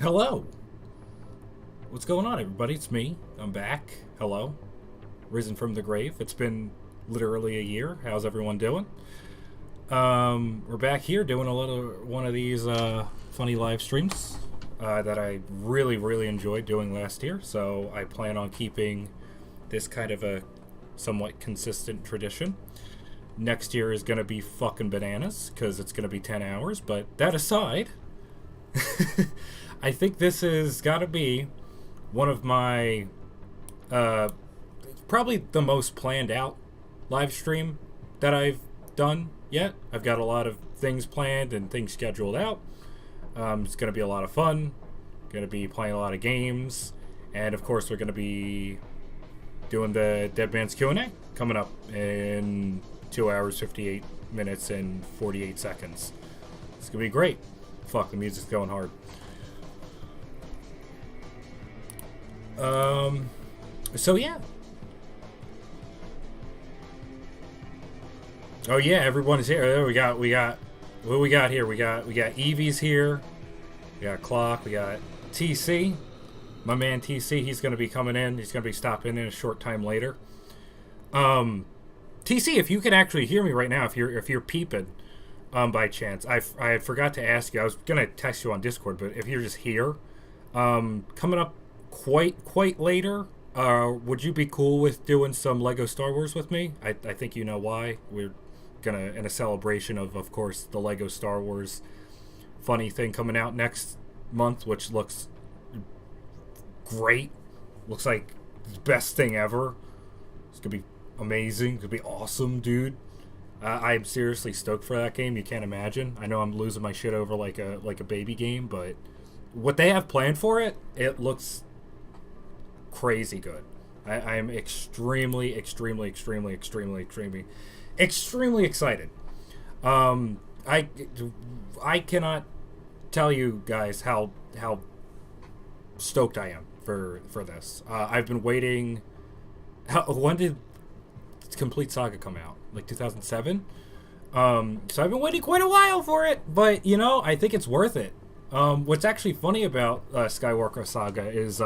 Hello. What's going on, everybody? It's me. I'm back. Hello. Risen from the grave. It's been literally a year. How's everyone doing? We're back here doing one of these funny live streams that I really enjoyed doing last year. So I plan on keeping this kind of a somewhat consistent tradition. Next year is going to be fucking bananas because it's going to be 10 hours. But that aside, I think this has got to be one of my probably the most planned out live stream that I've done yet. I've got a lot of things planned and things scheduled out. It's going to be a lot of fun. Going to be playing a lot of games, and of course we're going to be doing the Dead Man's Q&A coming up in 2 hours 58 minutes and 48 seconds. It's going to be great. Fuck, the music's going hard. So yeah. Oh yeah, everyone is here. There we got what do we got here? We got Evie's here. We got Clock, we got TC. My man TC, he's gonna be coming in. He's gonna be stopping in a short time later. TC, if you can actually hear me right now, if you're peeping, by chance. I forgot to ask you. I was gonna text you on Discord, but if you're just here, coming up quite later, would you be cool with doing some Lego Star Wars with me? I think you know why. We're gonna, in a celebration of course, the Lego Star Wars funny thing coming out next month, which looks great. Looks like the best thing ever. It's gonna be amazing. It's gonna be awesome, dude. I'm seriously stoked for that game. You can't imagine. I know I'm losing my shit over like a baby game, but what they have planned for it, it looks crazy good. I am extremely excited. I cannot tell you guys how stoked I am for this. I've been waiting. When did Complete Saga come out? Like 2007. So I've been waiting quite a while for it, but you know, I think it's worth it. What's actually funny about Skywalker Saga is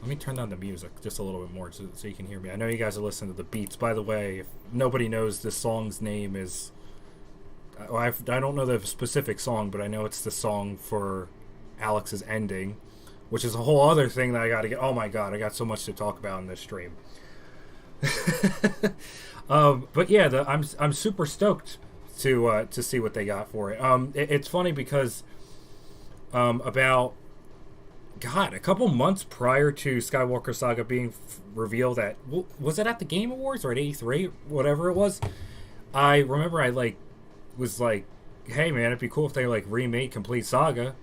let me turn down the music just a little bit more so you can hear me. I know you guys are listening to the beats. By the way, if nobody knows, this song's name is I don't know the specific song, but I know it's the song for Alex's ending, which is a whole other thing that I got to get. Oh my god, I got so much to talk about in this stream. But yeah, I'm super stoked to see what they got for it. It's funny because about a couple months prior to Skywalker Saga being revealed at, was it at the Game Awards or at E3, whatever it was, I remember I was like, hey man, it'd be cool if they remade Complete Saga.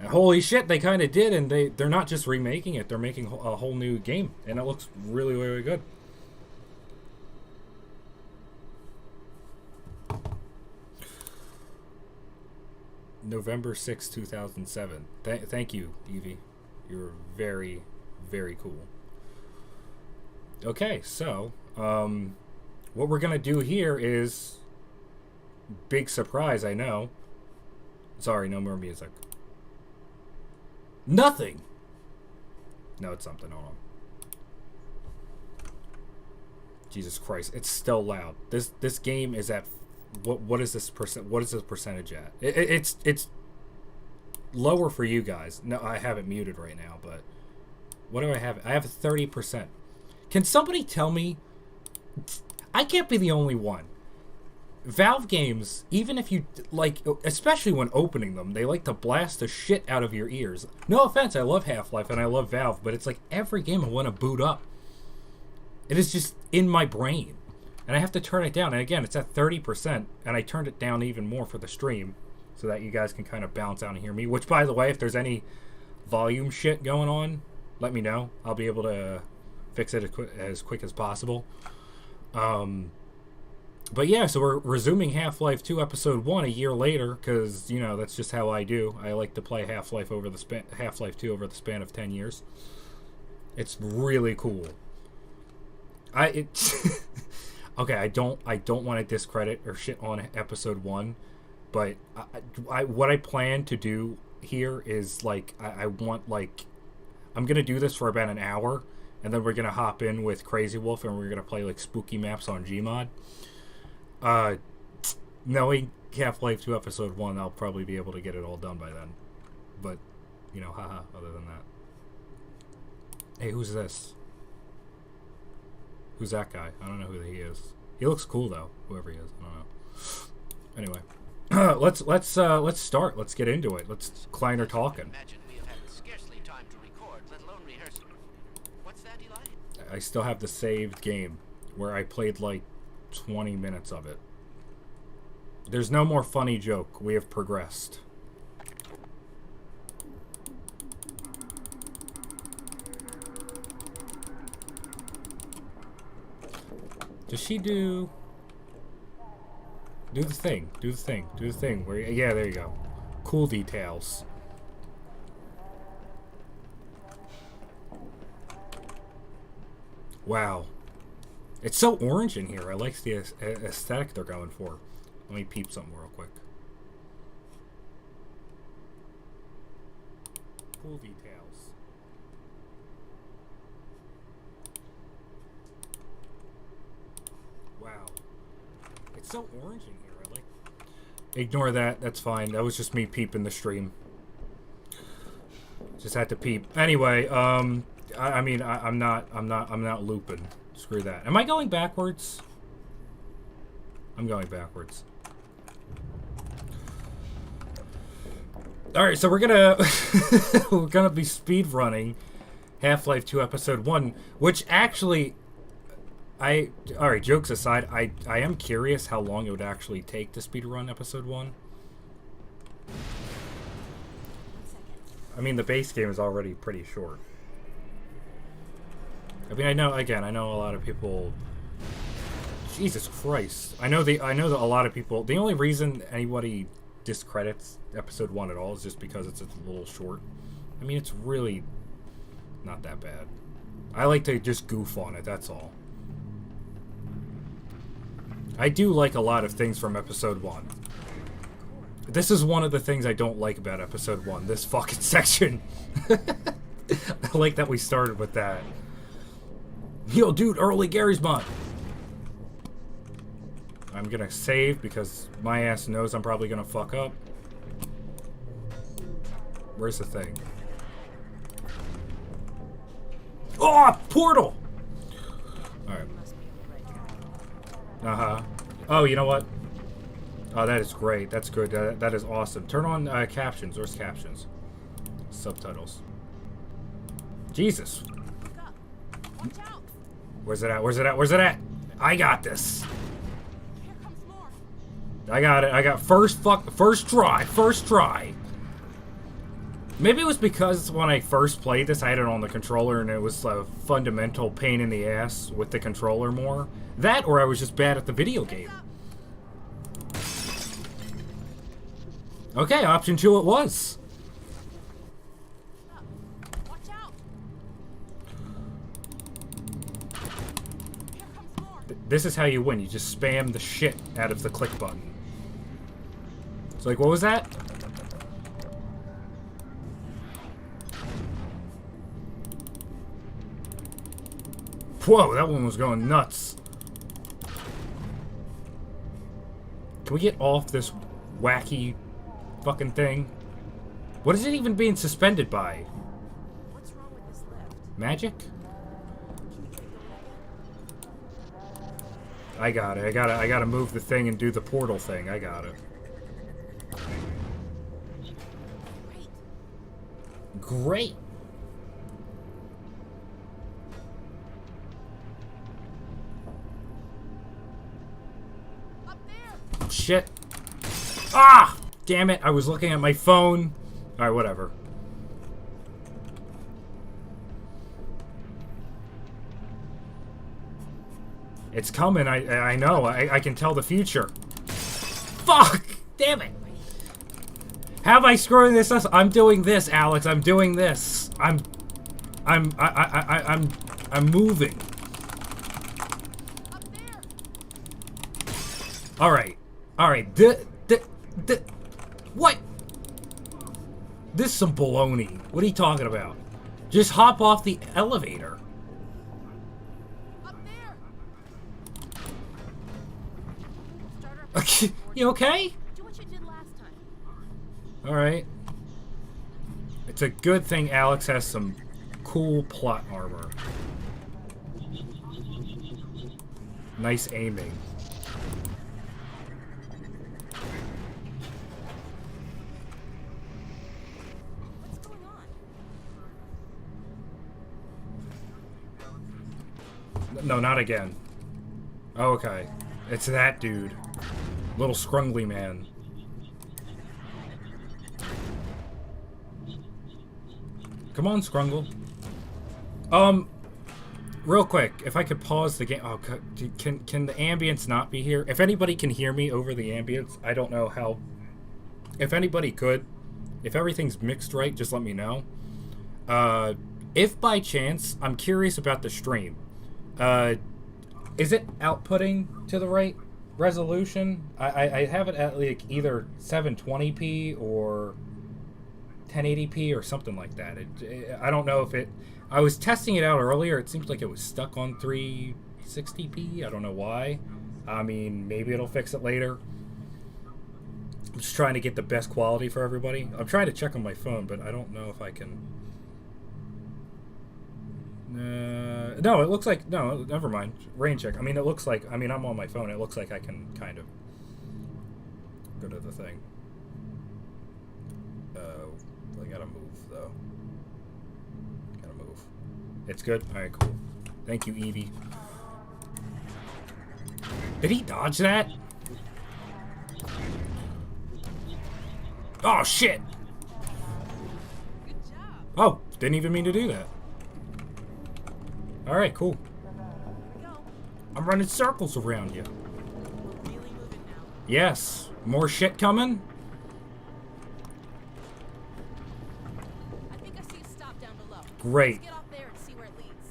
And holy shit, they kind of did, and they're not just remaking it, they're making a whole new game, and it looks really good. November 6, 2007. Thank you, Evie. You're very cool. Okay, so what we're gonna do here is big surprise. I know. Sorry, no more music. Nothing. No, it's something. Hold on. Jesus Christ, it's still loud. This game is at what is this percent? What is this percentage at? It's lower for you guys. No, I have it muted right now. But what do I have? I have 30%. Can somebody tell me? I can't be the only one. Valve games, even if you especially when opening them, they like to blast the shit out of your ears. No offense, I love Half-Life and I love Valve, but it's like every game I want to boot up, it is just in my brain, and I have to turn it down. And again, it's at 30%, and I turned it down even more for the stream so that you guys can kind of bounce out and hear me. Which, by the way, if there's any volume shit going on, let me know. I'll be able to fix it as quick as possible. But yeah, so we're resuming Half-Life 2 Episode 1 a year later, because, you know, that's just how I do. I like to play Half-Life 2 over the span of 10 years. It's really cool. Okay, I don't want to discredit or shit on Episode 1, But what I plan to do here is, like, I want, like, I'm going to do this for about an hour, and then we're going to hop in with Crazy Wolf, and we're going to play, like, spooky maps on GMod. Knowing Half-Life 2 Episode 1, I'll probably be able to get it all done by then. But, you know, haha, other than that. Hey, who's this? Who's that guy? I don't know who he is. He looks cool, though, whoever he is. I don't know. Anyway. Let's start. Let's get into it. Let's Kleiner talking. I still have the saved game where I played like 20 minutes of it. There's no more funny joke. We have progressed. Does she do the thing? Do the thing. Do the thing. Where? Yeah, there you go. Cool details. Wow. It's so orange in here. I like the aesthetic they're going for. Let me peep something real quick. Cool details. Wow. It's so orange in here. I like. Ignore that. That's fine. That was just me peeping the stream. Just had to peep. Anyway, I'm not looping. Screw that. Am I going backwards? I'm going backwards. Alright, so we're gonna be speed running Half-Life 2 Episode 1, which actually alright, jokes aside, I am curious how long it would actually take to speed run Episode 1. I mean, the base game is already pretty short. I mean, I know a lot of people. Jesus Christ! I know that a lot of people. The only reason anybody discredits Episode 1 at all is just because it's a little short. I mean, it's really not that bad. I like to just goof on it. That's all. I do like a lot of things from Episode 1. This is one of the things I don't like about Episode 1. This fucking section. I like that we started with that. Yo, dude, early Gary's mod. I'm gonna save because my ass knows I'm probably gonna fuck up. Where's the thing? Oh, portal! Alright. Uh-huh. Oh, you know what? Oh, that is great. That's good. That is awesome. Turn on captions. Where's captions? Subtitles. Jesus. Where's it at? Where's it at? Where's it at? I got this. I got it. I got first try. First try. Maybe it was because when I first played this, I had it on the controller and it was a fundamental pain in the ass with the controller more. That, or I was just bad at the video game. Okay, option 2 it was. This is how you win. You just spam the shit out of the click button. It's like, what was that? Whoa, that one was going nuts. Can we get off this wacky fucking thing? What is it even being suspended by? What's wrong with this lift? Magic? I got it. I gotta move the thing and do the portal thing. I got it. Great. Up there. Shit. Ah! Damn it. I was looking at my phone. Alright, whatever. It's coming. I know. I can tell the future. Fuck! Damn it. Have I screwed this up? I'm doing this, Alex. I'm doing this. I'm moving. All right. What? This is some baloney. What are you talking about? Just hop off the elevator. Up there. You okay? Do what you did last time. Alright. It's a good thing Alex has some cool plot armor. Nice aiming. What's going on? No, not again. Oh, okay. It's that dude. Little scrungly man. Come on, Scrungle. Real quick, if I could pause the game. Oh, can the ambience not be here? If anybody can hear me over the ambience, I don't know how. If anybody could, if everything's mixed right, just let me know. If by chance, I'm curious about the stream. Is it outputting to the right resolution? I have it at like either 720p or 1080p or something like that. I don't know if it... I was testing it out earlier. It seems like it was stuck on 360p. I don't know why. I mean, maybe it'll fix it later. I'm just trying to get the best quality for everybody. I'm trying to check on my phone, but I don't know if I can... no, it looks like... No, never mind. Rain check. I mean, it looks like... I mean, I'm on my phone. It looks like I can kind of go to the thing. I gotta move, though. Gotta move. It's good? Alright, cool. Thank you, Evie. Did he dodge that? Oh, shit! Good job. Oh, didn't even mean to do that. Alright, cool. Go. I'm running circles around you. We're really moving now. Yes. More shit coming? I think I see a stop down below. Great. Let's get off there and see where it leads.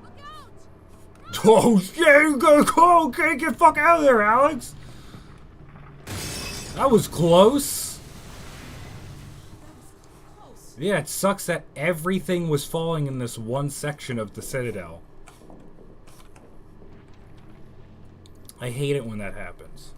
Look out! Oh, shit! Go! Get the fuck out of there, Alex! That was close. Close. Yeah, it sucks that everything was falling in this one section of the Citadel. I hate it when that happens.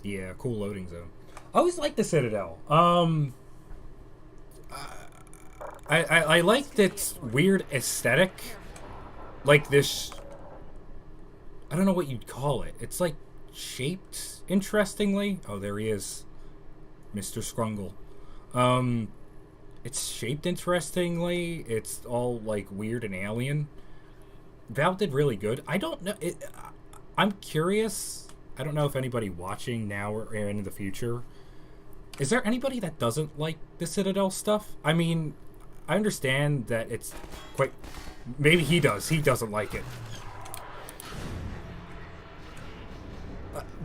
Yeah, cool loading zone. I always liked the Citadel. I liked its weird aesthetic. Like this... I don't know what you'd call it. It's like shaped interestingly. Oh, there he is. Mr. Scrungle. It's shaped interestingly. It's all like weird and alien. Valve did really good. I don't know. I'm curious. I don't know if anybody watching now or in the future. Is there anybody that doesn't like the Citadel stuff? I mean, I understand that it's quite... Maybe he does. He doesn't like it.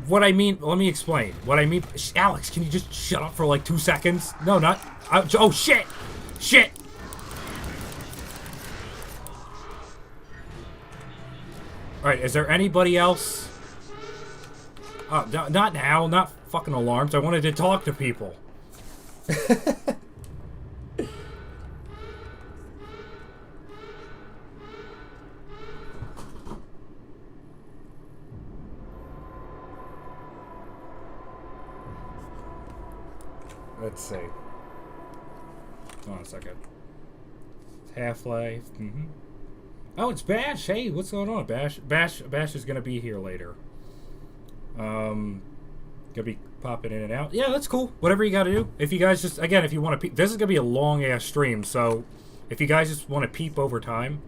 What I mean... Let me explain. What I mean... Alex, can you just shut up for like 2 seconds? No, not... oh, shit! Shit! Alright, is there anybody else... Oh, not now. Not fucking alarms. I wanted to talk to people. Let's see. Hold on a second. Half-Life. Oh, it's Bash. Hey, what's going on, Bash? Bash is gonna be here later. Gonna be popping in and out. Yeah, that's cool. Whatever you gotta do. If you guys just, again, if you want to peep, this is gonna be a long ass stream, so if you guys just want to peep over time,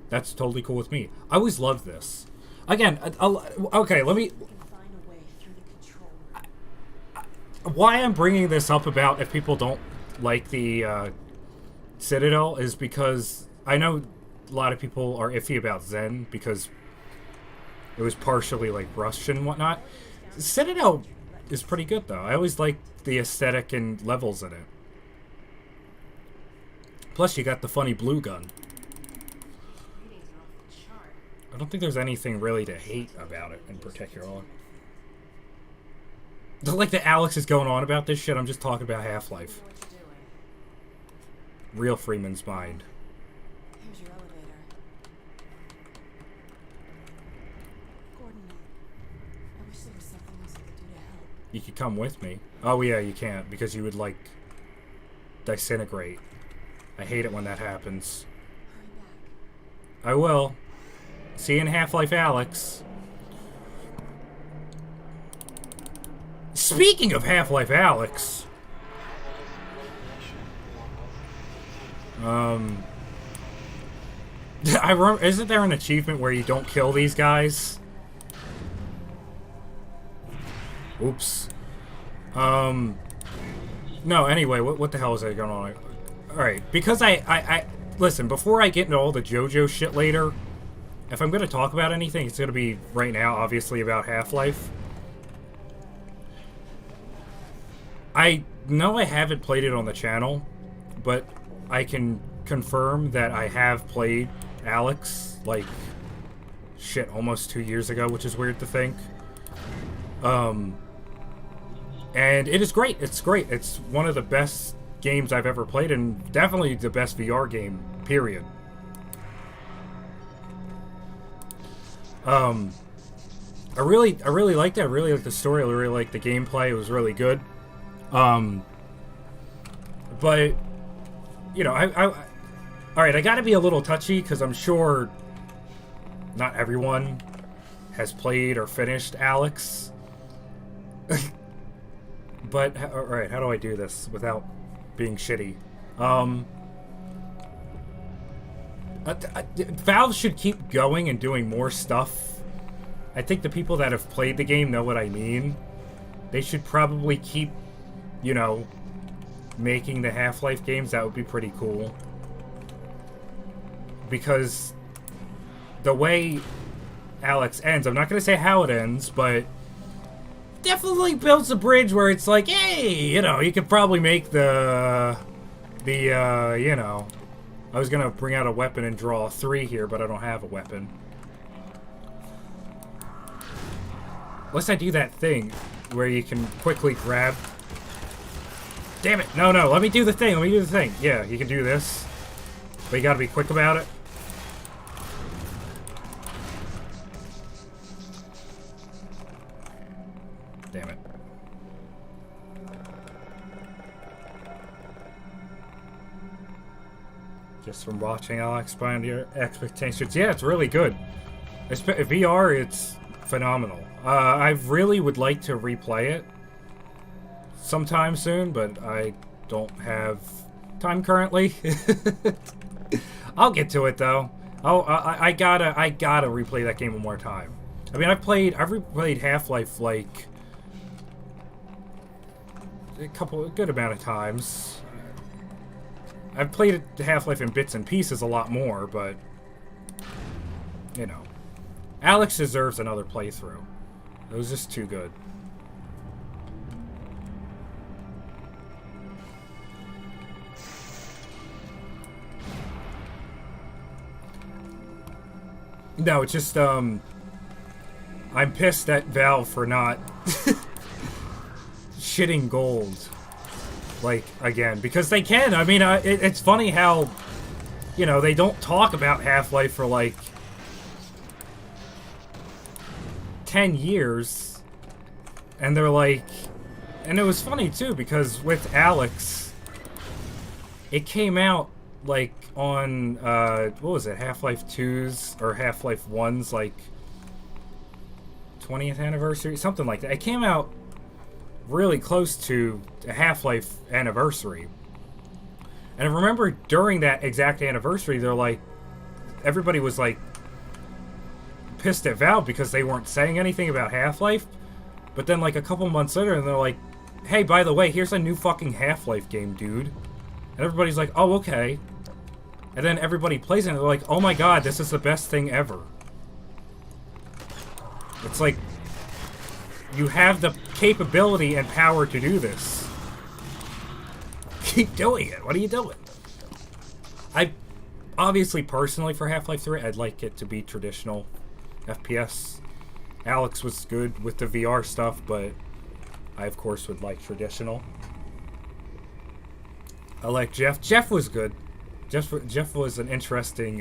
that's totally cool with me. I always loved this. Again, okay, let me... Find a way through the control. Why I'm bringing this up about if people don't like the Citadel is because I know a lot of people are iffy about Zen because it was partially like rushed and whatnot. Citadel is pretty good, though. I always like the aesthetic and levels in it. Plus, you got the funny blue gun. I don't think there's anything really to hate about it in particular. Like that Alex is going on about this shit, I'm just talking about Half-Life. Real Freeman's mind. Here's your elevator. Gordon, I wish there was something else I could do to help. You could come with me. Oh yeah, you can't, because you would, like, disintegrate. I hate it when that happens. Hurry back. I will. See you in Half-Life Alex. Speaking of Half-Life Alex... I remember, isn't there an achievement where you don't kill these guys? Oops. No, anyway, what the hell is that going on? Alright, because listen, before I get into all the JoJo shit later, if I'm going to talk about anything, it's going to be, right now, obviously, about Half-Life. I know I haven't played it on the channel, but I can confirm that I have played Alex, like, shit, almost 2 years ago, which is weird to think. And it is great. It's great. It's one of the best games I've ever played, and definitely the best VR game, period. I really liked it. I really liked the story. I really liked the gameplay. It was really good. But, you know, alright, I gotta be a little touchy, because I'm sure not everyone has played or finished Alex. But, alright, how do I do this without being shitty? Valve should keep going and doing more stuff. I think the people that have played the game know what I mean. They should probably keep, you know, making the Half-Life games. That would be pretty cool. Because the way Alex ends, I'm not going to say how it ends, but definitely builds a bridge where it's like, hey, you know, you could probably make you know, I was going to bring out a weapon and draw a 3 here, but I don't have a weapon. Unless I do that thing where you can quickly grab... Damn it! No, let me do the thing, Yeah, you can do this. But you gotta be quick about it. Damn it. Just from watching, I'll expand your expectations. Yeah, it's really good. VR, it's phenomenal. I really would like to replay it sometime soon, but I don't have time currently. I'll get to it though. I gotta replay that game one more time. I mean, I've replayed Half-Life like a good amount of times. I've played Half-Life in bits and pieces a lot more, but you know, Alex deserves another playthrough. It was just too good. No, it's just, I'm pissed at Valve for not shitting gold, like, again, because they can. I mean, it's funny how, you know, they don't talk about Half-Life for, like, 10 years, and they're like, and it was funny, too, because with Alex, it came out, like, on, what was it, Half-Life 2's, or Half-Life 1's, like, 20th anniversary? Something like that. It came out really close to a Half-Life anniversary. And I remember during that exact anniversary, they're like, everybody was, like, pissed at Valve because they weren't saying anything about Half-Life. But then, like, a couple months later, and they're like, hey, by the way, here's a new fucking Half-Life game, dude. And everybody's like, oh, okay. And then everybody plays it and they're like, oh my god, this is the best thing ever. It's like, You have the capability and power to do this. Keep doing it. What are you doing? I obviously personally for Half-Life 3, I'd like it to be traditional FPS. Alex was good with the VR stuff, but I of course would like traditional. I like Jeff. Jeff was good. Jeff was an interesting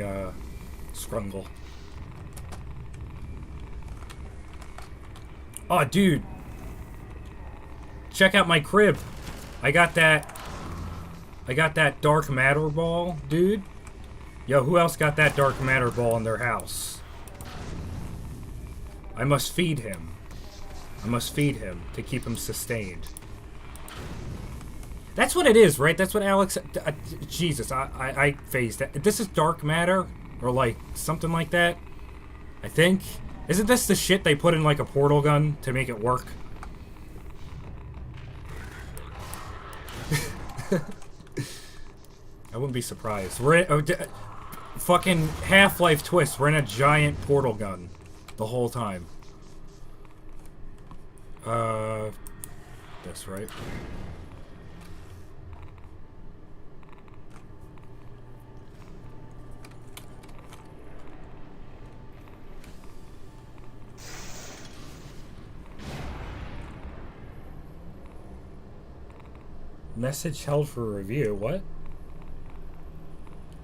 scrungle. Oh, dude. Check out my crib. I got that dark matter ball, dude. Yo, who else got that dark matter ball in their house? I must feed him. I must feed him to keep him sustained. That's what it is, right? That's what Alex... Jesus, I phased that. This is dark matter? Or, like, something like that? I think. Isn't this the shit they put in, like, a portal gun to make it work? I wouldn't be surprised. We're in... fucking Half-Life twist. We're in a giant portal gun the whole time. That's right. Message held for review. What?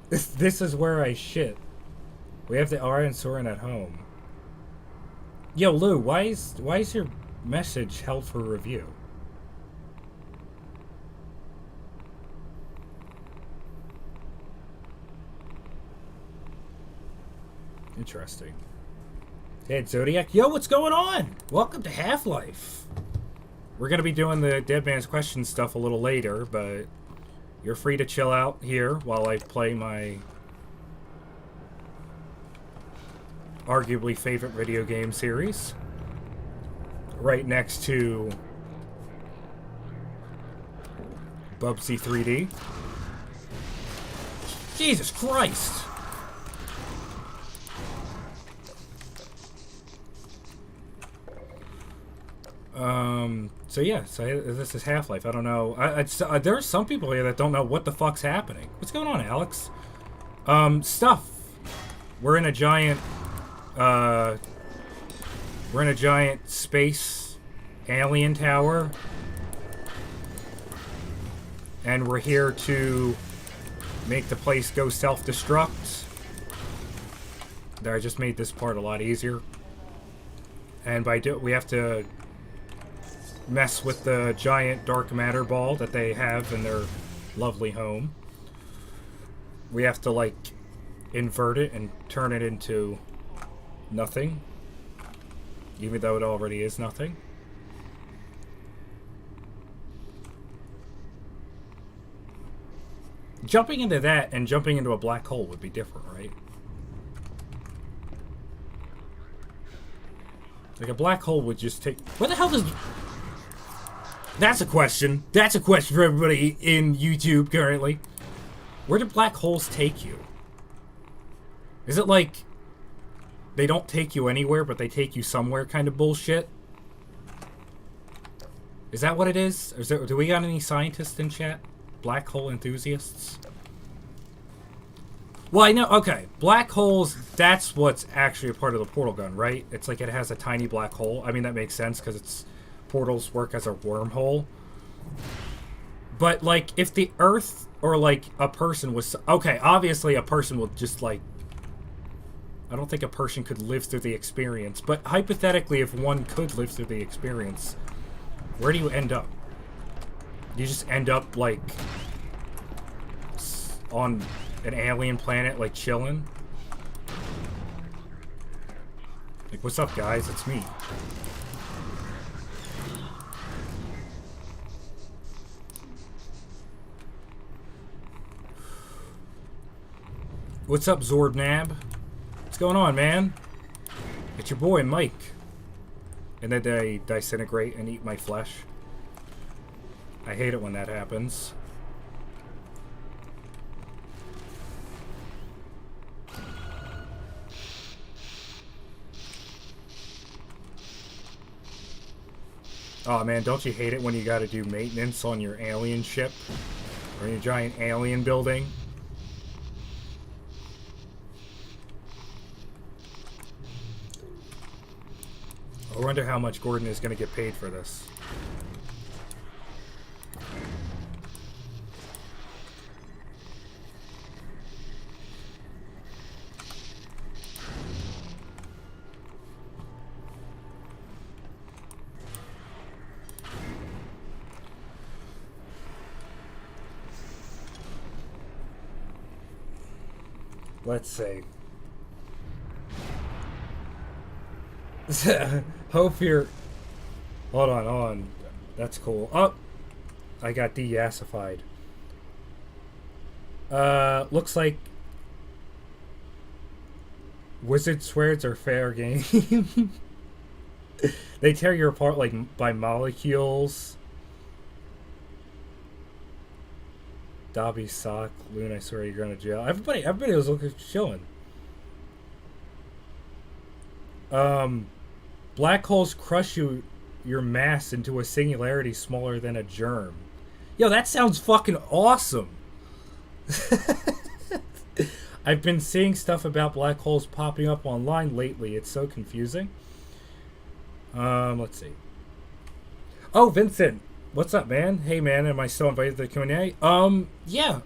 This is where I shit. We have the Iron Soren at home. Yo, Lou, why is your message held for review? Interesting. Hey, Zodiac. Yo, what's going on? Welcome to Half-Life. We're going to be doing the Dead Man's Question stuff a little later, but you're free to chill out here while I play my arguably favorite video game series. Right next to Bubsy 3D. Jesus Christ! So yeah, so this is Half-Life. I don't know. There's some people here that don't know what the fuck's happening. What's going on, Alex? Stuff. We're in a giant space alien tower. And we're here to make the place go self-destruct. I just made this part a lot easier. And we have to mess with the giant dark matter ball that they have in their lovely home. We have to, like, invert it and turn it into nothing, even though it already is nothing. Jumping into that and jumping into a black hole would be different, right? Like, a black hole would just take... What the hell does... That's a question. That's a question for everybody in YouTube currently. Where do black holes take you? Is it like they don't take you anywhere, but they take you somewhere kind of bullshit? Is that what it is? Do we got any scientists in chat? Black hole enthusiasts? Well, I know, okay. Black holes, that's what's actually a part of the portal gun, right? It's like it has a tiny black hole. I mean, that makes sense because it's... portals work as a wormhole. But, like, if the Earth or, like, a person was... Okay, obviously a person will just, like... I don't think a person could live through the experience. But hypothetically, if one could live through the experience, where do you end up? You just end up, like... on an alien planet, like, chilling? Like, what's up, guys? It's me. What's up, Zordnab? What's going on, man? It's your boy, Mike. And then they disintegrate and eat my flesh. I hate it when that happens. Oh man, don't you hate it when you gotta do maintenance on your alien ship? Or your giant alien building? I wonder how much Gordon is gonna get paid for this. Let's see. Hope you're... Hold on. That's cool. Oh! I got de-yassified. Looks like... Wizard swords are fair game. They tear you apart like by molecules. Dobby sock, Loon, I swear you're going to jail. Everybody was looking chilling. Black holes crush your mass into a singularity smaller than a germ. Yo, that sounds fucking awesome. I've been seeing stuff about black holes popping up online lately. It's so confusing. Let's see. Oh, Vincent. What's up, man? Hey, man, am I still invited to the Q&A? Yeah.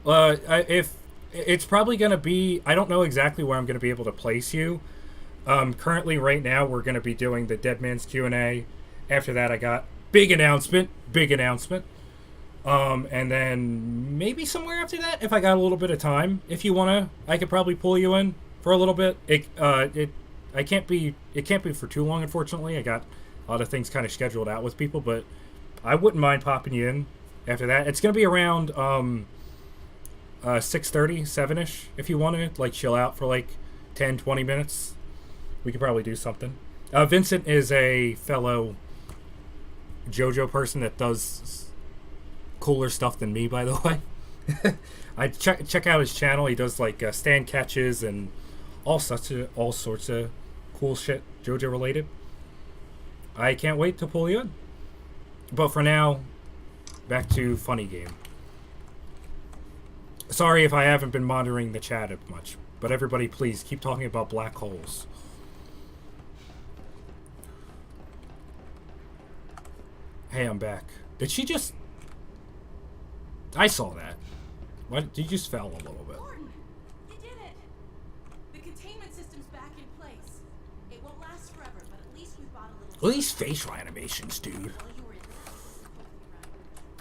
If it's probably going to be... I don't know exactly where I'm going to be able to place you. Currently, right now, we're going to be doing the Dead Man's Q&A. After that, I got big announcement. And then maybe somewhere after that, if I got a little bit of time, if you want to, I could probably pull you in for a little bit. It can't be for too long, unfortunately. I got a lot of things kind of scheduled out with people, but I wouldn't mind popping you in after that. It's going to be around 6:30, 7-ish, if you want to, like, chill out for, like, 10, 20 minutes. We could probably do something. Vincent is a fellow JoJo person that does cooler stuff than me, by the way. I check out his channel. He does, like, stand catches and all sorts of cool shit JoJo related. I can't wait to pull you in. But for now, back to funny game. Sorry if I haven't been monitoring the chat much, but everybody please keep talking about black holes. Hey, I'm back. Did she just... I saw that. What? You just fell a little bit. Gordon, you did it. The containment system's back in place. It won't last forever, but at least we bought a little... Well, these facial animations, dude.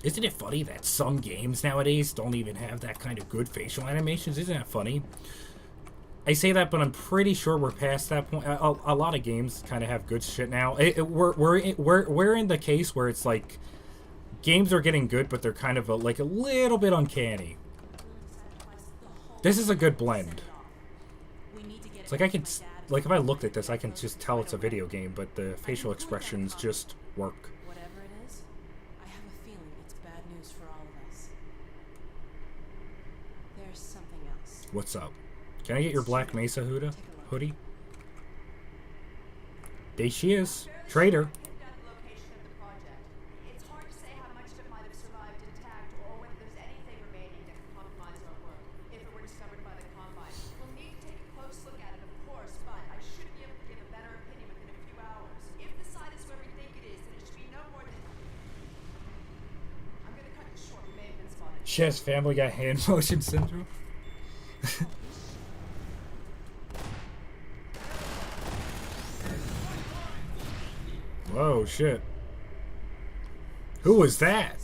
Isn't it funny that some games nowadays don't even have that kind of good facial animations? Isn't that funny? I say that, but I'm pretty sure we're past that point. A lot of games kind of have good shit now. We're in the case where it's like games are getting good, but they're kind of like a little bit uncanny. This is a good blend. It's like I can, like if I looked at this, I can just tell it's a video game, but the facial expressions just work. What's up? Can I get your Black Mesa hoodie? There she is. Trader. It's hard to say how much of it might have survived intact or whether there's anything remaining that can compromise our work if it were discovered by the Combine. We'll need to take a close look at it, of course, but I should be able to give a better opinion within a few hours. If the site is where we think it is, then it should be no more than... I'm gonna cut you short. We may have been spotted. She has Family Guy hand motion syndrome. Whoa, shit. Who was that?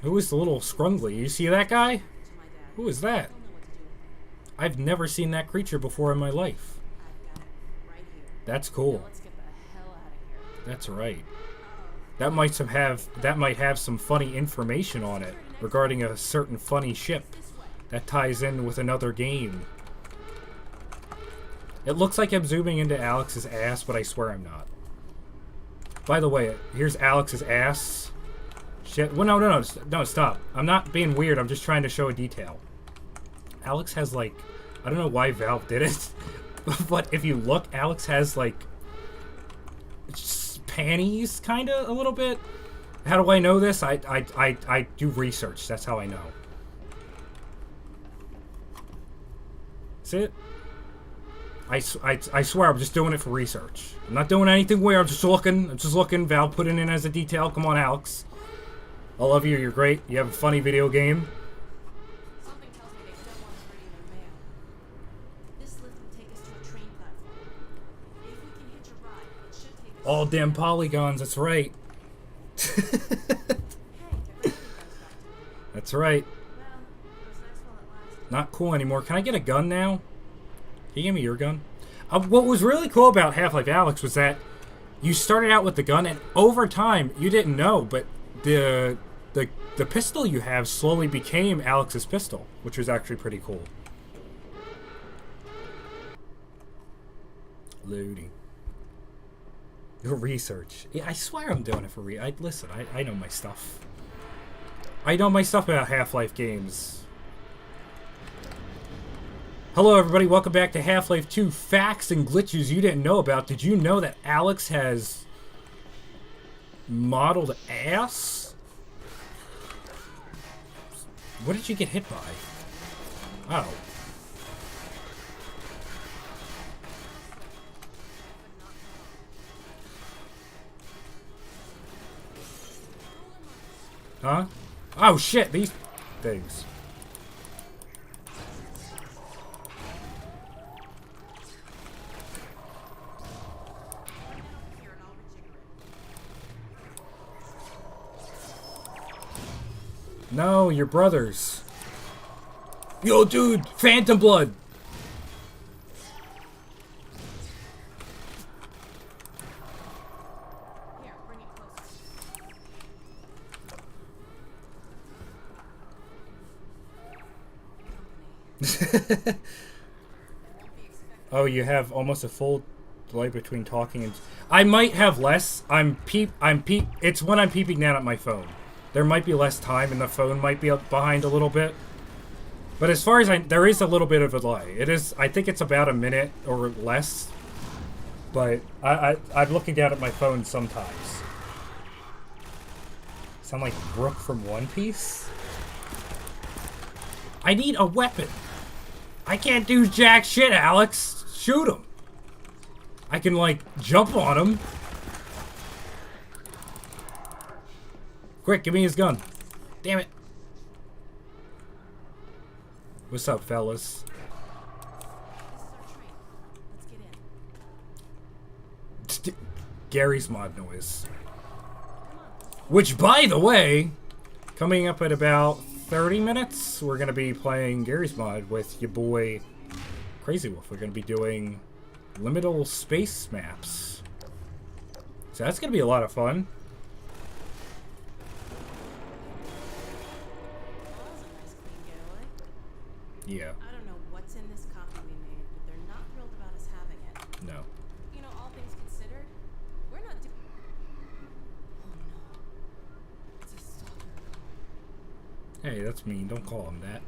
Who was the little scrungly? You see that guy? Who is that? I've never seen that creature before in my life. That's cool. That's right. That might have some funny information on it regarding a certain funny ship that ties in with another game. It looks like I'm zooming into Alex's ass, but I swear I'm not. By the way, here's Alex's ass. Shit. Well, no, stop. I'm not being weird. I'm just trying to show a detail. Alex has, like, I don't know why Valve did it, but if you look, Alex has, like, panties, kind of, a little bit. How do I know this? I do research. That's how I know. See it? I swear I'm just doing it for research. I'm not doing anything weird. I'm just looking. Val put it in as a detail. Come on, Alex. I love you. You're great. You have a funny video game. Something tells me they don't want us reading their mail. This lift will take us to a train platform. If we can hitch a ride, it should take us. All damn polygons. That's right. Hey, they're really guns back to me. That's right. Well, it was nice while it lasted. Not cool anymore. Can I get a gun now? Can you give me your gun? What was really cool about Half-Life Alyx was that you started out with the gun, and over time, you didn't know, but the pistol you have slowly became Alex's pistol, which was actually pretty cool. Loading. Your research. Yeah, I swear I'm doing it for listen, I know my stuff. I know my stuff about Half-Life games. Hello everybody, welcome back to Half-Life 2 Facts and Glitches You Didn't Know About. Did you know that Alex has modeled ass? What did you get hit by? Oh. Huh? Oh shit, these things. No, your brothers. Yo, dude, Phantom Blood. Here, bring it closer. Oh, you have almost a full delay between talking and... I might have less. It's when I'm peeping down at my phone. There might be less time and the phone might be up behind a little bit. But as far as there is a little bit of a delay. It is, I think it's about a minute or less. But I'm looking down at my phone sometimes. Sound like Brooke from One Piece? I need a weapon. I can't do jack shit, Alex. Shoot him. I can, like, jump on him. Quick, give me his gun. Damn it. What's up, fellas? This is our train. Let's get in. Gary's mod noise. Which, by the way, coming up at about 30 minutes, we're going to be playing Gary's mod with your boy Crazy Wolf. We're going to be doing Limital space maps. So that's going to be a lot of fun. That was a nice clean getaway. Yeah. I don't know what's in this copy we made, but they're not thrilled about us having it. No. You know, all things considered, we're not Oh no. It's a stalker. Hey, that's mean. Don't call him that.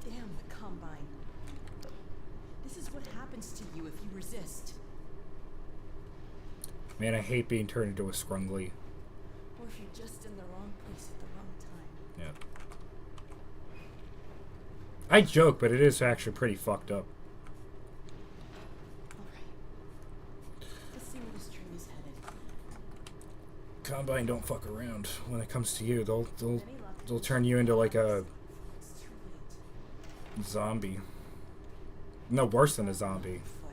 Damn the Combine. This is what happens to you if you resist. Man, I hate being turned into a scrungly. Or if you're just in the wrong place at the wrong time. Yeah. I joke, but it is actually pretty fucked up. Alright. Let's see where this train is headed. Combine don't fuck around. When it comes to you, they'll Any luck? they'll turn you into like a It's too late. zombie. No, worse than a zombie. Foot.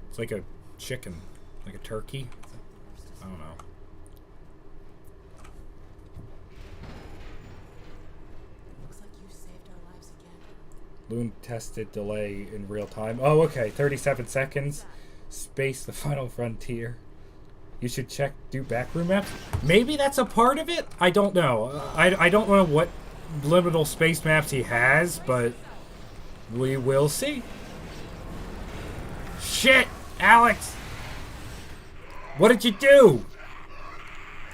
It's like a chicken, like a turkey. It's like the worst is I don't know. Looks like you saved our lives again. Loon tested delay in real time. Oh, okay. 37 seconds. Space the final frontier. You should do backroom maps. Maybe that's a part of it? I don't know. I don't know what liminal space maps he has, but we will see. Shit! Alex! What did you do?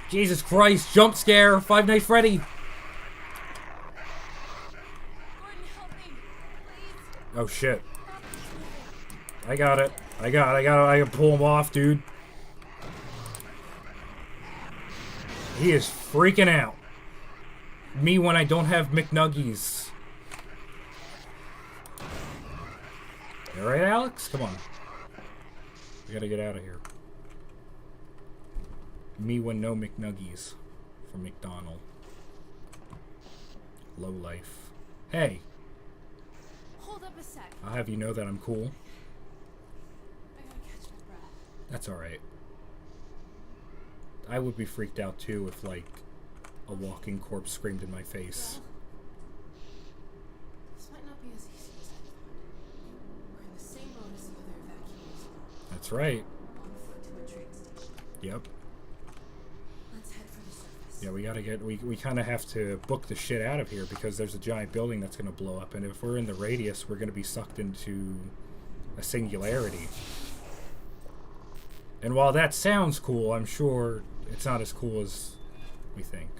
Jesus Christ, jump scare, Five Nights Freddy. Gordon, help me. Please. Oh shit. I got it. I can pull him off, dude. He is freaking out. Me when I don't have McNuggies. You alright, Alex? Come on. We gotta get out of here. Me when no McNuggies from McDonald's. Low life. Hey. Hold up a sec. I'll have you know that I'm cool. I gotta catch my breath. That's alright. I would be freaked out too if, like, a walking corpse screamed in my face. This might not be as easy as I thought. We're in the same boat as the other evacuees. That's right. On foot to a train station. Yep. Let's head for the surface. Yeah, we gotta get, we kind of have to book the shit out of here because there's a giant building that's gonna blow up, and if we're in the radius, we're gonna be sucked into a singularity. And while that sounds cool, I'm sure it's not as cool as we think.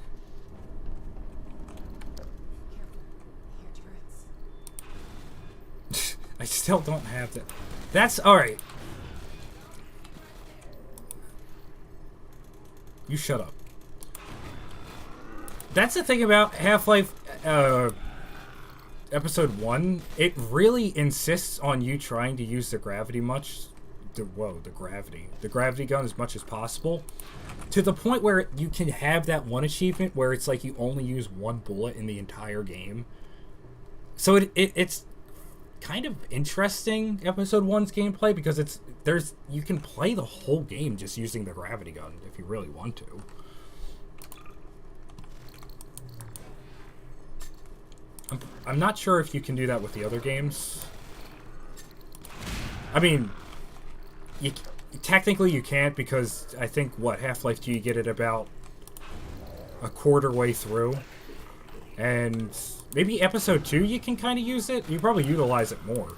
Careful. I hear turrets. I still don't have that. That's alright. You shut up. That's the thing about Half-Life Episode 1. It really insists on you trying to use the gravity the gravity gun as much as possible. To the point where you can have that one achievement where it's like you only use one bullet in the entire game. So it's kind of interesting, Episode 1's gameplay, because you can play the whole game just using the gravity gun if you really want to. I'm not sure if you can do that with the other games. I mean, technically you can't, because I think, Half-Life 2, you get it about a quarter way through. And maybe Episode 2 you can kind of use it. You probably utilize it more.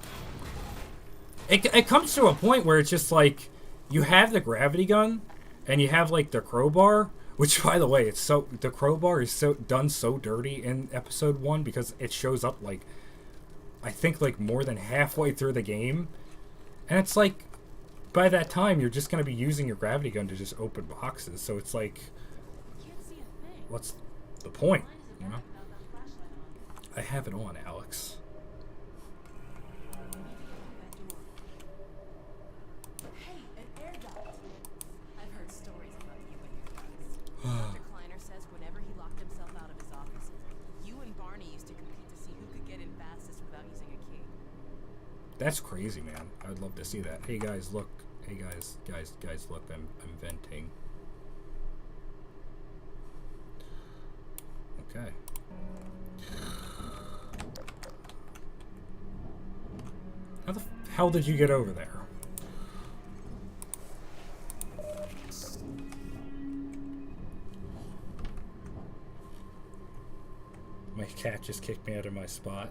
It comes to a point where it's just like, you have the gravity gun, and you have, like, the crowbar. Which, by the way, the crowbar is done so dirty in Episode 1 because it shows up, like, I think, like, more than halfway through the game. And it's like, by that time, you're just going to be using your gravity gun to just open boxes. So it's like, Can't see a thing. what's the point, you know? Without that flashlight on. I have it on, Alex. We need to get through that door. Hey, an air duct. I've heard stories about you and your ducts. Mr. Kleiner says whenever he locked himself out of his office, you and Barney used to compete to see who could get in fastest without using a key. That's crazy, man. I'd love to see that. Hey, guys, look. Hey, guys, look. I'm venting. Okay. How the hell did you get over there? My cat just kicked me out of my spot.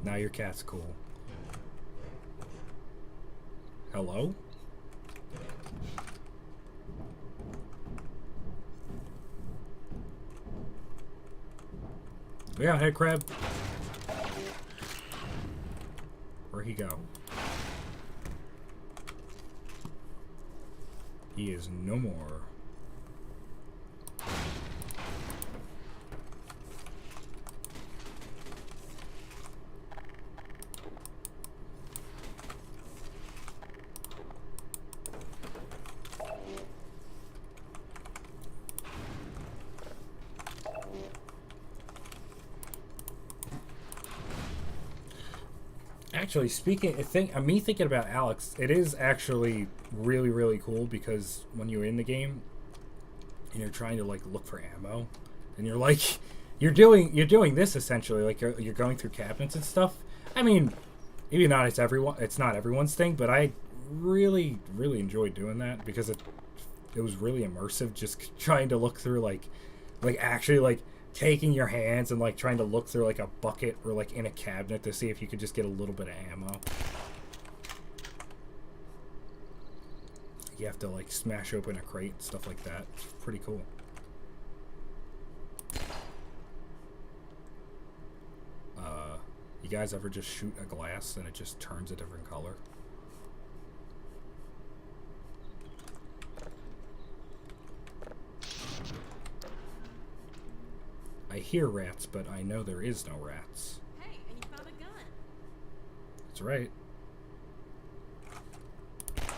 Now your cat's cool. Hello? Yeah, hey, crab. Where'd he go? He is no more. Actually, me thinking about Alex, it is actually really, really cool because when you're in the game and you're trying to like look for ammo, and you're like, you're doing this essentially, like you're going through cabinets and stuff. I mean, maybe not it's not everyone's thing, but I really, really enjoyed doing that because it was really immersive. Just trying to look through like actually like taking your hands and like trying to look through like a bucket or like in a cabinet to see if you could just get a little bit of ammo. You have to like smash open a crate and stuff like that. It's pretty cool. You guys ever just shoot a glass and it just turns a different color? I hear rats, but I know there is no rats. Hey, and you found a gun. That's right.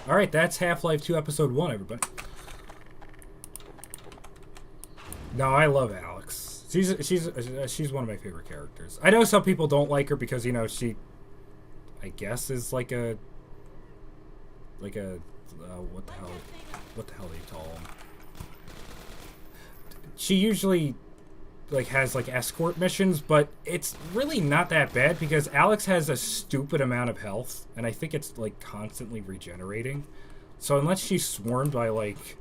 Alright, that's Half-Life 2 Episode 1, everybody. No, I love Alex. She's one of my favorite characters. I know some people don't like her because, you know, she, I guess, is like a what the hell do you call them? She usually like has like escort missions, but it's really not that bad because Alex has a stupid amount of health, and I think it's like constantly regenerating. So unless she's swarmed by like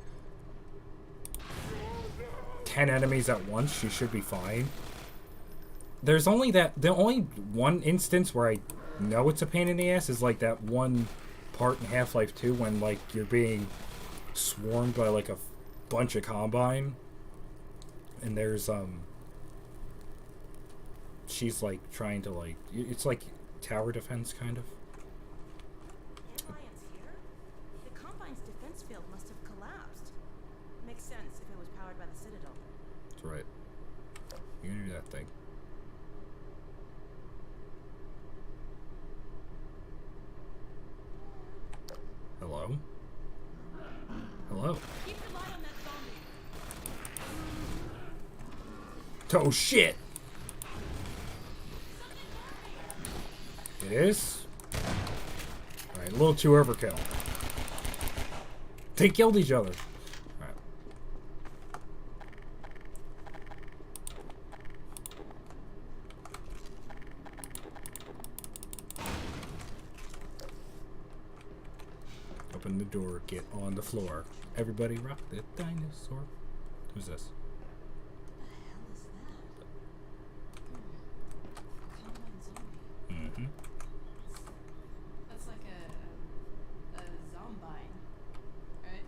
10 enemies at once, she should be fine. There's only the only one instance where I know it's a pain in the ass is like that one part in Half-Life 2 when like you're being swarmed by like a bunch of Combine, and there's she's like trying to like, it's like tower defense kind of. Alliance here? The Combine's defense field must have collapsed. Makes sense if it was powered by the Citadel. That's right. You're gonna do that thing. Hello? Hello? Keep your light on that zombie. Oh shit! It is? Alright, a little too overkill. They killed each other. Alright. Open the door, get on the floor. Everybody rock the dinosaur. Who's this? What the hell is that? Combine zombie. Mm-hmm. That's like a zombine, right?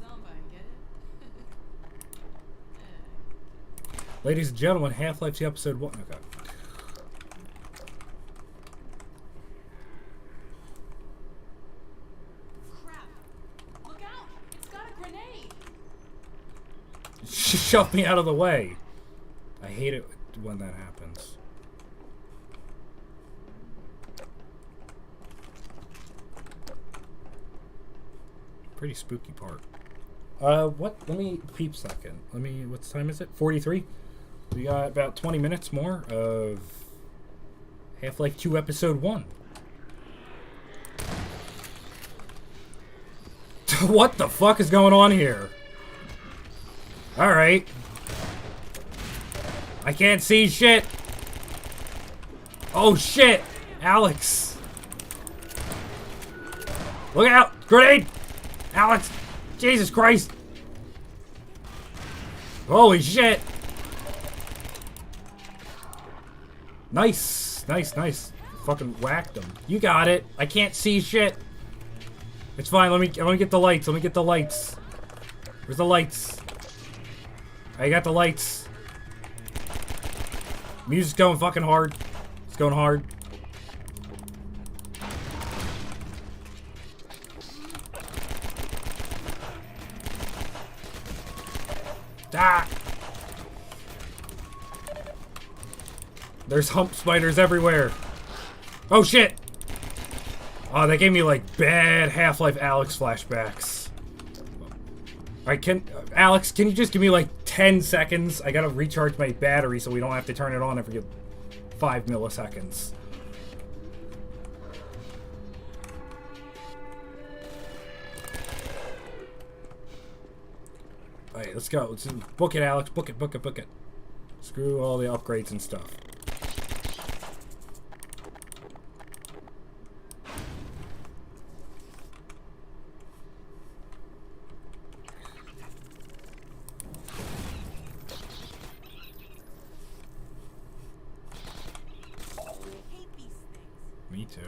Zombine, get it? Ladies and gentlemen, Half-Life 2 Episode 1. Okay. Crap! Look out! It's got a grenade! Shove me out of the way. I hate it when that happens. Pretty spooky part. What? Let me peep second. What time is it? 43? We got about 20 minutes more of Half-Life 2 Episode 1. What the fuck is going on here? Alright. I can't see shit. Oh shit! Alex! Look out! Grenade! Alex! Jesus Christ! Holy shit! Nice! Nice, nice. Fucking whacked him. You got it. I can't see shit. It's fine. Let me get the lights. Let me get the lights. Where's the lights? I got the lights. Music's going fucking hard. It's going hard. Ah! There's hump spiders everywhere. Oh shit! Oh, they gave me like bad Half-Life Alex flashbacks. Alright, Alex, can you just give me like 10 seconds? I gotta recharge my battery so we don't have to turn it on every 5 milliseconds. Alright, let's go. Let's book it, Alex. Book it, book it, book it. Screw all the upgrades and stuff. Me too.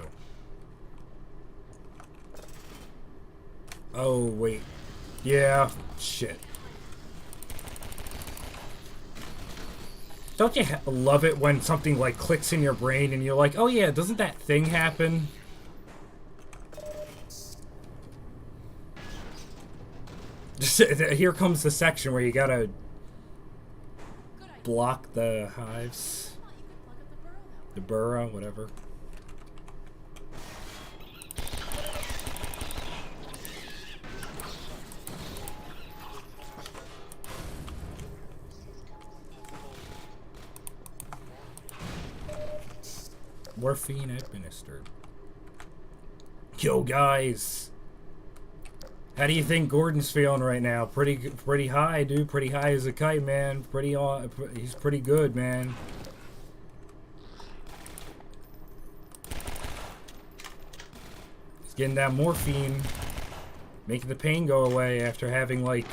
Oh, wait. Yeah. Shit. Don't you love it when something like clicks in your brain and you're like, oh yeah, doesn't that thing happen? Here comes the section where you gotta block the hives. Come on, you could plug up the burrow that way. The burrow, whatever. Morphine administered. Yo, guys. How do you think Gordon's feeling right now? Pretty high, dude. Pretty high as a kite, man. He's pretty good, man. He's getting that morphine, making the pain go away after having, like,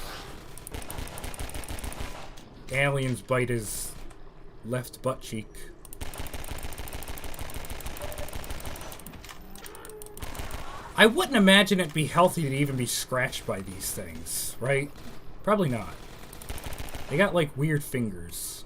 aliens bite his left butt cheek. I wouldn't imagine it'd be healthy to even be scratched by these things, right? Probably not. They got, like, weird fingers.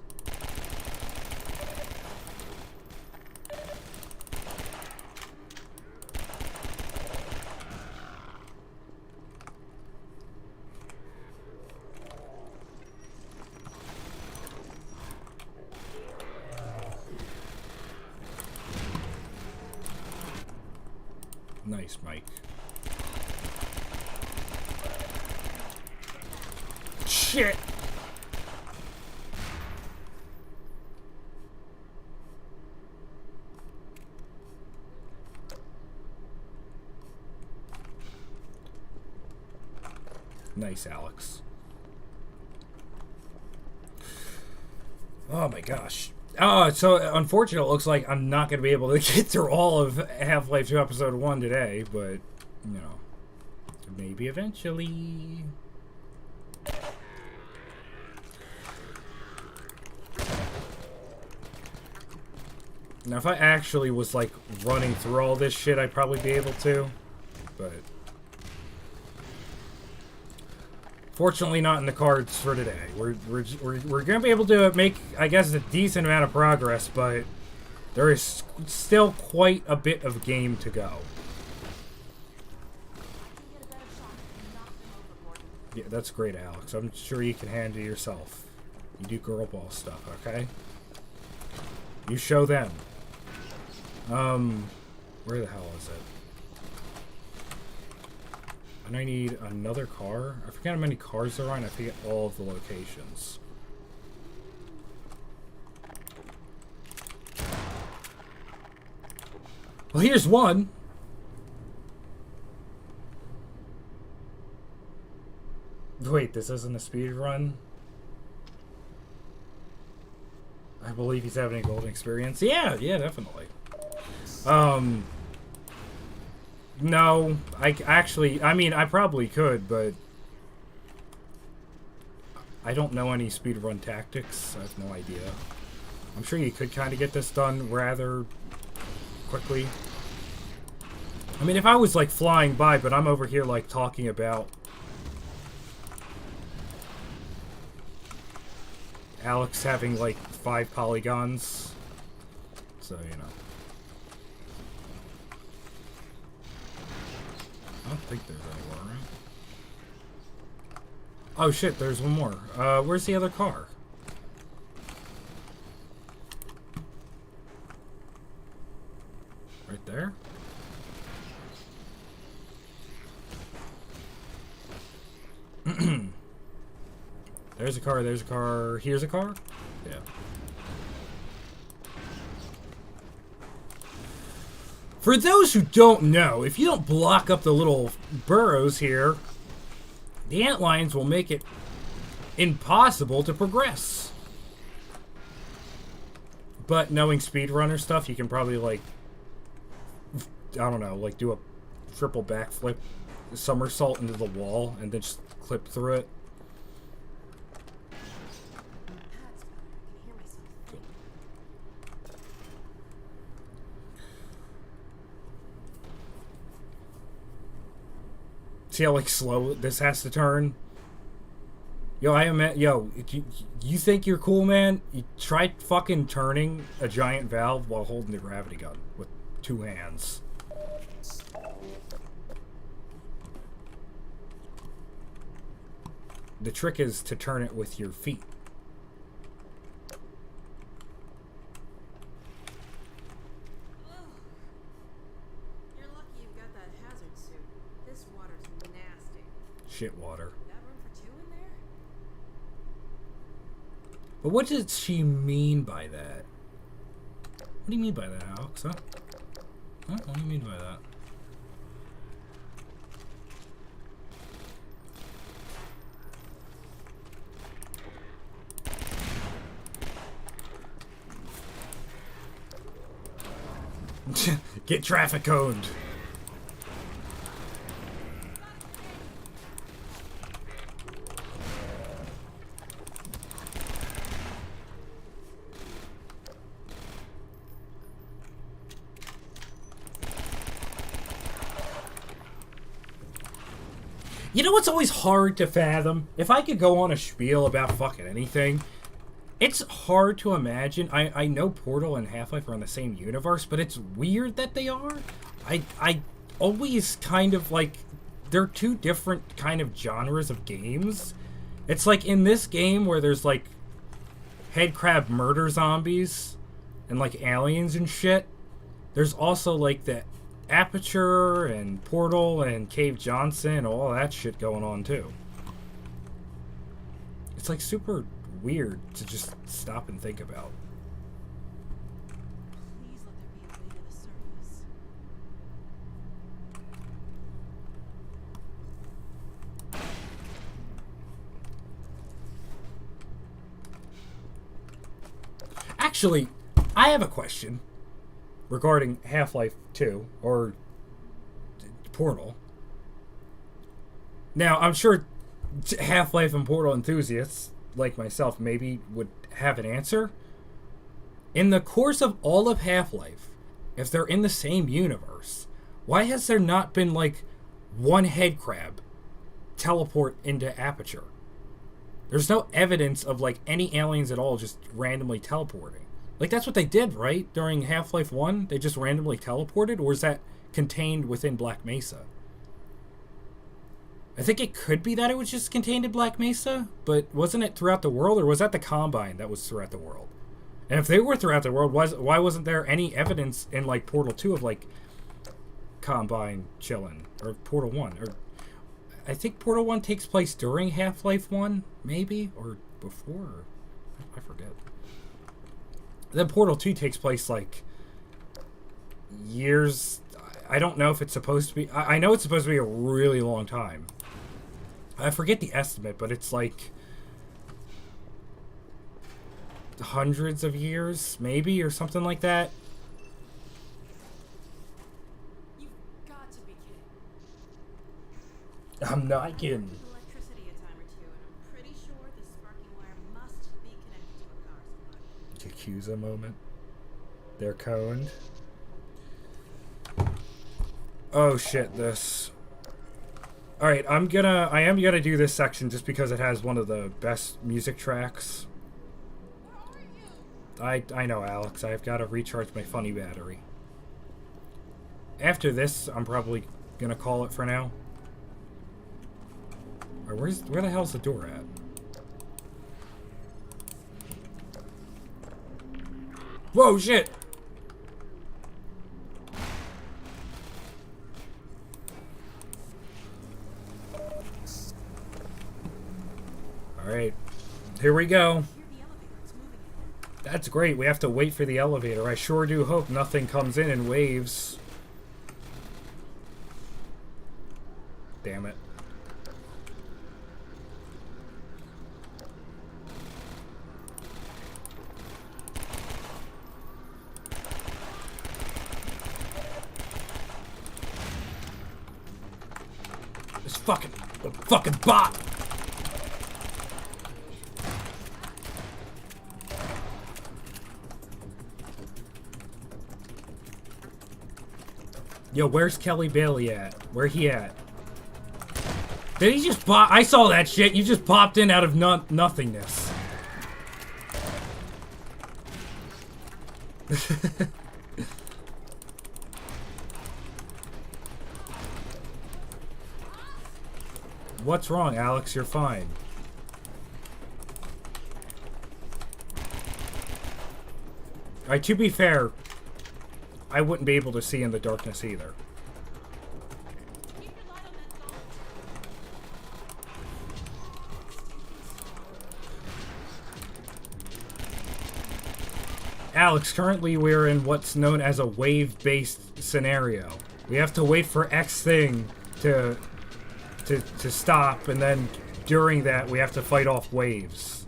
Nice, Mike. Shit! Nice, Alex. Oh my gosh. Oh, so unfortunately, it looks like I'm not going to be able to get through all of Half-Life 2 Episode 1 today, but, you know, maybe eventually. Now, if I actually was, like, running through all this shit, I'd probably be able to, but fortunately not in the cards for today. We're going to be able to make, I guess, a decent amount of progress, but there is still quite a bit of game to go. Yeah, that's great, Alex. I'm sure you can handle yourself. You do girl ball stuff, okay? You show them. Where the hell is it? And I need another car. I forget how many cars there are, and I forget all of the locations. Well, here's one. Wait, this isn't a speed run? I believe he's having a golden experience. Yeah, definitely. No, I mean, I probably could, but I don't know any speedrun tactics. I have no idea. I'm sure you could kind of get this done rather quickly. I mean, if I was, like, flying by, but I'm over here, like, talking about Alex having, like, 5 polygons. So, you know. I don't think there's any more, right? Oh shit, there's one more. Where's the other car? Right there? There's a car, there's a car. Here's a car? Yeah. For those who don't know, if you don't block up the little burrows here, the antlions will make it impossible to progress. But knowing speedrunner stuff, you can probably, like, I don't know, like do a triple backflip, somersault into the wall, and then just clip through it. See how, like, slow this has to turn? Yo, you think you're cool, man? You try fucking turning a giant valve while holding the gravity gun with 2 hands. The trick is to turn it with your feet. Shit water. Got room for two in there? But what does she mean by that? What do you mean by that, Alex? Huh? What do you mean by that? Get traffic coned. You know what's always hard to fathom? If I could go on a spiel about fucking anything, it's hard to imagine. I know Portal and Half-Life are in the same universe, but it's weird that they are. I always kind of like, they're two different kind of genres of games. It's like in this game where there's like headcrab murder zombies and like aliens and shit. There's also like the Aperture and Portal and Cave Johnson, all that shit going on too. It's like super weird to just stop and think about. Please let there be a way to the surface. Actually, I have a question regarding Half-Life 2 or Portal. Now, I'm sure Half-Life and Portal enthusiasts like myself maybe would have an answer. In the course of all of Half-Life, if they're in the same universe, why has there not been like one headcrab teleport into Aperture? There's no evidence of like any aliens at all just randomly teleporting. Like that's what they did, right? During Half-Life 1, they just randomly teleported, or is that contained within Black Mesa? I think it could be that it was just contained in Black Mesa, but wasn't it throughout the world, or was that the Combine that was throughout the world? And if they were throughout the world, why wasn't there any evidence in like Portal 2 of like Combine chilling, or Portal 1? Or I think Portal 1 takes place during Half-Life 1, maybe, or before. I forget. Then Portal 2 takes place like years. I don't know if it's supposed to be. I know it's supposed to be a really long time. I forget the estimate, but it's like hundreds of years, maybe, or something like that. You've got to be kidding. I'm not kidding. Electricity a time or two, and I'm pretty sure the sparking wire must be connected to a power supply. Yakuza moment. They're coned. Oh shit, this. Alright, I am gonna do this section just because it has one of the best music tracks. I know, Alex. I've got to recharge my funny battery. After this, I'm probably gonna call it for now. Or where the hell's the door at? Whoa, shit! Alright, here we go. That's great. We have to wait for the elevator. I sure do hope nothing comes in waves. Damn it. This fucking bot! Yo, where's Kelly Bailey at? Where he at? Did he just pop? I saw that shit. You just popped in out of nothingness. What's wrong, Alex? You're fine. Alright, to be fair, I wouldn't be able to see in the darkness either. Alex, currently we're in what's known as a wave-based scenario. We have to wait for X thing to stop, and then during that we have to fight off waves.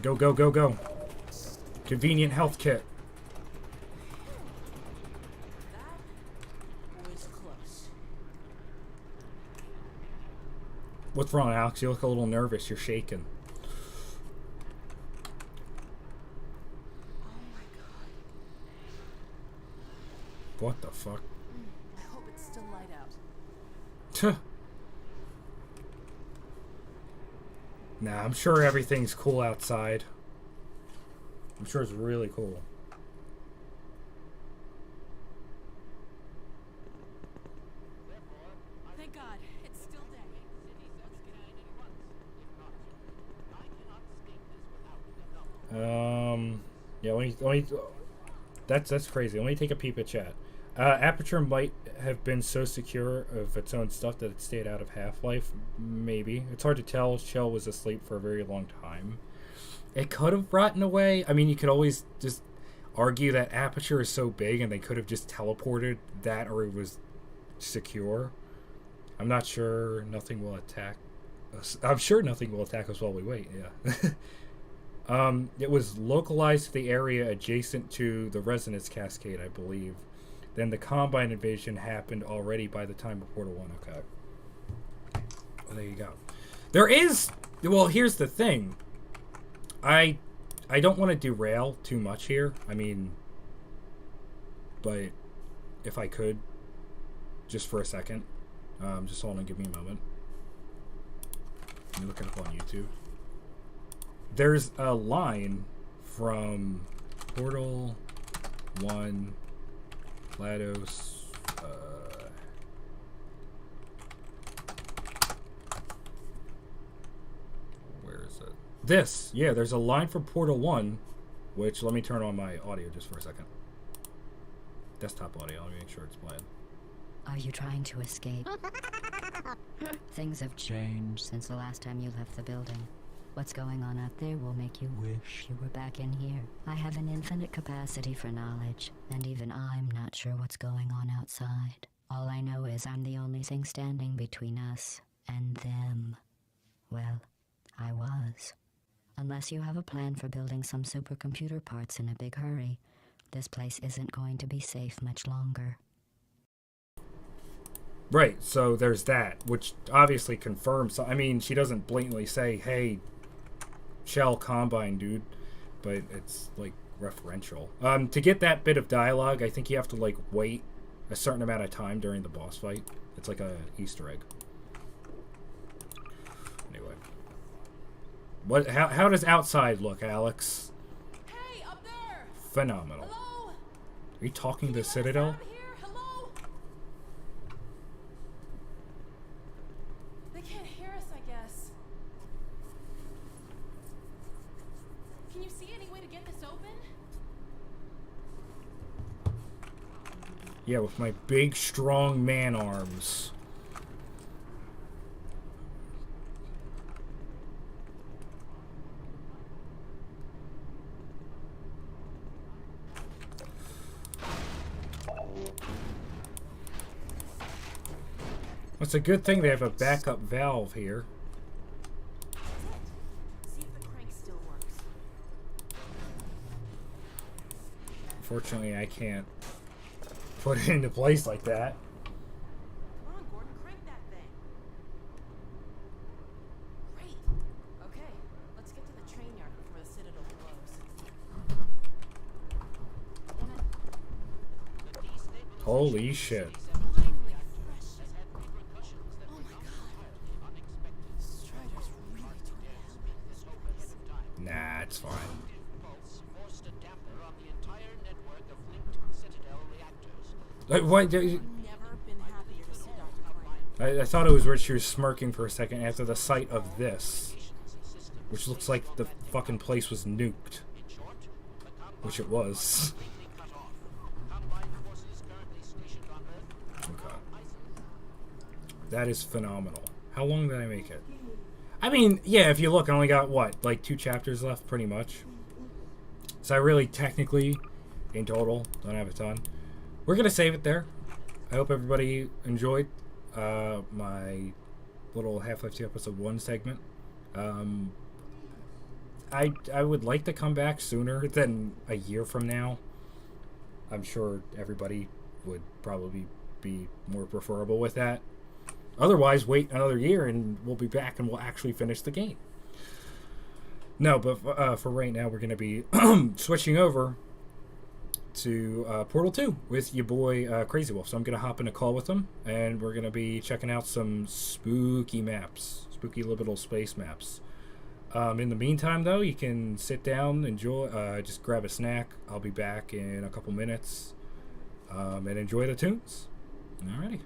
Go, go, go, go. Convenient health kit. That was close. What's wrong, Alex? You look a little nervous. You're shaking. Oh my god. What the fuck? I hope it's still light out. Tuh. Nah, I'm sure everything's cool outside. I'm sure it's really cool. Thank God, it's still day. Yeah, let me that's crazy. Let me take a peep at chat. Aperture might have been so secure of its own stuff that it stayed out of Half-Life. Maybe. It's hard to tell. Shell was asleep for a very long time. It could have rotten away. I mean, you could always just argue that Aperture is so big and they could have just teleported that, or it was secure. I'm not sure. Nothing will attack us. I'm sure nothing will attack us while we wait. Yeah. It was localized to the area adjacent to the Resonance Cascade, I believe. Then the Combine invasion happened already by the time of Portal 1. Okay. Well, there you go. There is... Well, here's the thing. I don't want to derail too much here. I mean... But if I could, just for a second. Just hold on, give me a moment. Let me look it up on YouTube. There's a line from Portal 1... GLaDOS, where is it? This, yeah, there's a line from Portal 1, which, let me turn on my audio just for a second. Desktop audio, let me make sure it's playing. Are you trying to escape? Things have changed since the last time you left the building. What's going on out there will make you wish you were back in here. I have an infinite capacity for knowledge, and even I'm not sure what's going on outside. All I know is I'm the only thing standing between us and them. Well, I was. Unless you have a plan for building some supercomputer parts in a big hurry, this place isn't going to be safe much longer. Right, so there's that, which obviously confirms... I mean, she doesn't blatantly say, hey... Shell Combine, dude, but it's like referential. To get that bit of dialogue, I think you have to like wait a certain amount of time during the boss fight. It's like a Easter egg. Anyway, what? How does outside look, Alex? Hey, up there! Phenomenal. Hello? Are you talking to Citadel? Hello? They can't hear us, I guess. Can you see any way to get this open? Yeah, with my big, strong man arms. It's a good thing they have a backup valve here. See if the crank still works. Unfortunately, I can't put it into place like that. Come on, Gordon, crank that thing. Great. Okay, let's get to the train yard before the Citadel blows. Holy shit. Finally, fresh. Oh my god. Strider's really tore down. Nah, it's fine. Why? I've never been happier to see Dr. Klein. I thought it was where she was smirking for a second after the sight of this, which looks like the fucking place was nuked, which it was. That is phenomenal. How long did I make it? I mean, yeah, if you look, I only got, what, like 2 chapters left, pretty much. So I really, technically, in total, don't have a ton. We're going to save it there. I hope everybody enjoyed my little Half-Life 2 Episode 1 segment. I would like to come back sooner than a year from now. I'm sure everybody would probably be more preferable with that. Otherwise, wait another year and we'll be back and we'll actually finish the game. No, but for right now, we're going to be switching over to Portal 2 with your boy Crazy Wolf. So I'm going to hop in a call with him, and we're going to be checking out some spooky maps, spooky liminal space maps. In the meantime, though, you can sit down, enjoy, just grab a snack. I'll be back in a couple minutes, and enjoy the tunes. Alrighty.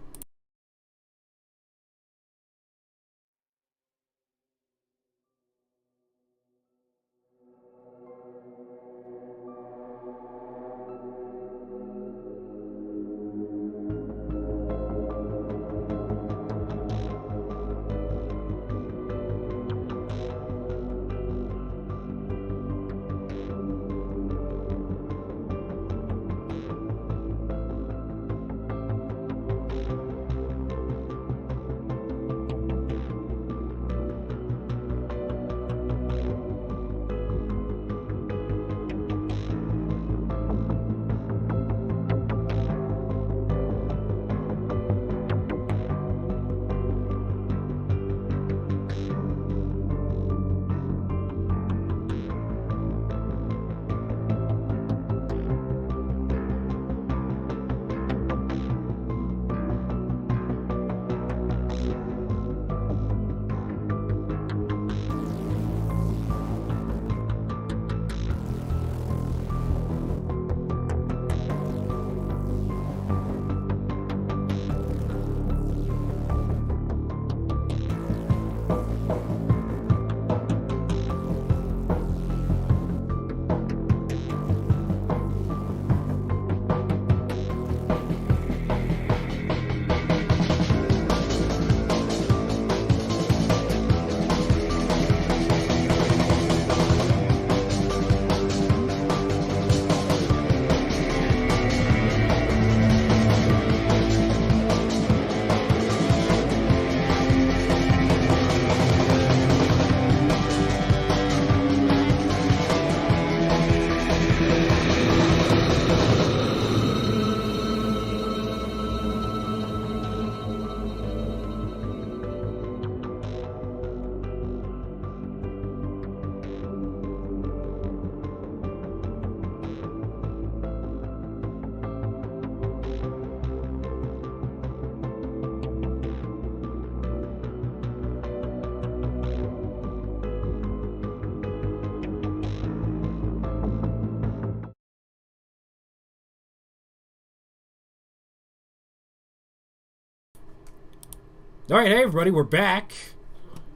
All right, hey everybody, we're back.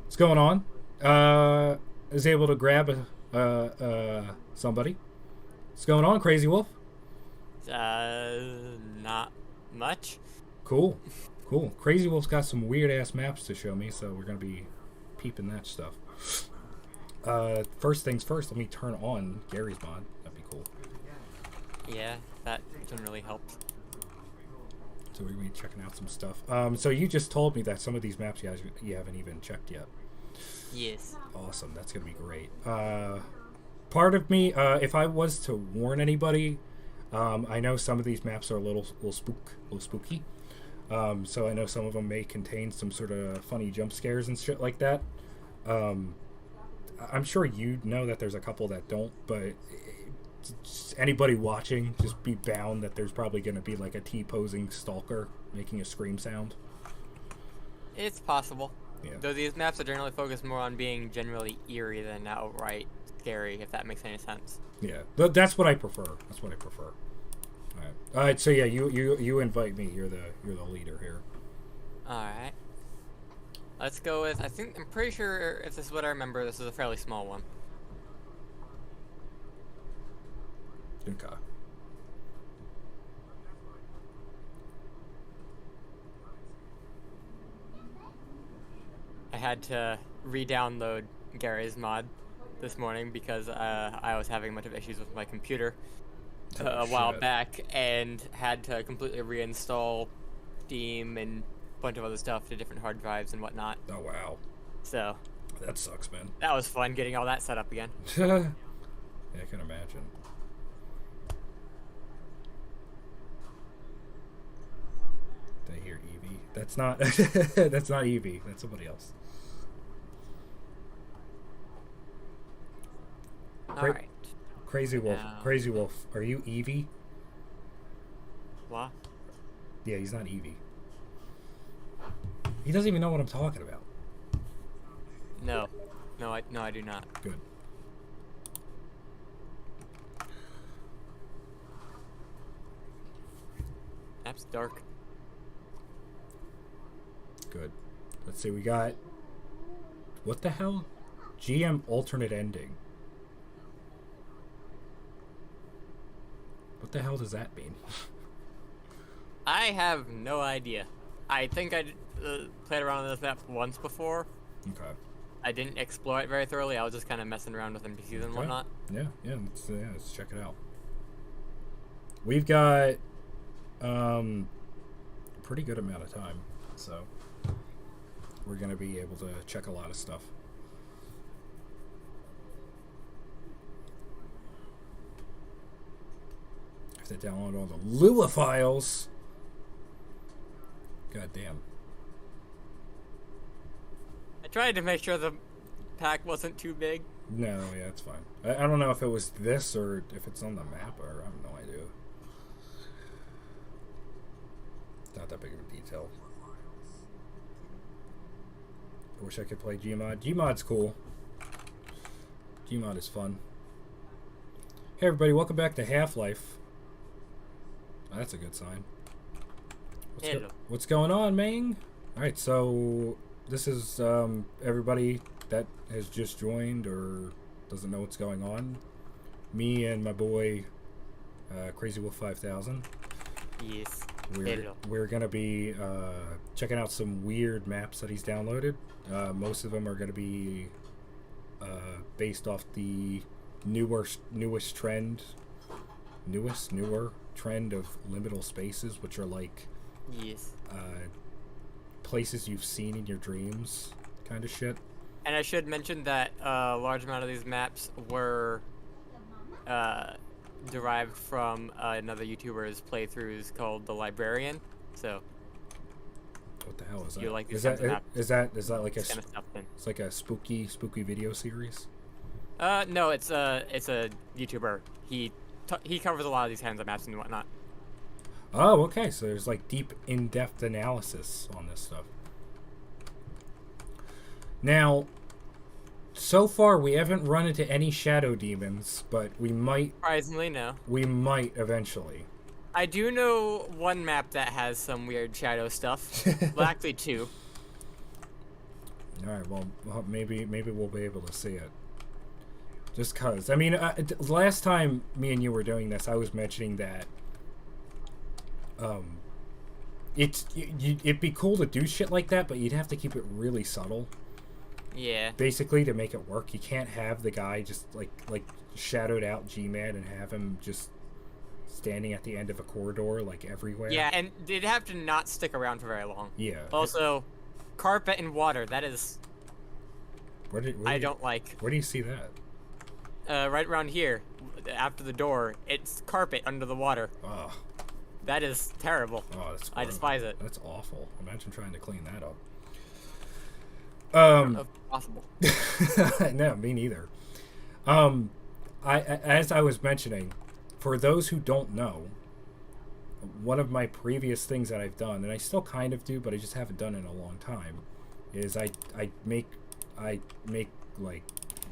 What's going on? I was able to grab somebody. What's going on, Crazy Wolf? Not much. Cool. Crazy Wolf's got some weird ass maps to show me, so we're gonna be peeping that stuff. First things first, let me turn on Gary's mod. That'd be cool. Yeah, that can really help. So we're gonna be checking out some stuff. So you just told me that some of these maps you haven't even checked yet. Yes. Awesome, that's gonna be great. Part of me, if I was to warn anybody, I know some of these maps are a little spooky. So I know some of them may contain some sort of funny jump scares and shit like that. I'm sure you know that there's a couple that don't, but anybody watching, just be bound that there's probably going to be like a T-posing stalker making a scream sound. It's possible. Yeah. Though these maps are generally focused more on being generally eerie than outright scary, if that makes any sense. Yeah, that's what I prefer. All right. So yeah, you invite me. You're the leader here. All right. Let's go with. I'm pretty sure if this is what I remember, this is a fairly small one. Okay. had to re-download Gary's mod this morning because I was having a bunch of issues with my computer a while back and had to completely reinstall Steam and a bunch of other stuff to different hard drives and whatnot. Oh, wow. So That sucks, man. that was fun getting all that set up again. Yeah, I can imagine. Did I hear Eevee? That's not that's not Eevee. That's somebody else. Alright. Crazy Wolf. Now- Crazy Wolf. Are you Eevee? What? Yeah, he's not Eevee. He doesn't even know what I'm talking about. No. No, I do not. Good. That's dark. Good. Let's see, we got... What the hell? GM alternate ending. What the hell does that mean? I have no idea. I think I played around with this map once before. Okay. I didn't explore it very thoroughly. I was just kind of messing around with NPCs and whatnot. Yeah, let's check it out. We've got a pretty good amount of time, so we're gonna be able to check a lot of stuff. I have to download all the Lua files. God damn. I tried to make sure the pack wasn't too big. No, yeah, it's fine. I don't know if it was this or if it's on the map, or I have no idea. Not that big of a detail. I wish I could play GMod. GMod's cool. GMod is fun. Hey everybody, welcome back to Half-Life. Oh, that's a good sign. What's going on, man? Alright, so this is everybody that has just joined or doesn't know what's going on. Me and my boy Crazy Wolf 5000. Yes. We're gonna be checking out some weird maps that he's downloaded. Most of them are gonna be based off the newer trend of liminal spaces, which are like Yes. places you've seen in your dreams, kind of shit. And I should mention that a large amount of these maps were derived from another YouTuber's playthroughs called The Librarian. So What the hell is that? You like these is kinds of that maps? is that like a kind of stuff then. it's like a spooky video series? No, it's a YouTuber. He covers a lot of these kinds of maps and whatnot. Oh, okay. So there's like deep, in-depth analysis on this stuff. Now, so far we haven't run into any shadow demons, but we might. Surprisingly, no. We might eventually. I do know one map that has some weird shadow stuff. Well, actually two. All right. Well, maybe we'll be able to see it. Just cause. I mean, last time me and you were doing this, I was mentioning that. It'd be cool to do shit like that, but you'd have to keep it really subtle. Yeah. Basically, to make it work, you can't have the guy just like shadowed out GMod and have him just standing at the end of a corridor like everywhere. Yeah, and they'd have to not stick around for very long. Yeah. Also, carpet and water. That is. I don't like. Where do you see that? Right around here, after the door, it's carpet under the water. Oh. That is terrible. Oh, that's. I despise it. That's awful. Imagine trying to clean that up. I don't know if it's possible. No, me neither. As I was mentioning, for those who don't know, one of my previous things that I've done, and I still kind of do, but I just haven't done it in a long time, is I make like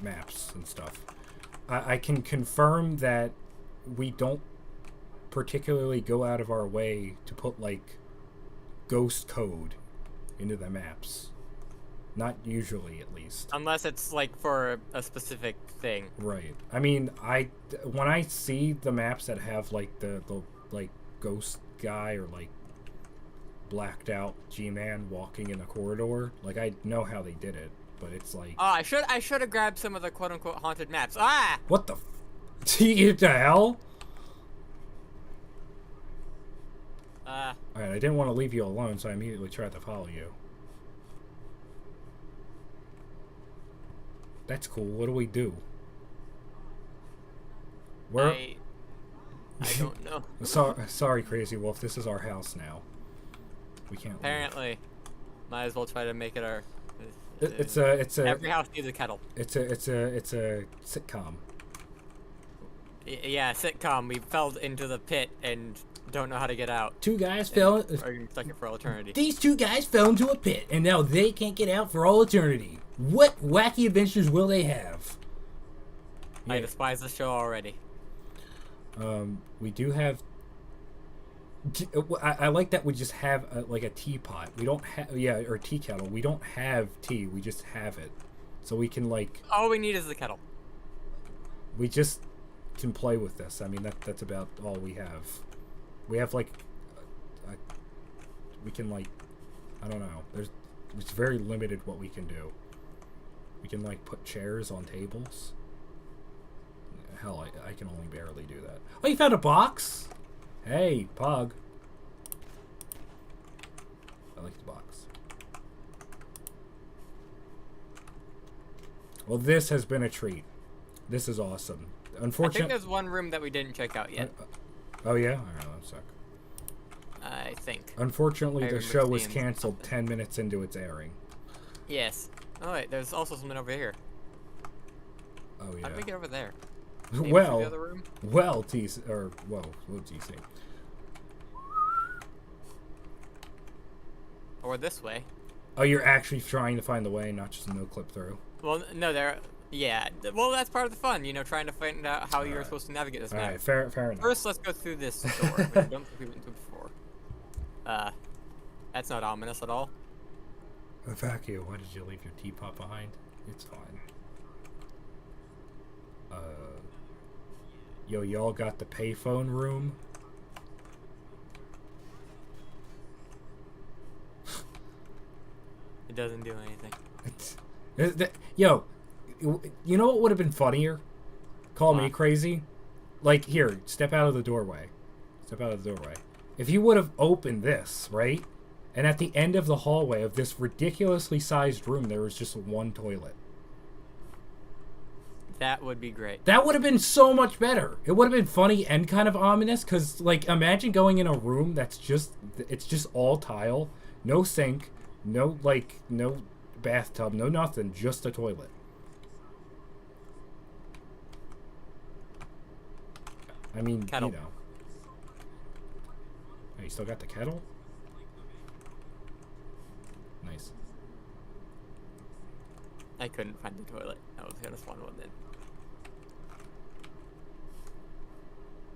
maps and stuff. I can confirm that we don't particularly go out of our way to put like ghost code into the maps. Not usually, at least. Unless it's like for a specific thing. Right. I mean, when I see the maps that have like the like ghost guy or like blacked out G-Man walking in a corridor. Like, I know how they did it, but it's like... Oh, I should have grabbed some of the quote-unquote haunted maps. Ah! What the the hell? Alright, I didn't want to leave you alone, so I immediately tried to follow you. That's cool. What do we do? Where? I don't know. Sorry, Crazy Wolf. This is our house now. We can't leave. Apparently. Might as well try to make it our... It's a... Every house needs a kettle. It's a sitcom. Yeah, sitcom. We fell into the pit and don't know how to get out. Two guys fell... Or you're stuck it for all eternity. These two guys fell into a pit, and now they can't get out for all eternity. What wacky adventures will they have? I despise the show already. We do have... I like that we just have like a teapot. We don't have... Yeah, or tea kettle. We don't have tea. We just have it. So we can like... All we need is the kettle. We just can play with this. I mean, that's about all we have. We have like... we can like... I don't know. It's very limited what we can do. We can like put chairs on tables. Hell, I can only barely do that. Oh, you found a box? Hey, Pug. I like the box. Well, this has been a treat. This is awesome. Unfortunately, I think there's one room that we didn't check out yet. Oh yeah? Alright, one sec. I think. Unfortunately, I the remember show was seeing canceled something. 10 minutes into its airing. Yes. Oh wait, there's also something over here. Oh yeah. How did we get over there? Maybe through the Well, other room? well, TC, or, whoa, TC. Or this way. Oh, you're actually trying to find the way, not just a no clip through. Well, no, there. Yeah. Well, that's part of the fun, you know, trying to find out how you're supposed to navigate this map. Alright, fair enough. First, let's go through this door, which I don't think we went through before. That's not ominous at all. Fuck you. Why did you leave your teapot behind? It's fine. Yo, y'all got the payphone room? It doesn't do anything. Yo, you know what would have been funnier? Call me crazy? Like, here, step out of the doorway. Step out of the doorway. If you would have opened this, right? And at the end of the hallway of this ridiculously sized room, there was just one toilet. That would be great. That would have been so much better. It would have been funny and kind of ominous, because, like, imagine going in a room that's just, it's just all tile, no sink, no, like, no bathtub, no nothing, just a toilet. I mean, Kettle. you know. Oh, you still got the kettle? Nice. I couldn't find the toilet. I was gonna spawn one then.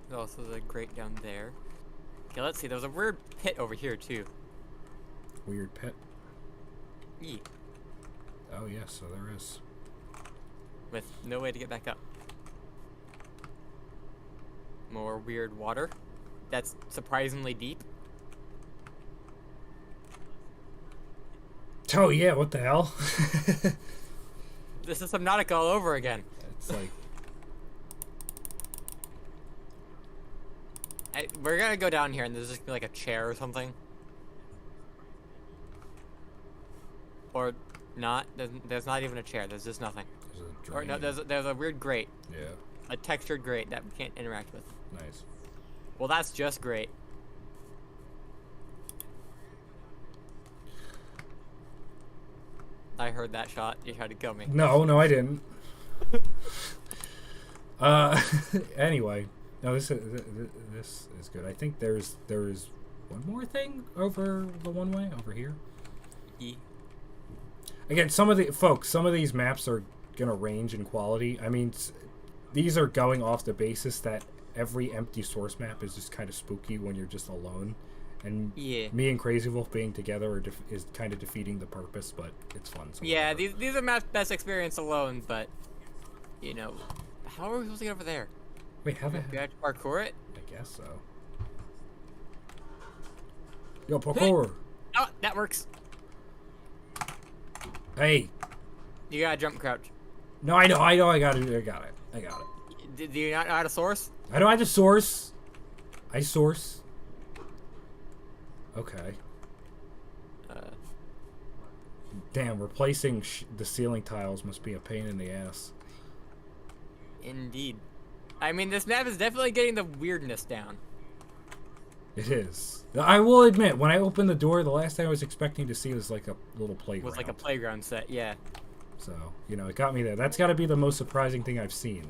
There's also the grate down there. Okay, let's see. There's a weird pit over here too. Weird pit? Yee. Oh, yes, so there is. With no way to get back up. More weird water. That's surprisingly deep. Oh, yeah, what the hell? This is Subnautica all over again. It's like... We're gonna go down here and there's just gonna be like a chair or something. Or not. There's not even a chair. There's just nothing. Or no, there's a weird grate. Yeah. A textured grate that we can't interact with. Nice. Well, that's just great. I heard that shot. You tried to kill me. No, I didn't. Anyway, no, this is good. I think there's one more thing over the one way over here. E. Again, some of these maps are gonna range in quality. I mean, these are going off the basis that every empty source map is just kind of spooky when you're just alone. And yeah. Me and Crazy Wolf being together is kind of defeating the purpose, but it's fun. So Yeah, whatever. these are maps best experience alone, but you know, how are we supposed to get over there? Wait, have We have to parkour it? I guess so. Yo, parkour! Oh, that works. Hey. You gotta jump crouch. No, I know, I got it. I got it. Do you not know how to source? I know how to source. I source. Okay. Damn, replacing the ceiling tiles must be a pain in the ass. Indeed. I mean, this map is definitely getting the weirdness down. It is. I will admit, when I opened the door, the last thing I was expecting to see was like a little playground. Was like a playground set, yeah. So, you know, it got me there. That's got to be the most surprising thing I've seen.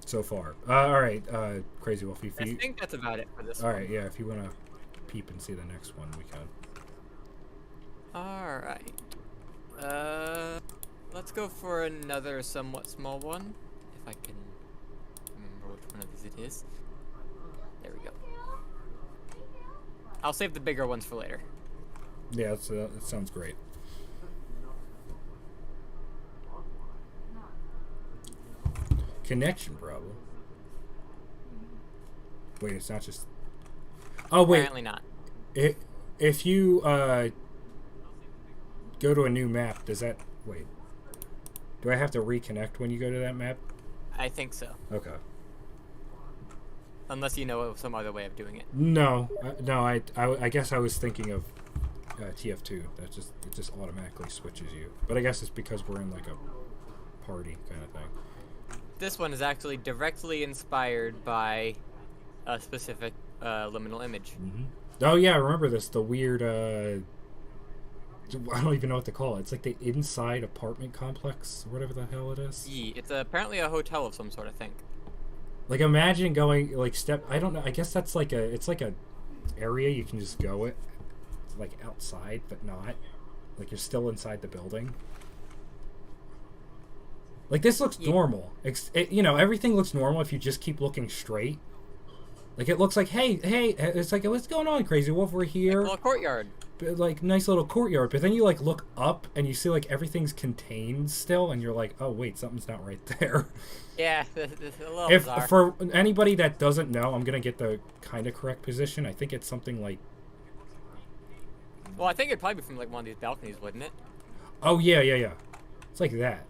So far. Alright, Crazy Wolf, if you... I think that's about it for this one. Alright, yeah, if you want to peep and see the next one, we can. Alright. Let's go for another somewhat small one. If I can remember which one of these it is. There we go. I'll save the bigger ones for later. Yeah, that sounds great. Connection problem. Wait, it's not just... Oh, wait. Apparently not. If you go to a new map, does that... Wait. Do I have to reconnect when you go to that map? I think so. Okay. Unless you know some other way of doing it. No. No, I guess I was thinking of TF2. It just automatically switches you. But I guess it's because we're in like a party kind of thing. This one is actually directly inspired by a specific liminal image. Mm-hmm. Oh yeah, I remember this. The weird, I don't even know what to call it. It's like the inside apartment complex, or whatever the hell it is. Yeah, it's apparently a hotel of some sort, I think. Like imagine going like I don't know. I guess that's like it's like a area you can just go it, like outside, but not. Like you're still inside the building. Like this looks normal. You know, everything looks normal if you just keep looking straight. Like it looks like, hey, it's like, what's going on, Crazy Wolf? We're here. Like a little courtyard. Like nice little courtyard, but then you like look up and you see like everything's contained still, and you're like, oh wait, something's not right there. Yeah, it's a little If bizarre. for anybody that doesn't know, I'm gonna get the kind of correct position. I think it's something like. Well, I think it'd probably be from like one of these balconies, wouldn't it? Oh yeah. It's like that.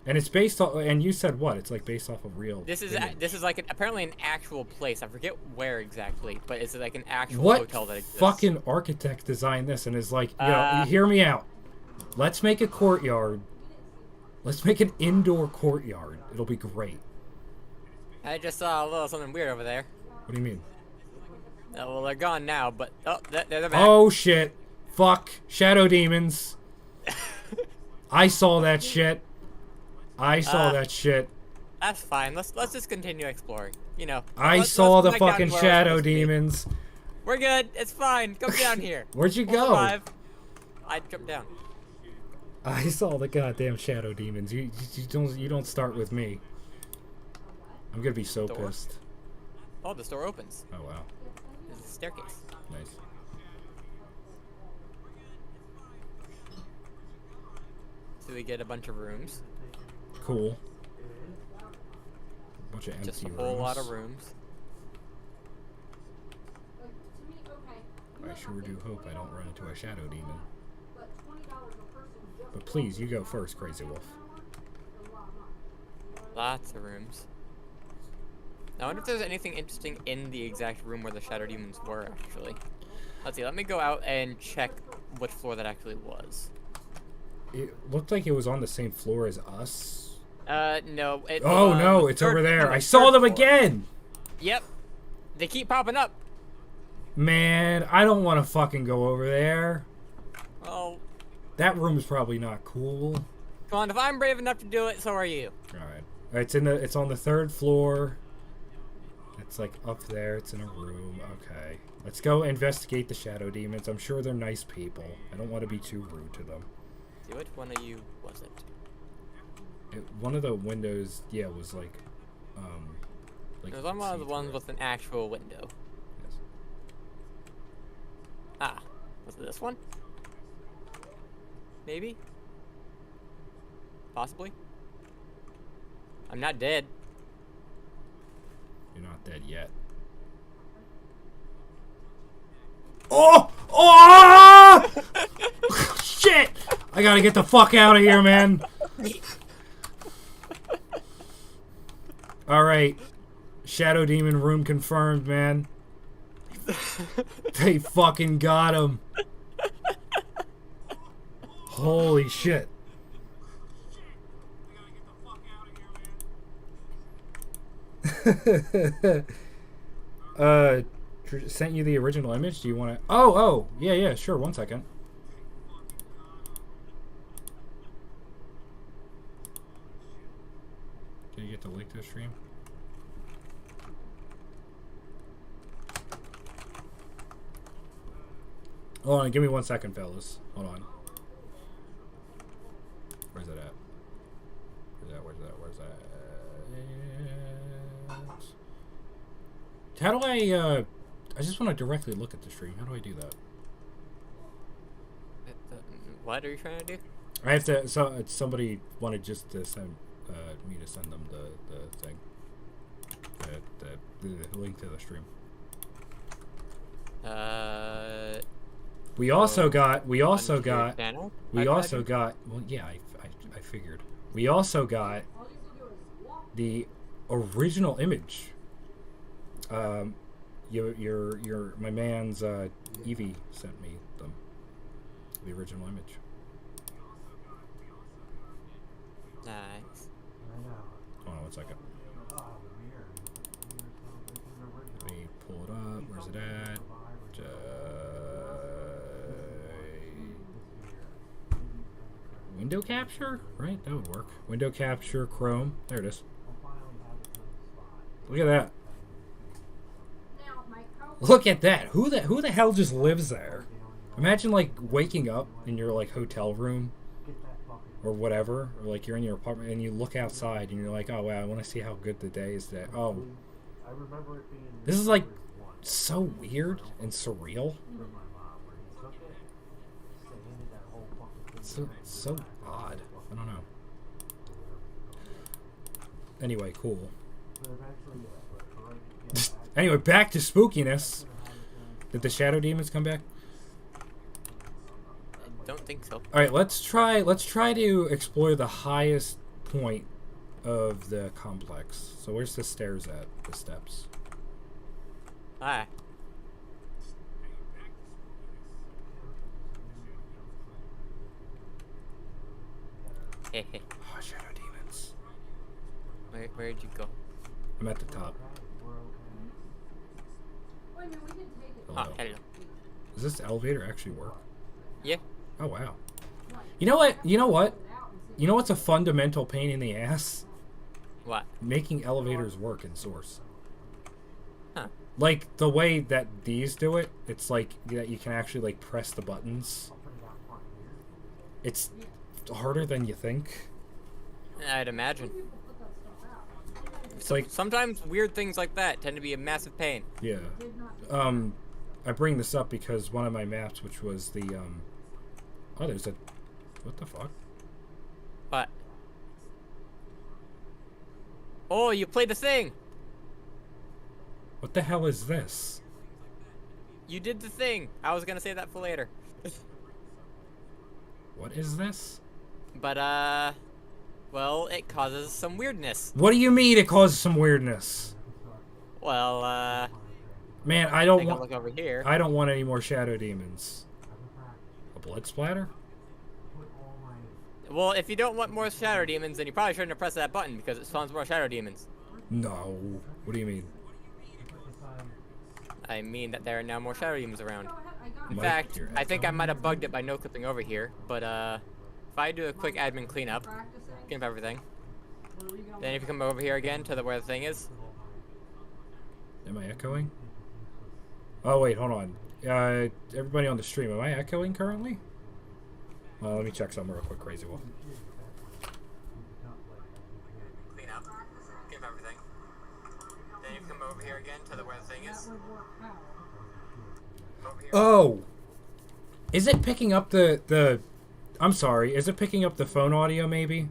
And it's based off, and you said what? It's like based off of real. This is like apparently an actual place. I forget where exactly, but it's like an actual what hotel that exists. Fucking architect designed this and is like, you know, hear me out. Let's make a courtyard. Let's make an indoor courtyard. It'll be great. I just saw a little something weird over there. What do you mean? Well, they're gone now, but they're back. Oh shit! Fuck! Shadow demons. I saw that shit. That shit. That's fine. Let's just continue exploring. You know. I saw the let's go back down fucking to where shadow we're supposed to be. demons. We're good. It's fine. Come down here. Where'd you We'll go? survive. I jumped down. I saw the goddamn shadow demons. You don't start with me. I'm gonna be so Door? pissed. Oh, the door opens. Oh wow. There's a staircase. Nice. So we get a bunch of rooms. Cool. A bunch of empty Just a whole rooms. lot of rooms. I sure do hope I don't run into a shadow demon. But please, you go first, Crazy Wolf. Lots of rooms. Now, I wonder if there's anything interesting in the exact room where the shadow demons were, actually. Let's see, let me go out and check which floor that actually was. It looked like it was on the same floor as us. No. Oh no, it's over there. I saw them again! Yep. They keep popping up. Man, I don't want to fucking go over there. Oh. That room's probably not cool. Come on, if I'm brave enough to do it, so are you. Alright. It's on the 3rd floor. It's like up there. It's in a room. Okay. Let's go investigate the shadow demons. I'm sure they're nice people. I don't want to be too rude to them. See, which one of you was it? One of the windows, yeah, was like It was on one of the ones with an actual window. Yes. Ah, was it this one? Maybe? Possibly? I'm not dead. You're not dead yet. I gotta get the fuck out of here, man. Alright. Shadow Demon room confirmed, man. They fucking got him. Holy shit. Sent you the original image. Do you want to? Oh, yeah, sure. 1 second. Did you get the link to the stream? Hold on, give me 1 second, fellas. Hold on. Where's it at? Where's that? How do I just want to directly look at the stream. How do I do that? What are you trying to do? I have to, so somebody wanted just to send me to send them the thing. The link to the stream. We also got, channel? well, yeah, I figured. We also got the original image. My man's Evie sent me them. The original image. Nice. Hold on 1 second. Let me pull it up. Where's it at? Window capture? Right? That would work. Window capture, Chrome. There it is. Look at that. Look at that. Who the hell just lives there? Imagine like waking up in your like hotel room or whatever, or like you're in your apartment and you look outside and you're like, oh wow, I want to see how good the day is today. Oh, this is like so weird and surreal. So odd. I don't know. Anyway, cool. Anyway, back to spookiness. Did the shadow demons come back? I don't think so. All right, let's try to explore the highest point of the complex. So where's the stairs at? The steps. Hi. Oh, shadow demons. Where'd you go? I'm at the top. Oh, hello. Does this elevator actually work? Yeah. Oh wow. You know what? You know what's a fundamental pain in the ass? What? Making elevators work in Source. Huh. Like the way that these do it, it's like that you can actually like press the buttons. It's harder than you think. I'd imagine. It's like Sometimes weird things like that tend to be a massive pain. yeah. I bring this up because one of my maps, which was the oh, there's a what the fuck? What? Oh, you played the thing. What the hell is this? You did the thing. I was gonna say that for later. What is this? But well, it causes some weirdness. What do you mean it causes some weirdness? Well, Man, I don't take a want. look over here. I don't want any more shadow demons. A blood splatter? Well, if you don't want more shadow demons, then you probably shouldn't have pressed that button because it spawns more shadow demons. No. What do you mean? I mean that there are now more shadow demons around. In Mike, fact, you're I think I might have bugged it by no clipping over here, but if I do a quick admin clean up everything, then if you come over here again to where the thing is. Am I echoing? Oh wait, hold on. Everybody on the stream, am I echoing currently? Let me check something real quick, Crazy Wolf. Clean up, give everything. Then you come over here again to where the thing is. Over here. Oh! Is it picking up the I'm sorry, is it picking up the phone audio maybe?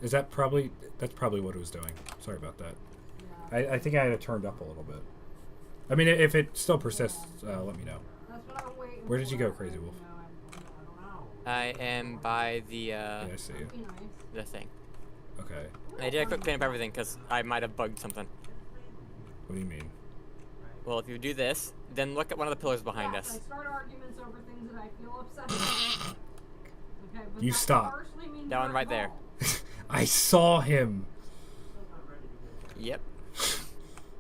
Is that probably, that's probably what it was doing. Sorry about that. I think I had it turned up a little bit. I mean, if it still persists, let me know. Where did you go, Crazy Wolf? I am by the Yeah, I see you. the thing. Okay. I did a quick clean up everything because I might have bugged something. What do you mean? Well, if you do this, then look at one of the pillars behind Yes, I us. start arguments over things that I feel upset about. Okay, but You that stop. partially means That one you're right there. involved. I saw him. Yep.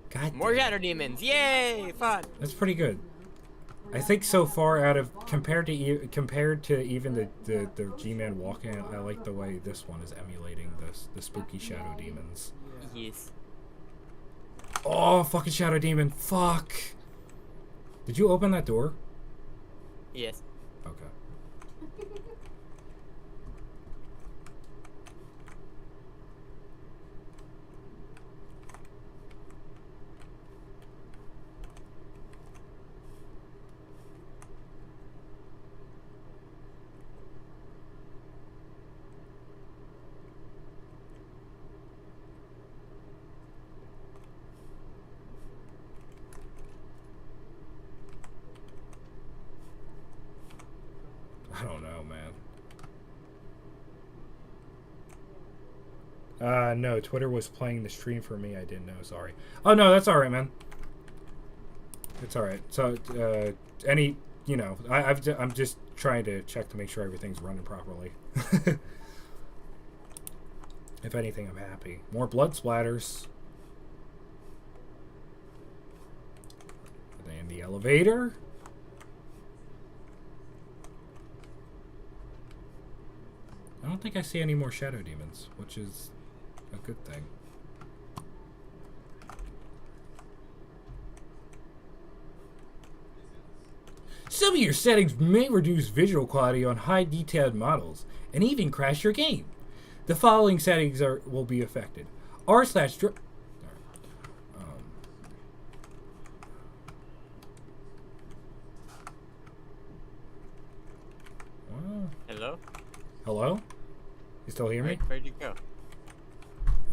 God More damn. shadow demons! Yay! Fun! That's pretty good. I think so far out of compared to even the GMod walking, I like the way this one is emulating the spooky shadow demons. Yes. Oh, fucking shadow demon! Fuck! Did you open that door? Yes. Okay. I don't know, man. No, Twitter was playing the stream for me. I didn't know. Sorry. Oh, no, that's alright, man. It's alright. So, I'm just trying to check to make sure everything's running properly. If anything, I'm happy. More blood splatters. Are they in the elevator? I don't think I see any more shadow demons, which is a good thing. Some of your settings may reduce visual quality on high detailed models and even crash your game. The following settings will be affected. R/. Hello? Hello? You still hear me? Where'd you go?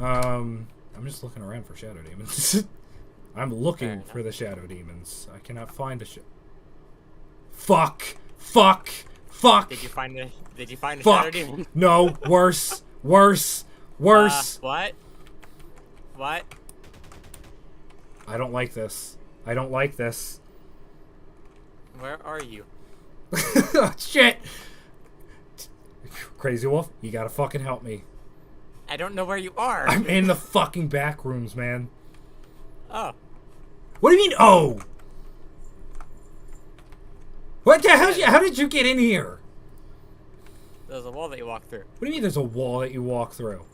I'm just looking around for shadow demons. I'm looking enough. for the shadow demons. I cannot find the Fuck! Fuck! Fuck! Did you find the shadow Fuck! demon? No! Worse! Worse! Worse! What? What? I don't like this. I don't like this. Where are you? Shit! Crazy Wolf, you gotta fucking help me. I don't know where you are. I'm in the fucking back rooms, man. Oh. What do you mean, oh? What the hell? How did you get in here? There's a wall that you walk through. What do you mean there's a wall that you walk through?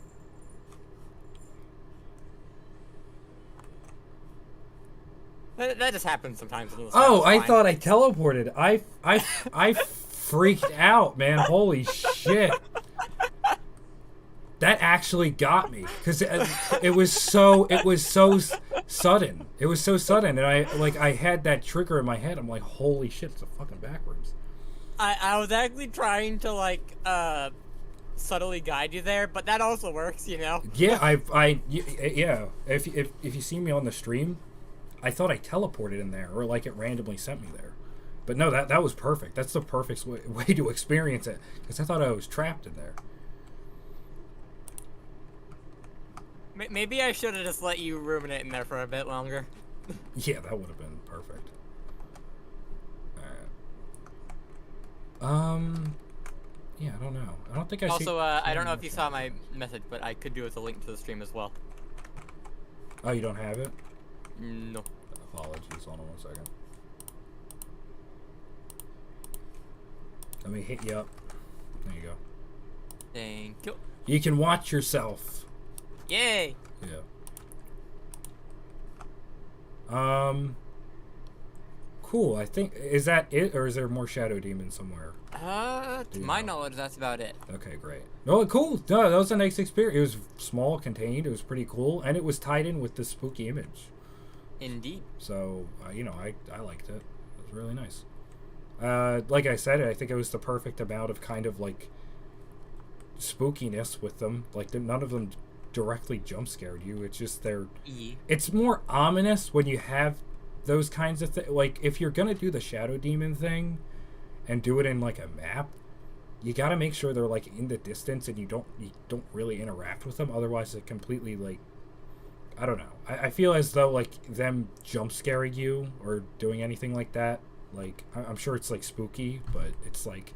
That just happens sometimes. Oh, I thought I teleported. I freaked out, man. Holy shit. That actually got me because it was so sudden. It was so sudden, and I had that trigger in my head. I'm like, holy shit, it's a fucking backrooms. I was actually trying to subtly guide you there, but that also works, you know. Yeah, yeah. If you see me on the stream, I thought I teleported in there, or like it randomly sent me there. But no, that was perfect. That's the perfect way to experience it, because I thought I was trapped in there. Maybe I should have just let you ruminate in there for a bit longer. Yeah, that would have been perfect. Alright. Yeah, I don't know. I don't think I Also, see... I don't know if you saw my message, but I could do with a link to the stream as well. Oh, you don't have it? No. Apologies. Hold on 1 second. Let me hit you up. There you go. Thank you. You can watch yourself. Yay! Yeah. Cool. I think... Is that it, or is there more shadow demons somewhere? To my knowledge, that's about it. Okay, great. Oh, cool. No, that was a nice experience. It was small, contained. It was pretty cool, and it was tied in with the spooky image. Indeed. So, I liked it. It was really nice. Like I said, I think it was the perfect amount of kind of like spookiness with them. Like none of them directly jump scared you. It's just it's more ominous when you have those kinds of things. Like if you're gonna do the shadow demon thing and do it in like a map, you gotta make sure they're like in the distance and you don't really interact with them. Otherwise, it completely like, I don't know. I feel as though like them jump scaring you or doing anything like that. Like I'm sure it's like spooky, but it's like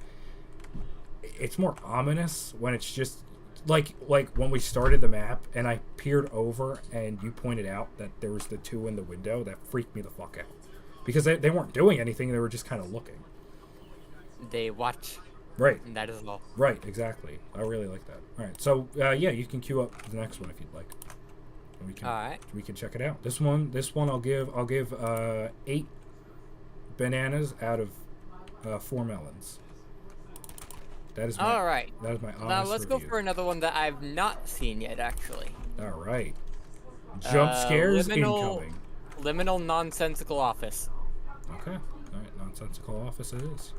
it's more ominous when it's just like when we started the map and I peered over and you pointed out that there was the two in the window. That freaked me the fuck out because they weren't doing anything. They were just kind of looking. They watch. Right. And that is all. Right, exactly. I really like that. All right, so yeah, you can queue up the next one if you'd like. And all right. We can check it out. This one I'll give 8 bananas out of 4 melons. That is my, all right. That is my honest Now let's review. go for another one that I've not seen yet, actually. All right. Jump scares incoming. Liminal nonsensical office. Okay. All right, nonsensical office it is.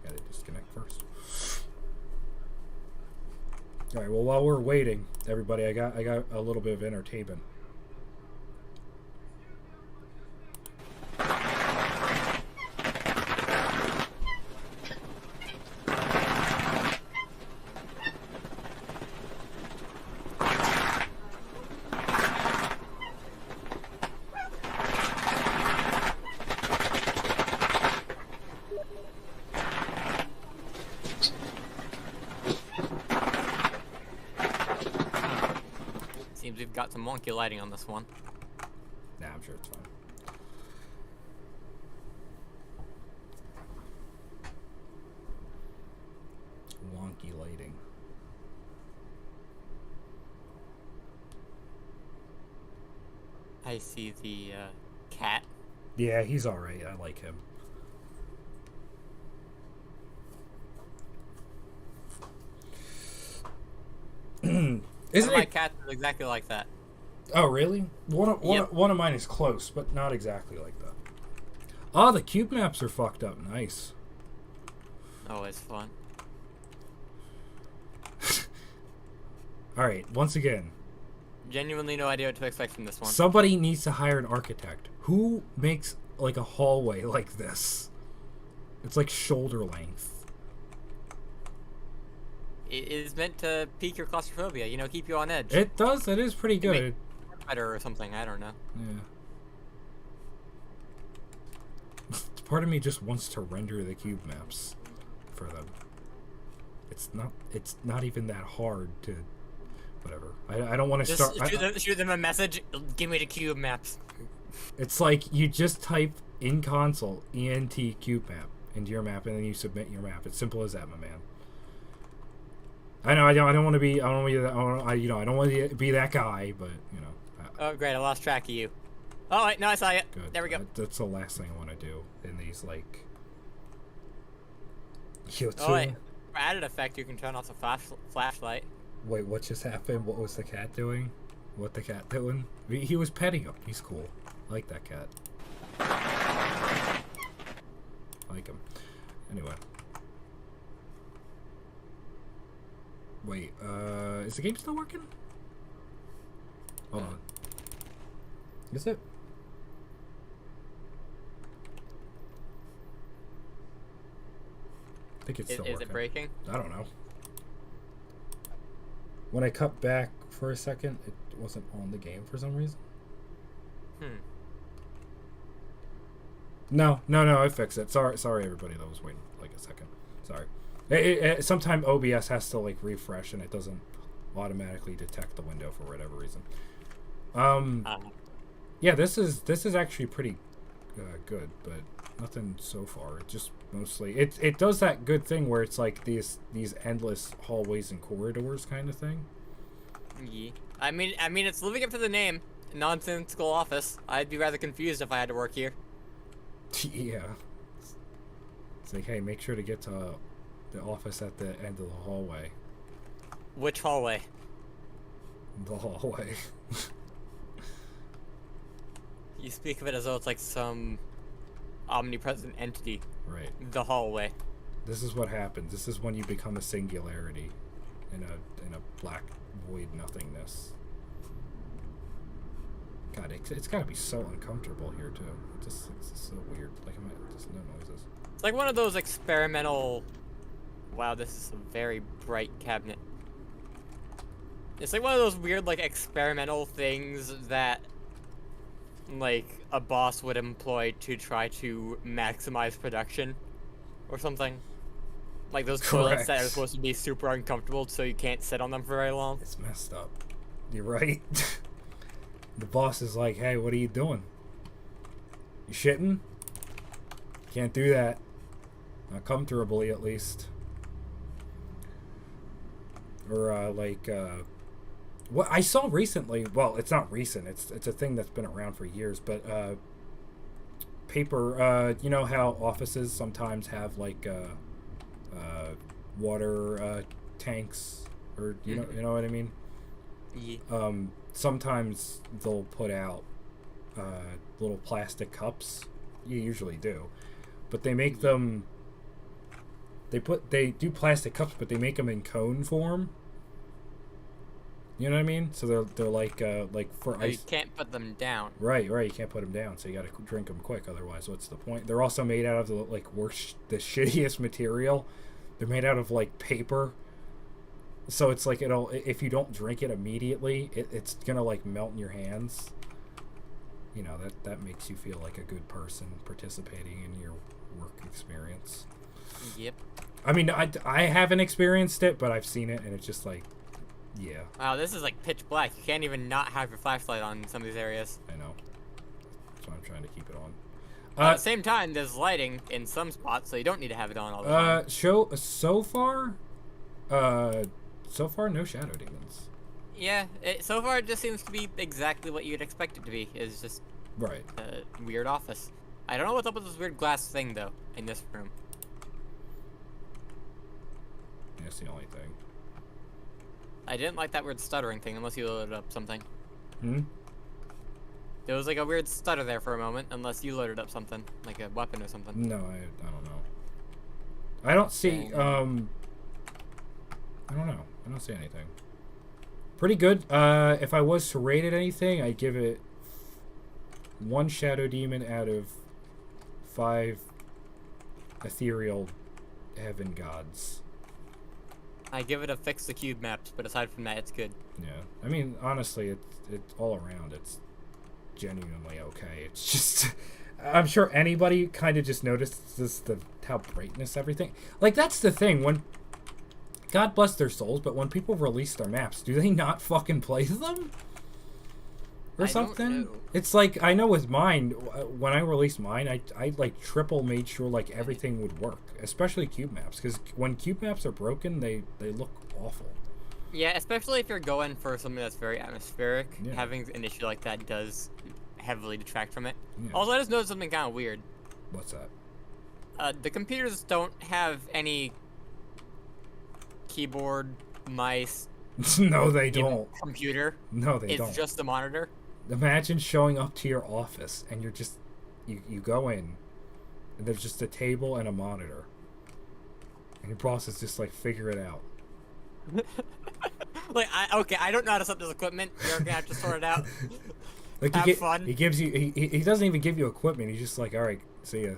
Gotta disconnect first. All right. Well, while we're waiting, everybody, I got a little bit of entertainment. Seems we've got some wonky lighting on this one. Nah, I'm sure it's fine. Wonky lighting. I see the cat. Yeah, he's alright. I like him. Isn't my it? cat is exactly like that. Oh, really? One of mine is close, but not exactly like that. Oh, the cube maps are fucked up. Nice. Always fun. Alright, once again. Genuinely no idea what to expect from this one. Somebody needs to hire an architect. Who makes like a hallway like this? It's like shoulder length. It is meant to pique your claustrophobia, you know, keep you on edge. It does. It is pretty good. Make it better or something, I don't know. Yeah. Part of me just wants to render the cube maps for them. It's not even that hard to whatever. I don't want to Just start shoot them a message, give me the cube maps. It's like you just type in console ENT cube map into your map and then you submit your map. It's simple as that, my man. I know I don't want to be I don't want to be that guy, but you know. Oh great, I lost track of you. Oh wait, no, I saw you. Good. There we go. That's the last thing I want to do in these like. Oh wait, for added effect, you can turn off the flashlight. Wait, what just happened? What was the cat doing? What the cat doing? He was petting him. He's cool. I like that cat. I like him. Anyway. Wait, is the game still working? Hold on. Is it? I think it's still working. Is it breaking? I don't know. When I cut back for a second, it wasn't on the game for some reason. No, I fixed it. Sorry, everybody that was waiting like a second. Sorry. Sometimes OBS has to like refresh and it doesn't automatically detect the window for whatever reason. Yeah, this is actually pretty good, but nothing so far. It just mostly it does that good thing where it's like these endless hallways and corridors kind of thing. Yeah. I mean it's living up to the name, nonsensical office. I'd be rather confused if I had to work here. Yeah. It's like, hey, make sure to get to the office at the end of the hallway. Which hallway? The hallway. You speak of it as though it's like some omnipresent entity. Right. The hallway. This is what happens. This is when you become a singularity in a black void nothingness. God, it's gotta be so uncomfortable here too. It's so weird. Like, just no noises. It's like one of those experimental Wow, this is a very bright cabinet. It's like one of those weird, like, experimental things that, like, a boss would employ to try to maximize production or something. Like those toilets that are Correct. supposed to be super uncomfortable so you can't sit on them for very long. It's messed up. You're right. The boss is like, hey, what are you doing? You shitting? Can't do that. Not comfortably, at least. Or, what I saw recently, well, it's not recent, it's a thing that's been around for years, but, paper, you know how offices sometimes have, like, water, tanks, or, you know what I mean? Yeah. Sometimes they'll put out little plastic cups. You usually do, but they make them. They do plastic cups, but they make them in cone form. You know what I mean? So they're like for You ice. can't put them down. Right. You can't put them down, so you got to drink them quick. Otherwise, what's the point? They're also made out of the the shittiest material. They're made out of like paper. So it's like if you don't drink it immediately, it's gonna like melt in your hands. You know, that makes you feel like a good person participating in your work experience. Yep. I mean, I haven't experienced it, but I've seen it, and it's just like, yeah. Wow, this is like pitch black. You can't even not have your flashlight on in some of these areas. I know. That's why I'm trying to keep it on. At the same time, there's lighting in some spots, so you don't need to have it on all the time. So far, no shadow demons. Yeah, so far it just seems to be exactly what you'd expect it to be. It's just Right. a weird office. I don't know what's up with this weird glass thing, though, in this room. That's the only thing. I didn't like that weird stuttering thing, unless you loaded up something. Hmm? There was like a weird stutter there for a moment, unless you loaded up something, like a weapon or something. No, I don't know. I don't see, I don't know. I don't see anything. Pretty good. If I was to rate it anything, I'd give it 1 shadow demon out of 5 ethereal heaven gods. I give it a fix the cube maps, but aside from that, it's good. Yeah. I mean, honestly, it's all around. It's genuinely okay. It's just, I'm sure anybody kind of just notices how brightness everything. Like, that's the thing. When, God bless their souls, but when people release their maps, do they not fucking play them? Or I something? don't know. It's like, I know with mine, when I released mine, I like triple made sure like everything would work, especially cube maps, because when cube maps are broken, they look awful. Yeah, especially if you're going for something that's very atmospheric, Yeah. having an issue like that does heavily detract from it. Yeah. Also, I just noticed something kind of weird. What's that? The computers don't have any keyboard, mice, No, they even don't. computer. No, they It's don't. just the monitor. Imagine showing up to your office and you're just, you go in and there's just a table and a monitor. And your boss is just like, figure it out. Like, okay, I don't know how to set this equipment. You're gonna have to sort it out. Like Have fun. He gives you, he doesn't even give you equipment. He's just like, all right, see ya.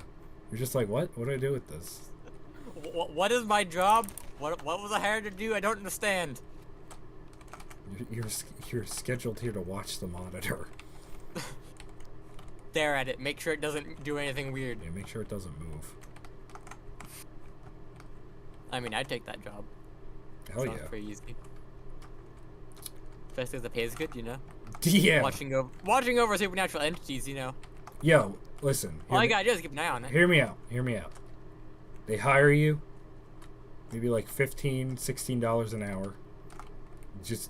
You're just like, what? What do I do with this? What is my job? What was I hired to do? I don't understand. You're scheduled here to watch the monitor. Stare at it. Make sure it doesn't do anything weird. Yeah, make sure it doesn't move. I mean, I'd take that job. Hell Sounds yeah. pretty easy. Especially if the pay is good, you know? Yeah. Watching over supernatural entities, you know? Yo, listen. All you gotta do is keep an eye on it. Hear me out. Hear me out. They hire you, maybe like $15, $16 an hour. Just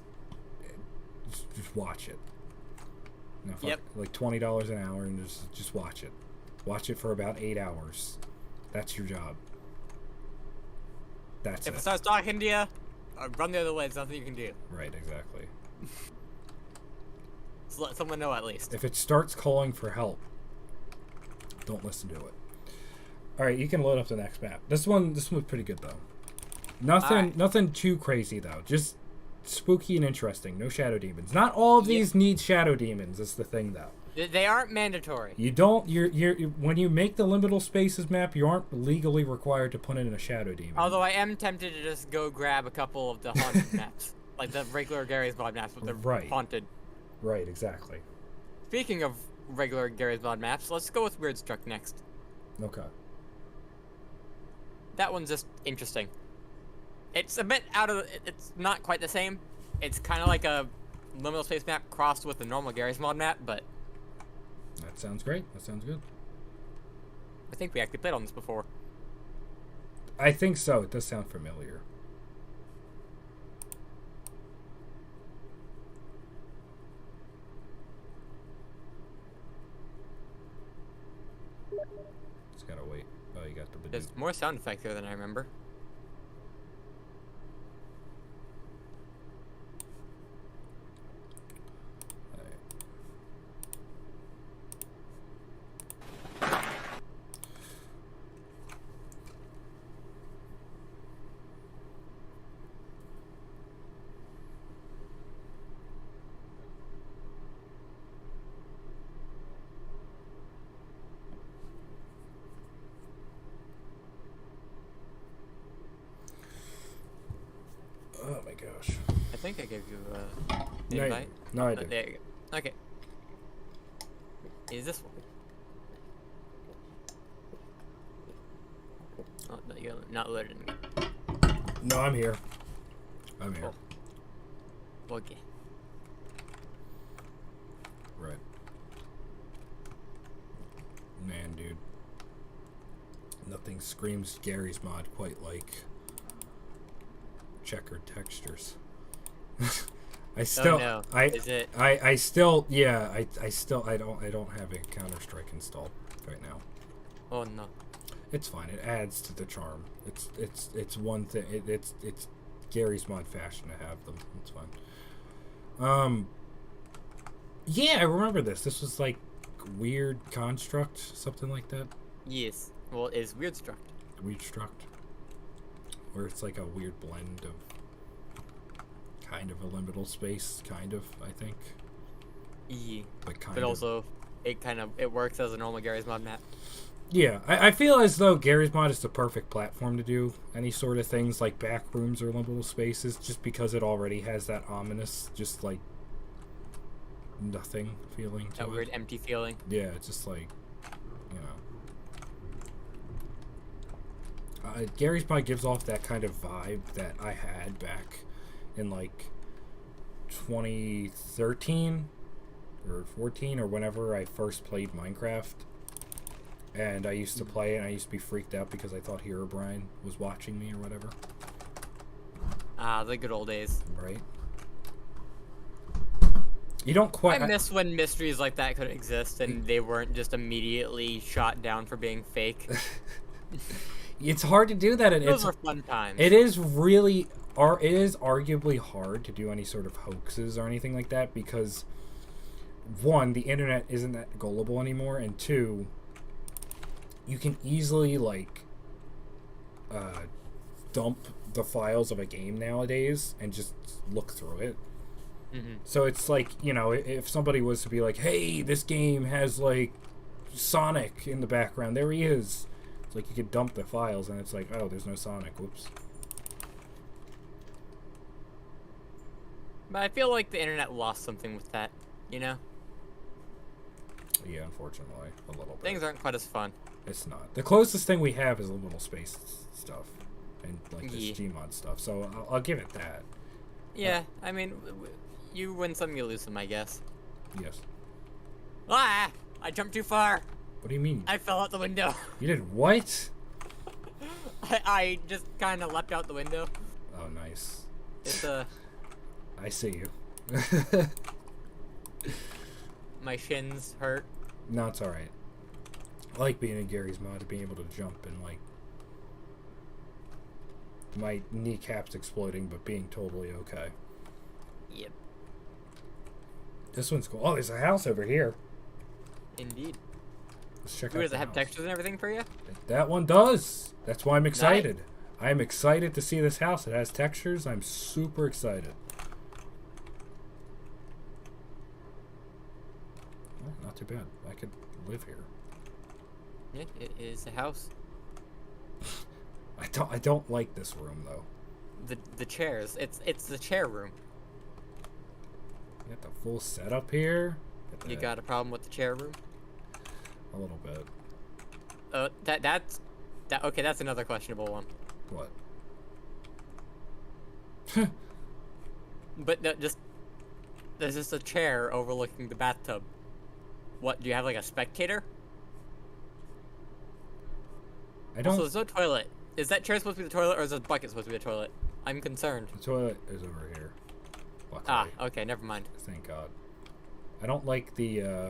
watch it. No, fuck, Yep. like $20 an hour, and just watch it. Watch it for about 8 hours. That's your job. That's If it it. starts talking to you, run the other way. There's nothing you can do. Right, exactly. Just let someone know at least. If it starts calling for help, don't listen to it. All right, you can load up the next map. This one's pretty good though. Nothing too crazy though. Just spooky and interesting. No shadow demons. Not all of these need shadow demons. Is the thing though. They aren't mandatory. You don't. You're when you make the liminal spaces map, you aren't legally required to put in a shadow demon. Although I am tempted to just go grab a couple of the haunted maps, like the regular Gary's Mod maps, but they're haunted. Right. Exactly. Speaking of regular Gary's Mod maps, let's go with Weird Struck next. Okay. That one's just interesting. It's a bit out of. It's not quite the same. It's kind of like a liminal space map crossed with the normal Gary's Mod map, but. That sounds great. That sounds good. I think we actually played on this before. I think so. It does sound familiar. Just gotta wait. Oh, you got the. There's more sound effects here than I remember. Oh my gosh. I think I gave you the No, invite. no, I didn't. There you go. Okay. Is this one? Oh, no, you're not loaded in me. No, I'm here. I'm here. Cool. Okay. Right. Man, dude. Nothing screams Gary's Mod quite like checkered textures. I still, no. Is it? I still, yeah, I still, I don't have a Counter-Strike installed right now. Oh no. It's fine. It adds to the charm. It's one thing. It's Gary's Mod fashion to have them. It's fine. Yeah, I remember this. This was like Weird Construct, something like that. Yes. Well, it's Weird Struck. Weird Struct. Where it's like a weird blend of kind of a liminal space, kind of, I think. Yeah. But also, it works as a normal Gary's Mod map. Yeah, I feel as though Gary's Mod is the perfect platform to do any sort of things like back rooms or liminal spaces, just because it already has that ominous, just like nothing feeling to That it. weird empty feeling. Yeah, it's just like, you know. Gary's Mod gives off that kind of vibe that I had back in like 2013 or 14 or whenever I first played Minecraft. And I used to play it and I used to be freaked out because I thought Herobrine was watching me or whatever. Ah, the good old days. Right? You don't quite... I miss when mysteries like that could exist and they weren't just immediately shot down for being fake. It's hard to do that. And Those are fun times. It is really... It is arguably hard to do any sort of hoaxes or anything like that because, one, the internet isn't that gullible anymore, and two... You can easily, like, dump the files of a game nowadays and just look through it. Mm-hmm. So it's like, you know, if somebody was to be like, hey, this game has, like, Sonic in the background. There he is. It's like you could dump the files and it's like, oh, there's no Sonic. Whoops. But I feel like the internet lost something with that, you know? Yeah, unfortunately. A little bit. Things aren't quite as fun. It's not. The closest thing we have is liminal space stuff. And, like, this Yeah. GMod stuff. So I'll give it that. Yeah, I mean, you win some, you lose some, I guess. Yes. Ah! I jumped too far! What do you mean? I fell out the window. You did what? I just kind of leapt out the window. Oh, nice. It's, I see you. my shins hurt. No, it's alright. I like being in Gary's Mod, being able to jump and, like, my kneecaps exploding, but being totally okay. Yep. This one's cool. Oh, there's a house over here. Indeed. Let's check Ooh, out does the it have house. textures and everything for you? That one does. That's why I'm excited. I am excited to see this house. It has textures. I'm super excited. Well, not too bad. I could live here. Yeah, it is a house. I don't like this room though. The chairs. It's the chair room. You got the full setup here. You got a problem with the chair room? A little bit. Okay, that's another questionable one. What? But no, there's just a chair overlooking the bathtub. What, do you have like a spectator? I don't. Also, there's no toilet. Is that chair supposed to be the toilet, or is the bucket supposed to be the toilet? I'm concerned. The toilet is over here. Luckily. Ah, okay, never mind. Thank God. I don't like the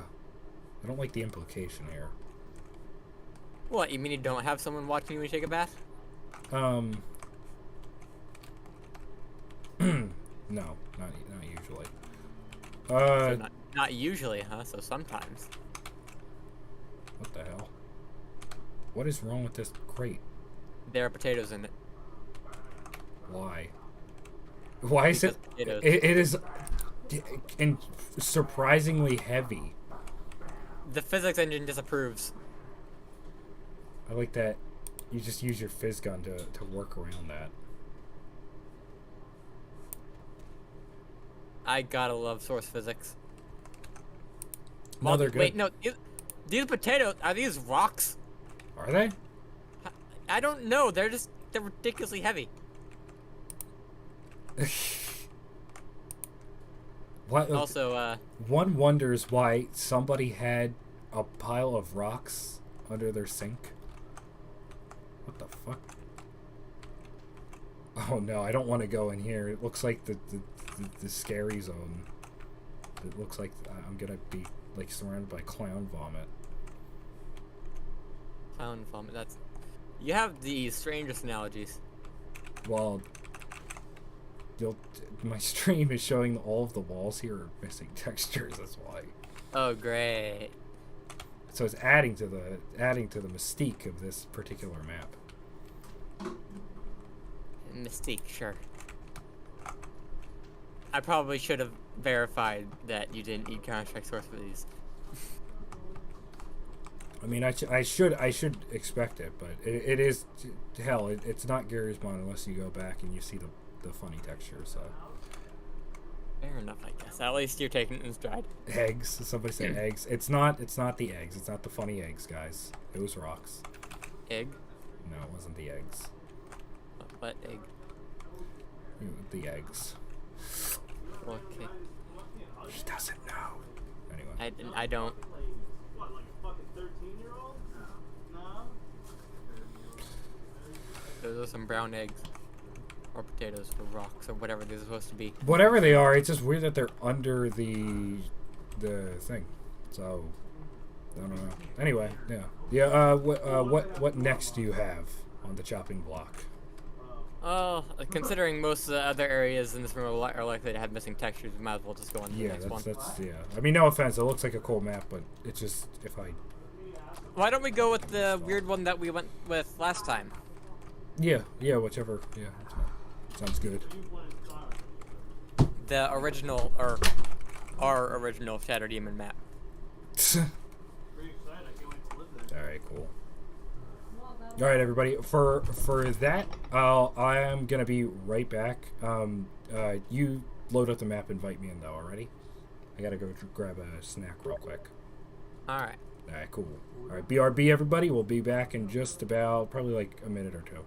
implication here. What, you mean you don't have someone watching you when you take a bath? No, not usually. So not usually, huh? So sometimes. What the hell? What is wrong with this crate? There are potatoes in it. Why? Why is it? It is surprisingly heavy. The physics engine disapproves. I like that you just use your fizz gun to work around that. I gotta love source physics. No, they're good. Wait, no. These potatoes, are these rocks? Are they? I don't know. They're ridiculously heavy. What? Also, one wonders why somebody had a pile of rocks under their sink. What the fuck? Oh no, I don't want to go in here. It looks like the scary zone. It looks like I'm gonna be like surrounded by clown vomit. clown vomit. That's. You have the strangest analogies. Well, my stream is showing all of the walls here are missing textures. That's why. Oh great. So it's adding to the mystique of this particular map. Mystique, sure. I probably should have verified that you didn't eat contract source for these. I mean, I should expect it, but it is hell. It's not Gary's Mod unless you go back and you see the funny texture. So Fair enough, I guess. At least you're taking it in stride. eggs. Somebody said eggs. It's not the eggs. It's not the funny eggs, guys. It was rocks. Egg? No, it wasn't the eggs. What egg? The eggs. Okay. He doesn't know. Anyway. I don't. What, like a fucking 13-year-old? No. Those are some brown eggs. Or potatoes or rocks or whatever these are supposed to be. Whatever they are, it's just weird that they're under the thing. So I don't know. Anyway, yeah. What next do you have on the chopping block? Oh, considering most of the other areas in this room are likely to have missing textures, we might as well just go on to the next one. Yeah. I mean, no offense. It looks like a cool map, but it's just if I. Why don't we go with the weird one that we went with last time? Yeah, whichever. Yeah, that's fine. Sounds good. The original, or our original Shadow Demon map. Alright, cool. Alright, everybody. For that, I am gonna be right back. You load up the map, invite me in though, already? I gotta go grab a snack real quick. Alright. Alright, cool. Alright, BRB, everybody. We'll be back in just about, probably like a minute or two.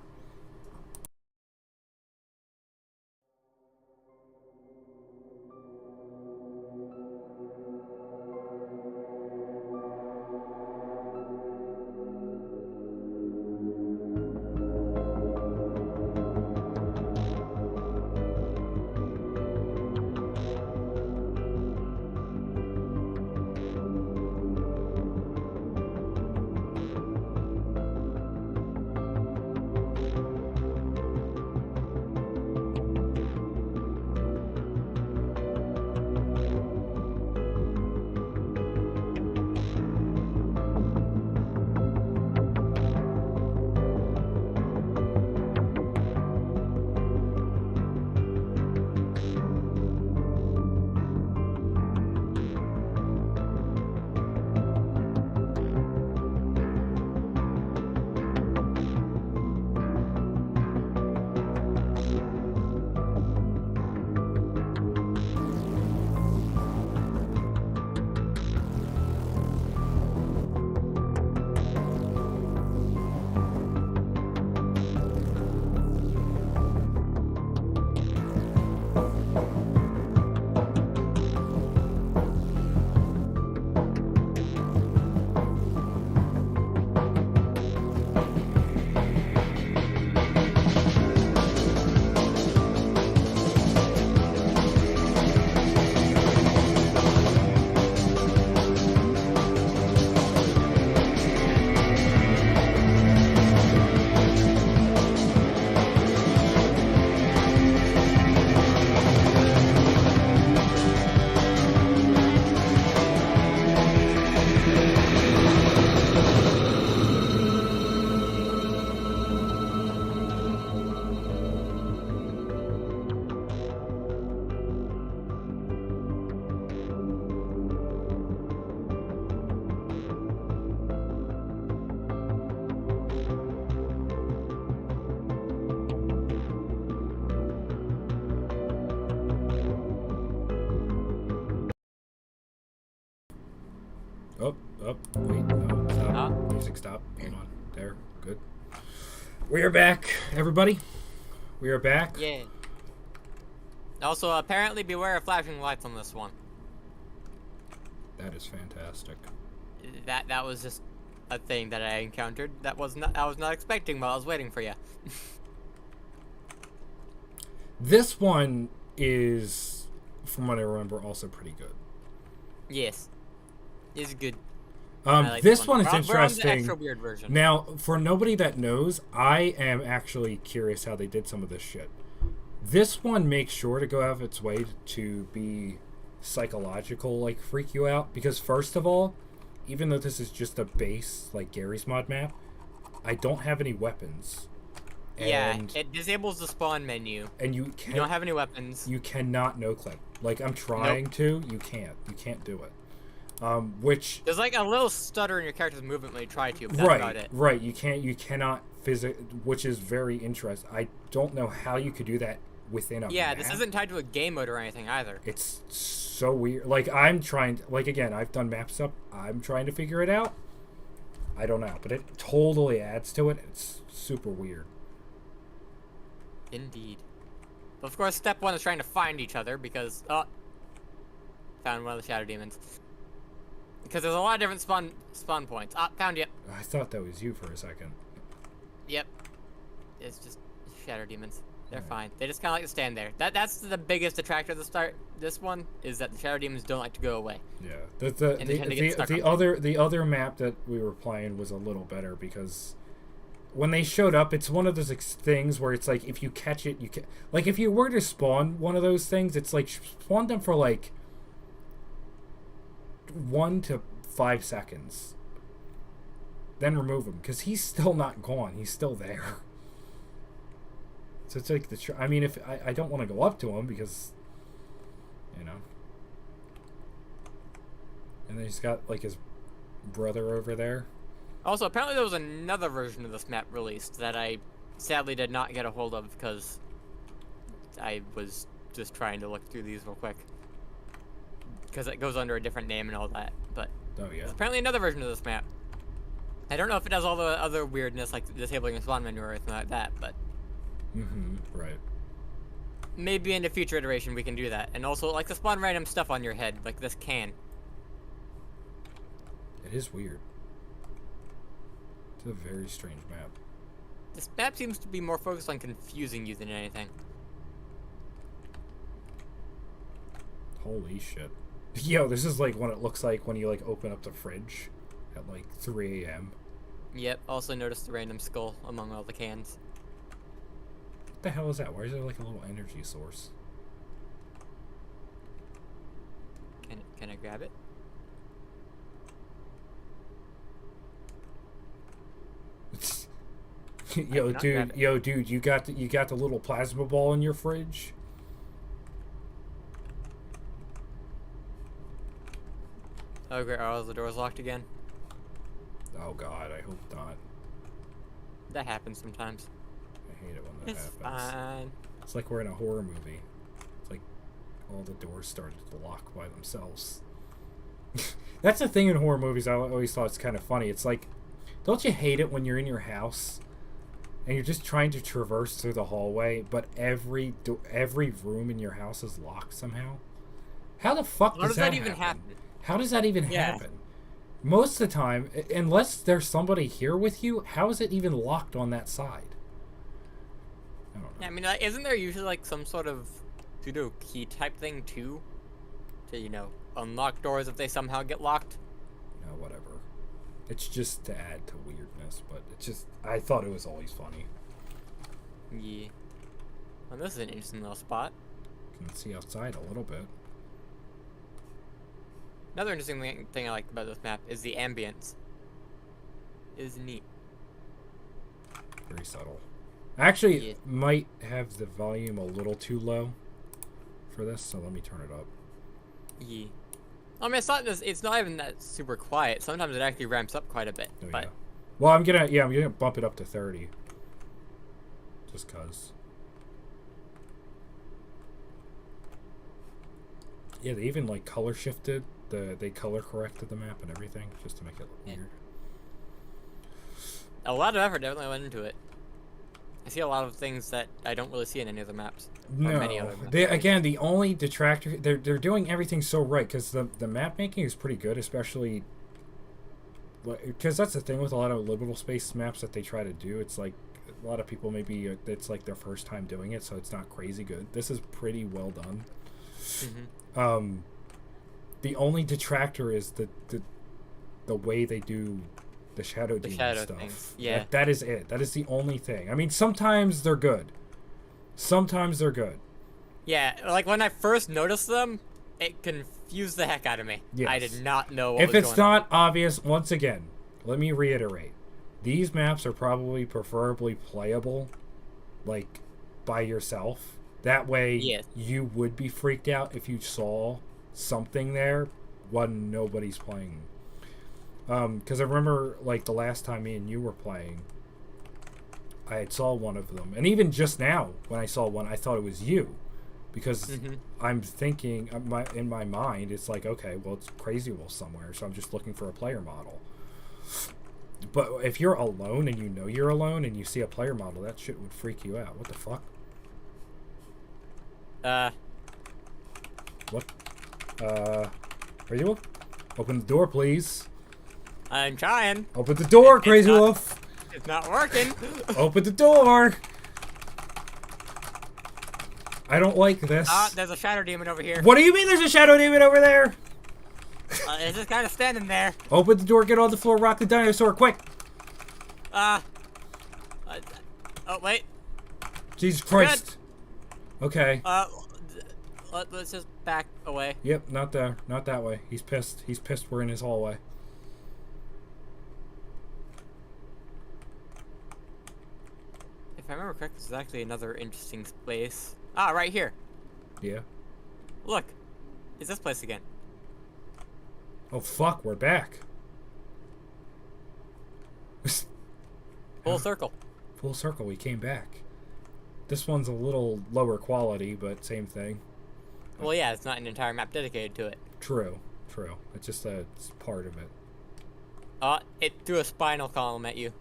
Wait, no, stop. Huh? Music stop. Hold on. There. Good. We are back, everybody. We are back. Yeah. Also, apparently, beware of flashing lights on this one. That is fantastic. That was just a thing that I encountered. I was not expecting while I was waiting for you. This one is, from what I remember, also pretty good. Yes, it's good. I like This one is We're on the extra interesting. weird version. Now, for nobody that knows, I am actually curious how they did some of this shit. This one makes sure to go out of its way to be psychological, like freak you out. Because first of all, even though this is just a base, like Gary's mod map, I don't have any weapons. Yeah, And, it disables the spawn menu. and you You don't have any weapons. You cannot no-clip. Like, I'm trying to. You can't. You can't do it. Which... There's like a little stutter in your character's movement when you try to, but that's about it. Right. You cannot which is very interesting. I don't know how you could do that within a Yeah, map. this isn't tied to a game mode or anything either. It's so weird. Like, I'm trying... Like, again, I've done map stuff. I'm trying to figure it out. I don't know. But it totally adds to it. It's super weird. Indeed. But of course, step one is trying to find each other because... Oh. Found one of the shadow demons. Because there's a lot of different spawn points. Ah, found you. I thought that was you for a second. Yep. It's just shadow demons. They're fine. They just kind of like to stand there. That's the biggest attractor of this one, is that the shadow demons don't like to go away. Yeah. And they tend to get stuck on The other map that we were playing was a little better because when they showed up, it's one of those things where it's like if you catch it, you can... Like, if you were to spawn one of those things, it's like spawn them for like 1 to 5 seconds. Then remove him, because he's still not gone. He's still there. So it's like I mean, if I don't want to go up to him because, you know. And then he's got like his brother over there. Also, apparently there was another version of this map released that I sadly did not get a hold of because I was just trying to look through these real quick. Because it goes under a different name and all that. But Oh yeah. there's apparently another version of this map. I don't know if it does all the other weirdness like disabling a spawn menu or anything like that, but Right. maybe in a future iteration we can do that. And also, like, the spawn random stuff on your head, like this can. It is weird. It's a very strange map. This map seems to be more focused on confusing you than anything. Holy shit. Yo, this is like what it looks like when you like open up the fridge at like 3 a.m. Yep, also noticed the random skull among all the cans. What the hell is that? Why is there like a little energy source? Can I grab it? Yo, dude, you got the little plasma ball in your fridge? Oh great, are all the doors locked again? Oh god, I hope not. That happens sometimes. I hate it when that It's happens. fine. It's like we're in a horror movie. It's like all the doors started to lock by themselves. That's the thing in horror movies I always thought it's kind of funny. It's like, don't you hate it when you're in your house and you're just trying to traverse through the hallway, but every room in your house is locked somehow? How the fuck How does that even happen? happen? How does that even happen? Most of the time, unless there's somebody here with you, how is it even locked on that side? I don't know. Yeah, I mean, like, isn't there usually like some sort of pseudo key type thing too? To, you know, unlock doors if they somehow get locked? No, whatever. It's just to add to weirdness, but it's just, I thought it was always funny. Yeah. Well, this is an interesting little spot. You can see outside a little bit. Another interesting thing I like about this map is the ambience. It is neat. Very subtle. I actually Yeah. might have the volume a little too low for this, so let me turn it up. Yeah. I mean, it's not even that super quiet. Sometimes it actually ramps up quite a bit. Oh, But yeah. Well, I'm gonna bump it up to 30. Just cause. Yeah, they even like color shifted they color corrected the map and everything just to make it look weird. A lot of effort definitely went into it. I see a lot of things that I don't really see in any other maps. Or many other maps. Again, the only detractor, they're doing everything so right, because the map making is pretty good, especially because that's the thing with a lot of livable space maps that they try to do. It's like a lot of people maybe it's like their first time doing it, so it's not crazy good. This is pretty well done. Mm-hmm. The only detractor is the way they do the shadow demon stuff. Things. Yeah, that is it. That is the only thing. I mean, sometimes they're good. Sometimes they're good. Yeah, like when I first noticed them, it confused the heck out of me. Yes. I did not know what if was it's going not on. obvious, once again, let me reiterate. These maps are probably preferably playable, like, by yourself. That way, you would be freaked out if you saw something there when nobody's playing. Because I remember, like, the last time me and you were playing, I had saw one of them. And even just now, when I saw one, I thought it was you. Because I'm thinking, in my mind, it's like, okay, well, it's Crazy Wolf somewhere, so I'm just looking for a player model. But if you're alone and you know you're alone and you see a player model, that shit would freak you out. What the fuck? What? Crazy Wolf? Open the door, please. I'm trying. Open the door, Crazy Wolf. It's not working. Open the door. I don't like this. There's a shadow demon over here. What do you mean there's a shadow demon over there? It's just kind of standing there. Open the door, get on the floor, rock the dinosaur, quick. Oh, wait. Jesus Christ. Good. Okay. Let's just back away. Yep, not there. Not that way. He's pissed. He's pissed we're in his hallway. If I remember correctly, this is actually another interesting place. Right here. Yeah. Look. It's this place again. Oh, fuck. We're back. Full circle. Full circle. We came back. This one's a little lower quality, but same thing. Well, yeah, it's not an entire map dedicated to it. True. True. It's just it's part of it. It threw a spinal column at you.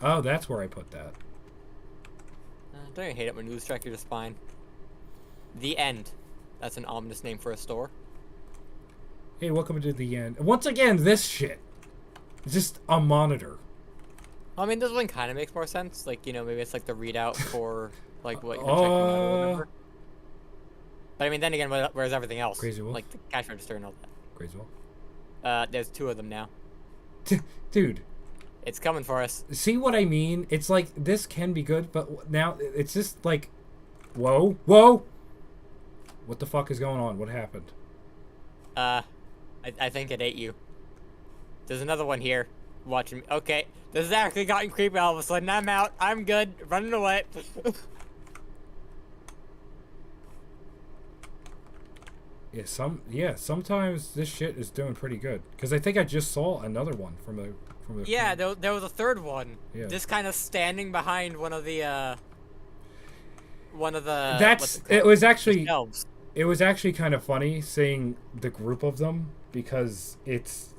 Oh, that's where I put that. Don't you hate it when news strike your spine? The End. That's an ominous name for a store. Hey, welcome to The End. Once again, this shit. It's just a monitor. I mean, this one kind of makes more sense. Like, you know, maybe it's like the readout for, like, what you're checking out or whatever. But I mean, then again, where's everything else? Crazy Wolf? Like the cash register and all that. Crazy Wolf? There's 2 of them now. Dude. It's coming for us. See what I mean? It's like, this can be good, but now it's just like, whoa, whoa! What the fuck is going on? What happened? I think it ate you. There's another one here. Watching me. Okay, this has actually gotten creepy all of a sudden. I'm out. I'm good. Running away. Sometimes this shit is doing pretty good. Because I think I just saw another one from the yeah, there was a third one. Yeah. Just kind of standing behind one of the it was actually kind of funny seeing the group of them, because it's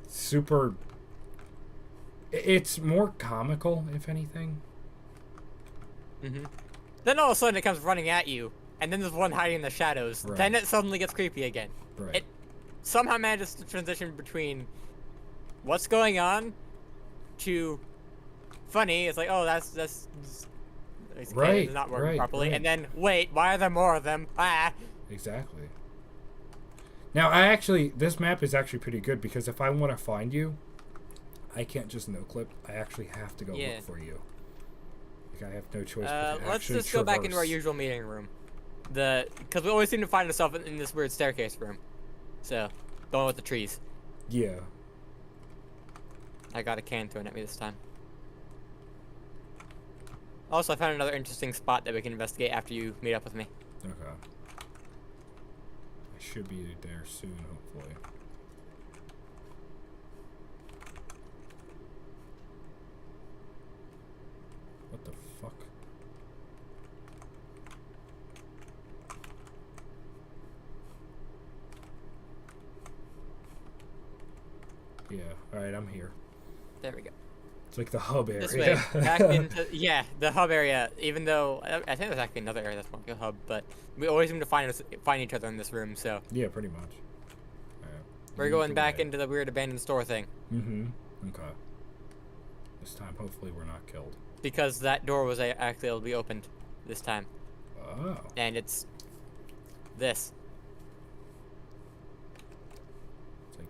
more comical, if anything. Then all of a sudden it comes running at you, and then there's one hiding in the shadows. Right. Then it suddenly gets creepy again. Right. It somehow manages to transition between what's going on to funny. It's like, oh, that's right. It's not working properly. Right. And then wait, why are there more of them? Exactly. Now, this map is actually pretty good, because if I want to find you, I can't just no-clip. I actually have to go look for you. Like, I have no choice but to let's just go back into our usual meeting room. Because we always seem to find ourselves in this weird staircase room. So, going with the trees. Yeah. I got a can thrown at me this time. Also, I found another interesting spot that we can investigate after you meet up with me. Okay. I should be there soon, hopefully. What the fuck? Yeah. All right, I'm here. There we go. It's like the hub area. This way, back into the hub area. Even though I think there's actually another area that's more like a hub, but we always seem to find each other in this room. So Yeah, pretty much. All right. we're going back into the weird abandoned store thing. Mm-hmm. Okay. This time, hopefully, we're not killed. Because that door was actually able to be opened this time. Oh. And it's this. It's like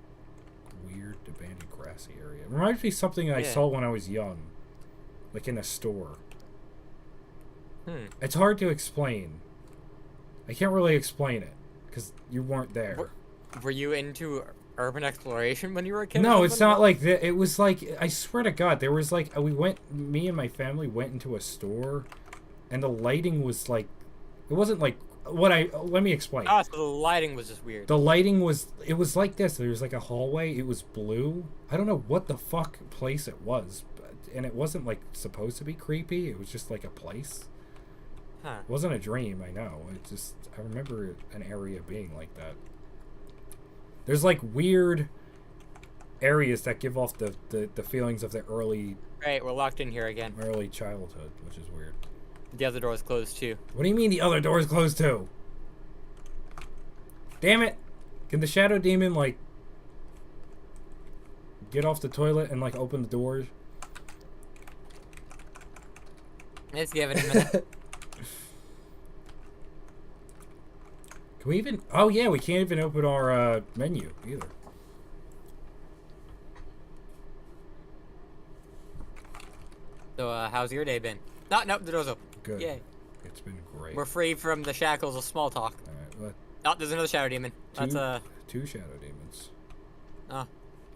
weird abandoned grassy area. It reminds me of something I Yeah. saw when I was young, like in a store. Hmm. It's hard to explain. I can't really explain it because you weren't there. Were you into urban exploration when you were a kid? or No, it's something? not like that. It was like, I swear to God, there was like, me and my family went into a store, and the lighting was like, it wasn't like let me explain. Oh, so the lighting was just weird. The lighting was, it was like this. There was like a hallway. It was blue. I don't know what the fuck place it was, and it wasn't like supposed to be creepy. It was just like a place. Huh. It wasn't a dream, I know. It just, I remember an area being like that. There's like weird areas that give off the feelings of the early Right, we're locked in here again. childhood, which is weird. The other door is closed too. What do you mean the other door is closed too? Damn it! Can the shadow demon like get off the toilet and like open the doors? Let's give it a minute. Can we even? Oh yeah, we can't even open our menu either. So, how's your day been? No, the door's open. Good. Yay. It's been great. We're free from the shackles of small talk. All right, well, Oh, there's another shadow demon. That's two shadow demons. oh.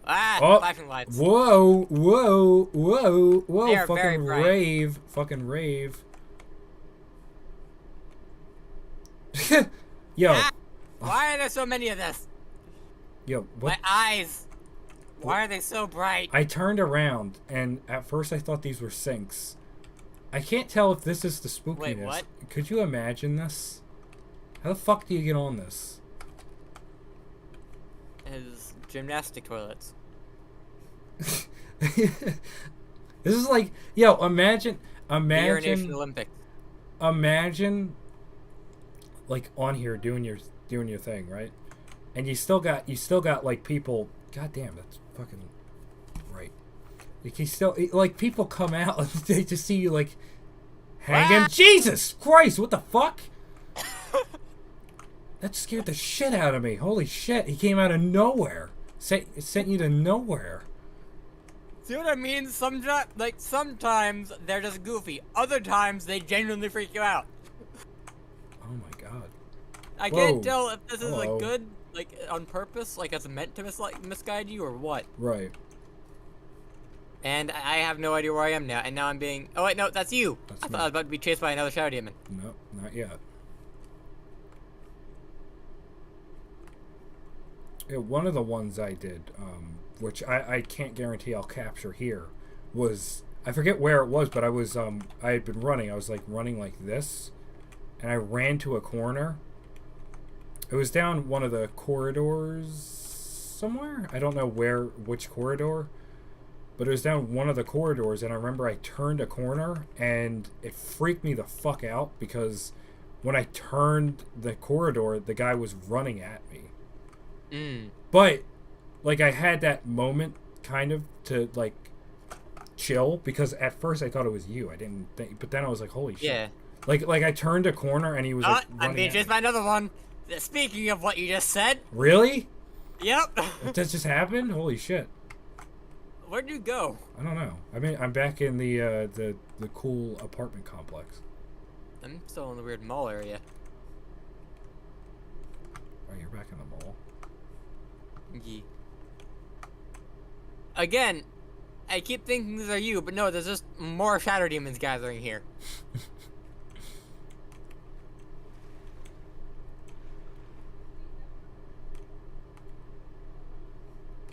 Flashing lights. Whoa! They are very Fucking bright. rave! Fucking rave! Yo, Why are there so many of this? yo, what? My eyes. Why are they so bright? I turned around, and at first I thought these were sinks. I can't tell if this is the spookiness. Wait, what? Could you imagine this? How the fuck do you get on this? Is gymnastic toilets. This is like, yo, imagine, The urination Olympics. imagine, like on here doing your thing, right? And you still got like people. God damn, that's fucking right. Like you still like people come out and they just see you like hanging. Ah! Jesus Christ, what the fuck? That scared the shit out of me. Holy shit, he came out of nowhere. It sent you to nowhere. See what I mean? Sometimes they're just goofy. Other times they genuinely freak you out. Oh my god. I Whoa. can't tell if this is Hello. like good, like on purpose, like it's meant to misguide you or what. Right. And I have no idea where I am now. And now I'm being. Oh wait, no, that's you. That's I thought me. I was about to be chased by another shadow demon. No, not yet. Yeah, one of the ones I did, which I can't guarantee I'll capture here, was, I forget where it was, but I had been running. I was like running like this, and I ran to a corner. It was down one of the corridors somewhere. I don't know which corridor, but it was down one of the corridors, and I remember I turned a corner, and it freaked me the fuck out because when I turned the corridor, the guy was running at me. But like I had that moment kind of to like chill because at first I thought it was you. I didn't think, but then I was like, holy shit. Yeah. Like I turned a corner and he was like I'm running being at chased me. by another one. Speaking of what you just said. Really? Yep. That just happened? Holy shit. Where'd you go? I don't know. I mean, I'm back in the cool apartment complex. I'm still in the weird mall area. Oh, you're back in the mall. Yeah. Again, I keep thinking these are you, but no, there's just more shadow demons gathering here.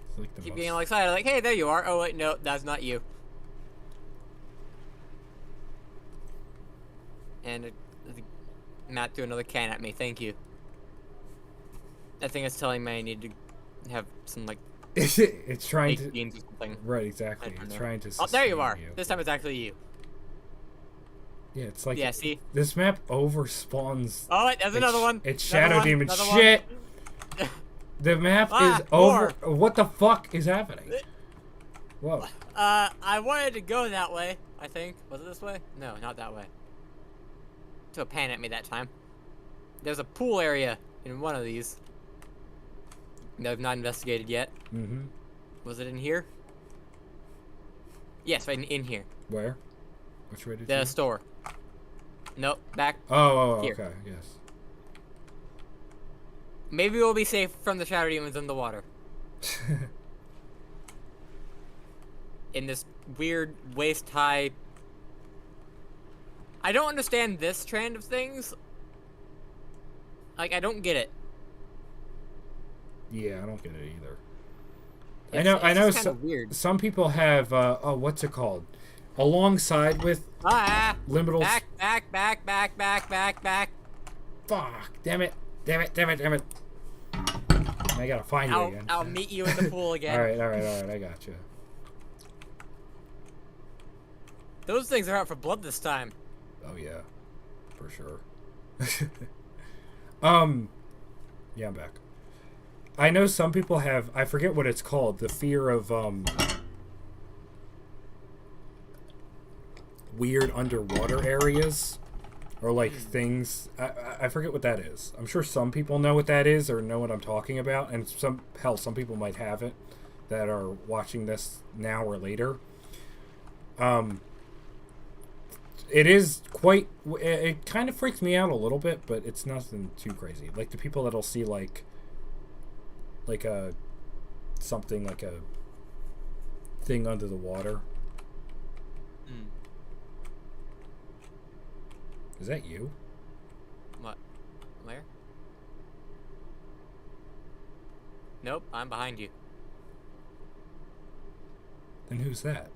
It's like the Keep most... getting all excited, like, hey, there you are. Oh wait, no, that's not you. And Matt threw another can at me. Thank you. I think it's telling me I need to have some like it's trying baked to. beans or something. Right, exactly. I don't It's know. trying to. Oh, there you sustain are. This time it's actually you. Yeah, it's like. Yeah, see? This map overspawns. Oh, wait, there's another one. It's Another Shadow one, Demon. another one. Shit! The map Ah, is over. more. What the fuck is happening? Whoa. I wanted to go that way, I think. Was it this way? No, not that way. Took a pan at me that time. There's a pool area in one of these that I've not investigated yet. Mm-hmm. Was it in here? Yes, right in here. Where? Which way did The you? store. Nope, back. Oh, Here. okay, yes. Maybe we'll be safe from the shadow demons in the water. In this weird waist-high... I don't understand this trend of things. Like, I don't get it. Yeah, I don't get it either. It's I know. just kinda weird. Some people have. Oh, what's it called? Alongside with Limital. Back. Fuck! Damn it! I gotta find you again. I'll meet you in the pool again. All right. I got you. Those things are out for blood this time. Oh yeah, for sure. Yeah, I'm back. I know some people have. I forget what it's called. The fear of weird underwater areas, or like things. I forget what that is. I'm sure some people know what that is or know what I'm talking about, and some people might have it that are watching this now or later. It is quite. It kind of freaks me out a little bit, but it's nothing too crazy. Like the people that'll see like a something like a thing under the water. Is that you? What? Where? Nope, I'm behind you. And who's that?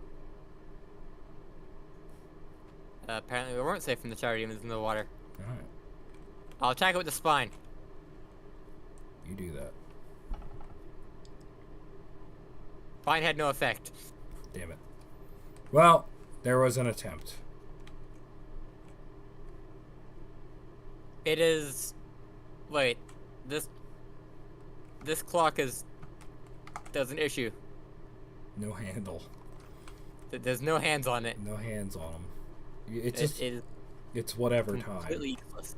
Apparently we weren't safe from the shadow demons in the water. Alright, I'll attack it with the spine. you do that. Spine had no effect. Damn it. Well, there was an attempt. It is... Wait. This clock is... There's an issue. No handle. There's no hands on it. No hands on them. It's just... It is it's whatever completely time. useless.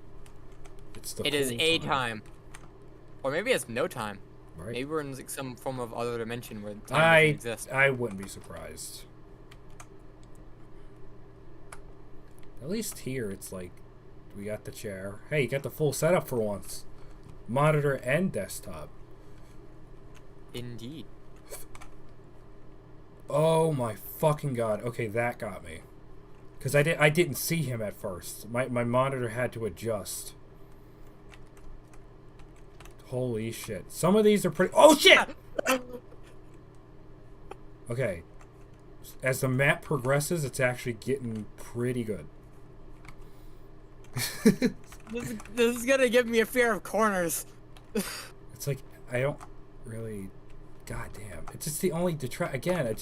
It's the It is whole a time. Or maybe it's no time. Right? Maybe we're in like some form of other dimension where time doesn't exist. I wouldn't be surprised. At least here, it's like, we got the chair. Hey, you got the full setup for once. Monitor and desktop. Indeed. Oh my fucking god. Okay, that got me. Because I didn't see him at first. My monitor had to adjust. Holy shit. Some of these are pretty... Oh shit! Okay. As the map progresses, it's actually getting pretty good. This is gonna give me a fear of corners. It's like, I don't really... God damn. It's just the only detract... Again,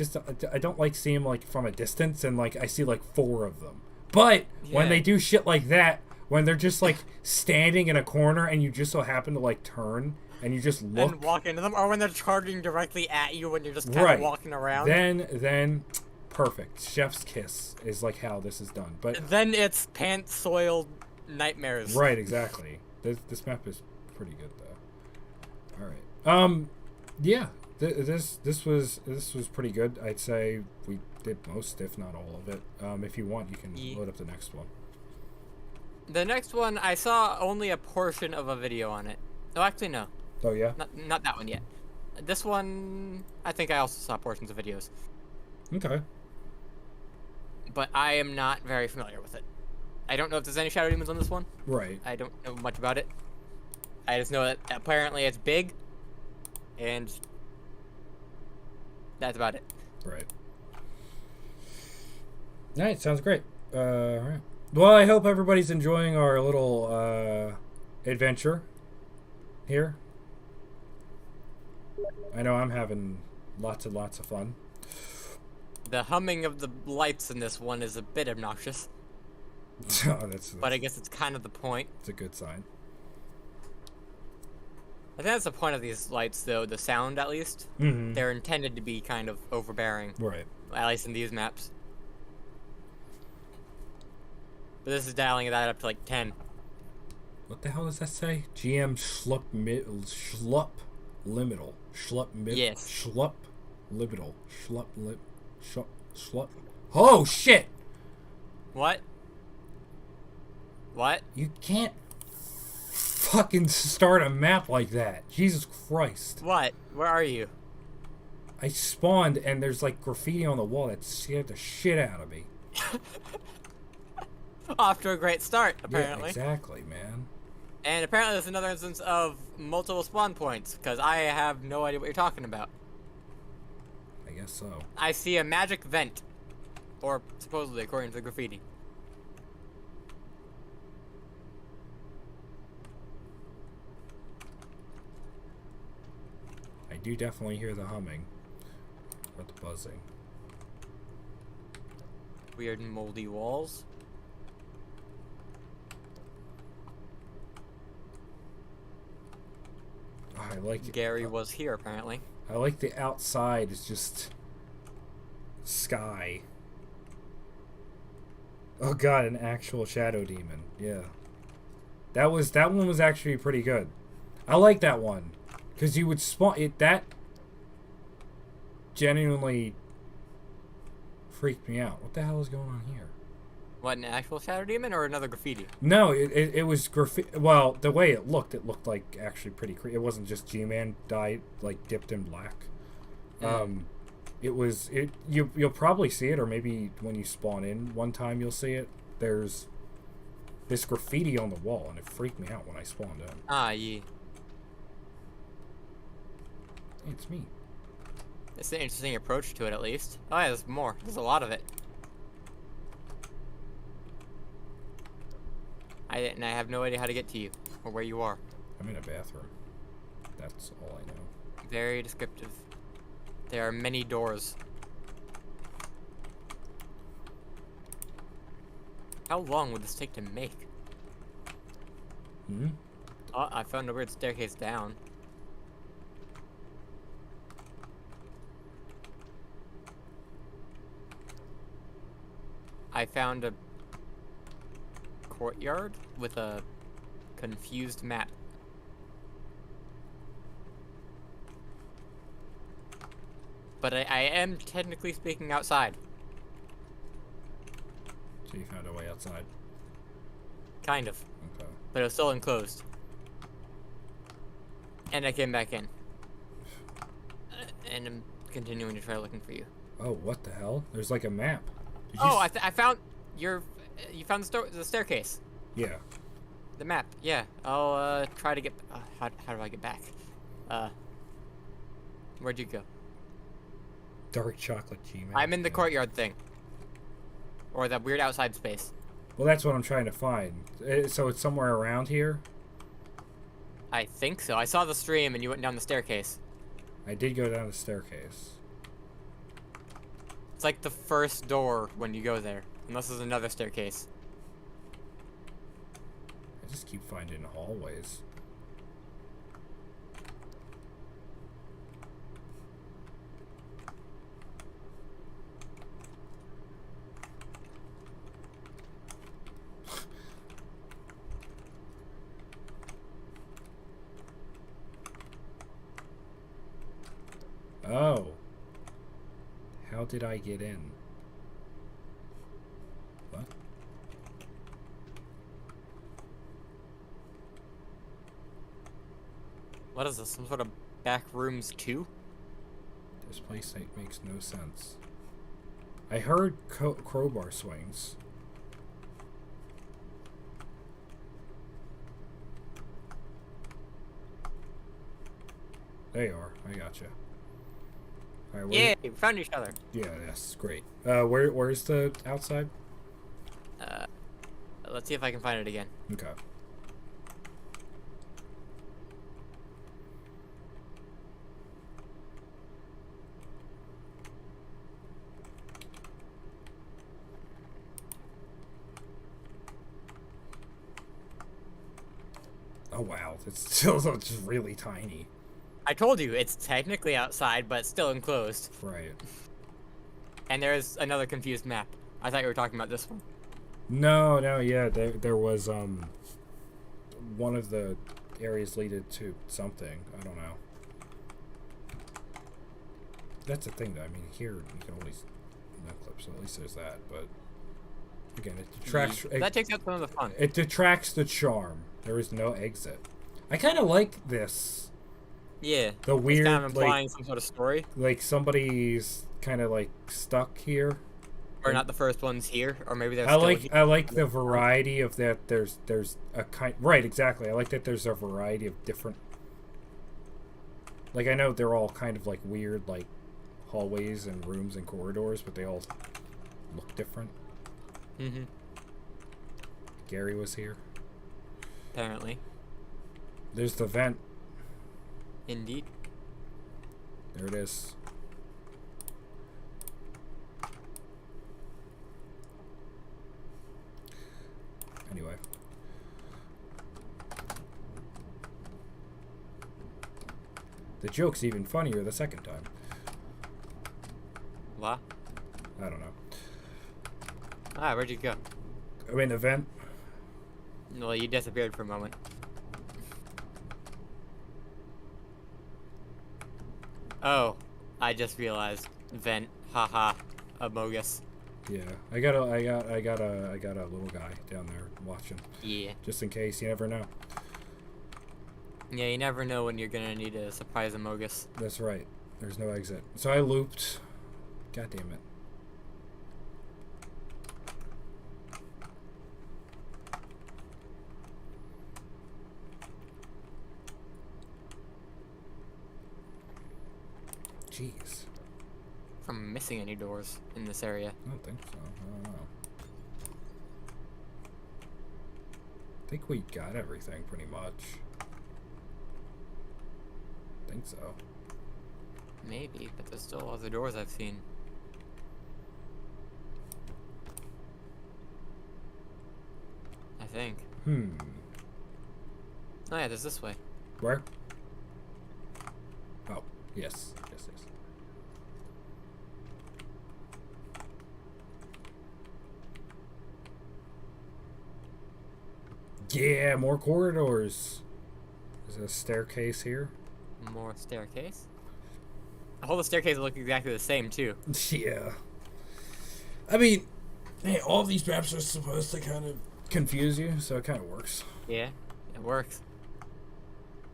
I don't like seeing them like from a distance and like I see like 4 of them. But when they do shit like that, when they're just like standing in a corner and you just so happen to like turn and you just look... And walk into them, or when they're charging directly at you when you're just kind of walking around. Then perfect. Chef's kiss is like how this is done. But then it's pants-soiled nightmares. right, exactly. This map is pretty good though. All right. Yeah. This was pretty good. I'd say we did most, if not all of it. If you want, you can load up the next one. The next one, I saw only a portion of a video on it. Oh, actually, no. Oh yeah. Not that one yet. This one, I think I also saw portions of videos. Okay. But I am not very familiar with it. I don't know if there's any shadow demons on this one. Right. I don't know much about it. I just know that apparently it's big, and that's about it. Right. All right, sounds great. All right. Well, I hope everybody's enjoying our little adventure here. I know I'm having lots and lots of fun. The humming of the lights in this one is a bit obnoxious, Oh, but I guess it's kind of the point. it's a good sign. I think that's the point of these lights, though. The sound, at least. Mm-hmm. They're intended to be kind of overbearing, Right. at least in these maps. But this is dialing that up to like 10. What the hell does that say? GM Schlup Limital. Yes. Schlup Limital. Schlup. Oh, shit! What? What? You can't fucking start a map like that. Jesus Christ. What? Where are you? I spawned and there's like graffiti on the wall that scared the shit out of me. Off to a great start, apparently. Yeah, exactly, man. And apparently there's another instance of multiple spawn points, because I have no idea what you're talking about. I guess so. I see a magic vent. Or, supposedly, according to the graffiti. I do definitely hear the humming. Or the buzzing. Weird moldy walls. I like it. Gary was here, apparently. I like the outside is just sky. Oh god, an actual shadow demon. Yeah. That one was actually pretty good. I like that one. Cause you would spawn it that genuinely freaked me out. What the hell is going on here? What, an actual shadow demon or another graffiti? No, it was graffiti. Well, the way it looked like actually pretty creepy. It wasn't just G-Man died, like, dipped in black. You'll probably see it, or maybe when you spawn in one time you'll see it. There's this graffiti on the wall, and it freaked me out when I spawned in. Ah, yeah. It's me. It's an interesting approach to it, at least. Oh yeah, there's more. There's a lot of it. I have no idea how to get to you, or where you are. I'm in a bathroom. That's all I know. Very descriptive. There are many doors. How long would this take to make? Hmm? Oh, I found a weird staircase down. I found a courtyard with a confused map. But I am technically speaking outside. So you found a way outside. Kind of. Okay. But it was still enclosed. And I came back in. And I'm continuing to try looking for you. Oh, what the hell? There's like a map. Did you Oh, I found you found the staircase. Yeah. The map, yeah. I'll try to get. How do I get back? Where'd you go? Dark chocolate G-Man. I'm in the courtyard thing, or that weird outside space. Well, that's what I'm trying to find. So it's somewhere around here? I think so. I saw the stream and you went down the staircase. I did go down the staircase. It's like the first door when you go there, unless there's another staircase. I just keep finding hallways. Oh. How did I get in? What? What is this? Some sort of back rooms 2? This place makes no sense. I heard crowbar swings. There you are. I gotcha. All right, Yeah, we found each other. Yeah, that's great. Where's the outside? Let's see if I can find it again. Okay. Oh wow, it's still just really tiny. I told you, it's technically outside, but still enclosed. Right. And there's another confused map. I thought you were talking about this one. No, yeah, there was one of the areas leaded to something. I don't know. That's the thing, though. I mean, here you can always no clip, so at least there's that. But again, it detracts. That takes out some of the fun. It detracts the charm. There is no exit. I kind of like this. Yeah. The weird, it's kind of implying like, some sort of story. Like somebody's kind of like stuck here. We're not the first ones here, or maybe they're I still like here. I like the variety of that. There's a kind right exactly. I like that there's a variety of different. Like I know they're all kind of like weird like hallways and rooms and corridors, but they all look different. Mm-hmm. Gary was here. Apparently. There's the vent. Indeed. There it is. Anyway. The joke's even funnier the second time. What? I don't know. Ah, where'd you go? I mean, the vent. Well, you disappeared for a moment. Oh, I just realized. Vent. Haha. Amogus. Yeah, I got a little guy down there watching. Yeah. Just in case, you never know. Yeah, you never know when you're gonna need a surprise Amogus. That's right. There's no exit. So I looped. God damn it. Jeez. From missing any doors in this area. I don't think so. I don't know. I think we got everything pretty much. I think so. Maybe, but there's still other doors I've seen. I think. Oh yeah, there's this way. Where? Oh, yes. Yes, yes. Yeah, more corridors. There's a staircase here. More staircase? All the staircases look exactly the same, too. Yeah. I mean, hey, all these maps are supposed to kind of confuse you, so it kind of works. Yeah, it works.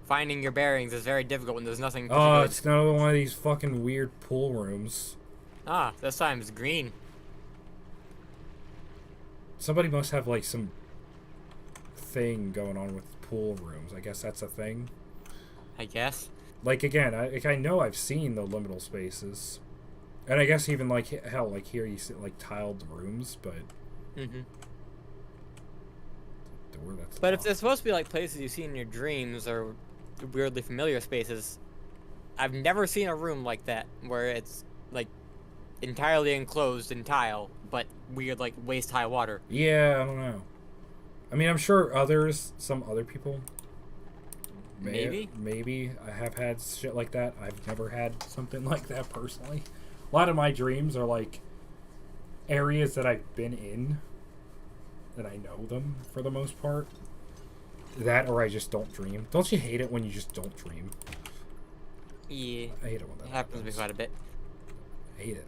Finding your bearings is very difficult when there's nothing. Oh, it's another one of these fucking weird pool rooms. Ah, this time it's green. Somebody must have like some thing going on with pool rooms. I guess that's a thing. I guess. Like again, I know I've seen the liminal spaces, and I guess even like hell, like here you see like tiled rooms, but. Mm-hmm. Door that's But if locked. they're supposed to be like places you see in your dreams or weirdly familiar spaces, I've never seen a room like that where it's like entirely enclosed in tile, but weird like waist high water. Yeah, I don't know. I mean, I'm sure some other people. Maybe I have had shit like that. I've never had something like that personally. A lot of my dreams are like areas that I've been in, and I know them for the most part. That or I just don't dream. Don't you hate it when you just don't dream? Yeah, I hate it when that it happens to me quite a bit. I hate it.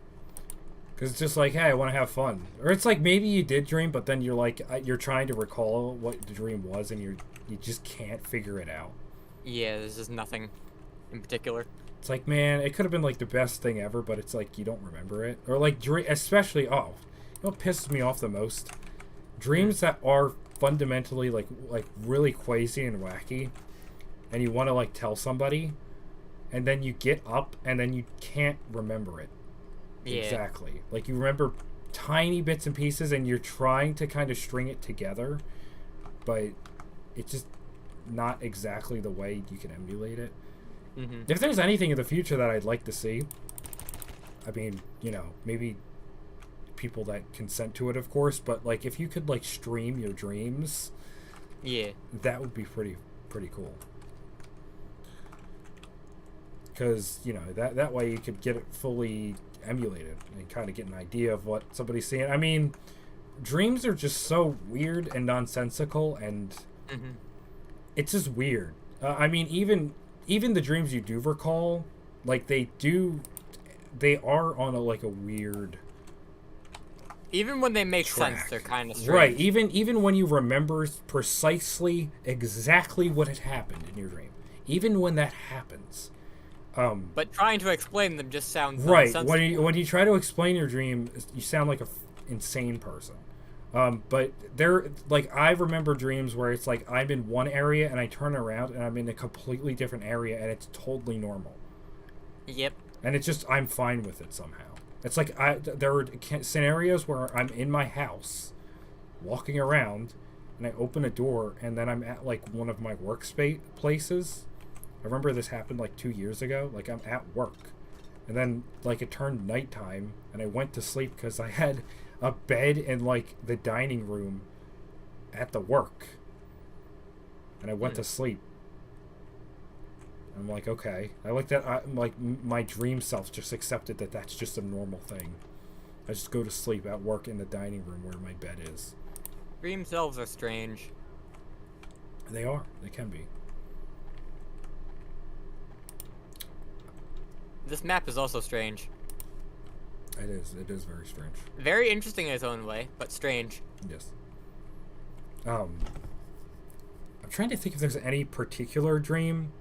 Because it's just like, hey, I want to have fun. Or it's like maybe you did dream, but then you're like, you're trying to recall what the dream was, and you just can't figure it out. Yeah, there's just nothing in particular. It's like, man, it could have been like the best thing ever, but it's like you don't remember it. Or like, especially, you know what pisses me off the most? Dreams that are fundamentally like really crazy and wacky, and you want to like tell somebody, and then you get up and then you can't remember it. Yeah. Exactly. Like you remember tiny bits and pieces, and you're trying to kind of string it together, but it's just not exactly the way you can emulate it. Mm-hmm. If there's anything in the future that I'd like to see, I mean, you know, maybe people that consent to it, of course, but like if you could like stream your dreams, Yeah. that would be pretty pretty cool. Because, you know, that way you could get it fully emulated and kind of get an idea of what somebody's seeing. I mean, dreams are just so weird and nonsensical, and it's just weird. I mean, even the dreams you do recall, like, they are on a weird Even when they make track. sense, they're kind of strange. Right, even when you remember precisely exactly what had happened in your dream, even when that happens. But trying to explain them just sounds right. nonsensical. When you try to explain your dream, you sound like a insane person. But I remember dreams where it's like I'm in one area and I turn around and I'm in a completely different area and it's totally normal. Yep. And it's just I'm fine with it somehow. It's like there are scenarios where I'm in my house, walking around, and I open a door and then I'm at like one of my workspace places. I remember this happened like 2 years ago. Like I'm at work, and then like it turned nighttime, and I went to sleep because I had a bed in like the dining room at the work, and I went to sleep. I'm like, okay. I like that. My dream self just accepted that that's just a normal thing. I just go to sleep at work in the dining room where my bed is. Dream selves are strange. They are. They can be. This map is also strange. It is. It is very strange. Very interesting in its own way, but strange. Yes. I'm trying to think if there's any particular dream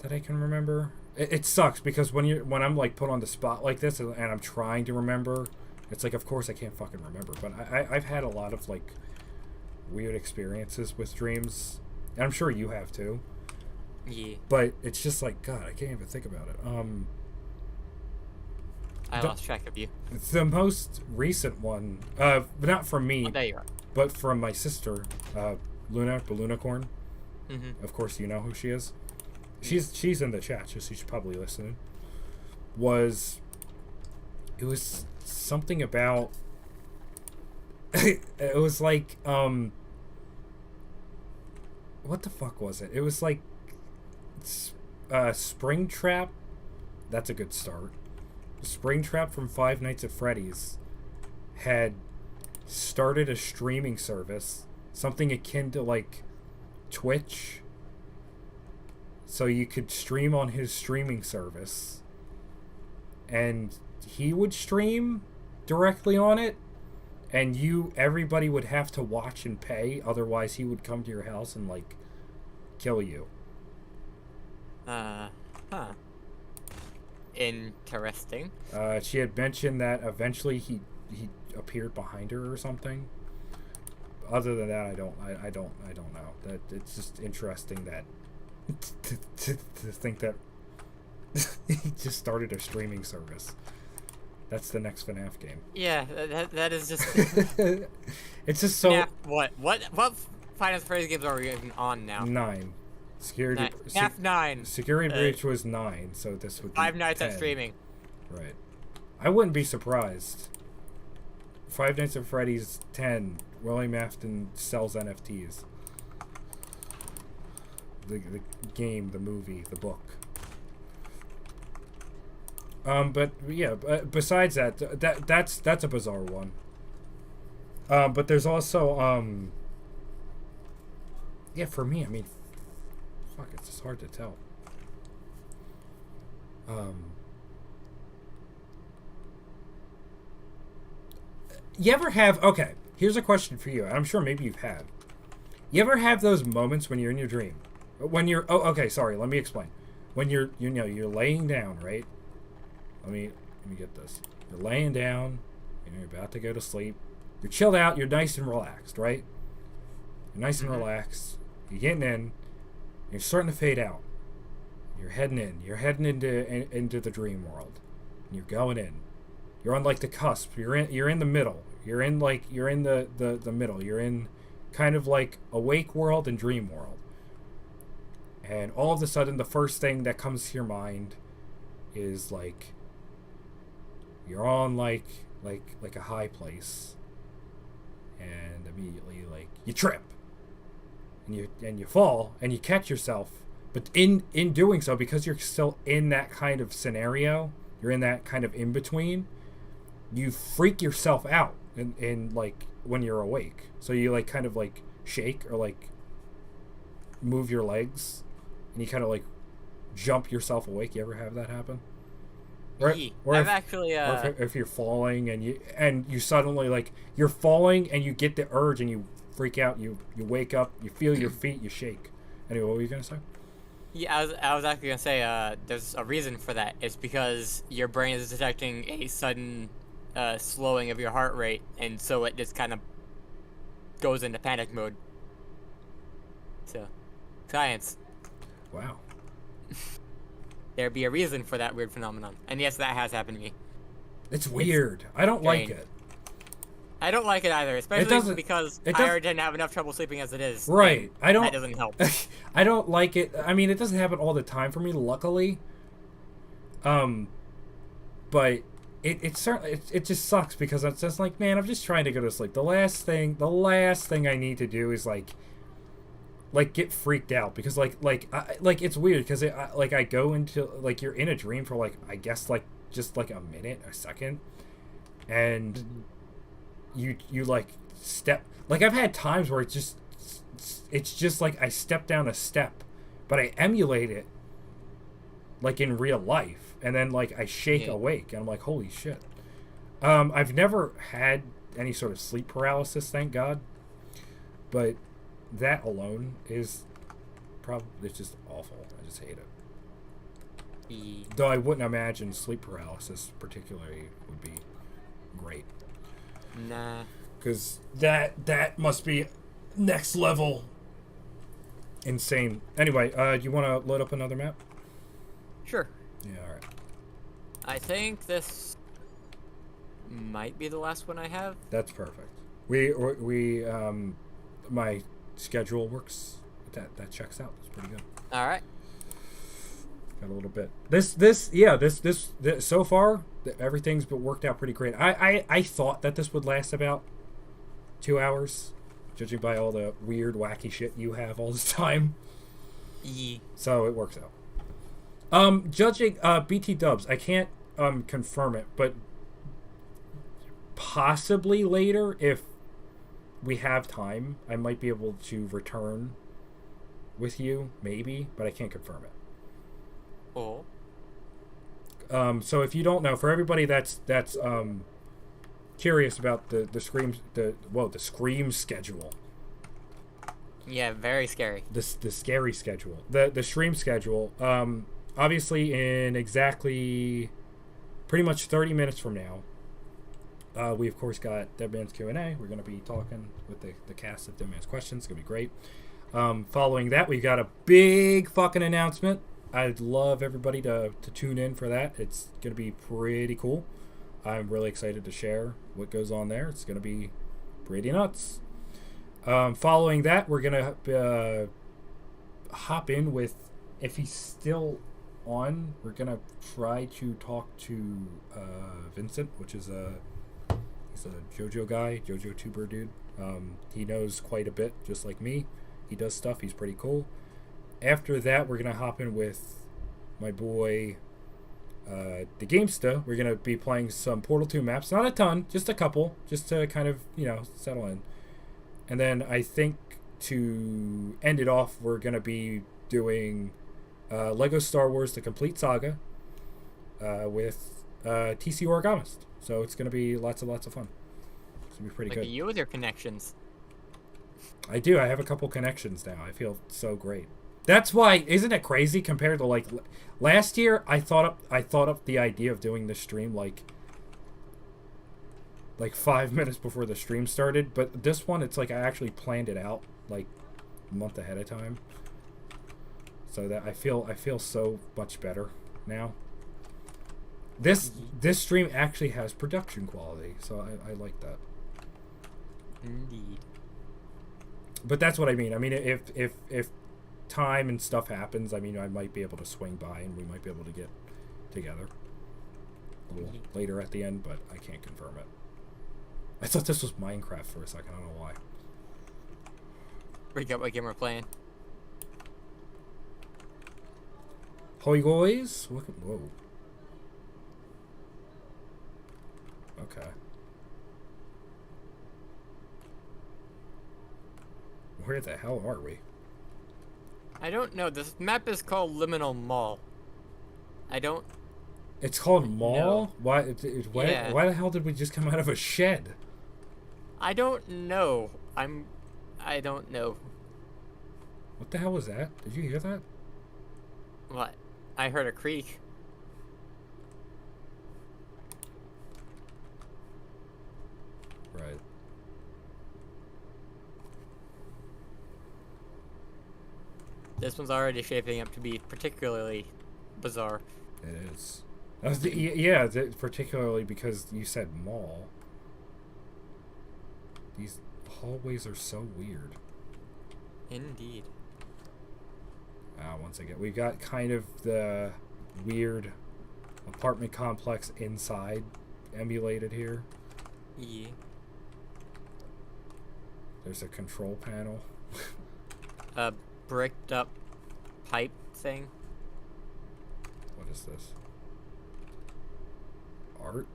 that I can remember. It sucks because when I'm like put on the spot like this and I'm trying to remember, it's like of course I can't fucking remember. But I've had a lot of like weird experiences with dreams, and I'm sure you have too. Yeah. But it's just like God, I can't even think about it. I lost track of you. The most recent one, but not from me, Oh, there you are. but from my sister, Luna, the Lunicorn. Mm-hmm. Of course, you know who she is. She's in the chat, so she's probably listening. It was something about. It was like what the fuck was it? It was like Springtrap. That's a good start. Springtrap from Five Nights at Freddy's had started a streaming service, something akin to like Twitch. So you could stream on his streaming service, and he would stream directly on it, and everybody would have to watch and pay, otherwise he would come to your house and like kill you. Huh. Interesting. She had mentioned that eventually he appeared behind her or something. Other than that, I don't know. That it's just interesting that to think that he just started a streaming service. That's the next FNAF game. Yeah, that is just. It's just so. FNAF, what Final Fantasy games are we even on now? 9. Security. FNAF 9. Security Breach was 9, so this would be Five Nights 10. at Streaming. Right. I wouldn't be surprised. Five Nights at Freddy's 10. William Afton sells NFTs. The game, the movie, the book. But yeah. Besides that's a bizarre one. But there's also yeah, for me, I mean, fuck, it's just hard to tell. You ever have... Okay, here's a question for you. I'm sure maybe you've had. You ever have those moments when you're in your dream? When you're... Oh, okay, sorry, let me explain. When you're you're laying down, right? Let me get this. You're laying down, and you're about to go to sleep. You're chilled out, you're nice and relaxed, right? You're nice and relaxed. You're getting in. You're starting to fade out. You're heading in. You're heading into the dream world. And you're going in. You're on like the cusp. You're in the middle. You're in the middle. You're in kind of like awake world and dream world. And all of a sudden, the first thing that comes to your mind is like you're on like a high place, and immediately like you trip. and you fall and you catch yourself, but in doing so, because you're still in that kind of scenario, you're in that kind of in between, you freak yourself out in like when you're awake. So you like kind of like shake or like move your legs, and you kind of like jump yourself awake. You ever have that happen? Or I've actually or if you're falling and you suddenly like you're falling and you get the urge and you freak out, you wake up, you feel your feet, you shake. Anyway, what were you gonna say? Yeah, I was actually gonna say there's a reason for that. It's because your brain is detecting a sudden slowing of your heart rate, and so it just kind of goes into panic mode. So, science. Wow. There'd be a reason for that weird phenomenon, and yes, that has happened to me. It's weird. I don't like it. I don't like it either, especially because I already didn't have enough trouble sleeping as it is. Right. That doesn't help. I don't like it. I mean, it doesn't happen all the time for me, luckily. But it certainly it just sucks because it's just like, man, I'm just trying to go to sleep. The last thing I need to do is like get freaked out because like it's weird because I go into like you're in a dream for like I guess like just like a minute, a second, and you like step, like I've had times where it's just like I step down a step, but I emulate it like in real life, and then like I shake awake and I'm like, holy shit. I've never had any sort of sleep paralysis, thank God, but that alone is probably, it's just awful. I just hate it. Though I wouldn't imagine sleep paralysis particularly would be great. Nah. Because that must be next level insane. Anyway, do you want to load up another map? Sure. Yeah, alright. I think this might be the last one I have. That's perfect. We my schedule works. That checks out. That's pretty good. All right. Got a little bit. This so far everything's been worked out pretty great. I thought that this would last about 2 hours, judging by all the weird wacky shit you have all the time. Yeah. So it works out. Judging BT dubs, I can't confirm it, but possibly later if we have time, I might be able to return with you, maybe, but I can't confirm it. Oh. So if you don't know, for everybody that's curious about the Scream schedule. Yeah, very scary. The scary schedule. The stream schedule. Obviously in exactly pretty much 30 minutes from now, we of course got Deadman's Q&A. We're going to be talking with the cast of Deadman's Questions. It's going to be great. Following that, we've got a big fucking announcement. I'd love everybody to tune in for that. It's going to be pretty cool. I'm really excited to share what goes on there. It's going to be pretty nuts. Following that, we're going to hop in with, if he's still on, we're going to try to talk to Vincent, which is he's a JoJo guy, JoJo tuber dude. He knows quite a bit, just like me. He does stuff. He's pretty cool. After that, we're going to hop in with my boy, the Gamesta. We're going to be playing some Portal 2 maps. Not a ton, just a couple, just to kind of, settle in. And then I think to end it off, we're going to be doing Lego Star Wars The Complete Saga with TC Origamist. So it's going to be lots of fun. It's going to be pretty good. You with your connections. I do. I have a couple connections now. I feel so great. That's why, isn't it crazy compared to like last year? I thought up the idea of doing this stream like 5 minutes before the stream started, but this one, it's like I actually planned it out like a month ahead of time, so that I feel so much better now. This stream actually has production quality, so I like that. Indeed. But that's what I mean. I mean, if time and stuff happens, I mean, I might be able to swing by and we might be able to get together a little later at the end, but I can't confirm it. I thought this was Minecraft for a second. I don't know why. Forget what game we're playing. Holy boys? Look at, whoa. Okay. Where the hell are we? I don't know. This map is called Liminal Mall. I don't. It's called Mall? No. Why, Yeah. why the hell did we just come out of a shed? I don't know. I don't know. What the hell was that? Did you hear that? What? I heard a creak. Right. This one's already shaping up to be particularly bizarre. It is. Yeah, particularly because you said mall. These hallways are so weird. Indeed. Once again, we've got kind of the weird apartment complex inside emulated here. Yeah. There's a control panel. A bricked up pipe thing. What is this? Art?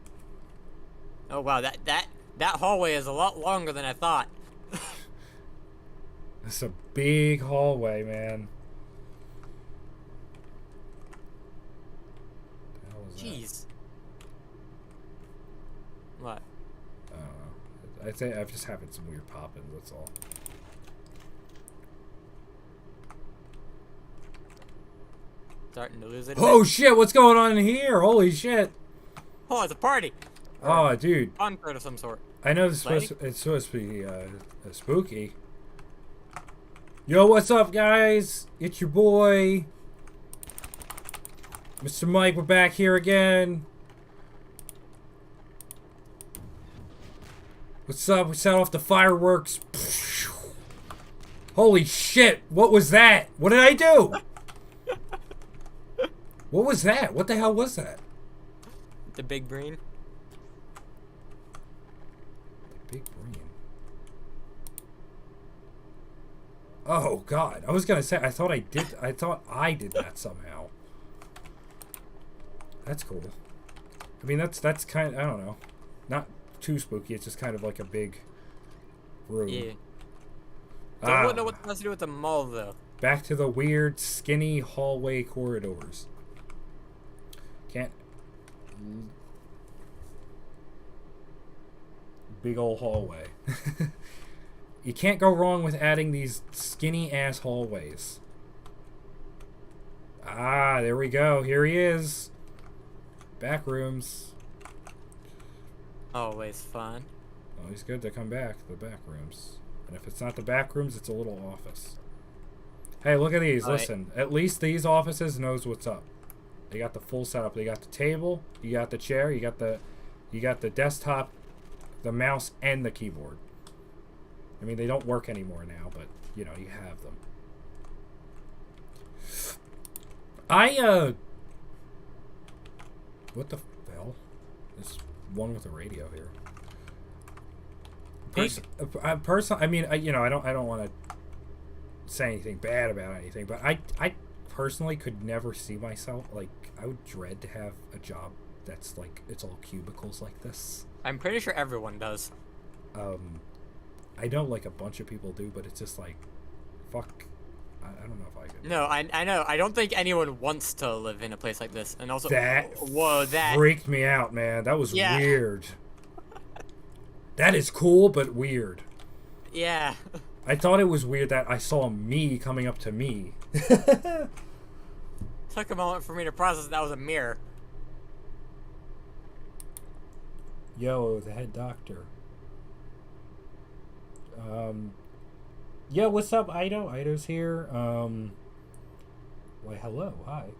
Oh wow, that hallway is a lot longer than I thought. It's a big hallway, man. What the hell is Jeez. What? that? I don't know. I think I'm just having some weird pop-ins, that's all. Starting to lose it. Oh shit, what's going on in here? Holy shit. Oh, it's a party. Oh, dude. Concert of some sort. I know it's supposed to be spooky. Yo, what's up, guys? It's your boy, Mr. Mike. We're back here again. What's up? We set off the fireworks. Holy shit! What was that? What did I do? What was that? What the hell was that? The big brain. Big brain. Oh god, I was gonna say I thought I did that somehow. That's cool. I mean that's kind of, I don't know. Not too spooky, it's just kind of like a big room. Yeah. Don't know what that has to do with the mall though. Back to the weird skinny hallway corridors. Can't big old hallway. You can't go wrong with adding these skinny ass hallways. Ah, there we go. Here he is. Back rooms. Always fun. Always good to come back to the back rooms. And if it's not the back rooms, it's a little office. Hey, look at these. Listen, at least these offices knows what's up. They got the full setup. They got the table, you got the chair, you got the desktop, the mouse, and the keyboard. I mean, they don't work anymore now, but you know, you have them. What the hell? There's one with a radio here. I mean, you know, I don't want to say anything bad about anything, but I personally could never see myself, like, I would dread to have a job that's like, it's all cubicles like this. I'm pretty sure everyone does. I know like a bunch of people do, but it's just like, fuck, I don't know if I could. No, I know. I don't think anyone wants to live in a place like this. And also, That whoa, that freaked me out, man. That was Yeah. weird. That is cool, but weird. Yeah. I thought it was weird that I saw me coming up to me. Took a moment for me to process that was a mirror. Yo, the head doctor. Yo, what's up, Eido? Eido's here. Why, hello, hi.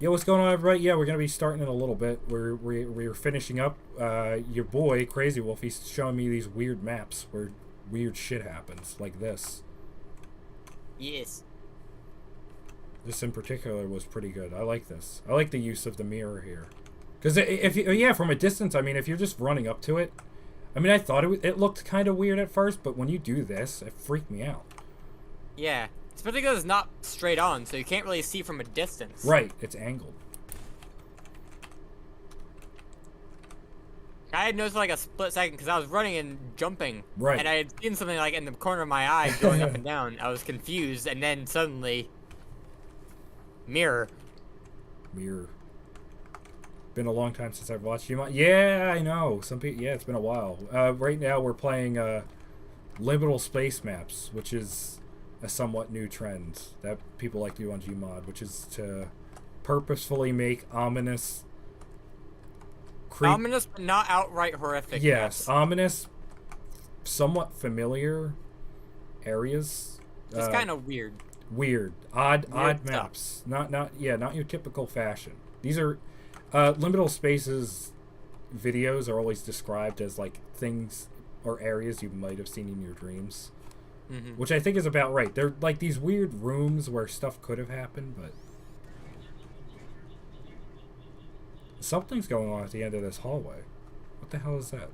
Yo, what's going on, everybody? Yeah, we're gonna be starting in a little bit. We're finishing up. Your boy, Crazy Wolf, he's showing me these weird maps where weird shit happens, like this. Yes. This in particular was pretty good. I like this. I like the use of the mirror here. Because if you, yeah, from a distance, I mean, if you're just running up to it, I mean, I thought it looked kind of weird at first, but when you do this, it freaked me out. Yeah. Especially because it's not straight on, so you can't really see from a distance. Right, it's angled. I had noticed for like a split second because I was running and jumping. Right. And I had seen something like in the corner of my eye going up and down. I was confused, and then suddenly... Mirror. Been a long time since I've watched GMod. Yeah, I know. Some people. Yeah, it's been a while. Right now we're playing Limital space maps, which is a somewhat new trend that people like to do on GMod, which is to purposefully make ominous. Ominous, but not outright horrific. Yes, maps. ominous, somewhat familiar areas. It's kind of weird. Weird, odd stuff. maps. Not your typical fashion. These are Liminal Spaces videos are always described as like things or areas you might have seen in your dreams, which I think is about right. They're like these weird rooms where stuff could have happened, but something's going on at the end of this hallway. What the hell is that?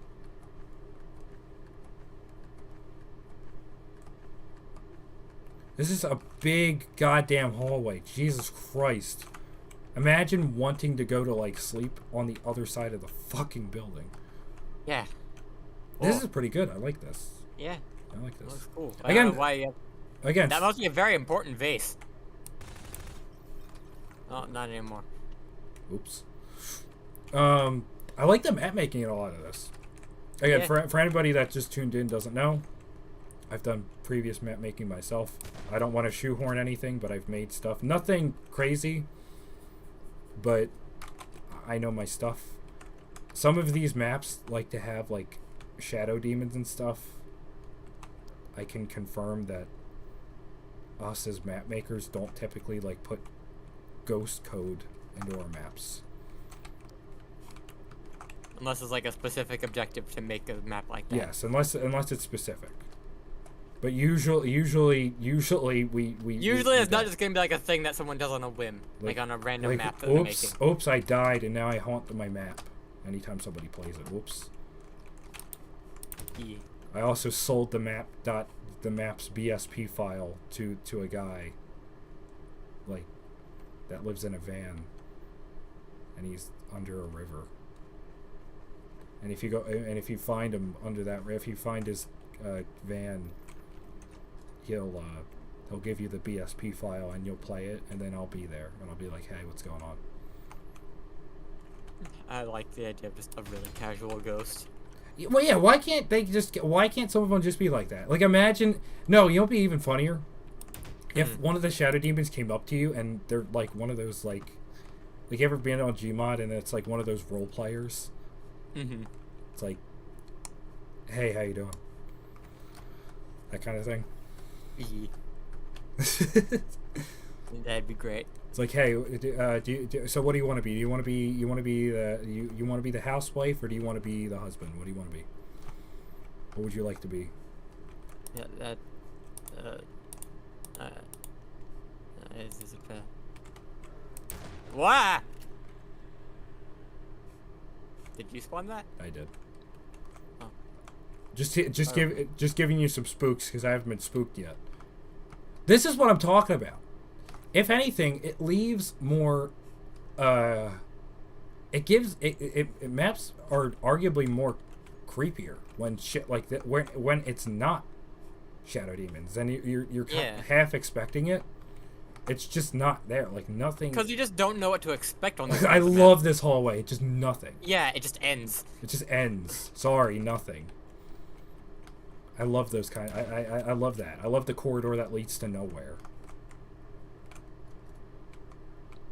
This is a big goddamn hallway. Jesus Christ. Imagine wanting to go to, like, sleep on the other side of the fucking building. Yeah. This is pretty good. I like this. Yeah. I like this. Looks cool. Again, I don't know why you have... Again. That must be a very important vase. Oh, not anymore. Oops. I like the map making in a lot of this. Again, Yeah. for anybody that just tuned in doesn't know, I've done previous map making myself. I don't want to shoehorn anything, but I've made stuff. Nothing crazy, but I know my stuff. Some of these maps like to have like shadow demons and stuff. I can confirm that us as map makers don't typically like put ghost code into our maps. Unless it's like a specific objective to make a map like that. Yes, unless it's specific. But usually we it's not just gonna be like a thing that someone does on a whim, like on a random map that they're making. Oops, I died and now I haunt my map anytime somebody plays it. Whoops. Yeah. I also sold the map's BSP file to a guy like that lives in a van and he's under a river. And if you find him under that, if you find his van, he'll give you the BSP file and you'll play it, and then I'll be there and I'll be like, hey, what's going on? I like the idea of just a really casual ghost. Well, yeah. Why can't some of them just be like that? Like, imagine. No, you know what'd be even funnier? If one of the shadow demons came up to you and they're like one of those like you ever been on GMod and it's like one of those role players. It's like, hey, how you doing? That kind of thing. That'd be great. It's like, hey, so what do you want to be? Do you want to be the housewife or do you want to be the husband? What do you want to be? What would you like to be? Yeah, that. Is this a what? Did you spawn that? I did. Oh. Just giving you some spooks because I haven't been spooked yet. This is what I'm talking about. If anything, it leaves more. It gives it maps are arguably more creepier when shit like that when it's not shadow demons and you're half expecting it. It's just not there. Like nothing. Because you just don't know what to expect on this. I love this hallway. It's just nothing. Yeah, it just ends. It just ends. Sorry, nothing. I love those kind. I love that. I love the corridor that leads to nowhere.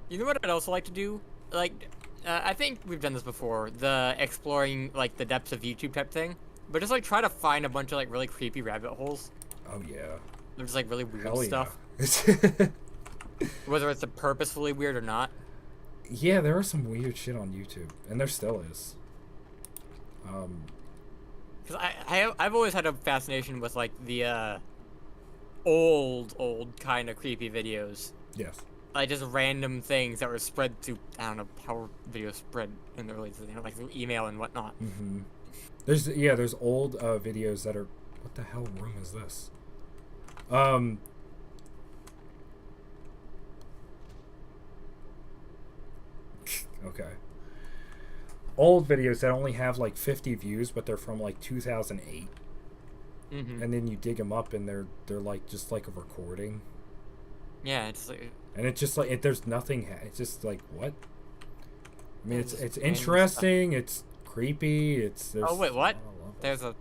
You know what I'd also like to do? Like, I think we've done this before. The exploring like the depths of YouTube type thing, but just like try to find a bunch of like really creepy rabbit holes. Oh yeah. They're just like really weird Hell stuff. Yeah. Whether it's purposefully weird or not. Yeah, there are some weird shit on YouTube, and there still is. Because I've always had a fascination with like the old kind of creepy videos. Yes. Like just random things that were spread through, I don't know how videos spread in the early days, like through email and whatnot. There's old videos that are, what the hell room is this? Okay. Old videos that only have like 50 views, but they're from like 2008. Mm-hmm. And then you dig them up, and they're like just like a recording. Yeah, it's like. And it's just like there's nothing. It's just like what? I mean, it's random interesting. It's creepy. There's, Oh wait, what? I don't know. There's a.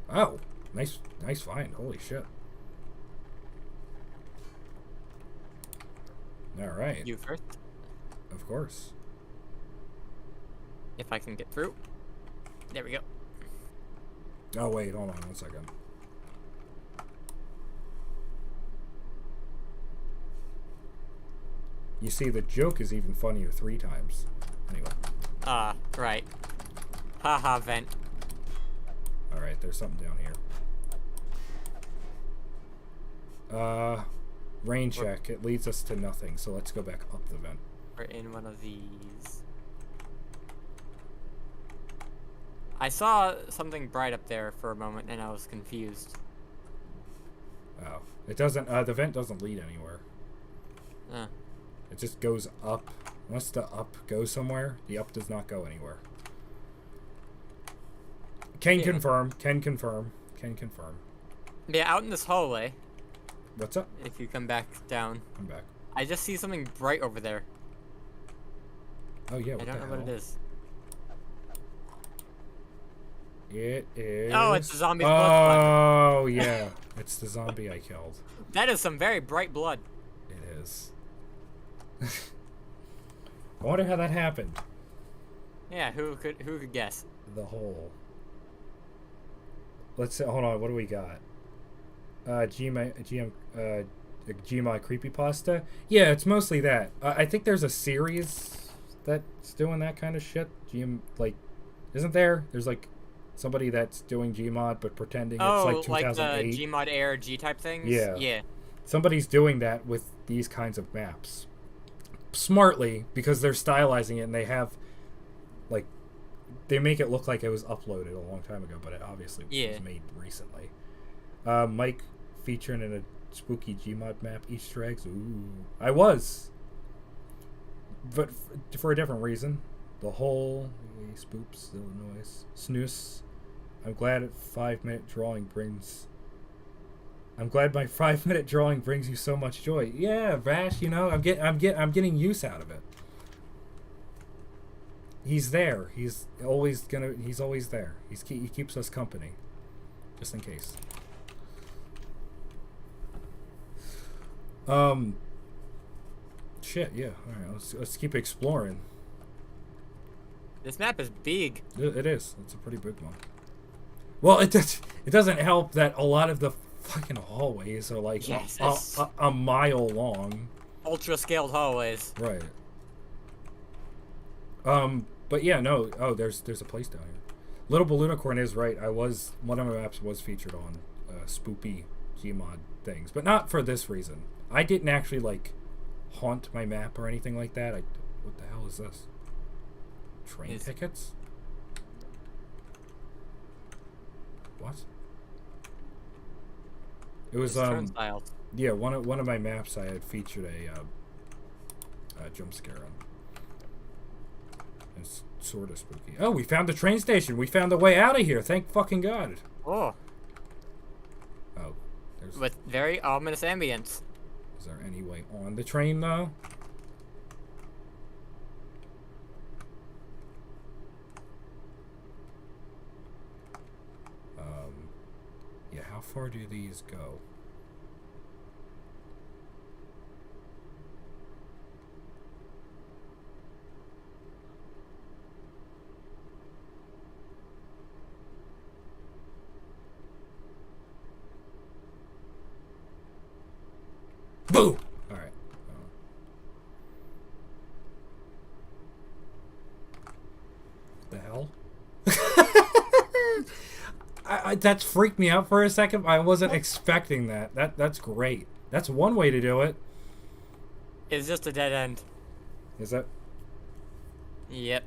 Oh, nice find. Holy shit. All right. You first, Of course. if I can get through. There we go. Oh wait, hold on 1 second. You see, the joke is even funnier 3 times. Anyway. Right. Haha, vent. All right, there's something down here. Rain check. It leads us to nothing, so let's go back up the vent. We're in one of these. I saw something bright up there for a moment, and I was confused. Oh, it doesn't. The vent doesn't lead anywhere. It just goes up. Unless the up goes somewhere, the up does not go anywhere. Can confirm. Can confirm. Can confirm. Yeah, out in this hallway, What's up? if you come back down, I'm back. I just see something bright over there. Oh yeah. I What don't the know what hell? it is. It is. Oh, it's the zombie's blood. Oh yeah, it's the zombie I killed. That is some very bright blood. It is. I wonder how that happened. Yeah, who could guess? The hole. Let's see. Hold on. What do we got? GMod creepypasta. Yeah, it's mostly that. I think there's a series that's doing that kind of shit. Isn't there? There's like somebody that's doing Gmod but pretending it's like 2008. The Gmod Air G type things. Yeah. Yeah. Somebody's doing that with these kinds of maps. Smartly, because they're stylizing it, and they have like they make it look like it was uploaded a long time ago, but it obviously was made recently. Mike featuring in a spooky Gmod map Easter eggs. Ooh, I was, but for a different reason. The whole spoops, Illinois snooze. I'm glad my 5-minute drawing brings you so much joy. Yeah, Vash, you know, I'm getting use out of it. He's there. He's always there. He keeps us company, just in case. Shit. Yeah. All right. Let's keep exploring. This map is big. It is. It's a pretty big one. Well, it doesn't help that a lot of the fucking hallways are like a mile long. Ultra scaled hallways. Right. But yeah, no. Oh, there's a place down here. Little Balloonicorn is right. One of my maps was featured on spoopy Gmod things, but not for this reason. I didn't actually like haunt my map or anything like that. What the hell is this? Train tickets? What? It was turnstiles. yeah, one of my maps I had featured a jump scare on. It's sort of spooky. Oh, we found the train station. We found the way out of here. Thank fucking God. Oh. Oh, there's. With very ominous ambience. Is there any way on the train though? Yeah, how far do these go? Boo! Alright. What the hell? That's freaked me out for a second. I wasn't expecting that. That's great. That's one way to do it. It's just a dead end. Is that? Yep.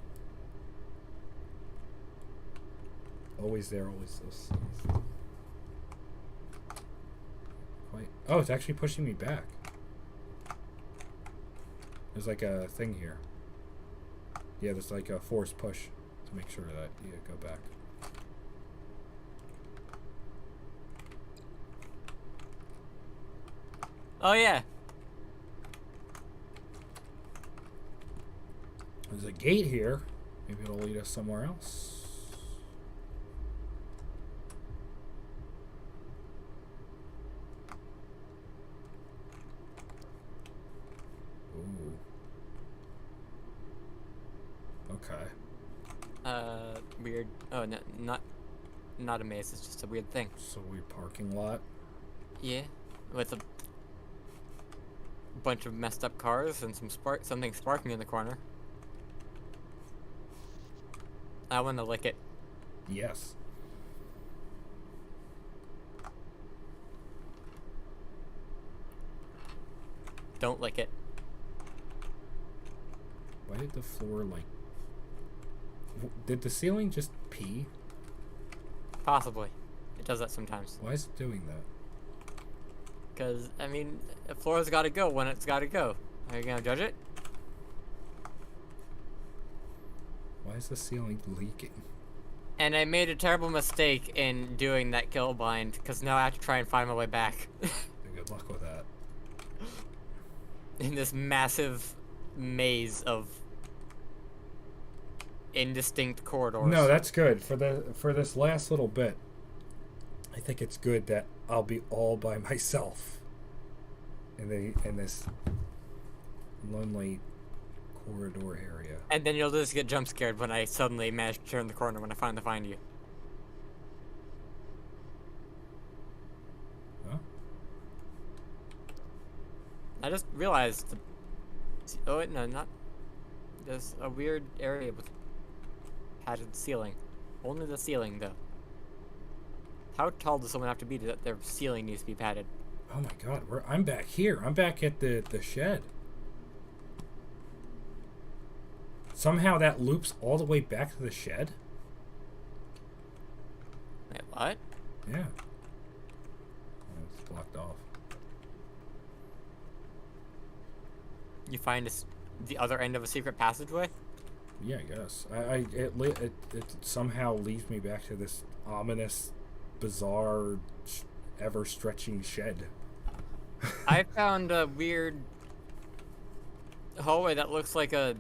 Always there, always this. Wait. Oh, it's actually pushing me back. There's like a thing here. Yeah, there's like a force push to make sure that you go back. Oh yeah. There's a gate here. Maybe it'll lead us somewhere else. Ooh. Okay. Weird. Oh, no, not a maze. It's just a weird thing. So weird parking lot. Yeah, with a bunch of messed up cars and something sparking in the corner. I want to lick it. Yes. Don't lick it. Why did the floor like? Did the ceiling just pee? Possibly. It does that sometimes. Why is it doing that? Because, I mean, the floor's got to go when it's got to go. Are you going to judge it? Why is the ceiling leaking? And I made a terrible mistake in doing that kill bind, because now I have to try and find my way back. Good luck with that. In this massive maze of indistinct corridors. No, that's good. For this last little bit, I think it's good that I'll be all by myself in this lonely corridor area. And then you'll just get jump scared when I suddenly manage to turn the corner when I finally find you. Huh? I just realized oh wait, no, not there's a weird area with padded ceiling. Only the ceiling though. How tall does someone have to be that their ceiling needs to be padded? Oh my god, I'm back here. I'm back at the shed. Somehow that loops all the way back to the shed? Wait, what? Yeah. Oh, it's blocked off. You find the other end of a secret passageway? Yeah, I guess. It somehow leads me back to this ominous, bizarre, ever-stretching shed. I found a weird hallway that looks like a...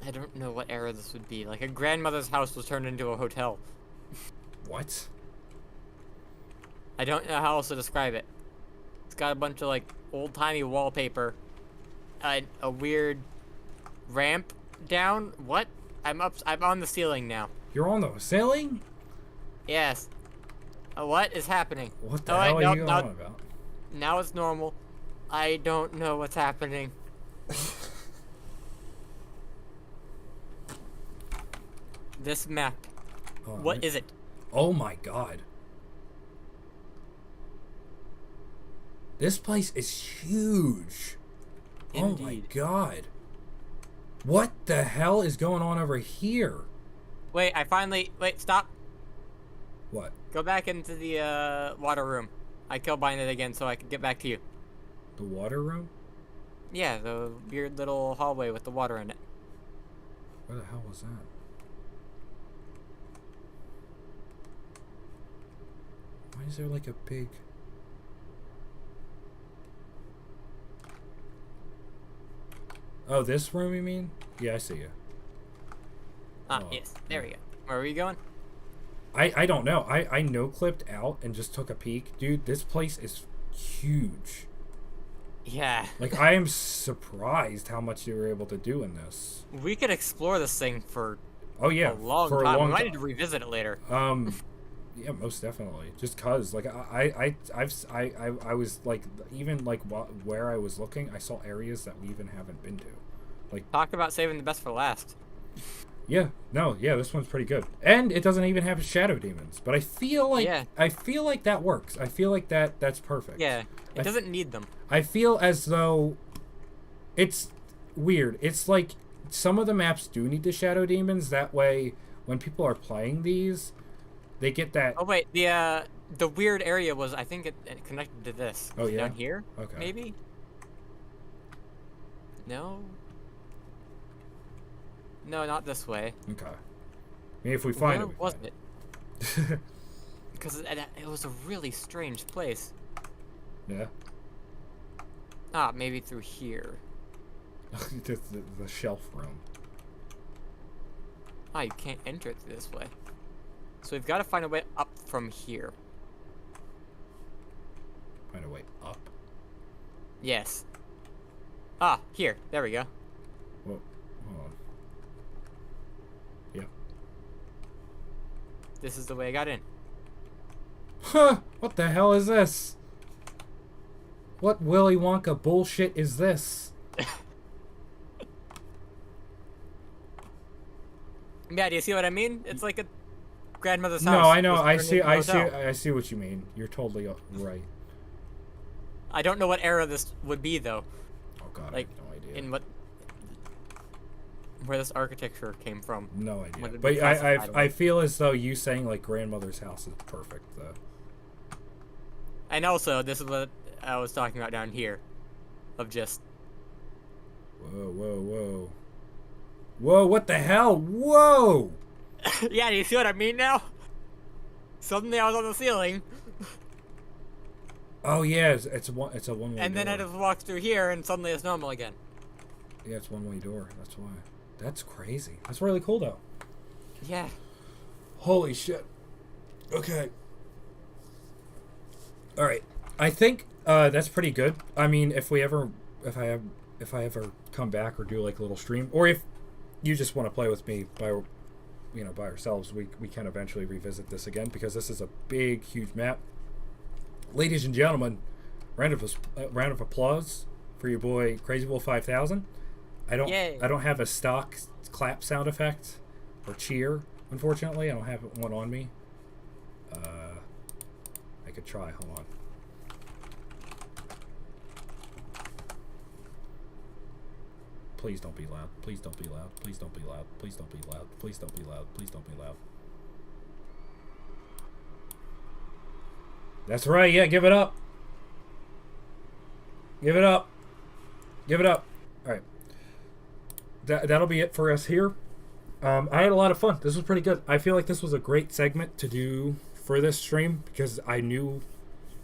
I don't know what era this would be. Like a grandmother's house was turned into a hotel. What? I don't know how else to describe it. It's got a bunch of like old-timey wallpaper. A weird ramp down. What? I'm on the ceiling now. You're on the ceiling? Yes. What is happening? What the hell are you on about? Now it's normal. I don't know what's happening. This map. What is it? Oh my god. This place is huge. Indeed. Oh my god. What the hell is going on over here? Wait, wait, stop. What? Go back into the water room. I kill binded again so I can get back to you. The water room? Yeah, the weird little hallway with the water in it. Where the hell was that? Why is there like a big... Oh, this room you mean? Yeah, I see you. Ah, yes. There we go. Where are we going? I don't know. I no-clipped out and just took a peek. Dude, this place is huge. Yeah. Like, I am surprised how much you were able to do in this. We could explore this thing for a long time. We might need to revisit it later. Yeah, most definitely. Just cause, like, I was like, even like where I was looking, I saw areas that we even haven't been to. Like, talk about saving the best for last. Yeah, no, yeah, this one's pretty good, and it doesn't even have shadow demons. But I feel like that works. I feel like that's perfect. Yeah, it doesn't need them. I feel as though it's weird. It's like some of the maps do need the shadow demons. That way, when people are playing these, they get that. Oh wait, the weird area was, I think it connected to this. Oh yeah. Down here. Okay. Maybe. No. No, not this way. Okay. I mean, if we find Where it, we was find it? Because it was a really strange place. Yeah. Ah, maybe through here. the shelf room. Ah, you can't enter it through this way. So we've got to find a way up from here. Find a way up. Yes. Ah, here. There we go. Well, hold on. Yeah. This is the way I got in. Huh! What the hell is this? What Willy Wonka bullshit is this? Yeah, do you see what I mean? It's like a grandmother's house. No, I know. was turned into a hotel. I see what you mean. You're totally right. I don't know what era this would be though. Oh god, Like, I have no idea. in what, where this architecture came from. No idea. What did But we classify it I with? feel as though you saying like grandmother's house is perfect though. And also, this is what I was talking about down here, of just Whoa, whoa, whoa. Whoa, what the hell? Whoa! yeah, do you see what I mean now? Suddenly I was on the ceiling, Oh yeah, it's a one-way door. and then I just walked through here, and suddenly it's normal again. Yeah, it's one-way door. That's why. That's crazy. That's really cool though. Yeah. Holy shit. Okay. All right. I think that's pretty good. I mean, if I ever come back or do like a little stream, or if you just want to play with me by ourselves, we can eventually revisit this again because this is a big, huge map. Ladies and gentlemen, round of applause for your boy Crazy Wolf 5000. I don't have a stock clap sound effect or cheer, unfortunately. I don't have one on me. I could try. Hold on. Please don't be loud. Please don't be loud. Please don't be loud. Please don't be loud. Please don't be loud. Please don't be loud. That's right. Yeah, give it up. Give it up. Give it up. All right. That'll be it for us here. I had a lot of fun. This was pretty good. I feel like this was a great segment to do for this stream because I knew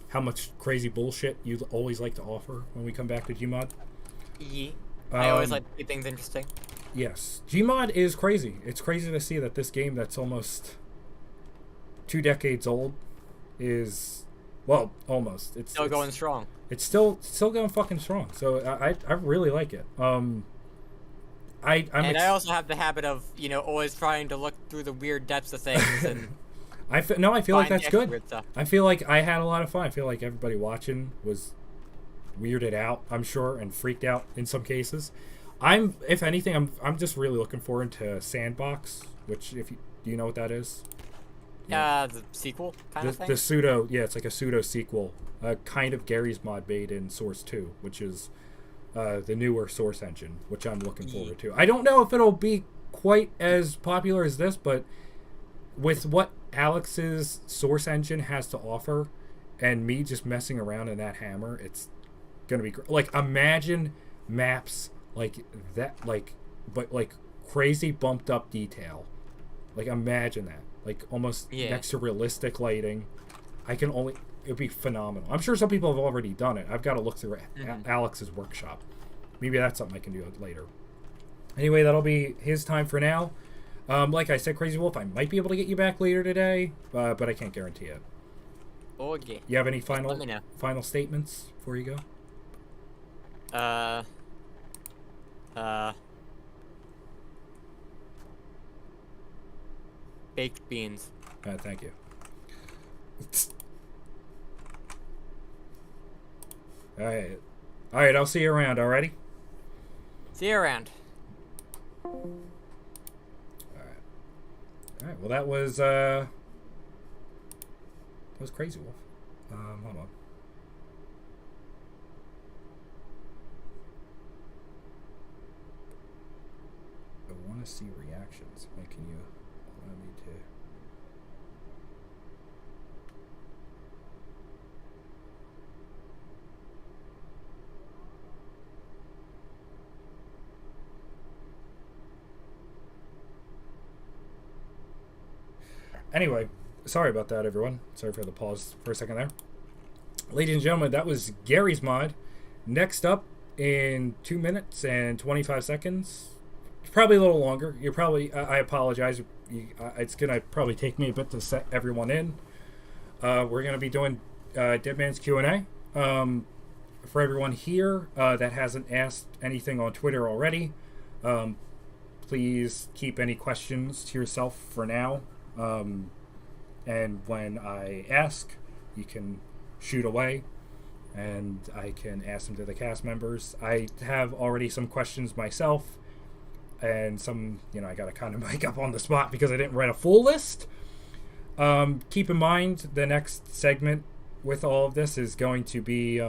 how much crazy bullshit you always like to offer when we come back to GMod. Yeah. I always like to keep things interesting. Yes. GMod is crazy. It's crazy to see that this game that's almost 2 decades old is, well, almost. It's Still going strong. It's still going fucking strong. So I really like it. I also have the habit of, always trying to look through the weird depths of things and I feel like find that's extra good. weird stuff. I feel like I had a lot of fun. I feel like everybody watching was weirded out, I'm sure, and freaked out in some cases. If anything, I'm just really looking forward to Sandbox, which do you know what that is? The sequel kind of thing? The pseudo, yeah, it's like a pseudo sequel, kind of Gary's mod made in Source 2, which is the newer Source engine, which I'm looking forward to. I don't know if it'll be quite as popular as this, but with what Alex's Source engine has to offer, and me just messing around in that hammer, it's gonna be like, imagine maps like that, but crazy bumped up detail. Like, imagine that, like almost next to realistic lighting. It'd be phenomenal. I'm sure some people have already done it. I've got to look through Alex's workshop. Maybe that's something I can do later. Anyway, that'll be his time for now. Like I said, Crazy Wolf, I might be able to get you back later today, but I can't guarantee it. Okay. You have any Let me know. final statements before you go? Baked beans. Thank you. Alright. Alright, I'll see you around, alrighty? See you around. Alright, well that was Crazy Wolf. Hold on. I want to see reactions. Wait, can you allow me to? Anyway, sorry about that, everyone. Sorry for the pause for a second there. Ladies and gentlemen, that was Gary's mod. Next up, in 2 minutes and 25 seconds, probably a little longer. You're probably, I apologize. It's going to probably take me a bit to set everyone in. We're going to be doing Dead Man's Q&A. For everyone here that hasn't asked anything on Twitter already, please keep any questions to yourself for now. And when I ask, you can shoot away, and I can ask them to the cast members. I have already some questions myself, and some, I got to kind of make up on the spot because I didn't write a full list. Keep in mind, the next segment with all of this is going to be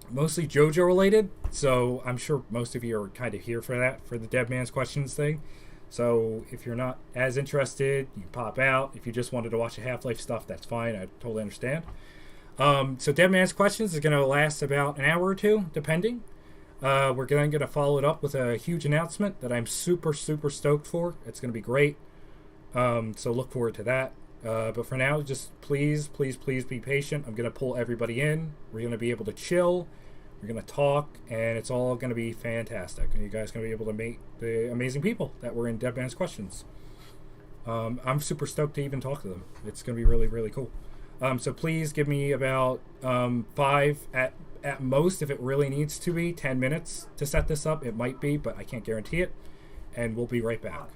mostly JoJo related, so I'm sure most of you are kind of here for that, for the Dead Man's Questions thing. So if you're not as interested, you pop out. If you just wanted to watch the Half-Life stuff, that's fine. I totally understand. So Dead Man's Questions is going to last about an hour or two, depending. We're going to follow it up with a huge announcement that I'm super, super stoked for. It's going to be great. So look forward to that. But for now, just please, please, please be patient. I'm going to pull everybody in. We're going to be able to chill. We're going to talk, and it's all going to be fantastic. And you guys are going to be able to meet the amazing people that were in Dead Man's Questions. I'm super stoked to even talk to them. It's going to be really, really cool. So please give me about 5 at most, if it really needs to be, 10 minutes to set this up. It might be, but I can't guarantee it. And we'll be right back.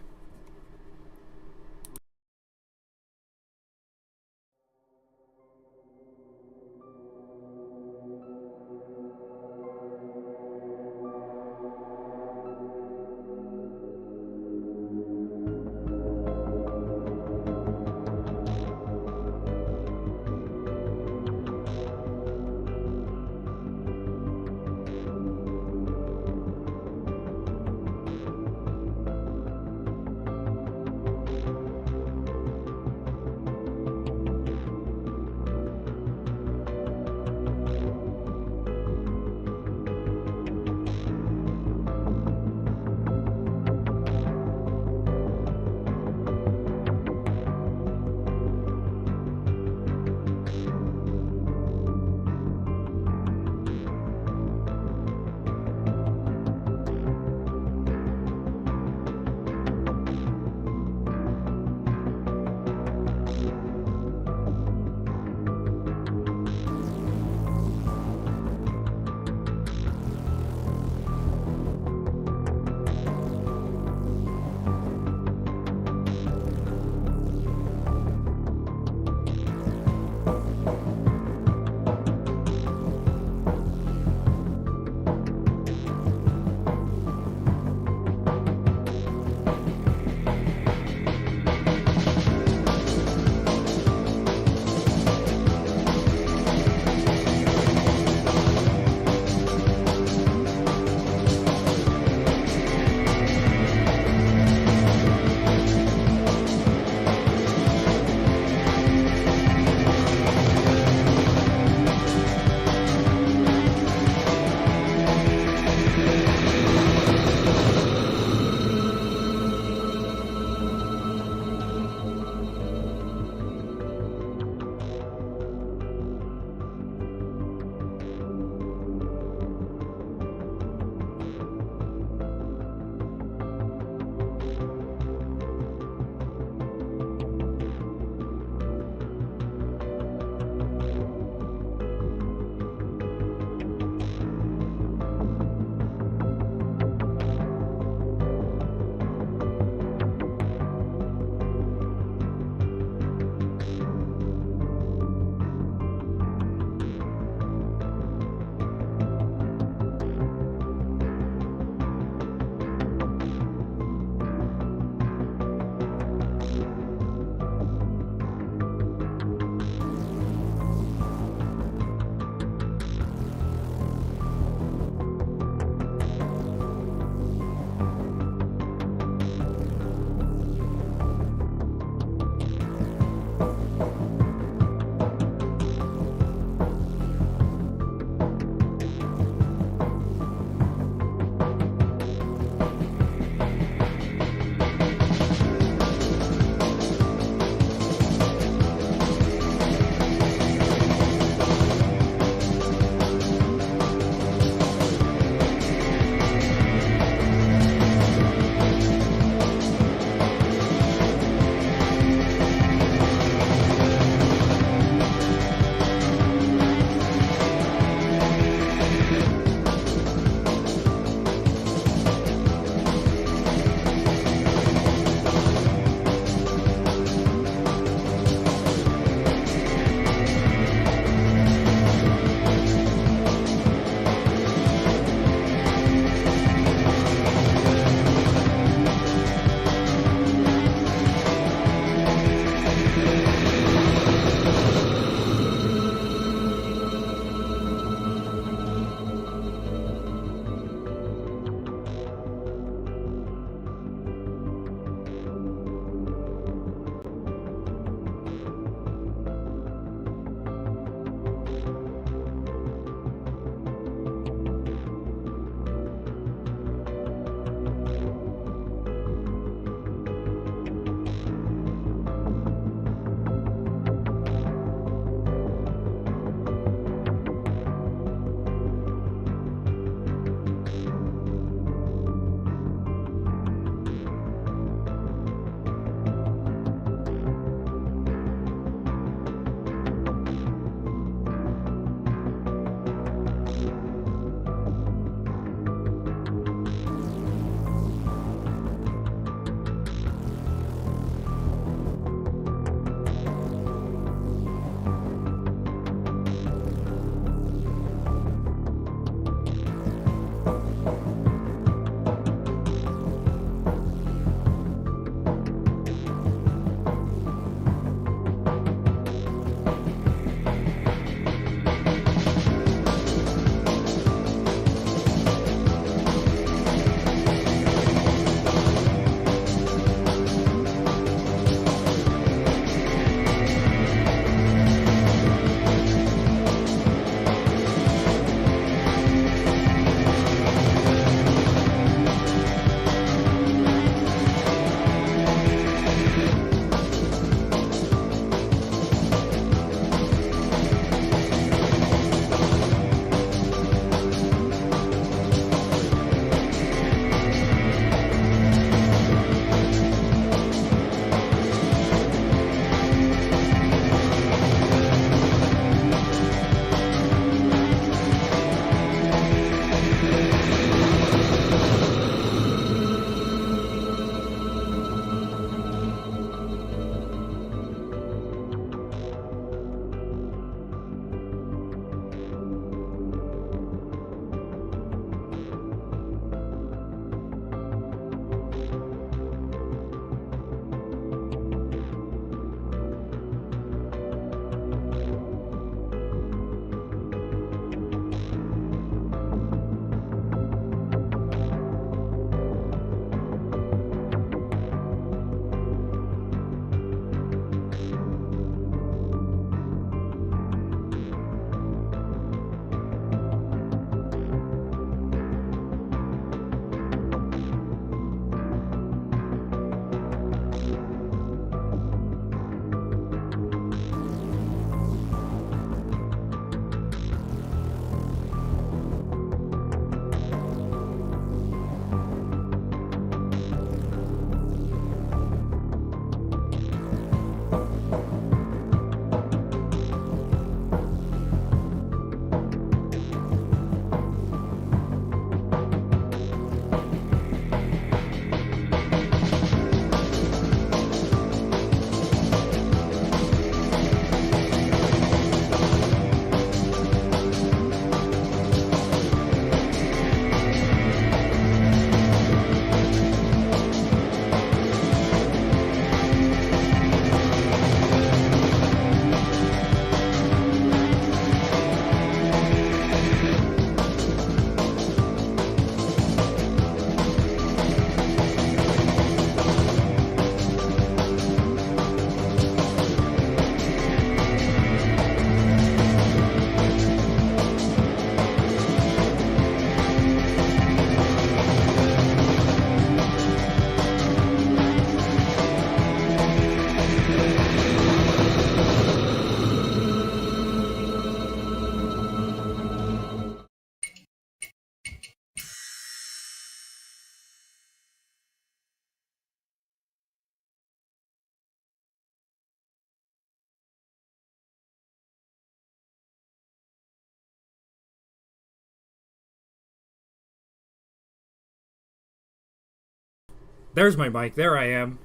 There's my mic. There I am.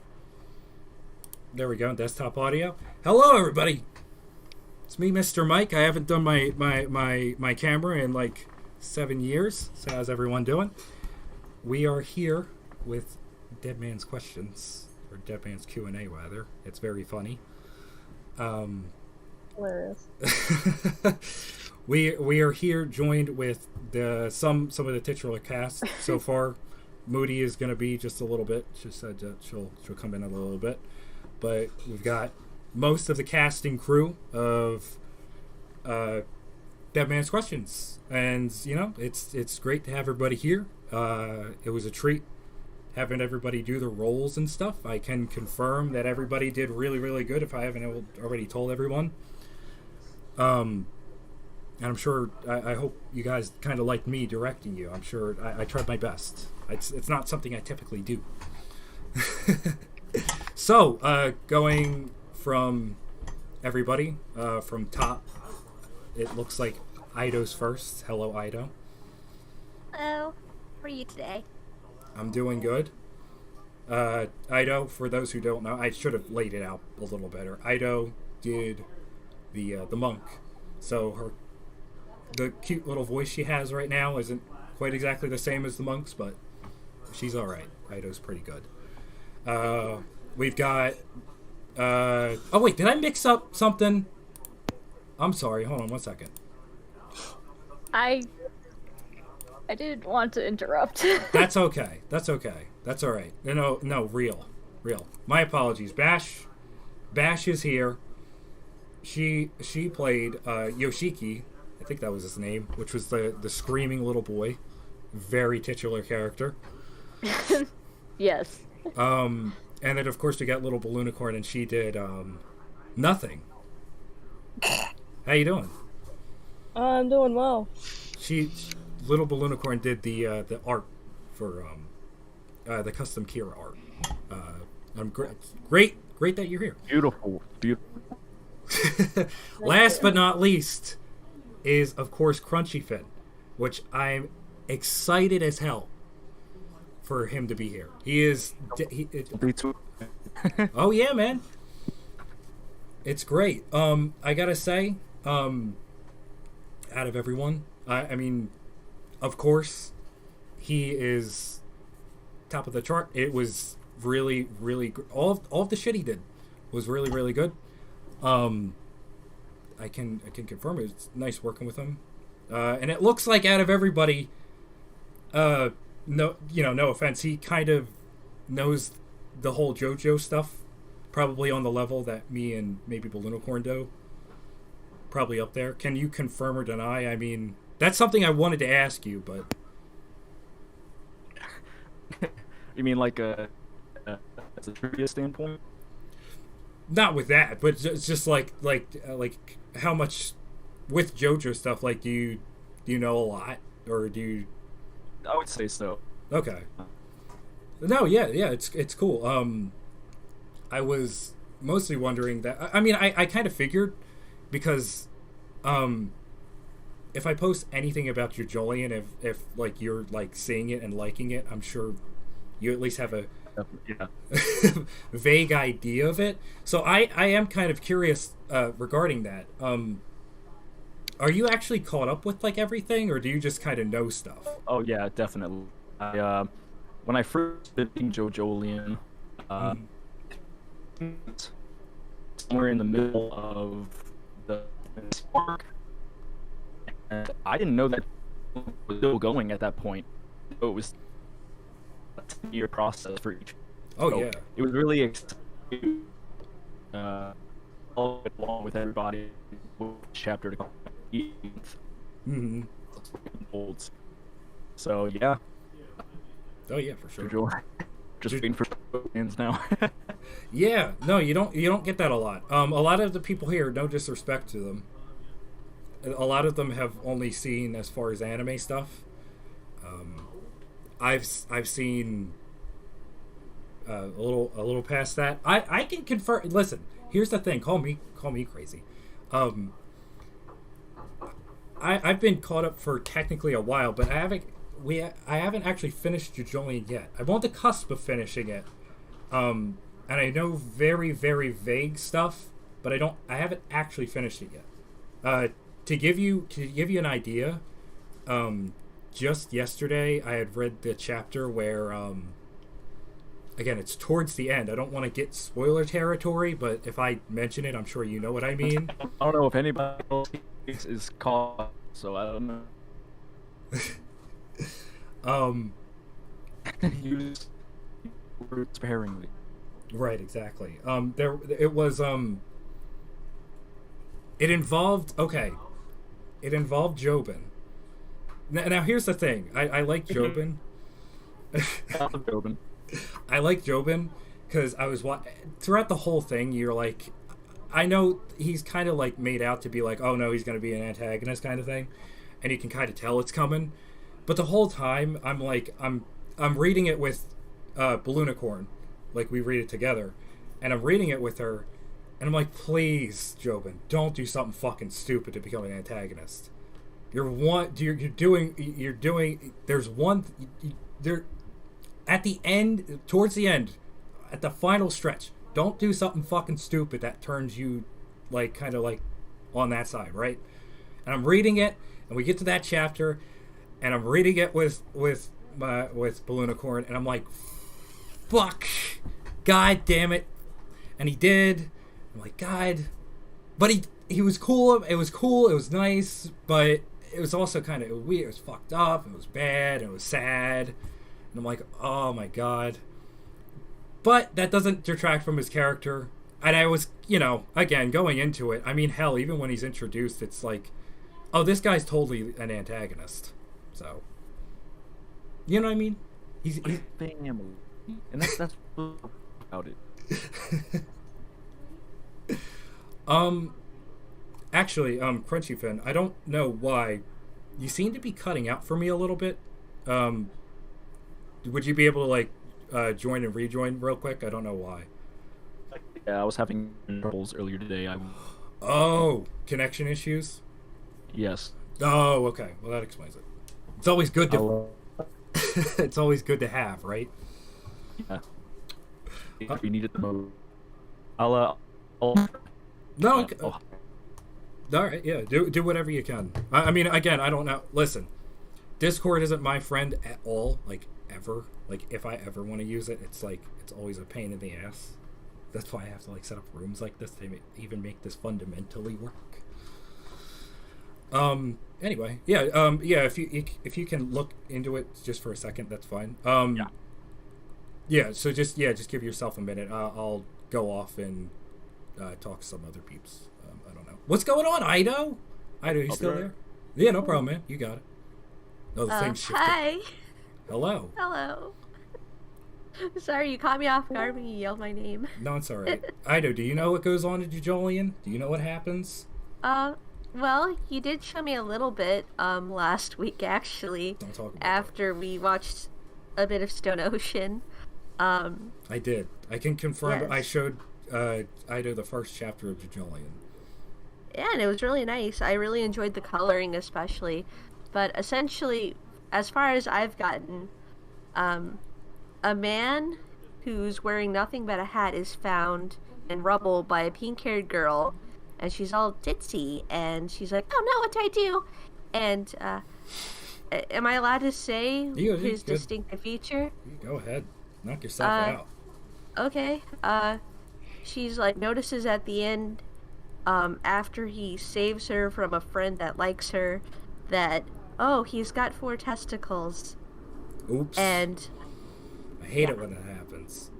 There we go. Desktop audio. Hello, everybody. It's me, Mr. Mike. I haven't done my camera in like 7 years. So how's everyone doing? We are here with Dead Man's Questions, or Dead Man's Q&A rather. It's very funny. Hilarious. we are here joined with some of the titular cast so far. Moody is going to be just a little bit. She said that she'll come in a little bit, but we've got most of the casting crew of Dead Man's Questions, and you know it's great to have everybody here. It was a treat having everybody do the roles and stuff. I can confirm that everybody did really good. If I haven't already told everyone, and I'm sure I hope you guys kind of liked me directing you. I'm sure I tried my best. It's not something I typically do. So, going from everybody, from top, it looks like Eido's first. Hello, Eido. Hello. How are you today? I'm doing good. Eido, for those who don't know, I should have laid it out a little better. Eido did the monk, so the cute little voice she has right now isn't quite exactly the same as the monk's, but she's all right. Eido's pretty good. We've got. Oh wait, did I mix up something? I'm sorry. Hold on 1 second. I didn't want to interrupt. That's okay. That's okay. That's all right. No, real. My apologies. Bash is here. She played Yoshiki. I think that was his name, which was the screaming little boy. Very titular character. Yes. And then of course we got Little Balloonicorn, and she did nothing. How you doing? I'm doing well. Little Balloonicorn did the art for the custom Kira art. I'm great that you're here. Beautiful. Last but not least is of course CrunchyFinn, which I'm excited as hell for him to be here. He is. Oh yeah, man. It's great. I gotta say, out of everyone, I mean, of course, he is top of the chart. It was really all of the shit he did was really good. I can confirm it. It's nice working with him, and it looks like out of everybody, no offense, he kind of knows the whole JoJo stuff, probably on the level that me and maybe Balloonicorn do. Probably up there. Can you confirm or deny? I mean, that's something I wanted to ask you, but You mean like as a trivia standpoint? not with that, but just like how much with JoJo stuff. Like, do you know a lot, or do you? I would say so. Okay. No, yeah, it's cool. I was mostly wondering that. I mean, I kind of figured, because, if I post anything about your Jolien, if like you're like seeing it and liking it, I'm sure you at least have a Yeah. vague idea of it. So I am kind of curious regarding that. Are you actually caught up with like everything, or do you just kind of know stuff? Oh yeah, definitely. When I first did JoJolian, somewhere in the middle of the arc, and I didn't know that it was still going at that point. So it was a 10-year process for each. Oh So yeah. it was really exciting. All along with everybody, with chapter to come. Mm-hmm. Holds. So yeah, Oh yeah, for sure. just waiting for fans now. Yeah, no, you don't get that a lot. A lot of the people here, no disrespect to them, a lot of them have only seen as far as anime stuff. I've seen a little past that. I can confirm. Listen, here's the thing. Call me crazy. I've been caught up for technically a while, but I haven't I haven't actually finished Jojolian yet. I'm on the cusp of finishing it. And I know very, very vague stuff, but I haven't actually finished it yet. To give you an idea, just yesterday I had read the chapter where again, it's towards the end. I don't want to get spoiler territory, but if I mention it, I'm sure you know what I mean. I don't know if anybody else is caught, so I don't know. Use words sparingly. Right, exactly. It was it involved Jobin. Now here's the thing. I like Jobin. Jobin. I like Jobin because I was throughout the whole thing. You're like, I know he's kind of like made out to be like, oh no, he's going to be an antagonist kind of thing, and you can kind of tell it's coming. But the whole time, I'm like, I'm reading it with Balloonicorn, like we read it together, and I'm reading it with her, and I'm like, please, Jobin, don't do something fucking stupid to become an antagonist. At the end, towards the end, at the final stretch, don't do something fucking stupid that turns you, like, kind of like on that side, right? And I'm reading it, and we get to that chapter, and I'm reading it with Balloonicorn, and I'm like, fuck, god damn it. And he did. I'm like, god. But he was cool. It was cool. It was nice, but it was also kind of weird. It was fucked up. It was bad. It was sad. And I'm like, oh my god. But that doesn't detract from his character. And I was, again, going into it, I mean, hell, even when he's introduced, it's like, oh, this guy's totally an antagonist. So, you know what I mean? He's family. And that's about it. Actually, CrunchyFinn, I don't know why. You seem to be cutting out for me a little bit. Would you be able to, like, join and rejoin real quick? I don't know why. Yeah, I was having troubles earlier today. Oh, connection issues? Yes. Oh, okay. Well, that explains it. It's always good to... it's always good to have, right? Yeah. If we need it the most. I'll No. All right, yeah. Do whatever you can. I mean, again, I don't know. Listen, Discord isn't my friend at all, like, ever. Like, if I ever want to use it, it's like, it's always a pain in the ass. That's why I have to, like, set up rooms like this to even make this fundamentally work. Anyway, yeah, if you can look into it just for a second, that's fine. Yeah, so just give yourself a minute. I'll go off and talk to some other peeps. I don't know. What's going on, Eido? Eido, you still there? Yeah, no problem, man. You got it. Oh, the thing shifted. Hi. Hello. Hello. Sorry, you caught me off guard when you yelled my name. No, it's alright. Eido, do you know what goes on in Jojolian? Do you know what happens? Well, you did show me a little bit, last week, actually. Don't talk about after we watched a bit of Stone Ocean. I did. I can confirm. Yes. I showed Eido the first chapter of Jojolian. Yeah, and it was really nice. I really enjoyed the coloring, especially. But essentially, as far as I've gotten, a man who's wearing nothing but a hat is found in rubble by a pink-haired girl, and she's all ditzy, and she's like, "Oh no, what do I do?" And am I allowed to say his distinctive feature? Go ahead, knock yourself out. Okay. She's like notices at the end, after he saves her from a friend that likes her, that he's got 4 testicles. Oops. And I hate it when that happens.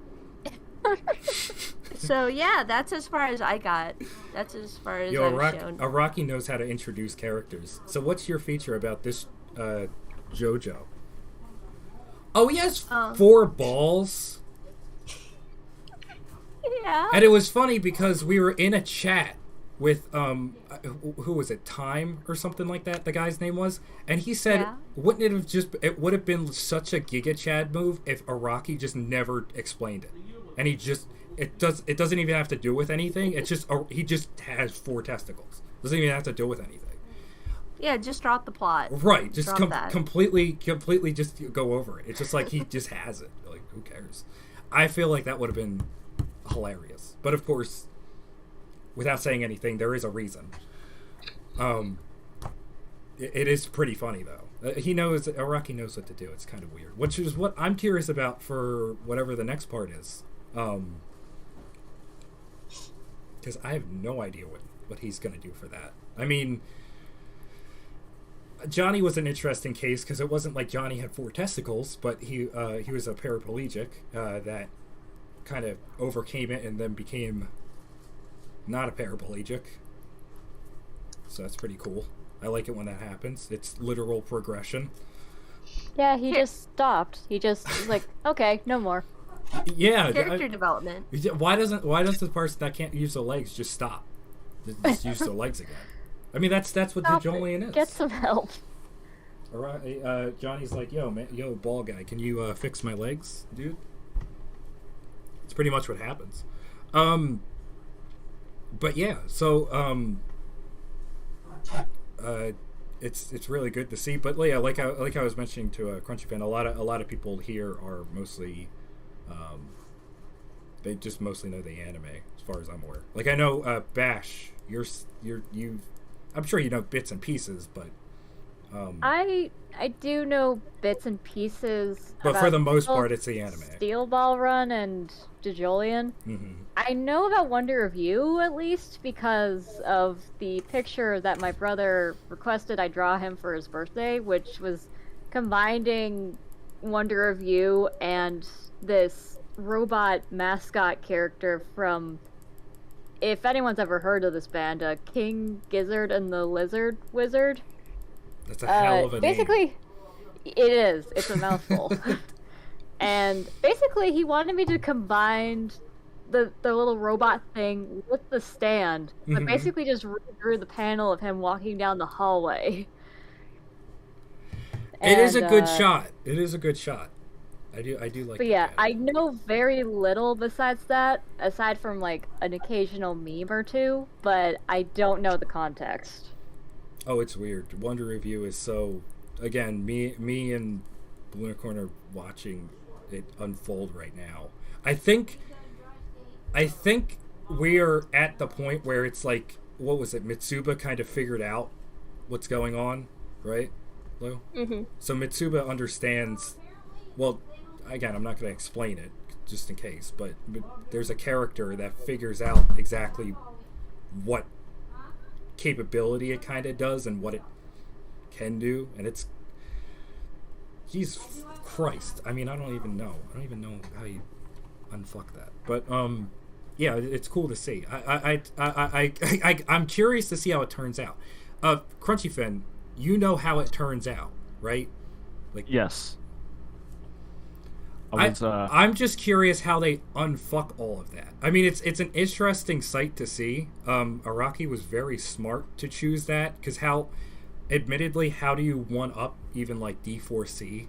So yeah, that's as far as I got. That's as far as I was shown. Araki knows how to introduce characters. So what's your feature about this JoJo? Oh, he has 4 balls. Yeah. And it was funny because we were in a chat with who was it, Time or something like that, the guy's name was, and he said, it would have been such a Giga Chad move if Araki just never explained it, and it doesn't even have to do with anything. It's just he just has 4 testicles. Doesn't even have to do with anything. Yeah, just drop the plot. Right, just Drop that. completely just go over it. It's just like he just has it. Like, who cares? I feel like that would have been hilarious. But of course, without saying anything, there is a reason. It is pretty funny though. Araki knows what to do. It's kind of weird, which is what I'm curious about for whatever the next part is. Because I have no idea what he's gonna do for that. I mean, Johnny was an interesting case because it wasn't like Johnny had 4 testicles, but he was a paraplegic that kind of overcame it and then became not a paraplegic. So that's pretty cool. I like it when that happens. It's literal progression. Yeah, he just stopped. He just was like, okay, no more. Yeah, character development. Why does the person that can't use the legs just stop? Just use the legs again. I mean, that's what Julian is. Get some help. All right, Johnny's like, yo, ball guy, can you fix my legs, dude? It's pretty much what happens. But yeah, so it's really good to see. But yeah, like I was mentioning to CrunchyFinn, a lot of people here are mostly, they just mostly know the anime, as far as I'm aware. Like I know Bash, I'm sure you know bits and pieces, but I do know bits and pieces. But for the most part, it's the anime. Steel Ball Run and Dejolian. Mm-hmm. I know about Wonder of You at least because of the picture that my brother requested I draw him for his birthday, which was combining Wonder of You and this robot mascot character from, if anyone's ever heard of this band, King Gizzard and the Lizard Wizard. That's a hell of a basically, name. It is. It's a mouthful. And basically, he wanted me to combine the little robot thing with the stand, but basically just redrew the panel of him walking down the hallway. It is a good shot. It is a good shot. I do like. But yeah, I know very little besides that, aside from like an occasional meme or two, but I don't know the context. Oh, it's weird. Wonder Review is so. Again, me and Blue Unicorn are watching it unfold right now. I think we are at the point where it's like, what was it? Mitsuba kind of figured out what's going on, right, Lou? Mm-hmm. So Mitsuba understands. Well, again, I'm not going to explain it just in case, but there's a character that figures out exactly what capability it kind of does and what it can do, and it's Jesus Christ. I mean, I don't even know how you unfuck that, but yeah, it's cool to see. I'm curious to see how it turns out. CrunchyFinn, you know how it turns out, right? Like, yes. I'm just curious how they unfuck all of that. I mean, it's an interesting sight to see. Araki was very smart to choose that, because admittedly, how do you one up even like D4C?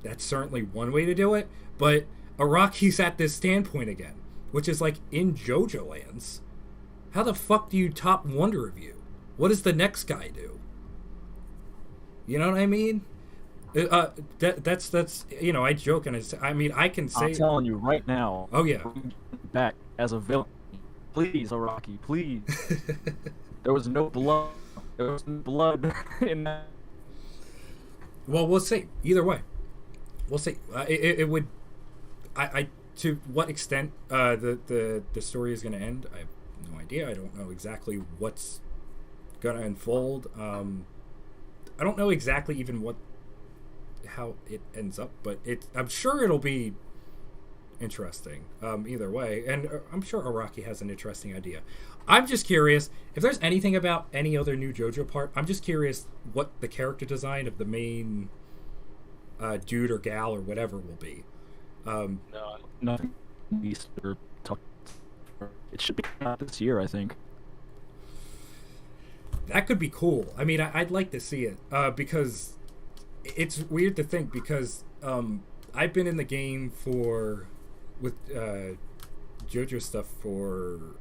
That's certainly one way to do it, but Araki's at this standpoint again, which is like in JoJo lands. How the fuck do you top Wonder Review? What does the next guy do? You know what I mean? That's I joke and I can say. I'm telling you right now. Oh yeah. Back as a villain, please, Araki, please. There was no blood. There was no blood in that. Well, we'll see. Either way, we'll see. It would. To what extent the story is going to end, I have no idea. I don't know exactly what's going to unfold. I don't know exactly even how it ends up, but I'm sure it'll be interesting either way, and I'm sure Araki has an interesting idea. I'm just curious if there's anything about any other new JoJo part. I'm just curious what the character design of the main dude or gal or whatever will be. No, nothing. It should be out this year, I think. That could be cool. I mean, I'd like to see it because it's weird to think, because I've been in the game with JoJo stuff for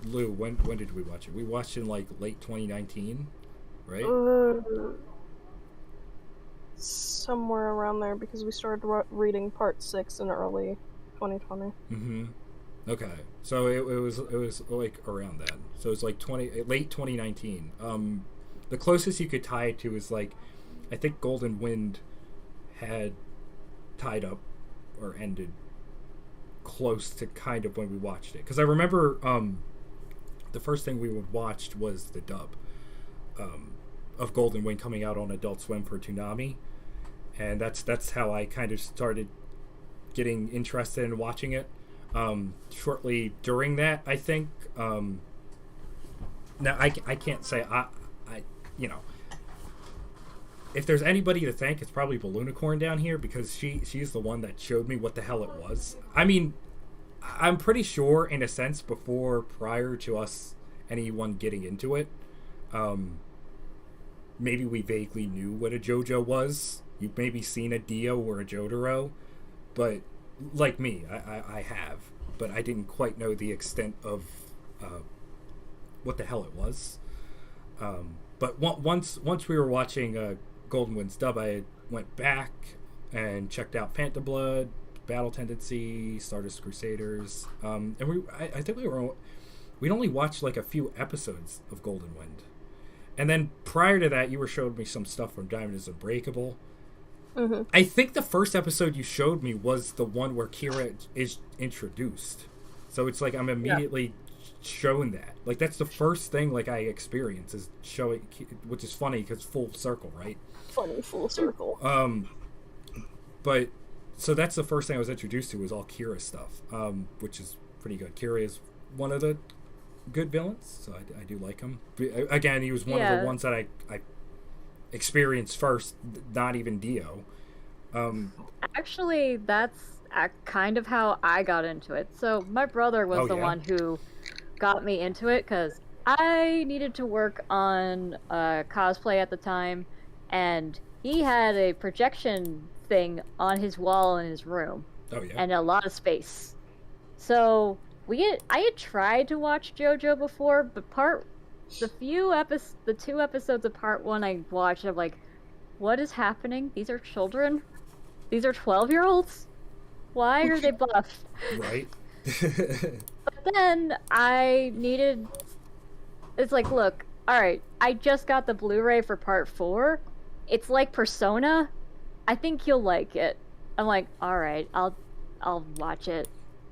Lou. When did we watch it? We watched it in like late 2019, right? Somewhere around there, because we started reading part 6 in early 2020. Mm-hmm. Okay, so it was like around then. So it's like late 2019. The closest you could tie it to is like, I think Golden Wind had tied up or ended close to kind of when we watched it, because I remember the first thing we would watched was the dub of Golden Wind coming out on Adult Swim for Toonami, and that's how I kind of started getting interested in watching it. Shortly during that, I think. Now I can't say I if there's anybody to thank, it's probably Balloonicorn down here, because she's the one that showed me what the hell it was. I mean, I'm pretty sure in a sense prior to us anyone getting into it, maybe we vaguely knew what a JoJo was. You've maybe seen a Dio or a Jotaro, but like me, I have, but I didn't quite know the extent of what the hell it was. But once we were watching Golden Wind's dub, I went back and checked out Phantom Blood, Battle Tendency, Stardust Crusaders, and I think we'd only watched like a few episodes of Golden Wind, and then prior to that, you were showing me some stuff from Diamond is Unbreakable. Mm-hmm. I think the first episode you showed me was the one where Kira is introduced, so it's like I'm immediately shown that. Like, that's the first thing like I experience is showing, which is funny because full circle, right? Funny full circle. But so that's the first thing I was introduced to was all Kira stuff, which is pretty good. Kira is one of the good villains, so I do like him. Again, he was one of the ones that I experienced first, not even Dio. Actually, that's kind of how I got into it. So my brother was the one who got me into it, because I needed to work on cosplay at the time, and he had a projection thing on his wall in his room. Oh yeah. And a lot of space. So I had tried to watch JoJo before, but the 2 episodes of part 1 I watched, I'm like, what is happening? These are children? These are 12-year-olds? Why are they buff? Right. But then it's like, look, alright, I just got the Blu-ray for part 4. It's like Persona. I think you'll like it. I'm like, alright, I'll watch it.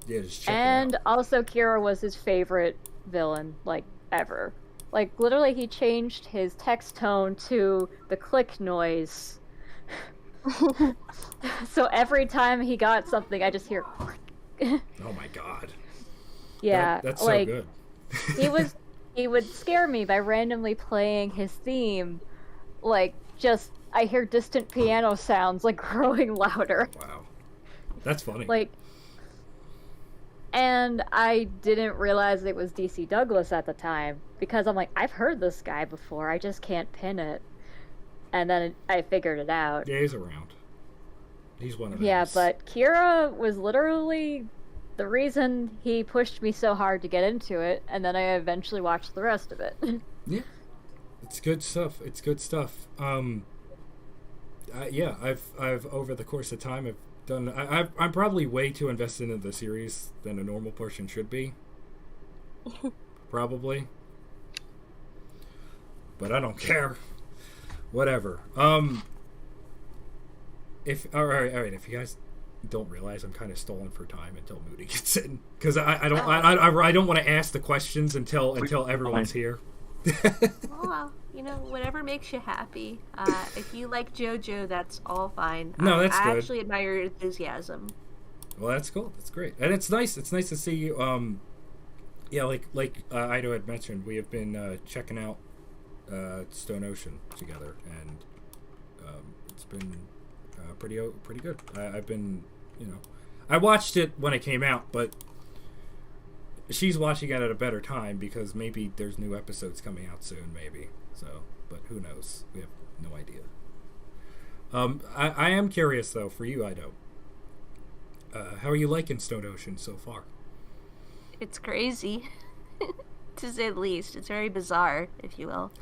Yeah, just check and it out. Also, Kira was his favorite villain, like, ever. Like, literally, he changed his text tone to the click noise. So every time he got something, I just hear click. Oh my god. Yeah, that's like, so good. he would scare me by randomly playing his theme, like, just, I hear distant piano sounds, like, growing louder. Wow. That's funny. Like, and I didn't realize it was DC Douglas at the time, because I'm like, I've heard this guy before, I just can't pin it. And then I figured it out. Yeah, he's around. He's one of those. Yeah, but Kira was literally the reason he pushed me so hard to get into it, and then I eventually watched the rest of it. Yeah. It's good stuff. It's good stuff. Yeah, I've over the course of time, I've done. I'm probably way too invested in the series than a normal person should be. Probably. But I don't care. Whatever. If all right. If you guys don't realize, I'm kind of stalling for time until Moody gets in, because I don't want to ask the questions until everyone's here. Oh, well, whatever makes you happy. If you like JoJo, that's all fine. No, that's I good. actually admire your enthusiasm. Well, that's cool. That's great, and it's nice. It's nice to see you. Yeah, like Eido had mentioned, we have been checking out Stone Ocean together, and it's been pretty good. I've been, I watched it when it came out, but she's watching it at a better time because maybe there's new episodes coming out soon, maybe. So, but who knows? We have no idea. I am curious though, for you, Eido. How are you liking Stone Ocean so far? It's crazy, to say the least. It's very bizarre, if you will.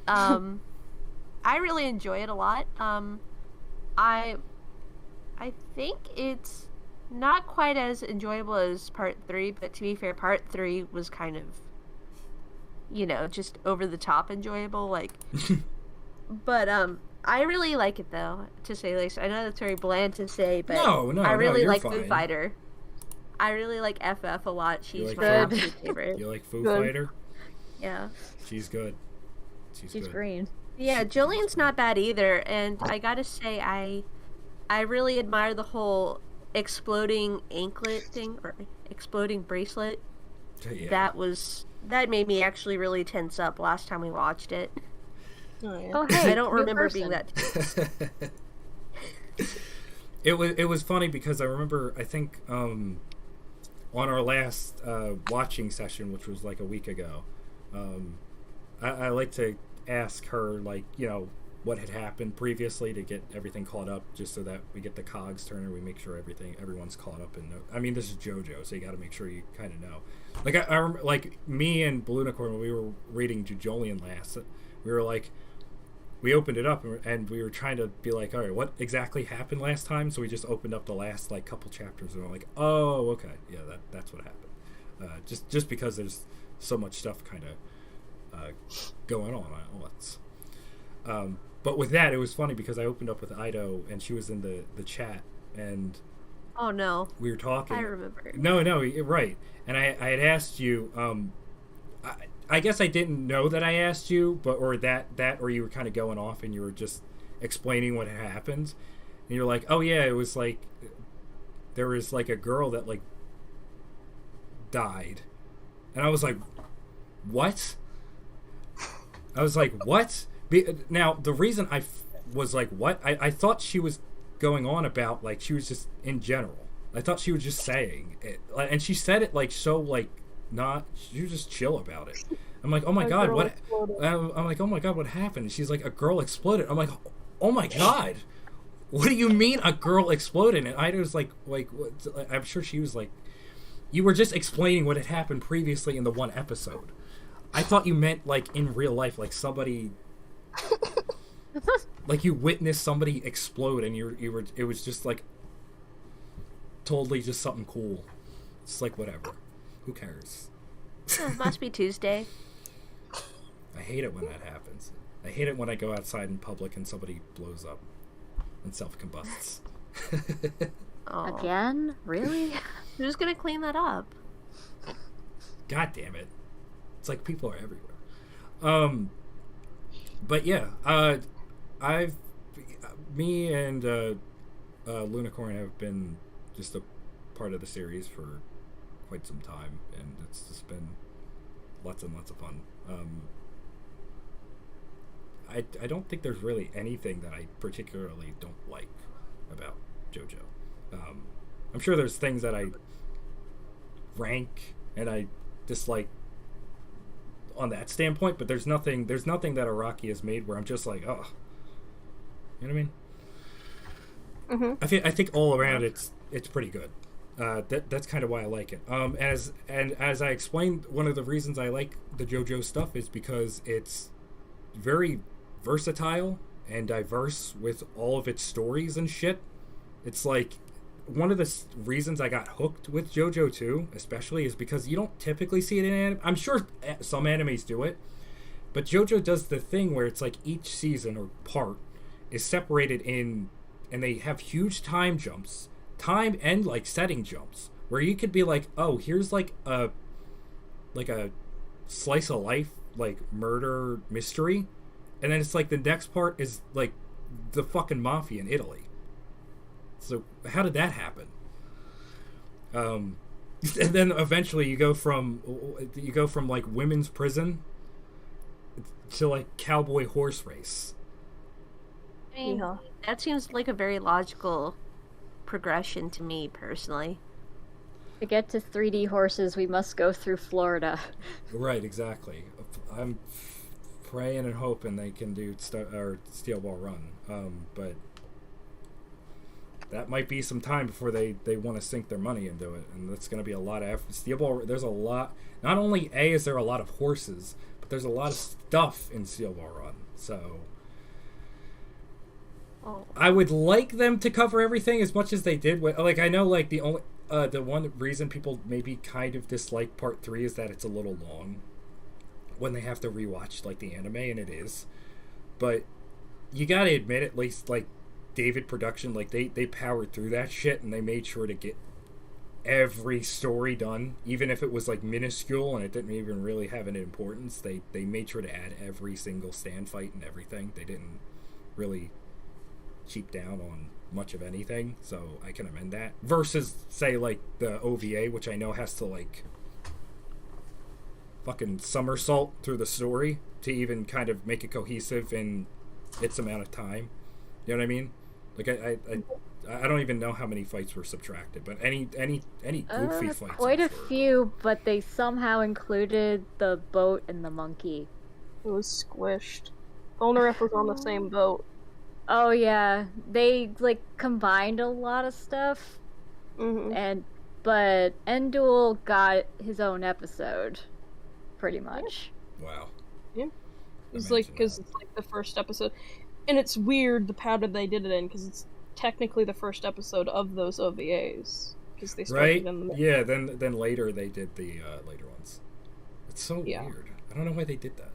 I really enjoy it a lot. I think it's not quite as enjoyable as part 3, but to be fair, part 3 was kind of, just over the top enjoyable, like. But I really like it though, to say the least. I know that's very bland to say, but I really like Foo Fighter. I really like FF a lot. She's my absolute favorite. You like Foo Fighter? Yeah. She's good. She's green. Yeah, Jolie's not bad either, and I gotta say, I really admire the whole exploding anklet thing, or exploding bracelet. Yeah. That made me actually really tense up last time we watched it. Oh, hey, I don't remember being that tense. It was funny because I remember, I think, on our last watching session, which was like a week ago, I like to ask her, like, what had happened previously to get everything caught up, just so that we get the cogs turning, we make sure everyone's caught up. And I mean, this is JoJo, so you got to make sure you kind of know. Like I remember, like me and Balloonicorn, when we were reading Jojolian last, we were like, we opened it up and we were trying to be like, all right, what exactly happened last time? So we just opened up the last like couple chapters and we're like, oh, okay, yeah, that's what happened. Just because there's so much stuff kind of going on at once. But with that, it was funny because I opened up with Eido and she was in the chat and oh no, we were talking. I remember. No, right. And I had asked you. I guess I didn't know that I asked you, or you were kind of going off and you were just explaining what had happened, and you're like, oh yeah, it was like there was like a girl that like died, and I was like, what? I was like, what? Now the reason I was like, what? I thought she was going on about like she was just in general. I thought she was just saying it, and she said it like so like. She was just chill about it. I'm like, oh my god, what? I'm like, oh my god, what happened? She's like, a girl exploded. I'm like, oh my god, what do you mean a girl exploded? And I was like, what? I'm sure she was like, you were just explaining what had happened previously in the one episode. I thought you meant like in real life, like somebody, like you witnessed somebody explode, and you were. It was just like totally just something cool. It's like whatever. Who cares? Oh, must be Tuesday. I hate it when that happens. I hate it when I go outside in public and somebody blows up and self-combusts. Again? Really? Who's gonna clean that up? God damn it. It's like people are everywhere. But yeah, me and Lunicorn have been just a part of the series for quite some time, and it's just been lots and lots of fun. I don't think there's really anything that I particularly don't like about JoJo. I'm sure there's things that I rank and I dislike on that standpoint, but there's nothing that Araki has made where I'm just like, oh, you know what I mean? Mm-hmm. I think all around it's pretty good. That's kind of why I like it. As I explained, one of the reasons I like the JoJo stuff is because it's very versatile and diverse with all of its stories and shit. It's like one of the reasons I got hooked with JoJo too, especially, is because you don't typically see it in anime. I'm sure some animes do it, but JoJo does the thing where it's like each season or part is separated in, and they have huge time jumps. Time and like setting jumps where you could be like, oh, here's like a slice of life like murder mystery, and then it's like the next part is like the fucking mafia in Italy. So how did that happen? And then eventually you go from like women's prison to like cowboy horse race. I mean, that seems like a very logical progression to me personally. To get to 3D horses, we must go through Florida. Right, exactly. I'm praying and hoping they can do Steel Ball Run, but that might be some time before they want to sink their money into it, and that's going to be a lot of effort. Steel Ball, there's a lot. Not only is there a lot of horses, but there's a lot of stuff in Silver Run, so I would like them to cover everything as much as they did. Like, I know, like, the one reason people maybe kind of dislike Part 3 is that it's a little long when they have to rewatch, like, the anime, and it is. But you gotta admit, at least, like, David Production, like, they powered through that shit, and they made sure to get every story done, even if it was, like, minuscule and it didn't even really have any importance. They made sure to add every single stand fight and everything. They didn't really cheap down on much of anything, so I can amend that. Versus, say, like, the OVA, which I know has to, like, fucking somersault through the story to even kind of make it cohesive in its amount of time. You know what I mean? Like, I don't even know how many fights were subtracted, but any goofy fights. Quite a few, but they somehow included the boat and the monkey. It was squished. Golnareff was on the same boat. Oh yeah, they like combined a lot of stuff, but Endul got his own episode, pretty much. Wow. Yeah. It's like, because it's like the first episode, and it's weird the pattern they did it in, because it's technically the first episode of those OVAs, because they started in the middle. Yeah. Then later they did the later ones. It's so weird. I don't know why they did that.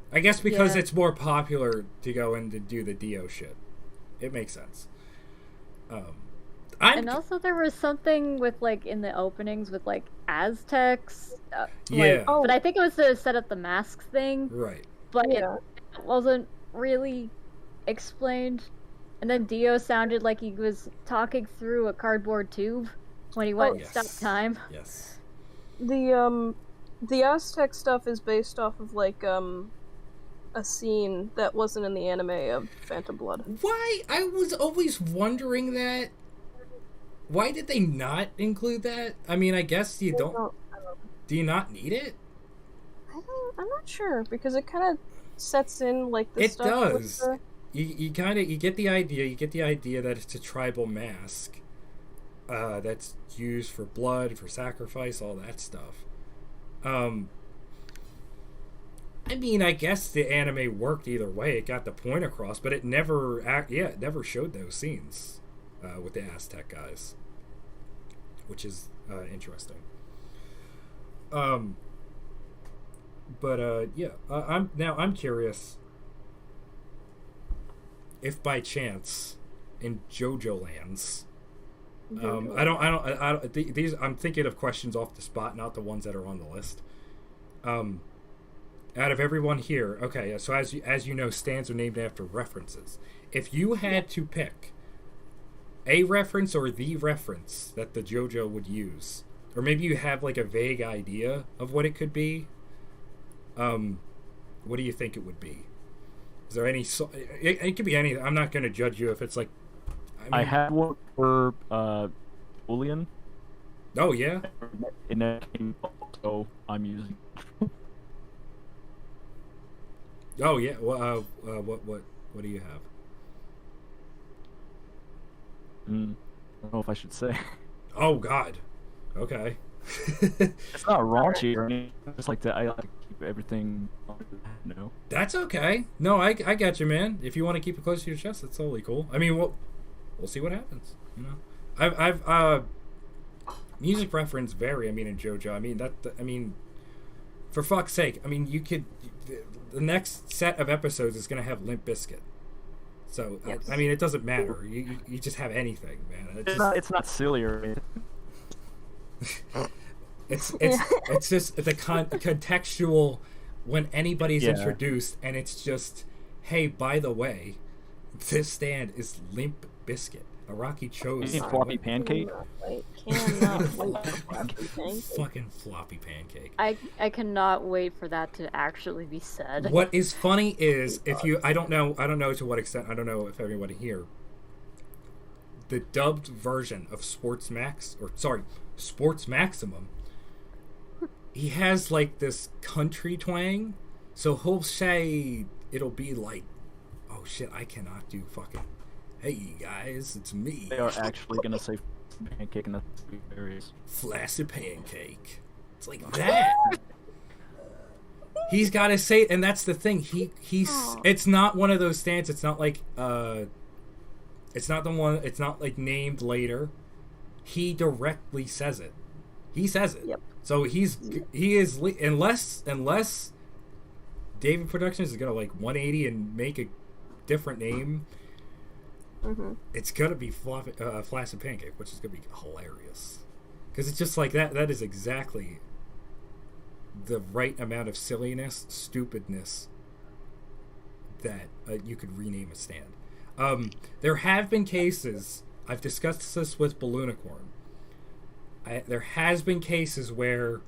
I guess because it's more popular to go in to do the Dio shit. It makes sense. And also there was something with, like, in the openings with, like, Aztecs. Yeah. But I think it was to set up the masks thing. Right. But it wasn't really explained. And then Dio sounded like he was talking through a cardboard tube when he went stop time. Yes. The Aztec stuff is based off of, like, a scene that wasn't in the anime of Phantom Blood. Why? I was always wondering that. Why did they not include that? I mean, I guess you don't. Do you not need it? I'm not sure, because it kind of sets in, like, the stuff. It does. You get the idea. You get the idea that it's a tribal mask that's used for blood, for sacrifice, all that stuff. I mean, I guess the anime worked either way. It got the point across, but it never showed those scenes with the Aztec guys, which is interesting. I'm curious if by chance in JoJo lands, these I'm thinking of questions off the spot, not the ones that are on the list. Out of everyone here, okay, so as you know, stands are named after references. If you had to pick a reference or the reference that the JoJo would use, or maybe you have like a vague idea of what it could be, what do you think it would be? Is there any? It could be anything. I'm not going to judge you if it's like. I had one for Boolean. Oh yeah. It never came up, so I'm using. Oh yeah. Well, what do you have? I don't know if I should say. Oh God. Okay. It's not raunchy or anything. Just like that. I like to keep everything. No. That's okay. No, I got you, man. If you want to keep it close to your chest, that's totally cool. I mean, we'll see what happens. You know, I've music reference vary. I mean, in JoJo. I mean, for fuck's sake. I mean, you could. The next set of episodes is gonna have Limp Bizkit. So yes. I mean, it doesn't matter. You just have anything, man. It's not silly or anything. It's just the contextual when anybody's introduced, and it's just, hey, by the way, this stand is Limp Bizkit. Araki chose floppy pancake. Fucking floppy pancake. I cannot wait for that to actually be said. What is funny is if you I don't know to what extent, I don't know if everybody here, the dubbed version of Sports Maximum, he has like this country twang, so he'll say it'll be like, oh shit, I cannot do fucking, hey guys, it's me. They are actually gonna say pancake, and that's hilarious. Flaccid pancake. It's like that. He's got to say, and that's the thing. He's. It's not one of those stands. It's not like It's not the one. It's not like named later. He directly says it. He says it. Yep. So he is unless David Productions is gonna like 180 and make a different name. Mm-hmm. It's gonna be Flaccid Pancake, which is gonna be hilarious. Because it's just like that. That is exactly the right amount of silliness, stupidness that you could rename a stand. There have been cases. I've discussed this with Balloonicorn. There has been cases where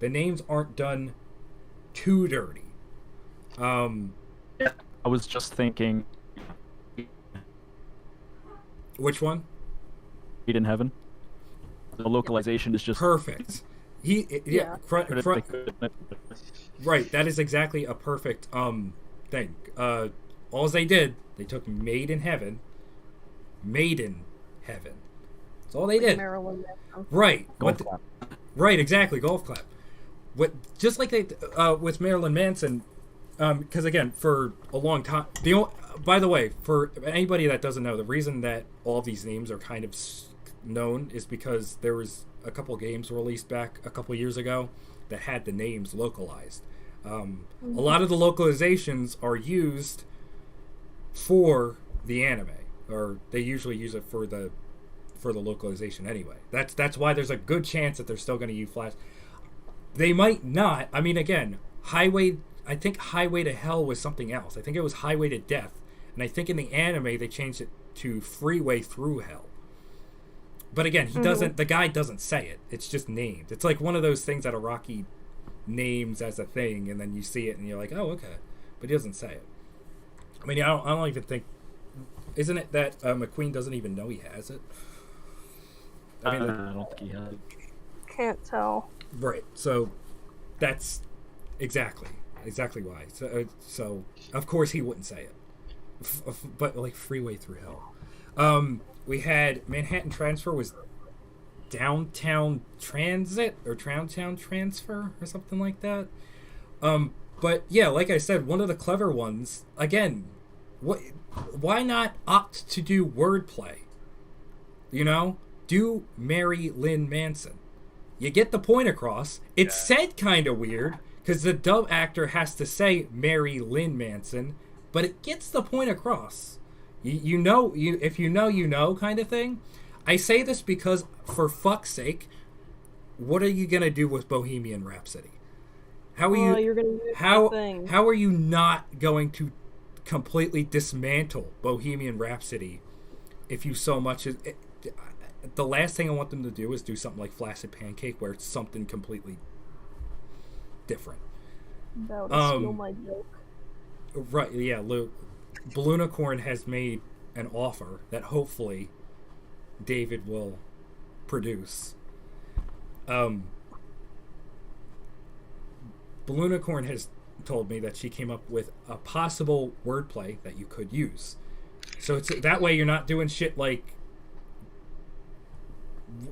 the names aren't done too dirty. I was just thinking. Which one? Eat in Heaven. The localization is just perfect. Right. That is exactly a perfect thing. All they did, they took Made in Heaven. That's all they did. Right. Right. Exactly. Golf clap. Just like they with Marilyn Manson. Because again, for a long time, by the way, for anybody that doesn't know, the reason that all these names are kind of known is because there was a couple games released back a couple years ago that had the names localized. A lot of the localizations are used for the anime, or they usually use it for the localization anyway. That's why there's a good chance that they're still going to use Flash. They might not. I mean, again, I think Highway to Hell was something else. I think it was Highway to Death, and I think in the anime they changed it to Freeway Through Hell. But again, he doesn't. The guy doesn't say it. It's just named. It's like one of those things that Araki names as a thing, and then you see it and you're like, oh, okay, but he doesn't say it. I mean, I don't even think. Isn't it that McQueen doesn't even know he has it? I mean, I don't think he has it. Can't tell. Right. So that's exactly why. So of course he wouldn't say it. But like Freeway Through Hell. We had Manhattan Transfer was Downtown Transit or Downtown Transfer or something like that. But yeah, like I said, one of the clever ones, again, why not opt to do wordplay? You know? Do Mary Lynn Manson. You get the point across. It's said kind of weird because the dub actor has to say Mary Lynn Manson, but it gets the point across. If you know kind of thing. I say this because, for fuck's sake, what are you gonna do with Bohemian Rhapsody? How are you're gonna do how are you not going to completely dismantle Bohemian Rhapsody if you so much as the last thing I want them to do is do something like Flaccid Pancake where it's something completely different. That would steal my joke. Right, yeah, Luke. Balloonicorn has made an offer that hopefully David will produce. Balloonicorn has told me that she came up with a possible wordplay that you could use. So it's that way you're not doing shit like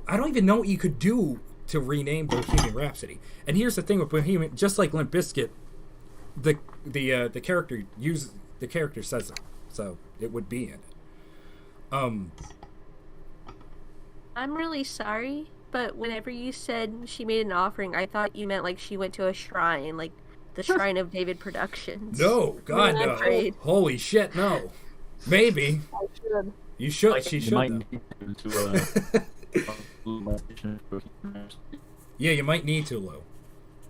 I don't even know what you could do to rename Bohemian Rhapsody. And here's the thing with Bohemian, just like Limp Bizkit, the character says it, so it would be in it. I'm really sorry, but whenever you said she made an offering, I thought you meant like she went to a shrine, like the Shrine of David Productions. No, God, no. Holy shit, no. Maybe. I should. You should. She should. Yeah, you might need to, Lou.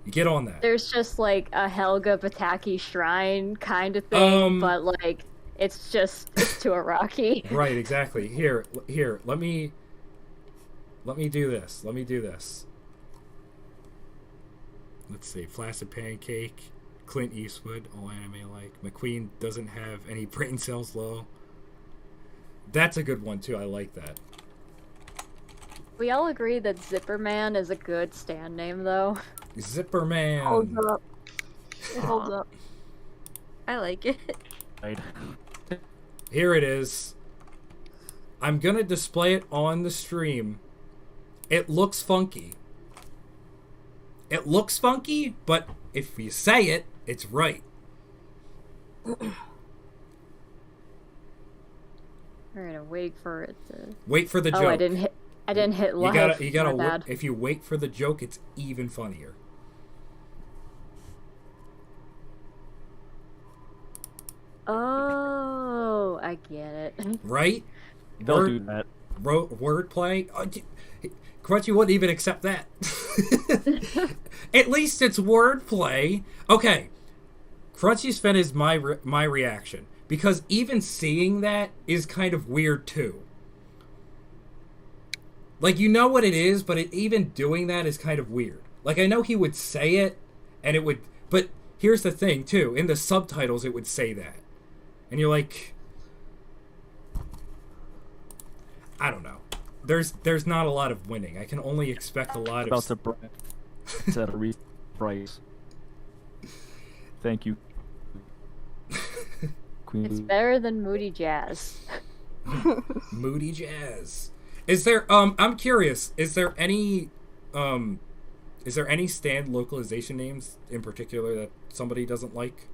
Get on that. There's just like a Helga Pataki shrine kind of thing, but like it's to a Rocky. Right, exactly. Here. Let me do this. Let's see. Flaccid Pancake, Clint Eastwood, all anime like. McQueen doesn't have any brain cells low. That's a good one too. I like that. We all agree that Zipperman is a good stand name, though. Zipperman. Holds up. It holds up. I like it. Right. Here it is. I'm gonna display it on the stream. It looks funky. It looks funky, but if you say it, it's right. We're gonna wait for it to. Wait for the joke. Oh, I didn't hit live. You gotta. My bad. If you wait for the joke, it's even funnier. Oh, I get it. Right? They'll do that. Wordplay. Crunchy wouldn't even accept that. At least it's wordplay. Okay. CrunchyFinn is my reaction. Because even seeing that is kind of weird too. Like, you know what it is, but even doing that is kind of weird. Like, I know he would say it, and it would... But here's the thing, too. In the subtitles, it would say that. And you're like... I don't know. There's not a lot of winning. I can only expect a lot About of... to set a price. Thank you. Queen. It's better than Moody Jazz. Moody Jazz. Is there I'm curious, is there any stand localization names in particular that somebody doesn't like?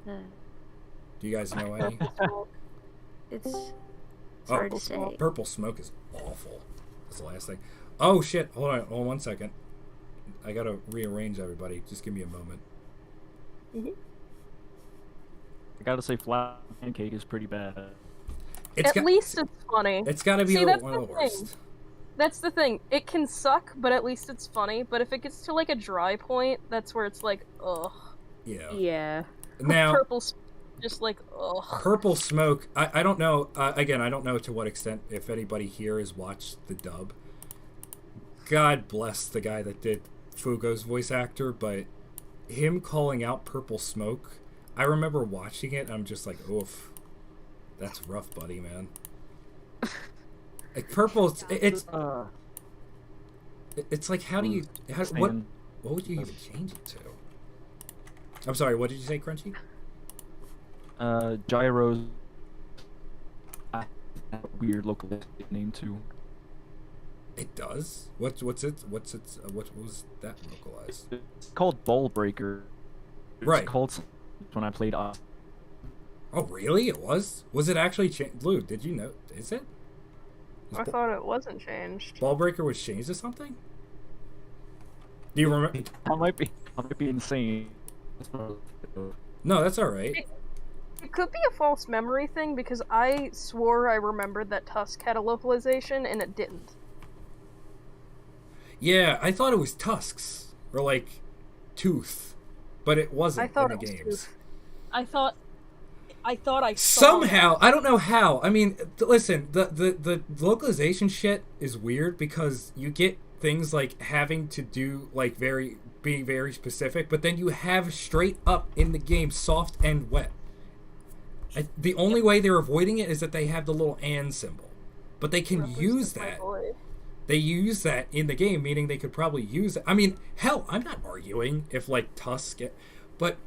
Do you guys know any? It's hard to say. Purple Smoke is awful. That's the last thing. Oh shit, hold on 1 second. I gotta rearrange everybody. Just give me a moment. I gotta say, Flat Pancake is pretty bad. At least it's funny. It's gotta be one of the worst. Thing. That's the thing. It can suck, but at least it's funny. But if it gets to like a dry point, that's where it's like, ugh. Yeah. Yeah. Now, Purple, just like, ugh. Purple Smoke. I don't know. Again, I don't know to what extent if anybody here has watched the dub. God bless the guy that did Fugo's voice actor, but him calling out Purple Smoke, I remember watching it. And I'm just like, oof. That's rough, buddy, man. Like purple, it's like, how do you, what would you even change it to? I'm sorry, what did you say, Crunchy? Gyros. Weird local name too. It does. What was that localized? It's called Ball Breaker. Right. Called when I played. Oh, really? It was? Was it actually changed? Blue, did you know? Is it? I thought it wasn't changed. Ballbreaker was changed to something? Do you remember? I might be insane. No, that's alright. It could be a false memory thing, because I swore I remembered that Tusk had a localization, and it didn't. Yeah, I thought it was Tusks. Or, like, Tooth. But it wasn't in the games. Tooth. I thought I saw somehow I don't know how. I mean, listen, the localization shit is weird because you get things like having to do like being very specific, but then you have straight up in the game soft and wet. The only way they're avoiding it is that they have the little and symbol, but they can use that. They use that in the game, meaning they could probably use it. I mean, hell, I'm not arguing if like Tusk, but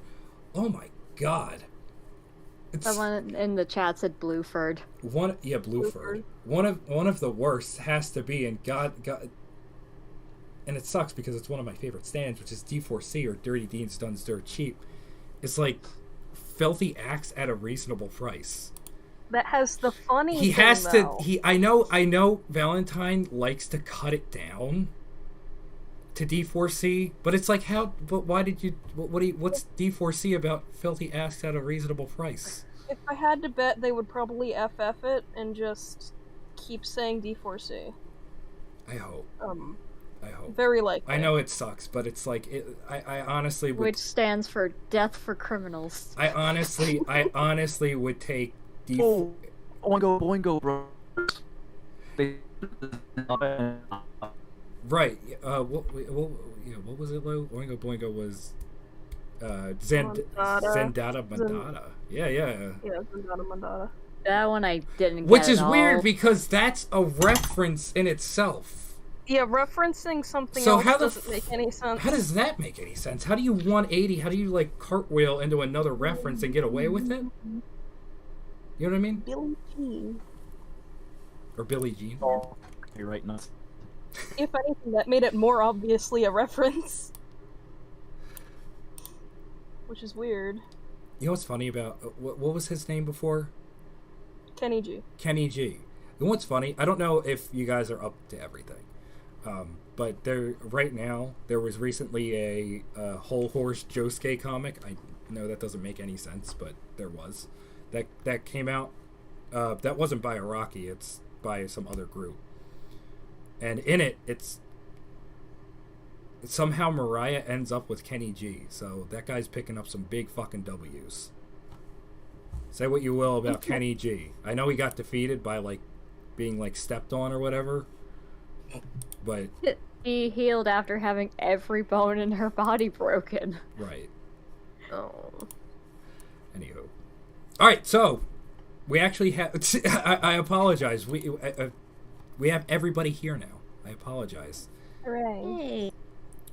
oh my god. Someone in the chat said Blueford. Blueford. One of the worst has to be, and God, and it sucks because it's one of my favorite stands, which is D4C or Dirty Deeds Done Dirt Cheap. It's like filthy acts at a reasonable price. That has the funny. He has to. I know. Valentine likes to cut it down to D4C, but it's like how? But why did you? What's D4C about filthy acts at a reasonable price? If I had to bet, they would probably FF it and just keep saying D4C. I hope. I hope. Very likely. I know it sucks, but it's like I honestly would. Which stands for Death for Criminals. I honestly would take Boingo, bro. Right. What was it, Lo? Oingo Boingo was Zendata Mandata. Yeah. Yeah, Zendata Mandata. That one I didn't get. Which is weird because that's a reference in itself. Yeah, referencing something else doesn't make any sense. How does that make any sense? How do you 180? How do you like cartwheel into another reference and get away with it? You know what I mean? Billie Jean. Or Billie Jean. You're right, nuts. If anything, that made it more obviously a reference. Which is weird. You know what's funny about... what was his name before? Kenny G. Kenny G. You know what's funny? I don't know if you guys are up to everything. But right now, there was recently a Whole Horse Josuke comic. I know that doesn't make any sense, but there was. That came out. That wasn't by Araki. It's by some other group. And in it, somehow Mariah ends up with Kenny G. So that guy's picking up some big fucking W's. Say what you will about Kenny G. I know he got defeated by, like, being, like, stepped on or whatever. But... She healed after having every bone in her body broken. Right. Oh. Anywho. Alright, so... We actually have... I apologize. We have everybody here now. I apologize. Hooray. Hey.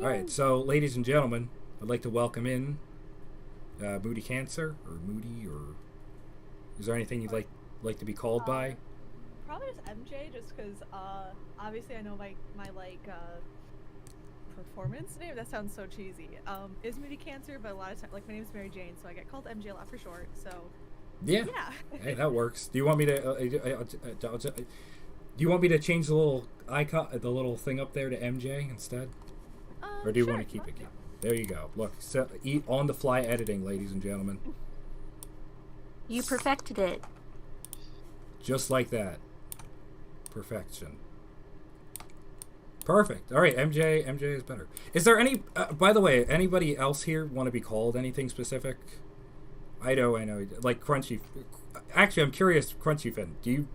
Alright, so, ladies and gentlemen, I'd like to welcome in MoodyCancer, or Moody, or... Is there anything you'd like to be called by? Probably just MJ, just because obviously I know my performance name. That sounds so cheesy. Is MoodyCancer, but a lot of times, like, my name is Mary Jane, so I get called MJ a lot for short. So Yeah. Hey, that works. Do you want me to? Do you want me to change the little icon, the little thing up there to MJ instead, or do you want to keep it? There you go. Look, eat on the fly editing, ladies and gentlemen. You perfected it. Just like that. Perfection. Perfect. All right, MJ is better. Is there any, by the way, anybody else here want to be called anything specific? Eido, I know, like Crunchy. Actually, I'm curious, CrunchyFinn,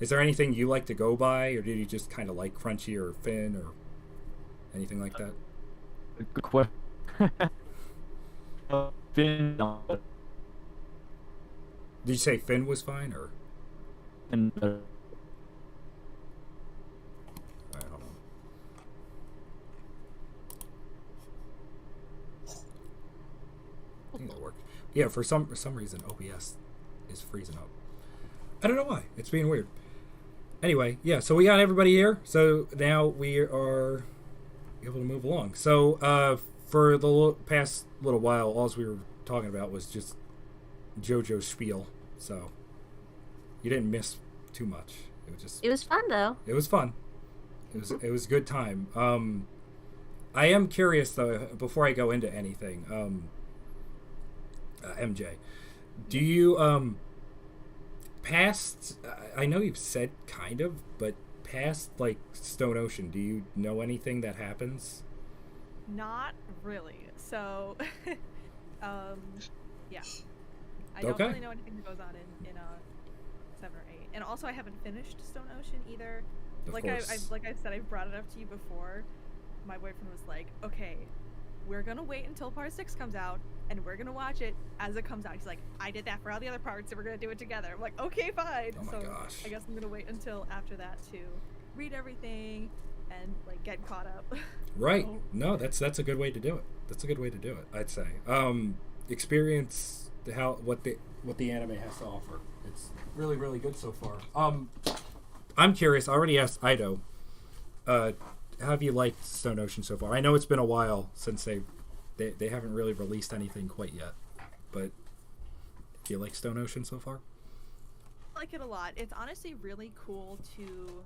is there anything you like to go by, or do you just kind of like Crunchy or Finn or anything like that? Good question. Finn. Did you say Finn was fine, or? And Alright, hold on. I think that worked. Yeah, for some reason OBS is freezing up. I don't know why. It's being weird. Anyway, yeah, so we got everybody here. So now we are able to move along. So for the past little while, all we were talking about was just JoJo's spiel. So you didn't miss too much. It was fun though. It was fun. It was a good time. I am curious though, before I go into anything, MJ, do you past, I know you've said kind of, but past like Stone Ocean, do you know anything that happens? Not really. So, yeah. I don't really know anything that goes on in 7 or 8. And also I haven't finished Stone Ocean either. Like I said, I've brought it up to you before. My boyfriend was like, okay, we're gonna wait until part 6 comes out and we're gonna watch it as it comes out. He's like, I did that for all the other parts and we're gonna do it together. I'm like, okay, fine. Oh my gosh. I guess I'm gonna wait until after that to read everything and like get caught up. Right. No, that's a good way to do it. That's a good way to do it, I'd say. Experience what the anime has to offer. It's really, really good so far. I'm curious, I already asked Eido, how have you liked Stone Ocean so far? I know it's been a while since they haven't really released anything quite yet, but do you like Stone Ocean so far? I like it a lot. It's honestly really cool to...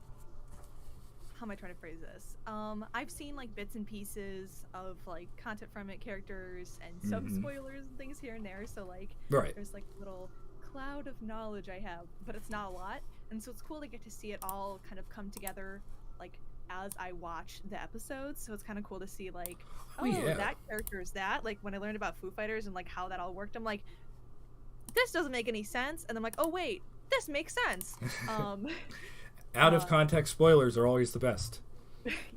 How am I trying to phrase this? I've seen like bits and pieces of like content from it, characters, and some spoilers and things here and there. So like, there's like a little cloud of knowledge I have, but it's not a lot. And so it's cool to get to see it all kind of come together, like as I watch the episodes. So it's kind of cool to see like, that character is that. Like when I learned about Foo Fighters and like how that all worked, I'm like, this doesn't make any sense. And I'm like, oh wait, this makes sense. Out of context spoilers are always the best.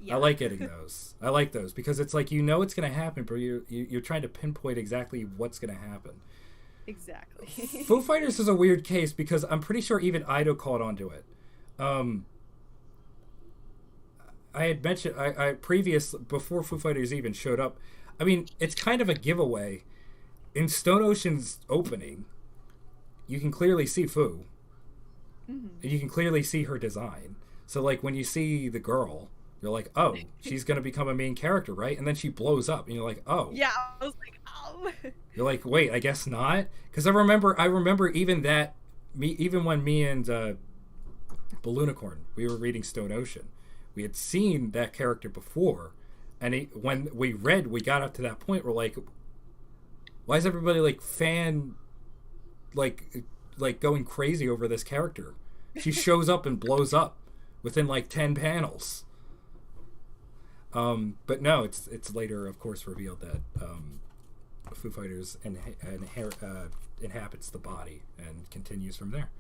Yeah. I like getting those. I like those because it's like, you know it's going to happen, but you're trying to pinpoint exactly what's going to happen. Exactly. Foo Fighters is a weird case because I'm pretty sure even Eido caught onto it. I had mentioned before Foo Fighters even showed up. I mean, it's kind of a giveaway. In Stone Ocean's opening, you can clearly see Foo. You can clearly see her design. So, like, when you see the girl, You're like, oh, she's gonna become a main character, right? And then she blows up, and you're like, oh. Yeah, I was like, oh. You're like, wait, I guess not, because I remember even when me and Balloonicorn, we were reading Stone Ocean, we had seen that character before, and when we got up to that point, we're like, why is everybody like going crazy over this character? She shows up and blows up within like 10 panels. But no, it's later, of course, revealed that Foo Fighters inhabits the body and continues from there.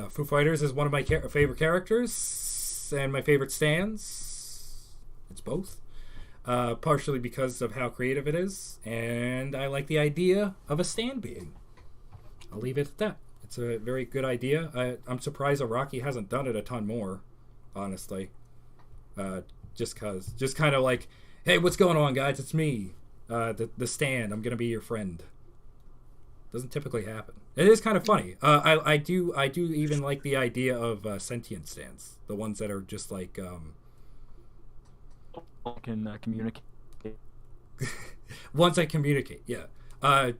Foo Fighters is one of my favorite characters and my favorite stands. It's both. Partially because of how creative it is, and I like the idea of a stand being. I'll leave it at that. It's a very good idea. I'm surprised Araki hasn't done it a ton more, honestly. Just kind of like, hey, what's going on, guys? It's me, the stand. I'm gonna be your friend. Doesn't typically happen. It is kind of funny. I do even like the idea of sentient stands, the ones that are just like can communicate. Ones that communicate, yeah. I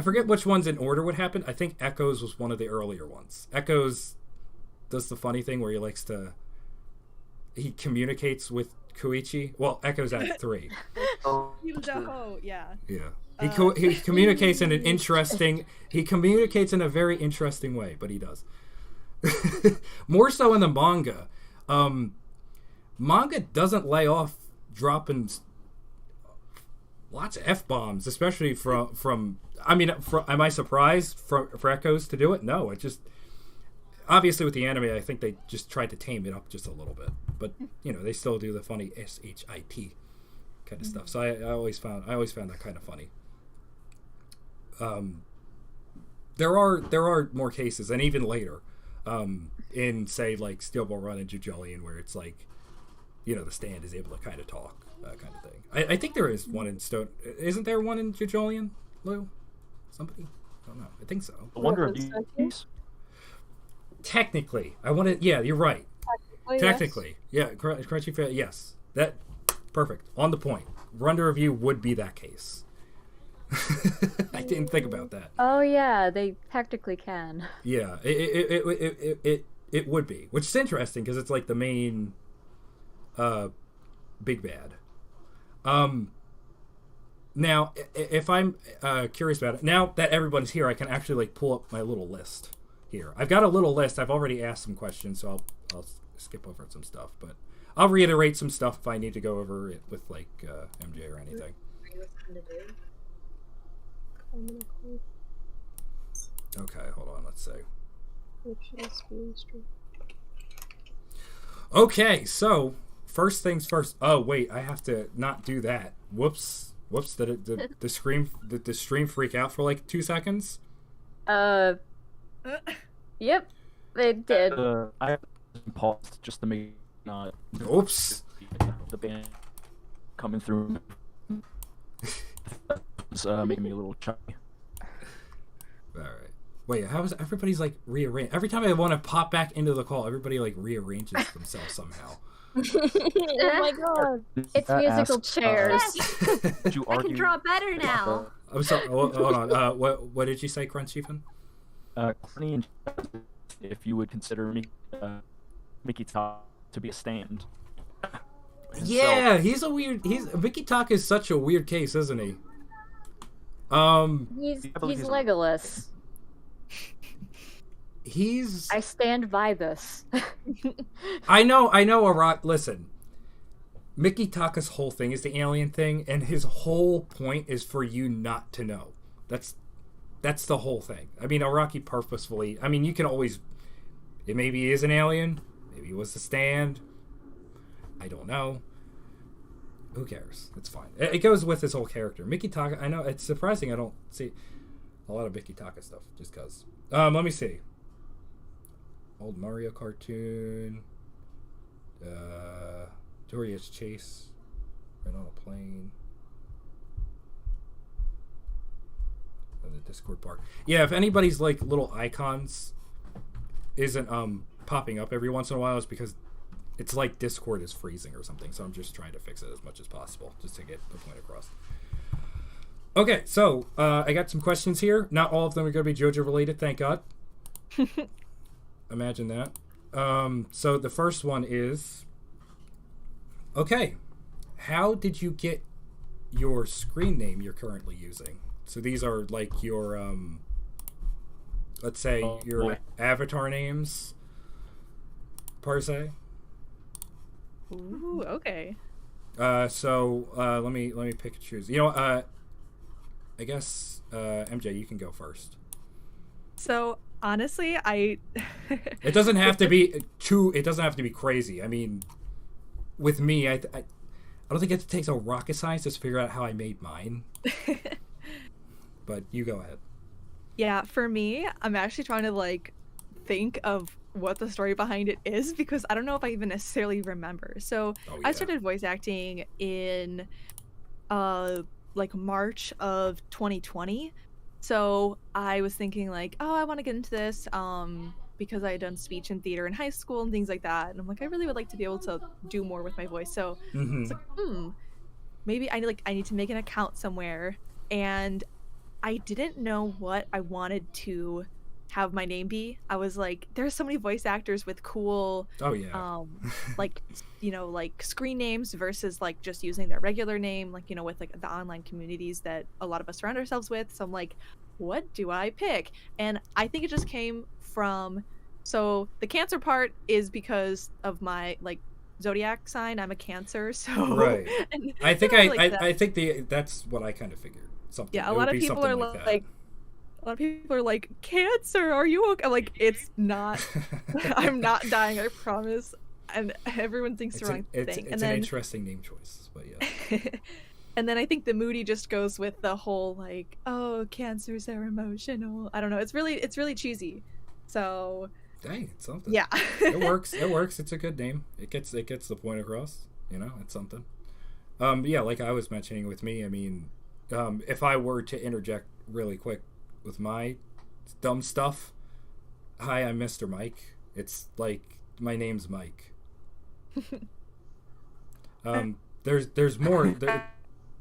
forget which ones in order would happen. I think Echoes was one of the earlier ones. Echoes does the funny thing where he communicates with Koichi. Well, Echoes Act 3. Yeah. Yeah. He communicates in an interesting. He communicates in a very interesting way, but he does. More so in the manga. Manga doesn't lay off dropping lots of F-bombs, especially from am I surprised for Echoes to do it? No, it just, obviously with the anime, I think they just tried to tame it up just a little bit, but they still do the funny shit kind of stuff. So I always found that kind of funny. There are more cases, and even later, in say like Steel Ball Run and Jujolian, where it's like, the stand is able to kind of talk, kind of thing. I think there is one in Stone. Isn't there one in Jujolian, Lou? Somebody? I don't know. I think so. I wonder if these. Technically, yeah, you're right. Technically, yes. Yeah, CrunchyFinn, yes. That perfect. On the point. Run to Review would be that case. I didn't think about that. Oh yeah, they technically can. Yeah, it would be, which is interesting because it's like the main big bad. Now, if I'm curious about it, now that everyone's here, I can actually like pull up my little list here. I've got a little list. I've already asked some questions, so I'll skip over some stuff, but I'll reiterate some stuff if I need to go over it with like MJ or anything. Okay, hold on. Let's see. Okay, so first things first. Oh wait, I have to not do that. Whoops. Did the stream freak out for like 2 seconds? Yep, it did. I paused just to make not. Oops. The band coming through. It's making me a little chubby. All right. Wait, how is everybody's like rearranged? Every time I want to pop back into the call, everybody like rearranges themselves somehow. Oh my god! It's musical chairs. I can draw better now. I'm sorry. Hold on. What did you say, CrunchyFinn? If you would consider me, Mickey Top to be a stand. Yeah, Mickey Talk is such a weird case, isn't he? He's Legolas. I stand by this. I know, listen. Mickey Taka's whole thing is the alien thing, and his whole point is for you not to know. That's the whole thing. I mean, Araki purposefully, you can always, it maybe is an alien, maybe it was the stand, I don't know. Who cares? It's fine. It goes with his whole character. Mickey Taka, I know, it's surprising I don't see a lot of Mickey Taka stuff, just because. Let me see. Old Mario cartoon. Doria's Chase. Right on a plane. The Discord bar. Yeah, if anybody's like little icons isn't popping up every once in a while, it's because it's like Discord is freezing or something. So I'm just trying to fix it as much as possible just to get the point across. Okay, so I got some questions here. Not all of them are going to be JoJo related, thank God. Imagine that. So the first one is, okay, how did you get your screen name you're currently using? So these are like your, let's say your avatar names, per se. Ooh, okay. So let me pick and choose. You know, I guess MJ, you can go first. So honestly, it doesn't have to be too. It doesn't have to be crazy. I mean, with me, I don't think it takes a rocket science to figure out how I made mine. But you go ahead. Yeah, for me, I'm actually trying to like think of what the story behind it is because I don't know if I even necessarily remember. So I started voice acting in like March of 2020. So I was thinking like, oh, I want to get into this because I had done speech and theater in high school and things like that. And I'm like, I really would like to be able to do more with my voice. So it's like, maybe I need to make an account somewhere. And I didn't know what I wanted to have my name be. I was like, there's so many voice actors with cool like, you know, like screen names versus like just using their regular name, like, you know, with like the online communities that a lot of us surround ourselves with. So I'm like, what do I pick? And I think it just came from, so the Cancer part is because of my like zodiac sign. I'm a Cancer, so right. I think like I think that's what I kind of figured. Something. Yeah, a lot of people are like a lot of people are like, Cancer, are you okay? I'm like, it's not. I'm not dying, I promise. And everyone thinks the wrong thing. It's an interesting name choice, but yeah. And then I think the Moody just goes with the whole like, oh, Cancers are emotional. I don't know. It's really cheesy. So. Dang, it's something. Yeah. It works. It works. It's a good name. It gets the point across. You know, it's something. Yeah, like I was mentioning with me. I mean, if I were to interject really quick with my dumb stuff, hi, I'm Mr. Mike. It's like my name's Mike. There's more.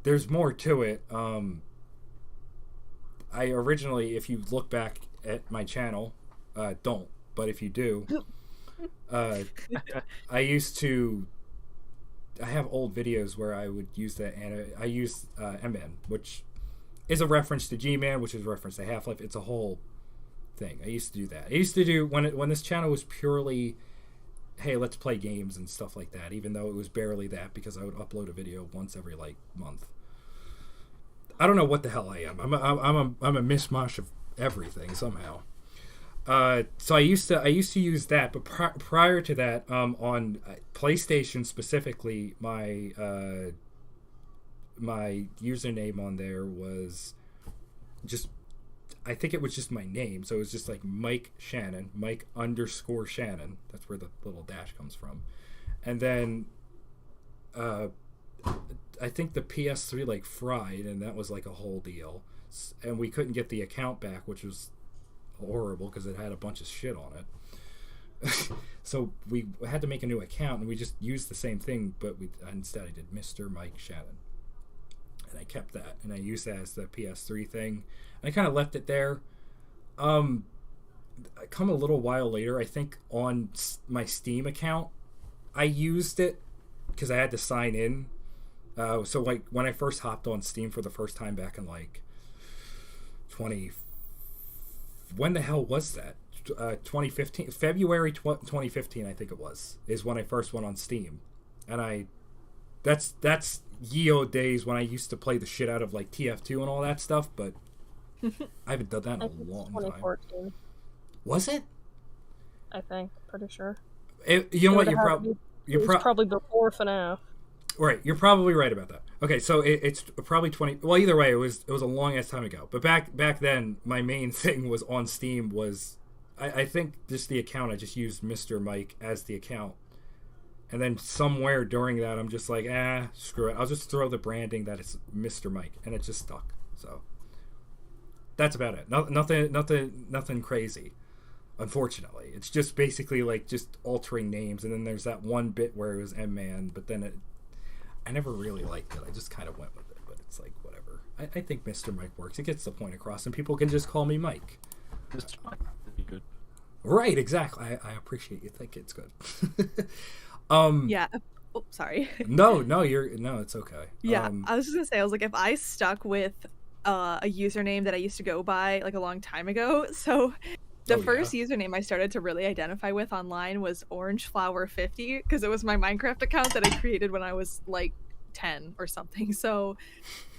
There's more to it. I originally, if you look back at my channel, don't. But if you do, I have old videos where I would use that, and I use MN, which is a reference to G-Man, which is a reference to Half-Life. It's a whole thing. I used to do that. I used to do, when this channel was purely, hey, let's play games and stuff like that, even though it was barely that, because I would upload a video once every, like, month. I don't know what the hell I am. I'm a mishmash of everything, somehow. So I used to use that, but prior to that, on PlayStation specifically, my username on there was just, I think it was just my name, so it was just like Mike Shannon, Mike_Shannon. That's where the little dash comes from, and then I think the PS3 like fried, and that was like a whole deal, and we couldn't get the account back, which was horrible because it had a bunch of shit on it. So we had to make a new account, and we just used the same thing, but instead I did Mr. Mike Shannon, and I kept that, and I used that as the PS3 thing, and I kind of left it there. I come a little while later, I think on my Steam account, I used it because I had to sign in. So like when I first hopped on Steam for the first time back in like when the hell was that? 2015, February 2015, I think it was, is when I first went on Steam, and that's Yeo days when I used to play the shit out of like TF2 and all that stuff, but I haven't done that in a long time. 2014. Was it? I think, pretty sure. You know what? You're probably before FNAF. Right, you're probably right about that. Okay, so it's probably 20. Well, either way, it was a long ass time ago. But back then, my main thing was on Steam was, I think just the account. I just used Mr. Mike as the account, and then somewhere during that, I'm just like, screw it. I'll just throw the branding that it's Mr. Mike, and it just stuck. So that's about it. Nothing crazy. Unfortunately, it's just basically like just altering names, and then there's that one bit where it was M-Man, but then I never really liked it. I just kind of went with it, but it's like whatever. I think Mr. Mike works. It gets the point across, and people can just call me Mike. Mr. Mike would be good. Right, exactly. I appreciate you think it's good. Yeah. Oh, sorry. No, it's okay. Yeah, I was just gonna say, I was like, if I stuck with a username that I used to go by like a long time ago, so the first username I started to really identify with online was OrangeFlower50, because it was my Minecraft account that I created when I was like 10 or something. So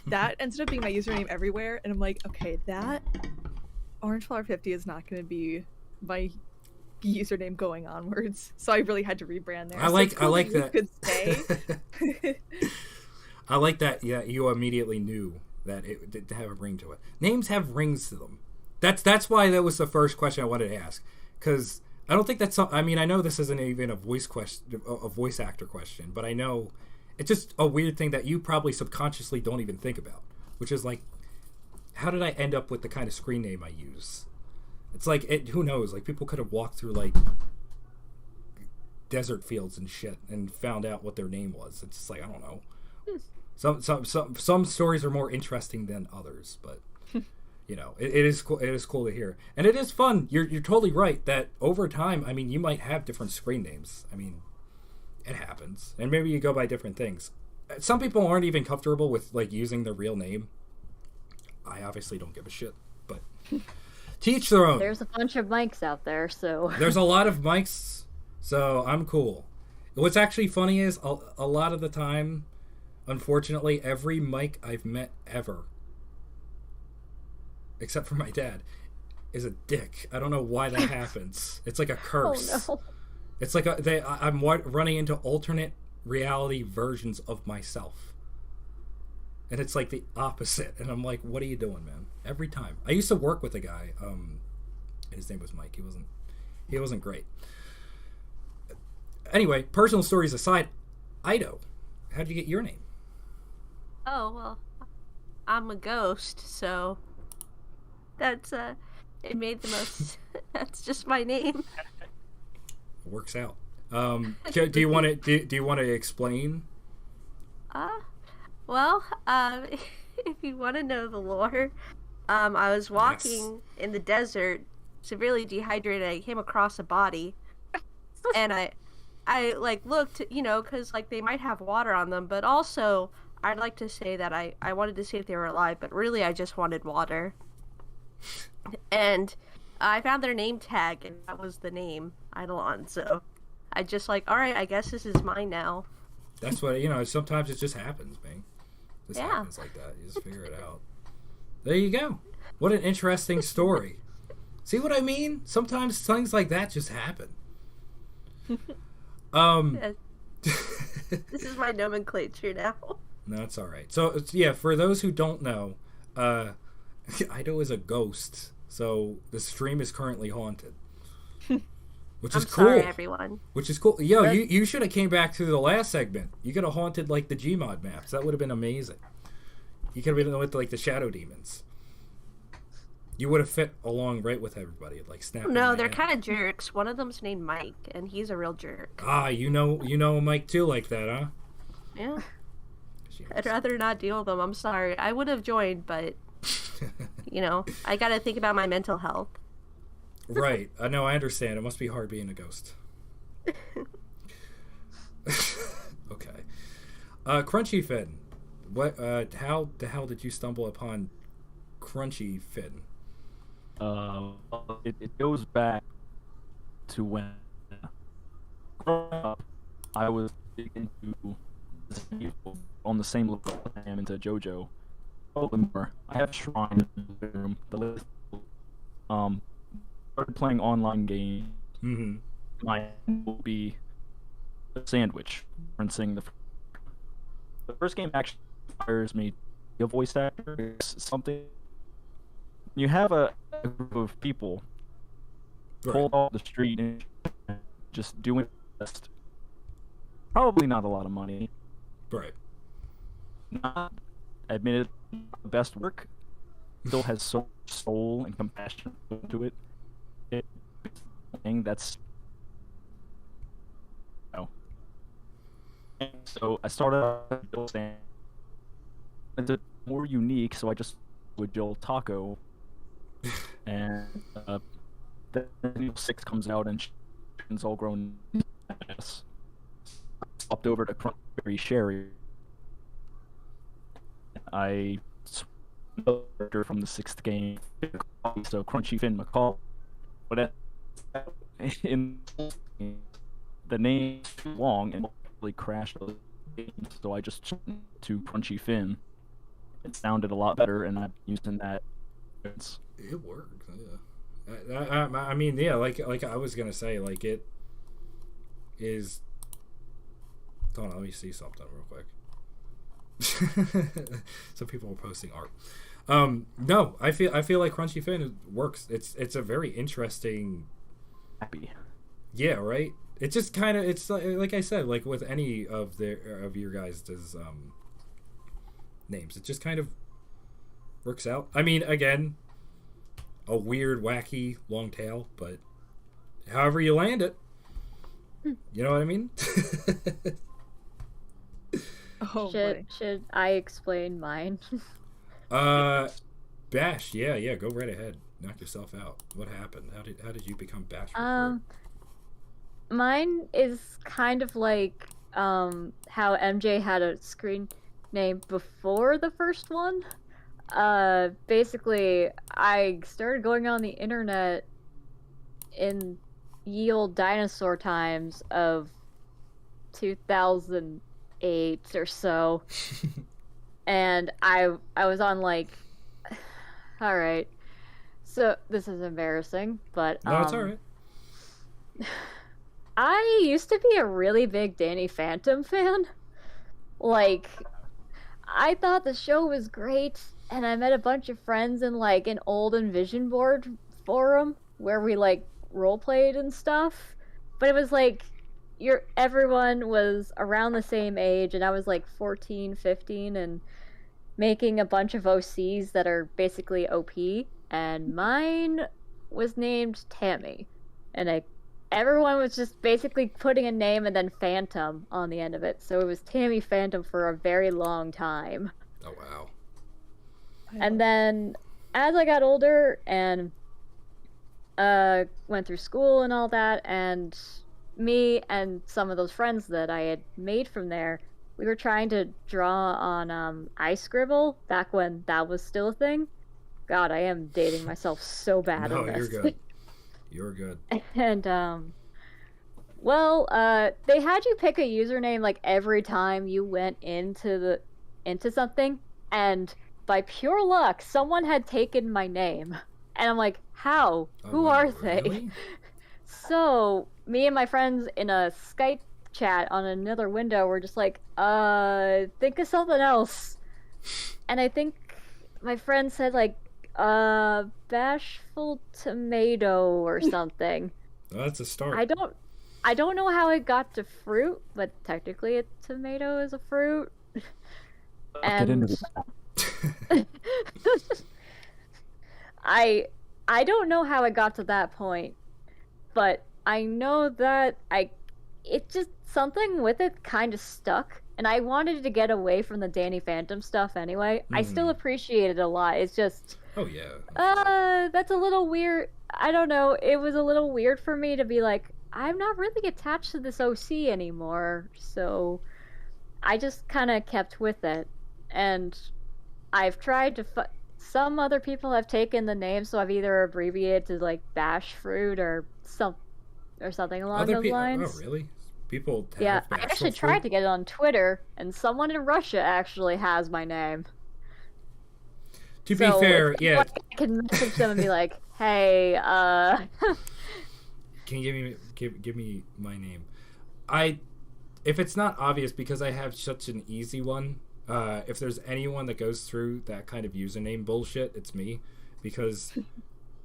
that ended up being my username everywhere, and I'm like, okay, that OrangeFlower50 is not going to be my username going onwards. So I really had to rebrand there. I like that. Could stay. I like that. Yeah, you immediately knew that it did have a ring to it. Names have rings to them. That's why that was the first question I wanted to ask, because I don't think that's I mean, I know this isn't even a voice actor question, but I know it's just a weird thing that you probably subconsciously don't even think about, which is like, how did I end up with the kind of screen name I use? It's like, who knows? Like, people could have walked through like desert fields and shit and found out what their name was. It's just like, I don't know. Some stories are more interesting than others, but you know, it is cool. It is cool to hear, and it is fun. You're totally right that over time, I mean, you might have different screen names. I mean, it happens, and maybe you go by different things. Some people aren't even comfortable with like using their real name. I obviously don't give a shit, but teach their own. There's a bunch of mics out there, so there's a lot of mics, so I'm cool. What's actually funny is a lot of the time, unfortunately, every mic I've met ever, except for my dad, is a dick. I don't know why that happens. It's like a curse. Oh, no. It's like I'm running into alternate reality versions of myself. And it's like the opposite. And I'm like, what are you doing, man? Every time. I used to work with a guy. His name was Mike. He wasn't great. Anyway, personal stories aside, Eido, how'd you get your name? Oh, well, I'm a ghost, so that's it made the most. That's just my name. Works out. Do you want to explain? Well, if you want to know the lore, I was walking in the desert, severely dehydrated. I came across a body, and I like looked, you know, because like they might have water on them, but also I'd like to say that I wanted to see if they were alive, but really I just wanted water. And I found their name tag, and that was the name, Eidolon. So I just like, all right, I guess this is mine now. That's what, you know, sometimes it just happens, man. It just happens like that. You just figure it out. There you go. What an interesting story. See what I mean? Sometimes things like that just happen. This is my nomenclature now. No, it's all right. So, yeah, for those who don't know, Eido is a ghost. So the stream is currently haunted. Which is cool. Sorry, everyone. Which is cool. Yo, you should have came back to the last segment. You could have haunted like the GMod maps. That would have been amazing. You could have been with like the shadow demons. You would have fit along right with everybody, like snap. No, they're kind of jerks. One of them's named Mike, and he's a real jerk. Ah, you know Mike too, like that, huh? Yeah. I'd rather not deal with them. I'm sorry. I would have joined, but you know, I got to think about my mental health. Right. I know. I understand. It must be hard being a ghost. Okay. CrunchyFinn. What? How the hell did you stumble upon CrunchyFinn? It goes back to when growing up, I was into on the same level I am into JoJo. I have Shrine in the room. Started playing online games. Mm-hmm. My will be a sandwich, referencing the first game actually inspires me to be a voice actor. It's something you have a group of people pulled off the street and just doing best. Probably not a lot of money. Right. Not admitted the best work. Still has so much soul and compassion to it. It's thing that's And so I started off build stand. It's a more unique, so I just would build taco, and then 6 comes out and it's all grown. Swapped over to Cranberry Sherry. I switched from the 6th game, so CrunchyFinn McCall. But in the name's too long and really crashed the game, so I just switched to CrunchyFinn. It sounded a lot better, and I'm using that. It works, yeah. I mean, yeah, like I was gonna say, like it is. Hold on, let me see something real quick. Some people are posting art. No, I feel like CrunchyFinn works. It's a very interesting. Happy. Yeah, right. It just kind of it's like I said, like with any of your guys' names, it just kind of works out. I mean, again, a weird, wacky, long tail, but however you land it, you know what I mean? Should I explain mine? Bash, yeah, go right ahead. Knock yourself out. What happened? How did you become BashfulFruit? Mine is kind of like how MJ had a screen name before the first one. Basically, I started going on the internet in ye old dinosaur times of 2008 or so. And I was on like, all right, so this is embarrassing, but no, it's all right. I used to be a really big Danny Phantom fan. Like, I thought the show was great, and I met a bunch of friends in like an old Envision board forum where we like role played and stuff. But it was like everyone was around the same age, and I was like 14, 15, and making a bunch of OCs that are basically OP, and mine was named Tammy, and everyone was just basically putting a name and then Phantom on the end of it, so it was Tammy Phantom for a very long time. Oh wow. And then as I got older and went through school and all that, and me and some of those friends that I had made from there, we were trying to draw on iScribble back when that was still a thing. God, I am dating myself so bad on this. No, you're good. You're good. And they had you pick a username like every time you went into something, and by pure luck, someone had taken my name. And I'm like, how? Who are they? Really? So me and my friends in a Skype chat on another window were just like, think of something else. And I think my friend said like, Bashful Tomato or something. Well, that's a start. I don't know how it got to fruit, but technically a tomato is a fruit. Get into this. I don't know how it got to that point, but I know that it just something with it kind of stuck, and I wanted to get away from the Danny Phantom stuff anyway. I still appreciate it a lot. It's just oh yeah. That's a little weird. I don't know. It was a little weird for me to be like, I'm not really attached to this OC anymore, so I just kind of kept with it. And I've tried to some other people have taken the name, so I've either abbreviated to like BashFruit or something along those lines. Oh really? People have yeah, I actually BashfulFruit? tried to get it on Twitter, and someone in Russia actually has my name. To be fair, yeah. Like, I can message them and be like, "Hey, can you give me my name?" If it's not obvious, because I have such an easy one. If there's anyone that goes through that kind of username bullshit, it's me, because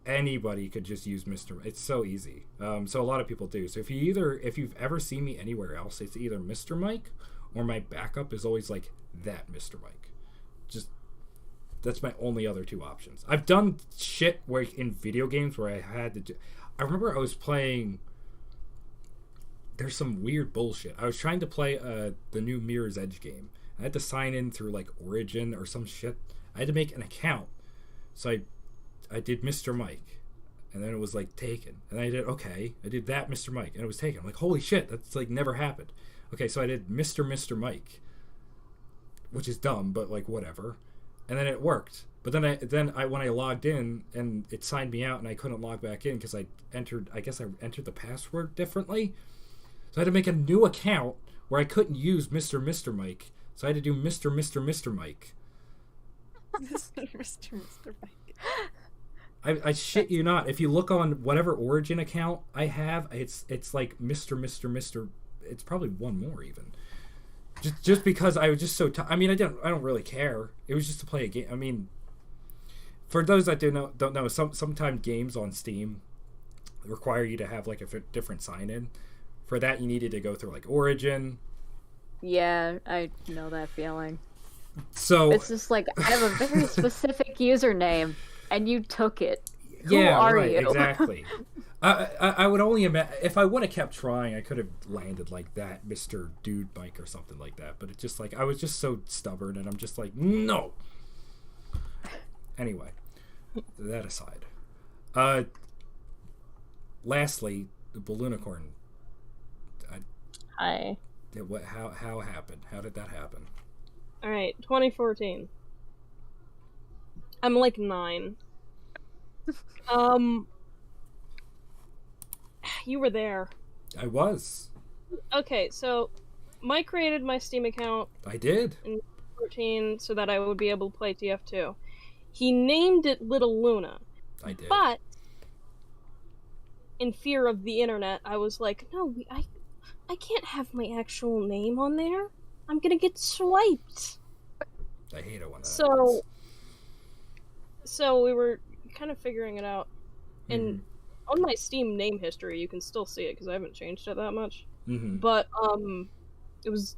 anybody could just use Mr. It's so easy. So a lot of people do. So if you've ever seen me anywhere else, it's either Mr. Mike or my backup is always like that Mr. Mike. Just That's my only other two options. I've done shit where in video games where I had to do... I remember I was playing... There's some weird bullshit. I was trying to play the new Mirror's Edge game. I had to sign in through like Origin or some shit. I had to make an account. So I did Mr. Mike. And then it was like taken. And I did that Mr. Mike. And it was taken. I'm like, holy shit, that's like never happened. Okay, so I did Mr. Mike. Which is dumb, but like whatever. And then it worked. But then I when I logged in and it signed me out and I couldn't log back in because I entered the password differently. So I had to make a new account where I couldn't use Mr. Mike. So I had to do Mr. Mike. Mr. Mike. I shit you not. If you look on whatever Origin account I have, it's like Mr. It's probably one more even. Just because I was just so I mean, I don't really care. It was just to play a game. I mean, for those that don't know, sometimes games on Steam require you to have like a different sign in. For that, you needed to go through like Origin. Yeah, I know that feeling. So it's just like I have a very specific username, and you took it. Who yeah, are right, you? Exactly. I would only imagine if I would have kept trying, I could have landed like that, Mr. Dude Mike or something like that. But it's just like I was just so stubborn, and I'm just like no. Anyway, that aside, lastly, the Balloonicorn. Hi. What? How happened? How did that happen? All right, 2014. I'm like 9. You were there. I was. Okay, so Mike created my Steam account. I did. In 2014, so that I would be able to play TF2. He named it Little Luna. I did. But in fear of the internet, I was like, no, I can't have my actual name on there. I'm gonna get swiped. I hate it when that happens. So we were kind of figuring it out, and on my Steam name history, you can still see it because I haven't changed it that much. But it was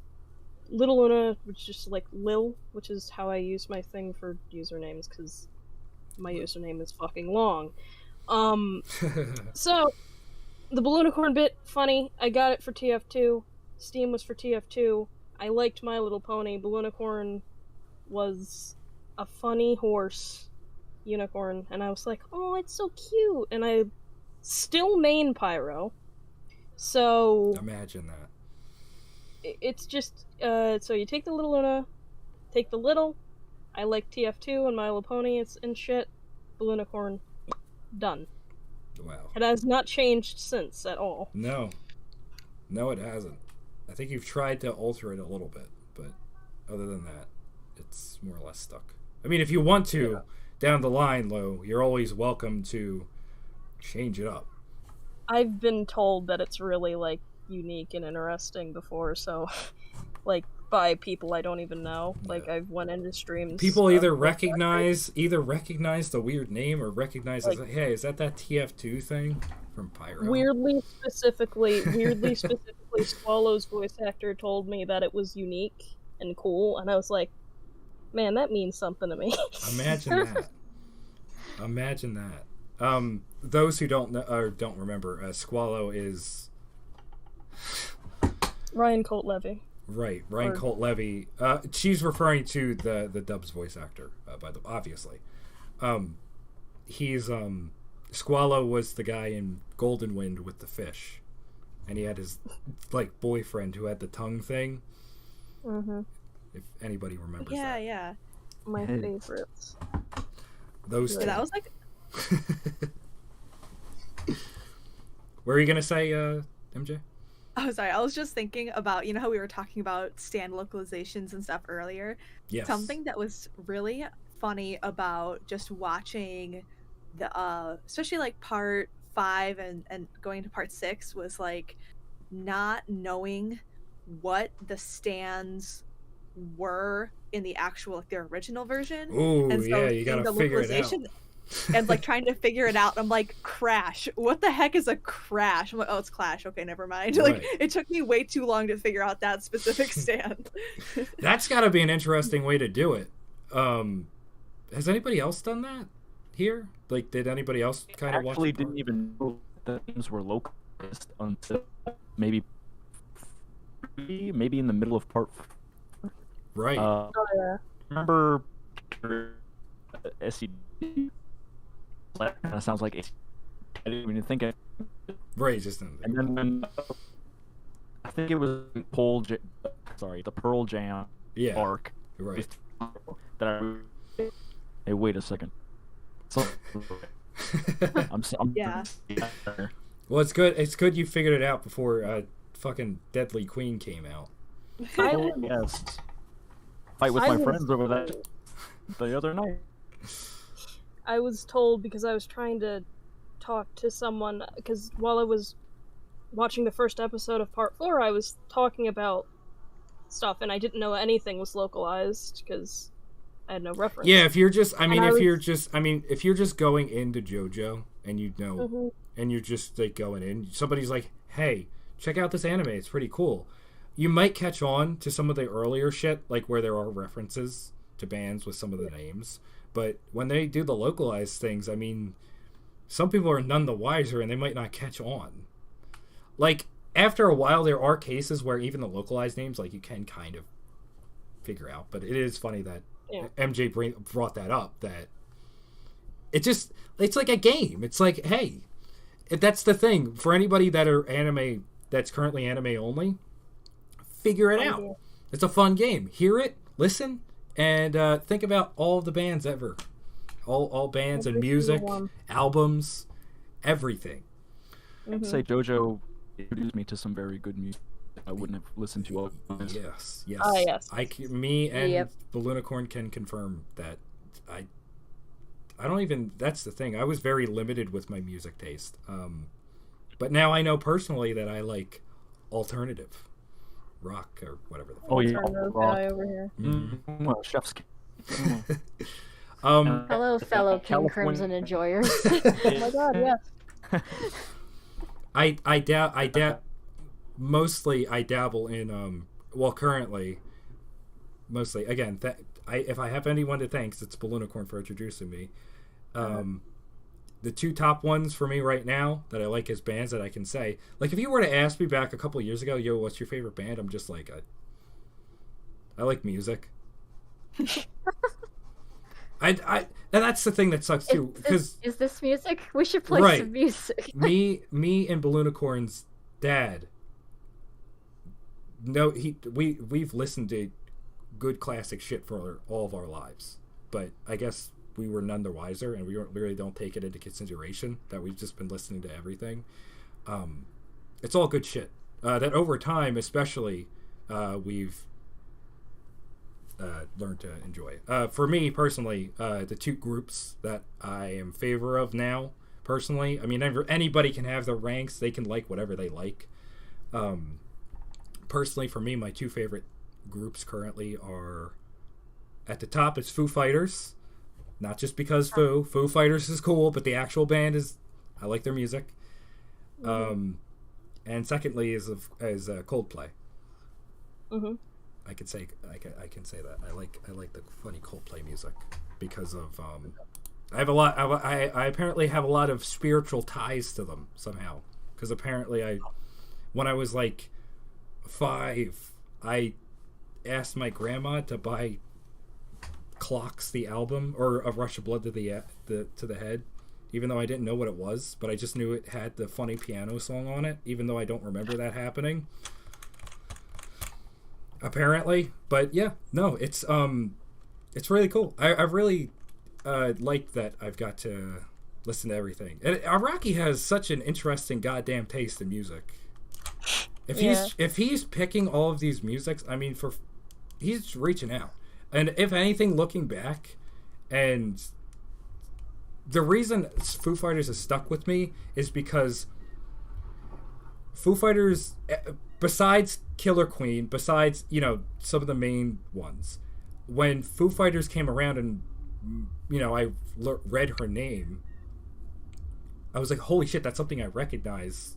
Little Luna, which is just like Lil, which is how I use my thing for usernames because my username is fucking long. So. The Balloonicorn bit, funny. I got it for TF2. Steam was for TF2. I liked My Little Pony. Balloonicorn was a funny horse unicorn, and I was like, oh, it's so cute. And I still main Pyro. So imagine that. It's just so you take the Little Luna, take the little. I like TF2 and My Little Pony and shit. Balloonicorn, done. Wow. It has not changed since at all. No, it hasn't. I think you've tried to alter it a little bit, but other than that, it's more or less stuck. I mean, if you want to, down the line, Lo, you're always welcome to change it up. I've been told that it's really, like, unique and interesting before, so, like, by people I don't even know. Yeah. Like, I've went into streams. People either recognize the weird name or recognize, like, hey, is that TF2 thing from Pyro? Weirdly specifically, Swallow's voice actor told me that it was unique and cool, and I was like, man, that means something to me. Imagine that. Those who don't know or don't remember, Squallow is Ryan Colt Levy. Right, Ryan Colt Levy. She's referring to the DOODSS voice actor, obviously. He's Squallow was the guy in Golden Wind with the fish, and he had his like boyfriend who had the tongue thing. If anybody remembers that. Yeah. My favorites. Those two. That was like. What were you gonna say, MJ? Oh, sorry. I was just thinking about, you know how we were talking about stand localizations and stuff earlier? Yes. Something that was really funny about just watching the, especially like part 5 and going to part 6 was like not knowing what the stands were in the actual, like their original version. Ooh, and so you gotta figure it out. And like trying to figure it out, I'm like, crash. What the heck is a crash? I'm like, oh, it's Clash. Okay, never mind. Right. Like, it took me way too long to figure out that specific stand. That's got to be an interesting way to do it. has anybody else done that here? Like, did anybody else kind of watch? Actually, didn't even know the names were localized until maybe in the middle of part. Right. Oh yeah. Remember SCD? That kind of sounds like I didn't even think it. Right, just and then when I think it was the Pearl Jam arc. Right. That hey, wait a second. So, I'm yeah. Well, it's good. It's good you figured it out before fucking Deadly Queen came out. Yes. Fight with my friends over that the other night. I was told because I was trying to talk to someone, because while I was watching the first episode of Part 4, I was talking about stuff, and I didn't know anything was localized because I had no reference. Yeah, if you're just, if you're just going into JoJo and you know, and you're just like going in, somebody's like, "Hey, check out this anime; it's pretty cool." You might catch on to some of the earlier shit, like where there are references to bands with some of the names. But when they do the localized things, I mean, some people are none the wiser and they might not catch on. Like, after a while, there are cases where even the localized names, like, you can kind of figure out. But it is funny that MJ brought that up, that it's like a game. It's like, hey, that's the thing. For anybody that are anime, that's currently anime only, figure it out. It's a fun game. Hear it, listen, and think about all of the bands ever. All bands and music, albums, everything. I'd say JoJo introduced me to some very good music I wouldn't have listened to otherwise. Yes. Yes. Me and the Lunicorn can confirm that. I don't even. That's the thing. I was very limited with my music taste. But now I know personally that I like alternative rock or whatever the fuck. Oh yeah, rock. Guy over here. Well, chef's. Hello, fellow King Crimson enjoyers. Oh my god, yes. Mostly I dabble in currently mostly again if I have anyone to thank, it's Balloonicorn for introducing me. The two top ones for me right now that I like as bands that I can say, like, if you were to ask me back a couple of years ago, yo, what's your favorite band? I'm just like, I like music. And that's the thing that sucks too, because is this music? We should play some music. me and Balloonicorn's dad. No, we've listened to good classic shit for all of our lives, but I guess we were none the wiser, and we really don't take it into consideration that we've just been listening to everything. It's all good shit. That over time, especially, we've learned to enjoy. For me personally, the two groups that I am in favor of now, personally, I mean, anybody can have their ranks. They can like whatever they like. Personally, for me, my two favorite groups currently are, at the top, it's Foo Fighters. Not just because Foo Fighters is cool, but the actual band is, I like their music. And secondly is Coldplay. I can say that I like the funny Coldplay music because of I have a lot. I apparently have a lot of spiritual ties to them somehow, because apparently when I was like 5, I asked my grandma to buy Clocks, the album, or A Rush of Blood to the Head, even though I didn't know what it was, but I just knew it had the funny piano song on it, even though I don't remember that happening. Apparently, but yeah, no, it's really cool. I really like that I've got to listen to everything. And Araki has such an interesting goddamn taste in music. If he's picking all of these musics, I mean, he's reaching out. And if anything, looking back, and the reason Foo Fighters has stuck with me is because Foo Fighters, besides Killer Queen, besides, some of the main ones, when Foo Fighters came around and, I read her name, I was like, holy shit, that's something I recognize.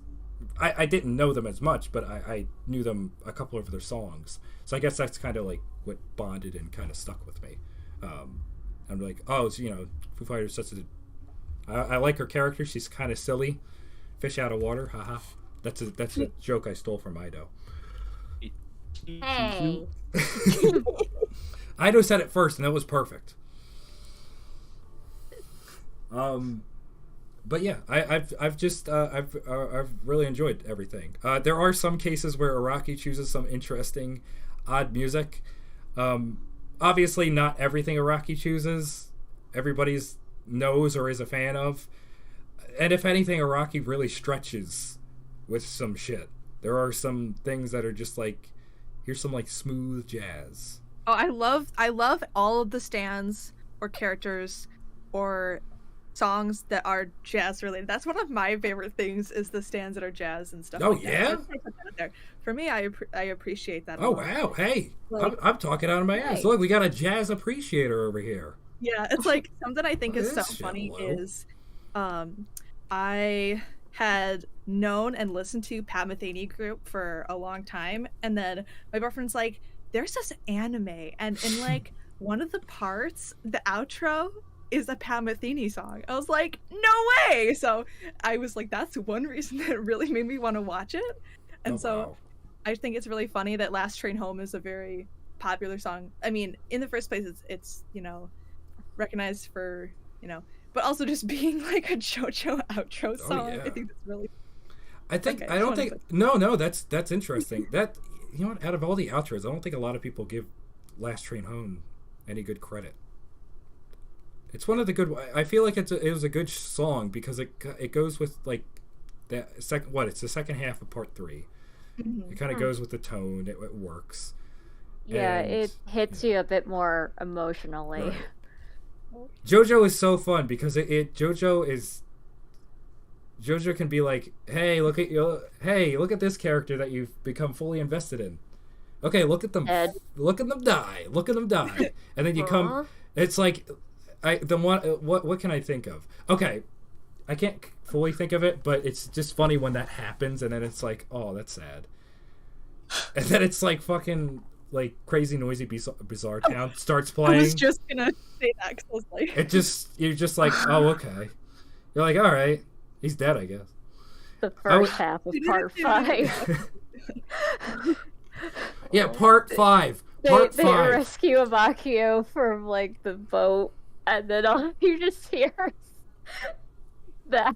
I didn't know them as much, but I knew them, a couple of their songs. So I guess that's kind of like what bonded and kind of stuck with me. I'm like, oh, it's, Foo Fighters such a. I like her character. She's kind of silly, fish out of water. Haha. That's a joke I stole from Eido. Hey. Eido said it first, and that was perfect. But yeah, I've really enjoyed everything. There are some cases where Araki chooses some interesting, odd music. Obviously, not everything Araki chooses, everybody's knows or is a fan of. And if anything, Araki really stretches with some shit. There are some things that are just like, here's some like smooth jazz. Oh, I love all of the stands or characters or songs that are jazz related. That's one of my favorite things, is the stands that are jazz and stuff. Oh, like yeah? That. I put that out there. For me, I appreciate that. Oh wow! Hey, Like, I'm talking out of my ass. nice. Look, we got a jazz appreciator over here. Yeah, it's like something I think is so That's funny shallow. is, I had known and listened to Pat Metheny group for a long time, and then my boyfriend's like, "There's this anime, and in like one of the parts, the outro is a Pat Metheny song." I was like, "No way!" So I was like, "That's one reason that really made me want to watch it," and so I think it's really funny that "Last Train Home" is a very popular song. I mean, in the first place, it's recognized for but also just being like a JoJo outro song. yeah. I think that's really. I think Okay, I don't wanna think put- no that's interesting. That what, out of all the outros, I don't think a lot of people give Last Train Home any good credit. It's one of the good. I feel like it was a good song because it goes with like that second. What, it's the second half of part 3. Mhm. It kind of goes with the tone. It works. Yeah, And it hits you a bit more emotionally. Right. JoJo is so fun because JoJo can be like, hey, look at this character that you've become fully invested in. Okay, look at them die, and then you come. It's like, what can I think of? Okay, I can't fully think of it, but it's just funny when that happens, and then it's like, oh, that's sad, and then it's like fucking like Crazy Noisy Bizarre Town starts playing. I was just gonna say that because I was like, you're just like, oh, okay. You're like, all right, he's dead, I guess. The first half of part 5. Yeah, part 5. They Part 5. rescue Aggio from like the boat, and then all you just hear is that.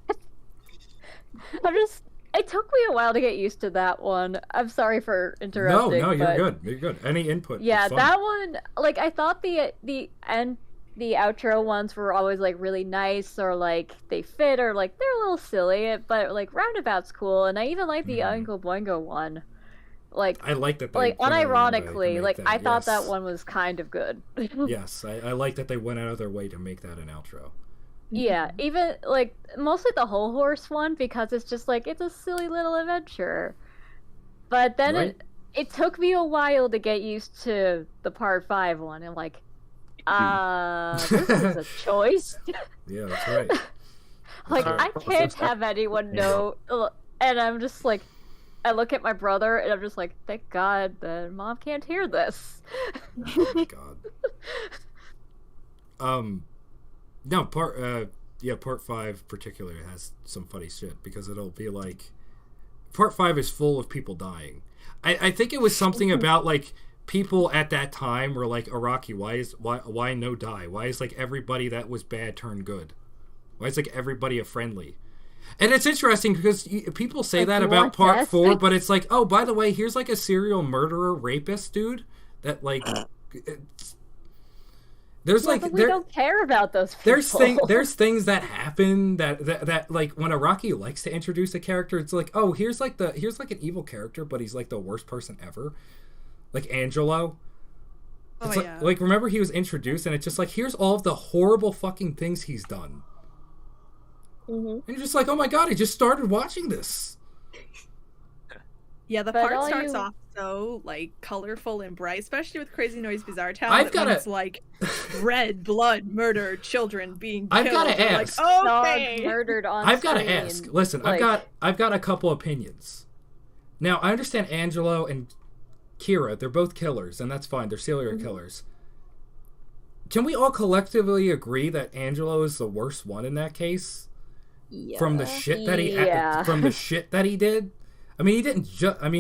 It took me a while to get used to that one. I'm sorry for interrupting. No, you're but good. You're good. Any input? yeah, is fine. that one, like, I thought the outro ones were always like really nice, or like they fit, or like they're a little silly, but like Roundabout's cool, and I even like the Oingo Boingo one. Like, I like that. They like went out of their way to unironically, make like that, I thought yes. that one was kind of good. Yes, I like that they went out of their way to make that an outro. Yeah, even like mostly the whole horse one, because it's just like it's a silly little adventure. But then Right. it took me a while to get used to the part 5 one. I'm like, this is a choice. Yeah, that's right. Like, That's right. I can't have anyone know. And I'm just like, I look at my brother and I'm just like, thank God that Mom can't hear this. Oh my God. No, part 5 particularly has some funny shit because it'll be like, part 5 is full of people dying. I think it was something about like people at that time were like, Araki, why no die? Why is like everybody that was bad turned good? Why is like everybody a friendly? And it's interesting because people say Like, that you about want part death? 4, but it's like, oh, by the way, here's like a serial murderer rapist dude that like there's Yeah, like but we don't care about those people. there's things that happen that like when Araki likes to introduce a character, it's like, oh, here's like an evil character, but he's like the worst person ever, like Angelo. It's like remember he was introduced, and it's just like, here's all of the horrible fucking things he's done, and you're just like, oh my God, I just started watching this. Yeah, the But part all starts you- off so like colorful and bright, especially with Crazy Noise Bizarre Town. I've that gotta- when it's like red, blood, murder, children being killed. I've gotta you're ask. Like, Dogs okay. murdered on I've got to screen. ask. Listen, Like, I've got a couple opinions. Now, I understand Angelo and Kira, they're both killers, and that's fine. They're serial killers. can we all collectively agree that Angelo is the worst one in that case? Yeah. From the shit that he did. I mean, he didn't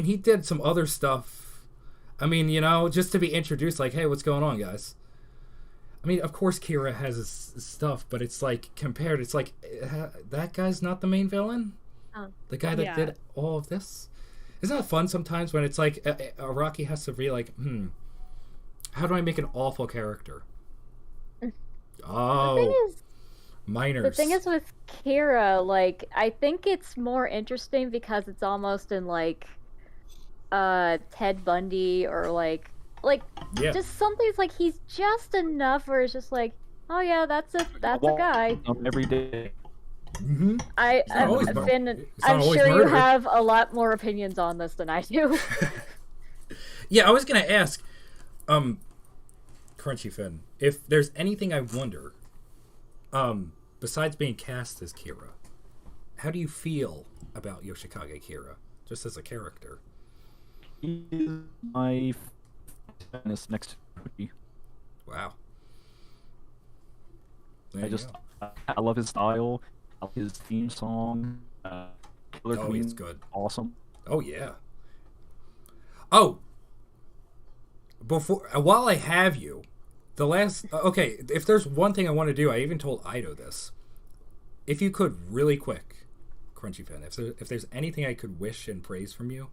he did some other stuff. I mean, just to be introduced, like, hey, what's going on, guys? I mean, of course, Kira has his stuff, but it's like compared, it's like that guy's not the main villain. The guy that did all of this. Isn't that fun sometimes when it's like Araki has to be like, how do I make an awful character? Oh, minors. The thing is with Kira, like, I think it's more interesting because it's almost in like Ted Bundy or like just something's like he's just enough where it's just like, oh yeah, that's a guy. Every day. Mm-hmm. I'm sure you have a lot more opinions on this than I do. Yeah, I was gonna ask, CrunchyFinn, if there's anything I wonder, besides being cast as Kira, how do you feel about Yoshikage Kira, just as a character? He is my next to Cookie. Wow. I love his style. I love his theme song. He's good. Awesome. Oh yeah. Oh. While I have you, if there's one thing I want to do, I even told Eido this. If you could, really quick, CrunchyFinn, if there's anything I could wish and praise from you.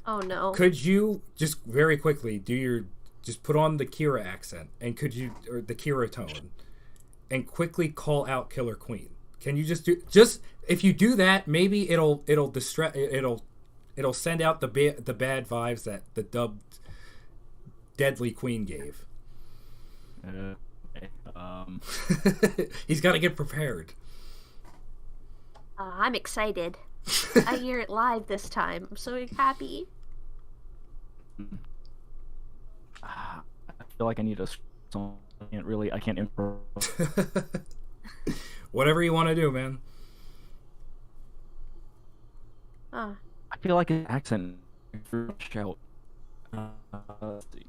Oh no. Could you just very quickly just put on the Kira accent and or the Kira tone and quickly call out Killer Queen? Can you if you do that, maybe it'll send out the bad vibes that the dubbed Deadly Queen gave. He's got to get prepared. I'm excited. I hear it live this time. I'm so happy. I feel like I need a song. I can't improv. Whatever you want to do, man. I feel like an accent shout. Let's see.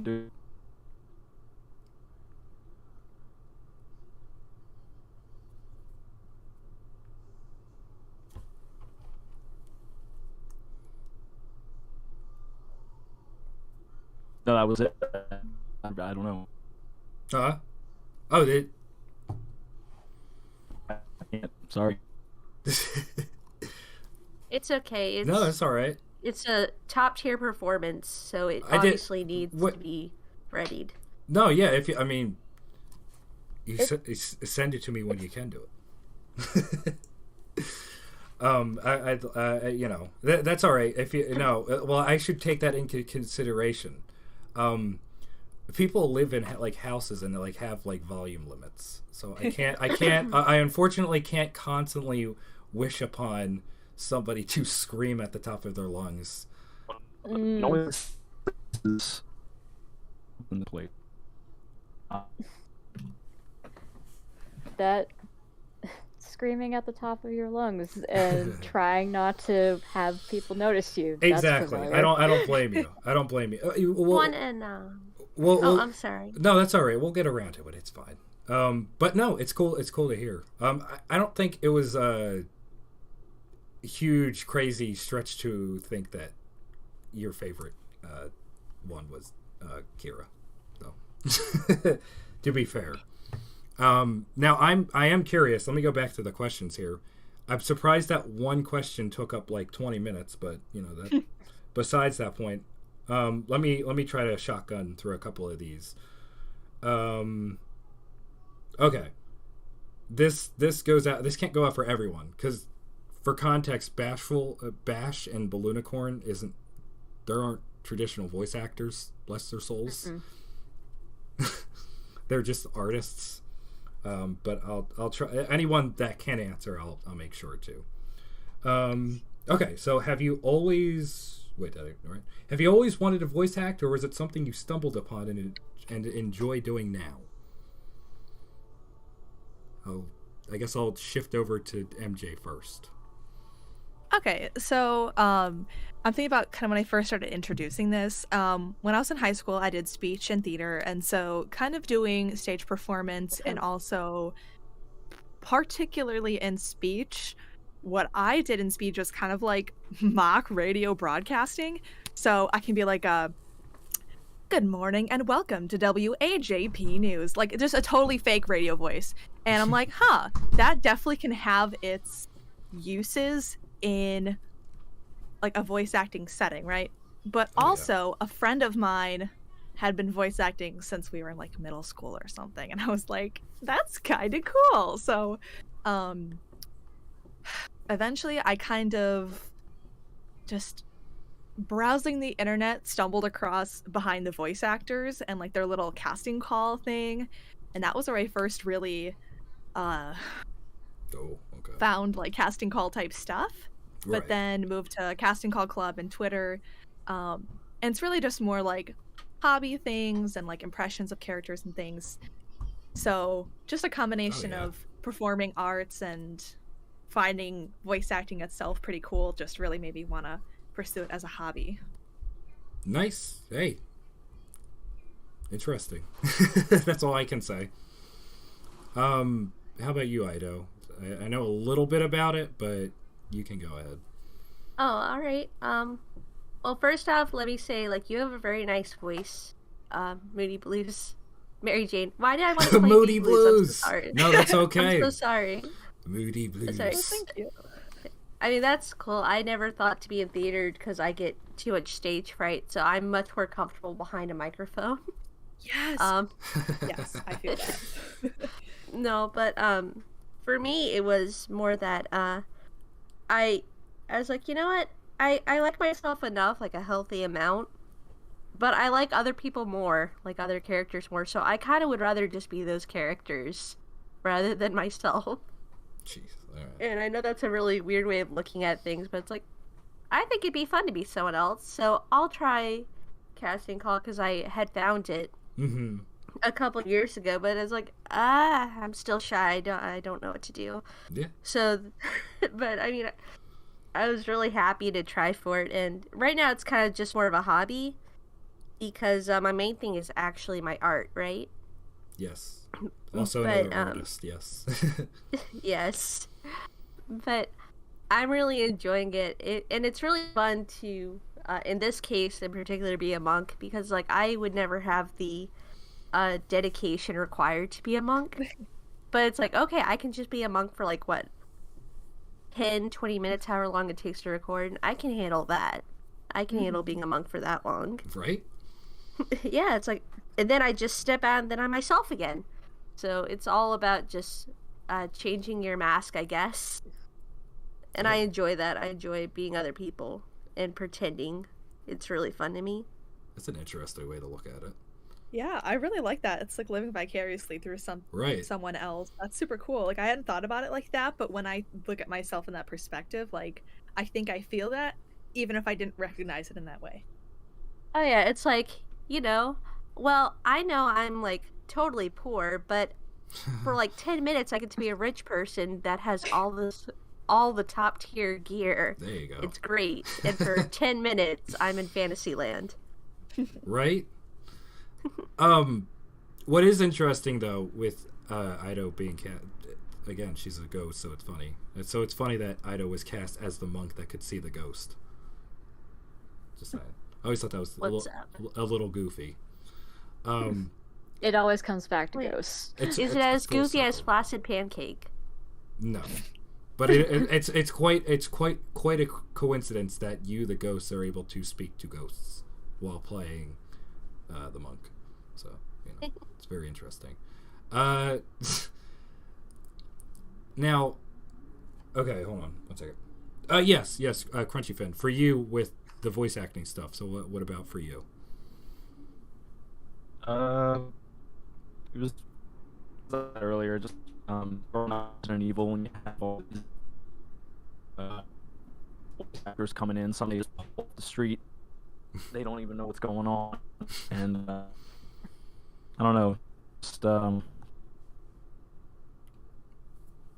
Do. No, that was it. I don't know. Oh, they. I can't. Sorry. It's okay. No, that's all right. It's a top tier performance, so it obviously needs to be readied. No, yeah. Send it to me when you can do it. That's all right. I should take that into consideration. People live in houses and they have volume limits, so I unfortunately can't constantly wish upon somebody to scream at the top of their lungs. Noise is in the plate. That screaming at the top of your lungs and trying not to have people notice you. Exactly. I don't blame you. I'm sorry. No, that's all right. We'll get around to it. It's fine. But no, it's cool. It's cool to hear. I don't think it was a huge, crazy stretch to think that your favorite one was Kira, though. To be fair. Now I am curious. Let me go back to the questions here. I'm surprised that one question took up 20 minutes, but that. Besides that point, let me try to shotgun through a couple of these. Okay. This goes out. This can't go out for everyone because, for context, Bash and Balloonicorn there aren't traditional voice actors. Bless their souls. They're just artists. But I'll try. Anyone that can answer, I'll make sure to. Okay, so have you always Have you always wanted a voice act, or was it something you stumbled upon and enjoy doing now? I guess I'll shift over to MJ first. Okay, so I'm thinking about kind of when I first started introducing this. When I was in high school, I did speech and theater, and so kind of doing stage performance and also particularly in speech, what I did in speech was kind of like mock radio broadcasting. So I can be like, good morning and welcome to WAJP News. Like, just a totally fake radio voice. And I'm like, that definitely can have its uses in like a voice acting setting, right? But also, a friend of mine had been voice acting since we were in like middle school or something. And I was like, that's kind of cool. So, eventually I kind of just browsing the internet stumbled across Behind the Voice Actors and like their little casting call thing, and that was where I first really found like casting call type stuff. But then moved to Casting Call Club and Twitter, and it's really just more like hobby things and like impressions of characters and things. So just a combination of performing arts and finding voice acting itself pretty cool just really made me want to pursue it as a hobby. Nice. Hey. Interesting. That's all I can say. How about you, Eido? I know a little bit about it, but you can go ahead. Oh, all right. Well, first off, let me say, like, you have a very nice voice, Moody Blues. Mary Jane. Why did I want to play Moody Blues? Blues? I'm so sorry. No, that's okay. I'm so sorry. Moody Blues. Sorry. Thank you. I mean, that's cool. I never thought to be in theater because I get too much stage fright, so I'm much more comfortable behind a microphone. Yes. Yes, I feel that. No, but for me, it was more that I was like, you know what? I like myself enough, like a healthy amount, but I like other people more, like other characters more. So I kind of would rather just be those characters rather than myself. Jeez. All right. And I know that's a really weird way of looking at things, but it's like, I think it'd be fun to be someone else. So I'll try Casting Call because I had found it a couple years ago, but it's like, I'm still shy. I don't know what to do. Yeah. So, but I mean, I was really happy to try for it, and right now it's kind of just more of a hobby because my main thing is actually my art, right? Yes. Also another artist, yes. Yes. But I'm really enjoying it. And it's really fun to, in this case in particular, be a monk because, like, I would never have the dedication required to be a monk. But it's like, okay, I can just be a monk for, like, what? 10, 20 minutes, however long it takes to record, and I can handle that. I can handle being a monk for that long. Right? Yeah, it's like, and then I just step out and then I'm myself again. So it's all about just changing your mask, I guess. And I enjoy that. I enjoy being other people and pretending. It's really fun to me. That's an interesting way to look at it. Yeah, I really like that. It's like living vicariously through someone else. That's super cool. Like, I hadn't thought about it like that, but when I look at myself in that perspective, like, I think I feel that, even if I didn't recognize it in that way. Oh yeah, it's like, you know, well, I know I'm like totally poor, but for like 10 minutes I get to be a rich person that has all the top tier gear. There you go. It's great. And for 10 minutes I'm in Fantasyland. Right? What is interesting though with Eido being again, she's a ghost, so it's funny. So it's funny that Eido was cast as the monk that could see the ghost. Just saying. I always thought that was a little goofy. It always comes back to ghosts. Is it as goofy as Flaccid Pancake? No, but it's quite a coincidence that you, the ghosts, are able to speak to ghosts while playing the monk. So it's very interesting. Now, okay, hold on one second. Yes, CrunchyFinn, for you with the voice acting stuff. So what about for you? It was earlier, just growing up Resident Evil, when you have all these actors coming in, somebody just off the street, they don't even know what's going on, and I don't know, just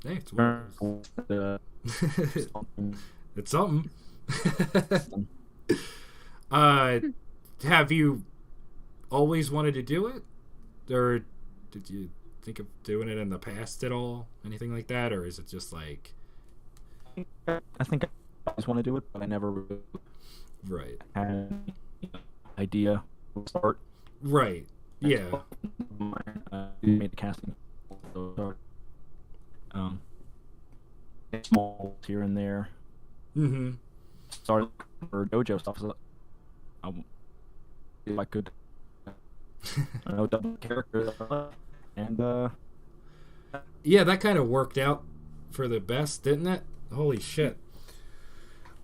Hey, it's work. It's something. Have you always wanted to do it, or did you think of doing it in the past at all? Anything like that, or is it just like? I think I always want to do it, but I never right had an idea to start. Right. Yeah. Made the casting. Small here and there. Mm-hmm. Started for dojo stuff. So if I could, I know double characters, and yeah, that kind of worked out for the best, didn't it? Holy shit.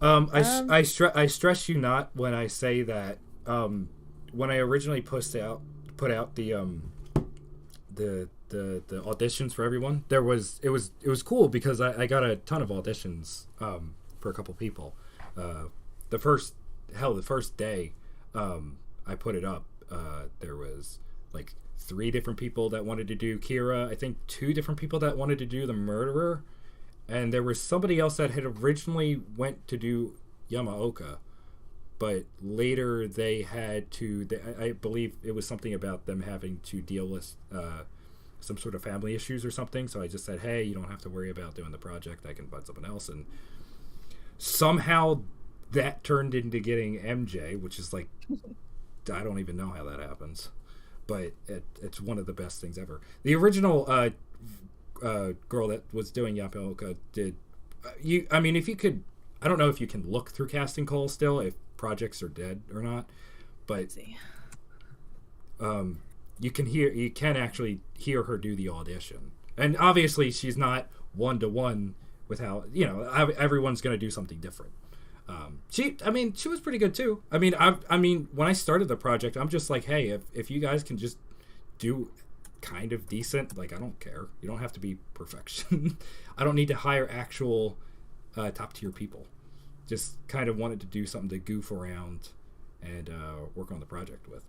I stress you not when I say that. When I originally put out the auditions for everyone, it was cool because I got a ton of auditions for a couple people. The first day I put it up, there was like 3 different people that wanted to do Kira. I think 2 different people that wanted to do the murderer, and there was somebody else that had originally went to do Yamaoka, but later they had to. I believe it was something about them having to deal with some sort of family issues or something. So I just said, "Hey, you don't have to worry about doing the project. I can find someone else." And somehow that turned into getting MJ, which is like, I don't even know how that happens, but it's one of the best things ever. The original girl that was doing Yamaoka did. I mean, if you could, I don't know if you can look through casting calls still, if projects are dead or not, but you can actually hear her do the audition, and obviously she's not 1-to-1 with how, everyone's going to do something different. She was pretty good too. I mean, when I started the project, I'm just like, hey, if you guys can just do kind of decent, like, I don't care. You don't have to be perfection. I don't need to hire actual top tier people. Just kind of wanted to do something to goof around and work on the project with.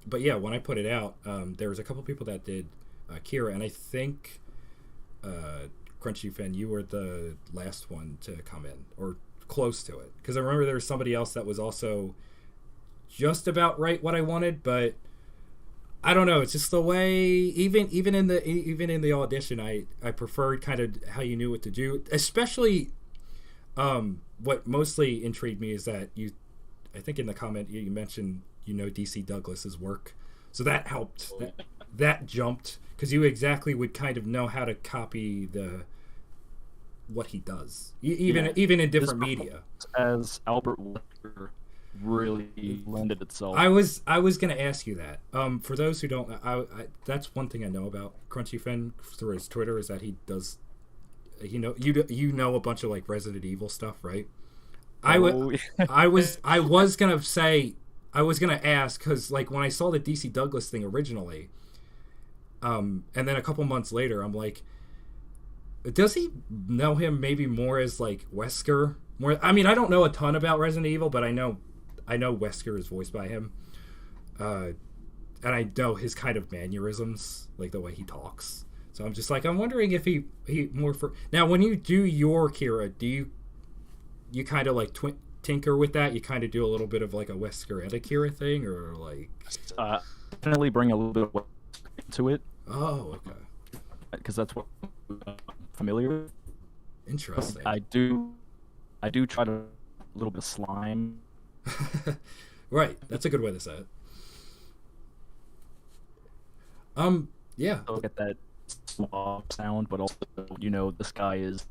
But yeah, when I put it out, there was a couple people that did Kira, and I think CrunchyFinn, you were the last one to come in, or close to it, because I remember there was somebody else that was also just about right what I wanted, but I don't know. It's just the way, even in the audition, I preferred kind of how you knew what to do. Especially, what mostly intrigued me is that I think in the comment you mentioned DC Douglas's work, so that helped. That jumped, because you exactly would kind of know how to copy what he does, even in different media. As Albert Wesker really lended itself. I was going to ask you that. For those who don't, I that's one thing I know about CrunchyFinn through his Twitter, is that he does, you know a bunch of like Resident Evil stuff, right? I was gonna ask, because like when I saw the DC Douglas thing originally, and then a couple months later, I'm like, does he know him maybe more as like Wesker? More, I mean, I don't know a ton about Resident Evil, but I know Wesker is voiced by him, and I know his kind of mannerisms, like the way he talks. So I'm just like, I'm wondering if he more for now. When you do your Kira, do you kind of like tinker with that? You kind of do a little bit of like a Wesker and a Kira thing, or like definitely bring a little bit of Wesker into it. Oh, okay. Because that's what I'm familiar with. Interesting. I do try to a little bit of slime. Right, that's a good way to say it. Yeah. So get that suave sound, but also, this guy is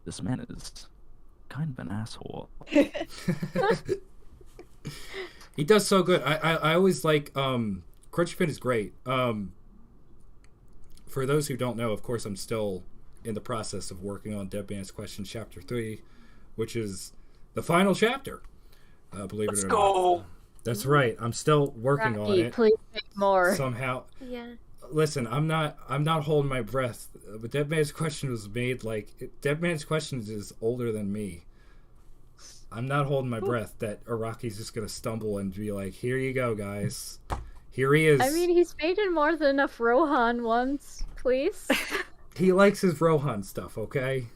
this man is kind of an asshole. He does so good. I always like CrunchyFinn is great. For those who don't know, of course, I'm still in the process of working on Dead Man's Question Chapter 3, which is the final chapter. Believe it or not. That's right. I'm still working on it. Please make more. Somehow. Yeah. Listen, I'm not holding my breath. But Dead Man's Question was made Dead Man's Question is older than me. I'm not holding my breath that Araki's just gonna stumble and be like, "Here you go, guys. Here he is. I mean, he's painted more than enough Rohan once, please. He likes his Rohan stuff, okay?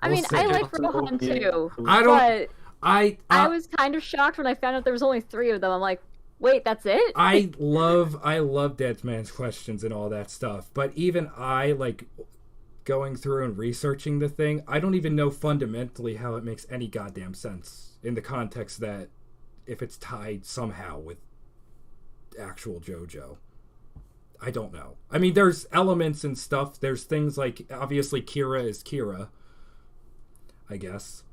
I mean, I like Rohan too. I don't. But I was kind of shocked when I found out there was only 3 of them. I'm like, wait, that's it? I love Dead Man's Questions and all that stuff, but even I, like, going through and researching the thing, I don't even know fundamentally how it makes any goddamn sense in the context that if it's tied somehow with actual JoJo. I don't know. I mean, there's elements and stuff. There's things like, obviously, Kira is Kira, I guess.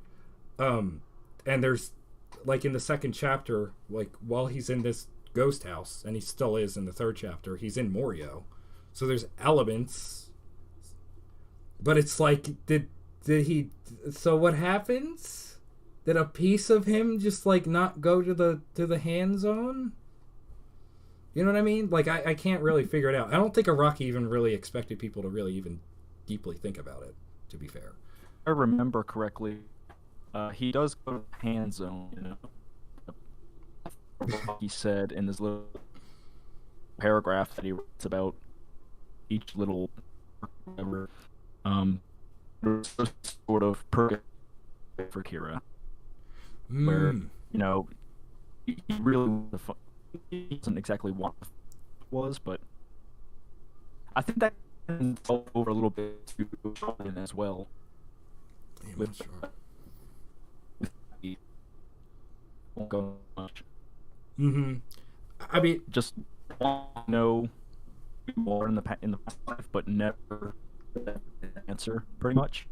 And there's, like, in the second chapter, like, while he's in this ghost house, and he still is in the third chapter, he's in Morio. So there's elements. But it's like, did he... So what happens? Did a piece of him just, like, not go to the hand zone? You know what I mean? Like, I can't really figure it out. I don't think Araki even really expected people to really even deeply think about it, to be fair. If I remember correctly, he does go to the hand zone, you know. He said in this little paragraph that he writes about each little whatever, there's a sort of purgatory for Kira, where, you know, he really he doesn't exactly want it was, but I think that can go over a little bit to Jordan as well. Yeah, with, sure. Won't go much. I mean, just want to know more in the past life, but never the answer. Pretty much.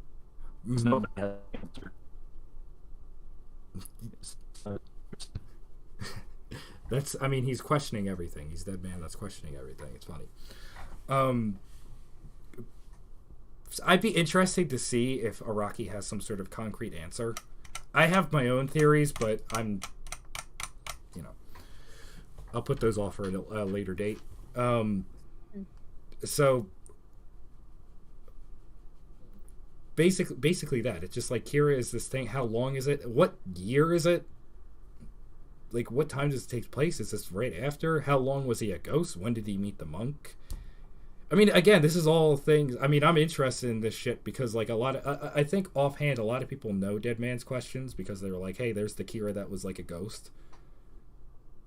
Nobody has an answer. That's, I mean, he's questioning everything. He's Dead Man that's questioning everything. It's funny. I'd be interested to see if Araki has some sort of concrete answer. I have my own theories, but I'm, you know, I'll put those off for a later date. So basically that. It's just like Kira is this thing. How long is it? What year is it? Like, what time does it take place? Is this right after? How long was he a ghost? When did he meet the monk? I mean, again, this is all things... I mean, I'm interested in this shit because, like, a lot of... I think offhand, a lot of people know Dead Man's Questions because they were like, hey, there's the Kira that was, like, a ghost.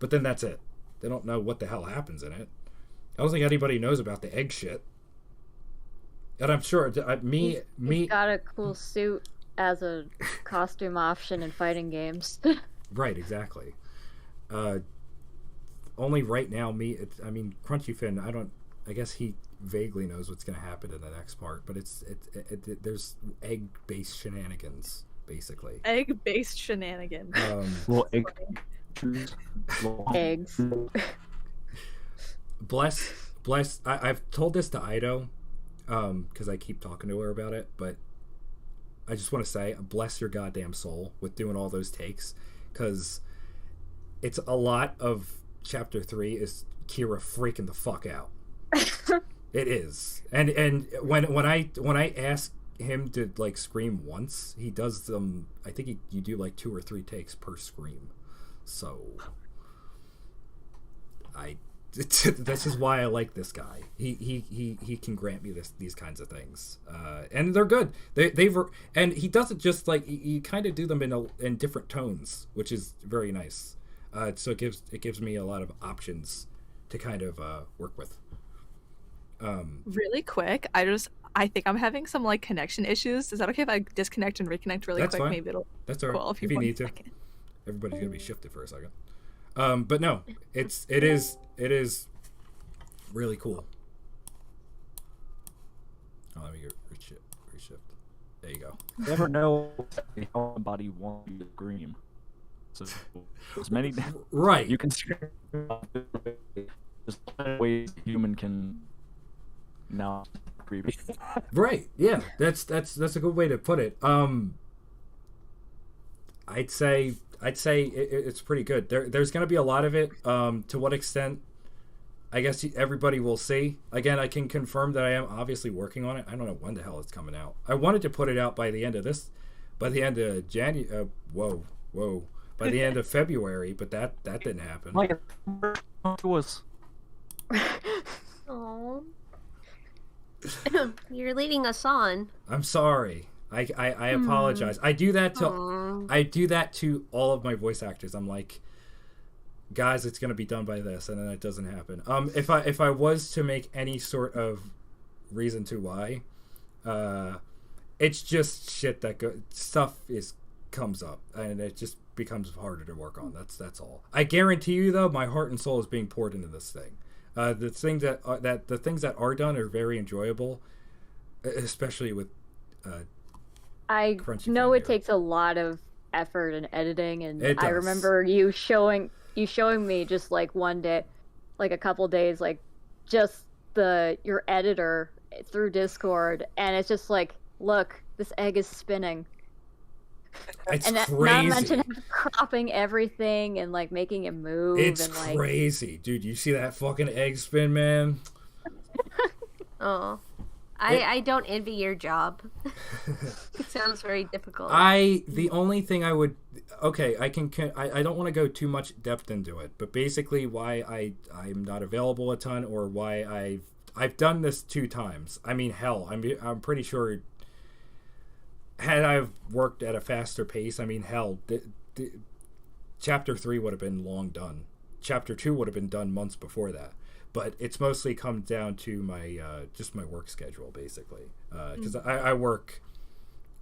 But then that's it. They don't know what the hell happens in it. I don't think anybody knows about the egg shit. And I'm sure... He's got a cool suit as a costume option in fighting games. Right, exactly. Only right now, I mean, CrunchyFinn, I guess he vaguely knows what's going to happen in the next part, but there's egg-based shenanigans, basically. Egg-based shenanigans. Well, eggs. Bless. I've told this to Eido, because I keep talking to her about it, but I just want to say, bless your goddamn soul with doing all those takes, because it's a lot of chapter 3 is Kira freaking the fuck out. It is, and when I ask him to, like, scream once, he does them. I think you do like 2 or 3 takes per scream. So this is why I like this guy. He can grant me these kinds of things, and they're good. And he doesn't just, like, you kind of do them in different tones, which is very nice. So it gives me a lot of options to kind of work with. Really quick, I think I'm having some, like, connection issues. Is that okay if I disconnect and reconnect really quick? Fine. Maybe it'll That's all right. cool If you need to. Second. Everybody's gonna be shifted for a second. But no, it is really cool. Oh, let me get reshift. There you go. You never know how somebody wants you to scream. So as many right, you can scream. There's ways a human can now creepy. Right. Yeah. That's a good way to put it. I'd say it's pretty good. There's going to be a lot of it. To what extent, I guess everybody will see. Again, I can confirm that I am obviously working on it. I don't know when the hell it's coming out. I wanted to put it out by the end of January. By the end of February, but that didn't happen. Like, to us. Oh. You're leading us on. I'm sorry. I apologize. I do that to all of my voice actors. I'm like, guys, it's gonna be done by this, and then it doesn't happen. If I was to make any sort of reason to why, it's just shit that comes up, and it just becomes harder to work on. That's all. I guarantee you, though, my heart and soul is being poured into this thing. The things that are done are very enjoyable, especially with. I know it takes a lot of effort and editing, and I remember you showing me just like one day, like a couple days, like just your editor through Discord, and it's just like, look, this egg is spinning. It's and crazy. Not to mention cropping everything and like making it move. It's and, like... crazy, dude. You see that fucking egg spin, man? Oh, I don't envy your job. It sounds very difficult. The only thing I would, I don't want to go too much depth into it, but basically why I'm not available a ton, or why I've done this 2 times. I mean, hell, I'm pretty sure. Had I worked at a faster pace, I mean, hell, Chapter 3 would have been long done. Chapter 2 would have been done months before that. But it's mostly come down to my just my work schedule, basically. Because I work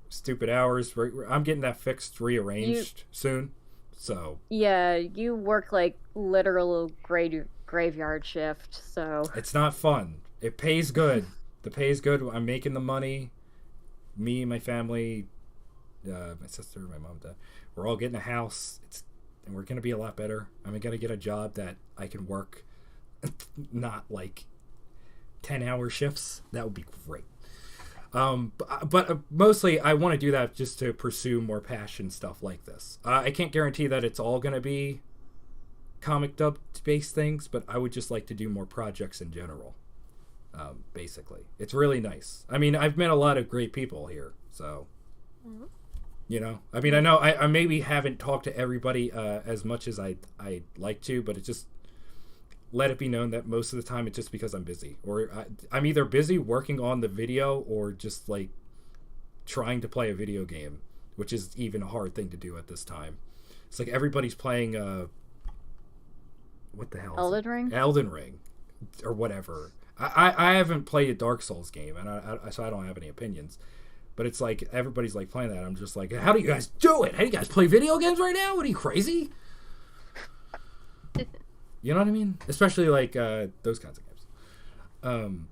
stupid hours. I'm getting that rearranged soon. So yeah, you work like literal graveyard shift. So it's not fun. It pays good. The pay is good. I'm making the money. Me, my family, my sister, my mom, dad, we're all getting a house. And we're gonna be a lot better. I'm gonna get a job that I can work, not like 10-hour shifts. That would be great. But mostly I want to do that just to pursue more passion stuff like this. I can't guarantee that it's all gonna be comic dub based things, but I would just like to do more projects in general. Basically, it's really nice. I mean, I've met a lot of great people here, so you know. I mean, I know I maybe haven't talked to everybody as much as I'd like to, but it just let it be known that most of the time it's just because I'm busy, or I'm either busy working on the video or just like trying to play a video game, which is even a hard thing to do at this time. It's like everybody's playing what the hell? Elden Ring, or whatever. I haven't played a Dark Souls game, and so I don't have any opinions. But it's like everybody's like playing that. I'm just like, how do you guys do it? How do you guys play video games right now? What are you, crazy? You know what I mean? Especially like those kinds of games.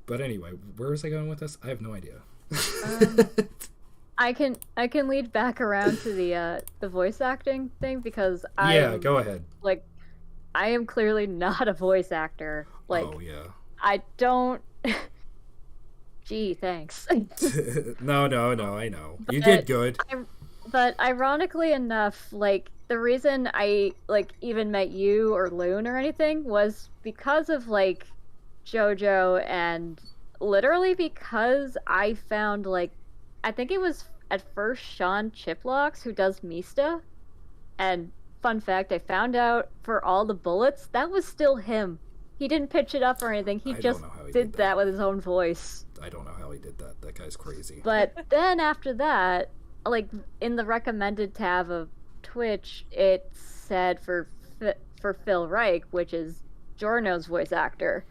But anyway, where was I going with this? I have no idea. I can lead back around to the voice acting thing, because go ahead. Like, I am clearly not a voice actor. Like, oh yeah. I don't. Gee, thanks. No, I know. You did good. But ironically enough, like, the reason I, like, even met you or Loon or anything was because of, like, JoJo, and literally because I found, like, I think it was at first Sean Chiplocks who does Mista, and fun fact, I found out for all the bullets, that was still him. He didn't pitch it up or anything. He just did that with his own voice. I don't know how he did that. That guy's crazy. But then after that, like, in the recommended tab of Twitch, it said for Phil Reich, which is Giorno's voice actor.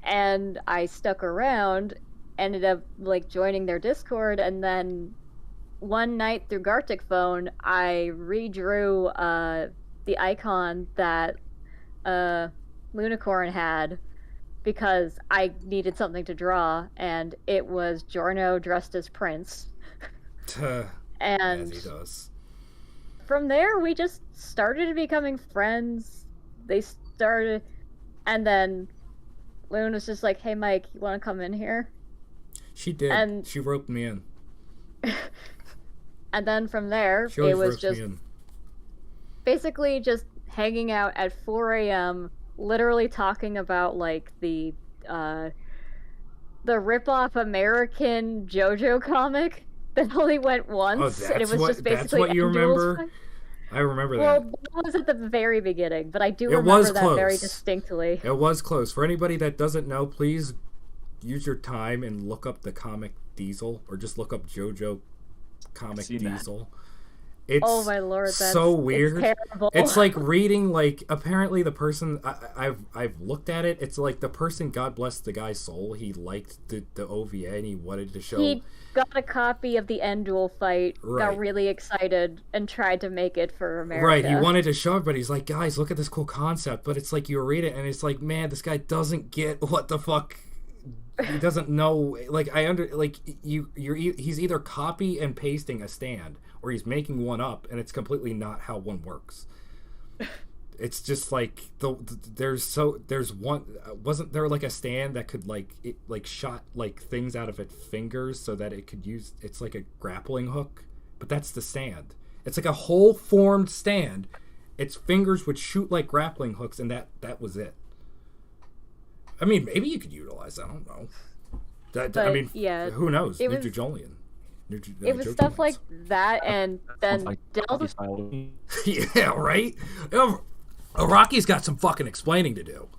And I stuck around, ended up, like, joining their Discord, and then one night through Gartic Phone, I redrew the icon that Lunicorn had, because I needed something to draw, and it was Giorno dressed as Prince. And as he does. From there, we just started becoming friends. And then Loon was just like, "Hey Mike, you want to come in here?" She did. And she roped me in. And then from there, it was just basically just hanging out at 4 a.m., literally talking about, like, the rip-off American JoJo comic that only went once, and it was just basically that's what you remember? I remember Well, that. that was at the very beginning, but I do It remember was that very close. distinctly. It was close. For anybody that doesn't know, please use your time and look up the comic Diesel, or just look up JoJo comic Diesel. It's oh my lord, that's so weird. It's terrible. It's like reading, like, apparently the person I've looked at it. It's like the person, God bless the guy's soul, he liked the OVA and he wanted to show. He got a copy of the end duel fight, got really excited, and tried to make it for America. Right, he wanted to show everybody. He's like, guys, look at this cool concept. But it's like, you read it and it's like, man, this guy doesn't get what the fuck. He doesn't know. Like, he's either copy and pasting a stand, or he's making one up, and it's completely not how one works. It's just like there's one. Wasn't there like a stand that could shot like things out of its fingers so that it could use? It's like a grappling hook, but that's the stand. It's like a whole formed stand. Its fingers would shoot like grappling hooks, and that was it. I mean, maybe you could utilize that. I don't know. I mean, yeah, who knows? It was stuff like that, and then Delta. Yeah, right? Rocky's got some fucking explaining to do.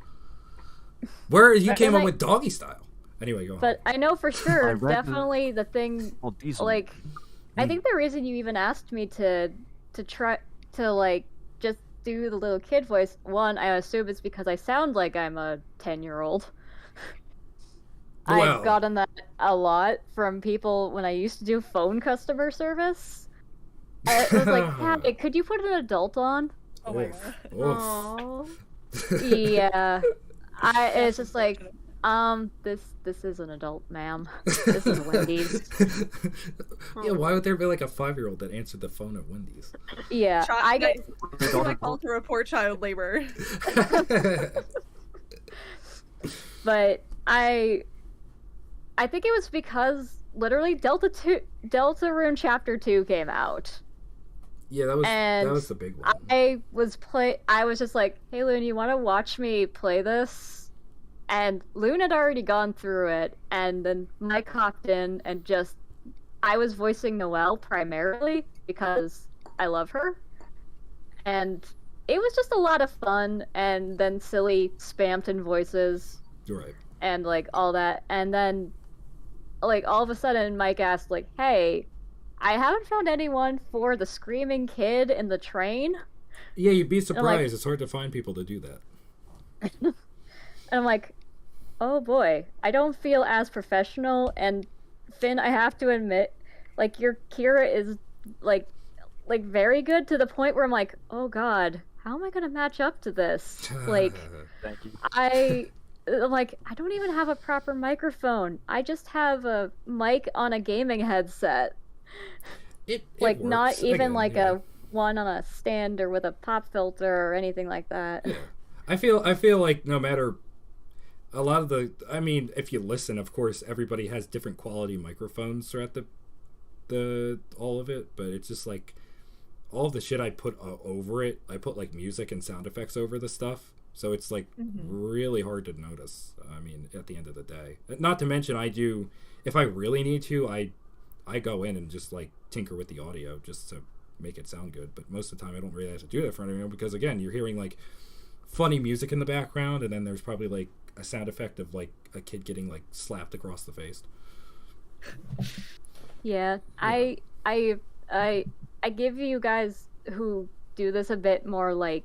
Where you came up with doggy style. Anyway, go on. But I know for sure, definitely the thing, like, I think the reason you even asked me to try to, like, just do the little kid voice, one, I assume it's because I sound like I'm a 10-year-old. I've gotten that a lot from people when I used to do phone customer service. It was like, hey, could you put an adult on? Oh my god. Yeah. It's just like, this is an adult, ma'am. This is Wendy's. Yeah, why would there be like a 5-year-old that answered the phone at Wendy's? Yeah, I get called to report child labor. But I think it was because literally Delta Rune Chapter 2 came out. Yeah, that was the big one. I was just like, hey Loon, you want to watch me play this? And Loon had already gone through it, and then Mike hopped in and I was voicing Noelle primarily because I love her. And it was just a lot of fun, and then silly Spamton voices. Right. And like all that. And then like all of a sudden Mike asked, like, hey, I haven't found anyone for the screaming kid in the train. Yeah, you'd be surprised. It's hard to find people to do that. And I'm like, oh boy, I don't feel as professional. And Finn, I have to admit, like, your Kira is like very good, to the point where I'm like, oh god, how am I gonna match up to this? Like, thank you. I don't even have a proper microphone. I just have a mic on a gaming headset. It like, works. not even Again, like yeah. a one on a stand or with a pop filter or anything like that. Yeah. I feel like no matter a lot of if you listen, of course, everybody has different quality microphones throughout the all of it, but it's just like all of the shit I put over it, I put like music and sound effects over the stuff. So it's like really hard to notice. I mean, at the end of the day, not to mention if I really need to, I go in and just like tinker with the audio just to make it sound good. But most of the time I don't really have to do that for anyone, because again, you're hearing like funny music in the background, and then there's probably like a sound effect of like a kid getting like slapped across the face. Yeah. I give you guys who do this a bit more like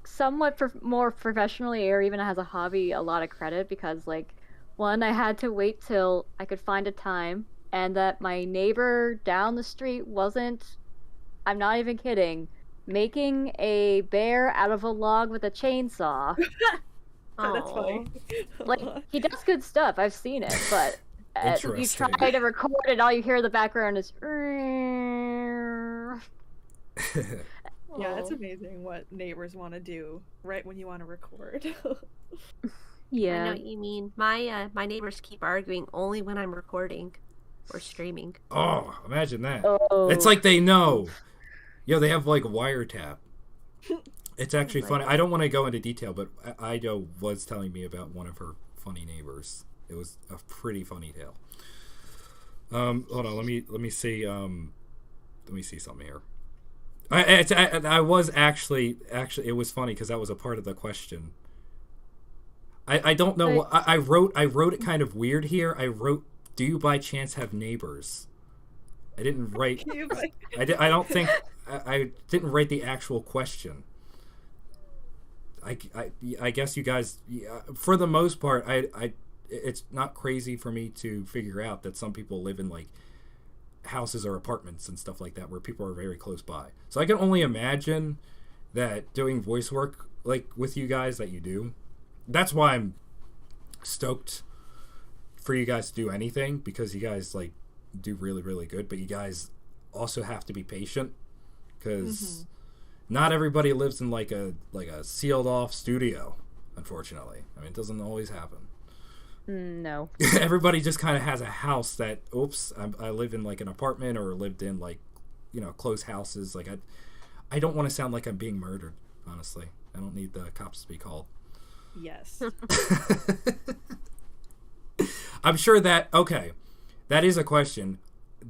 somewhat more professionally, or even as a hobby, a lot of credit, because like, one, I had to wait till I could find a time, and that my neighbor down the street wasn't, I'm not even kidding, making a bear out of a log with a chainsaw. Oh, that's funny. Like, he does good stuff, I've seen it, but you try to record it, all you hear in the background is yeah, it's amazing what neighbors want to do right when you want to record. Yeah, I know what you mean. My neighbors keep arguing only when I'm recording or streaming. Oh, imagine that. Oh. It's like they know. Yo, they have like wiretap. It's actually funny. I don't want to go into detail, but Eido was telling me about one of her funny neighbors. It was a pretty funny tale. Hold on, let me see. Let me see something here. I was actually it was funny because that was a part of the question. I don't know. I wrote it kind of weird here. I wrote, "Do you by chance have neighbors?" I didn't write. I don't think I didn't write the actual question. I guess you guys, for the most part, it's not crazy for me to figure out that some people live in like houses or apartments and stuff like that where people are very close by. So I can only imagine that doing voice work like with you guys that you do. That's why I'm stoked for you guys to do anything, because you guys like do really, really good, but you guys also have to be patient because not everybody lives in like a sealed off studio, unfortunately. I mean, it doesn't always happen. No. Everybody just kind of has a house that, I live in like an apartment or lived in like, close houses. Like I don't want to sound like I'm being murdered, honestly. I don't need the cops to be called. Yes. I'm sure that is a question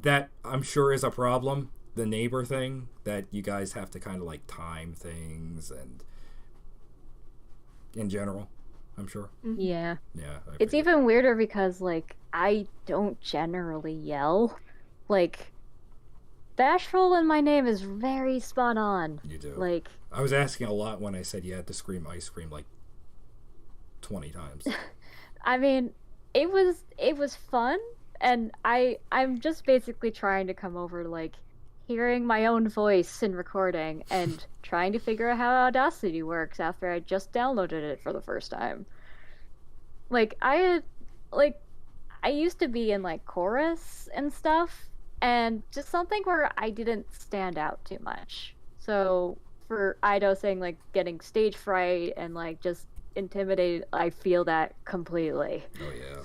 that I'm sure is a problem. The neighbor thing, that you guys have to kind of like time things and in general, I'm sure. Yeah. Yeah. It's even weirder because like I don't generally yell. Like Bashful in my name is very spot on. You do. Like I was asking a lot when I said you had to scream ice cream like 20 times. I mean, it was fun, and I'm just basically trying to come over to like hearing my own voice in recording and trying to figure out how Audacity works after I just downloaded it for the first time. Like I used to be in like chorus and stuff, and just something where I didn't stand out too much. So for Eido saying like getting stage fright and like just intimidated, I feel that completely. Oh yeah.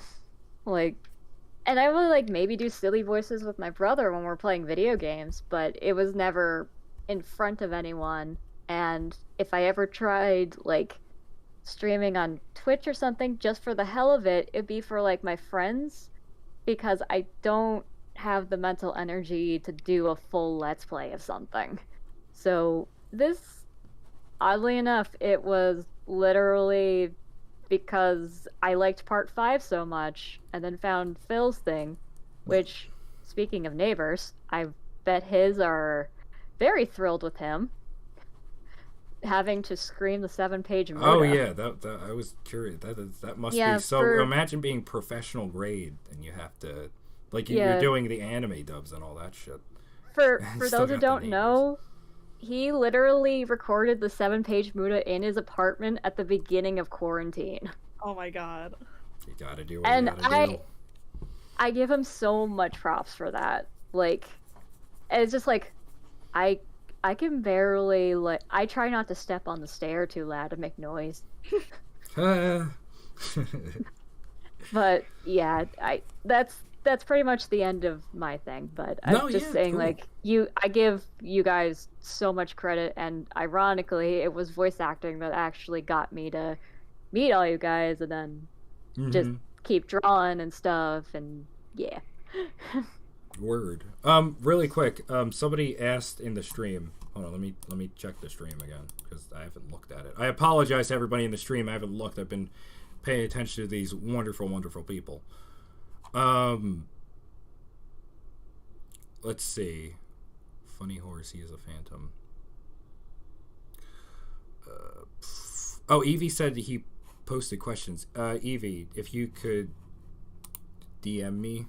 Like, and I would like maybe do silly voices with my brother when we're playing video games, but it was never in front of anyone. And if I ever tried like streaming on Twitch or something just for the hell of it, it'd be for like my friends, because I don't have the mental energy to do a full let's play of something. So this, oddly enough, it was literally because I liked part 5 so much and then found Phil's thing, which, speaking of neighbors, I bet his are very thrilled with him having to scream the 7-page MUDA. Oh yeah, that I was curious. That must be so. Imagine being professional grade and you have to like you're doing the anime dubs and all that shit. For those who don't know, he literally recorded the 7-page MUDA in his apartment at the beginning of quarantine. Oh my god. You gotta do what you gotta do. I give him so much props for that. Like, it's just like, I can barely, like, I try not to step on the stair too loud to make noise. But yeah, that's pretty much the end of my thing. But I'm just saying, cool. Like, I give you guys so much credit, and ironically, it was voice acting that actually got me to meet all you guys, and then just keep drawing and stuff, and yeah. Word. Really quick. Somebody asked in the stream. Hold on, let me check the stream again because I haven't looked at it. I apologize to everybody in the stream. I haven't looked. I've been paying attention to these wonderful, wonderful people. Let's see. Funny horse. He is a phantom. Evie said he posted questions. Evie, if you could DM me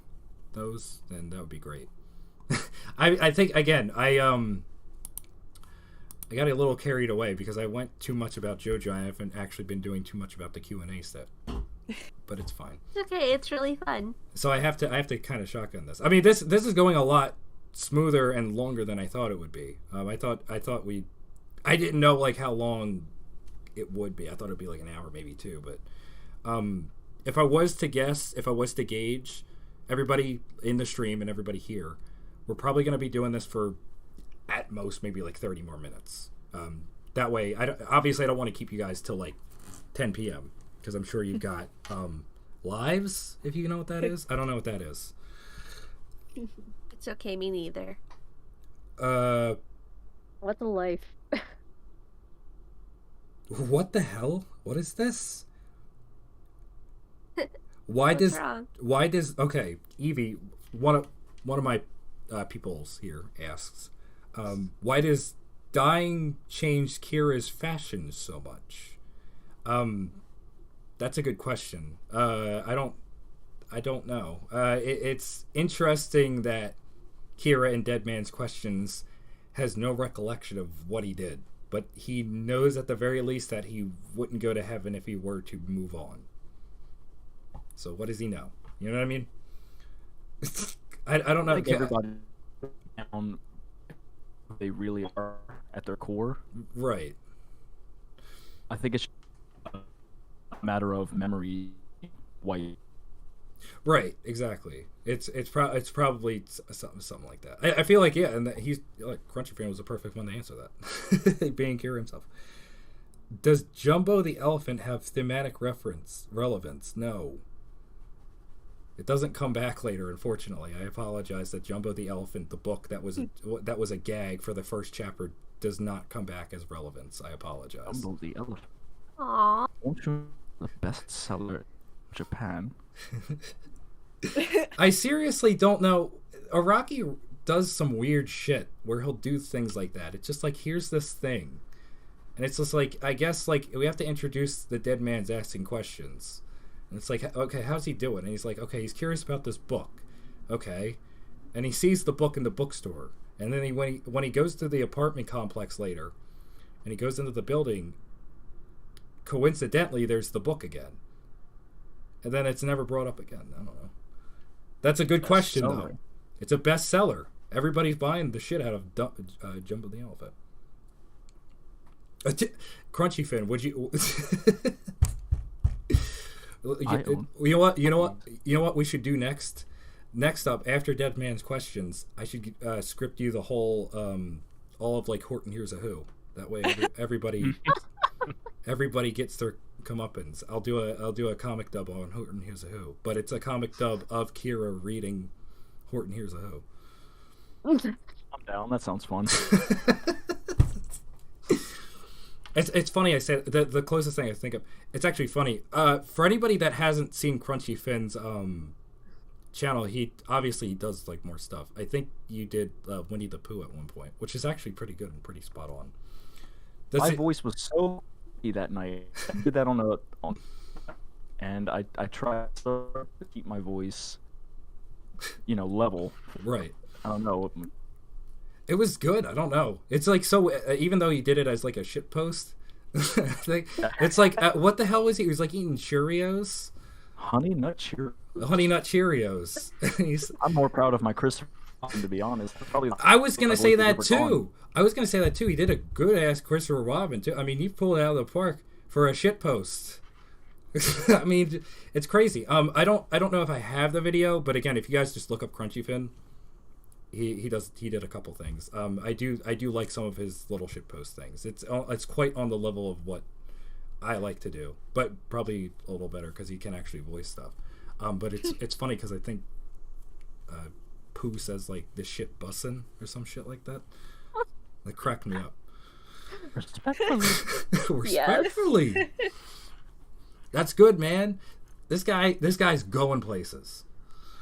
those, then that would be great. I think again I got a little carried away because I went too much about JoJo. I haven't actually been doing too much about the Q&A set, but it's fine. It's okay. It's really fun. So I have to kind of shotgun this. I mean, this is going a lot smoother and longer than I thought it would be. I didn't know like how long it would be. I thought it'd be like an hour, maybe 2. But if I was to gauge, everybody in the stream and everybody here, we're probably going to be doing this for at most maybe like 30 more minutes. That way, obviously I don't want to keep you guys till like 10 p.m. because I'm sure you've got lives, if you know what that is. I don't know what that is. It's okay, me neither. What a life. What the hell? What is this? Why does okay, Evie, one of my peoples here asks, why does dying change Kira's fashion so much? That's a good question. I don't know. It's interesting that Kira in Dead Man's Questions has no recollection of what he did, but he knows at the very least that he wouldn't go to heaven if he were to move on. So what does he know? You know what I mean? I don't know. I think everybody down they really are at their core. Right. I think it's a matter of memory. White. Right. Exactly. It's probably something like that. I feel like, yeah, and that he's like CrunchyFinn was the perfect one to answer that. Being Kira himself. Does Jumbo the elephant have thematic relevance? No. It doesn't come back later, unfortunately. I apologize that Jumbo the elephant, the book that was a gag for the first chapter, does not come back as relevance. I apologize. Jumbo the elephant. Aww. Won't you the bestseller in Japan? I seriously don't know. Araki does some weird shit where he'll do things like that. It's just like, here's this thing. And it's just like, I guess, like, we have to introduce the dead man's asking questions. And it's like, okay, how's he doing? And he's like, okay, he's curious about this book. Okay. And he sees the book in the bookstore. And then when he goes to the apartment complex later, and he goes into the building, coincidentally, there's the book again. And then it's never brought up again. I don't know. That's a good question, though. It's a bestseller. Everybody's buying the shit out of Jumbo the Elephant. CrunchyFinn, would you... You know what we should do next? Next up, after Dead Man's Questions, I should script you the whole, all of, like, Horton Hears a Who. That way everybody gets their comeuppance. I'll do a comic dub on Horton Hears a Who, but it's a comic dub of Kira reading Horton Hears a Who. I'm down. That sounds fun. It's funny. I said the closest thing I think of. It's actually funny. For anybody that hasn't seen CrunchyFinn's channel, he obviously does like more stuff. I think you did Winnie the Pooh at one point, which is actually pretty good and pretty spot on. My voice was so that night. I did that on and I tried to keep my voice, level. Right. I don't know. It was good. I don't know. It's like, so even though he did it as like a shit post, it's like, what the hell was he? He was like eating Cheerios. Honey Nut Cheerios. Honey Nut Cheerios. I'm more proud of my Christopher, to be honest. I was gonna say that too. He did a good ass Christopher Robin too. I mean, he pulled it out of the park for a shit post. I mean, it's crazy. I don't know if I have the video, but again, if you guys just look up CrunchyFinn, he did a couple things. I do like some of his little shit post things. It's quite on the level of what I like to do, but probably a little better because he can actually voice stuff. But it's funny because I think Pooh says like this shit bussin' or some shit like that. That cracked me up. Respectfully. Respectfully. That's good, man. This guy's going places.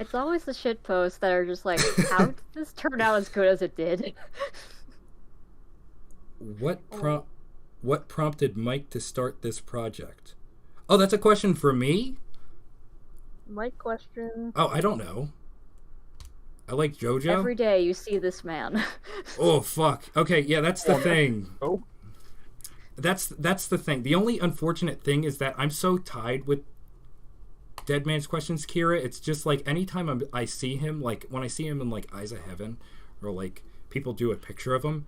It's always the shit posts that are just like, how did this turn out as good as it did? What prompted Mike to start this project? Oh, that's a question for me? Mike question. Oh, I don't know. I like JoJo. Every day you see this man. Oh, fuck. Okay, yeah, that's the thing. Oh. That's the thing. The only unfortunate thing is that I'm so tied with Dead Man's Questions, Kira. It's just like anytime I see him, like when I see him in like Eyes of Heaven, or like people do a picture of him,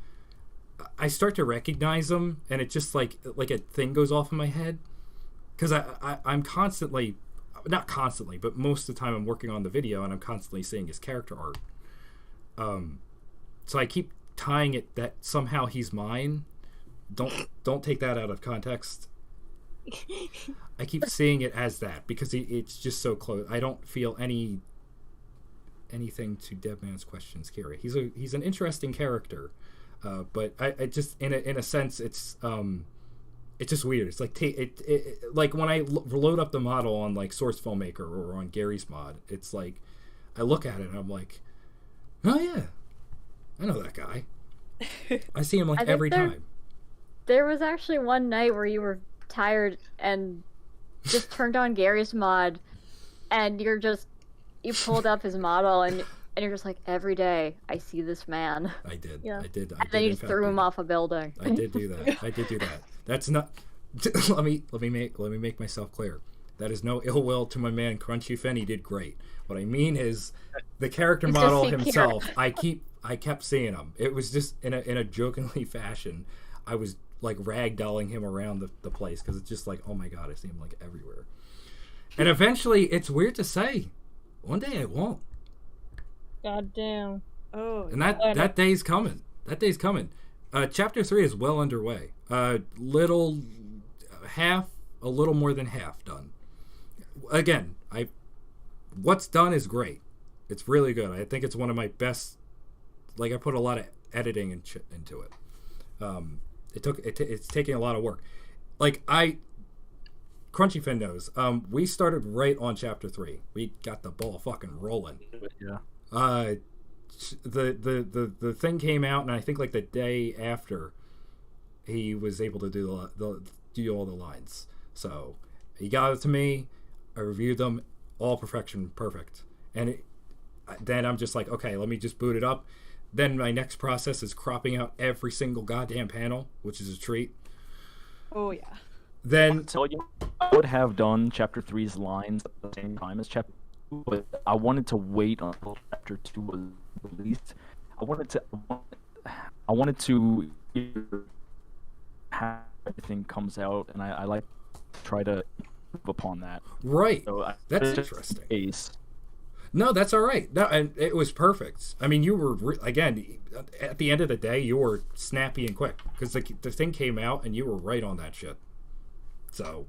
I start to recognize him, and it just like a thing goes off in my head, because I'm constantly, not constantly, but most of the time I'm working on the video, and I'm constantly seeing his character art. So I keep tying it that somehow he's mine. Don't take that out of context. I keep seeing it as that because it's just so close. I don't feel anything to Dead Man's Questions, Kira. He's an interesting character. But I just in a sense it's just weird. It's like like when I load up the model on like Source Filmmaker or on Gary's mod, it's like I look at it and I'm like, oh yeah, I know that guy. I see him like every time. There was actually one night where you were tired and just turned on Gary's mod, and you pulled up his model and you're just like, every day I see this man. I did. Yeah. I did. And then you threw him off a building. I did do that. That's not. Let me make myself clear. That is no ill will to my man CrunchyFinn. He did great. What I mean is, the character model himself. I kept seeing him. It was just in a jokingly fashion. I was like ragdolling him around the place because it's just like, oh my god, I see him like everywhere. And eventually, it's weird to say, one day I won't. God damn. Oh. And that day's coming. That day's coming. Chapter 3 is well underway. A little more than half done. Again, what's done is great. It's really good. I think it's one of my best. Like, I put a lot of editing into it. It's taking a lot of work. Like, CrunchyFinn knows. We started right on chapter 3. We got the ball fucking rolling. Yeah. The thing came out, and I think like the day after, he was able to do all the lines. So he got it to me. I reviewed them, all perfection, perfect. And then I'm just like, okay, let me just boot it up. Then my next process is cropping out every single goddamn panel, which is a treat. Oh yeah. Then I'll tell you, I would have done chapter 3's lines at the same time as chapter 2, but I wanted to wait until chapter 2 was released. I wanted to have everything comes out, and I like to try to move upon that. Right. So that's interesting. Case. No, that's all right. No, and it was perfect. I mean, you were again at the end of the day, you were snappy and quick because the thing came out and you were right on that shit. So,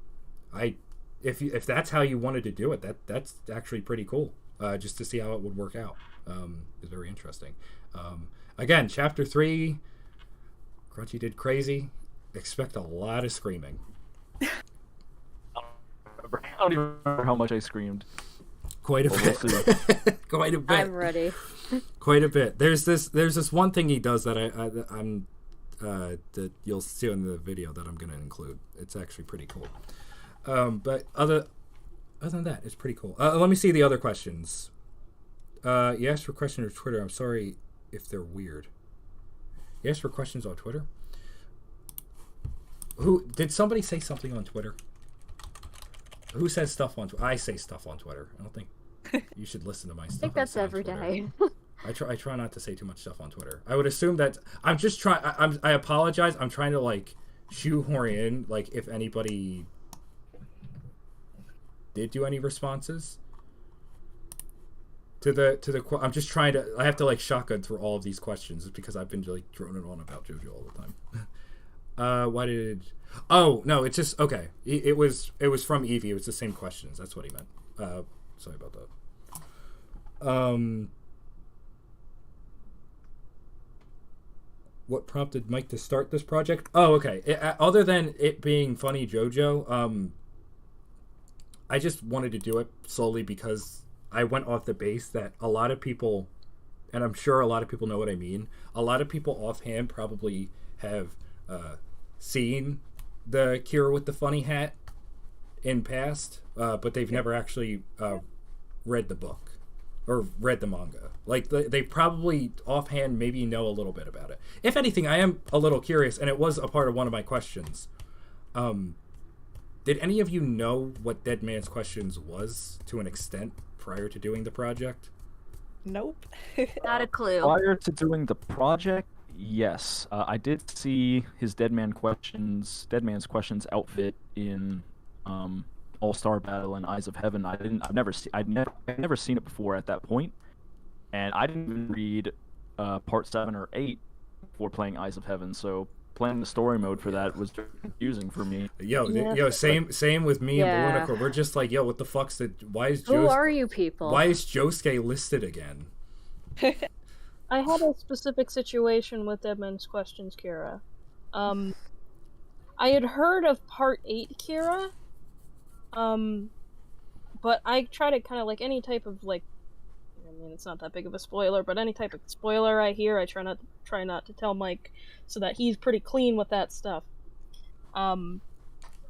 if that's how you wanted to do it, that's actually pretty cool. Just to see how it would work out, is very interesting. Again, chapter 3, Crunchy did crazy. Expect a lot of screaming. I don't even remember how much I screamed. Quite a bit. Quite a bit. I'm ready. Quite a bit. There's this one thing he does that I'm that you'll see in the video that I'm going to include. It's actually pretty cool. But other than that, it's pretty cool. Let me see the other questions. You asked for questions on Twitter. I'm sorry if they're weird. You asked for questions on Twitter? Did somebody say something on Twitter? Who says stuff on Twitter? I say stuff on Twitter. I don't think you should listen to my stuff. I think that's every day. I try not to say too much stuff on Twitter. I would assume that I'm just trying. I apologize. I'm trying to like shoehorn in like if anybody did do any responses to the. I'm just trying to. I have to like shotgun through all of these questions because I've been like droning on about JoJo all the time. Why did? Oh no, it's just okay. It was from Evie. It was the same questions. That's what he meant. Sorry about that. What prompted Mike to start this project? Oh, okay. Other than it being funny JoJo, I just wanted to do it solely because I went off the base that a lot of people, and I'm sure a lot of people know what I mean, a lot of people offhand probably have seen the Cure with the funny hat in past, but they've never actually read the book or read the manga. Like they probably offhand maybe know a little bit about it. If anything, I am a little curious, and it was a part of one of my questions. Did any of you know what Dead Man's Questions was to an extent prior to doing the project? Nope. Not a clue. Prior to doing the project, yes, I did see his Dead Man's Questions outfit in All-Star Battle and Eyes of Heaven. I've never seen it before at that point, and I didn't even read part 7 or 8 before playing Eyes of Heaven. So playing the story mode for that was very confusing for me. Yo, same with me and Veronica. We're just like, yo, what the fuck's why is Who are you people? Why is Josuke listed again? I had a specific situation with Edmund's questions, Kira. I had heard of Part 8, Kira, but I try to kind of, like, any type of, like, I mean, it's not that big of a spoiler, but any type of spoiler I hear, I try not to tell Mike, so that he's pretty clean with that stuff.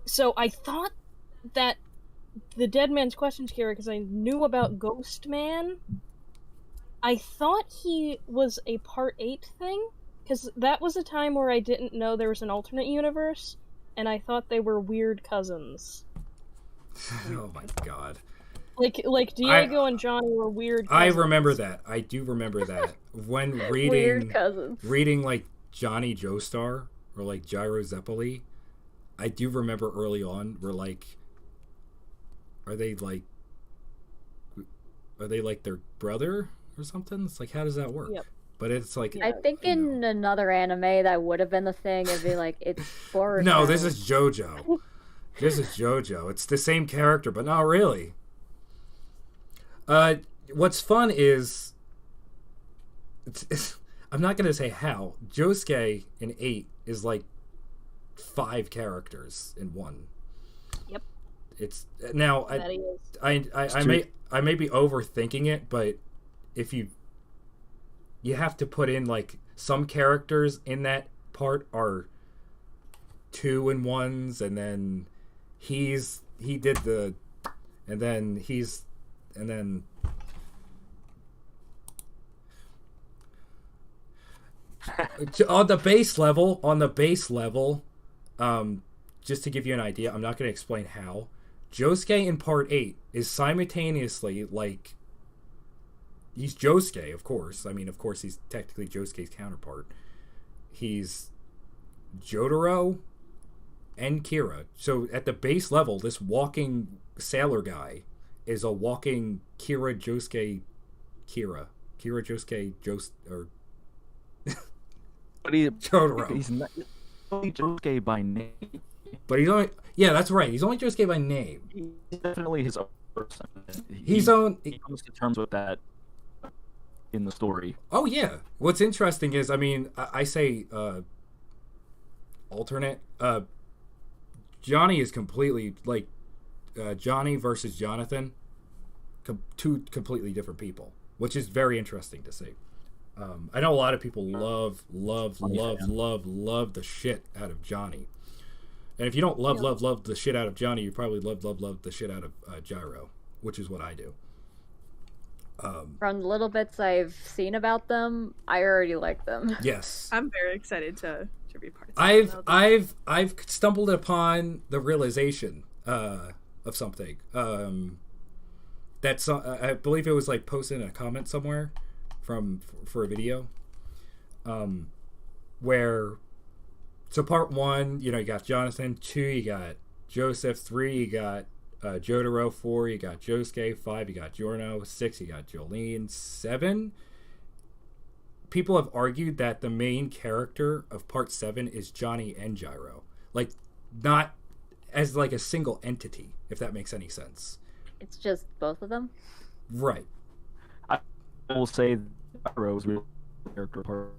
So I thought that the Dead Man's Questions, Kira, because I knew about Ghost Man, I thought he was a Part 8 thing, because that was a time where I didn't know there was an alternate universe, and I thought they were weird cousins. Oh my god. Like Diego and Johnny were weird cousins. I remember that. I do remember that. When Weird cousins. reading like Johnny Joestar or like Gyro Zeppeli, I do remember early on we're like, are they like their brother or something? It's like, how does that work? Yep. But it's like, I think in another anime that would have been the thing. It'd be like, it's forward. no, this is JoJo. This is JoJo. It's the same character, but not really. What's fun is, I'm not gonna say how. Josuke in 8 is like 5 characters in one. Yep. It's now I may be overthinking it, but if you have to put in like some characters in that part are 2 in ones, and then he did the, and then on the base level, just to give you an idea, I'm not going to explain how. Josuke in Part 8 is simultaneously like, he's Josuke, of course. I mean, of course, he's technically Josuke's counterpart. He's Jotaro and Kira. So at the base level, this walking sailor guy is a walking Kira Josuke or But he, Jotaro. He's not only Josuke by name. But he's only, yeah, that's right. He's only Josuke by name. He's definitely his own person. He comes to terms with that in the story. Oh yeah. What's interesting is, I mean, I say alternate. Johnny is completely like Johnny versus Jonathan, two completely different people, which is very interesting to see. I know a lot of people love the shit out of Johnny. And if you don't love the shit out of Johnny, you probably love the shit out of Gyro, which is what I do. From the little bits I've seen about them, I already like them. Yes. I'm very excited to be part I've of stumbled upon the realization of something. That's I believe it was like posted in a comment somewhere for a video. Where, so part 1, you know, you got Jonathan. 2, you got Joseph. 3, you got Jotaro. 4, you got Josuke. 5, you got Giorno. 6, you got Jolene. 7, people have argued that the main character of part 7 is Johnny and Gyro, like not as like a single entity, if that makes any sense. It's just both of them, right? I will say Gyro's real character part.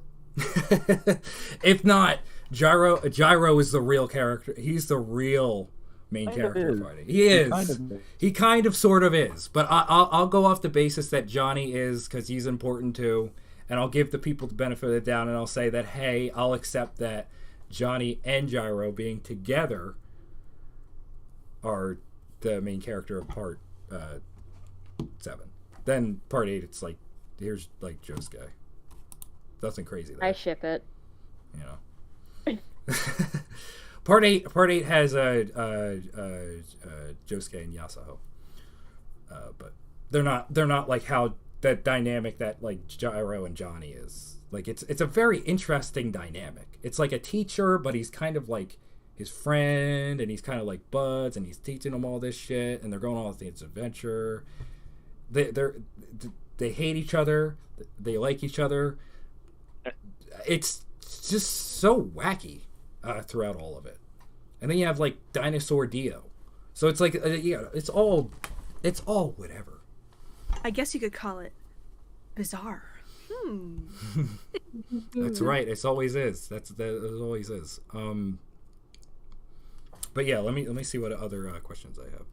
If not, Gyro is the real character. He's the real main character fighting. He is. He kind of sort of is. But I'll go off the basis that Johnny is, because he's important too. And I'll give the people the benefit of the doubt, and I'll say that, hey, I'll accept that Johnny and Gyro being together are the main character of part 7. Then part 8, it's like, here's like Josuke. Nothing crazy there. I ship it. You know. Part 8 has Josuke and Yasuo. But they're not like how that dynamic that like Gyro and Johnny is. Like it's a very interesting dynamic. It's like a teacher, but he's kind of like his friend, and he's kind of like buds, and he's teaching them all this shit, and they're going on this adventure. They hate each other. They like each other. It's just so wacky throughout all of it. And then you have like Dinosaur Dio. So it's like it's all whatever. I guess you could call it bizarre. That's right. It always is. It always is. But yeah, let me see what other questions I have.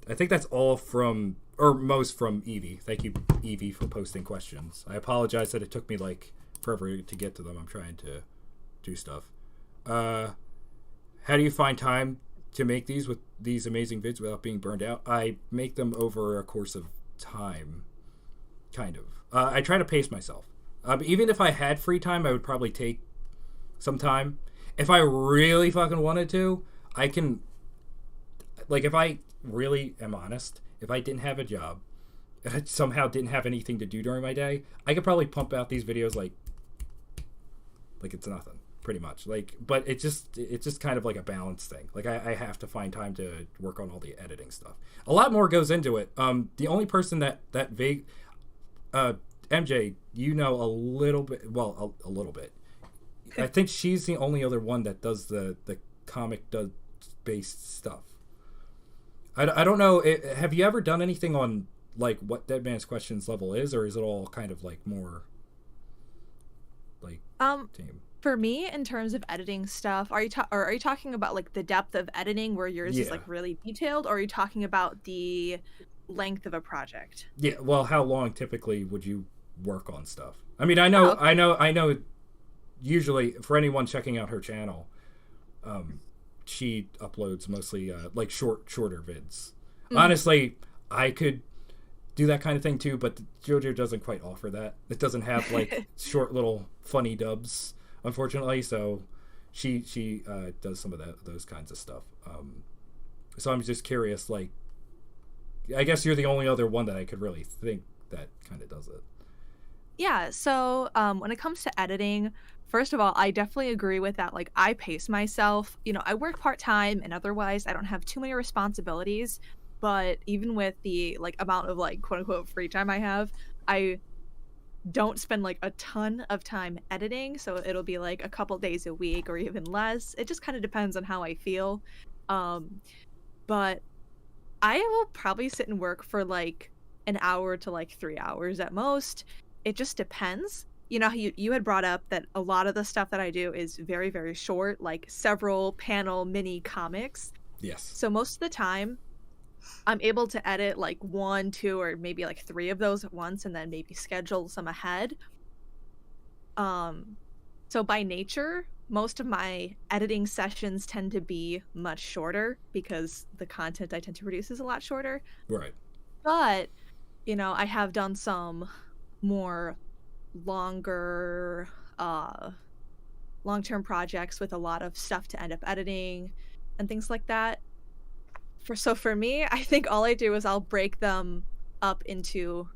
I think that's all from, or most from Evie. Thank you, Evie, for posting questions. I apologize that it took me like forever to get to them. I'm trying to do stuff. How do you find time to make these amazing vids without being burned out? I make them over a course of time, kind of. I try to pace myself. Even if I had free time, I would probably take some time. If I really fucking wanted to, I can, like, if I really am honest, if I didn't have a job and I somehow didn't have anything to do during my day, I could probably pump out these videos like it's nothing, pretty much. Like, but it's just kind of like a balance thing. Like, I have to find time to work on all the editing stuff. A lot more goes into it. The only person that vague, MJ, you know a little bit, well, a little bit. I think she's the only other one that does the comic based stuff. I don't know. Have you ever done anything on like what Dead Man's Questions level is, or is it all kind of like more like team? For me, in terms of editing stuff, are you talking about like the depth of editing where yours is like really detailed, or are you talking about the length of a project? Yeah. Well, how long typically would you work on stuff? I mean, I know. Usually, for anyone checking out her channel, she uploads mostly like shorter vids. Honestly, I could do that kind of thing too, but JoJo doesn't quite offer that. It doesn't have like short little funny dubs, unfortunately. So she does some of those kinds of stuff. So I'm just curious. Like, I guess you're the only other one that I could really think that kind of does it. Yeah. So when it comes to editing, first of all, I definitely agree with that. Like, I pace myself. You know, I work part-time, and otherwise I don't have too many responsibilities. But even with the like amount of like quote unquote free time I have, I don't spend like a ton of time editing. So it'll be like a couple days a week or even less. It just kind of depends on how I feel. But I will probably sit and work for like an hour to like 3 hours at most. It just depends. You know, you had brought up that a lot of the stuff that I do is very, very short, like several panel mini comics. Yes. So most of the time, I'm able to edit like 1, 2, or maybe like 3 of those at once, and then maybe schedule some ahead. So by nature, most of my editing sessions tend to be much shorter because the content I tend to produce is a lot shorter. Right. But, you know, I have done some more longer long-term projects with a lot of stuff to end up editing and things like that. So for me, I think all I do is I'll break them up into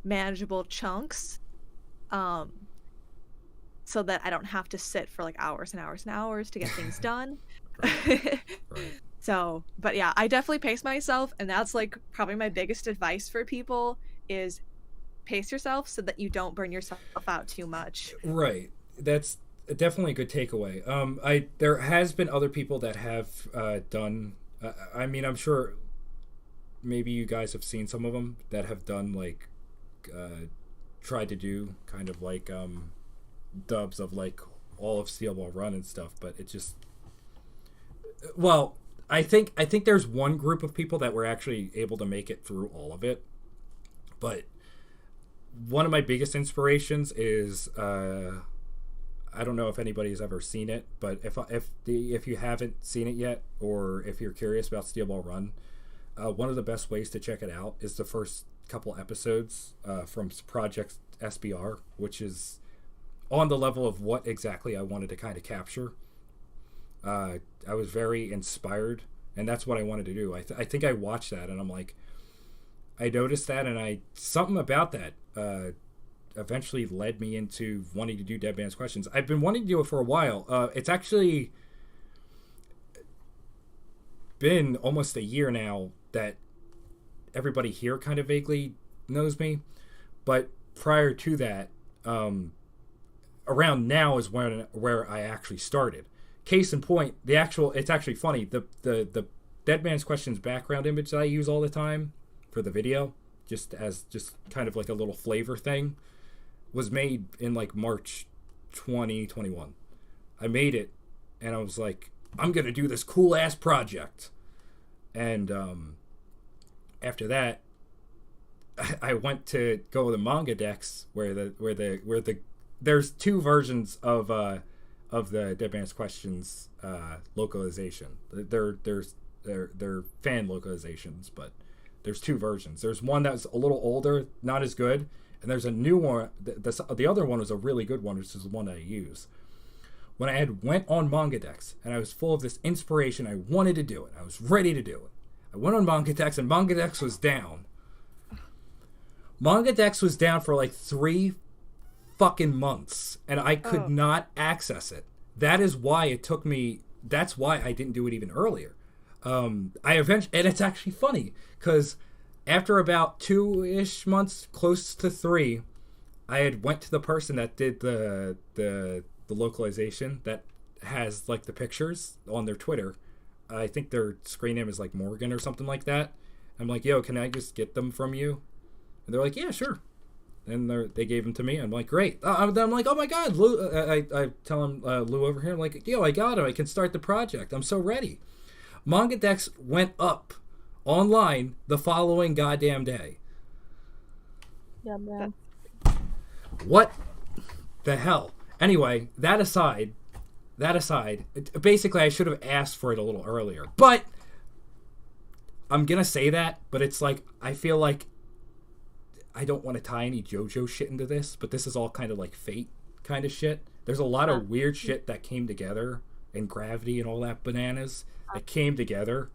manageable chunks, so that I don't have to sit for like hours and hours and hours to get things done. Right. So, but yeah, I definitely pace myself, and that's like probably my biggest advice for people is pace yourself so that you don't burn yourself out too much. Right. That's definitely a good takeaway. There has been other people that have done. I mean, I'm sure maybe you guys have seen some of them that have done like tried to do kind of like dubs of like all of Steel Ball Run and stuff, but it just, well, I think there's one group of people that were actually able to make it through all of it, but one of my biggest inspirations is I don't know if anybody's ever seen it, but if you haven't seen it yet, or if you're curious about Steel Ball Run, one of the best ways to check it out is the first couple episodes from Project SBR, which is on the level of what exactly I wanted to kind of capture. I was very inspired, and that's what I wanted to do. I think I watched that, and I'm like, I noticed that, and something about that eventually led me into wanting to do Dead Man's Questions. I've been wanting to do it for a while. It's actually been almost a year now that everybody here kind of vaguely knows me, but prior to that, around now is where I actually started. Case in point, it's actually funny, the Dead Man's Questions background image that I use all the time for the video, just kind of like a little flavor thing, was made in like March 2021. I made it, and I was like, I'm gonna do this cool ass project. And after that, I went to go to Manga Dex, where there's two versions of the Dead Man's Questions localization. They're fan localizations, but there's two versions. There's one that's a little older, not as good, and there's a new one. The other one was a really good one, which is the one that I use. When I went on Manga Dex, and I was full of this inspiration, I wanted to do it. I was ready to do it. I went on Manga Dex, and Manga Dex was down. Manga Dex was down for like 3 fucking months, and I could not access it. That is why it took me. That's why I didn't do it even earlier. I eventually, and it's actually funny because after about 2-ish months, close to 3, I had went to the person that did the localization that has like the pictures on their Twitter. I think their screen name is like Morgan or something like that. I'm like, yo, can I just get them from you? And they're like, yeah, sure. And they gave them to me. I'm like, great. I'm like, oh my god, Lou. I tell him, Lou over here, I'm like, yo, I got him. I can start the project. I'm so ready. Manga Dex went up online the following goddamn day. Yeah, man. What the hell? Anyway, that aside, basically I should have asked for it a little earlier. But I'm going to say that, but it's like, I feel like I don't want to tie any JoJo shit into this, but this is all kind of like fate kind of shit. There's a lot of weird shit that came together, and gravity and all that bananas that came together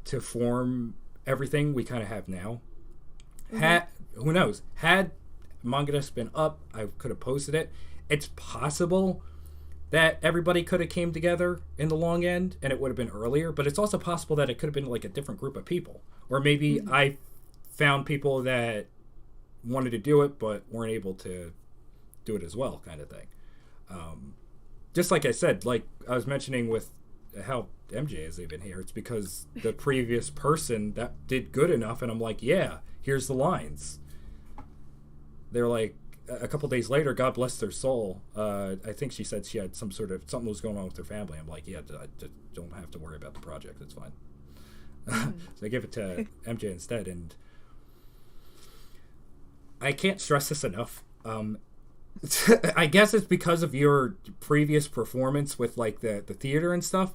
to form everything we kind of have now. Who knows? Had Manga Dex been up, I could have posted it. It's possible that everybody could have came together in the long end and it would have been earlier, but it's also possible that it could have been like a different group of people. Or maybe I found people that wanted to do it but weren't able to do it as well, kind of thing. Just like I said, like I was mentioning with how MJ is even here, it's because the previous person that did good enough, and I'm like, yeah, here's the lines. They're like, a couple days later, God bless their soul, I think she said she had something was going on with her family. I'm like, yeah, I don't have to worry about the project, it's fine. So I give it to MJ instead, and I can't stress this enough. I guess it's because of your previous performance with like the theater and stuff.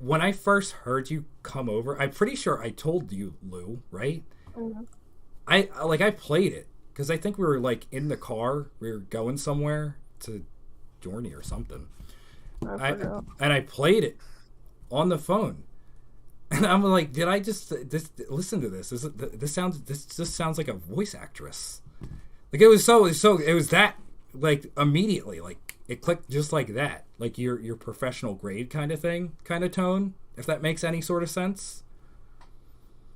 When I first heard you come over, I'm pretty sure I told you, Lou, right? Mm-hmm. I played it because I think we were like in the car, we were going somewhere to Journey or something. I played it on the phone, and I'm like, did I just listen to this? This just sounds like a voice actress. Like it was that like immediately, like it clicked just like that, like your professional grade kind of thing, kind of tone, if that makes any sort of sense.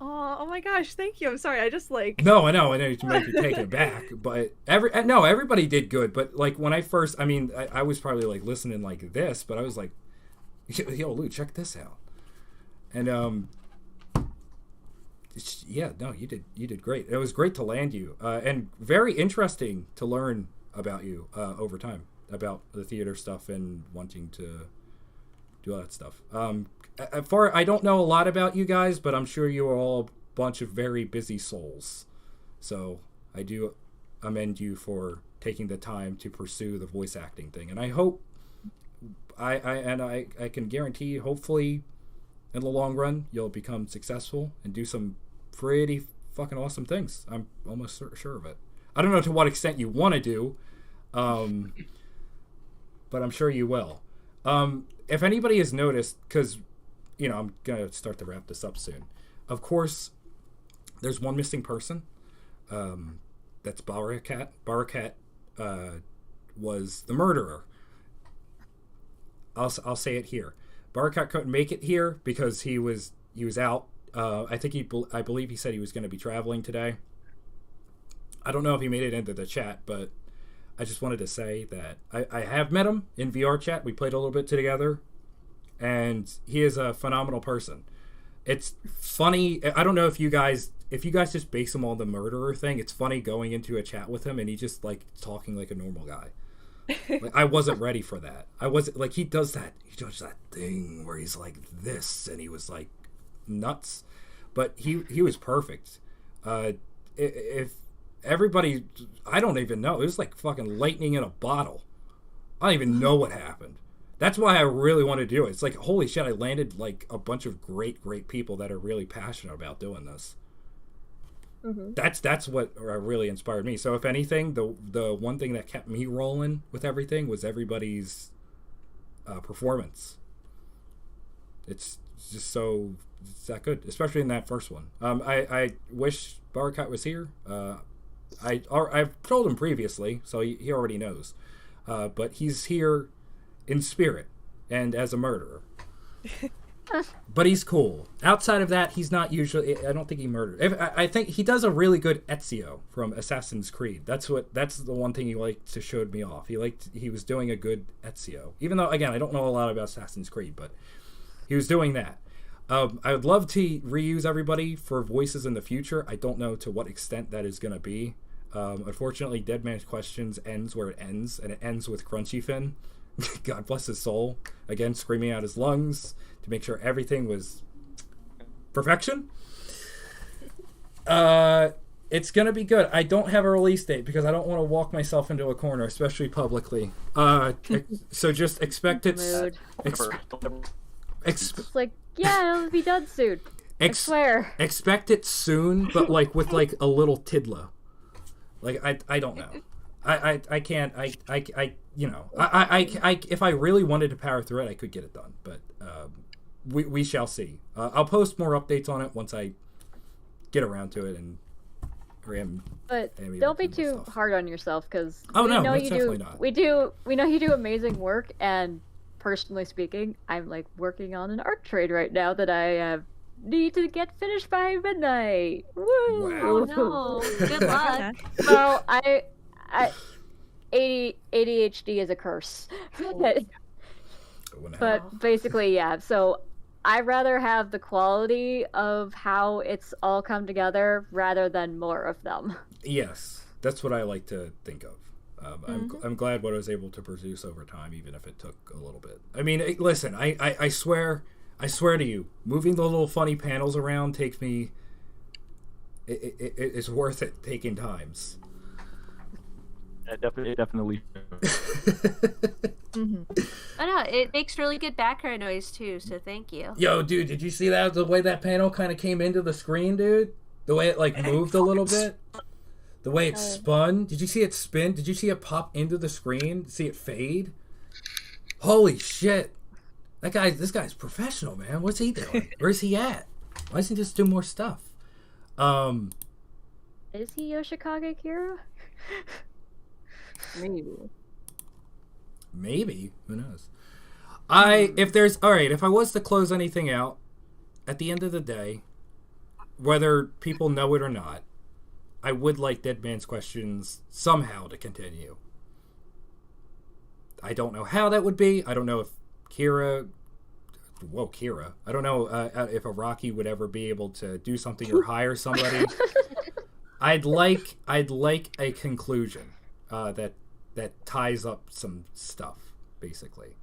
Oh my gosh, thank you. I'm sorry, I just like... No, I know you might be taken aback, but everybody did good, but like when I first, I was probably like listening like this, but I was like, yo, Lou, check this out. And yeah, no, you did great. It was great to land you, and very interesting to learn about you over time, about the theater stuff and wanting to do all that stuff. I don't know a lot about you guys, but I'm sure you are all a bunch of very busy souls. So I do commend you for taking the time to pursue the voice acting thing, and I hope I can guarantee, hopefully, in the long run, you'll become successful and do some pretty fucking awesome things. I'm almost sure of it. I don't know to what extent you want to do, but I'm sure you will. If anybody has noticed, because, I'm going to start to wrap this up soon. Of course, there's one missing person. That's Barakat. Barakat was the murderer. I'll say it here. Barakat couldn't make it here because he was out. I believe he said he was going to be traveling today. I don't know if he made it into the chat, but I just wanted to say that I have met him in VR chat. We played a little bit together, and he is a phenomenal person. It's funny. I don't know if you guys if you guys just base him on the murderer thing, it's funny going into a chat with him and he just like talking like a normal guy. Like, I wasn't ready for that. I wasn't like he does that thing where he's like this and he was like nuts, but he was perfect. If everybody, I don't even know. It was like fucking lightning in a bottle. I don't even know what happened. That's why I really want to do it. It's like, holy shit, I landed like a bunch of great people that are really passionate about doing this. Mm-hmm. That's what really inspired me. So if anything, the one thing that kept me rolling with everything was everybody's performance. It's just it's that good, especially in that first one. I wish Barakat was here. I've told him previously, so he already knows. But he's here in spirit and as a murderer. But he's cool. Outside of that, he's not usually. I don't think he murdered. I think he does a really good Ezio from Assassin's Creed. That's the one thing he liked to show me off. He was doing a good Ezio. Even though, again, I don't know a lot about Assassin's Creed, but he was doing that. I would love to reuse everybody for voices in the future. I don't know to what extent that is going to be. Unfortunately, Dead Man's Questions ends where it ends, and it ends with CrunchyFinn. God bless his soul. Again, screaming out his lungs to make sure everything was perfection. It's going to be good. I don't have a release date because I don't want to walk myself into a corner, especially publicly. So just expect it. It's like, yeah, it'll be done soon. I swear. Expect it soon, but like with like a little tidla. Like I don't know. I can't. You know. I if I really wanted to power through it, I could get it done. But we shall see. I'll post more updates on it once I get around to it and. But don't be too hard on yourself, because we know you do. Not. We know you do amazing work, and personally speaking, I'm like working on an art trade right now that I need to get finished by midnight. Woo! Wow. Oh no! Good luck. So I ADHD is a curse. But basically, yeah. So I'd rather have the quality of how it's all come together rather than more of them. Yes, that's what I like to think of. I'm glad what I was able to produce over time, even if it took a little bit. I mean, listen, I swear to you, moving the little funny panels around takes me. It's worth it taking times. Yeah, definitely. I know, it makes really good background noise too, so thank you. Yo, dude, did you see that? The way that panel kind of came into the screen, dude? The way it like moved a little bit? The way it spun? Did you see it spin? Did you see it pop into the screen? See it fade? Holy shit. This guy's professional, man. What's he doing? Where's he at? Why doesn't he just do more stuff? Is he Yoshikage Kira? Maybe. Who knows? If I was to close anything out, at the end of the day, whether people know it or not, I would like Dead Man's Questions somehow to continue. I don't know how that would be. I don't know if Kira. I don't know if Araki would ever be able to do something or hire somebody. I'd like a conclusion that ties up some stuff, basically.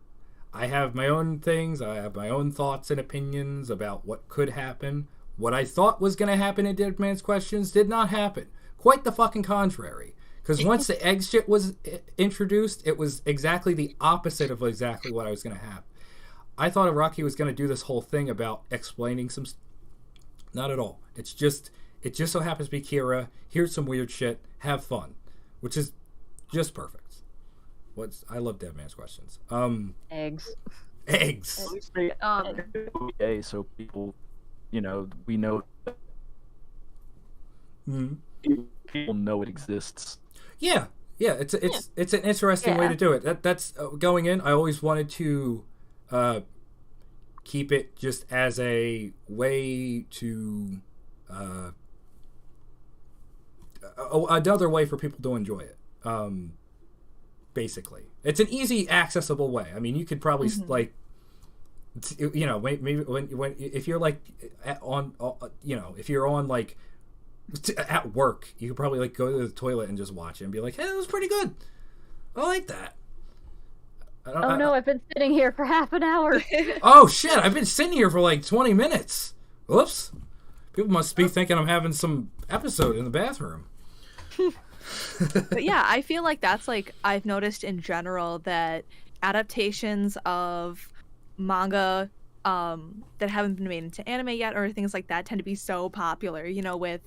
I have my own things. I have my own thoughts and opinions about what could happen. What I thought was going to happen in Dead Man's Questions did not happen. Quite the fucking contrary. Because once the egg shit was introduced, it was exactly the opposite of exactly what I was going to have. I thought Araki was going to do this whole thing about explaining some... Not at all. It just so happens to be Kira. Here's some weird shit. Have fun. Which is just perfect. I love Dead Man's Questions. Eggs. Okay, so people, we know people know it exists. Yeah. It's an interesting way to do it. That's going in. I always wanted to keep it just as a way to another way for people to enjoy it. Basically, it's an easy, accessible way. I mean, you could probably maybe when if you're like on if you're on like At work, you could probably like go to the toilet and just watch it and be like, hey, that was pretty good. I like that. Oh no, I've been sitting here for half an hour. Oh shit, I've been sitting here for like 20 minutes. Whoops. People must be thinking I'm having some episode in the bathroom. But yeah, I feel like that's like I've noticed in general that adaptations of manga that haven't been made into anime yet or things like that tend to be so popular, you know, with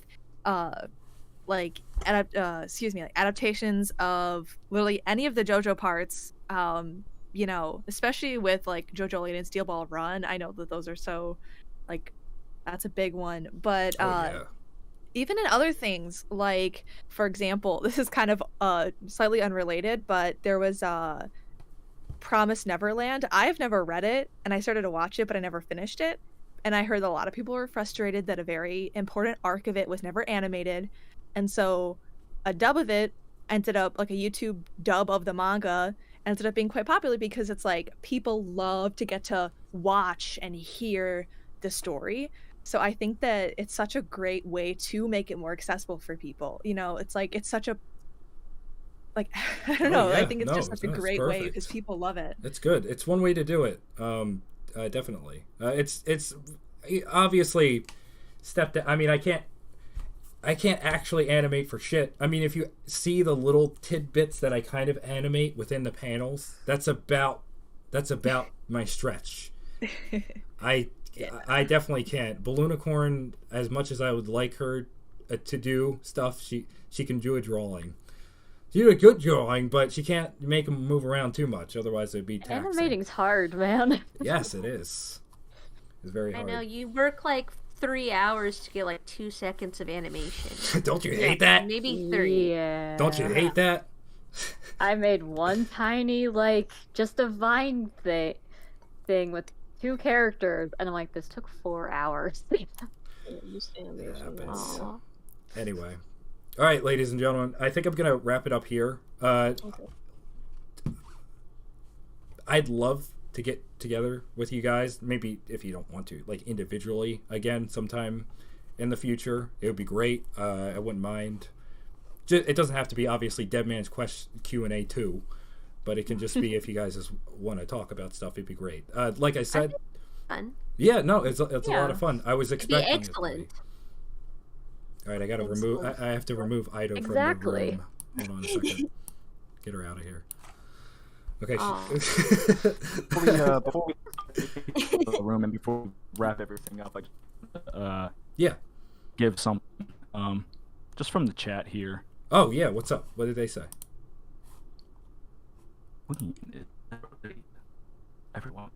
like adaptations of literally any of the JoJo parts, you know, especially with like JoJo Late and Steel Ball Run. I know that those are so like that's a big one, but even in other things, like for example, this is kind of slightly unrelated, but there was Promise Neverland. I've never read it, and I started to watch it, but I never finished it. And I heard that a lot of people were frustrated that a very important arc of it was never animated, and so a dub of it ended up, like a YouTube dub of the manga, ended up being quite popular because it's like people love to get to watch and hear the story. So I think that it's such a great way to make it more accessible for people. You know, it's like it's such a like I don't know. Yeah. I think it's just such a great way because people love it. It's good. It's one way to do it. Definitely. It's obviously stepped. I mean, I can't actually animate for shit. I mean, if you see the little tidbits that I kind of animate within the panels, that's about my stretch. I definitely can't. Balloonicorn, as much as I would like her to do stuff, she can do a drawing. She did a good drawing, but she can't make them move around too much. Otherwise, it'd be taxing. Animating's hard, man. Yes, it is. It's very hard. I know, you work like 3 hours to get like 2 seconds of animation. Don't you hate that? Maybe 3. Yeah. Don't you hate that? I made one tiny, like, just a Vine thing with 2 characters, and I'm like, this took 4 hours. It happens. Anyway. All right, ladies and gentlemen, I think I'm going to wrap it up here. Okay. I'd love to get together with you guys, maybe if you don't want to, like individually again sometime in the future. It would be great. I wouldn't mind. It doesn't have to be obviously Dead Man's Q&A too, but it can just be if you guys just want to talk about stuff, it'd be great. Like I said, fun. Yeah, no, it's a lot of fun. I was expecting excellent. it to be. All right, I gotta remove. I have to remove Eido from the room. Hold on a second. Get her out of here. Okay. Before we the room and before we wrap everything up, yeah, give some just from the chat here. Oh yeah, what's up? What did they say? Everyone,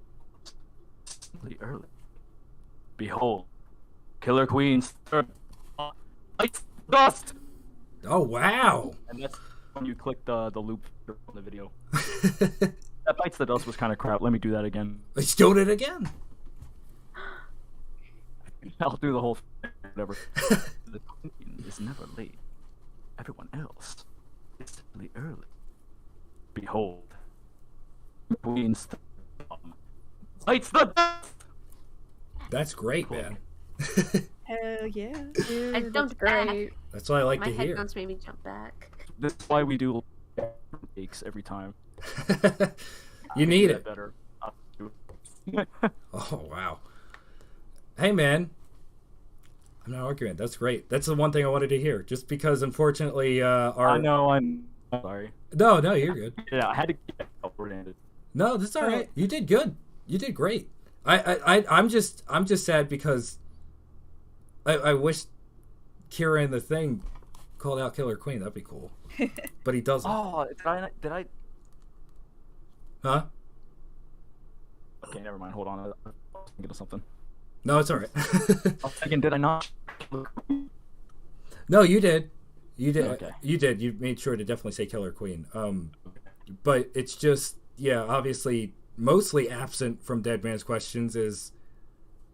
early. Behold, Killer Queen's third. Dust. Oh wow! And that's when you click the loop on the video. That bites the dust was kind of crap. Let me do that again. Let's do it again. I'll do the whole thing, whatever. The queen is never late. Everyone else is simply early. Behold, queen's bites the dust. That's great, man. Hell yeah. I jumped back. That's what I like My to hear. My headphones made me jump back. This is why we do takes every time. You need it. Better. Oh wow. Hey man, I'm not arguing. That's great. That's the one thing I wanted to hear. Just because, unfortunately, I know. I'm sorry. No, you're good. Yeah, I had to get outward-handed. No, that's all right. You did good. You did great. I'm just sad because I wish Kira in the thing called out Killer Queen. That'd be cool. But he doesn't. Oh, did I? Huh? Okay, never mind. Hold on. I was thinking of something. No, it's all right. I was thinking, did I not? No, you did. You did. Okay. You did. You made sure to definitely say Killer Queen. But it's just, yeah, obviously, mostly absent from Dead Man's Questions is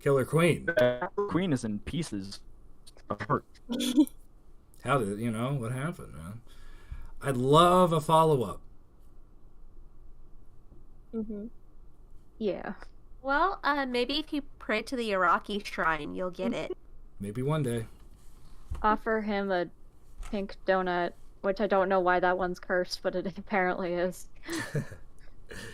Killer Queen. Queen is in pieces of hurt. How did what happened, man? I'd love a follow-up. Mm-hmm. Yeah. Well, maybe if you pray to the Iraqi shrine, you'll get it. Maybe one day. offer him a pink donut, which I don't know why that one's cursed, but it apparently is.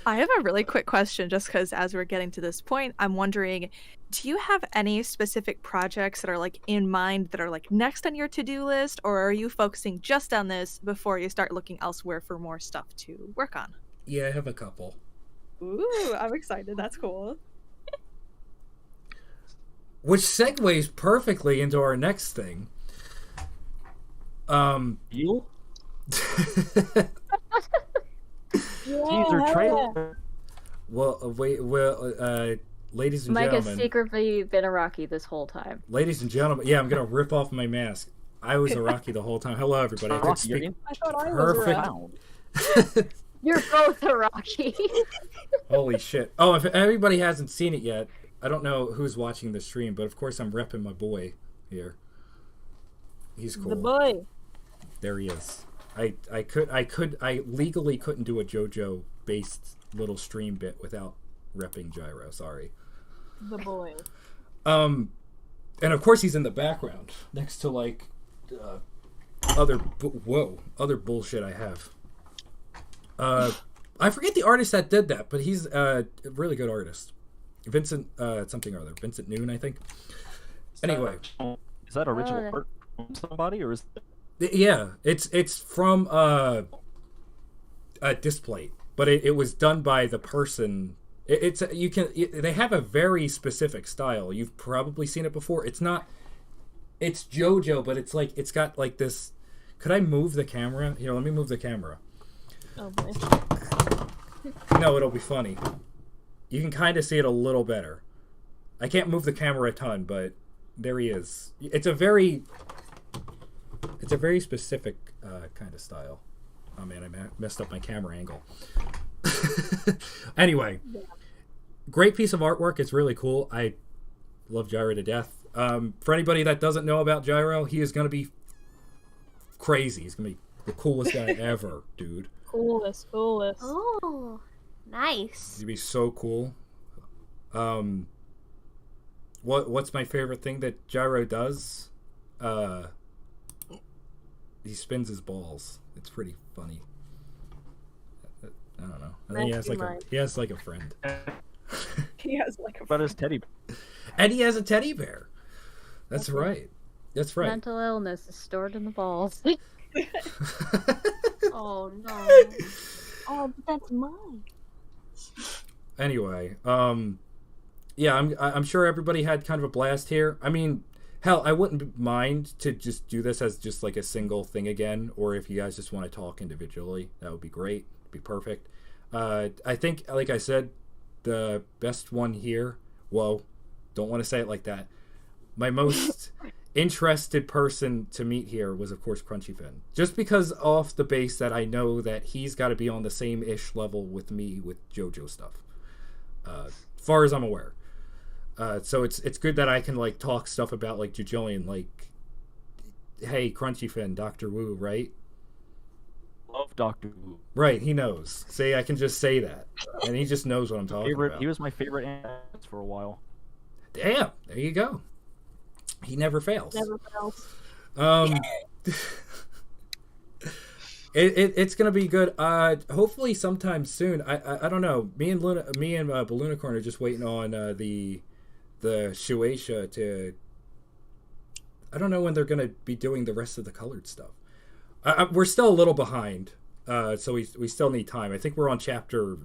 I have a really quick question just because as we're getting to this point, I'm wondering, do you have any specific projects that are like in mind that are like next on your to-do list, or are you focusing just on this before you start looking elsewhere for more stuff to work on? Yeah, I have a couple. Ooh, I'm excited. That's cool. Which segues perfectly into our next thing. You? Teaser trailer. Well, ladies and Mike has gentlemen. secretly been Iraqi this whole time. Ladies and gentlemen, yeah, I'm gonna rip off my mask. I was Iraqi the whole time. Hello, everybody. I could speak I thought I was perfect. You're both Iraqi. Holy shit! Oh, if everybody hasn't seen it yet, I don't know who's watching the stream, but of course I'm repping my boy here. He's cool. The boy. There he is. I legally couldn't do a JoJo based little stream bit without repping Gyro. Sorry. The boy. And of course he's in the background next to like other bullshit I have. I forget the artist that did that, but he's a really good artist. Vincent something or other. Vincent Noon, I think. Anyway, is that original art from somebody or is it... Yeah, it's from a Displate, but it was done by the person. They have a very specific style. You've probably seen it before. It's JoJo, but it's like it's got like this. Could I move the camera? Here, let me move the camera. Oh boy. No, it'll be funny. You can kind of see it a little better. I can't move the camera a ton, but there he is. It's a very specific kind of style. Oh man, I messed up my camera angle. Anyway, great piece of artwork. It's really cool. I love Gyro to death. For anybody that doesn't know about Gyro, he is going to be crazy. He's going to be the coolest guy ever, dude. Coolest. Oh, nice. He'd be so cool. What's my favorite thing that Gyro does? He spins his balls. It's pretty funny. I don't know. And then he has like a friend. He has like a But his teddy bear. And he has a teddy bear. That's right. That's right. Mental illness is stored in the balls. Oh no. Oh, but that's mine. Anyway, yeah, I'm sure everybody had kind of a blast here. I mean, hell, I wouldn't mind to just do this as just like a single thing again, or if you guys just want to talk individually, that would be great. It'd be perfect. I think, like I said, the best one here, whoa, don't want to say it like that. My most interested person to meet here was, of course, CrunchyFinn. Just because off the base that I know that he's got to be on the same-ish level with me with JoJo stuff. As far as I'm aware. So it's good that I can like talk stuff about like JoJo, like, hey, CrunchyFinn, Dr. Wu, right? Love Dr. Wu. Right, he knows. See, I can just say that, and he just knows what I'm talking about. He was my favorite analyst for a while. Damn, there you go. He never fails. Never fails. It's gonna be good. Hopefully sometime soon. I don't know. Me and Ballunicorn are just waiting on the Shueisha to. I don't know when they're gonna be doing the rest of the colored stuff. We're still a little behind, so we still need time. I think we're on chapter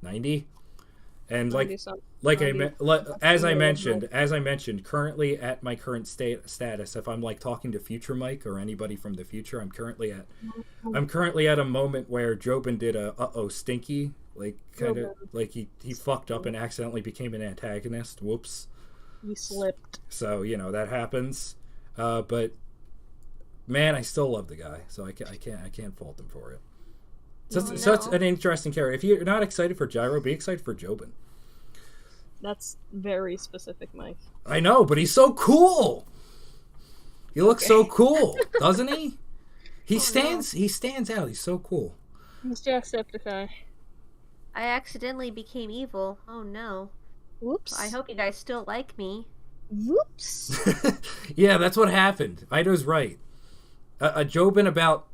90, and as I mentioned, currently at my current status, if I'm like talking to future Mike or anybody from the future, I'm currently at a moment where Jobin did a stinky, like kind of like he fucked up and accidentally became an antagonist. Whoops. He slipped. So that happens, but man, I still love the guy, so I can't fault him for it. So it's an interesting character. If you're not excited for Gyro, be excited for Jobin. That's very specific, Mike. I know, but he's so cool. He looks so cool, doesn't he? He stands out. He's so cool. He's Jacksepticeye. I accidentally became evil. Oh no. Whoops. I hope you guys still like me. Whoops. Yeah, that's what happened. Eido's right. Jobin about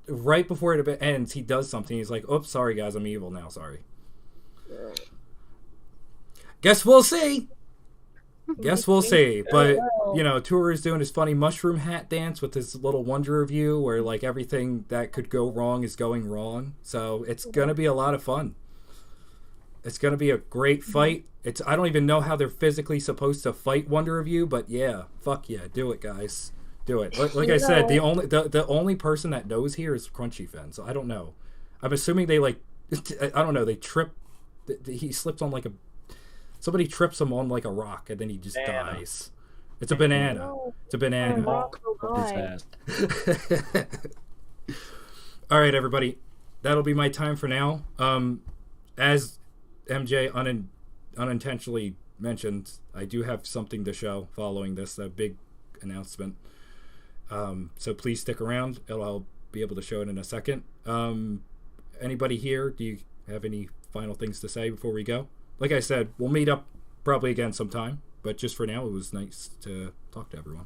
right before it ends, he does something. He's like, "Oops, sorry guys, I'm evil now. Sorry." Guess we'll see. Guess we'll see. But you know, Tour is doing his funny mushroom hat dance with his little wonder review, where like everything that could go wrong is going wrong. So it's gonna be a lot of fun. It's gonna be a great fight. I don't even know how they're physically supposed to fight Wonder Review, but yeah, fuck yeah, do it, guys, do it. Like I said, the only person that knows here is CrunchyFinn, so I don't know. I'm assuming they like, I don't know, they trip. He slips on like somebody trips him on like a rock, and then he just dies. It's a banana. It's a banana. Oh, All right, everybody, that'll be my time for now. As MJ unintentionally mentioned, I do have something to show following this, a big announcement. So please stick around. I'll be able to show it in a second. Anybody here, do you have any final things to say before we go? Like I said, we'll meet up probably again sometime, but just for now, it was nice to talk to everyone.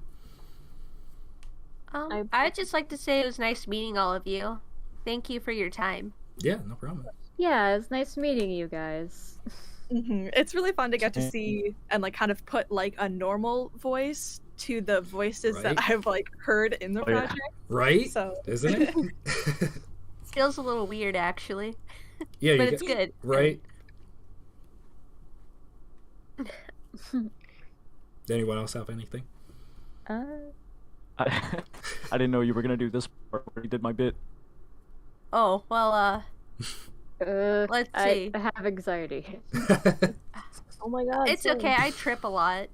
I'd just like to say it was nice meeting all of you. Thank you for your time. Yeah, no problem. Yeah, it's nice meeting you guys. It's really fun to get to see and like kind of put like a normal voice to the voices that I've like heard in the project. Right? So isn't it? Feels a little weird actually. Yeah, but it's good. Right? Does anyone else have anything? I didn't know you were gonna do this part where you did my bit. Oh, well, let's see. I have anxiety. Oh my god. It's okay, I trip a lot.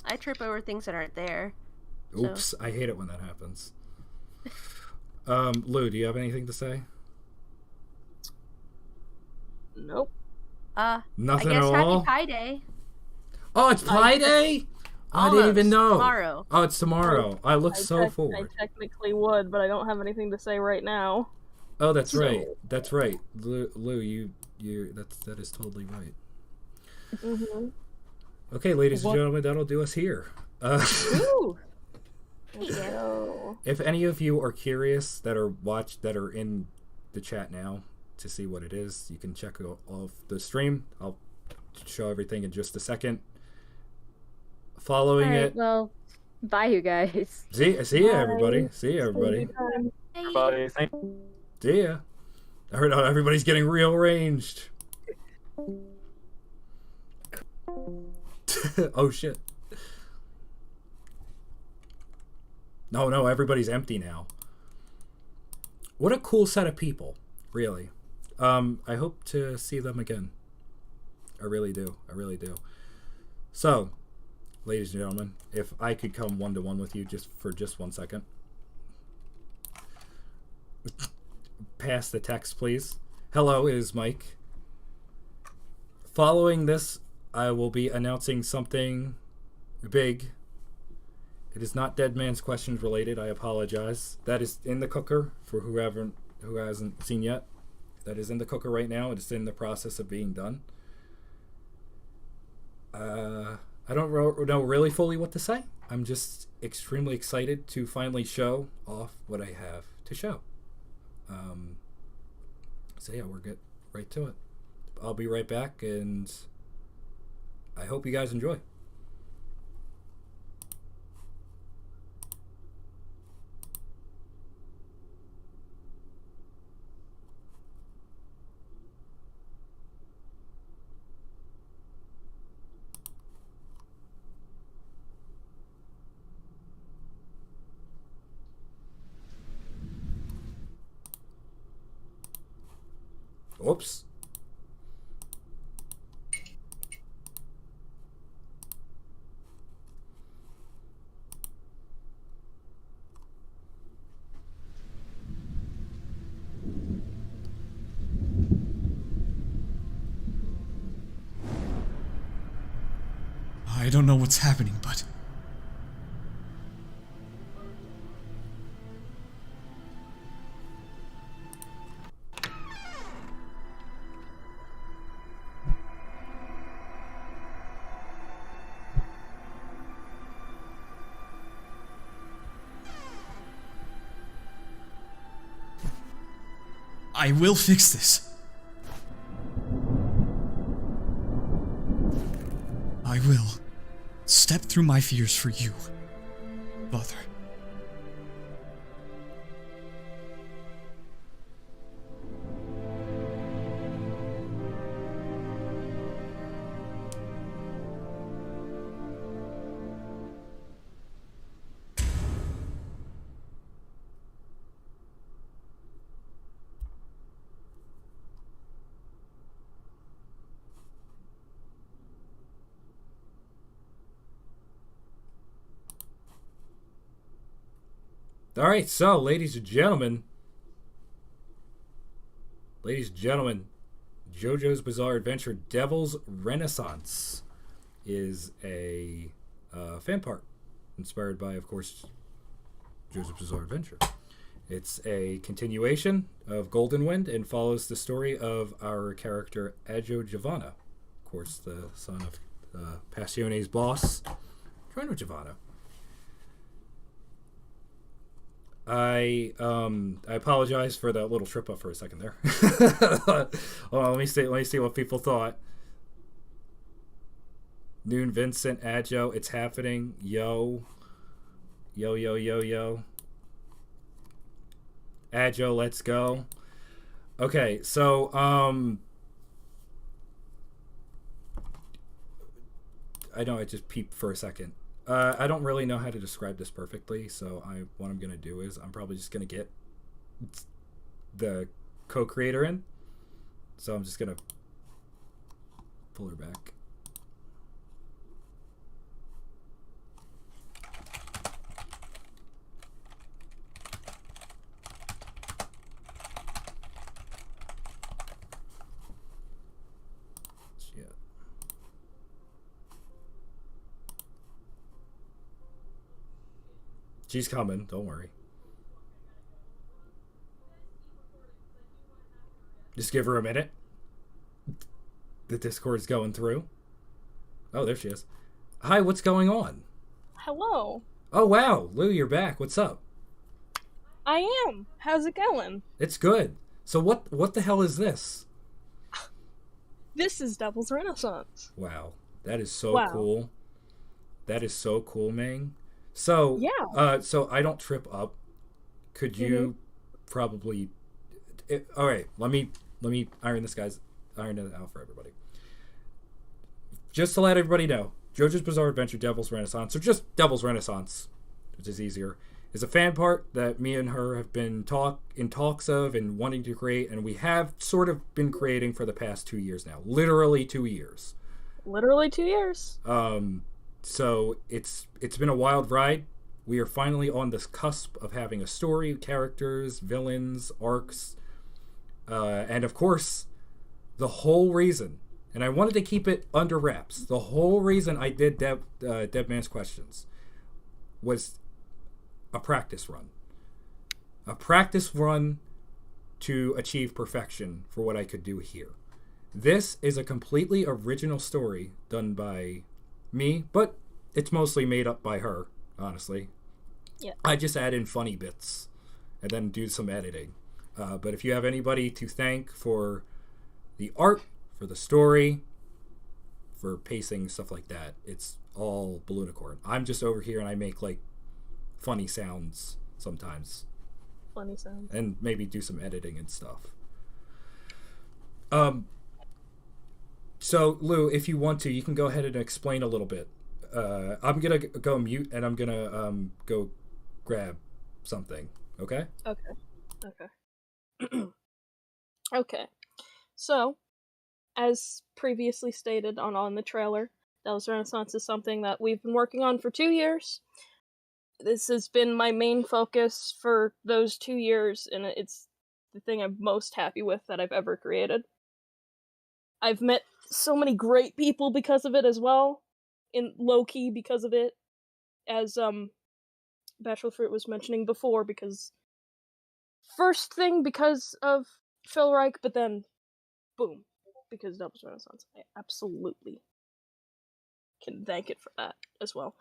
I trip over things that aren't there. Oops, so. I hate it when that happens. Lou, do you have anything to say? Nope. Nothing I guess at all? Happy Pie Day. Oh, it's Pie Day? I didn't even know. Tomorrow. Oh, it's tomorrow. I look so forward. I technically would, but I don't have anything to say right now. Oh, that's right. That's right. Lou, you that is totally right. Mm-hmm. Okay, ladies and gentlemen, that'll do us here. If any of you are curious that are in the chat now to see what it is, you can check off the stream. I'll show everything in just a second. Following it. Well, bye, you guys. See you, everybody. See you, everybody. Everybody, thank you. See ya. I heard everybody's getting rearranged. Oh shit. No, everybody's empty now. What a cool set of people, really. I hope to see them again. I really do. So, ladies and gentlemen, if I could come one-to-one with you for just 1 second. Pass the text, please. Hello, it is Mike. Following this, I will be announcing something big. It is not Dead Man's Questions related. I apologize. That is in the cooker for who hasn't seen yet. That is in the cooker right now. It is in the process of being done. I don't know really fully what to say. I'm just extremely excited to finally show off what I have to show. So yeah, we'll get right to it. I'll be right back, and I hope you guys enjoy. Oops. I don't know what's happening, but... I will fix this. I will step through my fears for you, Father. All right, so ladies and gentlemen, JoJo's Bizarre Adventure Devil's Renaissance is a fan part inspired by, of course, JoJo's Bizarre Adventure. It's a continuation of Golden Wind and follows the story of our character Aggio Giovanna, of course, the son of Passione's boss, Giovanna. I apologize for that little trip up for a second there. Well, let me see what people thought. Noon Vincent, Aggio, it's happening. Yo. Aggio, let's go. Okay, so I know I just peeped for a second. I don't really know how to describe this perfectly, so what I'm going to do is I'm probably just going to get the co-creator in. So I'm just going to pull her back. She's coming, don't worry. Just give her a minute. The Discord's going through. Oh, there she is. Hi, what's going on? Hello. Oh, wow. Lou, you're back. What's up? I am. How's it going? It's good. So what the hell is this? This is Devil's Renaissance. Wow. That is so cool. That is so cool, Ming. So, yeah. So I don't trip up. Could you probably... all right, let me iron it out for everybody. Just to let everybody know, JoJo's Bizarre Adventure Devil's Renaissance, or just Devil's Renaissance, which is easier, is a fan part that me and her have been in talks of and wanting to create, and we have sort of been creating for the past 2 years now. Literally 2 years. Literally 2 years. So it's been a wild ride. We are finally on this cusp of having a story, characters, villains, arcs, and of course, the whole reason, and I wanted to keep it under wraps, the whole reason I did Dead Man's Questions was a practice run. A practice run to achieve perfection for what I could do here. This is a completely original story done by me, but it's mostly made up by her, honestly. Yeah. I just add in funny bits and then do some editing. But if you have anybody to thank for the art, for the story, for pacing, stuff like that, it's all Balloonicorn. I'm just over here and I make like funny sounds sometimes. Funny sounds. And maybe do some editing and stuff. So, Lou, if you want to, you can go ahead and explain a little bit. I'm going to go mute, and I'm going to go grab something, okay? Okay. Okay. So, as previously stated on the trailer, Devil's Renaissance is something that we've been working on for 2 years. This has been my main focus for those 2 years, and it's the thing I'm most happy with that I've ever created. I've met so many great people because of it as well, in low-key because of it, as BashfulFruit was mentioning before, because first thing because of Phil Reich, but then boom, because Devil's Renaissance. I absolutely can thank it for that as well.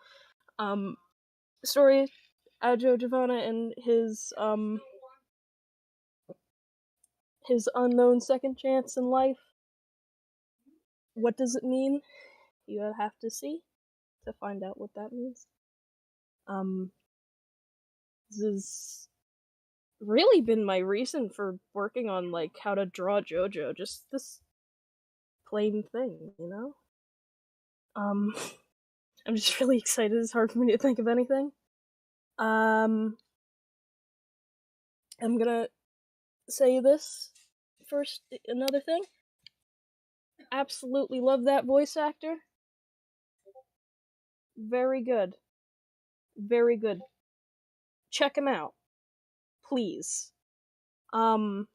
Story, Aggio Giovanna and his unknown second chance in life. What does it mean? You have to see to find out what that means. This has really been my reason for working on, like, how to draw JoJo. Just this plain thing, you know? I'm just really excited. It's hard for me to think of anything. I'm gonna say this first. Another thing. Absolutely love that voice actor. Very good. Very good. Check him out. Please. I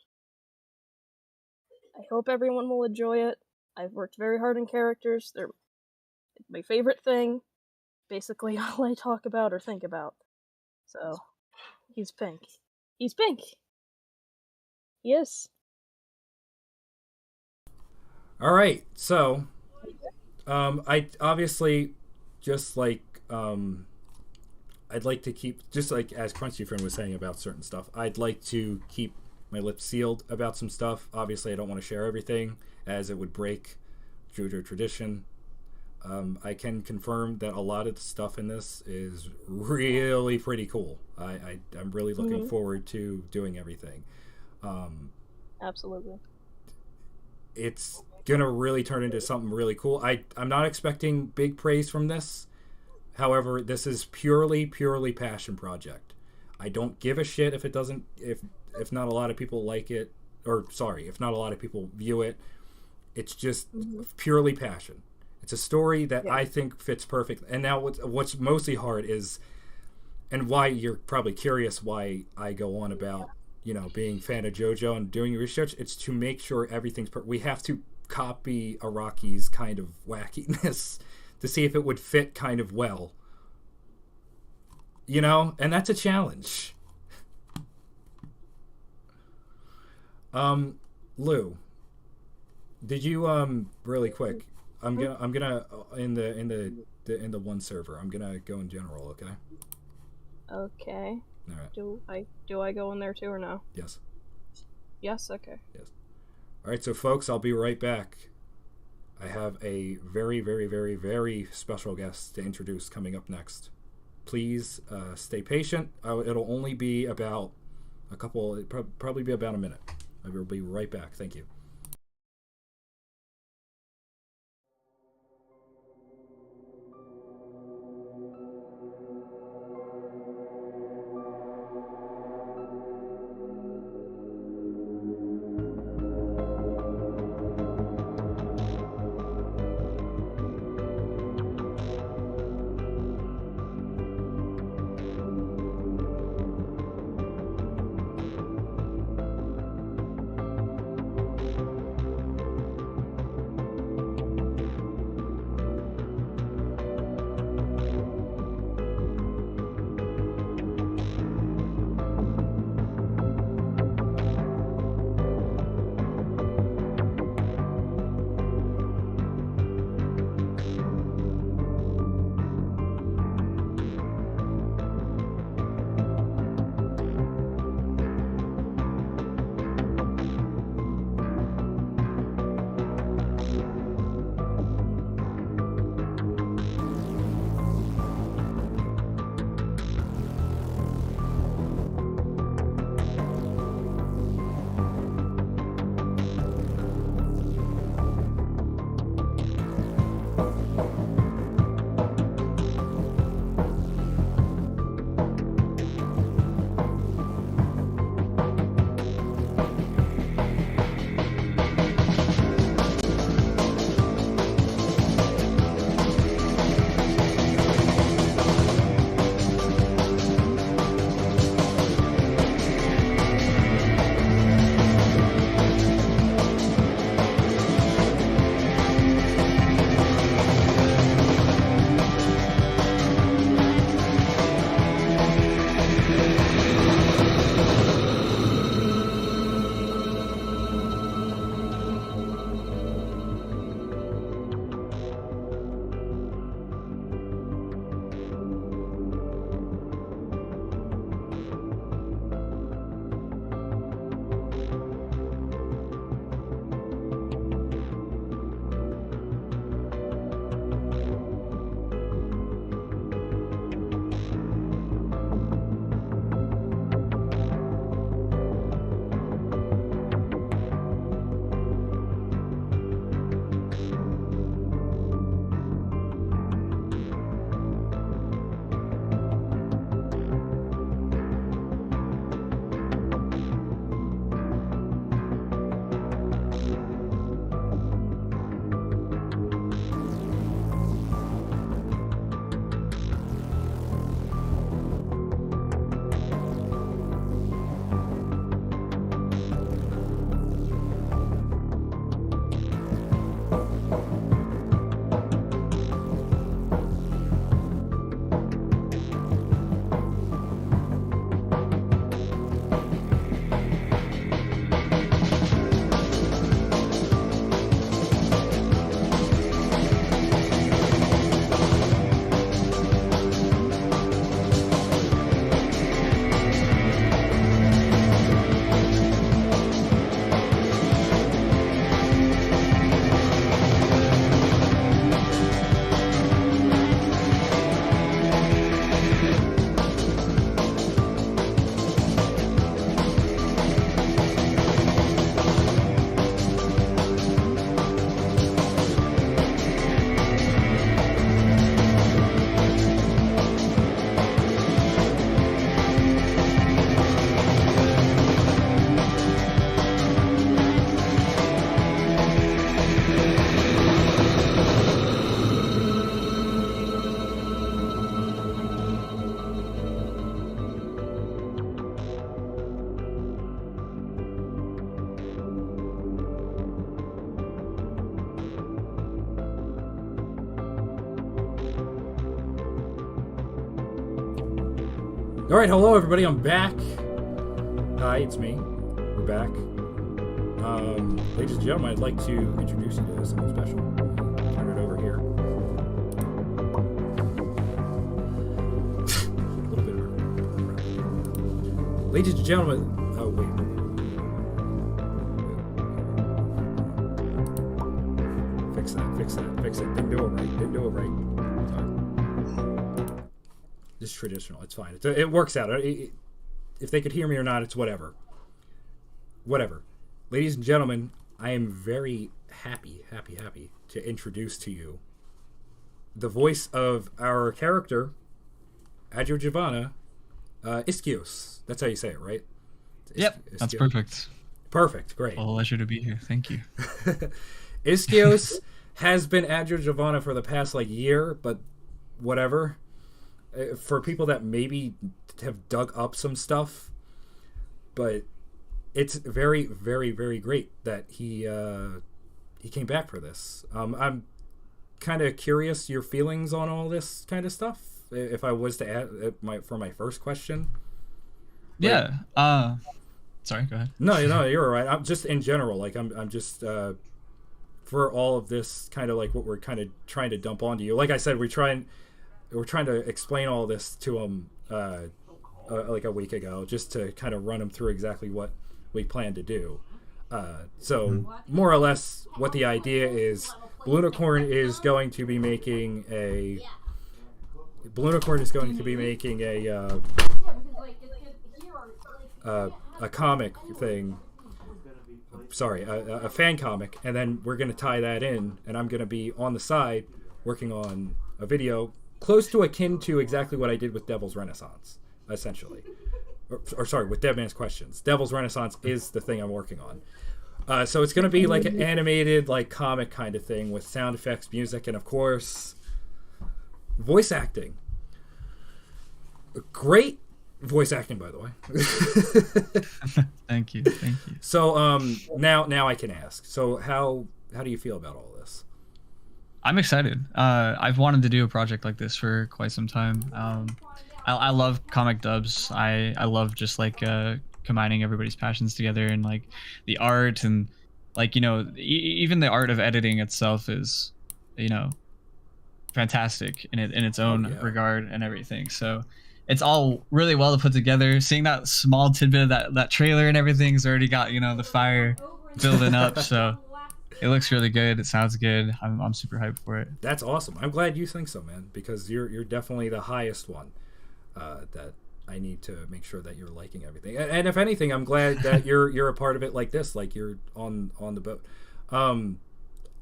hope everyone will enjoy it. I've worked very hard on characters. They're my favorite thing. Basically all I talk about or think about. So, he's pink. He's pink! He is. Alright, so, I obviously, just like, I'd like to keep, just like as CrunchyFinn was saying about certain stuff, I'd like to keep my lips sealed about some stuff. Obviously, I don't want to share everything, as it would break JoJo tradition. I can confirm that a lot of the stuff in this is really pretty cool. I'm really looking forward to doing everything. Absolutely. It's gonna really turn into something really cool. I'm not expecting big praise from this. However, this is purely passion project. I don't give a shit if it doesn't, if not a lot of people like it, or sorry, if not a lot of people view it. It's just purely passion. It's a story that I think fits perfect. And now what's mostly hard is, and why you're probably curious why I go on about, you know, being a fan of JoJo and doing research, it's to make sure everything's we have to copy Araki's kind of wackiness to see if it would fit kind of well. You know? And that's a challenge. Lou, did you really quick, I'm gonna in the one server, I'm gonna go in general, okay? Okay. Alright. Do I go in there too or no? Yes. Yes, okay. Yes. Alright, so folks, I'll be right back. I have a very, very, very, very special guest to introduce coming up next. Please stay patient. It'll only be about probably be about a minute. I will be right back. Thank you. All right, hello everybody. I'm back. Hi, it's me. We're back. Ladies and gentlemen, I'd like to introduce you to someone special. Turn it over here. A little bit of. Ladies and gentlemen, oh wait. Fix it. Didn't do it right. Sorry. This is traditional. It's fine. It works out. If they could hear me or not, it's whatever. Whatever. Ladies and gentlemen, I am very happy to introduce to you the voice of our character, Aggio Giovanna, Iskios. That's how you say it, right? Yep, that's perfect. Perfect, great. Pleasure to be here. Thank you. Iskios has been Aggio Giovanna for the past year, but whatever. For people that maybe have dug up some stuff, but it's very, very, very great that he came back for this. I'm kind of curious your feelings on all this kind of stuff. If I was to add for my first question. Yeah. Sorry. Go ahead. No, you're all right. I'm just in general. I'm just for all of this kind of what we're kind of trying to dump onto you. Like I said, we're trying to explain all this to him a week ago, just to kind of run him through exactly what we plan to do. So more or less what the idea is, Blunicorn is going to be making a comic thing. Sorry, a fan comic, and then we're going to tie that in, and I'm going to be on the side working on a video close to akin to exactly what I did with Devil's Renaissance, essentially. Or sorry, with Dead Man's Questions. Devil's Renaissance is the thing I'm working on. So it's going to be like an animated, comic kind of thing with sound effects, music, and of course, voice acting. Great voice acting, by the way. Thank you. So now I can ask. So how do you feel about all this? I'm excited. I've wanted to do a project like this for quite some time. I love comic dubs. I love just combining everybody's passions together, and the art, and even the art of editing itself is fantastic in its own regard and everything. So it's all really well put together. Seeing that small tidbit of that trailer and everything's already got the fire building up. So it looks really good. It sounds good. I'm super hyped for it. That's awesome. I'm glad you think so, man, because you're definitely the highest one that I need to make sure that you're liking everything. And if anything, I'm glad that you're a part of it like this, like you're on the boat. I'm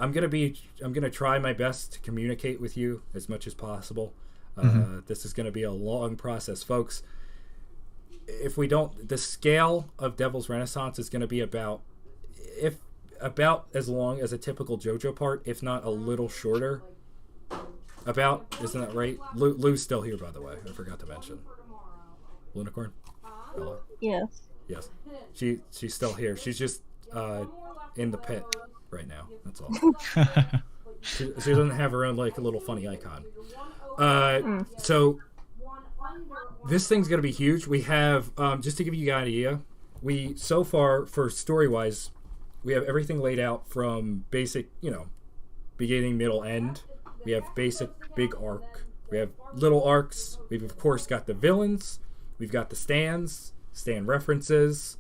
gonna try my best to communicate with you as much as possible. This is gonna be a long process, folks. If we don't, the scale of Devil's Renaissance is gonna be about as long as a typical JoJo part, if not a little shorter. Isn't that right? Lou's still here, by the way. I forgot to mention. Blunicorn? Hello? Yes. Yes. She's still here. She's just in the pit right now. That's all. she doesn't have her own a little funny icon. So this thing's gonna be huge. We have just to give you an idea, we so far for story-wise, we have everything laid out from basic, beginning, middle, end. We have basic, big arc. We have little arcs. We've, of course, got the villains. We've got the stand references.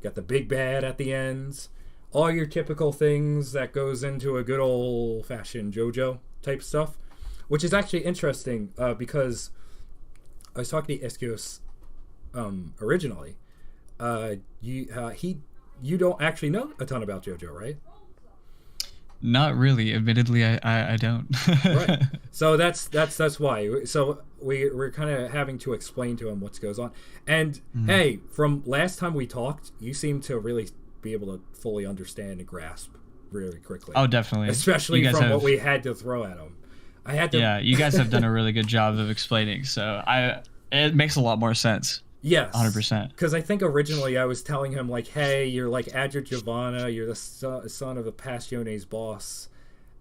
Got the big bad at the ends. All your typical things that goes into a good old-fashioned JoJo type stuff. Which is actually interesting because I was talking to Iskios originally. You don't actually know a ton about JoJo, right? Not really. Admittedly, I don't. Right. So that's why. So we're kind of having to explain to him what goes on. And hey, from last time we talked, you seem to really be able to fully understand and grasp really quickly. Oh, definitely. Especially from what we had to throw at him. Yeah, you guys have done a really good job of explaining. So it makes a lot more sense. Yes, 100%. Because I think originally I was telling him hey, you're like Aggio Giovanna, you're the son of a Passione's boss,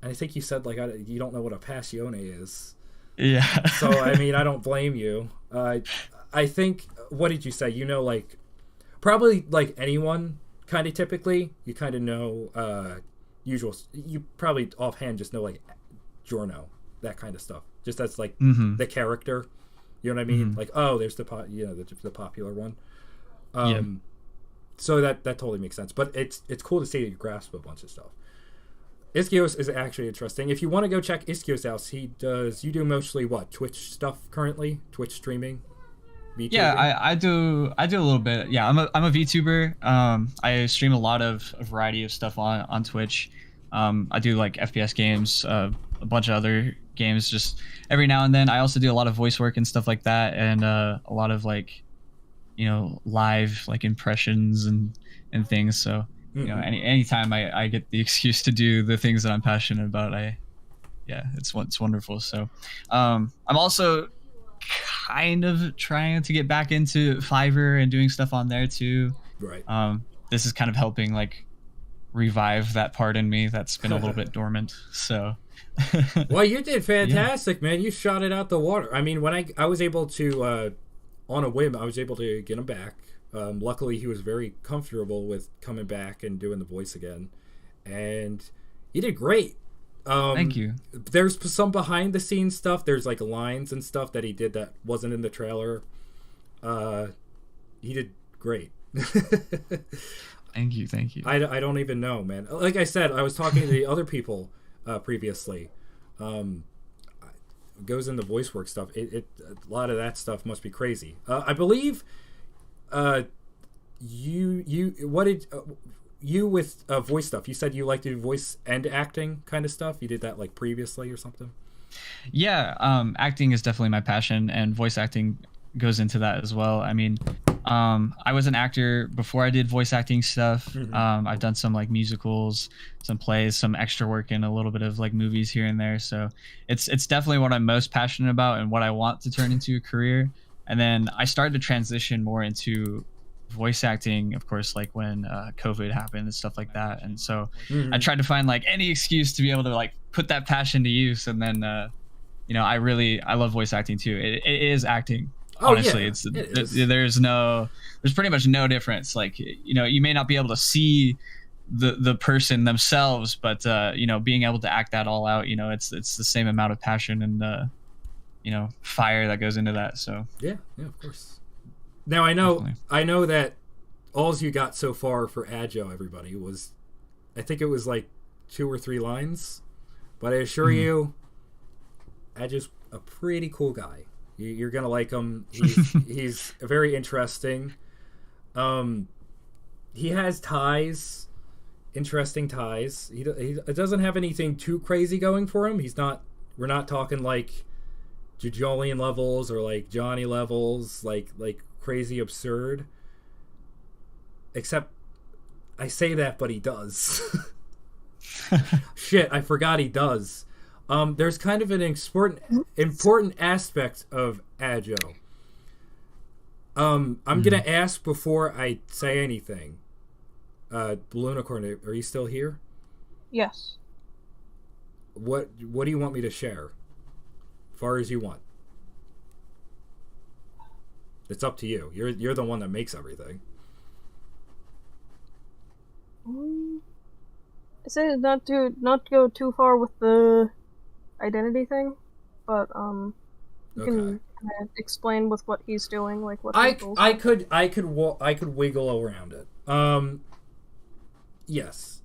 and I think you said you don't know what a Passione is. Yeah. So I mean, I don't blame you. I think, what did you say? You know, like, probably like anyone, kind of typically, you kind of know you probably offhand just know, like, Giorno, that kind of stuff. Just as, like, the character. You know what I mean? Like, oh, there's the popular one. So that totally makes sense. But it's cool to see that you grasp a bunch of stuff. Iskios is actually interesting. If you want to go check Iskios out, you do mostly what? Twitch stuff currently? Twitch streaming? VTubing? Yeah, I do a little bit. Yeah, I'm a VTuber. I stream a lot of a variety of stuff on Twitch. I do like FPS games, a bunch of other games just every now and then. I also do a lot of voice work and stuff like that, and a lot of like, you know, live like impressions and things. So you know, anytime I get the excuse to do the things that I'm passionate about, it's wonderful. So I'm also kind of trying to get back into Fiverr and doing stuff on there too. Right. This is kind of helping like revive that part in me that's been a little bit dormant. So well, you did fantastic, man. You shot it out the water. I mean, when I was able to on a whim, I was able to get him back. Luckily, he was very comfortable with coming back and doing the voice again, and he did great. Thank you. There's some behind the scenes stuff. There's like lines and stuff that he did that wasn't in the trailer. He did great. Thank you. I don't even know, man. Like I said, I was talking to the other people previously. Goes into voice work stuff. A lot of that stuff must be crazy. I believe you with voice stuff, you said you like to do voice and acting kind of stuff. You did that like previously or something? Yeah, acting is definitely my passion, and voice acting goes into that as well. I mean, I was an actor before I did voice acting stuff. I've done some like musicals, some plays, some extra work in a little bit of like movies here and there. So it's definitely what I'm most passionate about and what I want to turn into a career. And then I started to transition more into voice acting, of course, like when COVID happened and stuff like that. And so I tried to find like any excuse to be able to like put that passion to use. And then, you know, I love voice acting too. It is acting. Honestly, there's pretty much no difference. Like, you know, you may not be able to see the person themselves, but you know, being able to act that all out, you know, it's the same amount of passion and you know, fire that goes into that. So yeah, of course. Now I know that all you got so far for Aggio, everybody, was, I think it was like 2 or 3 lines, but I assure you, Aggio's a pretty cool guy. You're gonna like him. He's very interesting. He has ties, interesting ties. He doesn't have anything too crazy going for him. We're not talking like Jojolian levels or like Johnny levels, like crazy absurd. Except I say that, but he does. Shit, I forgot he does. There's kind of an important aspect of Aggio. I'm gonna ask before I say anything. Balloonicorn, are you still here? Yes. What do you want me to share? As far as you want. It's up to you. You're the one that makes everything. I say not go too far with the identity thing, but you can explain with what he's doing, like what I could wiggle around it. Yes.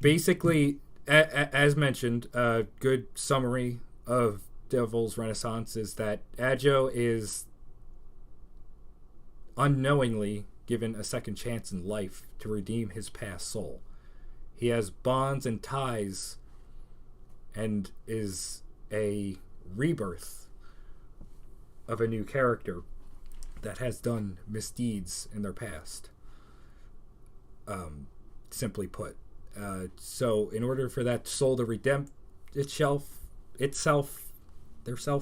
Basically, as mentioned, a good summary of Devil's Renaissance is that Aggio is unknowingly given a second chance in life to redeem his past soul. He has bonds and ties and is a rebirth of a new character that has done misdeeds in their past. Simply put. So in order for that soul to redeem itself,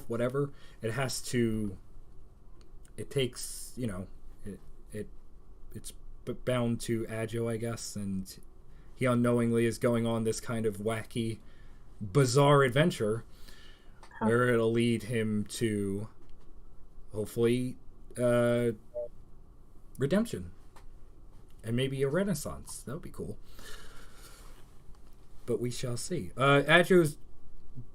whatever, it takes, you know, it's bound to Aggio, I guess, and he unknowingly is going on this kind of wacky, bizarre adventure where it'll lead him to hopefully redemption. And maybe a renaissance. That would be cool. But we shall see. Aggio's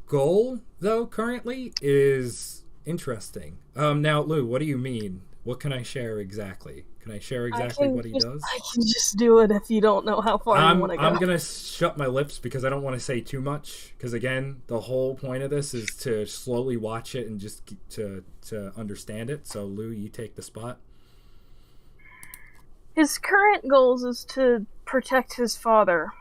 goal, though, currently is interesting. Now, Lou, what do you mean? What can I share exactly? Can I share exactly what he does? I can just do it if you don't know how far you want to go. I'm going to shut my lips because I don't want to say too much. Because, again, the whole point of this is to slowly watch it and just to understand it. So, Lou, you take the spot. His current goals is to protect his father.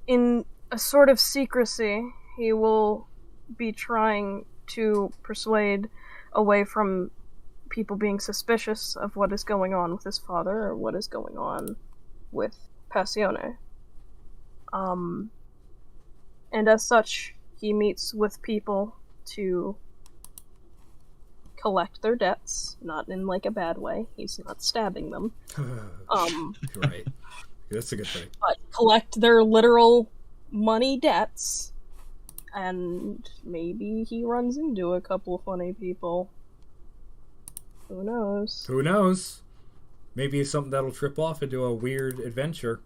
In a sort of secrecy, he will be trying to persuade away from people being suspicious of what is going on with his father or what is going on with Passione. And as such, he meets with people to collect their debts, not in like a bad way. He's not stabbing them. Right. That's a good thing. But collect their literal money debts, and maybe he runs into a couple funny people. Who knows? Who knows? Maybe it's something that'll trip off into a weird adventure.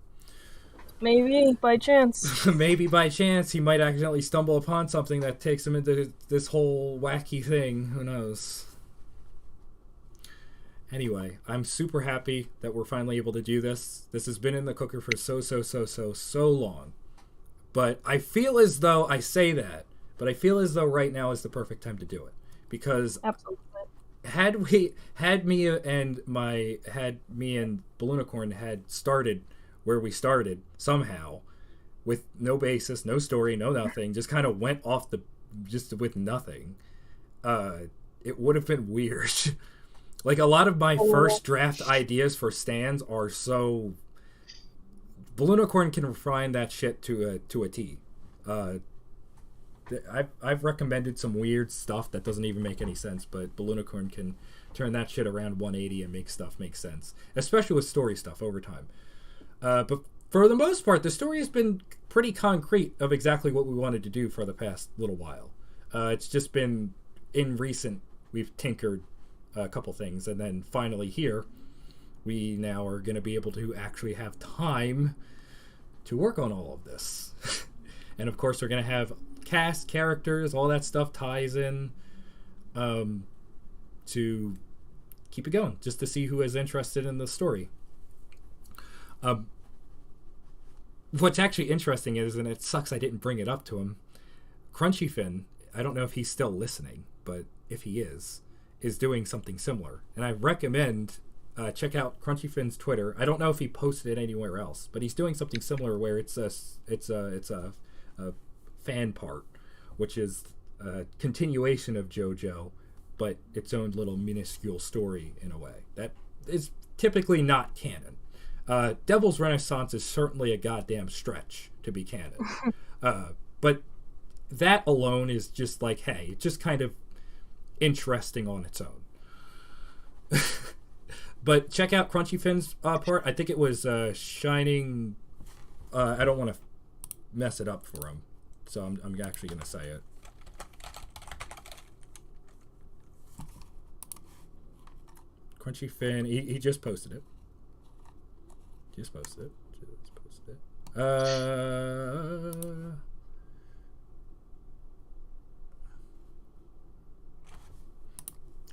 Maybe, by chance. Maybe by chance he might accidentally stumble upon something that takes him into this whole wacky thing. Who knows? Anyway, I'm super happy that we're finally able to do this. This has been in the cooker for so long. But I feel as though, I say that, but I feel as though right now is the perfect time to do it. Because absolutely, had me and Balloonicorn had started where we started somehow, with no basis, no story, no nothing, just kind of went off just with nothing, it would have been weird. Like, a lot of my first draft ideas for stands are so... Balloonicorn can refine that shit to a T. I've recommended some weird stuff that doesn't even make any sense, but Balloonicorn can turn that shit around 180 and make stuff make sense. Especially with story stuff over time. But for the most part, the story has been pretty concrete of exactly what we wanted to do for the past little while. It's just been, in recent, we've tinkered a couple things, and then finally here we now are going to be able to actually have time to work on all of this. And of course we're going to have cast, characters, all that stuff ties in to keep it going, just to see who is interested in the story. What's actually interesting is, and it sucks I didn't bring it up to him, CrunchyFinn, I don't know if he's still listening, but if he is doing something similar. And I recommend check out CrunchyFinn's Twitter. I don't know if he posted it anywhere else, but he's doing something similar where it's a fan part, which is a continuation of JoJo, but its own little minuscule story in a way. That is typically not canon. Devil's Renaissance is certainly a goddamn stretch to be canon. But that alone is just like, hey, it's just kind of interesting on its own. But check out CrunchyFinn's part. I think it was Shining... I don't want to mess it up for him, so I'm actually going to say it. CrunchyFinn, he just posted it. Just posted it.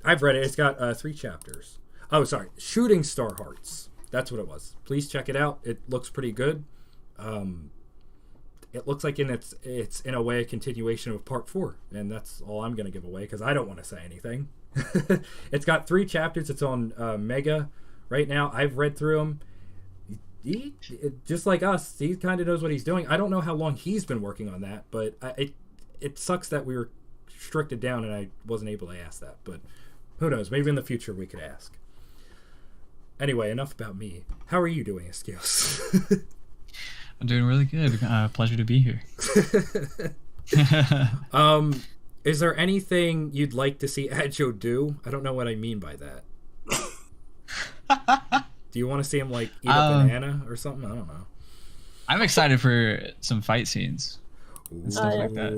I've read it. It's got 3 chapters. Oh, sorry. Shooting Star Hearts. That's what it was. Please check it out. It looks pretty good. It looks like it's in a way a continuation of part 4, and that's all I'm going to give away because I don't want to say anything. It's got 3 chapters. It's on Mega right now. I've read through them. He just like us, he kind of knows what he's doing. I don't know how long he's been working on that, but it sucks that we were restricted down and I wasn't able to ask that. But who knows? Maybe in the future we could ask. Anyway, enough about me. How are you doing, Iskios? I'm doing really good. Pleasure to be here. Is there anything you'd like to see Aggio do? I don't know what I mean by that. Do you want to see him like eat a banana or something? I don't know. I'm excited for some fight scenes. Ooh, and stuff like that.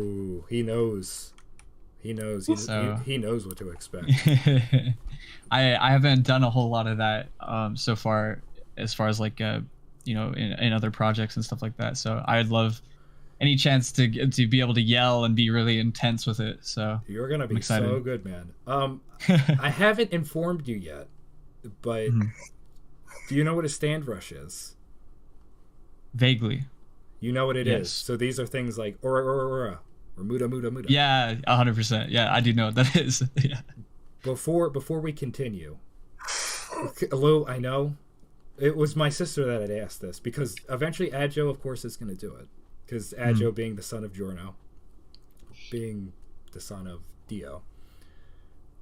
He knows. He knows. So- He knows what to expect. I haven't done a whole lot of that so far, as far as like in other projects and stuff like that. So I'd love any chance to be able to yell and be really intense with it. So You're gonna I'm be excited. so good, man. I haven't informed you yet, but do you know what a stand rush is? Vaguely. You know what it is. Yes. So these are things like or MUDA. Yeah, 100%. Yeah, I do know what that is. Yeah. Before we continue, Lou, I know it was my sister that had asked this because eventually Aggio, of course, is going to do it because Aggio being the son of Giorno, being the son of Dio,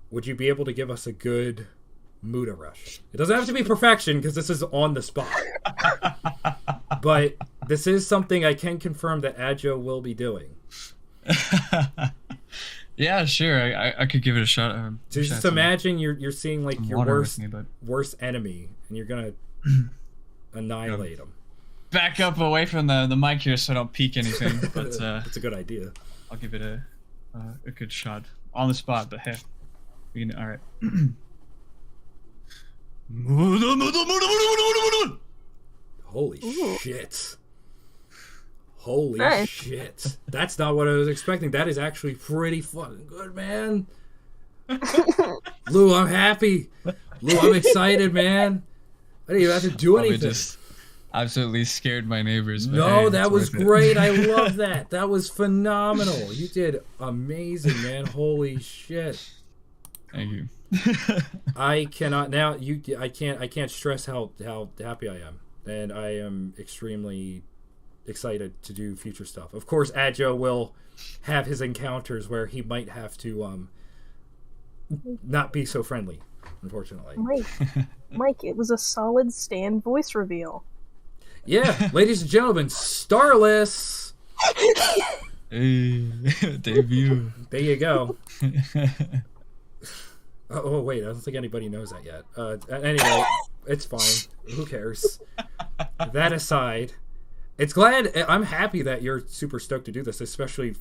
would you be able to give us a good MUDA rush? It doesn't have to be perfection because this is on the spot, but this is something I can confirm that Aggio will be doing. Yeah, sure. I could give it a shot. So just imagine you're seeing like your water worst with me, worst enemy, and you're gonna annihilate him. Back up away from the mic here so I don't peek anything. But That's a good idea. I'll give it a good shot on the spot. But hey, we can. All right. Holy shit. Holy Nice. shit. That's not what I was expecting. That is actually pretty fucking good, man. Lou, I'm happy. Lou, I'm excited, man. I didn't even have to do Probably anything. just absolutely scared my neighbors. But No, hey, that it's was worth it. great. I love that. That was phenomenal. You did amazing, man. Holy shit. Thank you. I cannot now. I can't stress how happy I am, and I am extremely excited to do future stuff. Of course, Aggio will have his encounters where he might have to not be so friendly, unfortunately. Mike, it was a solid stand voice reveal. Yeah, ladies and gentlemen, Starless. Hey, debut. There you go. Oh wait, I don't think anybody knows that yet. Anyway, it's fine. Who cares? That aside, I'm happy that you're super stoked to do this, especially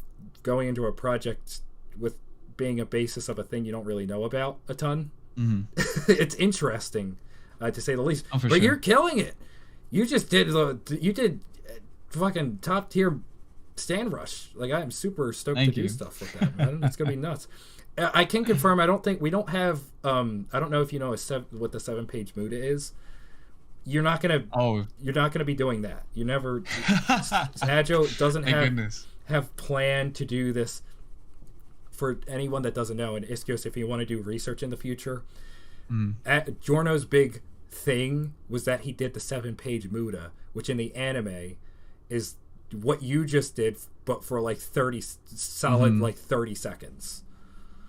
going into a project with being a basis of a thing you don't really know about a ton. Mm-hmm. It's interesting, to say the least. Oh, for but sure. you're killing it. You just did fucking top tier stand rush. Like I am super stoked Thank to do you. stuff with that, man. It's gonna be nuts. I can confirm. I don't have. I don't know if you know what the 7-page MUDA is. You're not gonna. Oh. You're not gonna be doing that. You never. Aggio doesn't Thank goodness. have planned to do this. For anyone that doesn't know, and Iskios, if you want to do research in the future, Giorno's big thing was that he did the 7-page MUDA, which in the anime is what you just did, but for like 30 seconds.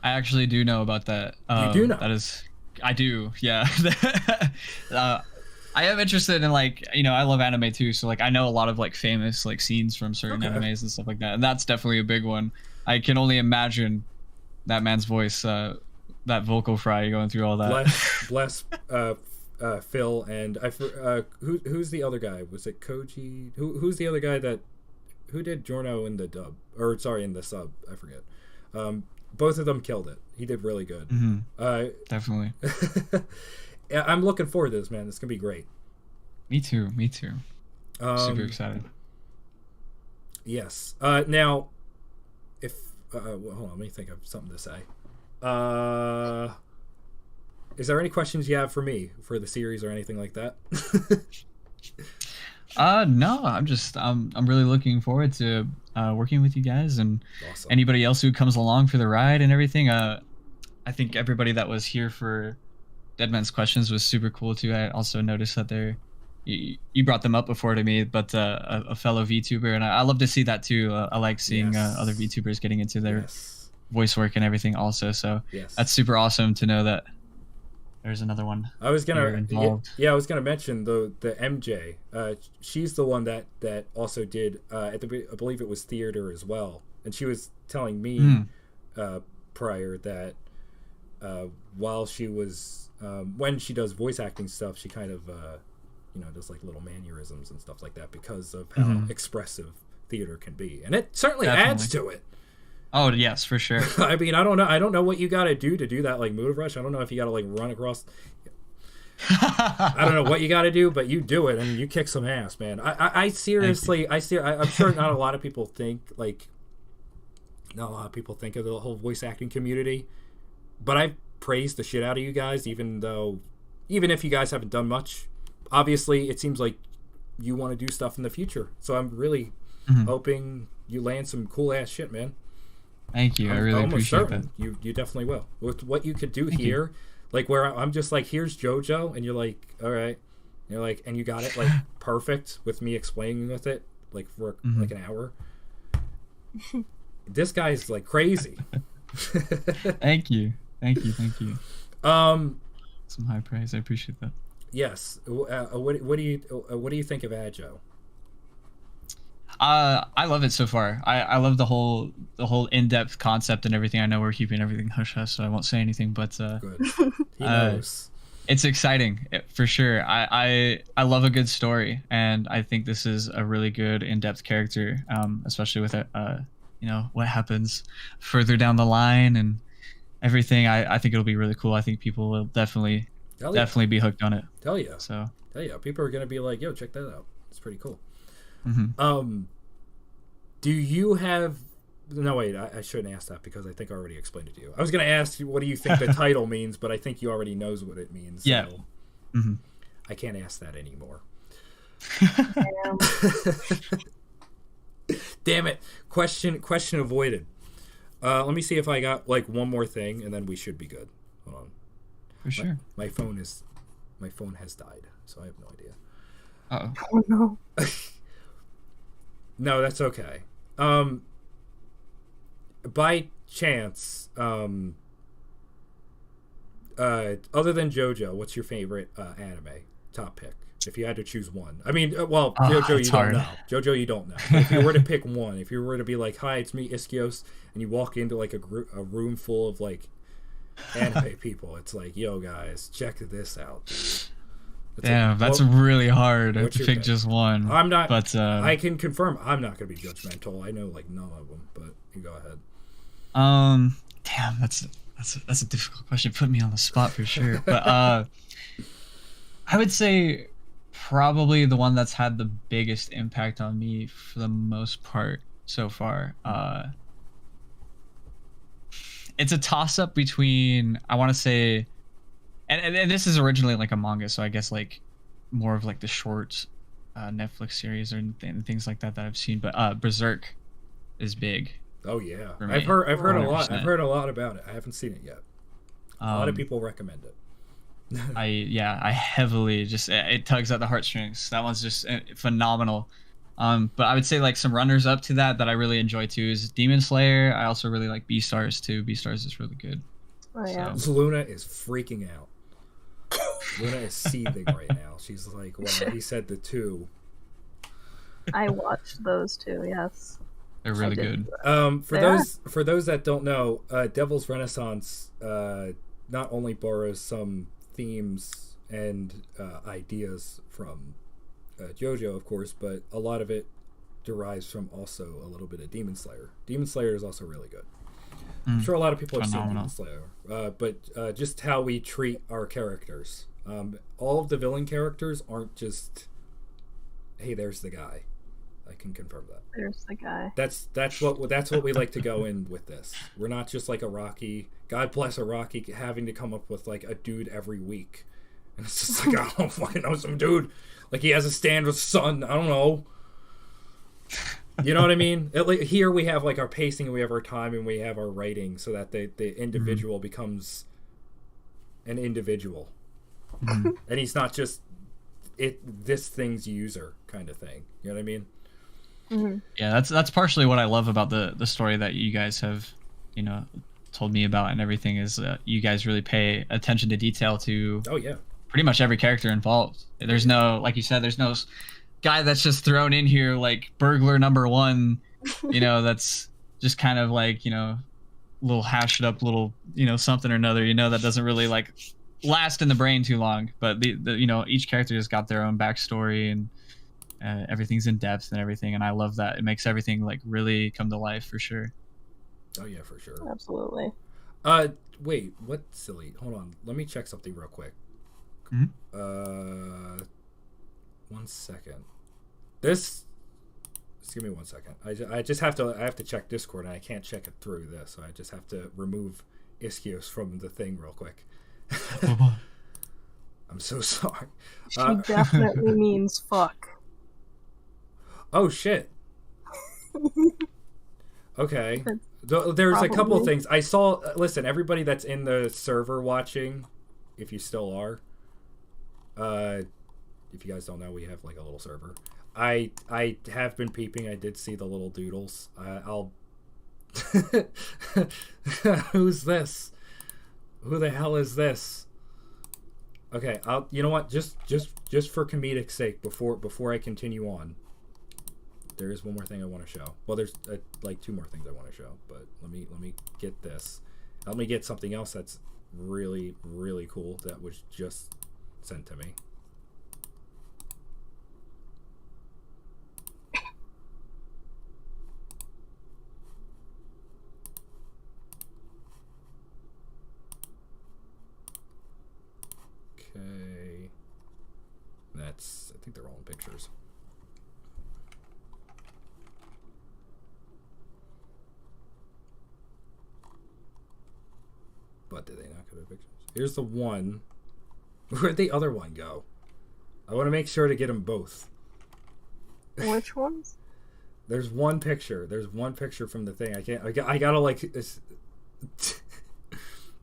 I actually do know about that. You do know? That is, I do. Yeah. I am interested in I love anime too, so I know a lot of famous scenes from certain animes and stuff like that, and that's definitely a big one. I can only imagine that man's voice, that vocal fry going through all that. Bless Phil and who's the other guy? Was it Koji? Who's the other guy who did Giorno in the dub in the sub? I forget. Both of them killed it. He did really good. Mm-hmm. Definitely. I'm looking forward to this, man. It's gonna be great. Me too. Super excited. Yes. Now, if hold on, let me think of something to say. Is there any questions you have for me for the series or anything like that? No, I'm really looking forward to working with you guys and Awesome. anybody else who comes along for the ride and everything. I think everybody that was here for Deadman's questions was super cool too. I also noticed that you brought them up before to me, but a fellow VTuber, and I love to see that too. I like seeing other VTubers getting into their voice work and everything also. So that's super awesome to know that there's another one. I was gonna involved. I was gonna mention the MJ. She's the one that also did I believe it was theater as well, and she was telling me prior that while she was when she does voice acting stuff, she kind of does little mannerisms and stuff like that because of how expressive theater can be, and it certainly adds to it. Oh yes, for sure. I mean, I don't know what you got to do that like MUDA rush. I don't know if you got to like run across. I don't know what you got to do, but you do it and you kick some ass, man. I seriously, I'm sure not a lot of people think like, not a lot of people think of the whole voice acting community, but I praise the shit out of you guys, even if you guys haven't done much. Obviously, it seems like you want to do stuff in the future, so I'm really hoping you land some cool ass shit, man. Thank you. I really appreciate that. You definitely will. With what you could do here, like where I'm just like, here's JoJo, and you're like, all right, you're like, and you got it like perfect with me explaining with it like for like an hour. This guy's like crazy. Thank you. Some high praise. I appreciate that. Yes. What do you think of Aggio? I love it so far. I love the whole in-depth concept and everything. I know we're keeping everything hush hush, so I won't say anything. But good. He knows. It's exciting for sure. I love a good story, and I think this is a really good in-depth character, especially with what happens further down the line and everything. I think it'll be really cool. I think people will definitely be hooked on it. Tell you. So people are gonna be like, yo, check that out. It's pretty cool. Mm-hmm. Do you have? No, wait. I shouldn't ask that because I think I already explained it to you. I was gonna ask you, what do you think the title means, but I think you already knows what it means. Yeah. So mm-hmm. I can't ask that anymore. Damn it! Question avoided. Let me see if I got like one more thing, and then we should be good. Hold on. For sure. My phone has died, so I have no idea. Uh-oh. Oh no. No, that's okay. By chance, other than JoJo, what's your favorite anime top pick? If you had to choose one, I mean, JoJo you don't know. JoJo you don't know. But if you were to pick one, if you were to be like, "Hi, it's me, Iskios," and you walk into like a room full of like anime people, it's like, "Yo, guys, check this out." Damn, that's really hard to pick just one. I'm not, but I can confirm I'm not going to be judgmental. I know like none of them, but you go ahead. Damn, that's a difficult question. Put me on the spot for sure. But I would say probably the one that's had the biggest impact on me for the most part so far. It's a toss-up between, I want to say, and this is originally like a manga, so I guess like more of like the short Netflix series or things like that I've seen. But Berserk is big. Oh yeah, I've heard a lot. I've heard a lot about it. I haven't seen it yet. A lot of people recommend it. I heavily just, it tugs at the heartstrings. That one's just phenomenal. But I would say like some runners up to that I really enjoy too is Demon Slayer. I also really like Beastars too. Beastars is really good. Oh yeah. So Luna is freaking out. Luna is seething right now. She's like, "Wow, he said the two." I watched those two. Yes. They're really good. For those that don't know, Devil's Renaissance not only borrows some themes and ideas from JoJo, of course, but a lot of it derives from also a little bit of Demon Slayer. Demon Slayer is also really good. I'm sure a lot of people have seen Demon Slayer, but just how we treat our characters. All of the villain characters aren't just, "Hey, there's the guy." I can confirm that. There's the guy. That's what we like to go in with this. We're not just like a Rocky. God bless a Rocky having to come up with like a dude every week, and it's just like, I don't fucking know, some dude like he has a stand with son. I don't know. You know what I mean? Here we have like our pacing, and we have our time, and we have our writing, so that the individual becomes an individual, and he's not just this thing's user kind of thing. You know what I mean? Mm-hmm. Yeah, that's partially what I love about the story that you guys have, told me about and everything is you guys really pay attention to detail to. Oh yeah. Pretty much every character involved. There's no, like you said, there's no guy that's just thrown in here like burglar number one, that's just kind of like, little hashed up little, something or another, that doesn't really like last in the brain too long. But the each character has got their own backstory and everything's in depth and everything. And I love that. It makes everything like really come to life for sure. Oh yeah, for sure. Absolutely. Wait, what silly? Hold on. Let me check something real quick. Mm-hmm. 1 second. Just give me 1 second. I just have to check Discord, and I can't check it through this, so I just have to remove Iskios from the thing real quick. I'm so sorry. She definitely means fuck. Oh shit. Okay. There's a couple of things I saw. Listen, everybody that's in the server watching, if you still are, if you guys don't know, we have like a little server. I have been peeping. I did see the little doodles. I'll. Who's this? Who the hell is this? Okay, you know what? Just for comedic sake, before I continue on, there is one more thing I want to show. Well, there's like 2 more things I want to show, but let me get this. Let me get something else that's really, really cool that was just sent to me. Okay. That's, I think they're all in pictures. But did they not go to pictures? Here's the one. Where'd the other one go? I want to make sure to get them both. Which ones? There's one picture. There's one picture from the thing. I gotta like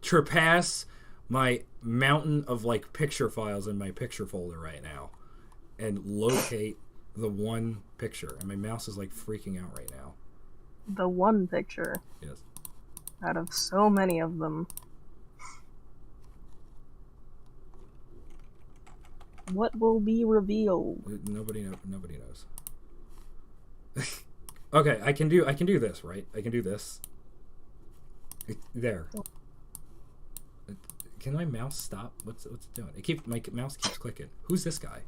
surpass my mountain of like picture files in my picture folder right now and locate the one picture. And my mouse is like freaking out right now. The one picture. Yes. Out of so many of them. What will be revealed? Nobody knows. Okay, I can do this, right? I can do this. There. Can my mouse stop? What's it doing? My mouse keeps clicking. Who's this guy?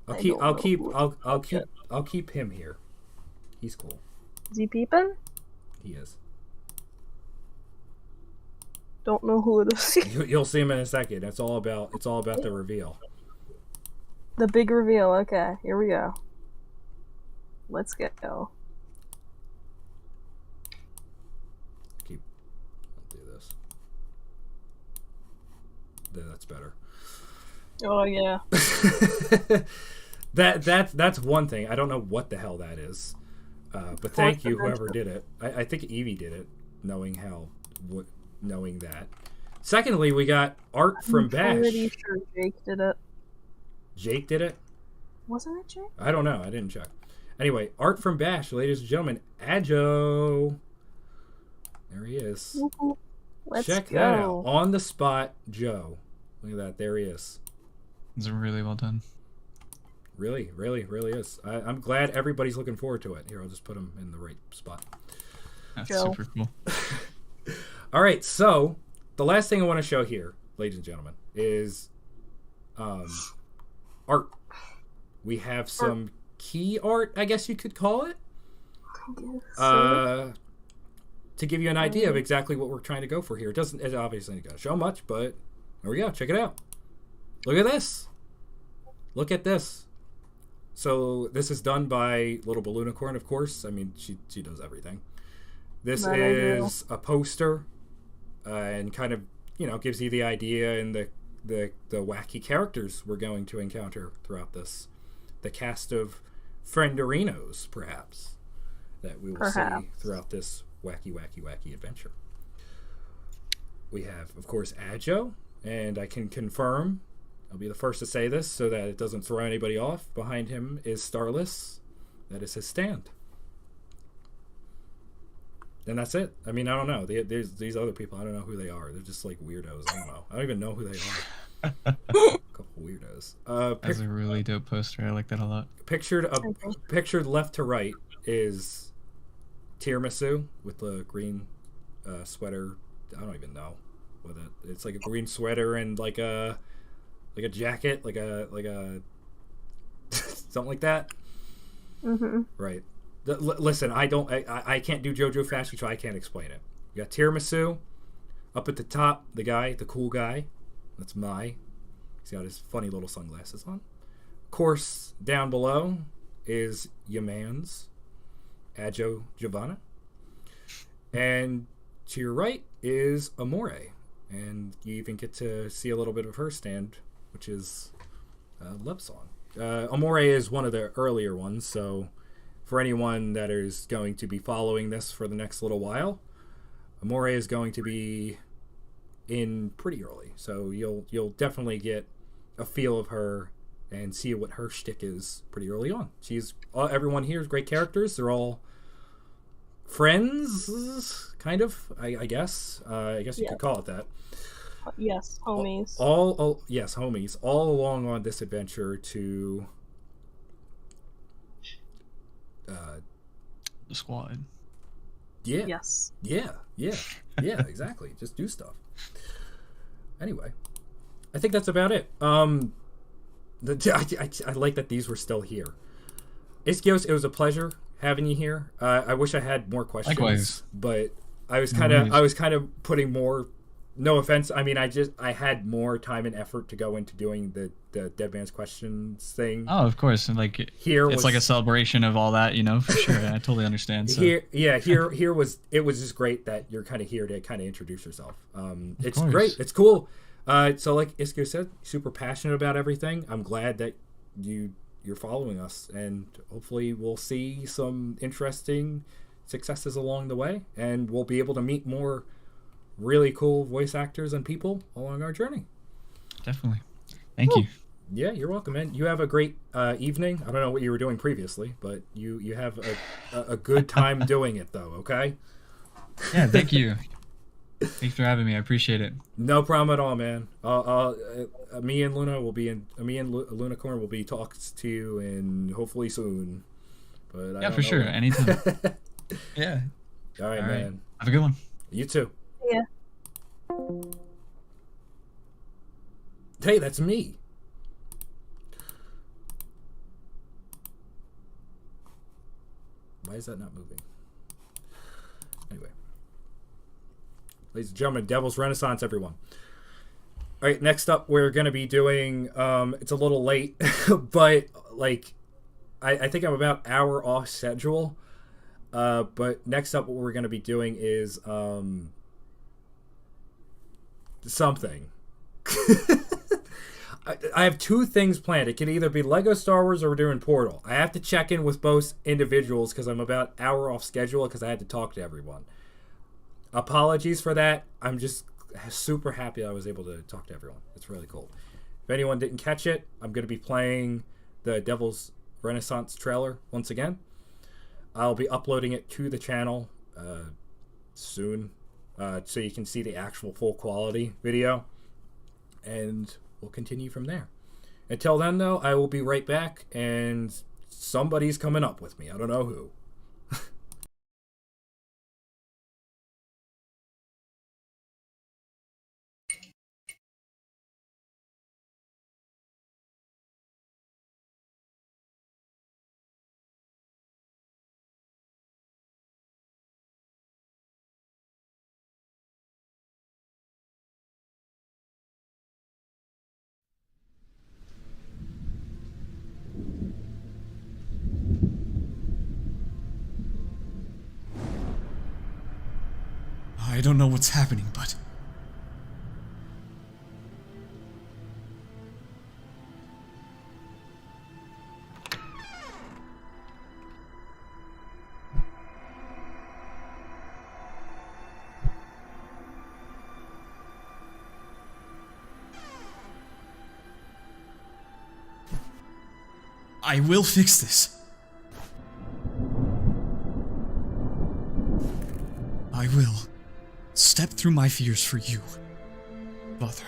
I'll keep him here. He's cool. Is he peeping? He is. Don't know who it is. You'll see him in a second. It's all about the reveal. The big reveal. Okay, here we go. Let's go. I'll do this. There, that's better. Oh yeah. That's one thing. I don't know what the hell that is. But thank you, whoever did it. I think Evie did it, knowing that. Secondly, we got art from Bash. I'm pretty sure Jake did it. Jake did it? Wasn't it Jake? I don't know. I didn't check. Anyway, art from Bash, ladies and gentlemen. Aggio. There he is. Let's check go. that out. On the spot, Joe. Look at that. There he is. It's really well done. Really, really, really is. I'm glad everybody's looking forward to it. Here, I'll just put him in the right spot. That's super cool. All right, so the last thing I want to show here, ladies and gentlemen, is art. We have some key art, I guess you could call it, to give you an idea of exactly what we're trying to go for here. It obviously ain't gonna show much, but there we go. Check it out. Look at this. Look at this. So this is done by Little Balloonicorn, of course. I mean, she does everything. This is a poster, and kind of, gives you the idea and the wacky characters we're going to encounter throughout this. The cast of frienderinos, perhaps, that we will see throughout this wacky adventure. We have, of course, Aggio, and I can confirm, I'll be the first to say this so that it doesn't throw anybody off. Behind him is Starless. That is his stand. And that's it. I mean, I don't know. There's these other people. I don't know who they are. They're just like weirdos. I don't know. I don't even know who they are. A couple weirdos. That's a really dope poster. I like that a lot. Pictured left to right is Tiramisu with the green sweater. I don't even know what it. It's like a green sweater and like a jacket, like a something like that. Mm-hmm. Right. Listen, I can't do JoJo fast, so I can't explain it. You got Tiramisu up at the top, the cool guy. That's Mai. He's got his funny little sunglasses on. Of course, down below is your man's Aggio Giovanna. And to your right is Amore. And you even get to see a little bit of her stand, which is Love Song. Amore is one of the earlier ones, so for anyone that is going to be following this for the next little while, Amore is going to be in pretty early. So you'll definitely get a feel of her and see what her shtick is pretty early on. Everyone here is great characters. They're all friends, kind of, I guess. I guess you could call it that. Yes, homies. Yes, homies. All along on this adventure to the squad. Yeah. Yes. Yeah. Exactly. Just do stuff. Anyway, I think that's about it. I like that these were still here. Iskios, it was a pleasure having you here. I wish I had more questions. Likewise. But I was kind of putting more. No offense. I mean, I had more time and effort to go into doing the Dead Man's Questions thing. Oh, of course. And like it's like a celebration of all that, for sure. I totally understand. So. Here was just great that you're kind of here to kind of introduce yourself. It's great. It's cool. So like Iskio said, super passionate about everything. I'm glad that you're following us, and hopefully we'll see some interesting successes along the way, and we'll be able to meet more really cool voice actors and people along our journey. Definitely. Thank you. Yeah, you're welcome, man. You have a great evening. I don't know what you were doing previously, but you have a good time doing it, though, okay? Yeah, thank you. Thanks for having me. I appreciate it. No problem at all, man. Me and Lunicorn will be talking to you, and hopefully soon. But yeah, for sure. Anytime. Yeah. All right, man. Have a good one. You too. Yeah. Hey, that's me. Why is that not moving? Anyway. Ladies and gentlemen, Devil's Renaissance, everyone. All right, next up, we're going to be doing, it's a little late, but, like, I think I'm about an hour off schedule. But next up, what we're going to be doing is, something. I have two things planned. It could either be Lego Star Wars or we're doing Portal. I have to check in with both individuals because I'm about an hour off schedule because I had to talk to everyone. Apologies for that. I'm just super happy I was able to talk to everyone. It's really cool. If anyone didn't catch it, I'm going to be playing the Devil's Renaissance trailer once again. I'll be uploading it to the channel soon. So you can see the actual full quality video, and we'll continue from there. Until then, though, I will be right back, and somebody's coming up with me. I don't know who. I don't know what's happening, but... I will fix this. I will step through my fears for you, Father.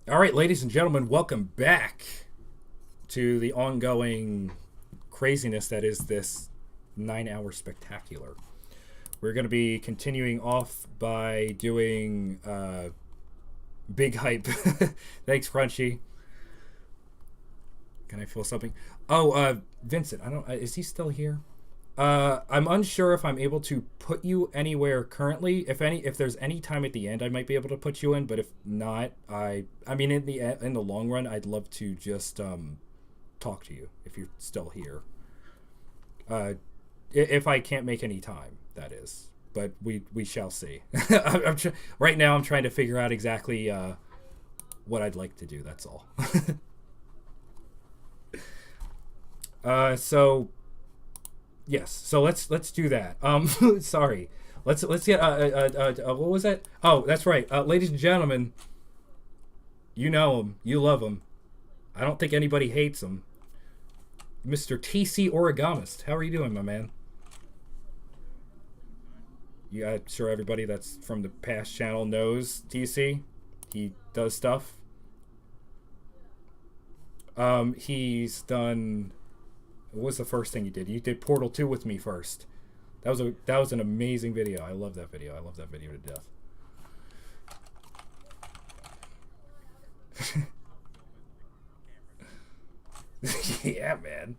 All right, ladies and gentlemen, welcome back to the ongoing craziness that is this 9-hour spectacular. We're going to be continuing off by doing big hype. Thanks, Crunchy. Can I feel something? Oh, Vincent, I don't. Is he still here? I'm unsure if I'm able to put you anywhere currently. If there's any time at the end, I might be able to put you in. But if not, I mean, in the long run, I'd love to just talk to you if you're still here. If I can't make any time, that is. But we shall see. Right now, I'm trying to figure out exactly what I'd like to do. That's all. So. Yes, so let's do that. Sorry, let's get what was that? Oh, that's right, ladies and gentlemen. You know him, you love him. I don't think anybody hates him. Mr. TC Origamist, how are you doing, my man? Yeah, I'm sure everybody that's from the past channel knows TC. He does stuff. He's done. What was the first thing you did? You did Portal 2 with me first. That was an amazing video. I love that video. I love that video to death. Yeah, man.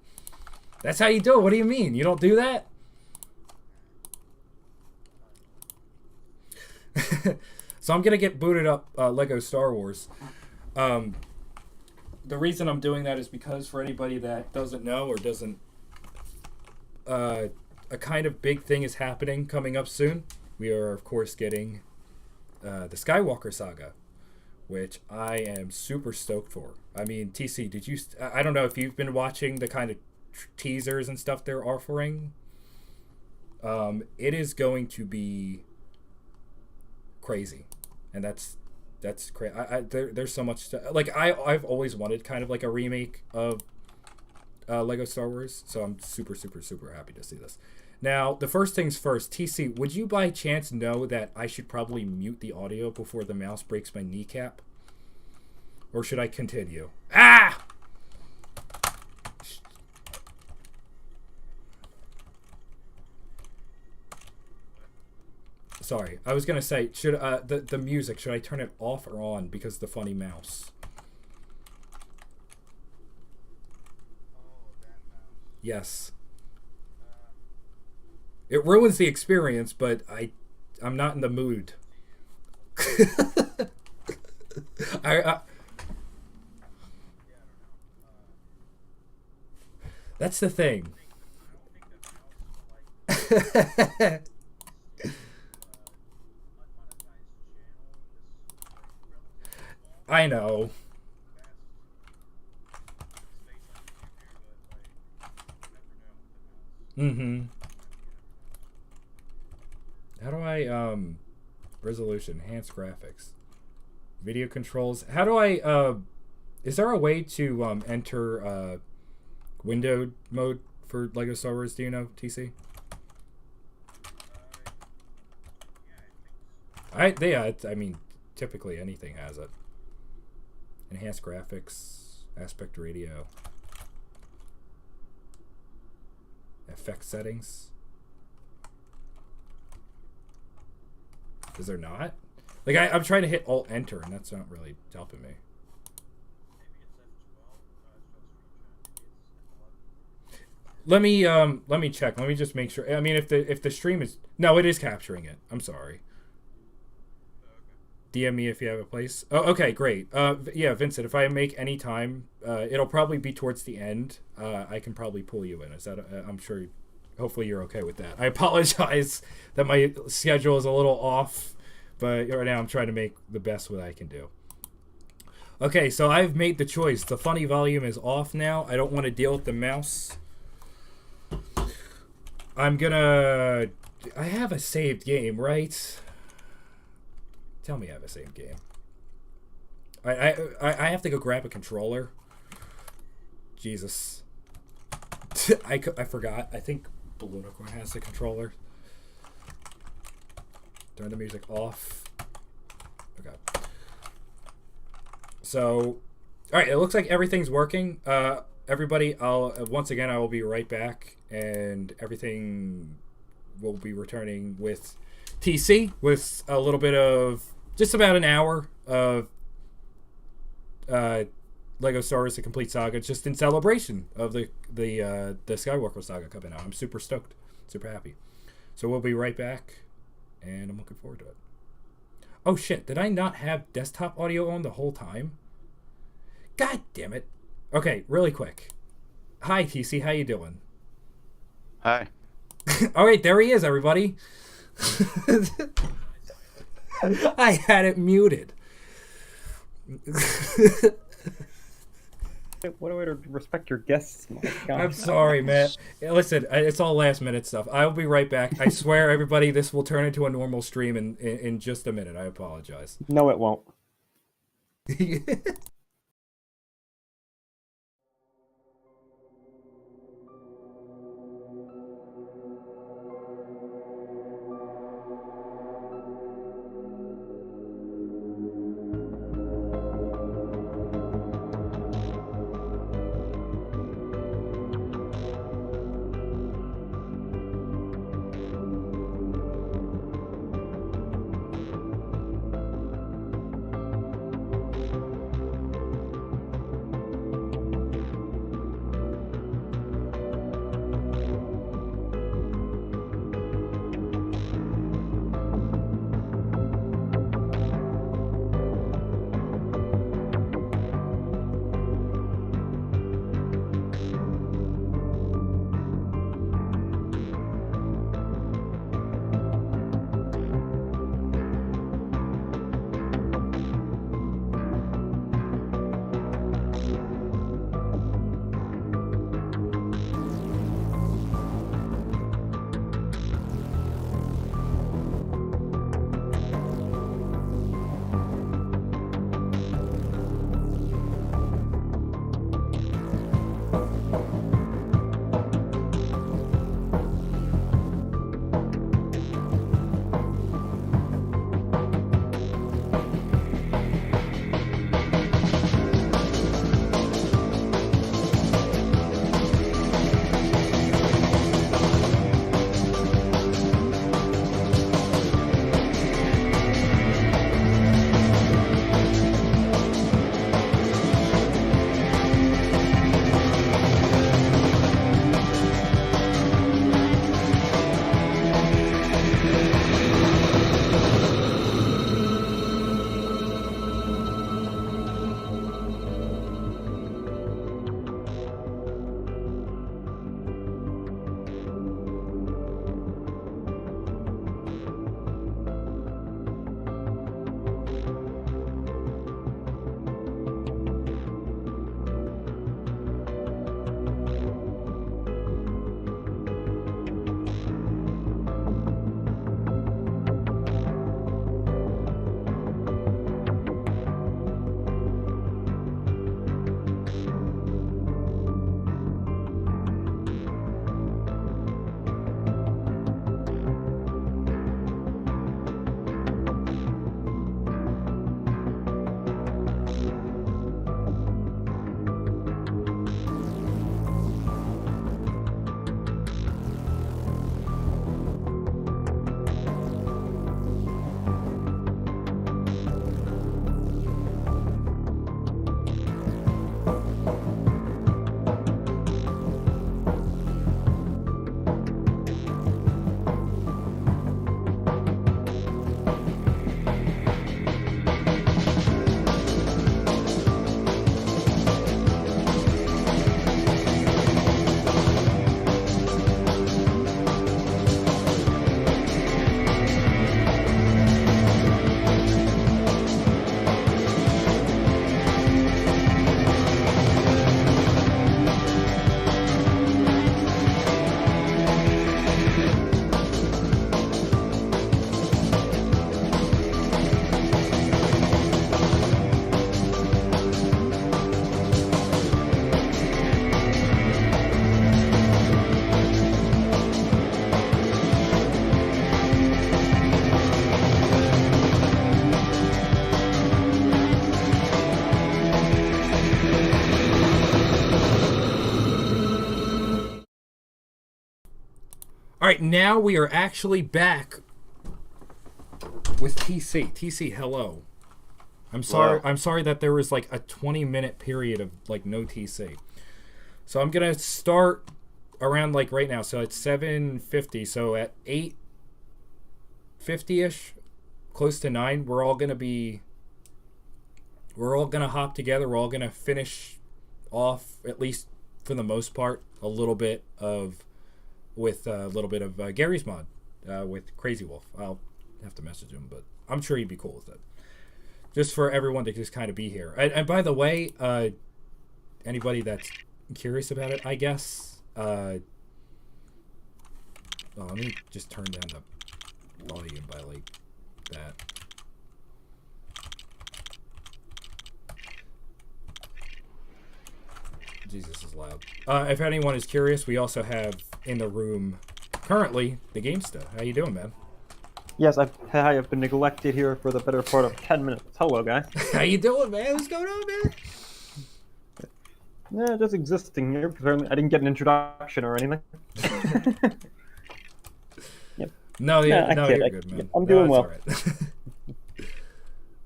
That's how you do it. What do you mean? You don't do that? So I'm gonna get booted up Lego Star Wars. The reason I'm doing that is because for anybody that doesn't know or doesn't, a kind of big thing is happening coming up soon. We are, of course, getting the Skywalker Saga, which I am super stoked for. I mean, TC, did you? I don't know if you've been watching the kind of teasers and stuff they're offering. It is going to be crazy, and that's crazy. There's so much like I've always wanted kind of like a remake of Lego Star Wars, so I'm super happy to see this. Now, the first things first, TC, would you by chance know that I should probably mute the audio before the mouse breaks my kneecap? Or should I continue? Ah! Sorry, I was gonna say, should the music, should I turn it off or on because of the funny mouse? Yes. It ruins the experience, but I'm not in the mood. That's the thing. I know. Mm-hmm. How do I, resolution, enhance graphics, video controls. How do I, is there a way to, enter, window mode for Lego Star Wars? Do you know, TC? Yeah, I mean, typically anything has it. Enhanced graphics, aspect ratio, effect settings. Is there not? Like I'm trying to hit Alt Enter and that's not really helping me. Let me check. Let me just make sure. I mean, if the stream is no, it is capturing it. I'm sorry. DM me if you have a place. Oh, okay, great. Yeah, Vincent, if I make any time, it'll probably be towards the end. I can probably pull you in. Is that? I'm sure. Hopefully, you're okay with that. I apologize that my schedule is a little off, but right now I'm trying to make the best what I can do. Okay, so I've made the choice. The funny volume is off now. I don't want to deal with the mouse. I'm gonna. I have a saved game, right? Tell me I have a saved game. I have to go grab a controller. Jesus. I forgot. I think Balloonicorn has the controller. Turn the music off. Okay. So, all right, it looks like everything's working. Everybody, once again, I will be right back, and everything will be returning with TC with a little bit of just about an hour of Lego Star Wars: The Complete Saga, just in celebration of the Skywalker Saga coming out. I'm super stoked, super happy. So we'll be right back, and I'm looking forward to it. Oh shit! Did I not have desktop audio on the whole time? God damn it! Okay, really quick. Hi TC, how you doing? Hi. All right, there he is, everybody. I had it muted. What a way to respect your guests, my God. I'm sorry, man. Listen, it's all last minute stuff. I'll be right back. I swear, everybody, this will turn into a normal stream in just a minute. I apologize. No, it won't. right, now we are actually back with TC. TC, hello. I'm sorry. Wow. I'm sorry that there was like a 20-minute period of like no TC. So I'm gonna start around like right now. So it's 7:50. So at 8:50ish, close to 9, we're all gonna hop together. We're all gonna finish off, at least for the most part, a little bit of Gary's mod with Crazy Wolf. I'll have to message him, but I'm sure he'd be cool with it. Just for everyone to just kind of be here. And by the way, anybody that's curious about it, I guess. Let me just turn down the volume by like that. Jesus is loud. If anyone is curious, we also have in the room currently the Gamesta. How you doing, man? Yes, I have been neglected here for the better part of 10 minutes. Hello, guys. How you doing, man? What's going on, man? Yeah, just existing here because I didn't get an introduction or anything. Yep. No, Yeah, no, kid, you're good, man. I'm doing well.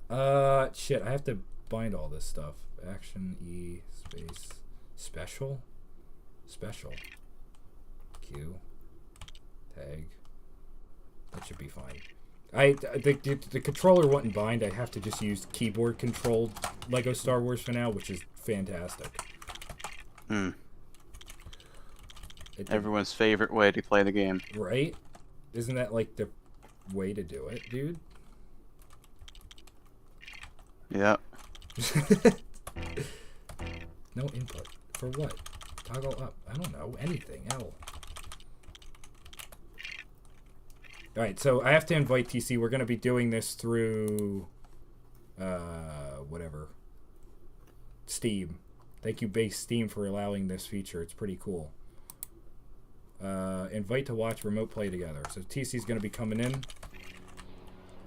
Right. Shit, I have to bind all this stuff. Action E space special Q tag. That should be fine. The controller wouldn't bind. I have to just use keyboard controlled Lego Star Wars for now, which is fantastic. Everyone's favorite way to play the game. Right? Isn't that like the way to do it, dude? Yeah. No input. For what? Toggle up. I don't know. Anything. L. Alright, so I have to invite TC. We're going to be doing this through... whatever. Steam. Thank you, Base Steam, for allowing this feature. It's pretty cool. Invite to watch remote play together. So TC's going to be coming in.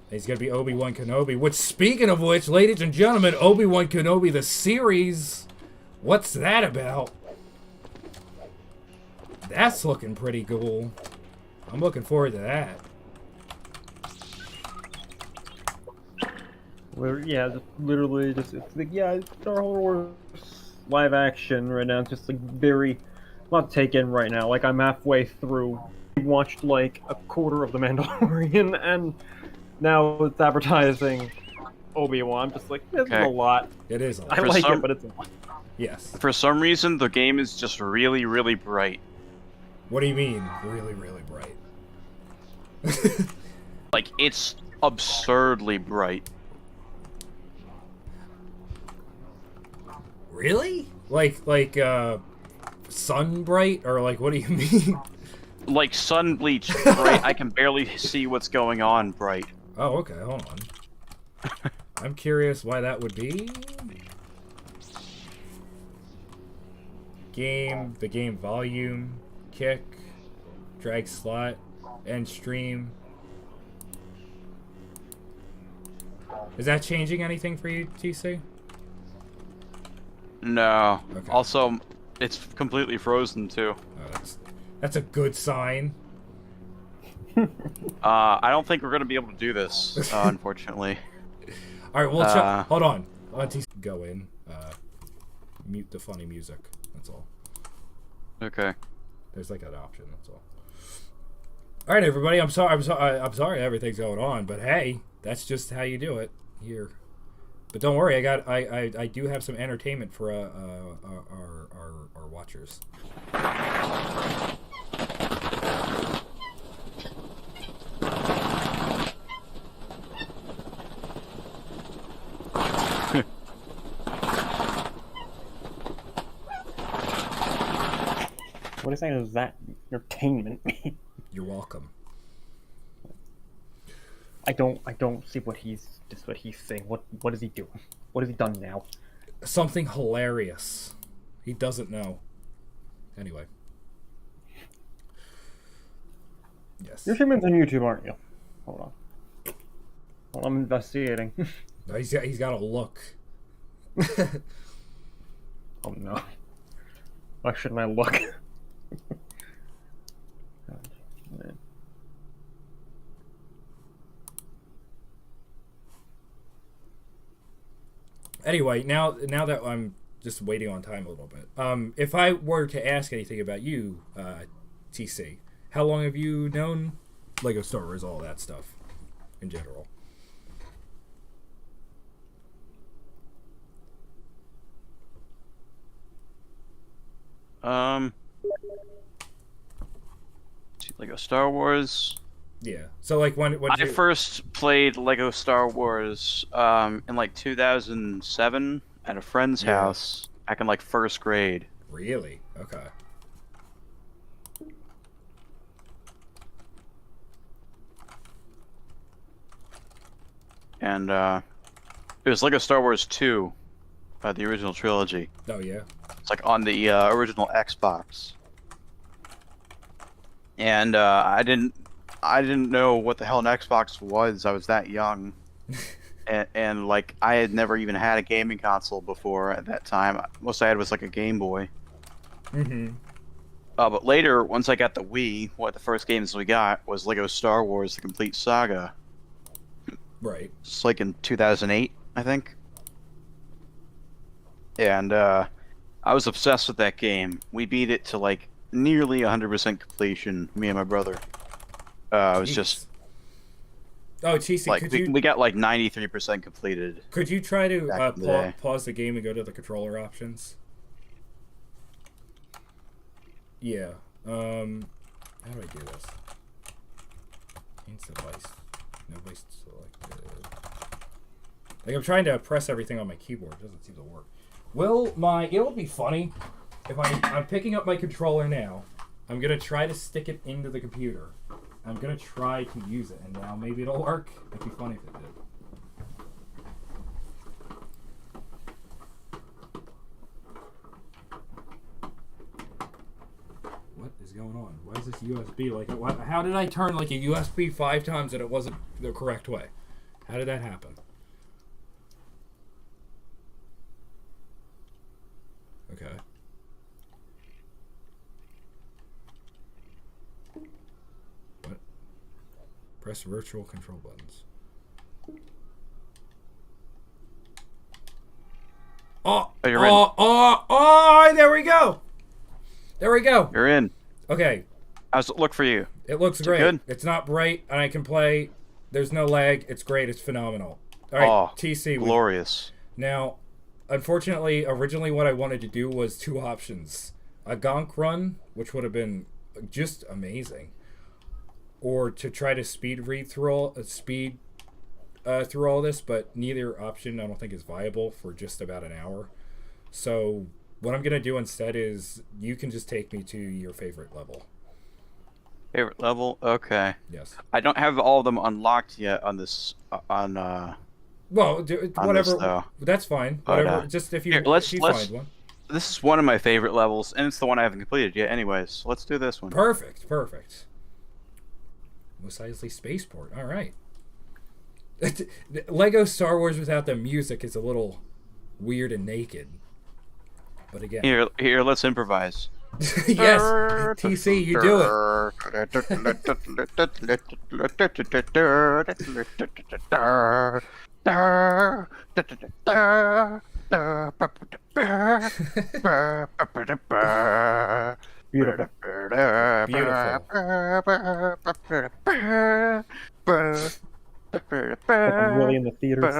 He's going to be Obi-Wan Kenobi. Which, speaking of which, ladies and gentlemen, Obi-Wan Kenobi, the series. What's that about? That's looking pretty cool. I'm looking forward to that. Yeah, literally just it's like, yeah, Star Wars live action right now. It's just like very not taken right now. Like I'm halfway through. I watched like a quarter of The Mandalorian, and now it's advertising Obi-Wan. I'm just like, this is a lot. It is a lot. I like it, but it's a lot. Yes. For some reason, the game is just really, really bright. What do you mean, really, really bright? Like, it's absurdly bright. Really? Like, sun bright? Or, like, what do you mean? Like, sun bleached bright. I can barely see what's going on bright. Oh, okay, hold on. I'm curious why that would be. The game volume, kick, drag slot, end stream. Is that changing anything for you, TC? No. Okay. Also, it's completely frozen too. Oh, that's a good sign. I don't think we're gonna be able to do this, unfortunately. All right, well, hold on. Let TC go in. Mute the funny music. That's all. Okay. There's like an option. That's all. All right, everybody. I'm sorry everything's going on, but hey, that's just how you do it here. But don't worry, I do have some entertainment for our watchers. What exactly does that entertainment mean? You're welcome. I don't see what he's saying. What is he doing? What has he done now? Something hilarious. He doesn't know. Anyway. Yes. You're streaming on YouTube, aren't you? Hold on. Well, I'm investigating. No, he's got a look. Oh no. Why shouldn't I look? Anyway, now that I'm just waiting on time a little bit, if I were to ask anything about you, TC, how long have you known Lego Star Wars, all that stuff, in general? Lego Star Wars. Yeah. So like when I first played Lego Star Wars in like 2007 at a friend's house back in like first grade. Really? Okay. And it was Lego Star Wars 2, the original trilogy. Oh yeah. It's like on the original Xbox. And I didn't know what the hell an Xbox was. I was that young, and like I had never even had a gaming console before at that time. Most I had was like a Game Boy. Mm-hmm. But later, once I got the Wii, one of the first games we got was Lego Star Wars: The Complete Saga. Right. It's like in 2008, I think. And I was obsessed with that game. We beat it to like nearly 100% completion, me and my brother. It was just... Oh, TC, like, could you... we got like 93% completed. Could you try to day. pause the game and go to the controller options? Yeah. How do I do this? Change device. Nobody's selected. Like, I'm trying to press everything on my keyboard. It doesn't seem to work. It'll be funny if I'm picking up my controller now. I'm gonna try to stick it into the computer. I'm gonna try to use it, and now maybe it'll work. It'd be funny if it did. What is going on? Why is this USB like it? How did I turn like a USB 5 times and it wasn't the correct way? How did that happen? Okay. What? Press virtual control buttons. Oh, you're in. There we go. There we go. You're in. Okay. How's it look for you? It looks great. Good? It's not bright, and I can play. There's no lag. It's great. It's phenomenal. All right, TC. Glorious. Now, unfortunately, originally what I wanted to do was 2 options. A gonk run, which would have been just amazing, or to try to speed read through all this, but neither option I don't think is viable for just about an hour. So what I'm gonna do instead is you can just take me to your favorite level. Favorite level? Okay. Yes. I don't have all of them unlocked yet on this Well, whatever. This, that's fine. But, Whatever. Just if you, here, let's find one. This is one of my favorite levels, and it's the one I haven't completed yet. Anyways, let's do this one. Perfect. Mos Eisley Spaceport. All right. Lego Star Wars without the music is a little weird and naked. But again, here, let's improvise. Yes, TC, you do Beautiful. I'm really in the theaters.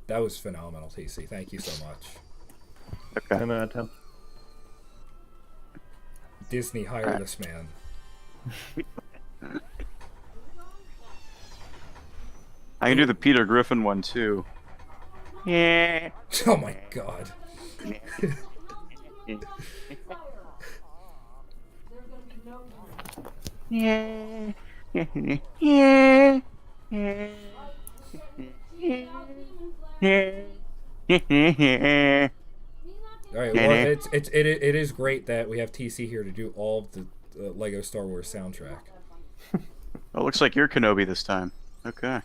That was phenomenal, TC. Thank you so much. Okay. 10 out of 10. Disney, hire this man. I can do the Peter Griffin one too. Yeah. Oh my god. Yeah. Yeah. All right. Well, it is great that we have TC here to do all of the Lego Star Wars soundtrack. It looks like you're Kenobi this time. Okay.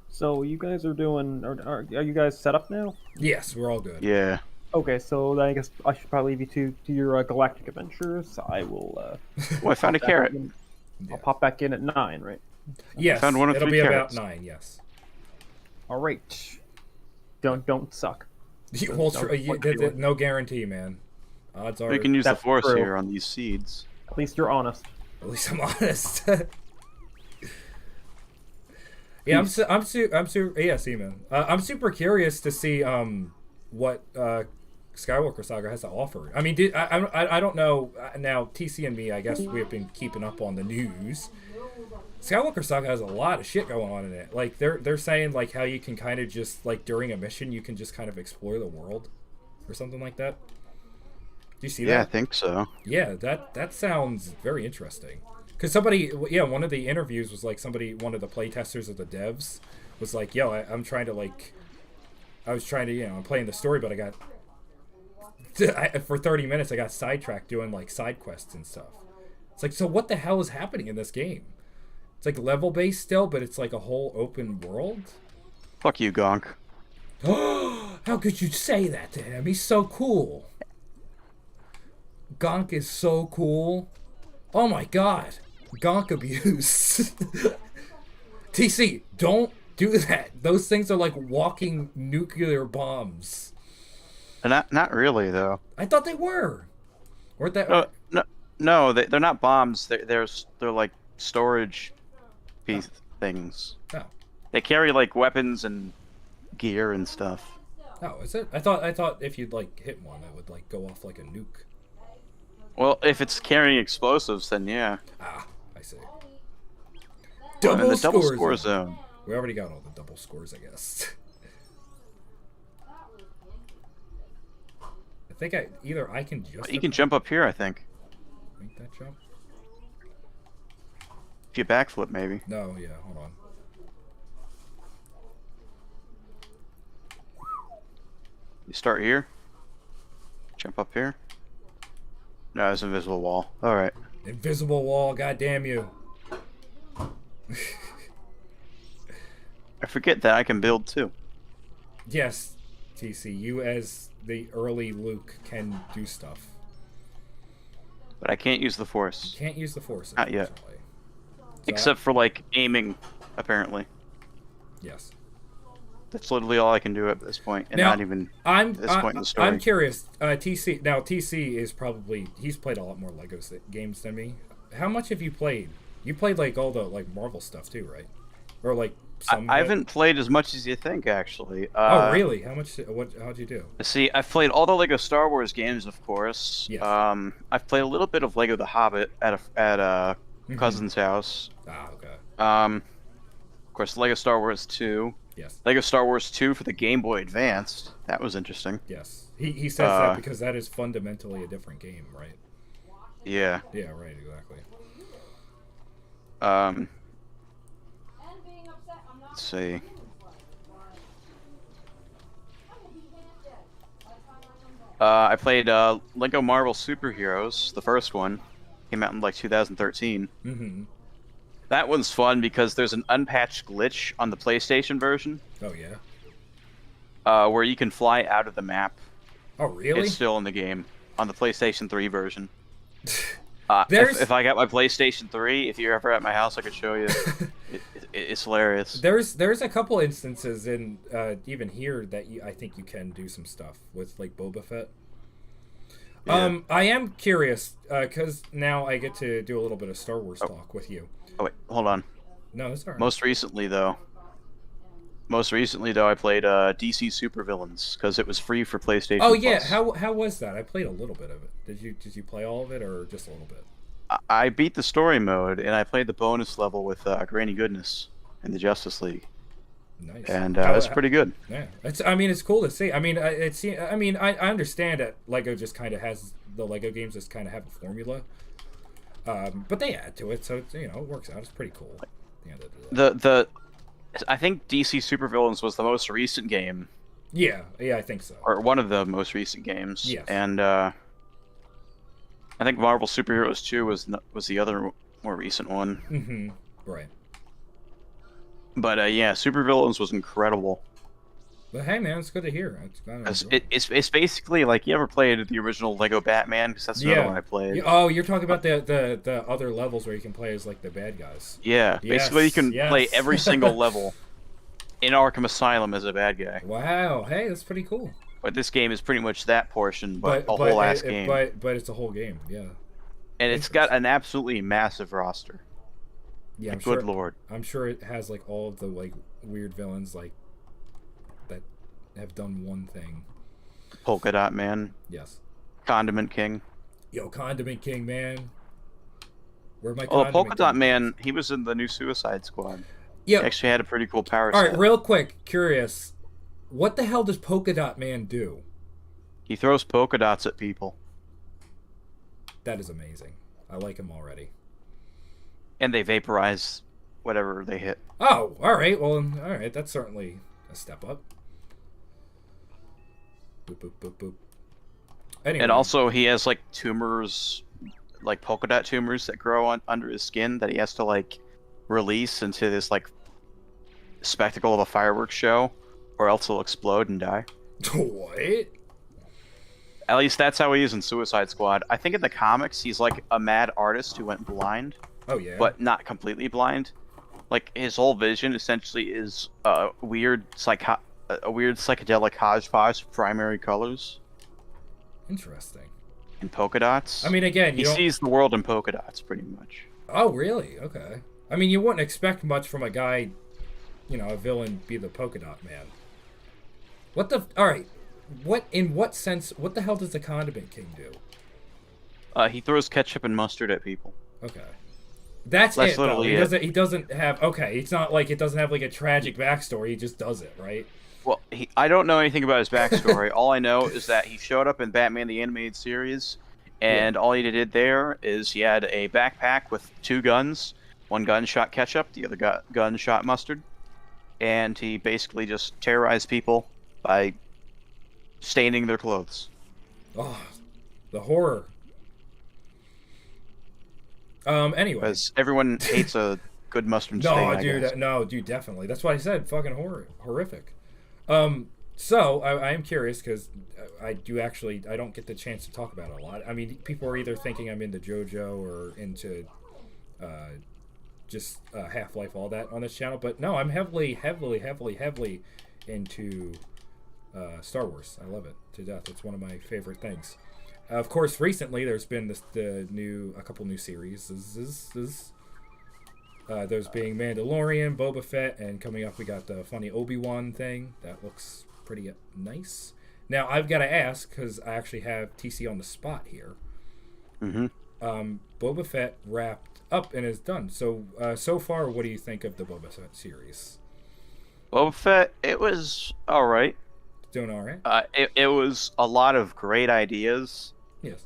So you guys are doing? Are you guys set up now? Yes, we're all good. Yeah. Okay, so then I guess I should probably leave you to your galactic adventures. I will. Oh, I found a pop back carrot. I'll pop back in at 9, right? Yes, found one of it'll 3 be carrots. about 9. Yes. All right. Don't suck. Well, Don't no guarantee, man. Odds are We can use the That's force true. here on these seeds. At least you're honest. At least I'm honest. Yeah, I'm super. Yeah, Seaman. I'm super curious to see what Skywalker Saga has to offer. I mean, I don't know. Now TC and me, I guess we have been keeping up on the news. Skywalker Saga has a lot of shit going on in it. Like they're saying like how you can kind of just like during a mission you can just kind of explore the world or something like that. Do you see that? Yeah, I think so. Yeah, that sounds very interesting. Because one of the interviews was like one of the playtesters of the devs was like, yo, I'm trying to like, I was trying to, I'm playing the story, but for 30 minutes I got sidetracked doing like side quests and stuff. It's like, so what the hell is happening in this game? It's like level based still, but it's like a whole open world. Fuck you, Gonk. How could you say that to him? He's so cool. Gonk is so cool. Oh my god. Gonk abuse. TC, don't do that. Those things are like walking nuclear bombs. Not really, though. I thought they were. Or that? No, they're not bombs. They're like storage piece things. Oh. They carry like weapons and gear and stuff. Oh, is it? I thought if you'd like hit one, that would like go off like a nuke. Well, if it's carrying explosives, then yeah. Ah, I see. I'm in the double score zone. We already got all the double scores, I guess. I think I can just. You can jump up here, I think. Make that jump. If you backflip, maybe. No, yeah, hold on. You start here. Jump up here. No, it's an invisible wall. All right. Invisible wall, goddamn you. I forget that I can build too. Yes, TC, you as the early Luke can do stuff. But I can't use the Force. You can't use the Force. Not yet. So Except for like aiming, apparently. Yes. That's literally all I can do at this point, and now, not even at this point in the story. I'm curious. TC. Now TC is he's played a lot more Lego games than me. How much have you played? You played like all the like Marvel stuff too, right? Or like some. I haven't played as much as you think, actually. Oh really? How much? How'd you do? See, I've played all the Lego Star Wars games, of course. Yes. I've played a little bit of Lego The Hobbit at a cousin's house. Ah, okay. Of course, Lego Star Wars 2. Yes. Lego Star Wars 2 for the Game Boy Advance. That was interesting. Yes. He says that because that is fundamentally a different game, right? Yeah. Yeah, right, exactly. Let's see. I played Lego Marvel Superheroes, the first one. Came out in like 2013. Mm-hmm. That one's fun because there's an unpatched glitch on the PlayStation version. Oh yeah. Where you can fly out of the map. Oh really? It's still in the game on the PlayStation 3 version. If I got my PlayStation 3, if you're ever at my house, I could show you. It's hilarious. There's a couple instances in even here that I think you can do some stuff with like Boba Fett. Yeah. I am curious because now I get to do a little bit of Star Wars talk with you. Oh wait, hold on. No, that's alright. Most recently though, I played DC Supervillains because it was free for PlayStation. Oh yeah, Plus. how was that? I played a little bit of it. Did you play all of it or just a little bit? I beat the story mode and I played the bonus level with Granny Goodness in the Justice League. Nice. And that's pretty good. Yeah, it's cool to see. I mean, I understand that Lego just kind of has the Lego games just kind of have a formula, but they add to it, so it works out. It's pretty cool. I think DC Supervillains was the most recent game. Yeah, I think so. Or one of the most recent games. Yes. And I think Marvel Superheroes 2 was the other more recent one. Mm-hmm. Right. But yeah, Supervillains was incredible. But hey, man, it's good to hear. It's basically like, you ever played the original Lego Batman? Because that's another one I played. Oh, you're talking about the other levels where you can play as like the bad guys. Yeah, basically you can play every single level in Arkham Asylum as a bad guy. Wow, hey, that's pretty cool. But this game is pretty much that portion, but a whole ass game. But it's a whole game, yeah. And it's got an absolutely massive roster. Yeah, good lord. I'm sure it has like all of the like weird villains like that have done one thing. Polka Dot Man. Yes. Condiment King. Yo, Condiment King, man. Where my Polka Dot Man, he was in the new Suicide Squad. Yeah. He actually had a pretty cool power All set. right, real quick, curious. What the hell does Polka Dot Man do? He throws polka dots at people. That is amazing. I like him already. And they vaporize whatever they hit. Oh, all right. Well, all right. That's certainly a step up. Boop, boop, boop, boop. Anyway. And also, he has like tumors, like polka dot tumors that grow under his skin that he has to like release into this like spectacle of a fireworks show, or else he'll explode and die. What? At least that's how he is in Suicide Squad. I think in the comics, he's like a mad artist who went blind. Oh, yeah? But not completely blind. Like, his whole vision essentially is a weird psychedelic hodgepodge of primary colors. Interesting. And polka dots. I mean, again, he sees the world in polka dots, pretty much. Oh, really? Okay. I mean, you wouldn't expect much from a guy, you know, a villain be the polka dot man. What the... Alright. In what sense... What the hell does the Condiment King do? He throws ketchup and mustard at people. Okay. That's it, though. Literally He doesn't have... Okay, it's not like it doesn't have, like, a tragic backstory. He just does it, right? Well, I don't know anything about his backstory. All I know is that he showed up in Batman the Animated Series, and all he did there is he had a backpack with 2 guns. One gun shot ketchup, the other gun shot mustard. And he basically just terrorized people by staining their clothes. Oh, the horror. Anyway. Because everyone hates a good mustard stain, No, dude, definitely. That's why I said fucking horrific. So, I am curious, because I don't get the chance to talk about it a lot. I mean, people are either thinking I'm into JoJo or into just Half-Life, all that on this channel, but no, I'm heavily into Star Wars. I love it to death. It's one of my favorite things. Of course, recently there's been a couple new series. Those being Mandalorian, Boba Fett, and coming up we got the funny Obi-Wan thing. That looks pretty nice. Now, I've got to ask, because I actually have TC on the spot here. Mm-hmm. Boba Fett wrapped up and is done. So, so far, what do you think of the Boba Fett series? Boba Fett, it was alright. Doing alright? It was a lot of great ideas. Yes.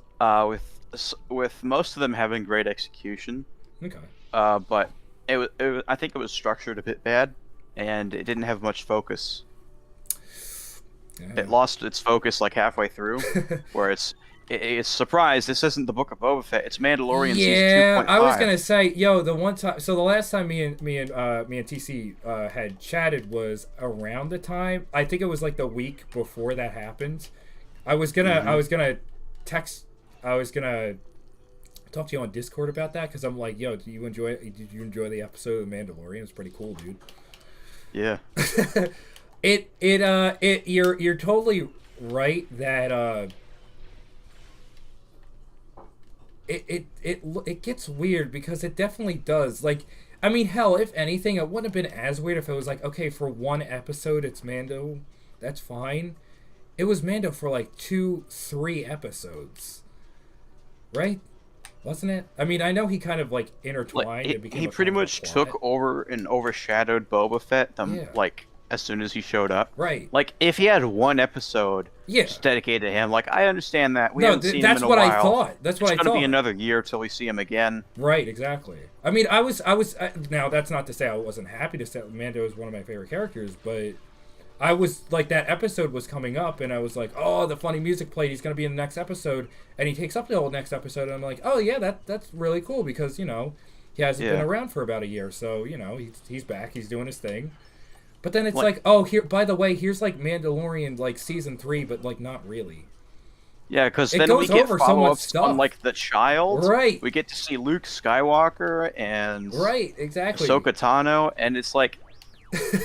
With most of them having great execution. Okay. But I think it was structured a bit bad, and it didn't have much focus. Yeah. It lost its focus like halfway through, where it's surprise. This isn't the Book of Boba Fett. It's Mandalorian season 2.5. I was gonna say, yo, the last time me and TC had chatted was around the time. I think it was like the week before that happened. I was gonna talk to you on Discord about that, because I'm like, yo, did you enjoy the episode of The Mandalorian? It's pretty cool, dude. Yeah. You're totally right that it gets weird, because it definitely does. Like, I mean, hell, if anything, it wouldn't have been as weird if it was like, okay, for one episode it's Mando, that's fine. It was Mando for like 2-3 episodes, right? Wasn't it? I mean, I know he kind of like intertwined. He pretty much took over and overshadowed Boba Fett. Like as soon as he showed up. Right. Like if he had one episode just dedicated to him, like I understand that. We haven't seen him in a while. I thought. That's what I thought. It's gonna be another year till we see him again. Right. Exactly. I mean, I was. Now that's not to say I wasn't happy to say Mando is one of my favorite characters, but I was like, that episode was coming up, and I was like, oh, the funny music played. He's gonna be in the next episode, and he takes up the whole next episode, and I'm like, oh yeah, that's really cool, because he hasn't been around for about a year, so he's back, he's doing his thing. But then it's like, oh, here. By the way, here's like Mandalorian, like season 3, but like not really. Yeah, because It then goes we get over so much follow-ups stuff. on like the child. Right. We get to see Luke Skywalker and Right, exactly. Ahsoka Tano, and it's like,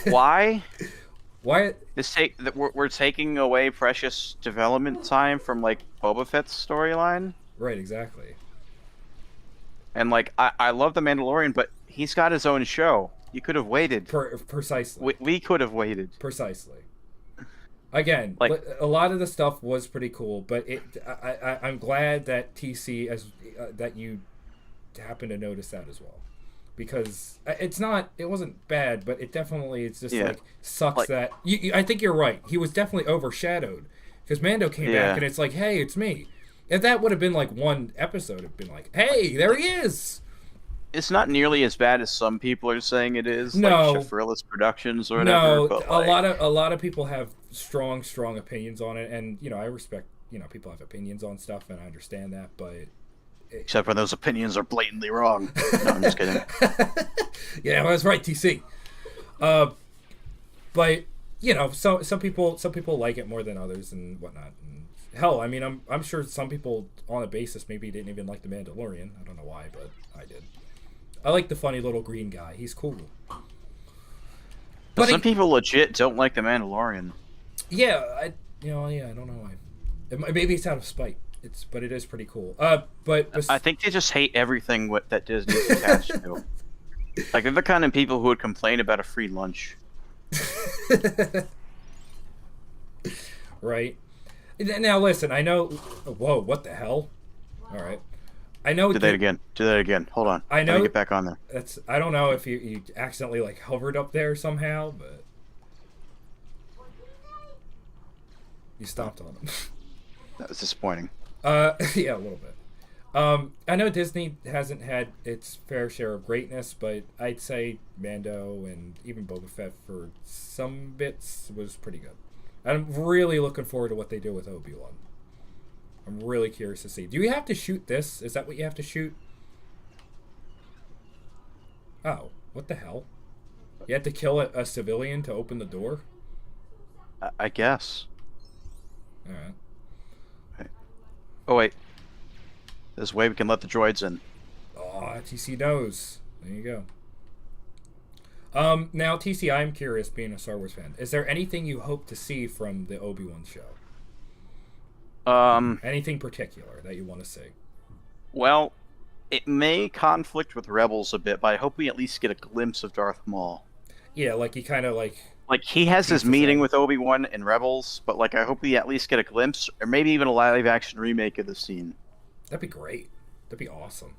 why? Why? We're taking away precious development time from like Boba Fett's storyline. Right, exactly. And like, I love the Mandalorian, but he's got his own show. You could have waited. Precisely. We could have waited. Precisely. Again, like a lot of the stuff was pretty cool, but I'm glad that TC that you happen to notice that as well, because it wasn't bad, but it definitely it's just like sucks that I think you're right. He was definitely overshadowed because Mando came back and it's like, hey, it's me. If that would have been like one episode, it'd been like, hey, there he is. It's not nearly as bad as some people are saying it is. No. Like Shafrillis Productions or whatever. No, but a lot of people have strong opinions on it, and I respect people have opinions on stuff, and I understand that, but except when those opinions are blatantly wrong. No, I'm just kidding. Yeah, well, that's right, TC. But some people like it more than others and whatnot. And hell, I mean, I'm sure some people on a basis maybe didn't even like the Mandalorian. I don't know why, but I did. I like the funny little green guy. He's cool. But some people legit don't like the Mandalorian. Yeah, I don't know why. Maybe it's out of spite. But it is pretty cool. But I think they just hate everything that Disney's attached to. Like they're the kind of people who would complain about a free lunch. Right. Now listen, I know. Whoa, what the hell? All right. I know. Do that again. Hold on. I know. Let me get back on there. I don't know if you accidentally like hovered up there somehow, but you stomped on them. That was disappointing. Yeah, a little bit. I know Disney hasn't had its fair share of greatness, but I'd say Mando and even Boba Fett for some bits was pretty good. I'm really looking forward to what they do with Obi-Wan. I'm really curious to see. Do you have to shoot this? Is that what you have to shoot? Oh, what the hell? You had to kill a civilian to open the door? I guess. Alright. Oh, wait. This way we can let the droids in. Oh, TC knows. There you go. Now, TC, I'm curious, being a Star Wars fan. Is there anything you hope to see from the Obi-Wan show? Anything particular that you want to see? Well, it may conflict with Rebels a bit, but I hope we at least get a glimpse of Darth Maul. Yeah, like he kind of like he has his meeting with Obi-Wan in Rebels, but like I hope we at least get a glimpse, or maybe even a live-action remake of the scene. That'd be great. That'd be awesome.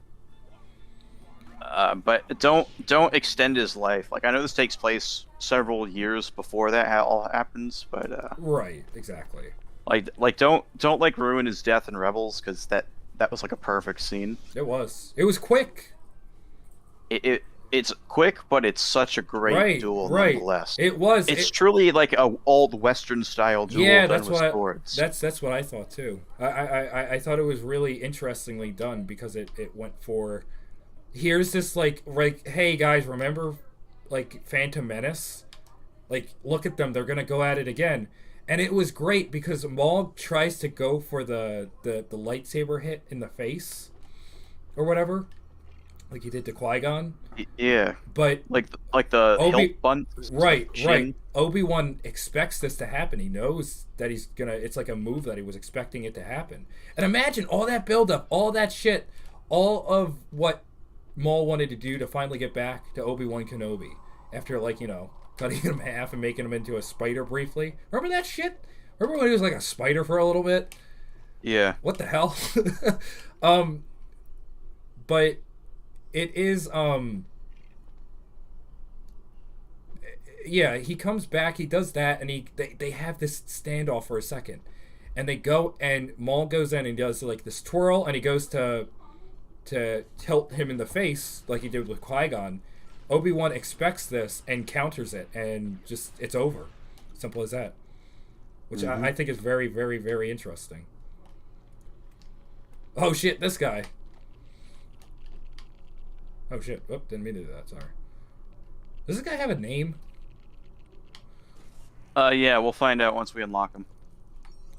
But don't extend his life. Like I know this takes place several years before that all happens, but right, exactly. Like don't like ruin his death in Rebels, because that was like a perfect scene. It was quick. It's quick, but it's such a great duel nonetheless. It was. It's truly like a old Western style duel. Yeah, that's what I thought too. I thought it was really interestingly done, because it went for, here's this like hey guys, remember like Phantom Menace? Like look at them, they're gonna go at it again. And it was great because Maul tries to go for the lightsaber hit in the face or whatever, like he did to Qui-Gon. Yeah. But like the hilt bunt. Right. Obi-Wan expects this to happen. He knows that he's gonna. It's like a move that he was expecting it to happen. And imagine all that buildup, all that shit, all of what Maul wanted to do to finally get back to Obi-Wan Kenobi after cutting him in half and making him into a spider briefly. Remember that shit? Remember when he was like a spider for a little bit? Yeah. What the hell? But it is yeah, he comes back, he does that, and they have this standoff for a second. And they go, and Maul goes in and does like this twirl, and he goes to tilt him in the face like he did with Qui-Gon. Obi-Wan expects this and counters it, and just it's over. Simple as that. Which I think is very, very, very interesting. Oh shit, this guy. Oh shit. Oh, didn't mean to do that, sorry. Does this guy have a name? Yeah, we'll find out once we unlock him.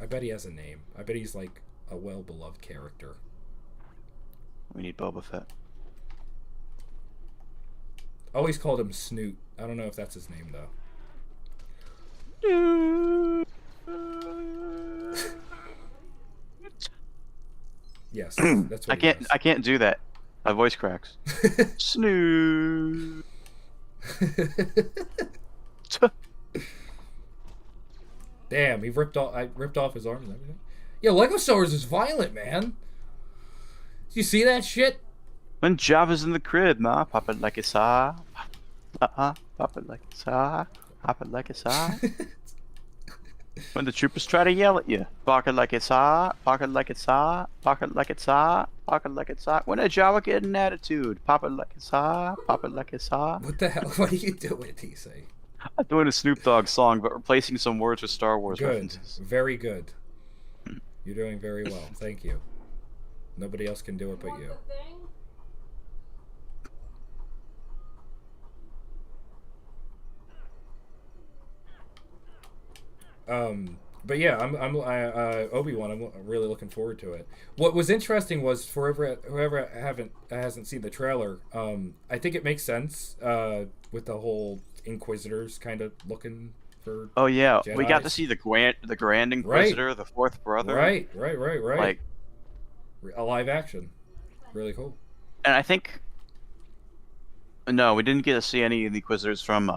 I bet he has a name. I bet he's like a well-beloved character. We need Boba Fett. Always called him Snoot. I don't know if that's his name though. Yes, that's what I can't do that. My voice cracks. Snoo. Damn, he ripped off. I ripped off his arms and everything. Yeah, Lego Star Wars is violent, man. Do you see that shit? When Java's in the crib, ma, pop it like it's hot. Pop it like it's hot. Pop it like it's hot. When the troopers try to yell at you, park it like it's hot. Park it like it's hot. Park it like it's hot. Park it like it's hot. When a Java get an attitude, pop it like it's hot. Pop it like it's hot. What the hell? What are you doing, TC? I'm doing a Snoop Dogg song, but replacing some words with Star Wars Good. references. Very good. You're doing very well. Thank you. Nobody else can do it but you. But yeah, Obi-Wan. I'm really looking forward to it. What was interesting was for whoever hasn't seen the trailer. I think it makes sense with the whole Inquisitors kind of looking for. Oh yeah, Jedis. we got to see the Grand Inquisitor, the fourth brother. Right. Like a live action, really cool. And I think no, we didn't get to see any of the Inquisitors from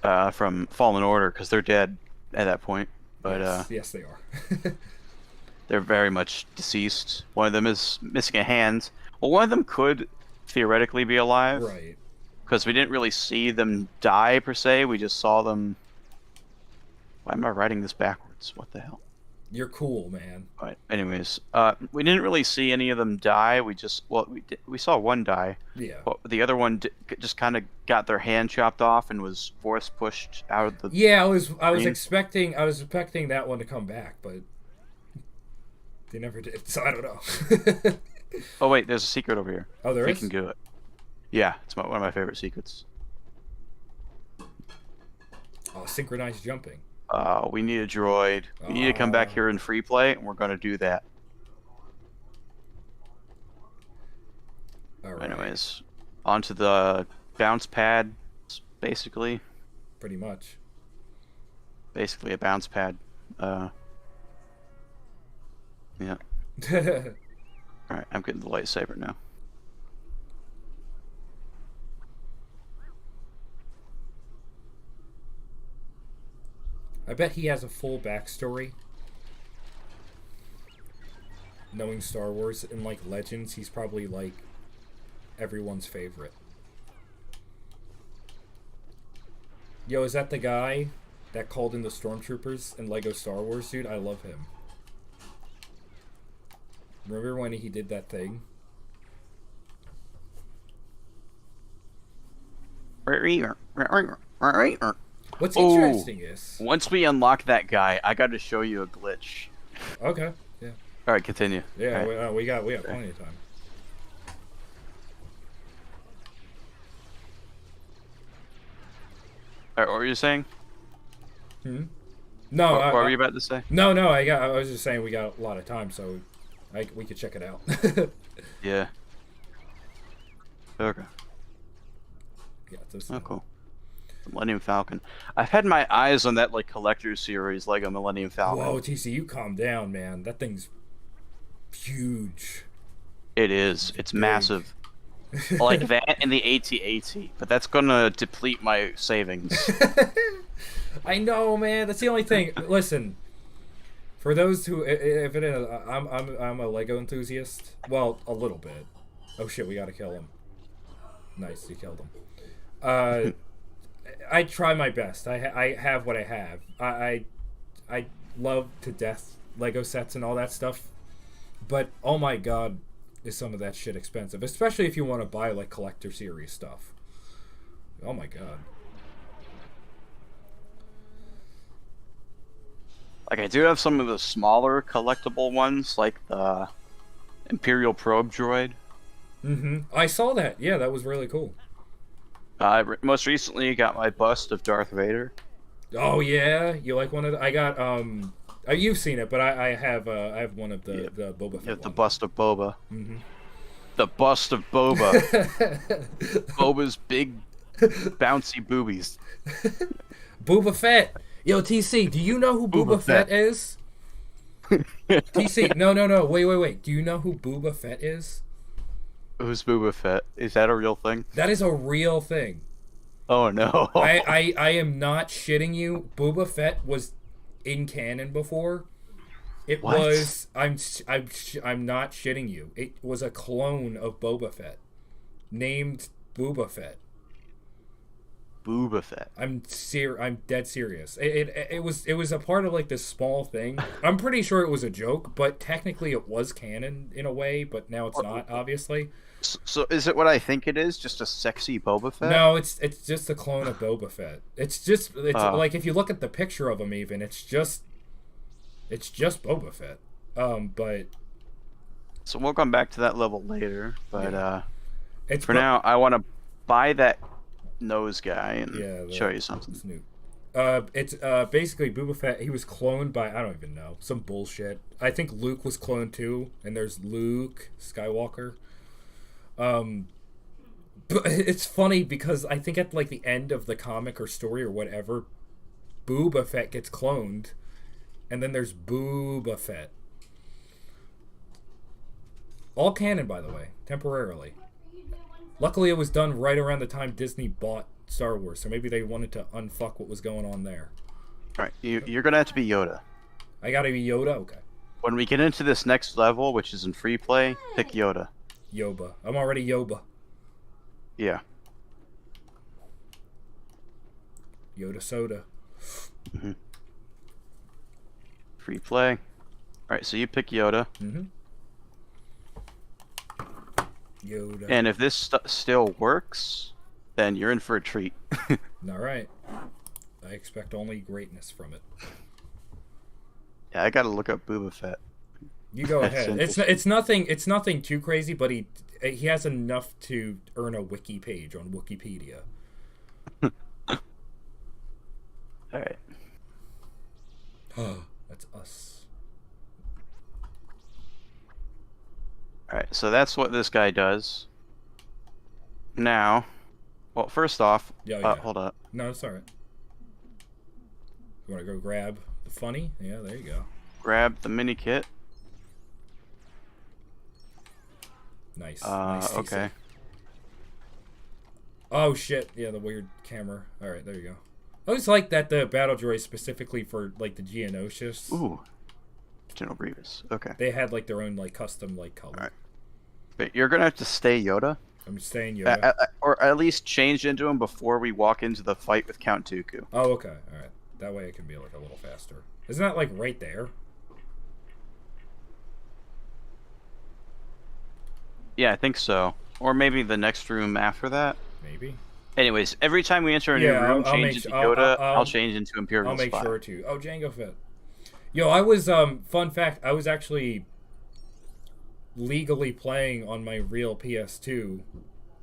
Fallen Order because they're dead at that point. But yes, they are. They're very much deceased. One of them is missing a hand. Well, one of them could theoretically be alive. Right. Because we didn't really see them die per se. We just saw them. Why am I writing this backwards? What the hell? You're cool, man. But anyways, we didn't really see any of them die. We saw one die. Yeah. But the other one just kind of got their hand chopped off and was force pushed out of the. Yeah, I was expecting that one to come back, but they never did. So I don't know. Oh wait, there's a secret over here. Oh, there we is? can do it. Yeah, it's one of my favorite secrets. Oh, synchronized jumping. We need a droid. We need to come back here in free play, and we're going to do that. All right. Anyways, onto the bounce pad, basically. Pretty much. Basically a bounce pad. Yeah. Alright, I'm getting the lightsaber now. I bet he has a full backstory. Knowing Star Wars and like Legends, he's probably like everyone's favorite. Yo, is that the guy that called in the Stormtroopers in Lego Star Wars, dude? I love him. Remember when he did that thing? What's interesting is... Once we unlock that guy, I got to show you a glitch. Okay, yeah. Alright, continue. Yeah, right. we got plenty of time. Alright, what were you saying? No, what were you about to say? No, I was just saying we got a lot of time, so we could check it out. Yeah. Okay. Yeah, oh, cool. Millennium Falcon. I've had my eyes on that like collector series, Lego Millennium Falcon. Whoa, TC, you calm down, man. That thing's huge. It is. It's massive. Like that and the AT-AT, but that's gonna deplete my savings. I know, man. That's the only thing. Listen, for those who, if it is, I'm a Lego enthusiast. Well, a little bit. Oh shit, we gotta kill him. Nice, you killed him. I try my best. I have what I have. I love to death Lego sets and all that stuff, but oh my god, is some of that shit expensive, especially if you want to buy like collector series stuff. Oh my god. Like I do have some of the smaller collectible ones, like the Imperial Probe Droid. I saw that. Yeah, that was really cool. I most recently got my bust of Darth Vader. Oh yeah, you like one of the, I got you've seen it, but I have one of the Boba Fett. Yeah, the bust of Boba. Mm-hmm. The bust of Boba. Boba's big, bouncy boobies. Boba Fett. Yo, TC, do you know who Boba Fett is? TC, no, wait. Do you know who Boba Fett is? Who's Boba Fett? Is that a real thing? That is a real thing. Oh no. I am not shitting you. Boba Fett was in canon before. It What? was I'm not shitting you. It was a clone of Boba Fett named Boba Fett. Boba Fett. I'm dead serious. It was a part of like this small thing. I'm pretty sure it was a joke, but technically it was canon in a way, but now it's not, obviously. So is it what I think it is? Just a sexy Boba Fett? No, it's just a clone of Boba Fett. It's like if you look at the picture of him, even it's just Boba Fett. But so we'll come back to that level later. But it's for now, I want to buy that nose guy and show you something. Snoop. It's basically Boba Fett. He was cloned by I don't even know, some bullshit. I think Luke was cloned too, and there's Luke Skywalker. But it's funny because I think at like the end of the comic or story or whatever, Boba Fett gets cloned, and then there's Boba Fett. All canon, by the way, temporarily. Luckily, it was done right around the time Disney bought Star Wars, so maybe they wanted to unfuck what was going on there. All right, you're gonna have to be Yoda. I gotta be Yoda. Okay. When we get into this next level, which is in free play, pick Yoda. Yoba. I'm already Yoba. Yeah. Yoda soda. Mm-hmm. Free play. All right, so you pick Yoda. Mm-hmm. Yoda. And if this still works, then you're in for a treat. All right. I expect only greatness from it. Yeah, I gotta look up Boba Fett. You go ahead. It's nothing too crazy, but he has enough to earn a wiki page on Wikipedia. All right. That's us. All right, so that's what this guy does. Now, well, first off, hold up. No, it's all right. You want to go grab the funny? Yeah, there you go. Grab the mini kit. Nice. Nice, okay. Oh shit! Yeah, the weird camera. All right, there you go. I always like that the battle droid specifically for like the Geonosis. Ooh. General Grievous. Okay. They had like their own like custom like color. All right. But you're gonna have to stay Yoda. I'm staying Yoda. Or at least change into him before we walk into the fight with Count Dooku. Oh, okay. All right. That way it can be like a little faster. Isn't that like right there? Yeah, I think so. Or maybe the next room after that. Maybe. Anyways, every time we enter a new room, change into Yoda. I'll change into Imperial I'll make Spy. sure to. Oh, Jango Fett. Yo, I was fun fact. I was actually legally playing on my real PS2,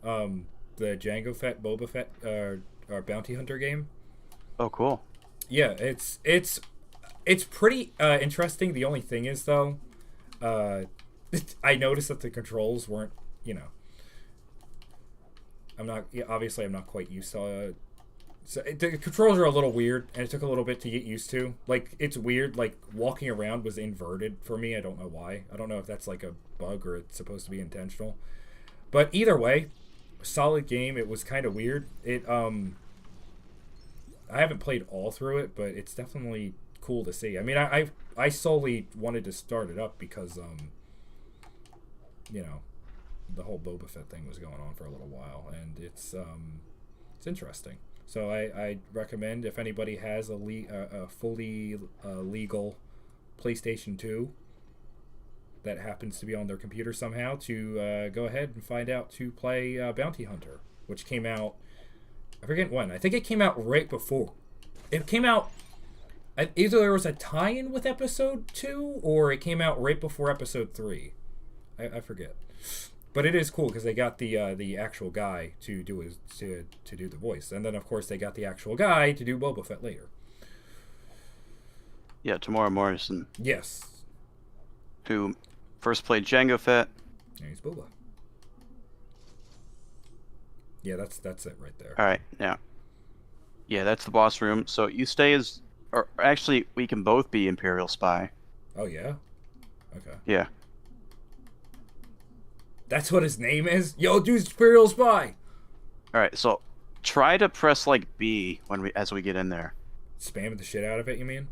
the Jango Fett Boba Fett our bounty hunter game. Oh, cool. Yeah, it's pretty interesting. The only thing is though, I noticed that the controls weren't, obviously I'm not quite used to so the controls are a little weird, and it took a little bit to get used to. Like, it's weird, like, walking around was inverted for me. I don't know why. I don't know if that's, like, a bug or it's supposed to be intentional. But either way, solid game. It was kind of weird. I haven't played all through it, but it's definitely cool to see. I mean, I solely wanted to start it up because, the whole Boba Fett thing was going on for a little while, and it's interesting. So I recommend if anybody has a fully legal PlayStation 2 that happens to be on their computer somehow to go ahead and find out to play Bounty Hunter, which came out, I forget when. I think it came out right before. It came out, either there was a tie-in with Episode 2 or it came out right before Episode 3. I forget. But it is cool because they got the actual guy to do the voice, and then of course they got the actual guy to do Boba Fett later. Yeah, Tamora Morrison. Yes. Who first played Jango Fett. And he's Booba. Yeah, that's it right there. All right, yeah. Yeah, that's the boss room. So you stay as, or actually, we can both be Imperial Spy. Oh yeah. Okay. Yeah. That's what his name is. Yo, dude's Imperial Spy. All right, so try to press like B as we get in there. Spam the shit out of it, you mean?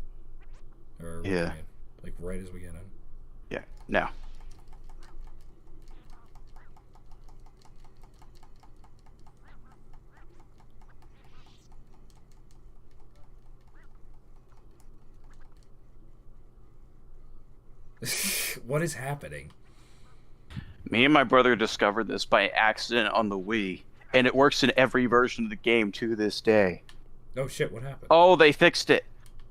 Or what do you Yeah. mean? Like right as we get in. Yeah. Now. What is happening? Me and my brother discovered this by accident on the Wii, and it works in every version of the game to this day. Oh shit, what happened? Oh, they fixed it.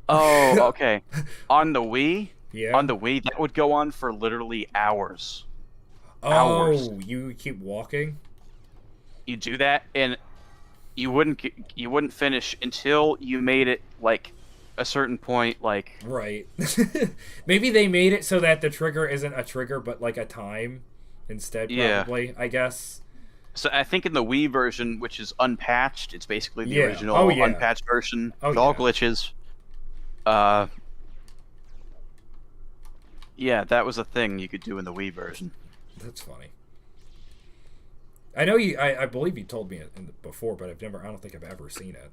Oh, okay. On the Wii? Yeah. On the Wii, that would go on for literally hours. Oh, Hours. you keep walking? You do that, and you wouldn't finish until you made it like a certain point, like Right. Maybe they made it so that the trigger isn't a trigger, but like a time instead, Yeah. probably, I guess. So I think in the Wii version, which is unpatched, it's basically the Yeah. original Oh, yeah. unpatched version Oh, with all yeah. glitches. Yeah, that was a thing you could do in the Wii version. That's funny. I know you. I believe you told me it before, but I don't think I've ever seen it.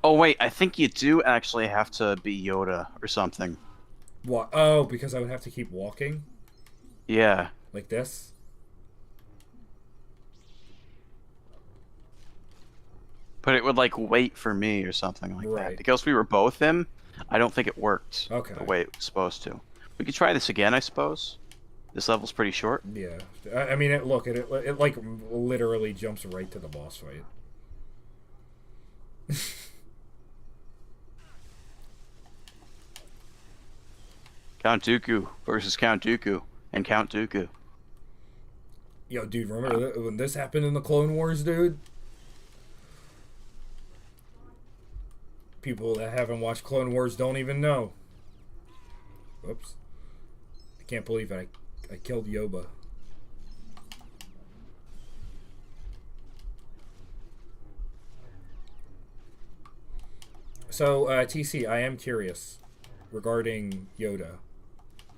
Oh wait, I think you do actually have to be Yoda or something. What? Oh, because I would have to keep walking Yeah. like this. But it would like wait for me or something like that. Because we were both him, I don't think it worked the way it was supposed to. We could try this again, I suppose. This level's pretty short. Yeah, I mean, it like literally jumps right to the boss fight. Count Dooku versus Count Dooku and Count Dooku. Yo, dude, remember when this happened in the Clone Wars, dude? People that haven't watched Clone Wars don't even know. Whoops. I can't believe I killed Yoba. So, TC, I am curious regarding Yoda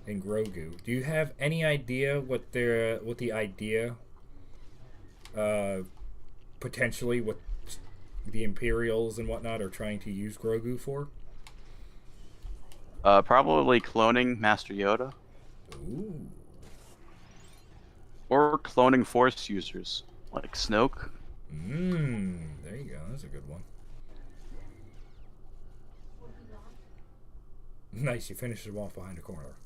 and Grogu. Do you have any idea what the idea, potentially what the Imperials and whatnot are trying to use Grogu for? Probably cloning Master Yoda. Ooh. Or cloning Force users, like Snoke. There you go. That's a good one. Nice, you finished him off behind a corner.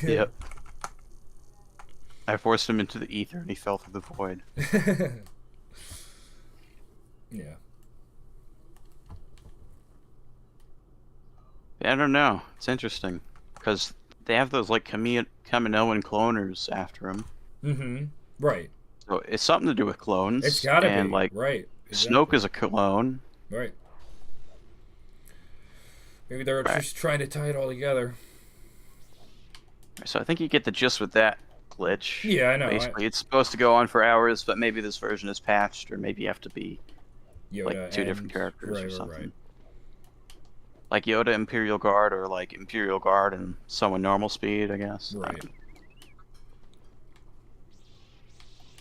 Yep. I forced him into the ether and he fell through the void. Yeah. I don't know. It's interesting. Because they have those, like, Kaminoan cloners after him. Mm-hmm. Right. So it's something to do with clones. It's gotta and, be. like, Right. Snoke is a clone. Right. Maybe they're just trying to tie it all together. So I think you get the gist with that glitch. Yeah, I know. Basically, it's supposed to go on for hours, but maybe this version is patched, or maybe you have to be Yoda like two different characters or something. Right. Like Yoda Imperial Guard, or like Imperial Guard and someone normal speed, I guess. Right.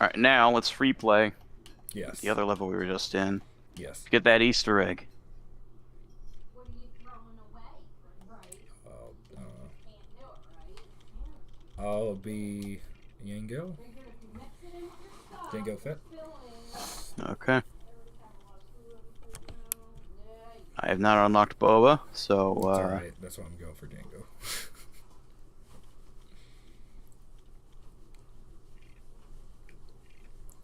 Alright, now let's free play. Yes. The other level we were just in. Yes. Get that Easter egg. I'll be Yango. Jango Fett. Okay. I have not unlocked Boba, so It's alright, that's why I'm going for Jango.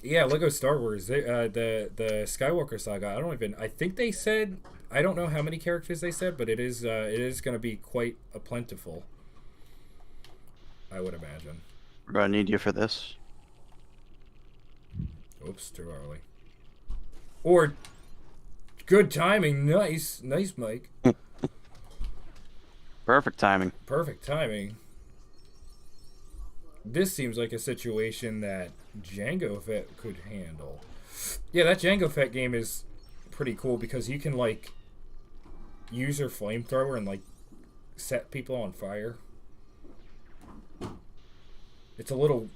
Yeah, Lego Star Wars. The Skywalker saga. I think they said. I don't know how many characters they said, but it is going to be quite a plentiful. I would imagine. do I need you for this? Oops, too early. Or Good timing. Nice. Nice, Mike. Perfect timing. Perfect timing. This seems like a situation that Django Fett could handle. Yeah, that Django Fett game is pretty cool because you can, like, use your flamethrower and, like, set people on fire. It's a little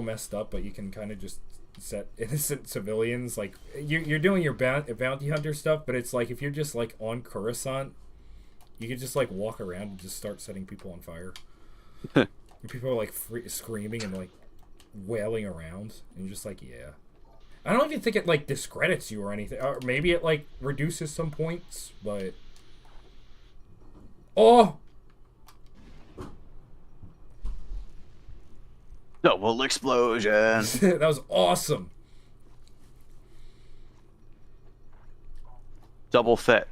messed up, but you can kind of just set innocent civilians. Like, you're doing your bounty hunter stuff, but it's like if you're just, like, on Coruscant, you can just, like, walk around and just start setting people on fire. And people are, like, screaming and, like, wailing around. And you're just like, yeah. I don't even think it, like, discredits you or anything. Or maybe it, like, reduces some points, but... Oh! Double explosion. That was awesome. Double Fett.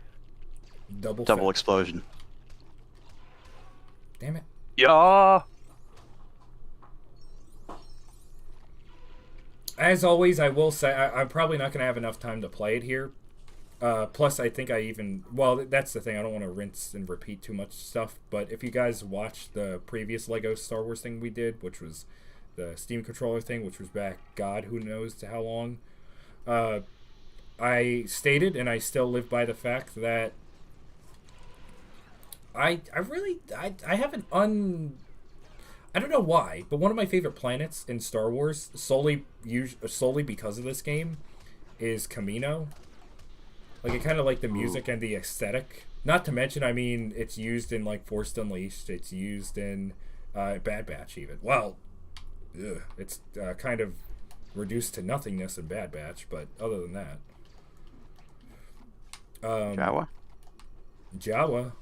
Double Fett. Explosion. Damn it. Yeah. As always, I will say I'm probably not going to have enough time to play it here. Plus, I think well, that's the thing. I don't want to rinse and repeat too much stuff. But if you guys watched the previous Lego Star Wars thing we did, which was the Steam controller thing, which was back God who knows to how long, I stated, and I still live by the fact that I have I don't know why, but one of my favorite planets in Star Wars, solely because of this game, is Kamino. Like, I kind of like the music and the aesthetic. Not to mention, I mean, it's used in, like, Force Unleashed. It's used in Bad Batch, even. Well, it's kind of reduced to nothingness in Bad Batch, but other than that. Jawa.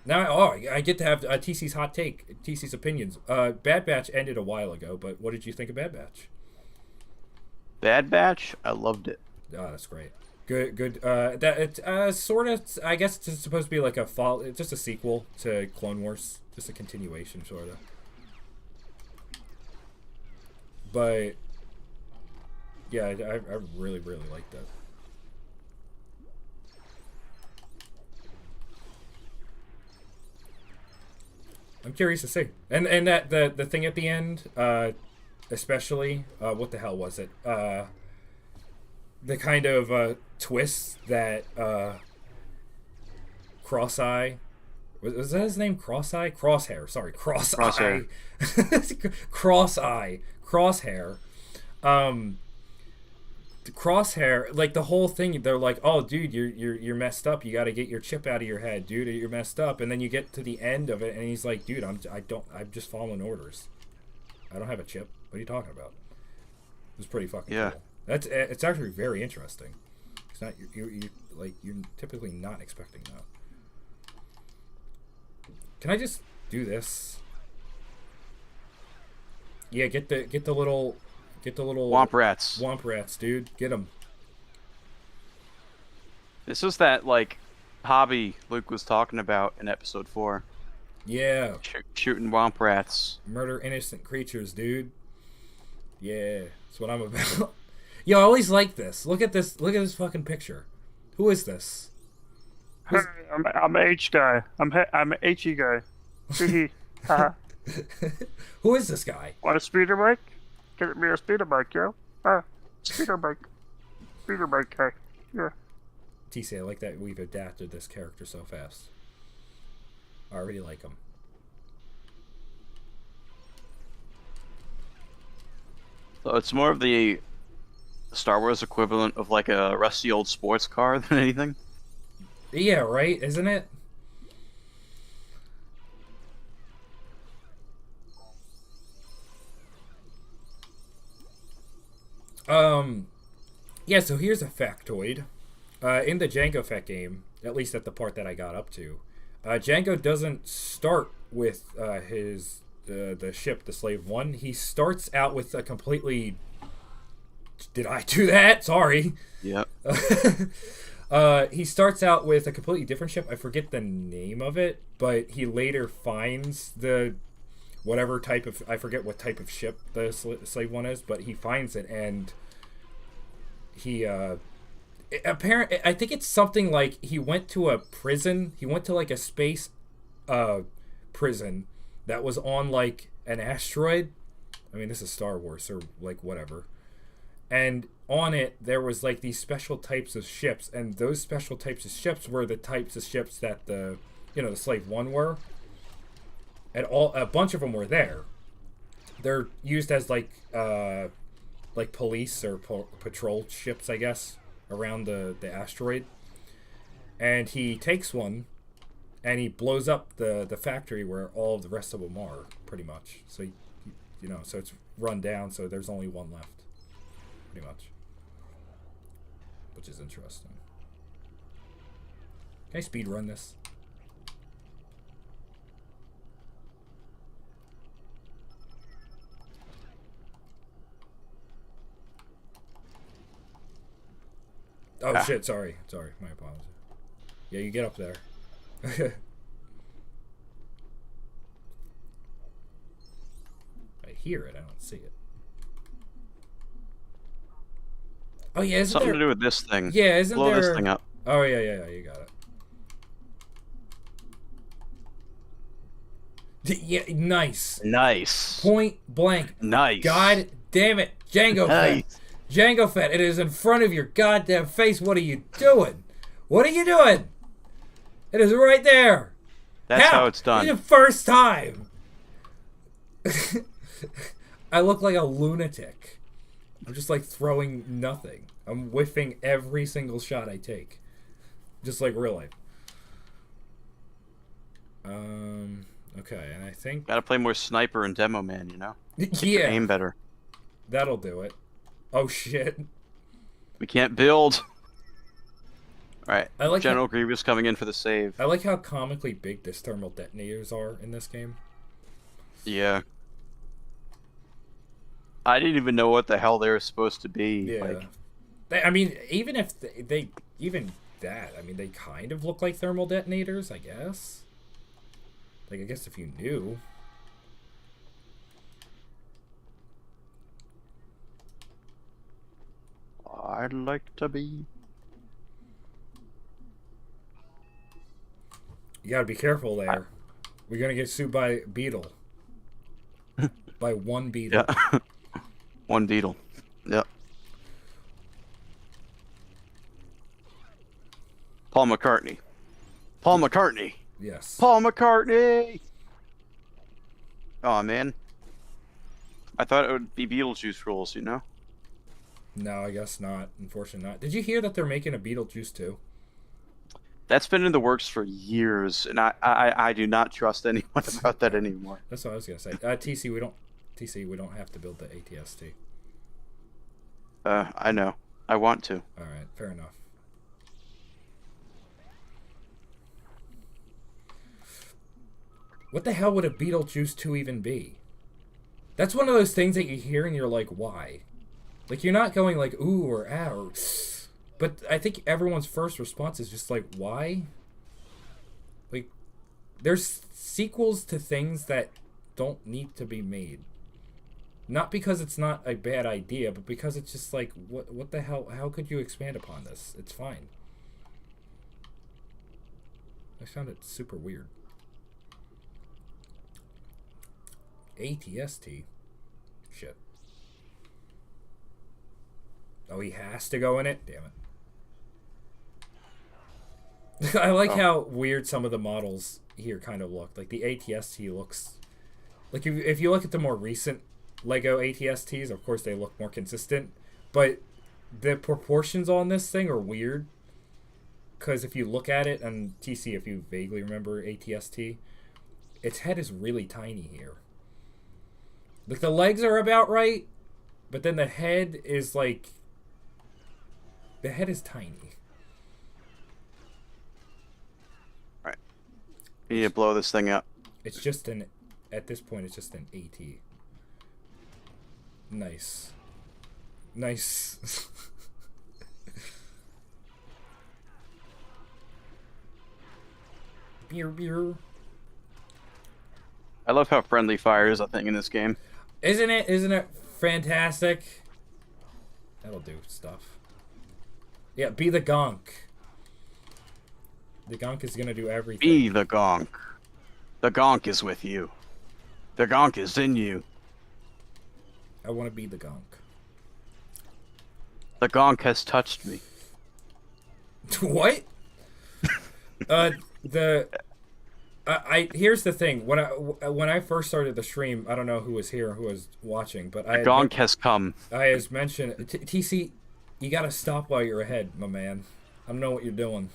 Now, I get to have TC's hot take, TC's opinions. Bad Batch ended a while ago, but what did you think of Bad Batch? Bad Batch, I loved it. Oh, that's great. Good. That it's sort of, I guess it's supposed to be like just a sequel to Clone Wars, just a continuation, sort of. But yeah, I really liked that. I'm curious to see. And that the thing at the end, especially, what the hell was it? The kind of twist that Cross-Eye, was that his name? Cross-Eye? Crosshair, sorry, Cross-Eye. Cross-Eye. Crosshair. The Crosshair, like, the whole thing, they're like, oh, dude, you're messed up. You got to get your chip out of your head, dude. You're messed up. And then you get to the end of it, and he's like, dude, I'm just following orders. I don't have a chip. What are you talking about? It was pretty fucking cool. It's actually very interesting. It's not you're typically not expecting that. Can I just do this? Yeah, get the little Womp Rats. Womp Rats, dude. Get them. This was that, like, hobby Luke was talking about in episode 4. Yeah. Shooting Womp Rats. Murder innocent creatures, dude. Yeah, that's what I'm about. Yo, I always like this. Look at this fucking picture. Who is this? Hey, I'm H guy. I'm HE guy. Who is this guy? Want a speeder bike? Get me a speeder bike, yo. Speeder bike. Speeder bike guy. Yeah. TC, I like that we've adapted this character so fast. I already like him. So it's more of the Star Wars equivalent of, like, a rusty old sports car than anything. Yeah, right? Isn't it? Yeah, so here's a factoid. In the Django Fett game, at least at the part that I got up to, Django doesn't start with the ship, the Slave 1. He starts out with a completely... Did I do that? Sorry. Yep. He starts out with a completely different ship. I forget the name of it, but he later finds the whatever type of... I forget what type of ship the Slave 1 is, but he finds it, and I think it's something like he went to a prison. He went to like a space prison that was on like an asteroid. I mean, this is Star Wars, or like whatever. And on it, there was like these special types of ships, and those special types of ships were the types of ships that the Slave One were. And a bunch of them were there. They're used as like police or patrol ships, I guess, around the asteroid. And he takes one, and he blows up the factory where all of the rest of them are, pretty much. So so it's run down. So there's only one left. Pretty much, which is interesting. Can I speed run this? Oh shit! Sorry, my apologies. Yeah, you get up there. I hear it. I don't see it. Oh yeah, isn't something there... to do with this thing. Yeah, isn't Blow there... this thing up. Oh yeah, you got it. Yeah, nice. Nice. Point blank. Nice. God damn it, Django Fett. Django Fett, it is in front of your goddamn face. What are you doing? What are you doing? It is right there. That's how it's done. The first time. I look like a lunatic. I'm just like throwing nothing. I'm whiffing every single shot I take. Just like real life. Okay, and I think... Gotta play more Sniper and Demo Man, you know? Yeah. Aim better. That'll do it. Oh shit. We can't build. Alright, I like General Grievous coming in for the save. I like how comically big these thermal detonators are in this game. Yeah. I didn't even know what the hell they were supposed to be. Yeah. Like, I mean, even if they even that, I mean, they kind of look like thermal detonators, I guess. Like, I guess if you knew. I'd like to be. You gotta be careful there. We're gonna get sued by Beetle. By one Beetle. Yeah. One Beetle. Yep. Paul McCartney. Paul McCartney. Yes. Paul McCartney. Oh man. I thought it would be Beetlejuice rules, you know? No, I guess not. Unfortunately not. Did you hear that they're making a Beetlejuice too? That's been in the works for years, and I do not trust anyone about that anymore. That's what I was gonna say. TC, we don't have to build the ATST. I know. I want to. All right, fair enough. What the hell would a Beetlejuice 2 even be? That's one of those things that you hear and you're like, why? Like, you're not going like, ooh or ah or... But I think everyone's first response is just like, why? Like, there's sequels to things that don't need to be made. Not because it's not a bad idea, but because it's just like, what the hell? How could you expand upon this? It's fine. I found it super weird. ATST? Shit. Oh, he has to go in it? Damn it. I like how weird some of the models here kind of look. Like, the ATST looks... Like, if you look at the more recent Lego ATSTs, of course they look more consistent. But the proportions on this thing are weird. Because if you look at it, and TC, if you vaguely remember ATST, its head is really tiny here. Like, the legs are about right, but then the head is like... The head is tiny. Alright. You need to blow this thing up. It's just an... At this point, it's just an AT. Nice. Nice. Beer, beer. I love how friendly fire is a thing in this game. Isn't it? Isn't it fantastic? That'll do stuff. Yeah, be the gonk. The gonk is gonna do everything. Be the gonk. The gonk is with you. The gonk is in you. I want to be the gonk. The gonk has touched me. What? Here's the thing. When I first started the stream, I don't know who was here or who was watching, but The gonk has come. I has mentioned TC. You gotta stop while you're ahead, my man. I don't know what you're doing.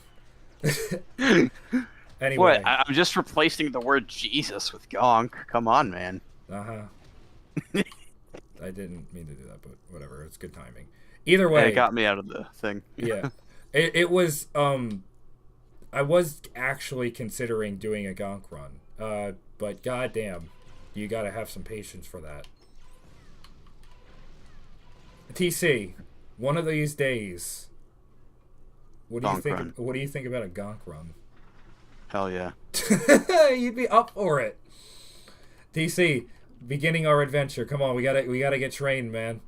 Anyway. What? I'm just replacing the word Jesus with gonk. Come on, man. I didn't mean to do that, but whatever. It's good timing. Either way, It got me out of the thing. Yeah, it was. I was actually considering doing a gonk run, but goddamn, you gotta have some patience for that. TC, one of these days. What do you think? Run. What do you think about a gonk run? Hell yeah. You'd be up for it. TC, beginning our adventure. Come on, we gotta get trained, man.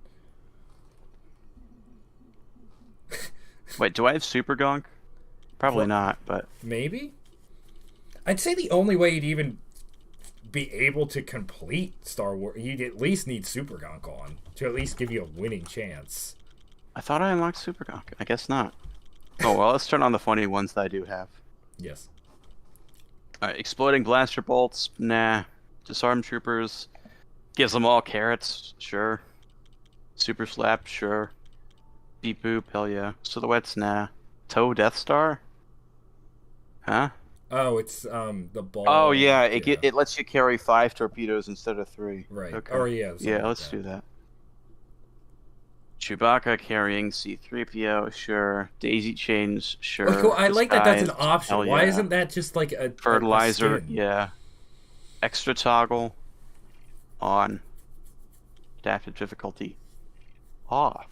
Wait, do I have super gonk? Probably not, but maybe. I'd say the only way you'd even be able to complete Star Wars, you'd at least need super gonk on to at least give you a winning chance. I thought I unlocked super gonk. I guess not. Oh well, let's turn on the funny ones that I do have. Yes. Alright, exploding blaster bolts, nah. Disarm troopers, gives them all carrots, sure. Super slap, sure. Beep boop, hell yeah. Silhouettes, nah. Toe Death Star? Huh? Oh, it's the ball. Oh yeah, it lets you carry 5 torpedoes instead of 3. Right. Okay. Or yeah. Yeah, let's do that. Chewbacca carrying C-3PO, sure. Daisy chains, sure. Oh, cool. I like that that's an Disguised, option. hell Why yeah. isn't that just like a Fertilizer, a skin? yeah. Extra toggle, on. Adaptive difficulty, off.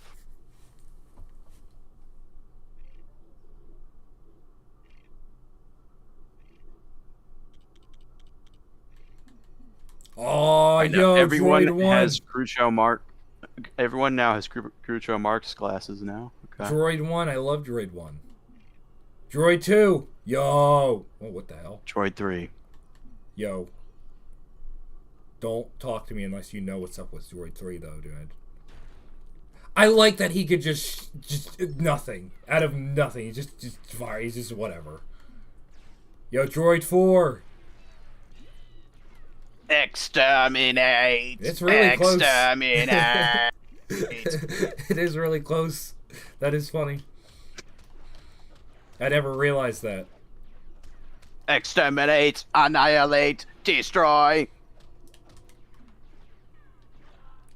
Oh, I know, yo, everyone Droid 1. has Groucho Marx. Everyone now has Groucho Marx glasses now. Okay. Droid 1, I love Droid 1. Droid 2, yo. Oh, what the hell? Droid 3. Yo. Don't talk to me unless you know what's up with Droid 3, though, dude. I like that he could just nothing. Out of nothing. He just fire. He's just whatever. Yo, Droid 4. Exterminate! It's really close. Exterminate! It is really close. That is funny. I never realized that. Exterminate! Annihilate! Destroy!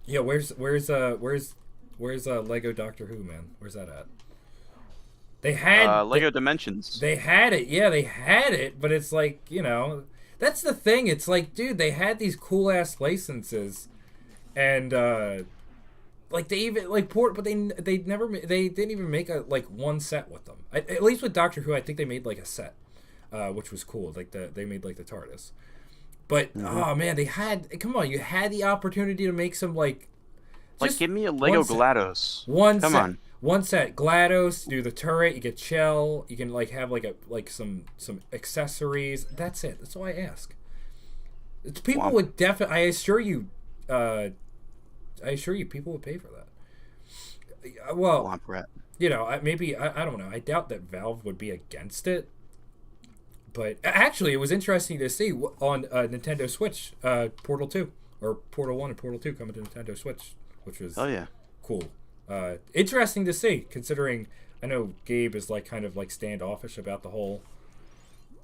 Yeah, where's Lego Doctor Who, man? Where's that at? They had Lego Dimensions. They had it, yeah, they had it, but it's like, you know, that's the thing. It's like, dude, they had these cool ass licenses, and like they even like but they didn't even make a like one set with them. At least with Doctor Who, I think they made like a set, which was cool. Like they made like the TARDIS. But oh man, they had you had the opportunity to make some like give me a Lego GLaDOS. Come on. One set GLaDOS, do the turret, you get shell, you can like have like some accessories. That's it. That's all I ask. People would definitely. I assure you, people would pay for that. Well, you know, maybe I don't know. I doubt that Valve would be against it. But actually, it was interesting to see on Nintendo Switch, Portal 2 or Portal 1 and Portal 2 coming to Nintendo Switch, which was cool. Interesting to see, considering I know Gabe is like kind of like standoffish about the whole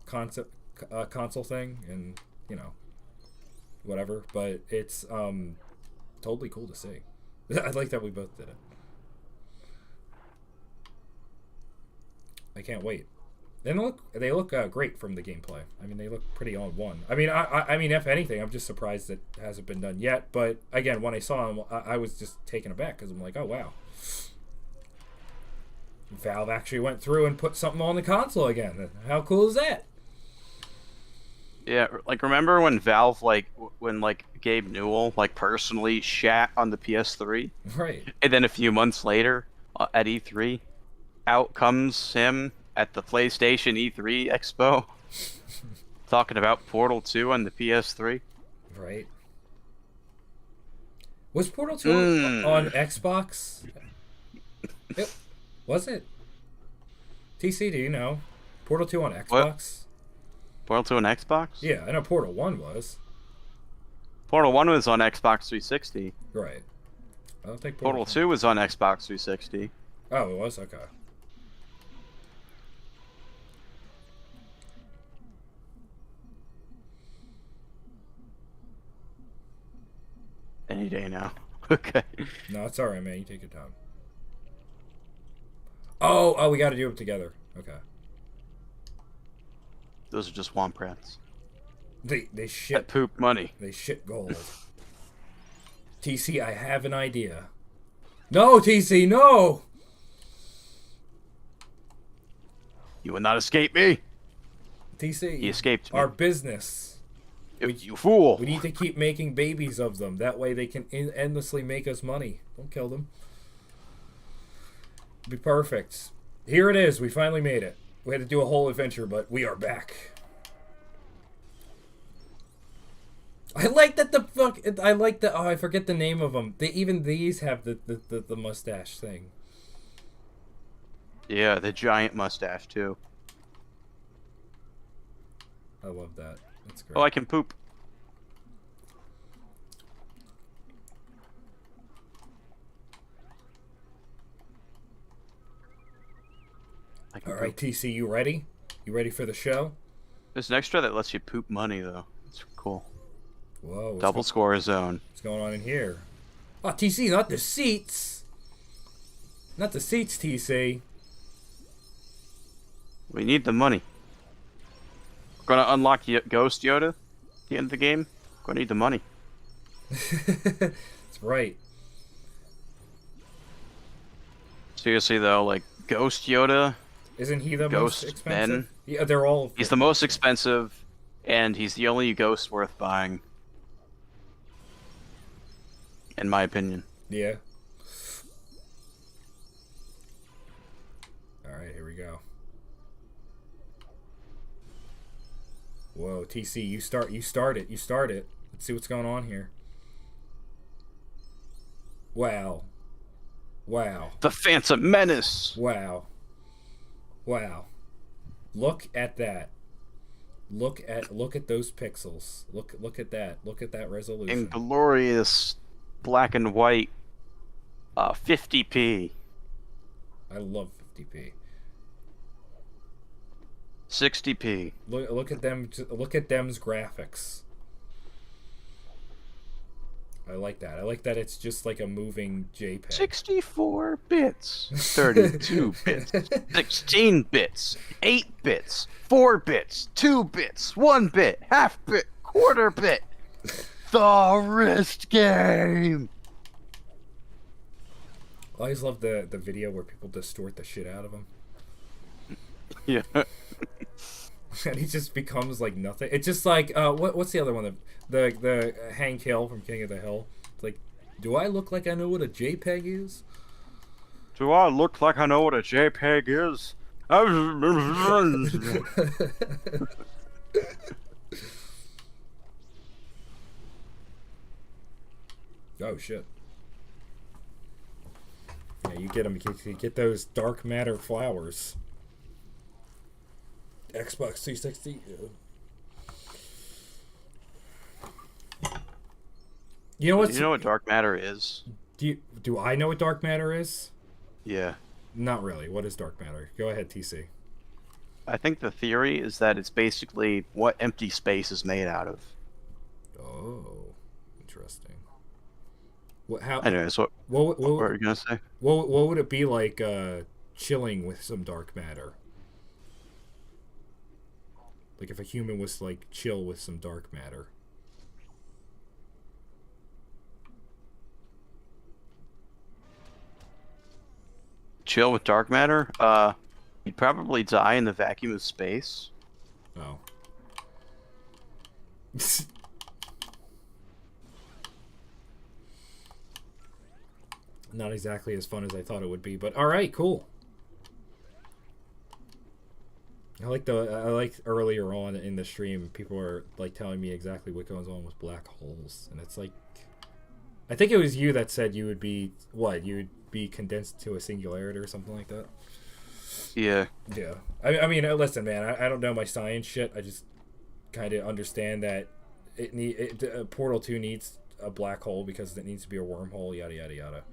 console thing, and you know, whatever. But it's totally cool to see. I like that we both did it. I can't wait. They look great from the gameplay. I mean, they look pretty on one. I mean, I mean, if anything, I'm just surprised it hasn't been done yet. But again, when I saw him, I was just taken aback because I'm like, oh wow, Valve actually went through and put something on the console again. How cool is that? Yeah, like remember when Valve when Gabe Newell personally shat on the PS3, right? And then a few months later at E3, out comes him at the PlayStation E3 Expo, talking about Portal 2 on the PS3. Right. Was Portal 2 on Xbox? Was it? TC, do you know? Portal 2 on Xbox? What? Portal 2 on Xbox? Yeah, I know Portal 1 was. Portal 1 was on Xbox 360. Right. I don't think Portal 2 was on Xbox 360. Oh, it was? Okay. Any day now. Okay. No, it's alright, man. You take your time. Oh, we gotta do them together. Okay. Those are just womp rats. They shit. That poop money. They shit gold. TC, I have an idea. No, TC, no! You will not escape me. TC. He escaped me. Our business. You fool. We need to keep making babies of them. That way they can endlessly make us money. Don't kill them. Be perfect. Here it is. We finally made it. We had to do a whole adventure, but we are back. I like that the fuck. I like the. Oh, I forget the name of them. Even these have the mustache thing. Yeah, the giant mustache too. I love that. That's great. Oh, I can poop. All right, TC, you ready? You ready for the show? There's an extra that lets you poop money though. It's cool. Whoa. Double score zone. What's going on in here? Oh, TC, not the seats. Not the seats, TC. We need the money. We're gonna unlock Ghost Yoda at the end of the game. We're gonna need the money. That's right. Seriously though, like Ghost Yoda. Isn't he the Ghost most expensive? Ben. Yeah, they're all. He's the most expensive, and he's the only ghost worth buying. In my opinion. Yeah. Alright, here we go. Whoa, TC, you start it. Let's see what's going on here. Wow. Wow. The Phantom Menace! Wow. Wow. Look at that. Look at those pixels. Look at that. Look at that resolution. In glorious black and white 50p. I love 50p. 60p. Look at them. Look at them's graphics. I like that. I like that it's just like a moving JPEG. 64 bits. 32 bits. 16 bits. 8 bits. 4 bits. 2 bits. 1 bit. Half bit. Quarter bit. The wrist game. I always love the video where people distort the shit out of him. Yeah. And he just becomes like nothing. It's just like what's the other one? The Hank Hill from King of the Hill. It's like, do I look like I know what a JPEG is? Do I look like I know what a JPEG is? Oh shit. Yeah, you get them. You get those dark matter flowers. Xbox 360. You know what? You know what dark matter is? Do I know what dark matter is? Yeah. Not really. What is dark matter? Go ahead, TC. I think the theory is that it's basically what empty space is made out of. Oh, interesting. What? How? Anyways, what were you gonna say? What would it be like chilling with some dark matter? Like if a human was like chill with some dark matter. Chill with dark matter? You'd probably die in the vacuum of space. Oh. Not exactly as fun as I thought it would be, but alright, cool. I like earlier on in the stream, people were like telling me exactly what goes on with black holes, and it's like, I think it was you that said you would be condensed to a singularity or something like that. Yeah. Yeah. I mean, listen, man. I don't know my science shit. I just kind of understand that Portal 2 needs a black hole because it needs to be a wormhole. Yada yada yada.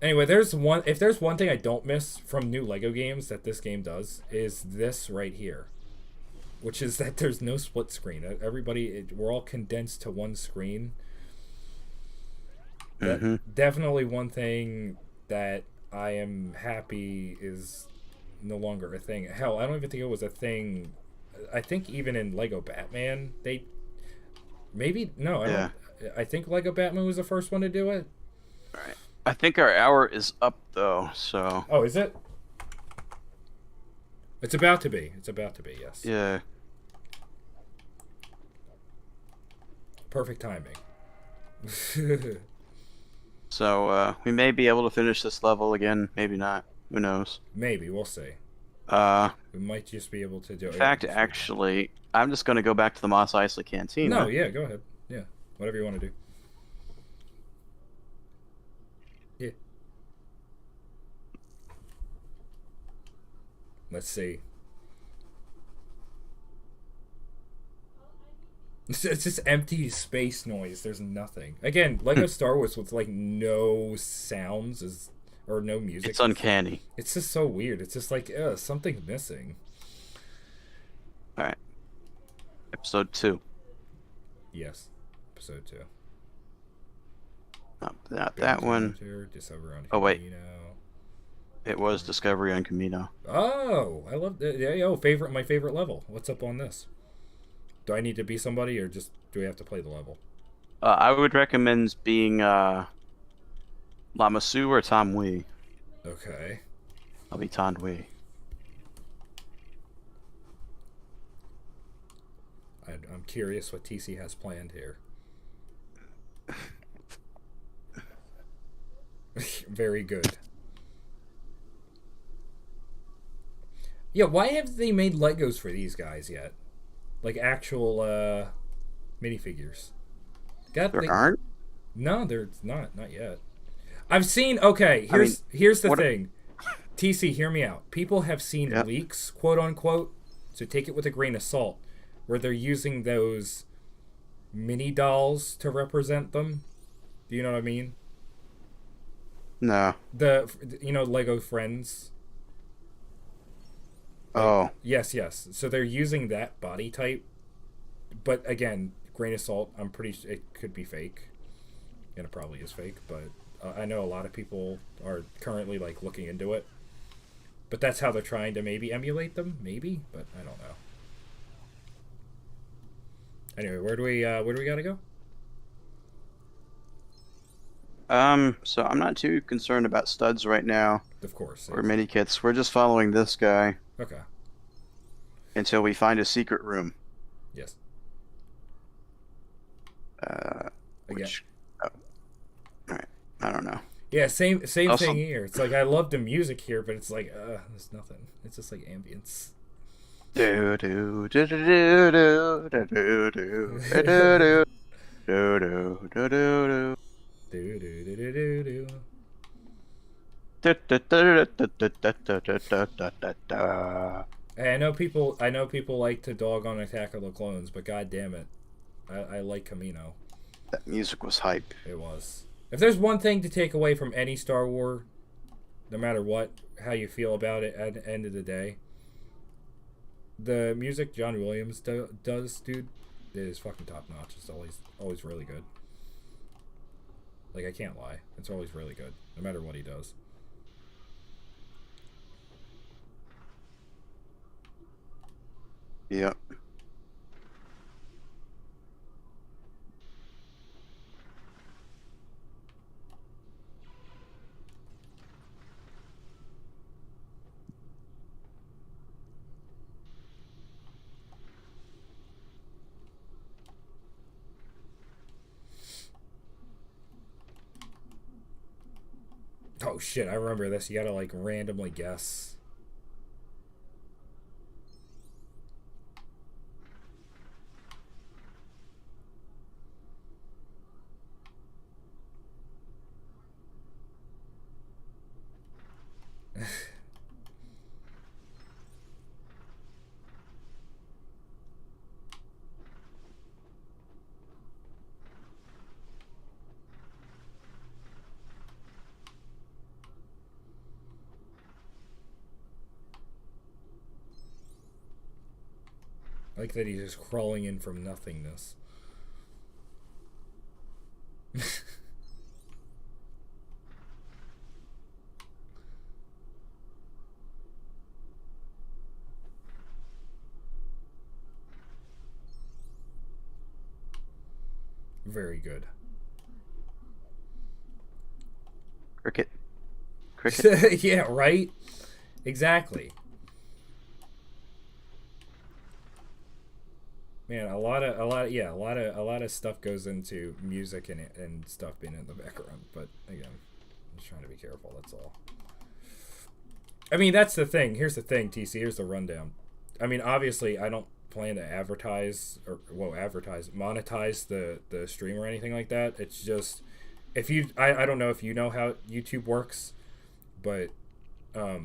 Anyway, if there's one thing I don't miss from new Lego games that this game does is this right here, which is that there's no split screen. We're all condensed to one screen. Definitely one thing that I am happy is no longer a thing. Hell, I don't even think it was a thing. I think even in Lego Batman, I think Lego Batman was the first one to do it. Right. I think our hour is up though, so. Oh, is it? It's about to be. It's about to be, yes. Yeah. Perfect timing. So, we may be able to finish this level again, maybe not. Who knows? Maybe, we'll see. We might just be able to do it. In fact, actually, I'm just going to go back to the Mos Eisley Canteen. No, yeah, go ahead. Yeah, whatever you want to do. Yeah. Let's see. It's just empty space noise. There's nothing. Again, Lego Star Wars with like no sounds or no music. It's uncanny. It's just so weird. It's just like, something's missing. All right. Episode 2. Yes. Episode 2. Not that one. Oh, wait. It was Discovery on Camino. Oh, I love that. Yeah, my favorite level. What's up on this? Do I need to be somebody, or just do we have to play the level? I would recommend being Lamasu or Tom Wee. Okay. I'll be Ton Wee. I'm curious what TC has planned here. Very good. Yeah, why have they made Legos for these guys yet? Like actual minifigures. There aren't? No, there's not yet. I've seen. Okay, here's the thing. TC, hear me out. People have seen leaks, quote unquote. So take it with a grain of salt, where they're using those mini dolls to represent them. Do you know what I mean? No. Lego Friends. Oh. Yes. So they're using that body type, but again, grain of salt. I'm pretty sure it could be fake, and it probably is fake. But I know a lot of people are currently like looking into it. But that's how they're trying to maybe emulate them, maybe. But I don't know. Anyway, where do we gotta go? So I'm not too concerned about studs right now. Of course. Or mini kits. We're just following this guy. Okay. Until we find a secret room. Yes. Alright. I don't know. Yeah, same thing here. It's like I love the music here, but it's like there's nothing. It's just like ambience. Do do do do do do do do do do do do do do. Hey, I know people like to dog on Attack of the Clones, but god damn it, I like Camino. That music was hype. It was. If there's one thing to take away from any Star Wars, no matter what, how you feel about it at the end of the day, the music John Williams does, dude, is fucking top notch. It's always really good. Like, I can't lie. It's always really good, no matter what he does. Yep. Oh shit, I remember this. You gotta like randomly guess. Like that he's just crawling in from nothingness. Very good. Cricket. Cricket. Yeah, right? Exactly. Man, a lot of stuff goes into music and stuff being in the background, but again, I'm just trying to be careful, that's all. I mean, that's the thing. Here's the thing, TC, here's the rundown. I mean, obviously, I don't plan to monetize the stream or anything like that. It's just, if you, I don't know if you know how YouTube works, but, I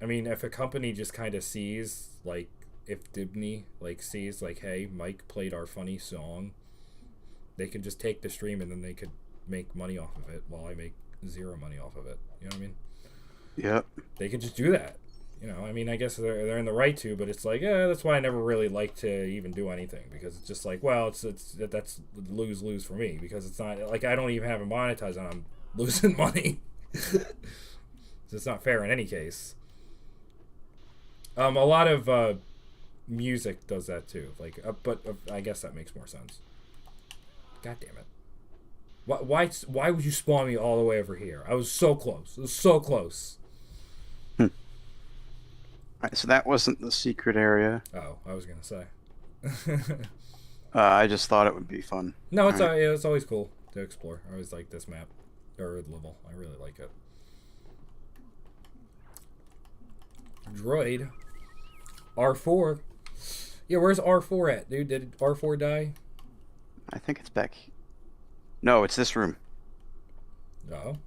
mean, if a company just kind of sees, like, if Dibney, like, sees, like, hey, Mike played our funny song, they can just take the stream and then they could make money off of it while I make zero money off of it. You know what I mean? Yep. They can just do that. You know, I mean, I guess they're in the right to, but it's like, yeah, that's why I never really like to even do anything, because it's just like, well, that's lose for me, because it's not like I don't even have it monetized and I'm losing money. So it's not fair in any case. A lot of music does that too, like, but I guess that makes more sense. God damn it! Why would you spawn me all the way over here? I was so close. It was so close. Alright, so that wasn't the secret area. Oh, I was gonna say. I just thought it would be fun. No, it's always cool to explore. I always like this map or level. I really like it. Droid. R4. Yeah, where's R4 at, dude? Did R4 die? I think it's back. No, it's this room. Oh.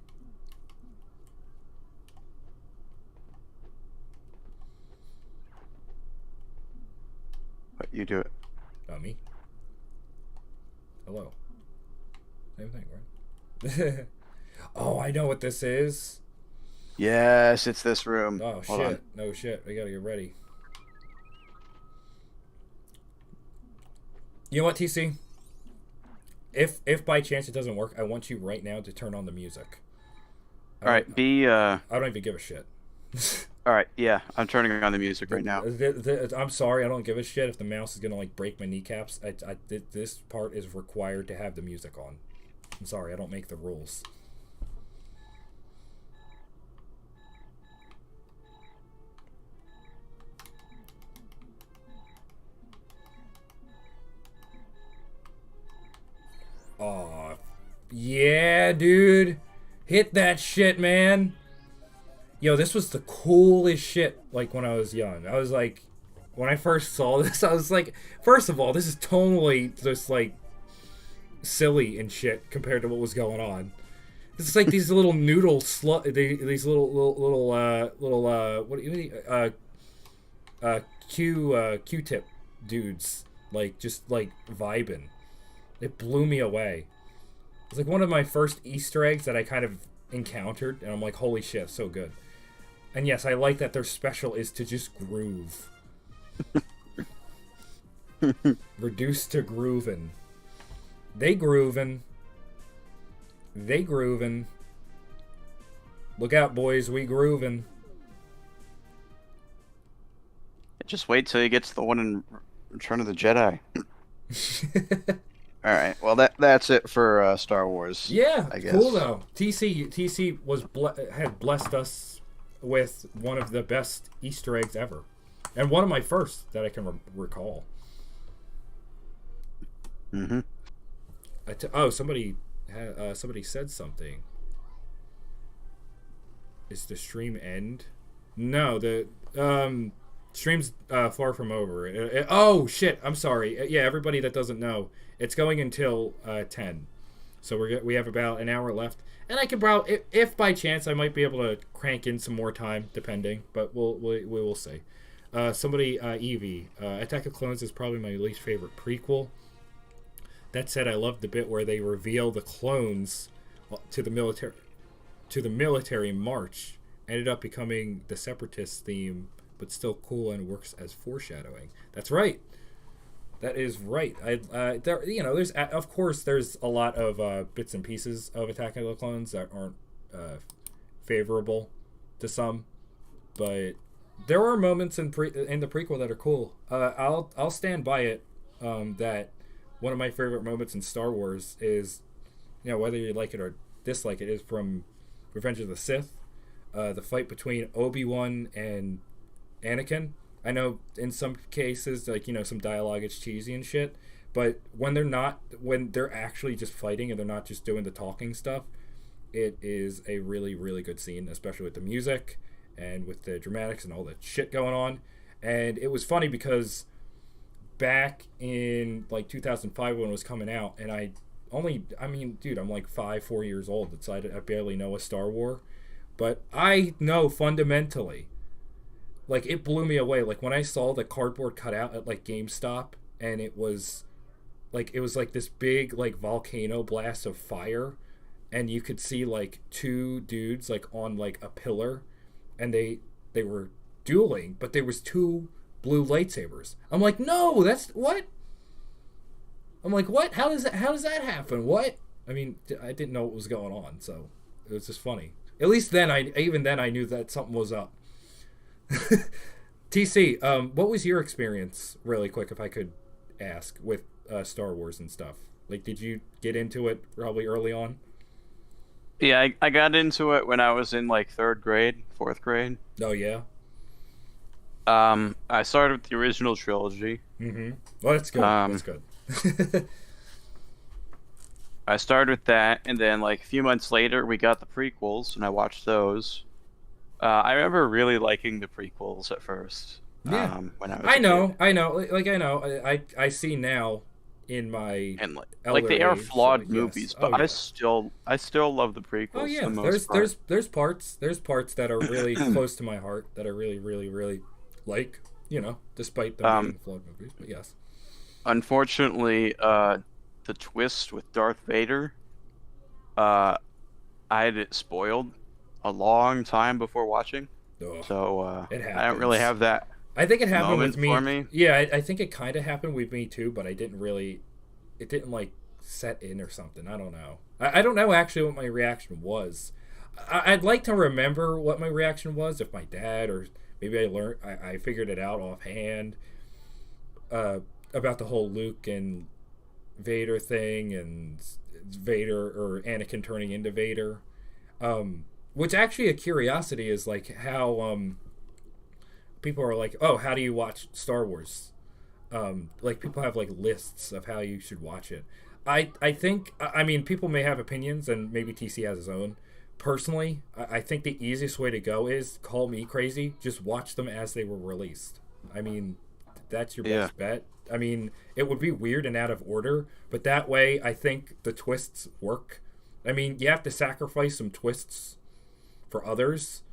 But you do it. Oh, me? Hello. Same thing, right? Oh, I know what this is. Yes, it's this room. Oh, Hold shit. on. No shit. We gotta get ready. You know what, TC? If by chance it doesn't work, I want you right now to turn on the music. Alright, I don't even give a shit. Alright, yeah, I'm turning on the music right now. I'm sorry, I don't give a shit if the mouse is gonna like break my kneecaps. This part is required to have the music on. I'm sorry, I don't make the rules. Aw, yeah, dude. Hit that shit, man. Yo, this was the coolest shit, like, when I was young. I was like, when I first saw this, I was like, first of all, this is totally just, like, silly and shit compared to what was going on. This is like these little noodle these little Q-tip dudes, like, just, like, vibing. It blew me away. It's like one of my first Easter eggs that I kind of encountered, and I'm like, holy shit, so good. And yes, I like that their special is to just groove. Reduced to groovin'. They groovin'. They groovin'. Look out, boys, we groovin'. Just wait till he gets the one in Return of the Jedi. Alright, well that's it for Star Wars. Yeah, I guess. cool though. TC was had blessed us with one of the best Easter eggs ever, and one of my first that I can recall. Mm-hmm. Oh, somebody said something. Is the stream end? No, the stream's far from over. Oh shit! I'm sorry. Yeah, everybody that doesn't know, it's going until 10. So we have about an hour left, and I can probably, if by chance, I might be able to crank in some more time, depending. But we will see. Somebody Evie, Attack of Clones is probably my least favorite prequel. That said, I love the bit where they reveal the clones to the military march. Ended up becoming the Separatist theme, but still cool and works as foreshadowing. That's right. That is right. There, there's of course there's a lot of bits and pieces of Attack of the Clones that aren't favorable to some, but there are moments in the prequel that are cool. I'll stand by it. That one of my favorite moments in Star Wars is, whether you like it or dislike it, is from Revenge of the Sith, the fight between Obi-Wan and Anakin. I know in some cases, like, some dialogue is cheesy and shit, but when they're actually just fighting and they're not just doing the talking stuff, it is a really, really good scene, especially with the music and with the dramatics and all that shit going on. And it was funny because back in like 2005 when it was coming out, and I'm like 4 years old, so I barely know a Star Wars, but I know fundamentally. Like, it blew me away. Like, when I saw the cardboard cutout at, like, GameStop, and it was like this big, like, volcano blast of fire, and you could see, like, two dudes, like, on, like, a pillar, and they were dueling, but there was two blue lightsabers. I'm like, no, that's, what? I'm like, what? How does that happen? What? I mean, I didn't know what was going on, so it was just funny. At least then, even then I knew that something was up. TC, what was your experience, really quick, if I could ask, with Star Wars and stuff? Like, did you get into it probably early on? Yeah, I got into it when I was in like 3rd grade, 4th grade. Oh, yeah? I started with the original trilogy. Mm-hmm. Well, that's good. That's good. I started with that, and then like a few months later, we got the prequels, and I watched those. I remember really liking the prequels at first. Yeah, when I was I know. I see now in my like they are flawed yes. movies, but I still love the prequels. Oh yeah, the most part. there's parts that are really close to my heart that I really really really like. Despite them being flawed movies, but yes. Unfortunately, the twist with Darth Vader, I had it spoiled a long time before watching, so I don't really have that. I think it happened with me. For me. Yeah, I think it kind of happened with me too, but it didn't like set in or something. I don't know. I don't know actually what my reaction was. I'd like to remember what my reaction was, if my dad or maybe I figured it out offhand about the whole Luke and Vader thing and Vader or Anakin turning into Vader. Which actually a curiosity is like how people are like, oh, how do you watch Star Wars? Like people have like lists of how you should watch it. I think, I mean, people may have opinions and maybe TC has his own. Personally, I think the easiest way to go is, call me crazy, just watch them as they were released. I mean, that's your best bet. I mean, it would be weird and out of order, but that way I think the twists work. I mean, you have to sacrifice some twists for others,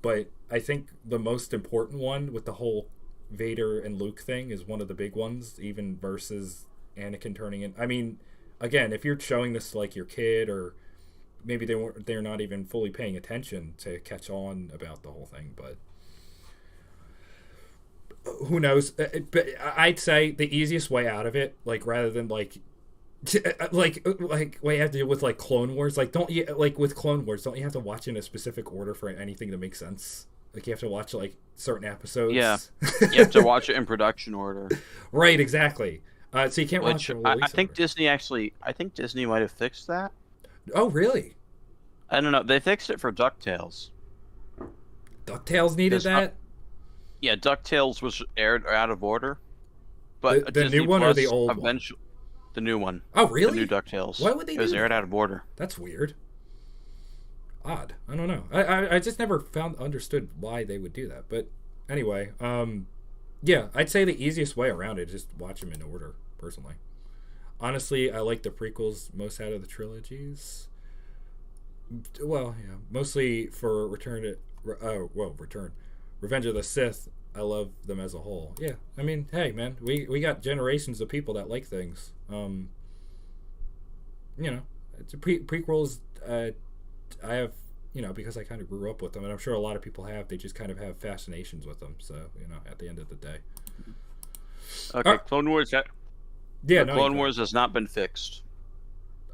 but I think the most important one with the whole Vader and Luke thing is one of the big ones, even versus Anakin turning in. I mean, again, if you're showing this to like your kid, or maybe they're not even fully paying attention to catch on about the whole thing, but who knows? But I'd say the easiest way out of it, like rather than like what you have to do with like Clone Wars, like don't you like with Clone Wars, don't you have to watch in a specific order for anything to make sense? Like you have to watch like certain episodes. Yeah, you have to watch it in production order. Right, exactly. So you can't watch it. I think Disney might have fixed that. Oh, really? I don't know. They fixed it for DuckTales. DuckTales needed that? Yeah, DuckTales was aired out of order. But the new one or the old one? The new one. Oh, really? The new DuckTales. Why would they do that? It was aired out of order. That's weird. Odd. I don't know. I just never understood why they would do that. But anyway, yeah, I'd say the easiest way around it is just watch them in order, personally. Honestly, I like the prequels most out of the trilogies. Well, yeah, mostly for Revenge of the Sith. I love them as a whole. Yeah, I mean, hey, man, we got generations of people that like things. You know, it's prequels. I have, you know, because I kind of grew up with them, and I'm sure a lot of people have. They just kind of have fascinations with them. So, you know, at the end of the day. Okay, Clone Wars. Yeah, the no, Clone you Wars has not been fixed.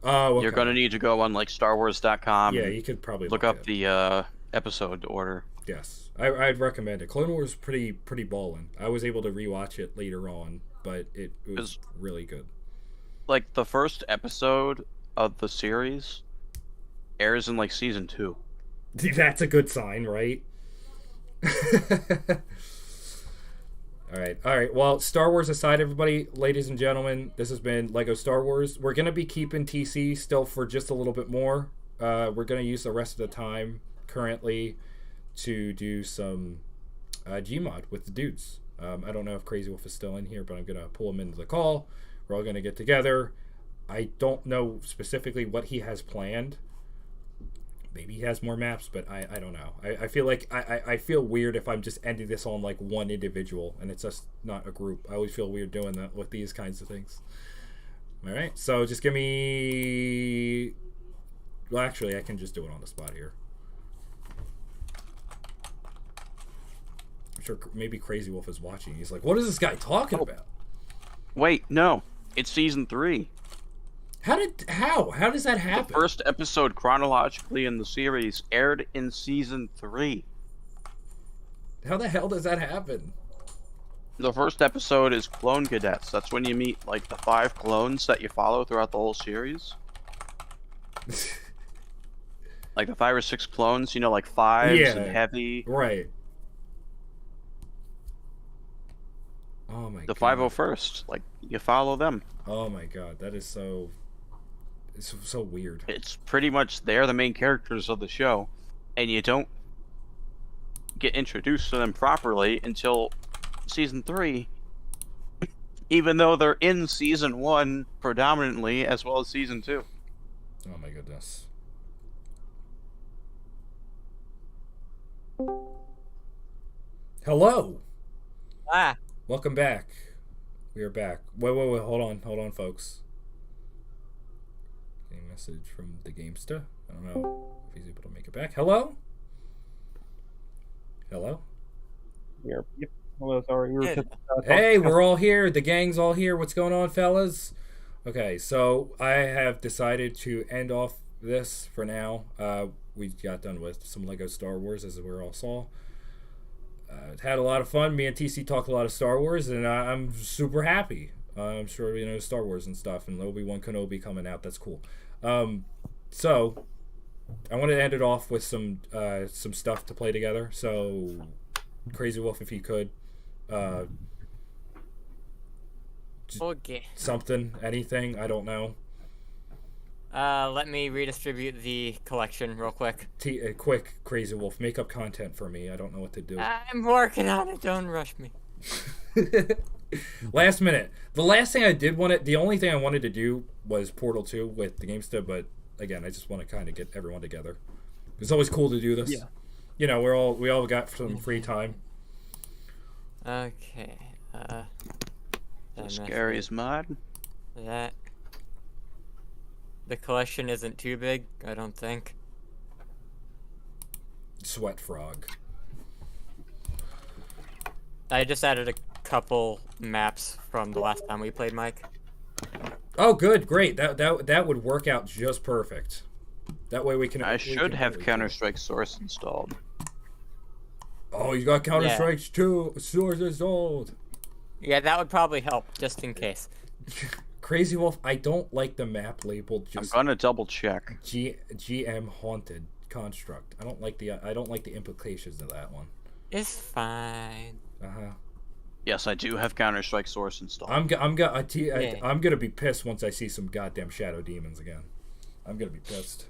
Oh, okay. You're gonna need to go on like StarWars.com. Yeah, you could probably look up the episode order. Yes, I'd recommend it. Clone Wars pretty ballin'. I was able to rewatch it later on, but it was really good. Like the first episode of the series airs in like season 2. That's a good sign, right? All right. Well, Star Wars aside, everybody, ladies and gentlemen, this has been Lego Star Wars. We're gonna be keeping TC still for just a little bit more. We're gonna use the rest of the time currently to do some GMod with the dudes. I don't know if Crazy Wolf is still in here, but I'm gonna pull him into the call. We're all gonna get together. I don't know specifically what he has planned. Maybe he has more maps, but I don't know. I feel like I feel weird if I'm just ending this on like one individual and it's just not a group. I always feel weird doing that with these kinds of things. All right, so just give me. Well, actually, I can just do it on the spot here. I'm sure maybe Crazy Wolf is watching. He's like, "What is this guy talking about?" Wait, no, it's season 3. How does that happen? The first episode chronologically in the series aired in season 3. How the hell does that happen? The first episode is Clone Cadets. That's when you meet like the 5 clones that you follow throughout the whole series. Like the 5 or 6 clones, you know, like Fives and Heavy. Right. Oh my god. The 501st, like you follow them. Oh my god, that is so. It's so weird. It's pretty much they're the main characters of the show, and you don't get introduced to them properly until season 3, even though they're in season 1 predominantly as well as season 2. Oh my goodness. Hello. Welcome back. We are back. Wait, hold on, folks. A message from the Gamesta. I don't know if he's able to make it back. Hello? Hello? Yep. Hello, sorry. We were Hey, we're all here. The gang's all here. What's going on, fellas? Okay, so I have decided to end off this for now. We got done with some Lego Star Wars, as we all saw. Had a lot of fun. Me and TC talked a lot of Star Wars, and I'm super happy. I'm sure you know Star Wars and stuff, and Obi-Wan Kenobi coming out. That's cool. So I wanted to end it off with some stuff to play together. So Crazy Wolf, if you could, okay. Something, anything, I don't know. Let me redistribute the collection real quick. Quick, Crazy Wolf, make up content for me. I don't know what to do. I'm working on it. Don't rush me. Last minute. The last thing I did the only thing I wanted to do was Portal 2 with the Gamesta, but again, I just want to kind of get everyone together. It's always cool to do this. Yeah. You know, we all got some free time. Okay. Scariest mod. That. The collection isn't too big, I don't think. Sweat Frog. I just added a couple maps from the last time we played, Mike. Oh, good, great. That would work out just perfect. That way we can. I should have Counter-Strike Source installed. Oh, you got Counter-Strike 2 Source installed. Yeah, that would probably help, just in case. Crazy Wolf, I don't like the map labeled just. I'm gonna double check. GM Haunted Construct. I don't like the implications of that one. It's fine. Yes, I do have Counter-Strike Source installed. I'm gonna be pissed once I see some goddamn Shadow Demons again. I'm gonna be pissed.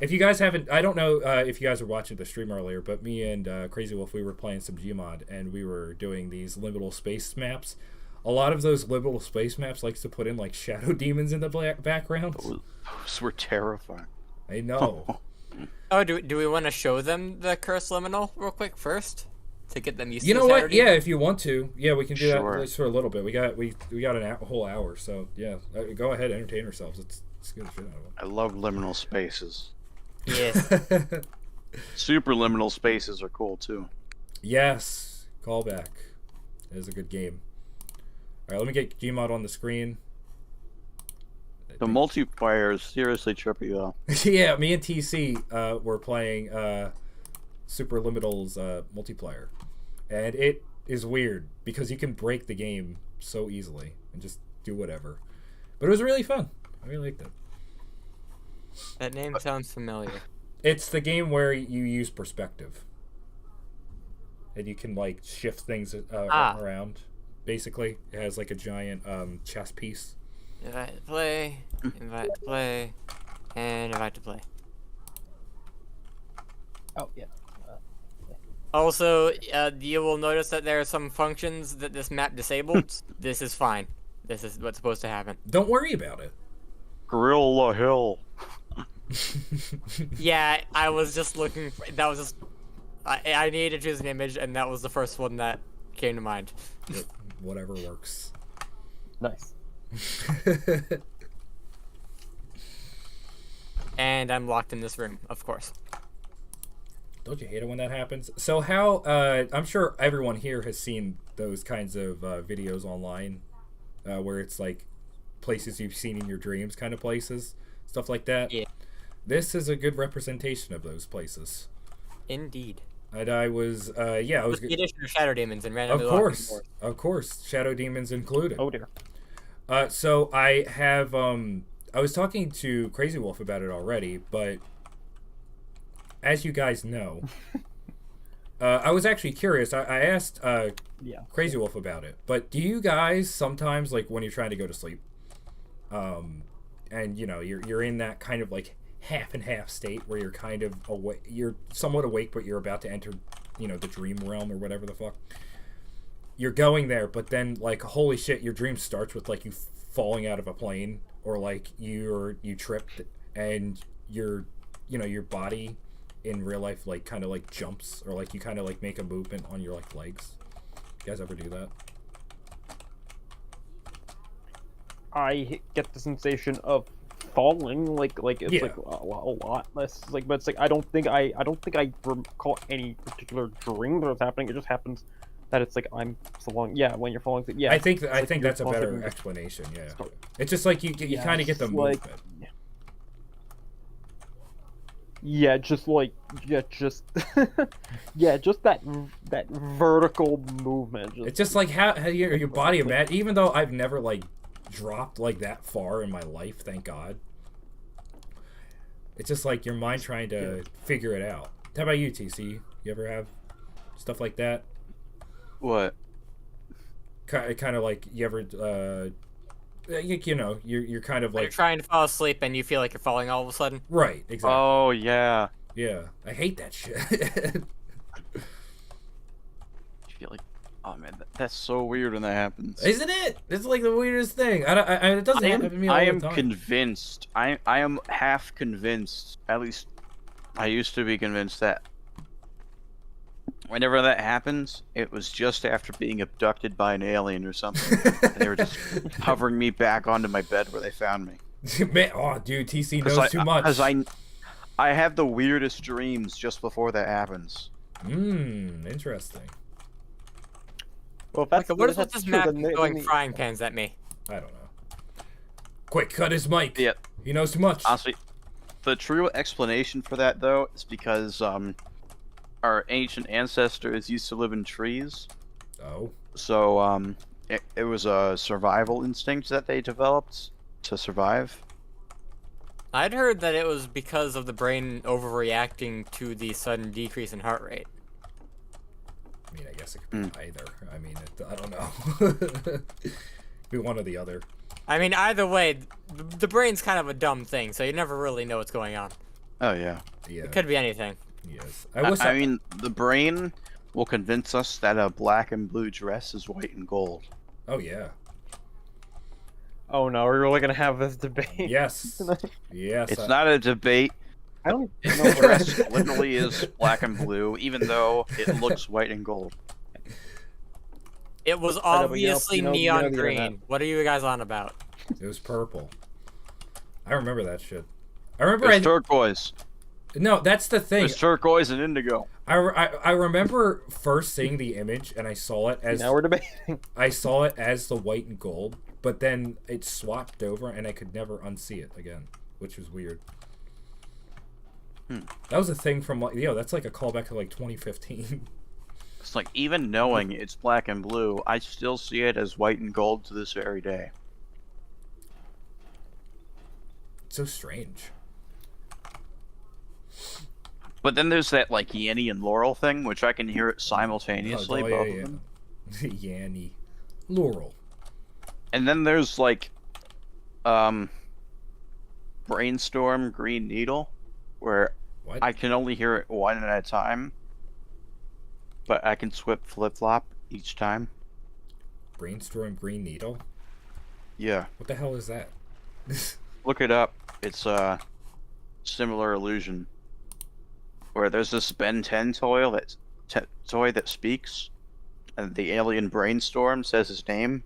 If you guys haven't, I don't know if you guys were watching the stream earlier, but me and Crazy Wolf, we were playing some GMod, and we were doing these liminal space maps. A lot of those liminal space maps likes to put in like Shadow Demons in the background. Those were terrifying. I know. Oh, do we want to show them the Curse Liminal real quick first? To get them used to You know what? Saturday? Yeah, if you want to. Yeah, we can do Sure. that just for a little bit. We got a whole hour, so yeah. Go ahead, entertain yourselves. It's good shit out of it. I love liminal spaces. Yes. Super liminal spaces are cool too. Yes. Callback. That is a good game. Alright, let me get GMod on the screen. The multiplayer is seriously trippy though. Yeah, me and TC were playing Super Limital's multiplayer, and it is weird because you can break the game so easily and just do whatever. But it was really fun. I really liked it. That name sounds familiar. It's the game where you use perspective, and you can like shift things around. Basically, it has like a giant chess piece. Invite to play, invite to play, and invite to play. Oh, yeah. Also, you will notice that there are some functions that this map disabled. This is fine. This is what's supposed to happen. Don't worry about it. Gorilla Hill. Yeah, I was just looking. That was just. I needed to choose an image, and that was the first one that came to mind. Yep, whatever works. Nice. And I'm locked in this room, of course. Don't you hate it when that happens? So how, I'm sure everyone here has seen those kinds of videos online where it's like places you've seen in your dreams kind of places, stuff like that. Yeah. This is a good representation of those places. Indeed. And I was, yeah, I was... With the addition of Shadow Demons and randomly Of course, Shadow Demons included. Oh dear. So I have, I was talking to Crazy Wolf about it already, but as you guys know, I was actually curious. I asked Crazy Wolf about it, but do you guys sometimes, like when you're trying to go to sleep, and you know you're in that kind of like half and half state where you're kind of awake, you're somewhat awake, but you're about to enter, you know, the dream realm or whatever the fuck. You're going there, but then like holy shit, your dream starts with like you falling out of a plane, or like you tripped and your body in real life like kind of like jumps, or like you kind of like make a movement on your like legs. You guys ever do that? I get the sensation of falling, like it's Yeah. like a lot less, like, but it's like I don't think I recall any particular dream that was happening. It just happens that it's like I'm falling. Yeah, when you're falling. Yeah, I think like that's a you're better falling. explanation. Yeah, it's just like you kind of get the movement. Yeah, just that vertical movement. It's just like how your body imagine. Even though I've never like dropped like that far in my life, thank God. It's just like your mind trying to figure it out. How about you, TC? You ever have stuff like that? What? Kind of like you ever, you know, you're kind of like you're trying to fall asleep and you feel like you're falling all of a sudden. Right. Exactly. Oh yeah. Yeah, I hate that shit. I feel like, oh man, that's so weird when that happens. Isn't it? It's like the weirdest thing. It doesn't happen to me all I the am time. convinced. I am half convinced. At least, I used to be convinced that whenever that happens, it was just after being abducted by an alien or something. And they were just hovering me back onto my bed where they found me. Man, oh, dude, TC knows too much. Because I have the weirdest dreams just before that happens. Interesting. Well, What is with this map throwing frying pans at me? I don't know. Quick, cut his mic. Yeah. He knows too much. Honestly, the true explanation for that, though, is because our ancient ancestors used to live in trees. Oh. So it was a survival instinct that they developed to survive. I'd heard that it was because of the brain overreacting to the sudden decrease in heart rate. I mean, I guess it could be either. I mean, I don't know. Be one or the other. I mean, either way, the brain's kind of a dumb thing, so you never really know what's going on. Oh yeah. Yeah. It could be anything. Yes. I mean, the brain will convince us that a black and blue dress is white and gold. Oh yeah. Oh no, we're really gonna have this debate. Yes. Yes. It's not a debate. I don't know. The dress literally is black and blue, even though it looks white and gold. It was I know, but obviously you know neon the green. internet. What are you guys on about? It was purple. I remember that shit. I remember It's turquoise. No, that's the thing. It's turquoise and indigo. I remember first seeing the image and I saw it as Now we're debating. I saw it as the white and gold, but then it swapped over and I could never unsee it again, which was weird. That was a thing from like, that's like a callback to like 2015. It's like, even knowing it's black and blue, I still see it as white and gold to this very day. It's so strange. But then there's that like Yanny and Laurel thing, which I can hear it simultaneously. Both of them. Yanny, Laurel. And then there's like, Brainstorm, Green Needle, where I can only hear it one at a time, but I can flip-flop each time. Brainstorm, Green Needle? Yeah. What the hell is that? Look it up. It's a similar illusion. Where there's this Ben 10 toy that speaks, and the alien Brainstorm says his name.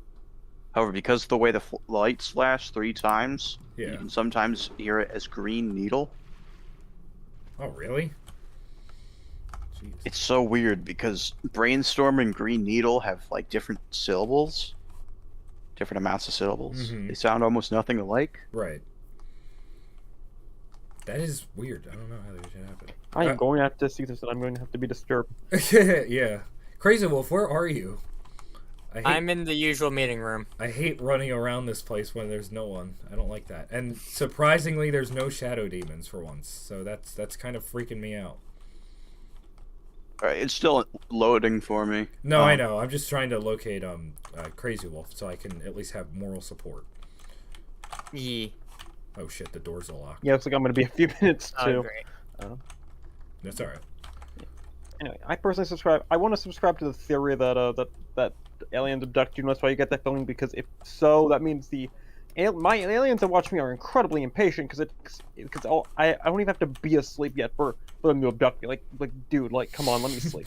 However, because of the way the lights flash 3 times, you can sometimes hear it as Green Needle. Oh, really? Jeez. It's so weird because Brainstorm and Green Needle have like different syllables, different amounts of syllables. They sound almost nothing alike. Right. That is weird. I don't know how that should happen. I'm going to have to see this, and I'm going to have to be disturbed. Yeah. Crazy Wolf, where are you? I'm in the usual meeting room. I hate running around this place when there's no one. I don't like that. And surprisingly, there's no shadow demons for once. So that's kind of freaking me out. Alright, it's still loading for me. No, I know. I'm just trying to locate Crazy Wolf so I can at least have moral support. Yeah. Oh shit, the doors are locked. Yeah, looks like I'm going to be a few minutes too. Great. That's alright. Anyway, I personally subscribe. I want to subscribe to the theory that that aliens abduct you, and that's why you get that feeling. Because if so, that means my aliens that watch me are incredibly impatient. Because I don't even have to be asleep yet for them to abduct me. Like dude, like come on, let me sleep.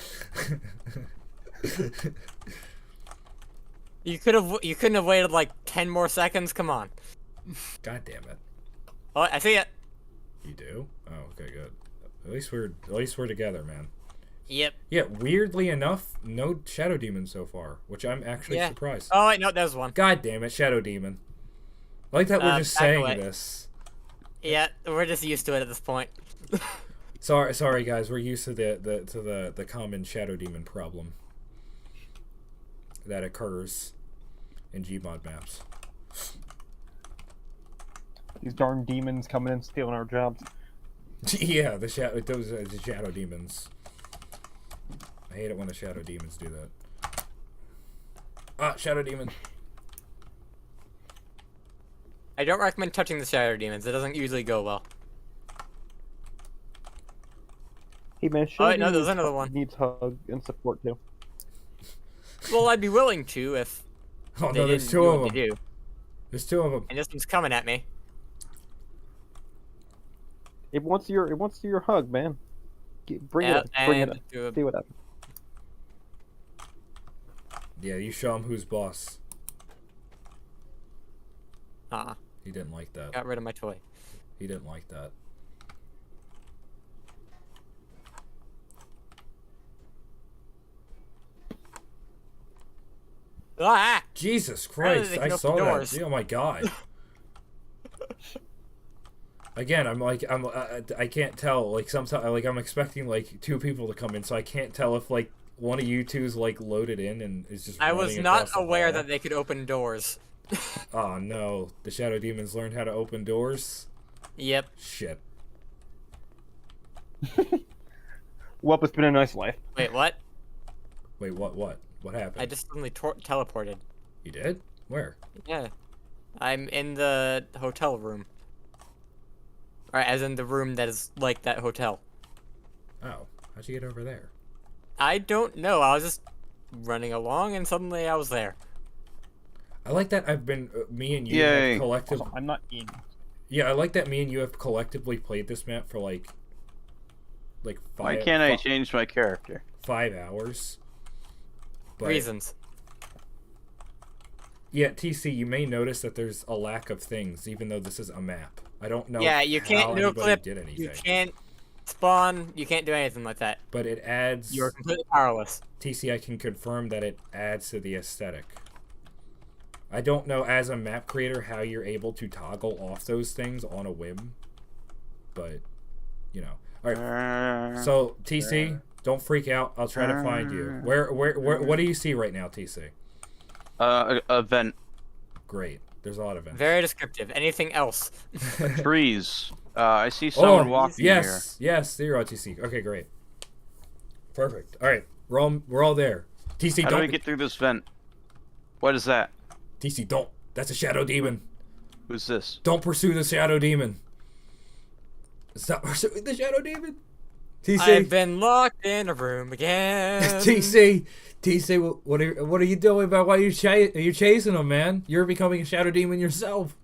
You couldn't have waited like 10 more seconds. Come on. God damn it. Oh, I see it. You do? Oh, okay, good. At least we're together, man. Yep. Yeah, weirdly enough, no shadow demon so far, which I'm actually surprised. Oh wait, no, there's one. God damn it, shadow demon. I like that we're just saying this. Yeah, we're just used to it at this point. Sorry guys, we're used to the common shadow demon problem that occurs in GMod maps. These darn demons coming in stealing our jobs. Yeah, those are the shadow demons. I hate it when the shadow demons do that. Ah, shadow demon. I don't recommend touching the shadow demons. It doesn't usually go well. Hey man, oh wait, no, there's another one. Needs hug and support too. Well, I'd be willing to if. Oh no, there's 2 of them. There's 2 of them. And this one's coming at me. It wants your hug, man. Bring it up. See what happens. Yeah, you show him who's boss. He didn't like that. Got rid of my toy. He didn't like that. Ah! Jesus Christ! I saw that. Oh my god. Again, I can't tell. Like sometimes, like I'm expecting like 2 people to come in, so I can't tell if like one of you two's like loaded in and is just. I was not aware that they could open doors. Oh no! The shadow demons learned how to open doors. Yep. Shit. Well, it's been a nice life. Wait, what? Wait, what? What happened? I just suddenly teleported. You did? Where? Yeah. I'm in the hotel room. Or as in the room that is like that hotel. Oh, how'd you get over there? I don't know. I was just running along and suddenly I was there. I like that I've been, me and you have collectively... Also, I'm not in. Yeah, I like that me and you have collectively played this map for like 5... Why can't I change my character? 5 hours. But, reasons. Yeah, TC, you may notice that there's a lack of things, even though this is a map. I don't know. Yeah, you can't no clip. Did anything. You can't spawn. You can't do anything like that. But it adds. You're completely powerless. TC, I can confirm that it adds to the aesthetic. I don't know as a map creator how you're able to toggle off those things on a whim, but you know. All right. So TC, don't freak out. I'll try to find you. Where what do you see right now, TC? A vent. Great. There's a lot of vents. Very descriptive. Anything else? Trees. I see someone walking here. Yes, zero TC. Okay, great. Perfect. All right, we're all there. TC, How do we get through this vent? What is that? TC, don't. That's a shadow demon. Who's this? Don't pursue the shadow demon. Stop pursuing the shadow demon. TC, I've been locked in a room again. TC, what are you doing about why are you chasing him, man? You're becoming a shadow demon yourself.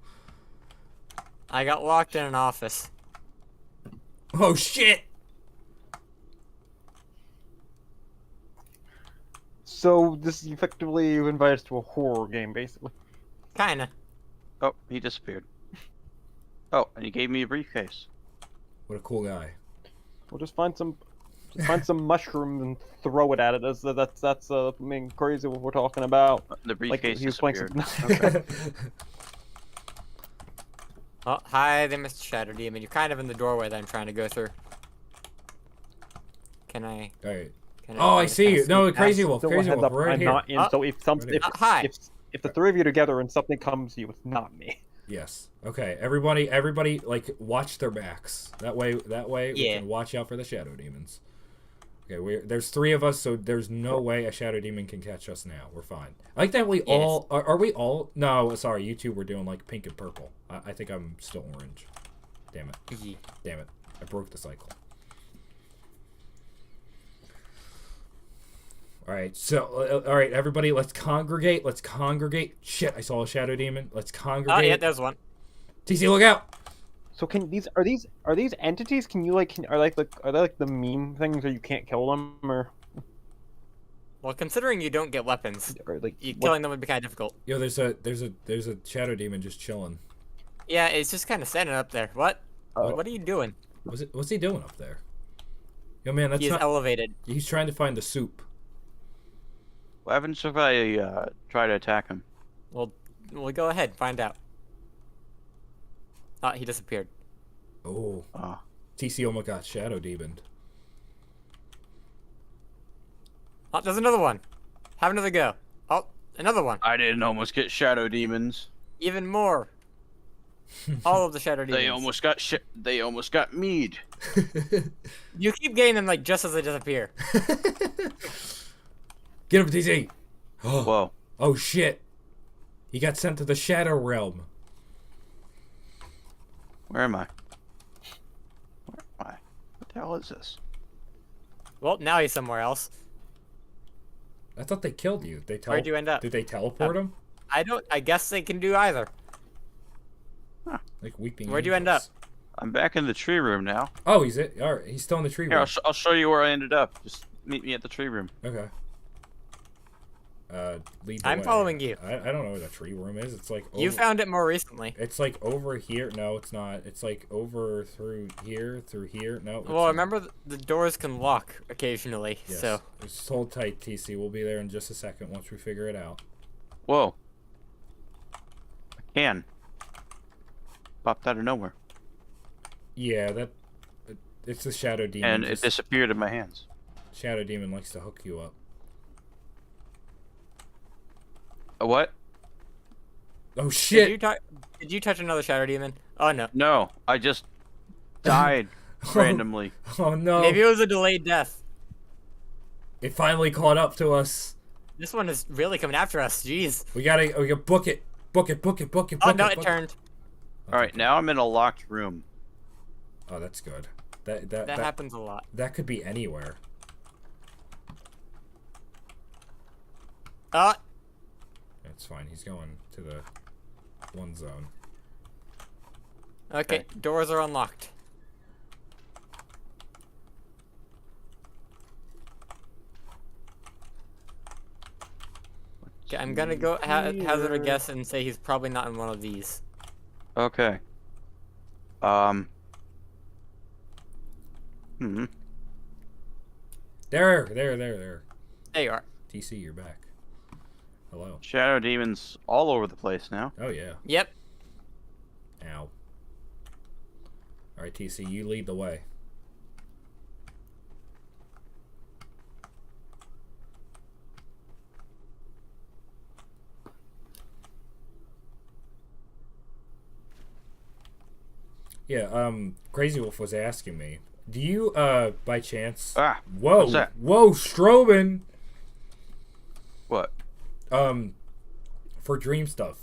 I got locked in an office. Oh shit! So this is effectively you invite us to a horror game, basically. Kinda. Oh, he disappeared. Oh, and he gave me a briefcase. What a cool guy. We'll just find some mushrooms and throw it at it. That's I mean, crazy what we're talking about. The briefcase disappeared. Okay. Oh, hi there, Mr. Shadow Demon. You're kind of in the doorway that I'm trying to go through. Can I? All right. I see you. No, Crazy Wolf. So Crazy heads Wolf. up, Right I'm here. not in. So if the three of you together and something comes to you, it's not me. Yes. Okay. Everybody, like watch their backs. That way, we can watch out for the shadow demons. Okay. There's three of us, so there's no way a shadow demon can catch us now. We're fine. I like that we all are we all? No, sorry. You two were doing like pink and purple. I think I'm still orange. Damn it. Damn it. I broke the cycle. All right, so all right, everybody, let's congregate. Let's congregate. Shit, I saw a shadow demon. Let's congregate. Oh yeah, there's one. TC, look out! So can are these entities? Can you are they like the meme things where you can't kill them or? Well, considering you don't get weapons, killing them would be kind of difficult. Yo, there's a shadow demon just chilling. Yeah, it's just kind of standing up there. What? What are you doing? What's he doing up there? Yo, man, that's He's elevated. He's trying to find the soup. What happens if I try to attack him? Well, go ahead, find out. Oh, he disappeared. Oh. TC almost got shadow demoned. Oh, there's another one. Have another go. Oh, another one. I didn't almost get shadow demons. Even more. All of the shadow demons. They almost got mead. You keep getting them like just as they disappear. Get him, TC. Whoa. Oh shit. He got sent to the shadow realm. Where am I? What the hell is this? Well, now he's somewhere else. I thought they killed you. Where'd you end up? Did they teleport him? I guess they can do either. Huh. Like weeping. Where'd you end up? I'm back in the tree room now. Oh, all right. He's still in the tree room. Here, I'll show you where I ended up. Just meet me at the tree room. Okay. Lead the I'm way. following you. I don't know where the tree room is. It's like You found it more recently. It's like over here. No, it's not. It's like over through here. No. Well, remember the doors can lock occasionally. Yes. So just hold tight, TC. We'll be there in just a second once we figure it out. Whoa. I can. Popped out of nowhere. Yeah, it's the shadow demon. And it disappeared in my hands. Shadow demon likes to hook you up. A what? Oh shit! Did you touch another shadow demon? Oh no. No, I just died randomly. Oh no. Maybe it was a delayed death. It finally caught up to us. This one is really coming after us. Jeez. We gotta book it. Book it. Oh no, it turned. All right, now I'm in a locked room. Oh, that's good. That happens a lot. That could be anywhere. It's fine. He's going to the one zone. Okay, doors are unlocked. Okay, I'm gonna go hazard a guess and say he's probably not in one of these. Okay. There. There you are. TC, you're back. Hello. Shadow demons all over the place now. Oh yeah. Yep. Ow. Alright, TC, you lead the way. Yeah, Crazy Wolf was asking me, do you, by chance... Whoa! What's that? Whoa, Strobin! What? For dream stuff.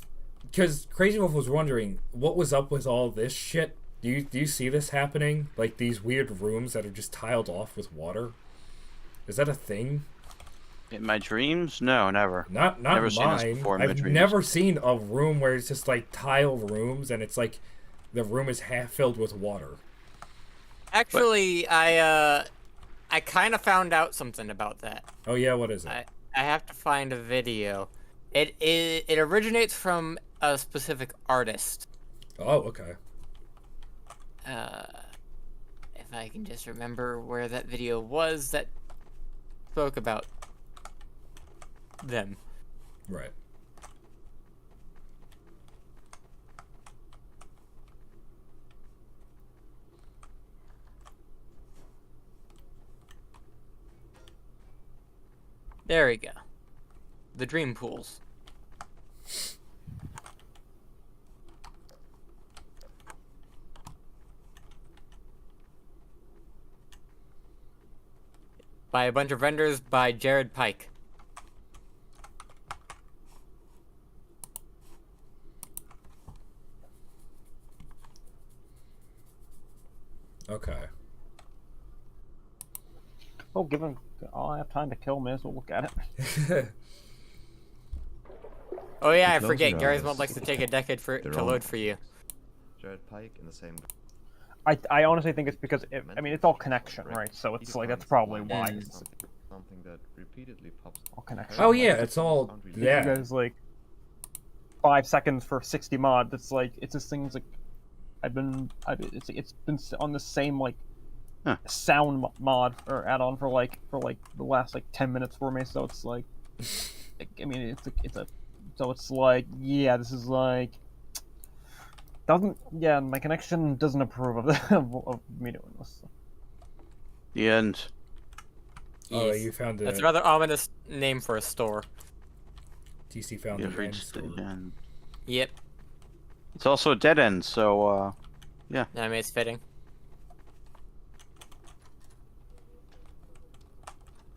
Because Crazy Wolf was wondering, what was up with all this shit? Do you see this happening? Like, these weird rooms that are just tiled off with water? Is that a thing? In my dreams? No, never. Not never seen this mine. before in my I've dreams. never seen a room where it's just, like, tile rooms, and it's like... The room is half filled with water. Actually, I kind of found out something about that. Oh yeah, what is it? I have to find a video. It originates from a specific artist. Oh, okay. If I can just remember where that video was that spoke about them. Right. There we go. The dream pools. By a bunch of renders by Jared Pike. Okay. Oh, given I'll have time to kill, may as well look at it. Oh yeah, I Close forget. your Gary's eyes. mod likes to take a decade for it They're to all- load for you. Jared Pike in the same. I honestly think it's because I mean it's all connection, right? So it's like that's probably why it's Something that repeatedly pops. all connection. Oh yeah, it's all Yeah. yeah. Guys like 5 seconds for 60 mod. It's like it's just things like it's been on the same like sound mod or add-on for like the last like 10 minutes for me. So it's like I mean so it's like yeah, this is like my connection doesn't approve of of me doing this. The end. Oh, Yes. you found it. That's a rather ominous name for a store. TC found Yeah, the for end just store. the end. Yep. It's also a dead end, so yeah. I mean, it's fitting.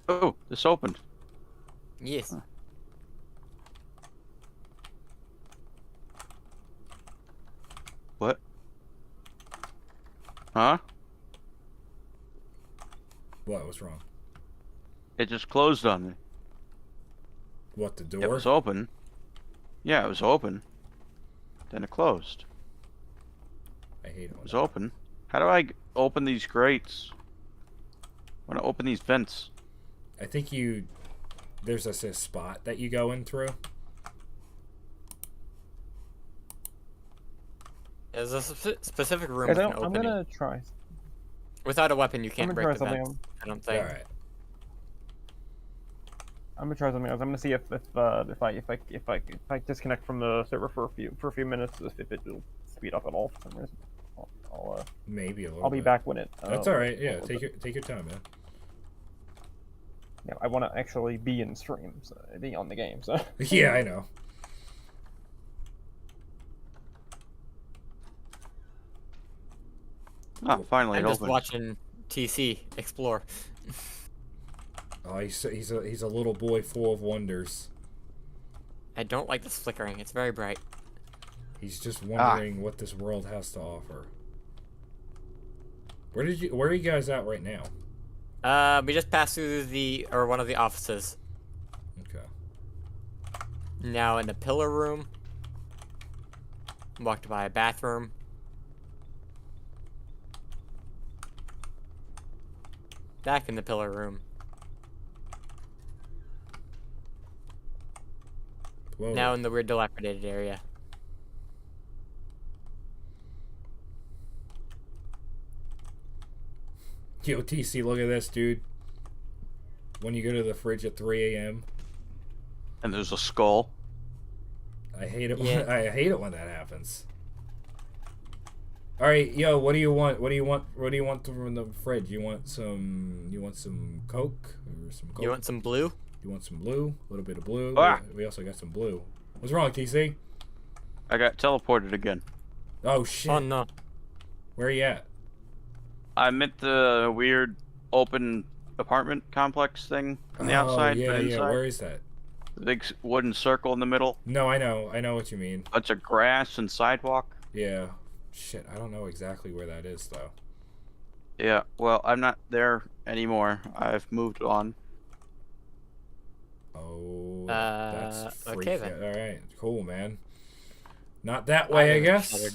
Oh, this opened. Yes. Huh. What? Huh? What was wrong? It just closed on me. What, the door? It was open. Yeah, it was open. Then it closed. I hate it. It was open. How do I open these grates? I want to open these vents. I think there's a spot that you go in through. There's a specific room Guys, with an I'm opening. gonna try. Without a weapon, you can't I'm break gonna the try vents. something. I don't think. Alright. I'm gonna try something else. I'm gonna see if I disconnect from the server for a few minutes, if it will speed up at all for some reason. Maybe a little I'll be bit. back when it. That's alright, yeah. Take your time, man. Yeah, I want to actually be in streams, be on the game. So. Yeah, I know. Oh, finally I'm it just opened. watching TC explore. Oh, he's a little boy full of wonders. I don't like this flickering. It's very bright. He's just wondering what this world has to offer. Where are you guys at right now? We just passed through one of the offices. Okay. Now in the pillar room. Walked by a bathroom. Back in the pillar room. Whoa. Now in the weird dilapidated area. Yo, TC, look at this, dude. When you go to the fridge at 3 a.m. And there's a skull. I hate it. Yeah. When, I hate it when that happens. All right, yo, what do you want? What do you want? What do you want from the fridge? You want some? You want some Coke or some Coke? You want some blue? You want some blue? A little bit of blue. Ah! We also got some blue. What's wrong, TC? I got teleported again. Oh shit! Oh no. Where are you at? I'm at the weird open apartment complex thing from the outside, yeah, but inside. yeah. Where is that? The big wooden circle in the middle. No, I know what you mean. Bunch of grass and sidewalk. Yeah. Shit, I don't know exactly where that is though. Yeah, well, I'm not there anymore. I've moved on. Oh, that's freaky. okay then. All right, cool, man. Not that way, I guess.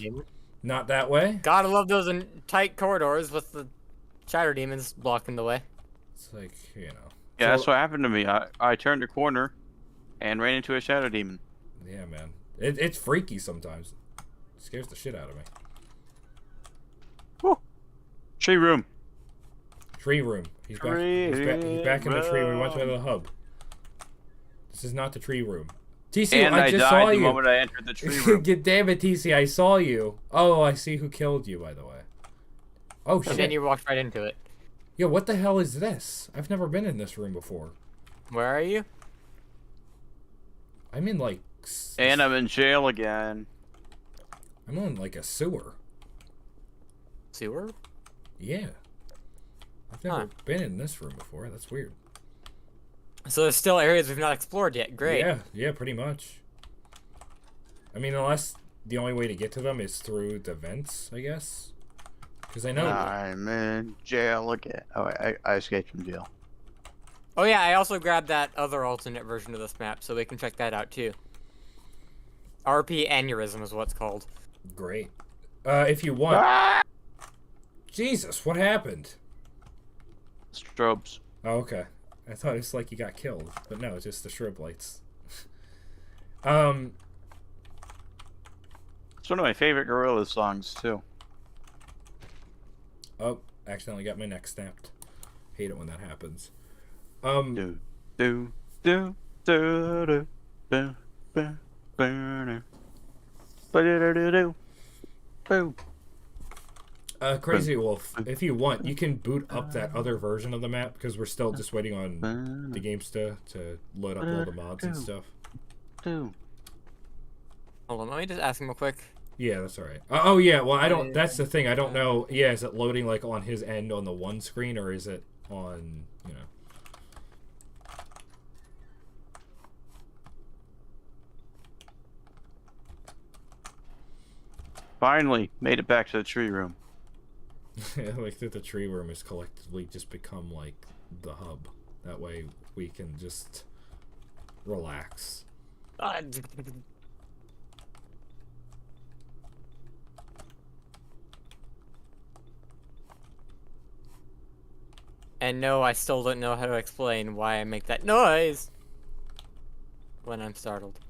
Not that way. Gotta love those tight corridors with the shadow demons blocking the way. It's like, you know. Yeah, that's what happened to me. I turned a corner and ran into a shadow demon. Yeah, man. It's freaky sometimes. It scares the shit out of me. Woo. Tree room. Tree room. He's back in the tree room. Watch out of the hub. This is not the tree room. TC, And I just saw died the you. moment I entered the tree room. Damn it, TC, I saw you. Oh, I see who killed you, by the way. Oh, shit. And then you walked right into it. Yo, what the hell is this? I've never been in this room before. Where are you? I'm in, like... And I'm in jail again. I'm in, like, a sewer. Sewer? Yeah. I've never been in this room before. That's weird. So there's still areas we've not explored yet. Great. Yeah, pretty much. I mean, unless the only way to get to them is through the vents, I guess. Because I know... I'm in jail again. Oh, I escaped from jail. Oh yeah, I also grabbed that other alternate version of this map, so we can check that out too. RP Aneurysm is what's called. Great. If you want... Ah! Jesus, what happened? Strobes. Oh, okay. I thought it's like you got killed, but no, it's just the strobe lights. It's one of my favorite Gorillaz songs, too. Oh, accidentally got my neck snapped. Hate it when that happens. Do, do, do, do, do, do, do, do, do, do. Crazy Wolf, if you want, you can boot up that other version of the map, because we're still just waiting on the games to load up all the mods and stuff. Hold on, let me just ask him real quick. Yeah, that's alright. Oh, yeah, well, I don't... That's the thing, I don't know... Yeah, is it loading, like, on his end on the one screen, or is it on, you know... Finally, made it back to the tree room. Like that the tree room has collectively just become like the hub. That way we can just relax. And no, I still don't know how to explain why I make that noise when I'm startled.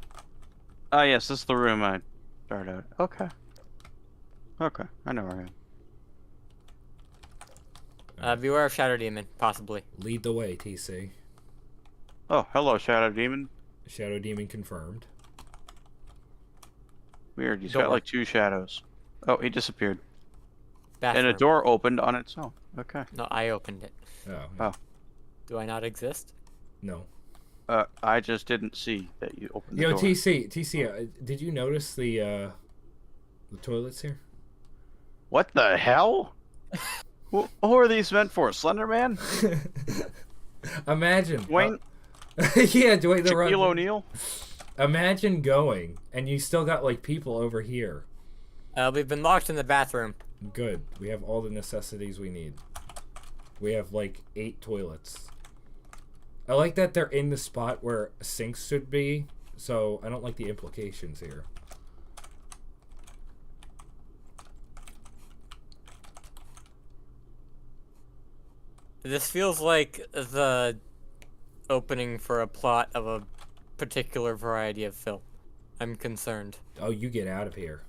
Ah, yes, this is the room I started out. Okay. Okay, I know where I am. Beware of Shadow Demon, possibly. Lead the way, TC. Oh, hello, Shadow Demon. Shadow Demon confirmed. Weird, he's got like 2 shadows. Oh, he disappeared. Bathroom. And a door opened on its own. Okay. No, I opened it. Oh. Do I not exist? No. I just didn't see that you opened the Yo, door. TC, did you notice the toilets here? What the hell? Who are these meant for? Slender Man? Imagine. Dwayne? Yeah, Dwayne the Shaquille O'Neal? Imagine going, and you still got, like, people over here. We've been locked in the bathroom. Good. We have all the necessities we need. We have, like, 8 toilets. I like that they're in the spot where sinks should be, so I don't like the implications here. This feels like the opening for a plot of a particular variety of film. I'm concerned. Oh, you get out of here.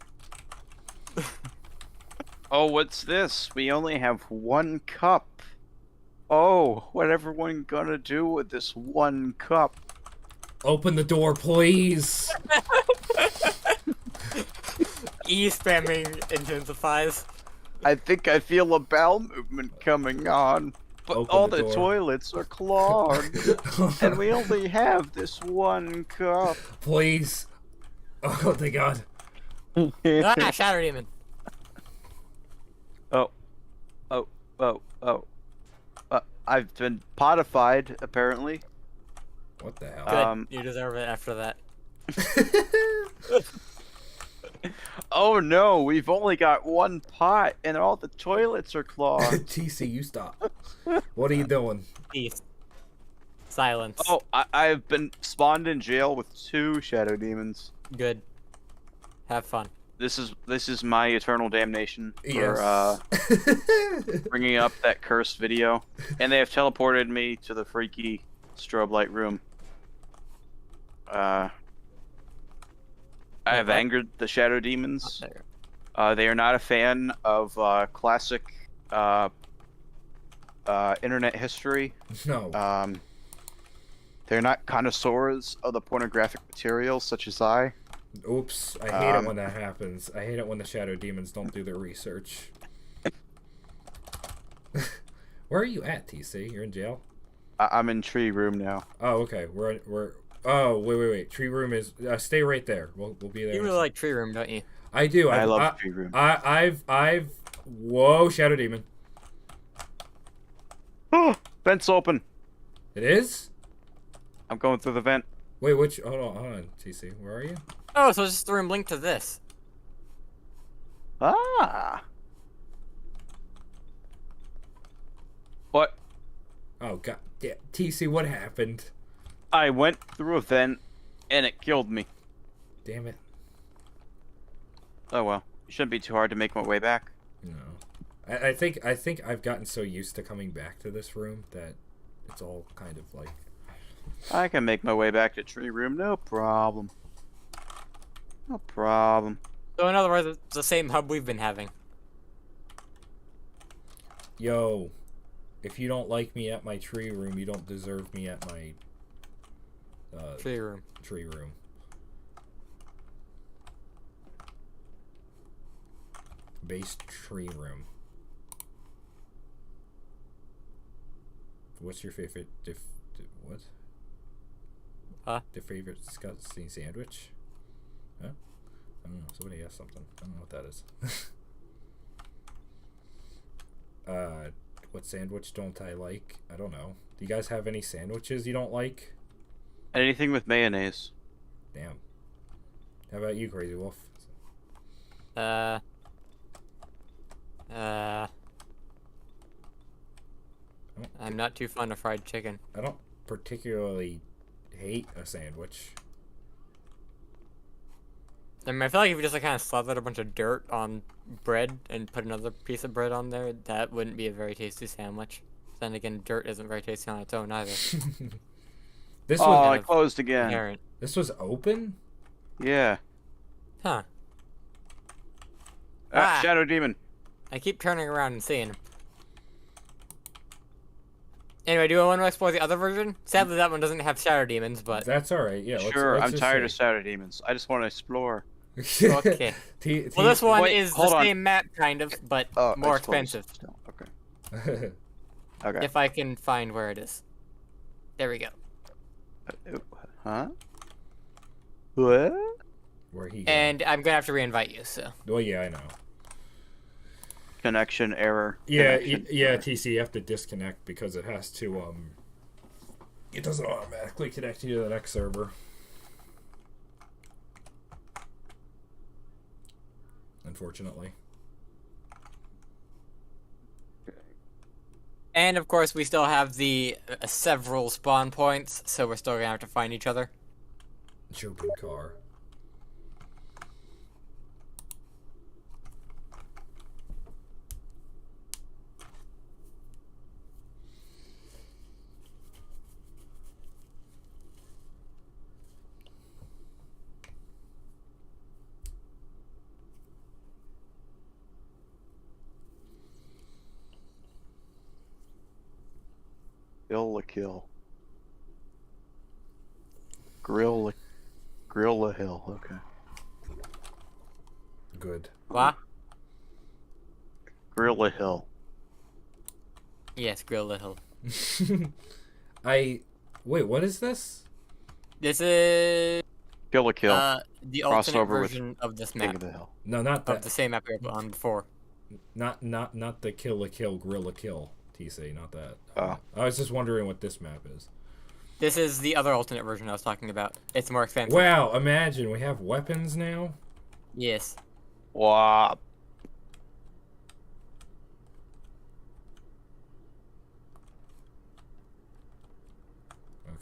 Oh, what's this? We only have 1 cup. Oh, what everyone gonna do with this 1 cup? Open the door, please. E spamming intensifies. I think I feel a bowel movement coming on, but Open all the the door. toilets are clogged, and we only have this one cup. Please. Oh, thank God. Shadow Demon. I've been potified, apparently. What the hell? Good. You deserve it after that. Oh no, we've only got one pot, and all the toilets are clogged. TC, you stop. What are you doing? Peace. Silence. Oh, I've been spawned in jail with 2 shadow demons. Good. Have fun. This is my eternal damnation for Yes. bringing up that cursed video, and they have teleported me to the freaky strobe light room. I have angered the shadow demons. They are not a fan of classic internet history. No. They're not connoisseurs of the pornographic material such as I. Oops, I hate it when that happens. I hate it when the shadow demons don't do their research. Where are you at, TC? You're in jail? I'm in tree room now. Oh, okay. We're oh, wait. Tree room is stay right there. We'll be there. You really like Tree Room, don't you? I do. I love tree room. I've whoa, shadow demon. Oh, vent's open. It is? I'm going through the vent. Wait, hold on, TC. Where are you? Oh, so it's just the room linked to this. Ah. What? Oh god, yeah, TC, what happened? I went through a vent, and it killed me. Damn it. Oh well, it shouldn't be too hard to make my way back. No. I think I've gotten so used to coming back to this room that it's all kind of like. I can make my way back to tree room, no problem. No problem. So in other words, it's the same hub we've been having. Yo, if you don't like me at my tree room, you don't deserve me at my tree room. Tree room. Base tree room. What's your favorite what? Huh? The favorite disgusting sandwich? Huh? I don't know. Somebody asked something. I don't know what that is. What sandwich don't I like? I don't know. Do you guys have any sandwiches you don't like? Anything with mayonnaise. Damn. How about you, Crazy Wolf? I'm not too fond of fried chicken. I don't particularly hate a sandwich. I mean, I feel like if you just like kind of slathered a bunch of dirt on bread and put another piece of bread on there, that wouldn't be a very tasty sandwich. Then again, dirt isn't very tasty on its own either. This oh, was I closed again. Inherent. This was open? Yeah. Huh. Shadow demon. I keep turning around and seeing him. Anyway, do I want to explore the other version? Sadly, that one doesn't have shadow demons, but that's all right. Yeah. Sure, let's I'm just tired say. of shadow demons. I just want to explore. Okay. Well, this one is the same map, kind of, but more it's closed. expensive. Okay. Okay. If I can find where it is. There we go. Huh? What? Where he? And I'm gonna have to reinvite you. So. Well, yeah, I know. Connection error. Yeah, Connection yeah, TC, you have to disconnect because it has to it doesn't automatically connect you to the next server. Unfortunately. And of course, we still have the several spawn points, so we're still gonna have to find each other. Chopin car. Kill the kill. Grill the hill. Okay. Good. What? Grill the hill. Yes, Grill the Hill. Wait, what is this? This is Kill a kill. the alternate Crossover with version of this King map. of the Hill. No, not Of that. the same map we were on before. Not the kill a kill, grill a kill. TC, not that. Oh. I was just wondering what this map is. This is the other alternate version I was talking about. It's more expensive. Wow, imagine we have weapons now. Yes. Wow.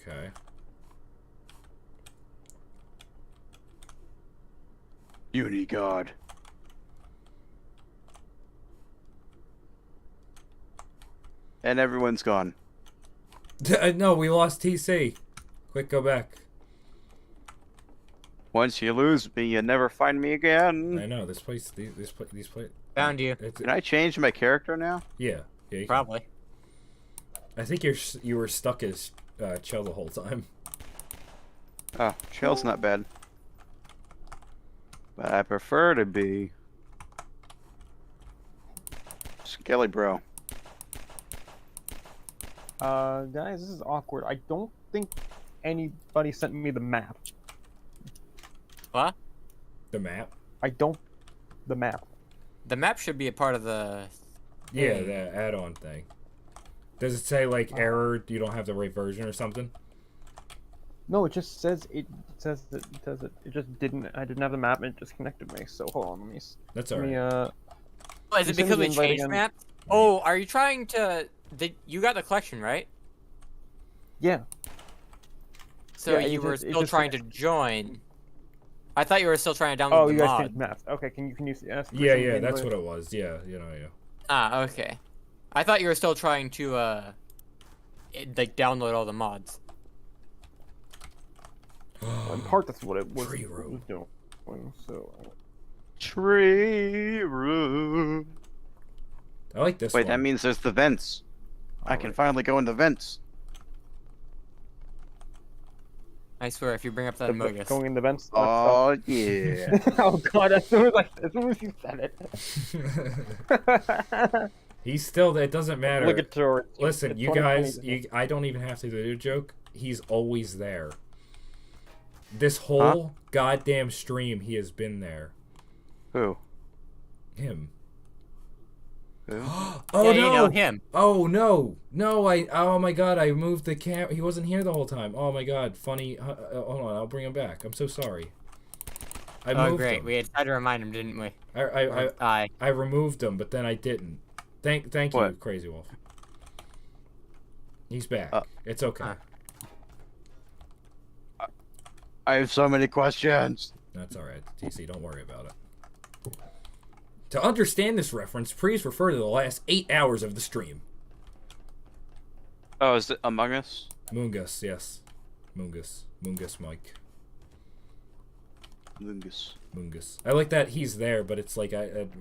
Okay. Unicod. And everyone's gone. No, we lost TC. Quick, go back. Once you lose me, you never find me again. I know this place. These place. Found you. Can I change my character now? Yeah. Yeah. Probably. I think you were stuck as Chell the whole time. Oh, Chell's not bad. But I prefer to be Skelly Bro. Guys, this is awkward. I don't think anybody sent me the map. What? The map? The map. The map should be a part of the... Yeah, the add-on thing. Does it say, like, error, you don't have the right version or something? No, it just says it says it. It just didn't. I didn't have the map, and it disconnected me. So hold on, let me. That's let me, alright. Oh, is it because we changed map? Oh, are you trying to... You got the collection, right? Yeah. So Yeah, you were still trying to join. I thought you were still trying to download Oh, the you guys mod. changed maps. Okay, can you ask? Yeah, that's what it was. Yeah, yeah. Ah, okay. I thought you were still trying to like download all the mods. In part, that's what it was. Tree road. Doing. So. Tree room. I like this Wait, one. that means there's the vents. I can finally go in the vents. I swear, if you bring up that Mogus. Going in the vents. Oh, yeah. Oh god, as soon as you said it. He's still. It doesn't matter. Obligatory. Listen, It's you guys. 2020. I don't even have to do a joke. He's always there. This whole goddamn stream, he has been there. Who? Him. Who? Oh Yeah, no! you know him. Oh no! No! Oh my god! I moved the cam. He wasn't here the whole time. Oh my god! Funny. Hold on. I'll bring him back. I'm so sorry. I Oh moved great, him. we had to remind him, didn't we? I removed him, but then I didn't. Thank you, What? Crazy Wolf. He's back. It's okay. I have so many questions. That's alright, TC. Don't worry about it. To understand this reference, please refer to the last 8 hours of the stream. Oh, is it Among Us? Mungus, yes. Mungus Mike. Mungus. I like that he's there, but it's like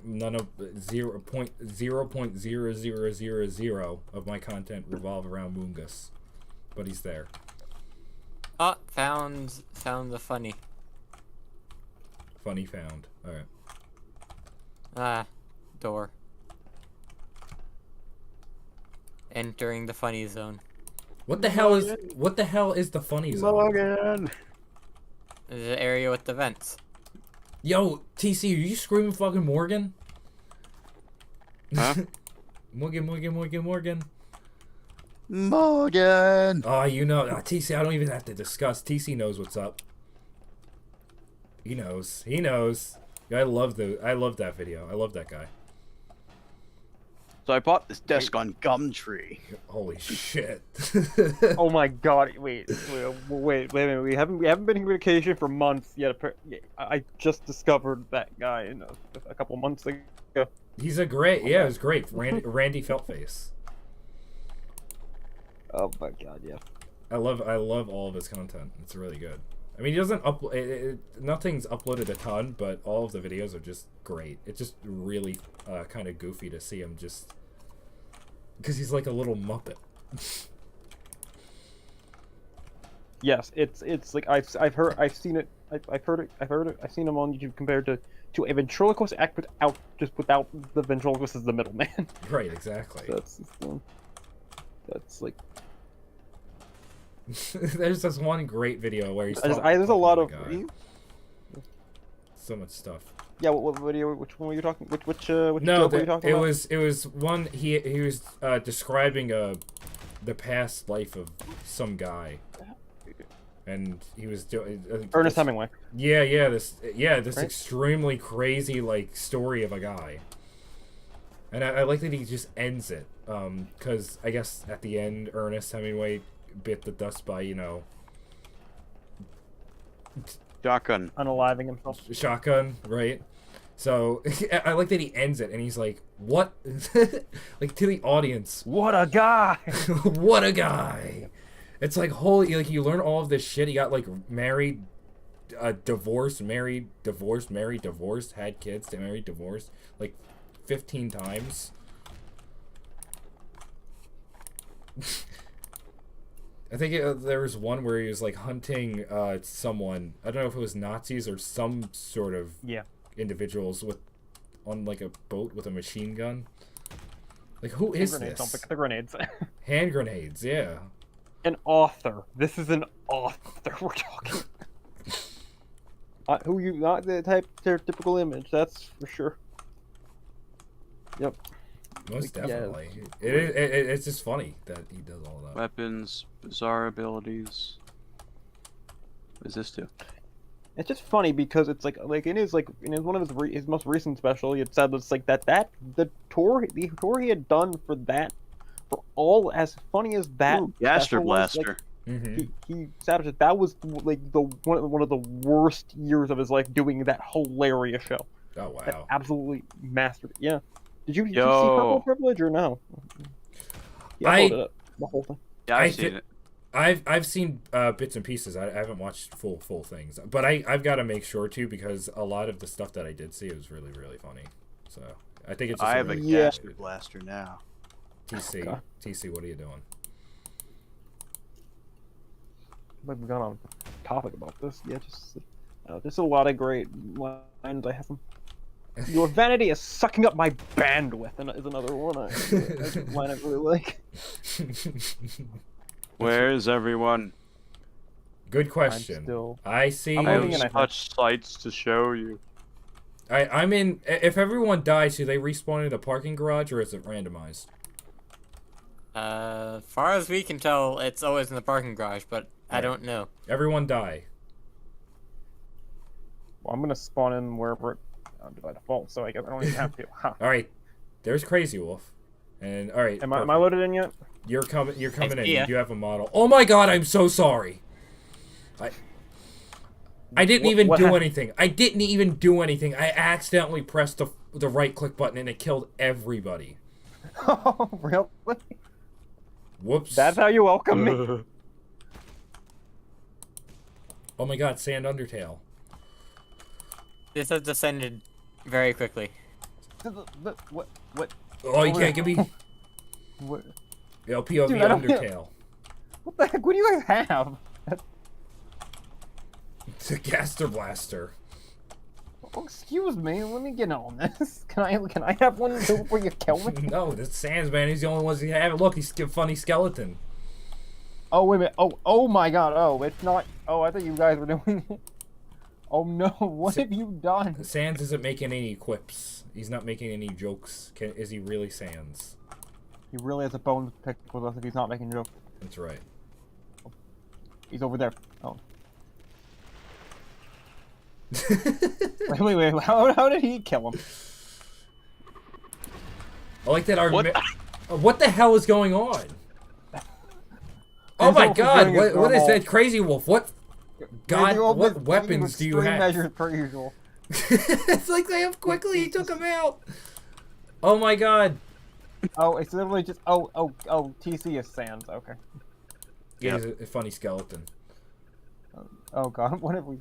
none of 0.0000 of my content revolve around Mungus, but he's there. Oh, found the funny. Funny found. All right. Ah, door. Entering the funny zone. What the hell is the funny zone? Logan. The area with the vents. Yo, TC, are you screaming fucking Morgan? Huh? Morgan. Morgan. Oh, you know, TC, I don't even have to discuss. TC knows what's up. He knows. I love that video. I love that guy. So I bought this desk on Gumtree. Holy shit. Oh my god! Wait a minute. We haven't been in communication for months yet. I just discovered that guy a couple months ago. He's it was great. Randy Feltface. Oh my god, yeah. I love all of his content. It's really good. I mean, he doesn't upload. Nothing's uploaded a ton, but all of the videos are just great. It's just really kind of goofy to see him just because he's like a little Muppet. Yes, it's like I've seen it, I've heard it, I've seen them on YouTube compared to a ventriloquist act without the ventriloquist as the middleman. Right, exactly. That's like. There's this one great video where he's. There's a lot of. So much stuff. Yeah, what video? Which one were you talking? Which joke were you talking it about? was one he was describing the past life of some guy, and he was doing Ernest Hemingway. This Right? extremely crazy like story of a guy, and I like that he just ends it, because I guess at the end Ernest Hemingway bit the dust by shotgun unaliving himself. Shotgun, right? So I like that he ends it and he's like, "What?" Like to the audience, "What a guy!" What a guy! It's like holy, like you learn all of this shit. He got like married, divorced, married, divorced, married, divorced, had kids, married, divorced, like 15 times. I think there was one where he was like hunting someone. I don't know if it was Nazis or some sort of individuals on like a boat with a machine gun. Like who is grenades, this? don't pick the grenades. Hand grenades, yeah. An author. This is an author we're talking. Who you not the typical image? That's for sure. Yep. Most definitely. It's just funny that he does all that. Weapons, bizarre abilities. What does this do? It's just funny because it's like in his one of his most recent special, he had said it's like the tour he had done for all as funny as that. Ooh, Gaster Blaster. He said that was like one of the worst years of his life doing that hilarious show. Oh wow! That absolutely mastered. Yeah. Did you see Purple Privilege or no? Yeah, I pulled it up, the whole thing. Yeah, I've seen it. I've seen bits and pieces. I haven't watched full things, but I've got to make sure to, because a lot of the stuff that I did see was really funny. So I think it's. Just I have a Gaster Blaster now. TC, Okay. TC, what are you doing? We've gone on topic about this. Yeah, just a lot of great lines. I have them. Your vanity is sucking up my bandwidth, and is another one. That's a line I really like. Where is everyone? Good question. I see. I have such sights to show you. I'm in. If everyone dies, do they respawn in the parking garage, or is it randomized? Far as we can tell, it's always in the parking garage, but I don't know. Everyone die. Well, I'm gonna spawn in wherever it by default, so I guess I don't even have to. Huh. All right, there's Crazy Wolf, and all right. Am I loaded in yet? You're coming in. Yeah. You have a model. Oh my God! I'm so sorry. I didn't even do anything. I didn't even do anything. I accidentally pressed the right click button and it killed everybody. Oh, really? Whoops. That's how you welcome me. Oh my God! Sand Undertale. This has descended very quickly. What? Oh, you can't give me. What? Yo, POV Dude, Undertale. What the heck? What do you guys have? It's a Gaster Blaster. Oh, excuse me. Let me get on this. Can I have one too before you kill me? No, this Sands man. He's the only one he have. Look, he's a funny skeleton. Oh wait a minute. Oh my God. Oh, it's not. Oh, I thought you guys were doing it. Oh no! What have you done? Sans isn't making any quips. He's not making any jokes. Is he really Sans? He really has a bone to pick with us if he's not making jokes. That's right. He's over there. Oh. wait. How did he kill him? I like that our. What the hell is going on? Oh my God! What is that, Crazy Wolf? What? God, what weapons do you have? Measures per usual. It's like they have quickly. He took him out. Oh my God. Oh, it's literally just TC is Sans. Okay. Yeah, he's a funny skeleton. Oh God, what have we?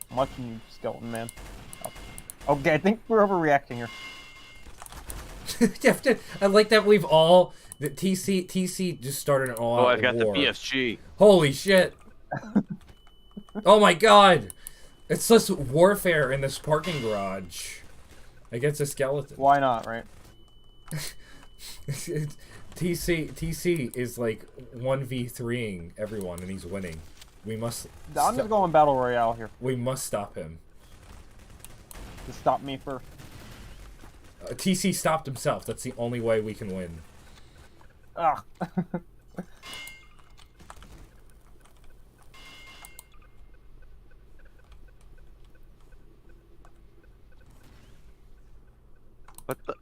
I'm watching you, skeleton man. Oh. Okay, I think we're overreacting here. I like that we've all... The TC just started an all-out war. I've got the BFG. Holy shit. Oh my god. It's just warfare in this parking garage. Against a skeleton. Why not, right? TC is like 1v3ing everyone and he's winning. We must... I'm just going Battle Royale here. We must stop him. Just stop me first. TC stopped himself. That's the only way we can win. Ugh. What the?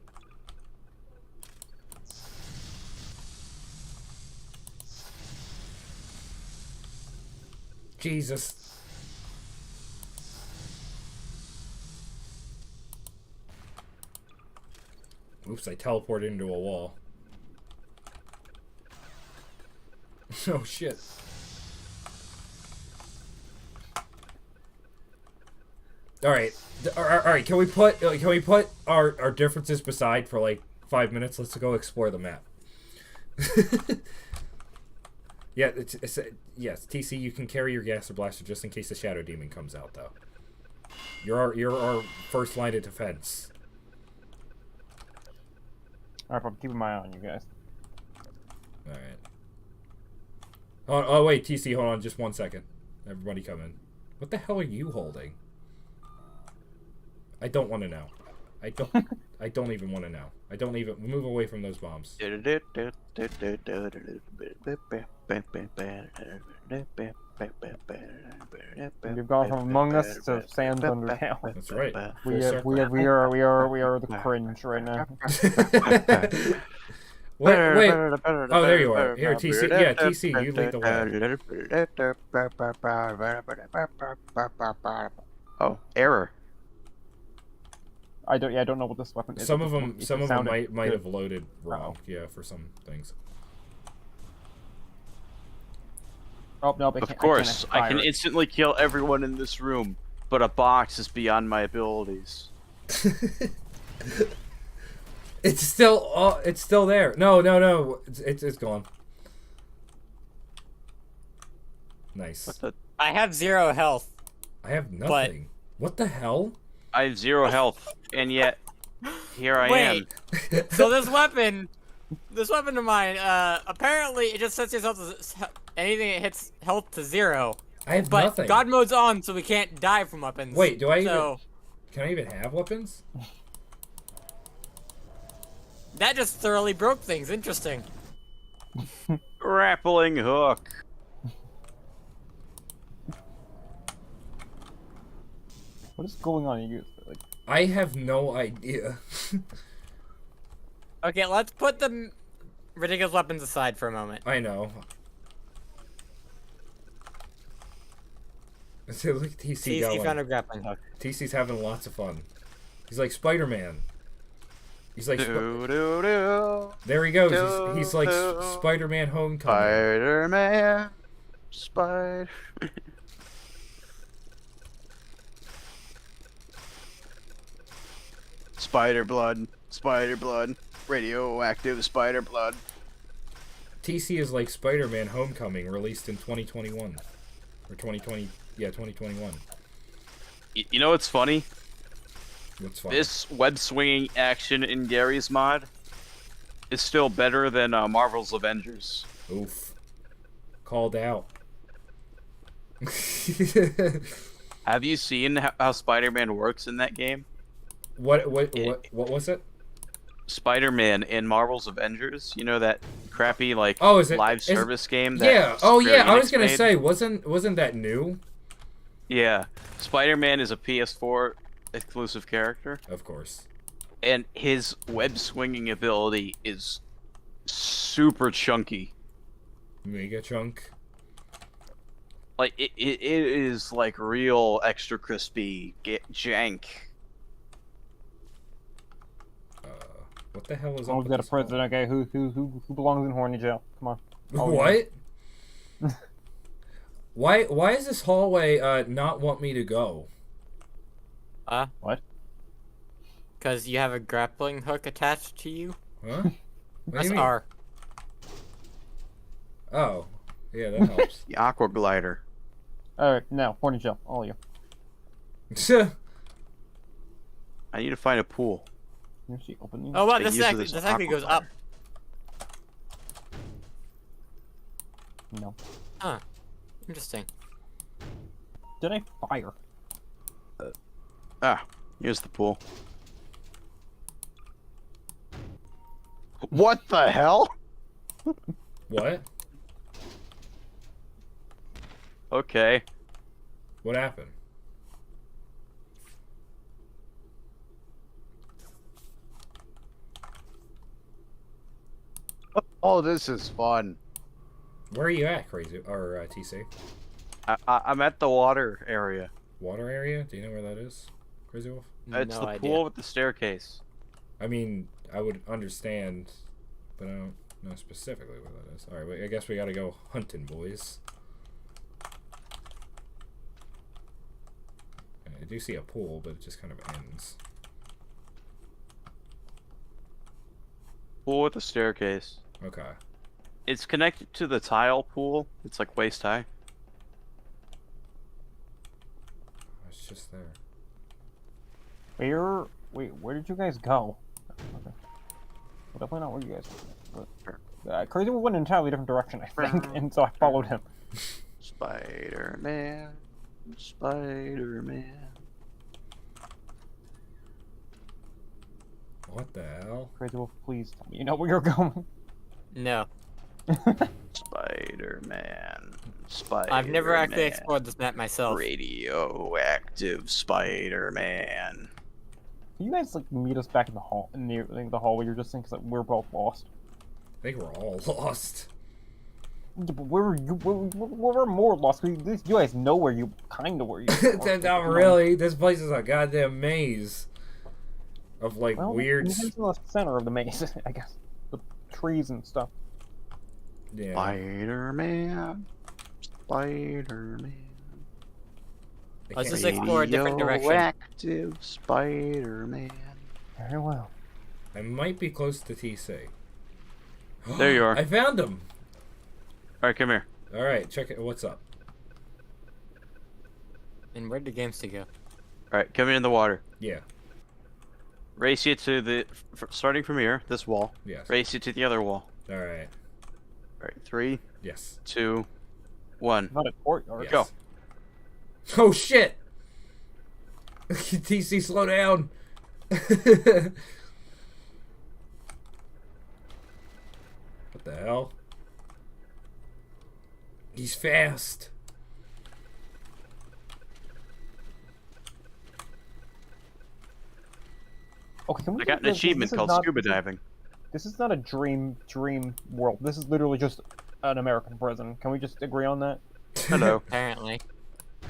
Jesus. Oops, I teleported into a wall. Oh shit. Alright. Alright, can we put our differences beside for like 5 minutes? Let's go explore the map. Yeah, yes, TC, you can carry your gaser blaster just in case the Shadow Demon comes out, though. You're our first line of defense. Alright, I'm keeping my eye on you guys. Alright. Oh, wait, TC, hold on just 1 second. Everybody come in. What the hell are you holding? I don't want to know. I don't even want to know. I don't even... Move away from those bombs. We've gone from Among Us to Sans Undertale. That's right. We are the cringe right now. Wait. Oh, there you are. Here, TC. Yeah, TC, you lead the way. Oh, error. I don't know what this weapon is. Some of them might have loaded wrong. Yeah, for some things. Oh no! Of course, I can instantly kill everyone in this room, but a box is beyond my abilities. It's still there. No. It's gone. Nice. I have 0 health. I have nothing. What the hell? I have 0 health, and yet here I am. So this weapon of mine, apparently it just sets yourself to anything that hits health to 0. I have but nothing. God mode's on, so we can't die from weapons. Wait, can I even have weapons? That just thoroughly broke things. Interesting. Grappling hook. What is going on here? Like, I have no idea. Okay, let's put the ridiculous weapons aside for a moment. I know. So look at TC going. Found a grappling hook. TC's having lots of fun. He's like Spider-Man. He's like there he goes. He's like Spider-Man Homecoming. Spider-Man. Spider blood, radioactive spider blood. TC is like Spider-Man Homecoming, released in 2021 or 2020. Yeah, 2021. You know what's funny? What's funny? This web swinging action in Gary's mod is still better than Marvel's Avengers. Oof. Called out. Have you seen how Spider-Man works in that game? What was it? Spider-Man in Marvel's Avengers. You know that crappy live service game? Yeah. Oh yeah. I was gonna say, wasn't that new? Yeah. Spider-Man is a PS4 exclusive character. Of course. And his web swinging ability is super chunky. Mega chunk. Like it is like real extra crispy jank. What the hell is up? Oh, we've got a president. Okay, who belongs in horny jail? Come on. What? Why is this hallway not want me to go? What? Because you have a grappling hook attached to you. Huh? What do Press you mean? R. Oh, yeah, that helps. The aqua glider. Alright, now, horny gel, all of you. I need to find a pool. Here's the opening. Oh wow, They this use actually, this this actually aqua goes up. No. Huh. Interesting. Did I fire? Here's the pool. What the hell? What? Okay. What happened? Oh, this is fun. Where are you at, Crazy or TC? I'm at the water area. Water area? Do you know where that is, Crazy Wolf? It's the pool with the staircase. I mean, I would understand, but I don't know specifically where that is. All right, I guess we gotta go hunting, boys. I do see a pool, but it just kind of ends. Pool with the staircase. Okay. It's connected to the tile pool. It's like waist high. It's just there. Wait, where did you guys go? Okay. Well, definitely not where you guys went. But, Crazy went in an entirely different direction, I think, and so I followed him. Spider-Man. Spider-Man. What the hell? Crazy Wolf, please tell me you know where you're going. No. Spider-Man. Spider-Man. I've never actually explored this map myself. Radioactive Spider-Man. Can you guys like meet us back in the hall, in the hallway you're just in, because like, we're both lost. I think we're all lost. Yeah, but we're more lost. You guys know where you where you. Not really. This place is a goddamn maze of like weird. You're in the center of the maze, I guess. The trees and stuff. Yeah. Spider-Man. Spider-Man. Let's just explore a different direction. Radioactive Spider-Man. Very well. I might be close to TC. There you are. I found him. Alright, come here. Alright, check it. What's up? And where'd the games to go? Alright, come in the water. Yeah. Race you to the... starting from here, this wall. Yes. Race you to the other wall. Alright. Alright, 3. Yes. 2. 1. Not a courtyard. Yes. Go. Oh shit! TC, slow down! What the hell? He's fast. Okay, can we I got an achievement called scuba diving. This is not a dream world. This is literally just an American prison. Can we just agree on that? Hello. Apparently.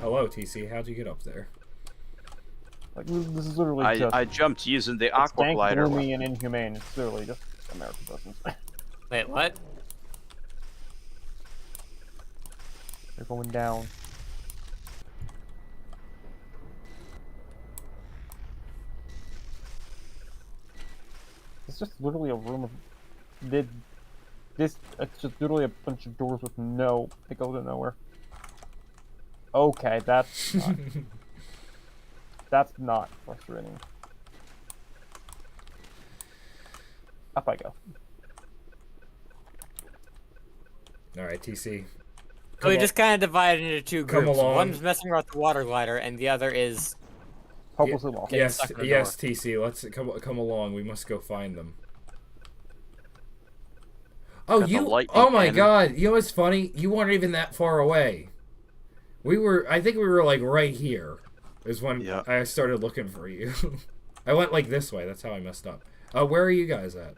Hello, TC. How'd you get up there? Like, this is literally just... I jumped using the it's aqua dank, glider. gloomy, and inhumane. It's literally just American prisons. Wait, what? They're going down. It's just literally a room of... It's just literally a bunch of doors with they go to nowhere. Okay, that's not... that's not frustrating. Up I go. Alright, TC. So we just kind of divided into two Come groups. along. One's messing around with the water glider, and the other is hopelessly lost. Yes, stuck in the yes, door. TC. Let's come along. We must go find them. Oh, Got the you! lightning Oh my cannon. God! You know what's funny? You weren't even that far away. We were. I think we were like right here. Is when I started looking for you. I went like this way. That's how I messed up. Where are you guys at?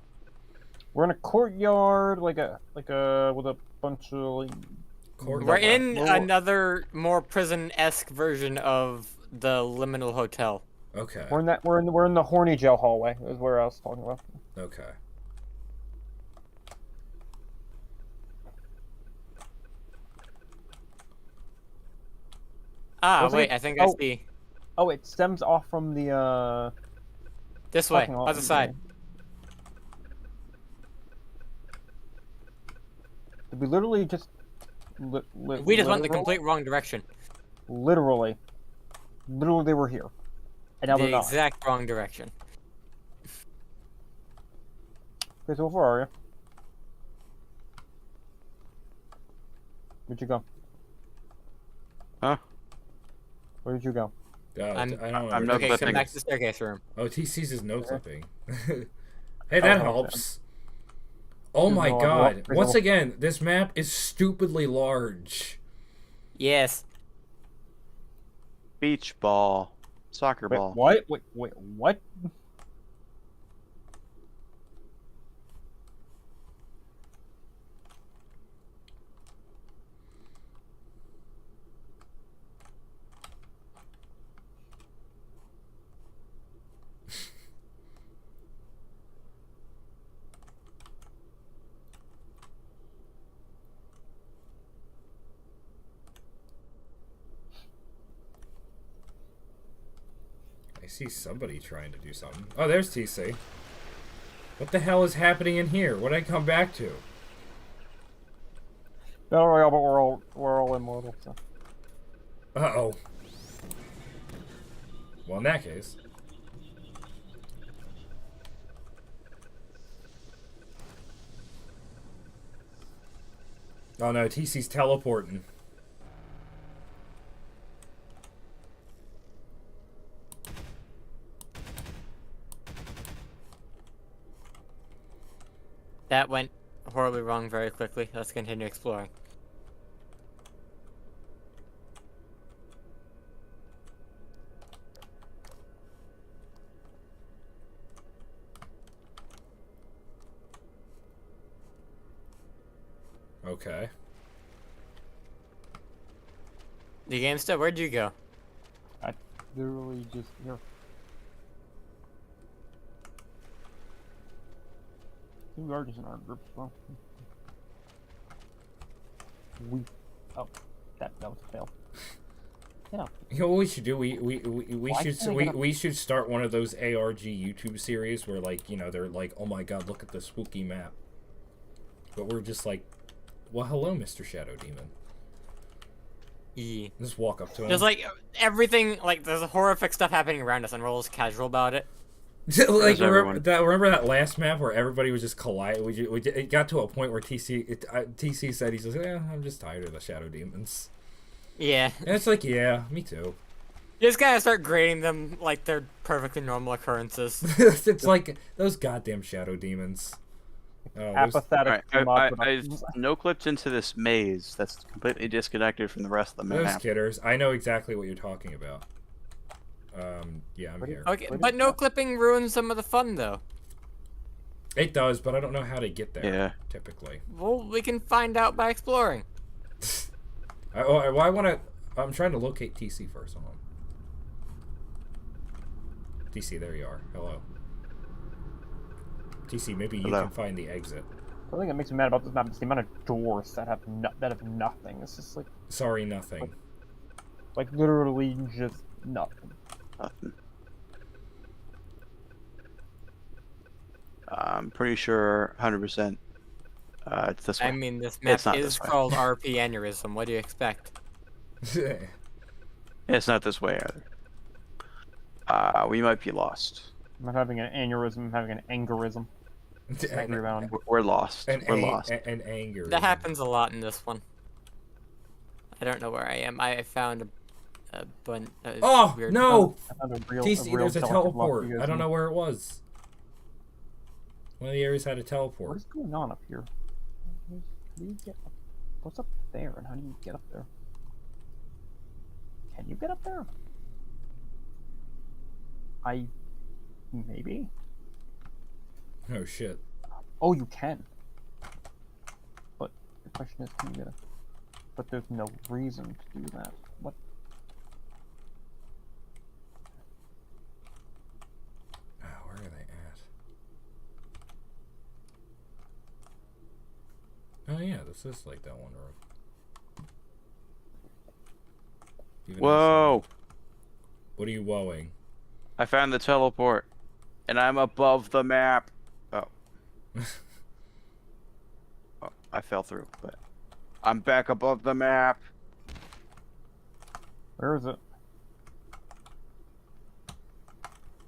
We're in a courtyard, like a with a bunch of like. We're in another more prison-esque version of the Liminal Hotel. Okay. We're in the horny gel hallway. Is where I was talking about. Okay. Ah, wait, I think I see. Oh, it stems off from the This way, Parking lot other side. Did we literally just... We just went the complete wrong direction. Literally. Literally, they were here. And now The they're not. exact wrong direction. Okay, so where are you? Where'd you go? Huh? Where did you go? I don't know. I'm no Okay, clipping. come back to the staircase room. Oh, TC's is no clipping. Hey, that helps. Oh my No, god. no. Once again, this map is stupidly large. Yes. Beach ball. Soccer Wait, ball. what? Wait, what? I see somebody trying to do something. Oh, there's TC. What the hell is happening in here? What did I come back to? Battle Royale, but we're all immortal, so. Uh-oh. Well, in that case. Oh no, TC's teleporting. That went horribly wrong very quickly. Let's continue exploring. Okay. The game still, where'd you go? I literally just here. We are just in our group as well. Oh, that was a fail. Get up. You know what we should do? We should start one of those ARG YouTube series where, like, you know, they're like, oh my god, look at the spooky map. But we're just like, well, hello, Mr. Shadow Demon. Yeah. Just walk up to him. There's like everything, like there's horrific stuff happening around us, and we're all just casual about it. Like remember that last map where everybody was just colliding? It got to a point where TC said, he's like, yeah, I'm just tired of the Shadow Demons. Yeah. And it's like, yeah, me too. You just gotta start grading them like they're perfectly normal occurrences. It's like those goddamn Shadow Demons. Oh, Apathetic. I no clipped into this maze that's completely disconnected from the rest of the those map. kidders. I know exactly what you're talking about. Yeah, I'm here. Okay, but no clipping ruins some of the fun, though. It does, but I don't know how to get there. Yeah. Typically. Well, we can find out by exploring. I'm trying to locate TC first. Hold on. TC, there you are. Hello. TC, maybe you can find the exit. The thing that makes me mad about this map is the amount of doors that have nothing. It's just like... Sorry, nothing. Like literally just nothing. I'm pretty sure 100% it's this way. I mean, this map is called RP Aneurysm. What do you expect? It's not this way either. We might be lost. I'm not having an aneurysm, I'm having an angerism. We're lost. We're lost. An anger. That happens a lot in this one. I don't know where I am. I found a oh, weird no! Real TC, there's a teleport. I don't know me. where it was. One of the areas had a teleport. What is going on up here? How do you get up? What's up there, and how do you get up there? Can you get up there? Maybe? Oh, shit. Oh, you can. But the question is, can you get up? But there's no reason to do that. What? Oh, where are they at? Oh, yeah, this is like that one room. Whoa! What are you woeing? I found the teleport. And I'm above the map. Oh. Oh, I fell through, but I'm back above the map. Where is it?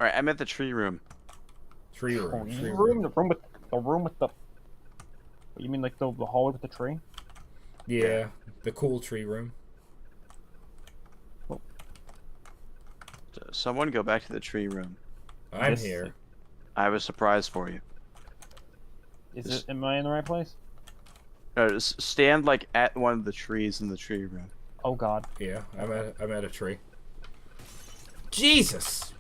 Alright, I'm at the tree room. Tree room. Oh, Tree room, room. the room with the. You mean like the hallway with the tree? Yeah, the cool tree room. Someone go back to the tree room. I'm here. I have a surprise for you. Am I in the right place? No, just stand like at one of the trees in the tree room. Oh God. Yeah, I'm at a tree. Jesus!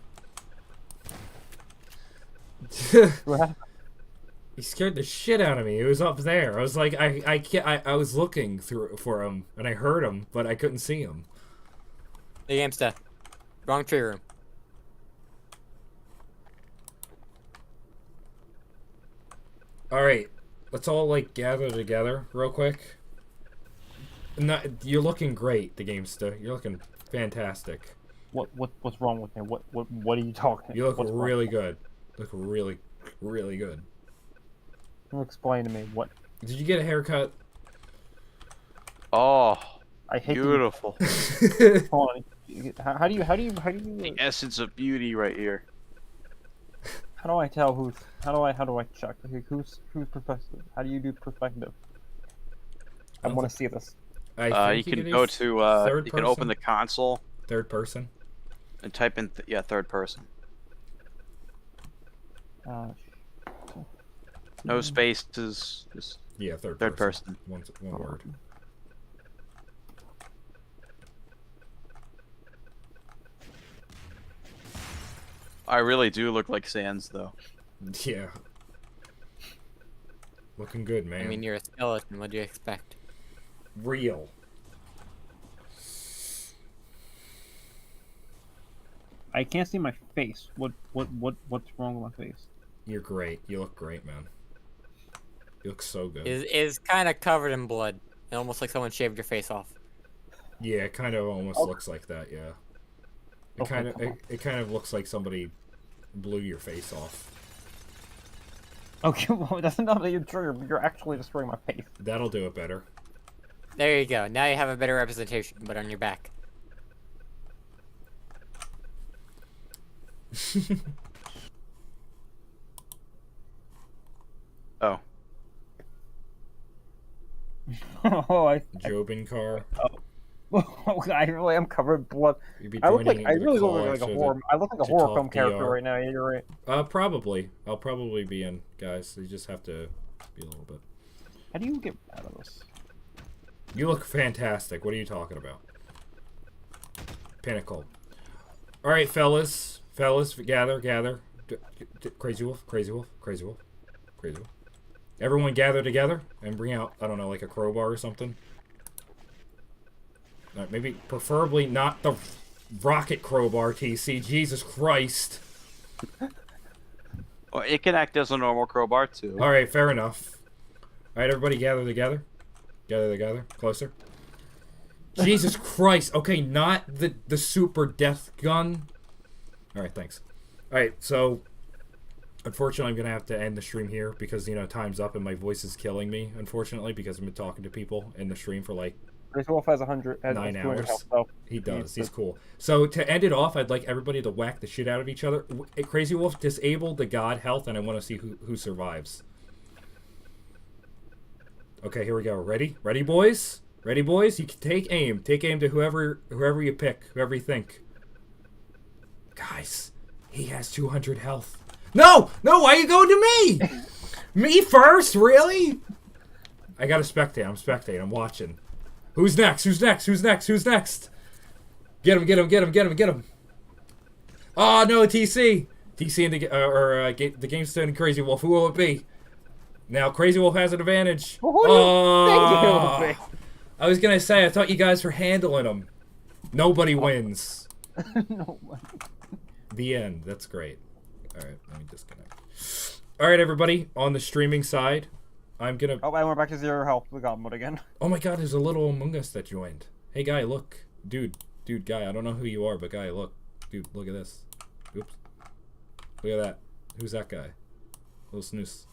He scared the shit out of me. He was up there. I was like, I was looking through for him, and I heard him, but I couldn't see him. The Gamesta. Wrong tree room. Alright, let's all, like, gather together real quick. You're looking great, the Gamesta. You're looking fantastic. What's wrong with me? What are you talking? You look what's really good. Look really, really good. Explain to me what. Did you get a haircut? Oh, I hate beautiful. Hold on. How do you? The essence of beauty right here. How do I tell who's? How do I check? Who's perspective? How do you do perspective? I want to see this. You can go to you can open the console. Third person. And type in third person. No spaces. Just third person. One word. I really do look like Sans, though. Yeah. Looking good, man. I mean, you're a skeleton. What do you expect? Real. I can't see my face. What's wrong with my face? You're great. You look great, man. You look so good. Is kind of covered in blood. It almost like someone shaved your face off. Yeah, it kind of almost looks like that. Yeah. It kind of looks like somebody blew your face off. Okay, well, that's not that you're actually destroying my face. That'll do it better. There you go. Now you have a better representation, but on your back. Oh. Oh, Jobin car. Oh, I really am covered in blood. I really look like a horror. I look like a horror film character right now. Yeah, you're right. Probably. I'll probably be in, guys. You just have to be a little bit. How do you get out of this? You look fantastic. What are you talking about? Pinnacle. All right, fellas, gather. Crazy Wolf. Everyone gather together and bring out, I don't know, like a crowbar or something. Maybe, preferably not the rocket crowbar, TC. Jesus Christ. Well, it can act as a normal crowbar, too. Alright, fair enough. Alright, everybody gather together. Gather together. Closer. Jesus Christ. Okay, not the super death gun. Alright, thanks. Alright, so unfortunately I'm going to have to end the stream here because, you know, time's up and my voice is killing me, unfortunately, because I've been talking to people in the stream for like Crazy Wolf has 9 hours. Health, so he does. He's cool. So to end it off, I'd like everybody to whack the shit out of each other. Crazy Wolf, disable the god health, and I want to see who survives. Okay, here we go. Ready? Ready, boys? Ready, boys? You can take aim. Take aim to whoever you pick, whoever you think. Guys, he has 200 health. No! No, why are you going to me? Me first? Really? I gotta spectate. I'm spectating. I'm watching. Who's next? Who's next? Who's next? Who's next? Get him, get him, get him, get him, get him. Oh, no, TC. TC and the Gamesta and Crazy Wolf. Who will it be? Now, Crazy Wolf has an advantage. Oh, thank you. I was going to say, I thought you guys were handling him. Nobody wins. Nobody. The end. That's great. All right, let me disconnect. All right, everybody, on the streaming side, I'm gonna. Oh, and we're back to 0 health. We got mode again. Oh my God, there's a little Among Us that joined. Hey, guy, look, dude, guy. I don't know who you are, but guy, look, dude, look at this. Oops. Look at that. Who's that guy? Little snooze.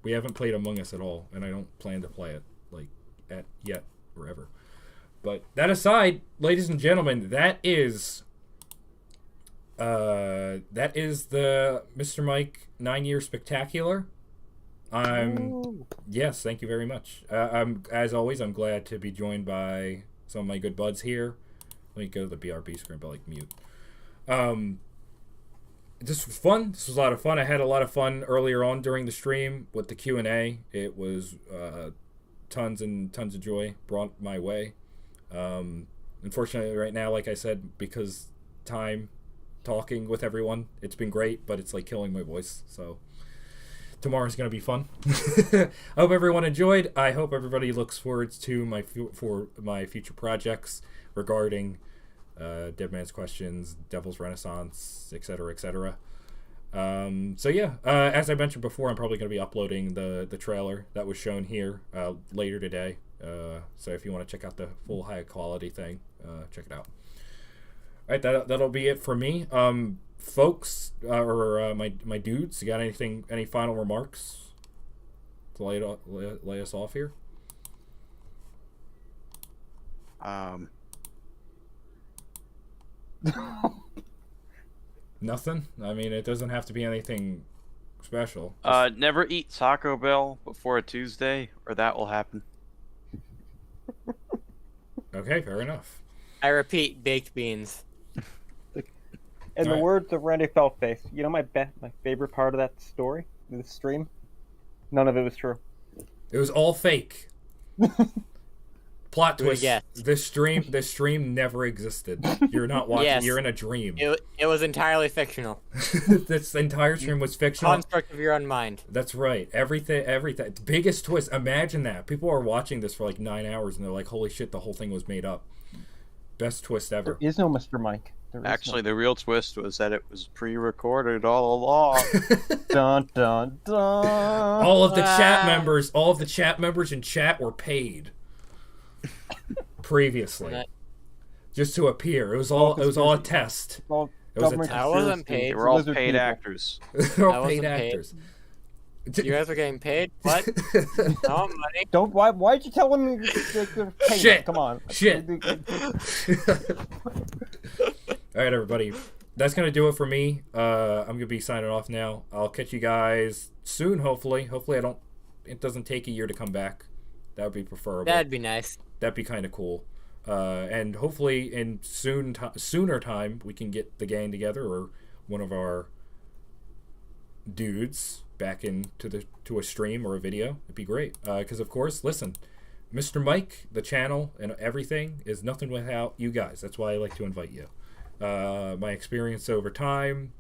We haven't played Among Us at all, and I don't plan to play it, like, yet or ever. But that aside, ladies and gentlemen, that is the Mr. Mike 9-year spectacular. Yes, thank you very much. As always, I'm glad to be joined by some of my good buds here. Let me go to the BRB screen, but like mute. This was fun. This was a lot of fun. I had a lot of fun earlier on during the stream with the Q&A. It was tons and tons of joy brought my way. Unfortunately, right now, like I said, because time talking with everyone, it's been great, but it's like killing my voice. So tomorrow's gonna be fun. I hope everyone enjoyed. I hope everybody looks forward to my future projects regarding Dead Man's Questions, Devil's Renaissance, etc., etc. So yeah, as I mentioned before, I'm probably going to be uploading the trailer that was shown here later today. So if you want to check out the full high quality thing, check it out. All right, that'll be it for me. Folks, or my dudes, you got any final remarks to lay us off here? Nothing? I mean, it doesn't have to be anything special. Never eat Taco Bell before a Tuesday, or that will happen. Okay, fair enough. I repeat, baked beans. In the words of Randy Feltface, you know my favorite part of that story, this stream? None of it was true. It was all fake. Plot twist. Yes. This stream never existed. You're not watching. Yes. You're in a dream. It was entirely fictional. This entire stream was fictional. Construct of your own mind. That's right. Everything. The biggest twist. Imagine that. People are watching this for like 9 hours and they're like, holy shit, the whole thing was made up. Best twist ever. There is no Mr. Mike. Actually, the real twist was that it was pre-recorded all along. Dun dun dun. All of the chat members in chat were paid previously, just to appear. It was all a test. It was a test. I wasn't paid. They were all paid actors. They were all paid actors. You guys were getting paid? What? No money. Don't. Why'd you tell them they're paid? Shit. Come on. Shit. All right, everybody. That's gonna do it for me. I'm gonna be signing off now. I'll catch you guys soon. Hopefully, it doesn't take a year to come back. That would be preferable. That'd be nice. That'd be kind of cool. And hopefully in sooner time we can get the gang together, or one of our dudes back to a stream or a video. It'd be great. Because of course, listen, Mr. Mike, the channel and everything is nothing without you guys. That's why I like to invite you. My experience over time,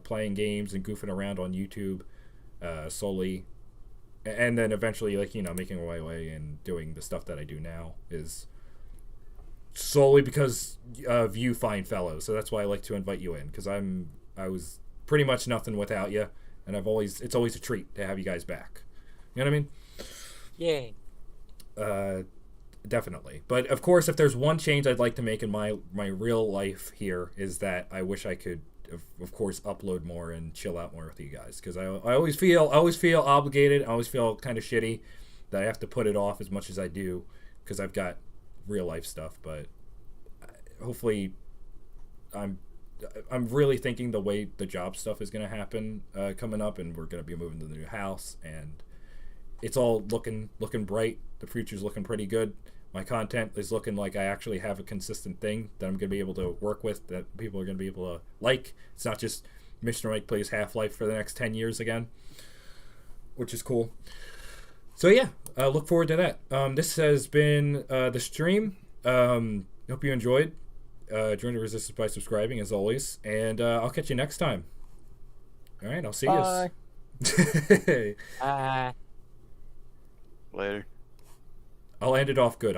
playing games and goofing around on YouTube, solely, and then eventually, like, you know, making my way and doing the stuff that I do now is solely because of you fine fellows. So that's why I like to invite you in, because I was pretty much nothing without you, and it's always a treat to have you guys back. You know what I mean? Yay. Definitely. But of course, if there's one change I'd like to make in my real life here, is that I wish I could, of course, upload more and chill out more with you guys, because I always feel obligated. I always feel kind of shitty that I have to put it off as much as I do, because I've got real life stuff. But hopefully, I'm really thinking the way the job stuff is going to happen coming up, and we're going to be moving to the new house, and it's all looking bright. The future's looking pretty good. My content is looking like I actually have a consistent thing that I'm going to be able to work with, that people are going to be able to like. It's not just Mr. Mike plays Half-Life for the next 10 years again, which is cool. So yeah, look forward to that. This has been the stream. Hope you enjoyed. Join the resistance by subscribing, as always, and I'll catch you next time. All right, I'll see you. Bye. Later. I'll end it off good.